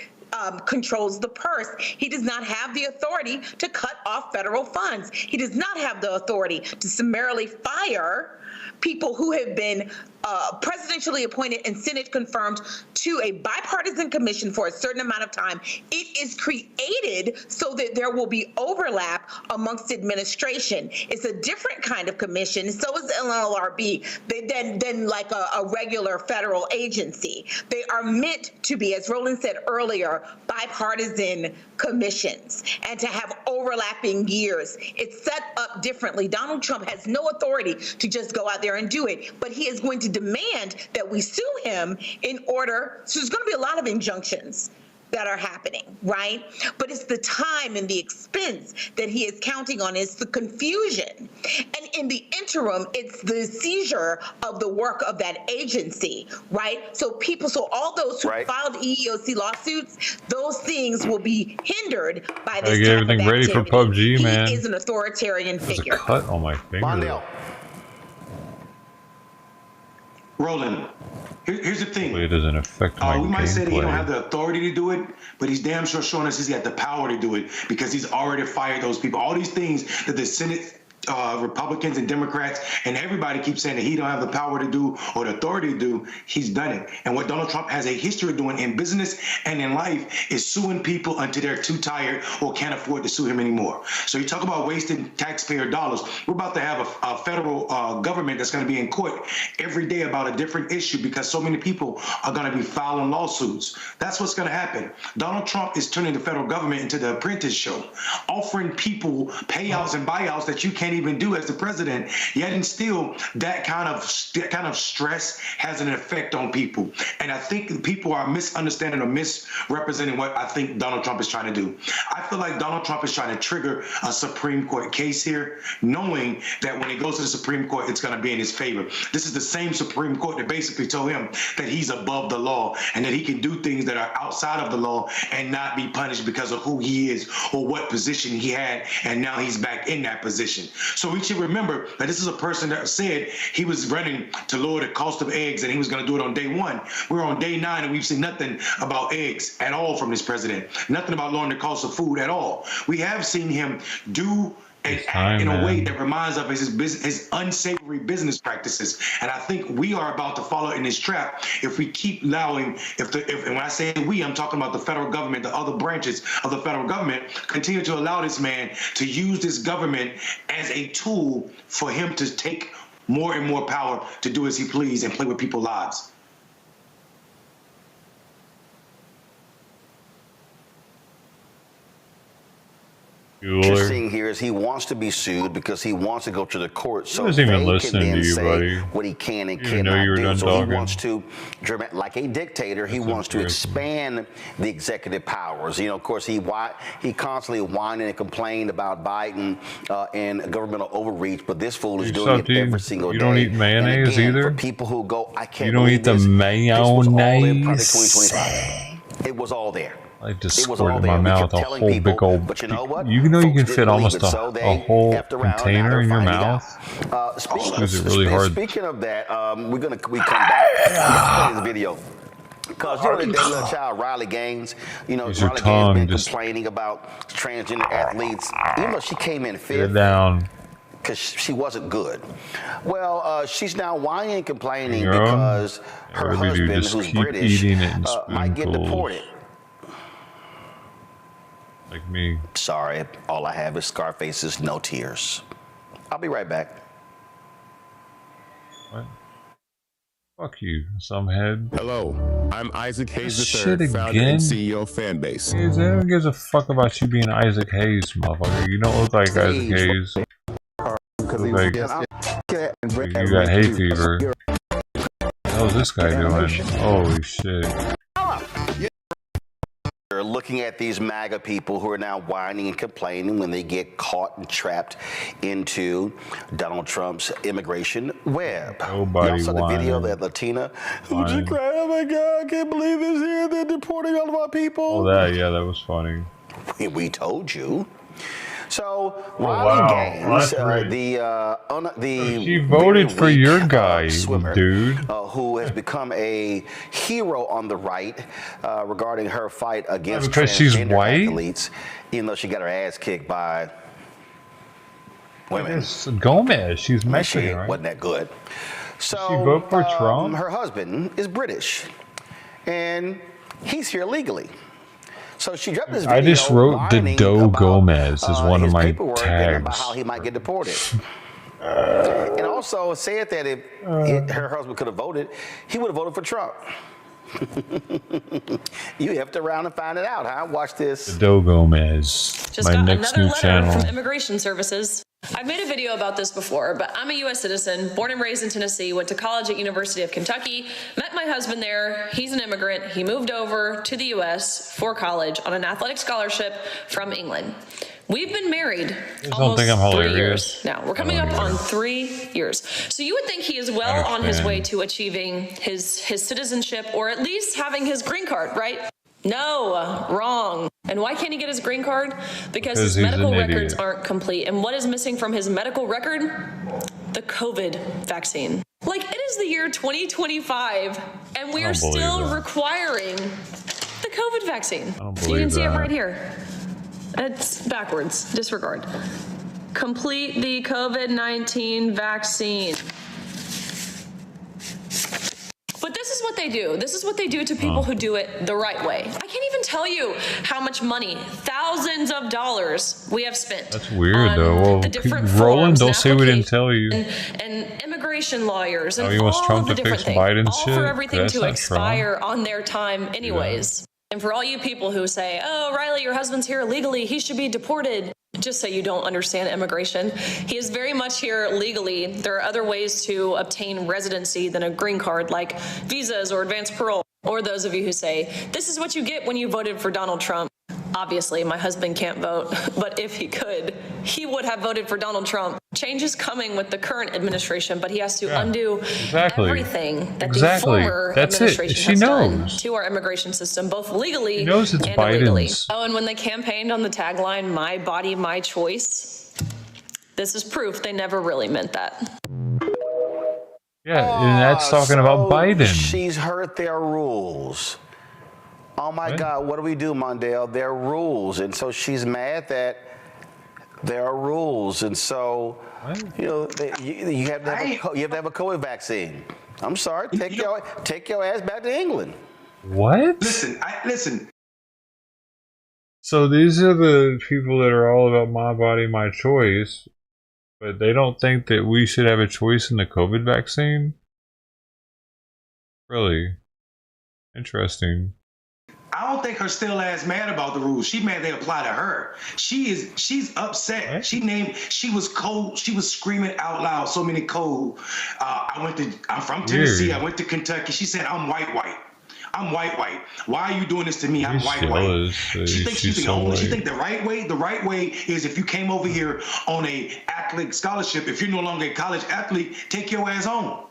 controls the purse. He does not have the authority to cut off federal funds. He does not have the authority to summarily fire people who have been presidentially appointed and Senate confirmed to a bipartisan commission for a certain amount of time. It is created so that there will be overlap amongst administration. It's a different kind of commission. So is NLRB than like a regular federal agency. They are meant to be, as Roland said earlier, bipartisan commissions and to have overlapping years. It's set up differently. Donald Trump has no authority to just go out there and do it, but he is going to demand that we sue him in order. So there's going to be a lot of injunctions that are happening, right? But it's the time and the expense that he is counting on. It's the confusion. And in the interim, it's the seizure of the work of that agency, right? So all those who filed EEOC lawsuits, those things will be hindered by this get everything ready for PUBG, man. He is an authoritarian figure. There's a cut on my finger. Roland, here's the thing. It doesn't affect my we might say that he don't gameplay. have the authority to do it, but he's damn sure showing us he's got the power to do it because he's already fired those people. All these things that the Senate Republicans and Democrats and everybody keeps saying that he don't have the power to do or the authority to do, he's done it. And what Donald Trump has a history of doing in business and in life is suing people until they're too tired or can't afford to sue him anymore. So you talk about wasting taxpayer dollars. We're about to have a federal government that's going to be in court every day about a different issue because so many people are going to be filing lawsuits. That's what's going to happen. Donald Trump is turning the federal government into the Apprentice show, offering people payouts and buyouts that you can't even do as the president, yet and still that kind of stress has an effect on people. And I think people are misunderstanding or misrepresenting what I think Donald Trump is trying to do. I feel like Donald Trump is trying to trigger a Supreme Court case here, knowing that when he goes to the Supreme Court, it's going to be in his favor. This is the same Supreme Court that basically told him that he's above the law and that he can do things that are outside of the law and not be punished because of who he is or what position he had, and now he's back in that position. So we should remember that this is a person that said he was running to lower the cost of eggs and he was going to do it on day 1. We're on day 9 and we've seen nothing about eggs at all from this president. Nothing about lowering the cost of food at all. We have seen him do and act in a way that reminds us of his unsavory business practices. And I think we are about to follow in this trap if we keep allowing, and when I say we, I'm talking about the federal government, the other branches of the federal government, continue to allow this man to use this government as a tool for him to take more and more power to do as he please and play with people's lives. What you're seeing here is he wants to be sued because he wants to go to the court so doesn't even they listen can then to you, say buddy. what he can and You didn't know cannot you were do. done So talking. he wants to, like a dictator, he wants to expand the executive powers. You know, of course, he constantly whined and complained about Biden and governmental overreach, but this fool is doing it every single day. You don't eat mayonnaise and again, either? For people who go, I can't You don't believe eat the this. This was all in Project mayonnaise? 2025. It was all there. I just It was squirted all in my there. We mouth kept a telling whole people, big old. but you know what? You know you can Folks fit didn't almost believe it, so a they whole effed around. Now container they're in your finding mouth. out. Is it really hard? Speaking of that, we come back. Let's play this video. Because you know that little child, Riley Gaines, Use your Riley tongue, Gaines been just- complaining about transgender athletes. Even though she came in Get fifth. down. Because she wasn't good. Well, she's now whining and complaining Your own? because her Whatever you do, husband, just who's keep British, eating it in might get spoonfuls. deported. Like me. Sorry, all I have is Scarface's No Tears. I'll be right back. What? Fuck you, some head. Hello, I'm Isaac Hayes Shit III, founder again? and CEO of Fanbase. Hayes, anyone gives a fuck about you being Isaac Hayes, motherfucker. You don't look like Isaac Hayes. You look like you got hay fever. How's this guy doing? Holy shit. They're looking at these MAGA people who are now whining and complaining when they get caught and trapped into Donald Trump's immigration web. Nobody Y'all saw the video of whining. that Latina who Whining. just cried, "Oh my God, I can't believe this here. They're deporting all of our people." Oh, that, yeah, that was funny. We told you. So Riley Gaines, she voted for your guy, swimmer, dude, who has become a hero on the right regarding her fight against because she's transgender white? athletes, even though she got her ass kicked by women. It's Gomez, she's Mexican, She right? wasn't that good. So she vote for Trump? Her husband is British, and he's here legally. So she dropped this video. I just wrote the Doe Gomez as one of my and tags. about how he might get deported. And also said that if her husband could have voted, he would have voted for Trump. You have to round and find it out, huh? Watch this. The Doe Gomez, Just my got next another new letter channel. from Immigration Services. I've made a video about this before, but I'm a U.S. citizen, born and raised in Tennessee, went to college at University of Kentucky, met my husband there. He's an immigrant. He moved over to the U.S. for college on an athletic scholarship from England. We've been married almost 3 years now. We're coming up on 3 years. So you would think he is well on his way to achieving his citizenship, or at least having his green card, right? No, wrong. And why can't he get his green card? Because his medical records aren't complete. And what is missing from his medical record? The COVID vaccine. Like, it is the year 2025, and we are still requiring the COVID vaccine. You can see it right here. It's backwards. Disregard. Complete the COVID-19 vaccine. But this is what they do. This is what they do to people who do it the right way. I can't even tell you how much money, thousands of dollars, we have spent. That's weird, though. Well, Roland, don't say we didn't tell you. And immigration lawyers and he wants all Trump the to different fix things. Biden's All shit? for everything That's to not expire on their time anyways. And for all you people who say, oh, Riley, your husband's here illegally, he should be deported. Just so you don't understand immigration, he is very much here legally. There are other ways to obtain residency than a green card, like visas or advanced parole. Or those of you who say, this is what you get when you voted for Donald Trump. Obviously, my husband can't vote, but if he could, he would have voted for Donald Trump. Change is coming with the current administration, but he has to undo everything that the former administration has done to our immigration system, both legally and illegally. Oh, and when they campaigned on the tagline, "My body, my choice," this is proof they never really meant that. Yeah, and that's talking about Biden. She's heard their rules. Oh my God, what do we do, Mondale? There are rules. And so she's mad that there are rules. And so, you know, you have to have a COVID vaccine. I'm sorry, take your ass back to England. What? Listen. So these are the people that are all about my body, my choice, but they don't think that we should have a choice in the COVID vaccine? Really? Interesting. I don't think her still ass mad about the rules. She mad they apply to her. She's upset. What? She was cold. She was screaming out loud so many cold. I'm from Tennessee. I went to Kentucky. She said, I'm white. I'm white. Why are you doing this to me? I'm white. She thinks she's the only. She think the right way is if you came over here on a athletic scholarship. If you're no longer a college athlete, take your ass home.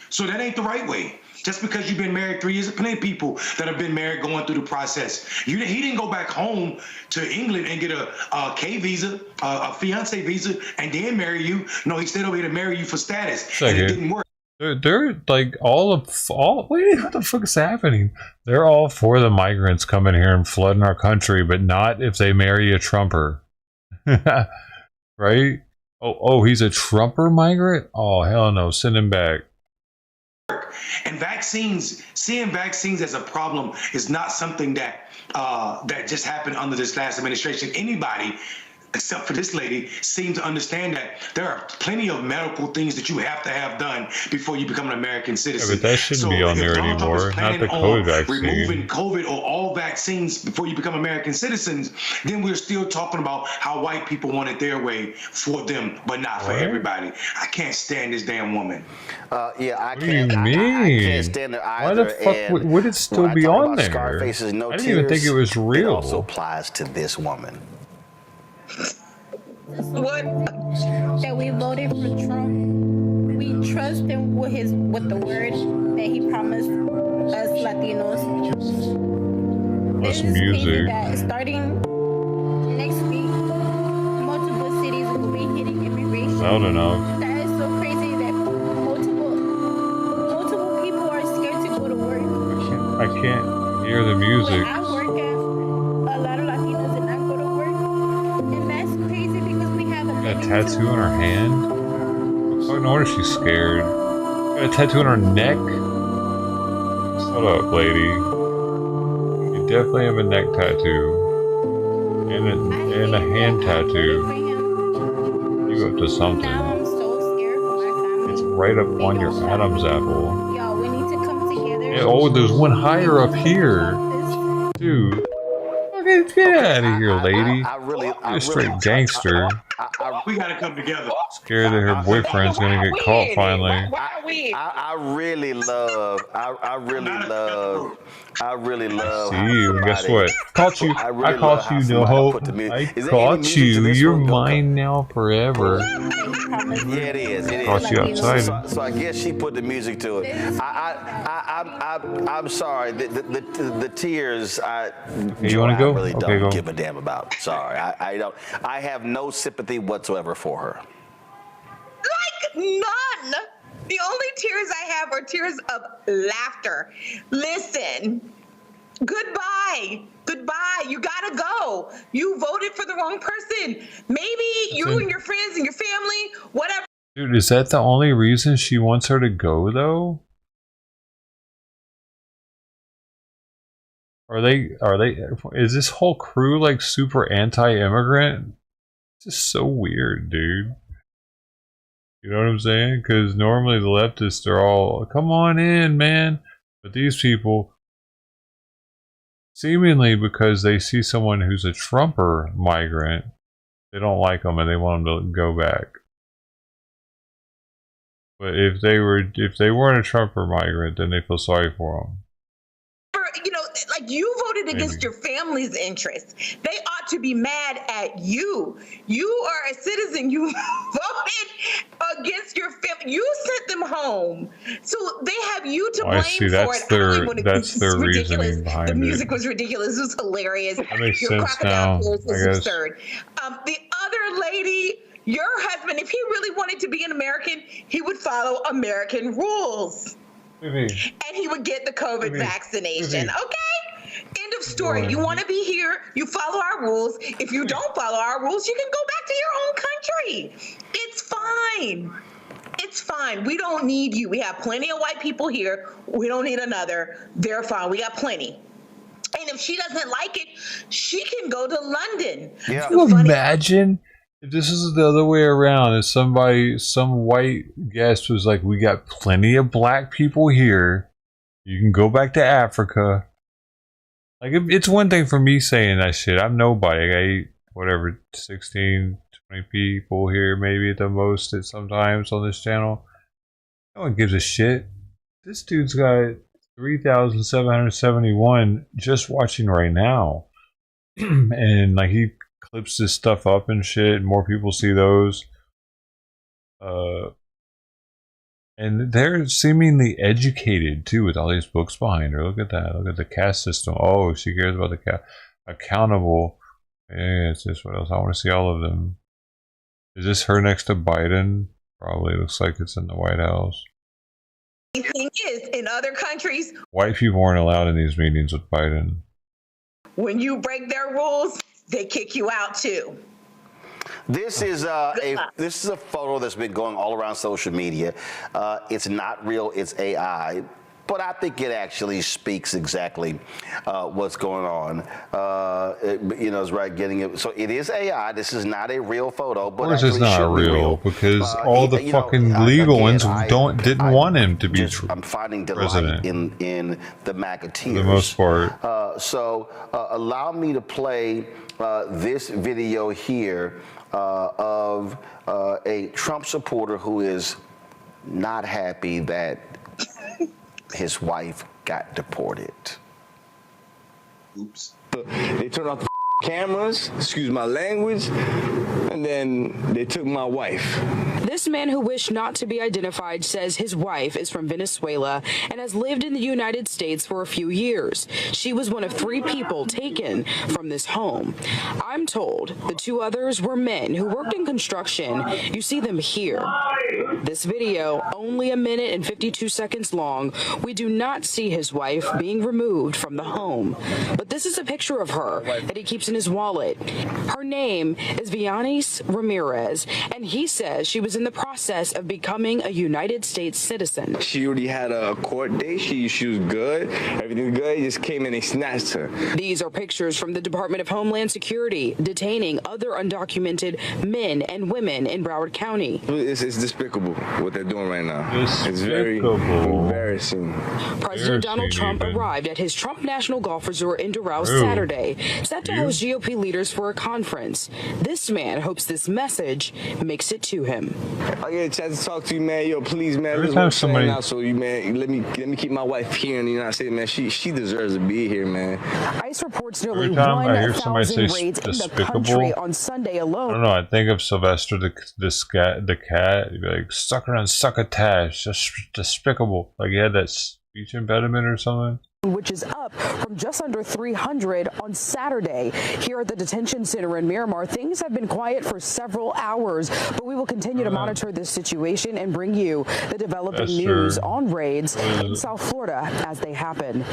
So that ain't the right way. Just because you've been married 3 years, plenty of people that have been married going through the process. He didn't go back home to England and get a K visa, a fiance visa, and then marry you. No, he stayed over here to marry you for status, and it didn't work. They're like wait, what the fuck is happening? They're all for the migrants coming here and flooding our country, but not if they marry a Trumper. Right? Oh, he's a Trumper migrant? Oh, hell no, send him back. And seeing vaccines as a problem is not something that just happened under this last administration. Anybody, except for this lady, seems to understand that there are plenty of medical things that you have to have done before you become an American citizen. Yeah, but that shouldn't be on there anymore. Not the COVID vaccine. Removing COVID or all vaccines before you become American citizens, then we're still talking about how white people want it their way for them, but not for everybody. I can't stand this damn woman. I can't. What do you mean? I can't stand her either. Why the fuck would it still be on there? Scarface's no I didn't even think it was real. It also applies to this woman. What? That we voted for Trump. We trust him with the word that he promised us Latinos. That's music. That starting next week, multiple loud enough. That is so crazy that multiple people are scared to go to work. I can't hear the music. When I work at, a lot of Latinos did not go to work, and that's crazy because we have a Got a tattoo on her hand? Oh, no wonder she's scared. Got a tattoo on her neck? Shut up, lady. You definitely have a neck tattoo. And a hand tattoo. You up to something. Now I'm so scared for my family. It's right up on your Adam's apple. Y'all, we need to come together. And, oh, there's one higher up here. Dude. Okay, get out of here, lady. You're a straight gangster. We gotta come together. Scared that her boyfriend's gonna get caught finally. I really love. See you, and guess what? Caught you. I caught you, no hope. I caught you. You're mine now forever. Yeah, it is. Caught you outside. So I guess she put the music to it. I'm sorry. The tears. You want to go? I really Okay, don't go. give a damn about. Sorry, I don't. I have no sympathy whatsoever for her. Like none. The only tears I have are tears of laughter. Listen, goodbye. Goodbye. You gotta go. You voted for the wrong person. Maybe you and your friends and your family, whatever. Dude, is that the only reason she wants her to go, though? Is this whole crew like super anti-immigrant? It's just so weird, dude. You know what I'm saying? Because normally the leftists are all, come on in, man. But these people, seemingly because they see someone who's a Trumper migrant, they don't like them and they want them to go back. But if they weren't a Trumper migrant, then they feel sorry for them. You know, like you voted against your family's interests. They ought to be mad at you. You are a citizen. You voted against your family. You sent them home. So they have you to blame for it. That's their reasoning behind it. The music was ridiculous. It was hilarious. That makes your sense now, tears was I guess. absurd. The other lady, your husband, if he really wanted to be an American, he would follow American rules. And he would get the COVID vaccination. Okay? End of story. You want to be here, you follow our rules. If you don't follow our rules, you can go back to your own country. It's fine. It's fine. We don't need you. We have plenty of white people here. We don't need another. They're fine. We got plenty. And if she doesn't like it, she can go to London. Yeah. Can you imagine if this is the other way around? If some white guest was like, we got plenty of black people here. You can go back to Africa. Like, it's one thing for me saying that shit. I'm nobody. I ate, whatever, 16, 20 people here, maybe at the most at sometimes on this channel. No one gives a shit. This dude's got 3,771 just watching right now. And, like, he clips this stuff up and shit, and more people see those. And they're seemingly educated too, with all these books behind her. Look at that. Look at the caste system. Oh, she cares about the caste. Accountable. Yeah, it's just what else? I want to see all of them. Is this her next to Biden? Probably. Looks like it's in the White House. The thing is, in other countries, White people weren't allowed in these meetings with Biden. when you break their rules, they kick you out too. This is a photo that's been going all around social media. It's not real. It's AI. But I think it actually speaks exactly what's going on. It's right getting it. So it is AI. This is not a real photo. But Of course it's not real, because all the fucking legal ones didn't want him to be I'm finding delight in the MAGA-teers. For the most part. So allow me to play this video here of a Trump supporter who is not happy that his wife got deported. Oops. They turned off the cameras, excuse my language, and then they took my wife. This This man who wished not to be identified says his wife is from Venezuela and has lived in the United States for a few years. She was one of 3 people taken from this home. I'm told the 2 others were men who worked in construction. You see them here. This video, only a minute and 52 seconds long, we do not see his wife being removed from the home. But this is a picture of her that he keeps in his wallet. Her name is Vianis Ramirez, and he says she was in the process of becoming a United States citizen. She already had a court date. She was good. Everything was good. He just came in and snatched her. These are pictures from the Department of Homeland Security detaining other undocumented men and women in Broward County. It's despicable what they're doing right now. It's very embarrassing. President Donald Trump arrived at his Trump National Golf Resort in Doral Saturday, set to host GOP leaders for a conference. This man hopes this message makes it to him. I get a chance to talk to you, man. Yo, please, man. Every time somebody... out, so you, man, let me keep my wife here in the United States, man. She deserves to be here, man. ICE reports nearly Every time I hear 1,000 somebody say raids in the despicable, country on Sunday alone. I don't know. I think of Sylvester the cat. He'd be like, suck around, succotash, just despicable. Like he had that speech impediment or something. Which is up from just under 300 on Saturday. Here at the detention center in Miramar, things have been quiet for several hours, but we will continue to monitor this situation and bring you the developing news on raids in South Florida as they happen.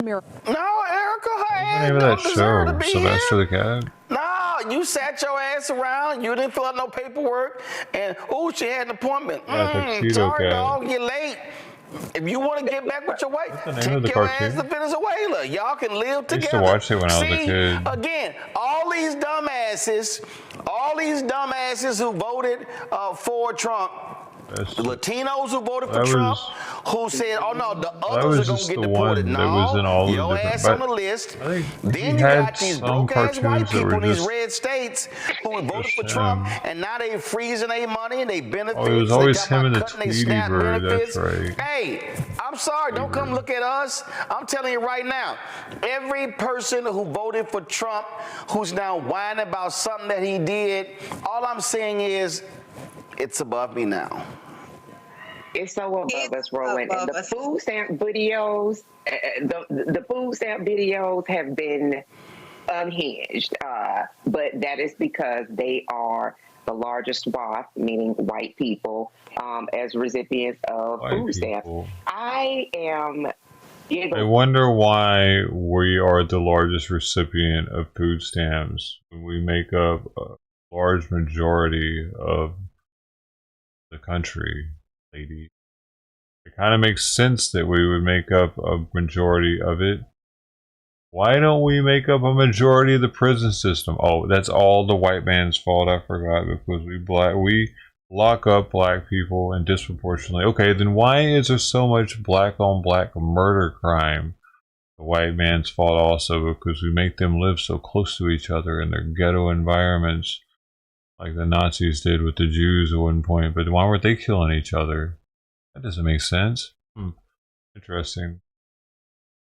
No, Erica, What's the name of that show? Sylvester the Cat? No, you sat your ass around. You didn't fill out no paperwork. And, oh, she had an appointment. Sorry, dog, you're late. If you want to get back with your wife, take your ass to Venezuela. Y'all can live together. I used to watch it when I was a kid. Again, all these dumbasses who voted for Trump, the Latinos who voted for Trump, who said, oh no, the others are going to get deported. No, your ass on the list. Then you got these broke-ass white people in these red states who voted for Trump, and now they freezing their money and they benefits. Oh, it was always him and the Tweety Bird, that's right. Hey, I'm sorry, don't come look at us. I'm telling you right now, every person who voted for Trump, who's now whining about something that he did, all I'm saying is, it's above me now. It's so above us, Roland. And the food stamp videos, the food stamp videos have been unhinged, but that is because they are the largest swath, meaning white people, as recipients of food stamps. I wonder why we are the largest recipient of food stamps when we make up a large majority of the country, lady. It kind of makes sense that we would make up a majority of it. Why don't we make up a majority of the prison system? Oh, that's all the white man's fault. I forgot, because we lock up black people and disproportionately. Okay, then why is there so much black on black murder crime? The white man's fault also, because we make them live so close to each other in their ghetto environments, like the Nazis did with the Jews at one point. But why weren't they killing each other? That doesn't make sense. Interesting.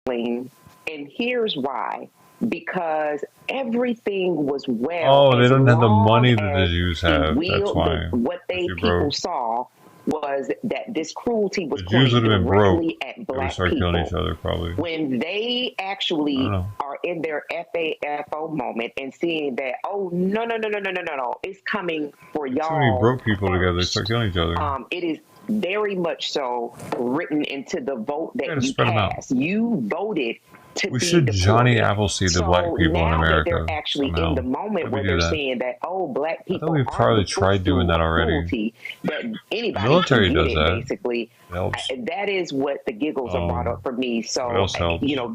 And here's why. Because everything was well. Oh, they don't have the money that the Jews have. That's why. What people saw was that this cruelty was the Jews would have been broke. At black they would start people. Killing each other, probably. When they actually are in their FAFO moment and seeing that, oh, no, it's coming for y'all. Too many broke people together, they start killing each other. It is very much so written into the vote that you cast. You voted to we should Johnny Appleseed the black people in America. They're actually somehow. In the moment where they're saying that, oh, black people. I thought we've probably tried doing that already. That anybody the military can does get that. It, basically, that is what the giggles are brought up for me. So,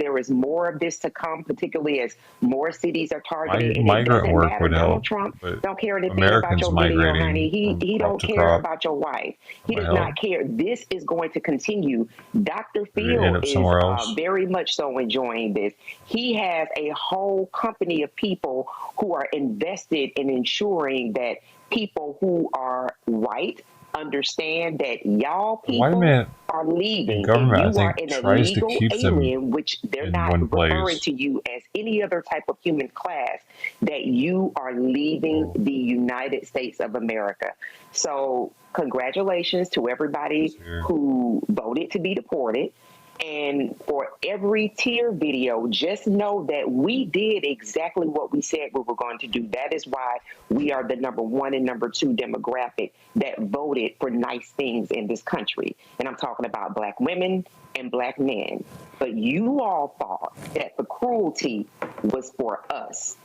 there is more of this to come, particularly as more cities are targeted. Migrant work would help. Donald Trump don't care anything Americans about your video, honey. He don't care about your wife. He does not care. This is going to continue. Dr. Phil is very much so enjoying this. He has a whole company of people who are invested in ensuring that people who are white understand that y'all White people man, are leaving, government, and you I are think, an tries to illegal keep them alien, which they're in not one referring place. to you as any other type of human class, that you are leaving the United States of America. So congratulations to everybody who voted to be deported. And for every tear video, just know that we did exactly what we said we were going to do. That is why we are the number 1 and number 2 demographic that voted for nice things in this country. And I'm talking about Black women and Black men. But you all thought that the cruelty was for us.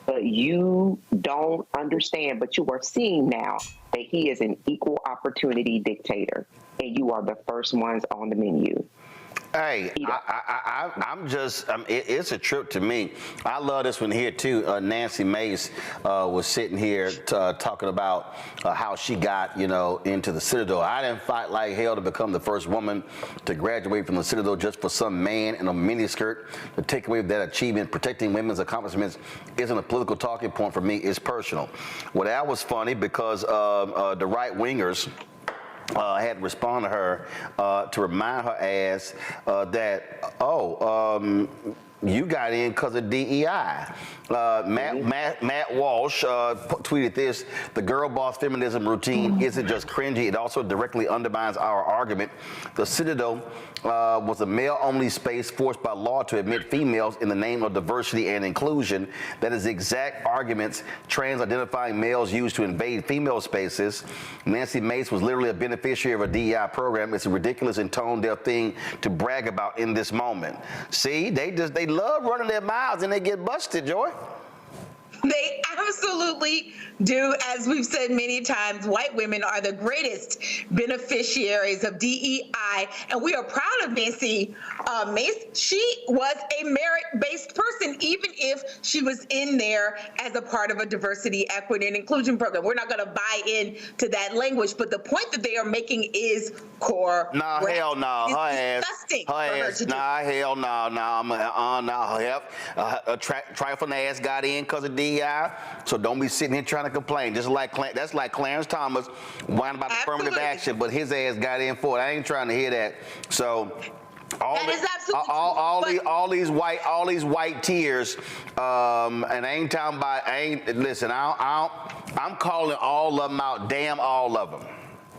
But you don't understand, but you are seeing now that he is an equal opportunity dictator. And you are the first ones on the menu. Hey, it's a trip to me. I love this one here too. Nancy Mace was sitting here talking about how she got, into the Citadel. I didn't fight like hell to become the first woman to graduate from the Citadel just for some man in a miniskirt. To take away that achievement, protecting women's accomplishments isn't a political talking point for me. It's personal. Well, that was funny because the right wingers had to respond to her to remind her ass that, you got in because of DEI. Matt Walsh tweeted this: the girl boss feminism routine isn't just cringy, it also directly undermines our argument. The Citadel was a male-only space forced by law to admit females in the name of diversity and inclusion. That is the exact arguments trans-identifying males use to invade female spaces. Nancy Mace was literally a beneficiary of a DEI program. It's a ridiculous and tone-deaf thing to brag about in this moment. See, they love running their mouths and they get busted, Joy. They absolutely do. As we've said many times, white women are the greatest beneficiaries of DEI, and we are proud of Nancy Mace. She was a merit-based person, even if she was in there as a part of a diversity, equity, and inclusion program. We're not going to buy into that language, but the point that they are making is core. Nah, hell no. Her ass. Nah, hell no. A trifling ass got in because of DEI. So don't be sitting here trying to complain. Just like that's like Clarence Thomas whining about affirmative action, but his ass got in for it. I ain't trying to hear that. So all these white tears, and I ain't talking about. Listen. I'm calling all of them out. Damn, all of them.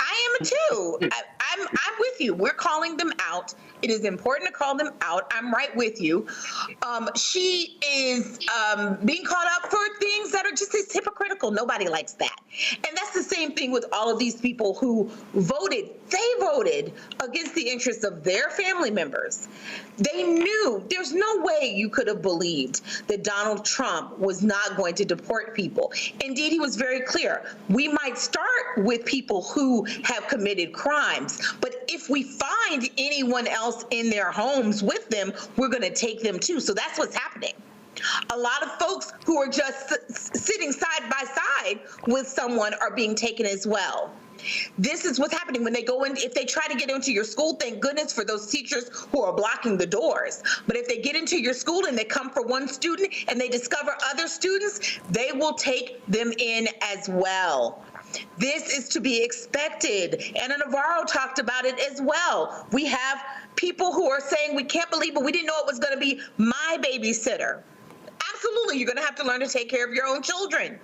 I am too. I'm with you. We're calling them out. It is important to call them out. I'm right with you. She is being called out for things that are just as hypocritical. Nobody likes that. And that's the same thing with all of these people who voted. They voted against the interests of their family members. They knew there's no way you could have believed that Donald Trump was not going to deport people. Indeed, he was very clear. We might start with people who have committed crimes, but if we find anyone else in their homes with them, we're going to take them too. So that's what's happening. A lot of folks who are just sitting side by side with someone are being taken as well. This is what's happening when they go in. If they try to get into your school, thank goodness for those teachers who are blocking the doors. But if they get into your school and they come for one student and they discover other students, they will take them in as well. This is to be expected. Anna Navarro talked about it as well. We have people who are saying, we can't believe it. We didn't know it was going to be my babysitter. Absolutely, you're going to have to learn to take care of your own children.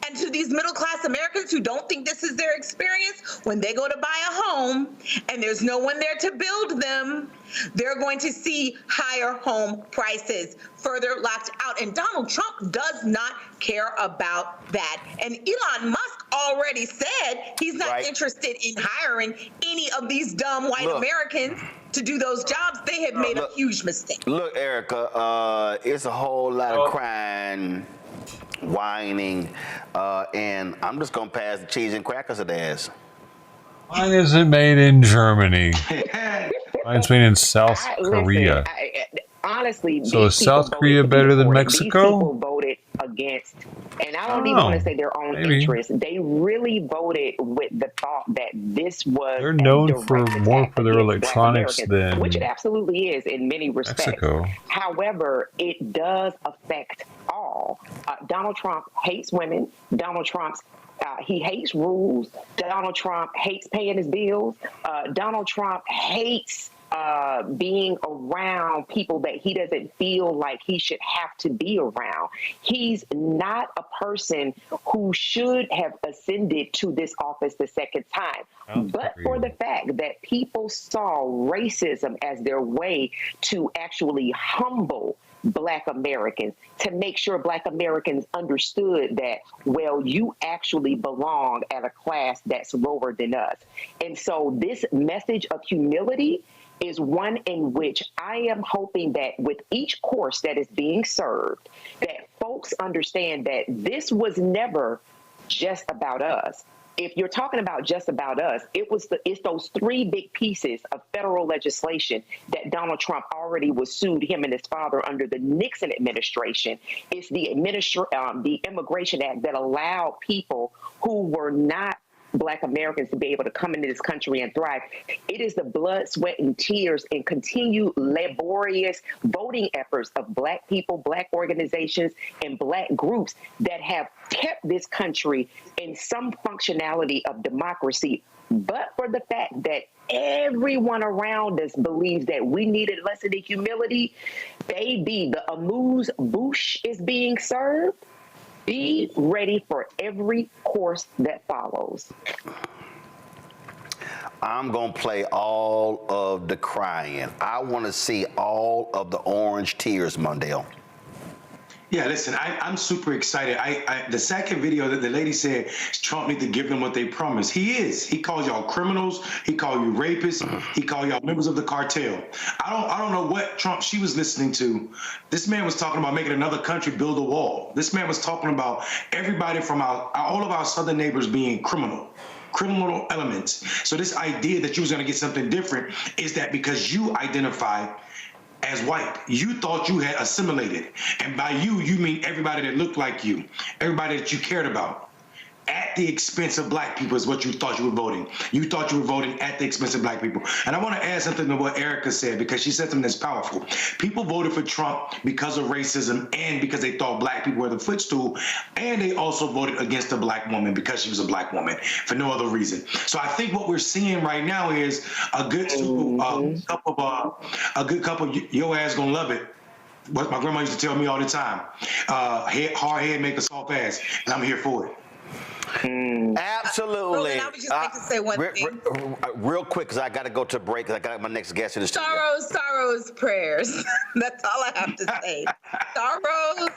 And to these middle-class Americans who don't think this is their experience, when they go to buy a home and there's no one there to build them, they're going to see higher home prices further locked out. And Donald Trump does not care about that. And Elon Musk already said he's not interested in hiring any of these dumb white Americans to do those jobs. They have made a huge mistake. Look, Erica, it's a whole lot of crying, whining, and I'm just going to pass the cheese and crackers at the ass. Mine isn't made in Germany. Mine's made in South Korea. Honestly, so is South Korea better than Mexico? These people voted against, and I don't even want to say their own interest. They really voted with the thought that this was. They're known for more for their electronics than which it absolutely is in many respects. Mexico. However, it does affect all. Donald Trump hates women. Donald Trump He hates rules. Donald Trump hates paying his bills. Donald Trump hates being around people that he doesn't feel like he should have to be around. He's not a person who should have ascended to this office the second time. But for the fact that people saw racism as their way to actually humble Black Americans, to make sure Black Americans understood that, well, you actually belong at a class that's lower than us. And so this message of humility is one in which I am hoping that with each course that is being served, that folks understand that this was never just about us. If you're talking about just about us, it's those three big pieces of federal legislation that Donald Trump already was sued him and his father under the Nixon administration. It's the Immigration Act that allowed people who were not Black Americans to be able to come into this country and thrive. It is the blood, sweat, and tears and continued laborious voting efforts of Black people, Black organizations, and Black groups that have kept this country in some functionality of democracy. But for the fact that everyone around us believes that we needed lesson in humility, baby, the amuse-bouche is being served. Be ready for every course that follows. I'm going to play all of the crying. I want to see all of the orange tears, Mondale. Yeah, listen, I'm super excited. The second video that the lady said Trump need to give them what they promised. He is. He calls y'all criminals. He called you rapists. He called y'all members of the cartel. I don't know what Trump she was listening to. This man was talking about making another country build a wall. This man was talking about everybody from all of our southern neighbors being criminal elements. So this idea that you was going to get something different is that because you identify as white, you thought you had assimilated. And by you mean everybody that looked like you, everybody that you cared about. At the expense of Black people is what you thought you were voting. You thought you were voting at the expense of Black people. And I want to add something to what Erica said, because she said something that's powerful. People voted for Trump because of racism and because they thought Black people were the footstool. And they also voted against a Black woman because she was a Black woman for no other reason. So I think what we're seeing right now is a good couple, your ass gonna love it. What my grandma used to tell me all the time. Hard head make a soft ass, and I'm here for it. Absolutely. Roland, I would just like to say one thing. Real quick, because I got to go to a break, because I got my next guest in the studio. Sorrows, prayers. That's all I have to say. Sorrows,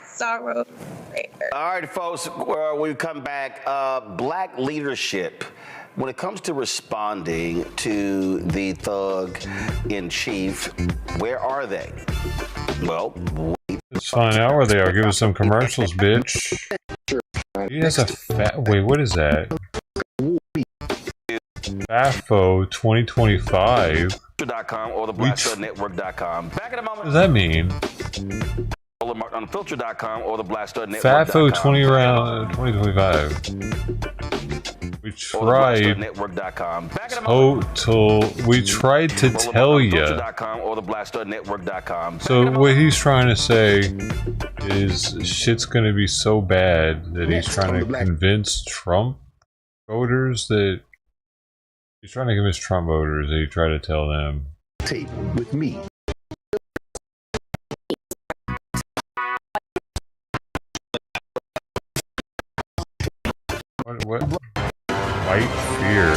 prayers. All right, folks, when we come back, Black leadership, when it comes to responding to the thug in chief, where are they? Well, let's find out where they are. Give us some commercials, bitch. He has a wait, what is that? FAFO 2025. Or the BlackStarNetwork.com. Back in a moment. What does that mean? Unfiltered.com or the BlackStarNetwork.com. FAFO 2025. We tried. We tried to tell you. Or the BlackStarNetwork.com. So what he's trying to say is shit's gonna be so bad that he's trying to convince Trump voters that he tried to tell them. Table with me. What? White fear.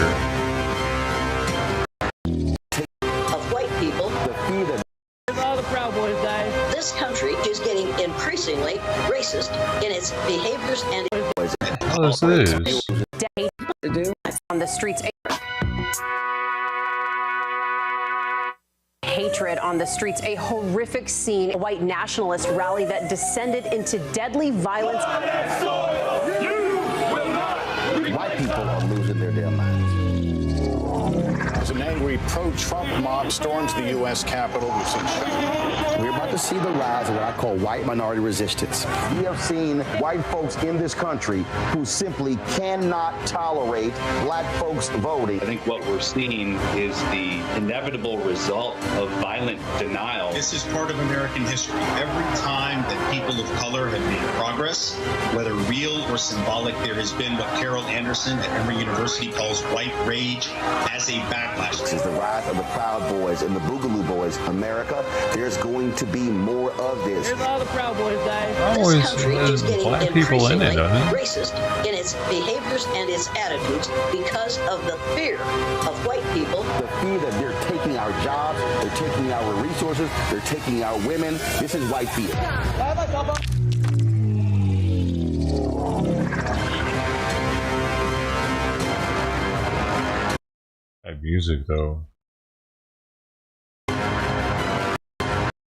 Of white people. All the Proud Boys died. This country is getting increasingly racist in its behaviors and. Oh, this is. On the streets. Hatred on the streets, a horrific scene, a white nationalist rally that descended into deadly violence. White people are losing their damn minds. There's an angry angry pro-Trump mob storms the U.S. Capitol. We've seen We're about to see the rise of what I call white minority resistance. We have seen white folks in this country who simply cannot tolerate black folks voting. I think what we're seeing is the inevitable result of violent denial. This is part of American history. Every time that people of color have made progress, whether real or symbolic, there has been what Carol Anderson at Emory University calls white rage as a backlash. This is the rise of the Proud Boys and the Boogaloo Boys. America, there's going to be more of this. Here's all the Proud Boys, guys. Always there's black people in it, doesn't it? Racist in its behaviors and its attitudes because of the fear of white people. The fear that they're taking our jobs, they're taking our resources, they're taking our women. This is white fear. That music, though.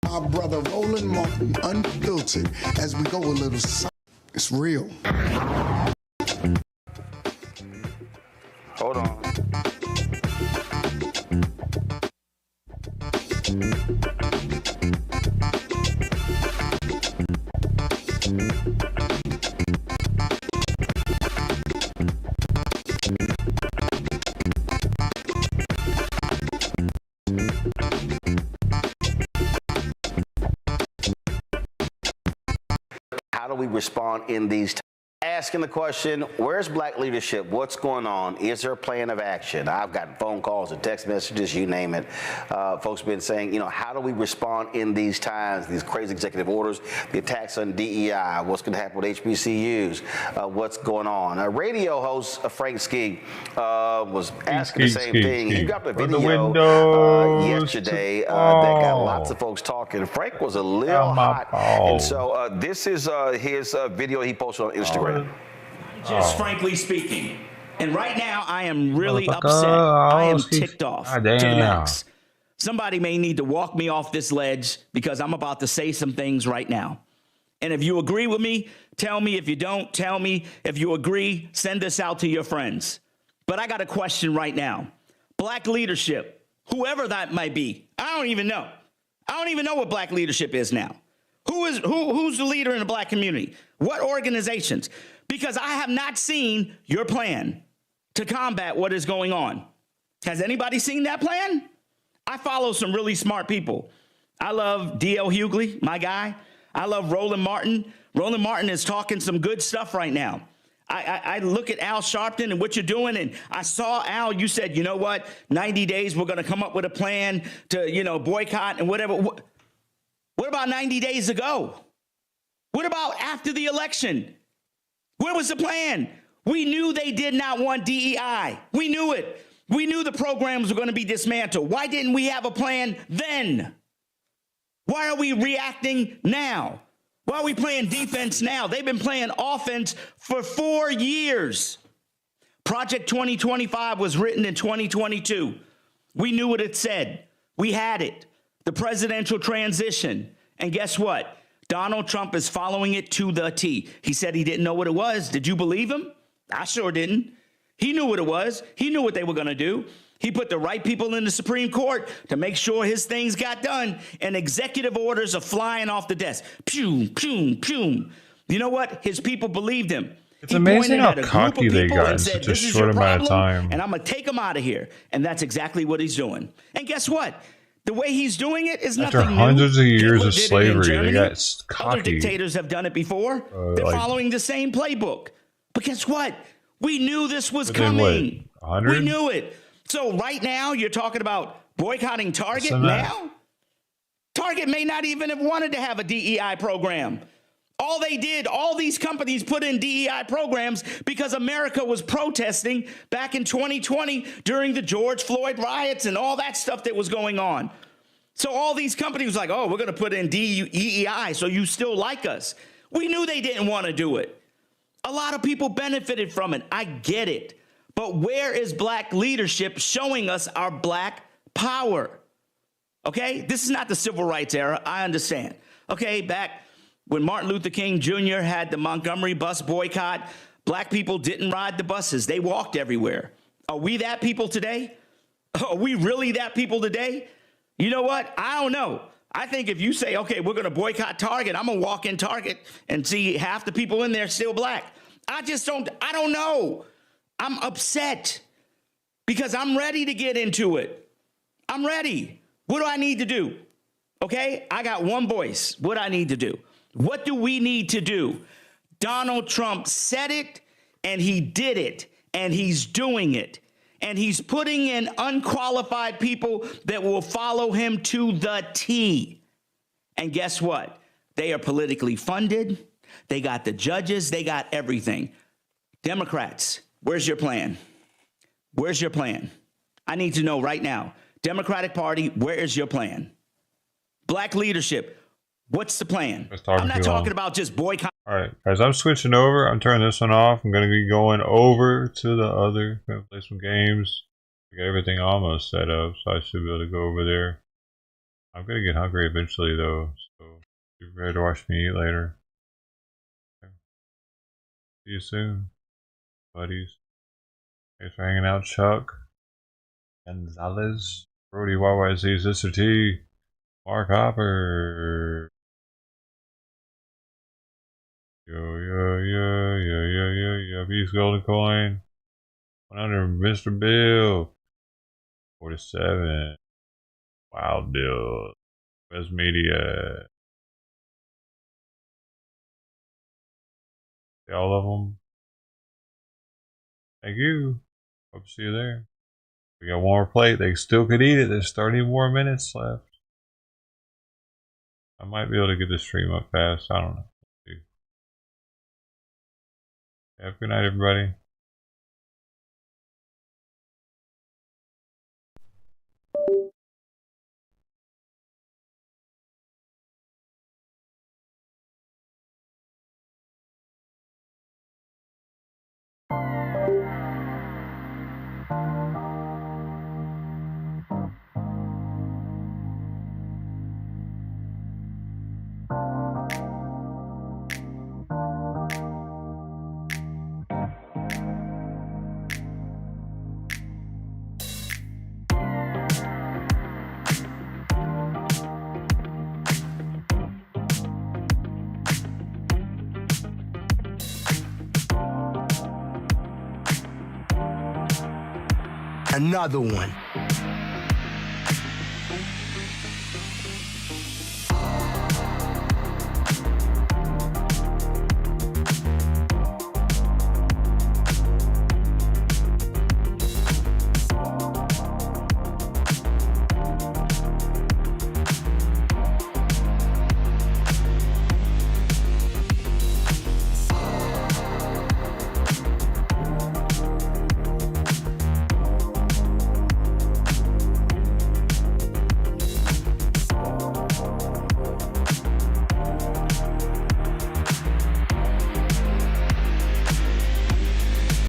Our brother Roland Martin, unfiltered, as we go a little south. It's real. Hold on. How do we respond in these times? Asking the question, where's black leadership? What's going on? Is there a plan of action? I've gotten phone calls and text messages, you name it. Folks have been saying, you know, how do we respond in these times, these crazy executive orders, the attacks on DEI, what's going to happen with HBCUs, what's going on? A radio host, Frank Ski, was asking the same thing. He got the video yesterday that got lots of folks talking. Frank was a little hot. And so this is his video he posted on Instagram. Just frankly speaking. And right now, I am really upset. I am ticked off to the max. Somebody may need to walk me off this ledge because I'm about to say some things right now. And if you agree with me, tell me. If you don't, tell me. If you agree, send this out to your friends. But I got a question right now. Black leadership, whoever that might be, I don't even know. I don't even know what black leadership is now. Who's the leader in the black community? What organizations? Because I have not seen your plan to combat what is going on. Has anybody seen that plan? I follow some really smart people. I love D.L. Hughley, my guy. I love Roland Martin. Roland Martin is talking some good stuff right now. I look at Al Sharpton and what you're doing, and I saw, Al, you said, you know what, 90 days, we're going to come up with a plan to, you know, boycott and whatever. What about 90 days ago? What about after the election? Where was the plan? We knew they did not want DEI. We knew it. We knew the programs were going to be dismantled. Why didn't we have a plan then? Why are we reacting now? Why are we playing defense now? They've been playing offense for 4 years. Project 2025 was written in 2022. We knew what it said. We had it. The presidential transition. And guess what? Donald Trump is following it to the T. He said he didn't know what it was. Did you believe him? I sure didn't. He knew what it was. He knew what they were going to do. He put the right people in the Supreme Court to make sure his things got done, and executive orders are flying off the desk. Pew, pew, pew. You know what? His people believed him. It's amazing how cocky they got in such a short amount of time. And I'm going to take him out of here. And that's exactly what he's doing. And guess what? The way he's doing it is nothing new. After hundreds of years of slavery, they got cocky. Other dictators have done it before. They're following the same playbook. But guess what? We knew this was coming. We knew it. So right now, you're talking about boycotting Target now? Target may not even have wanted to have a DEI program. All they did, all these companies put in DEI programs because America was protesting back in 2020 during the George Floyd riots and all that stuff that was going on. So all these companies was like, oh, we're going to put in DEI so you still like us. We knew they didn't want to do it. A lot of people benefited from it. I get it. But where is black leadership showing us our black power? Okay, this is not the civil rights era. I understand. Okay, back when Martin Luther King Jr. had the Montgomery bus boycott, black people didn't ride the buses. They walked everywhere. Are we that people today? Are we really that people today? You know what? I don't know. I think if you say, okay, we're going to boycott Target, I'm going to walk in Target and see half the people in there still black. I don't know. I'm upset because I'm ready to get into it. I'm ready. What do I need to do? Okay, I got one voice. What I need to do? What do we need to do? Donald Trump said it, and he did it, and he's doing it. And he's putting in unqualified people that will follow him to the T. And guess what? They are politically funded. They got the judges. They got everything. Democrats, where's your plan? Where's your plan? I need to know right now. Democratic Party, where is your plan? Black leadership, what's the plan? I'm not talking about just boycott. All right, guys, I'm switching over. I'm turning this one off. I'm going to be going over to the other. Going to play some games. I got everything almost set up, so I should be able to go over there. I'm going to get hungry eventually, though, so be ready to watch me eat later. Okay. See you soon, buddies. Thanks for hanging out, Chuck. Gonzalez. Brody YYZ, Sister T. Mark Hopper. Yo. Beast Golden Coin. 100, Mr. Bill. 47. Wild Bill. West Media. See all of them. Thank you. Hope to see you there. We got one more plate. They still could eat it. There's 30 more minutes left. I might be able to get this stream up fast. I don't know. Have a good night, everybody. Another one.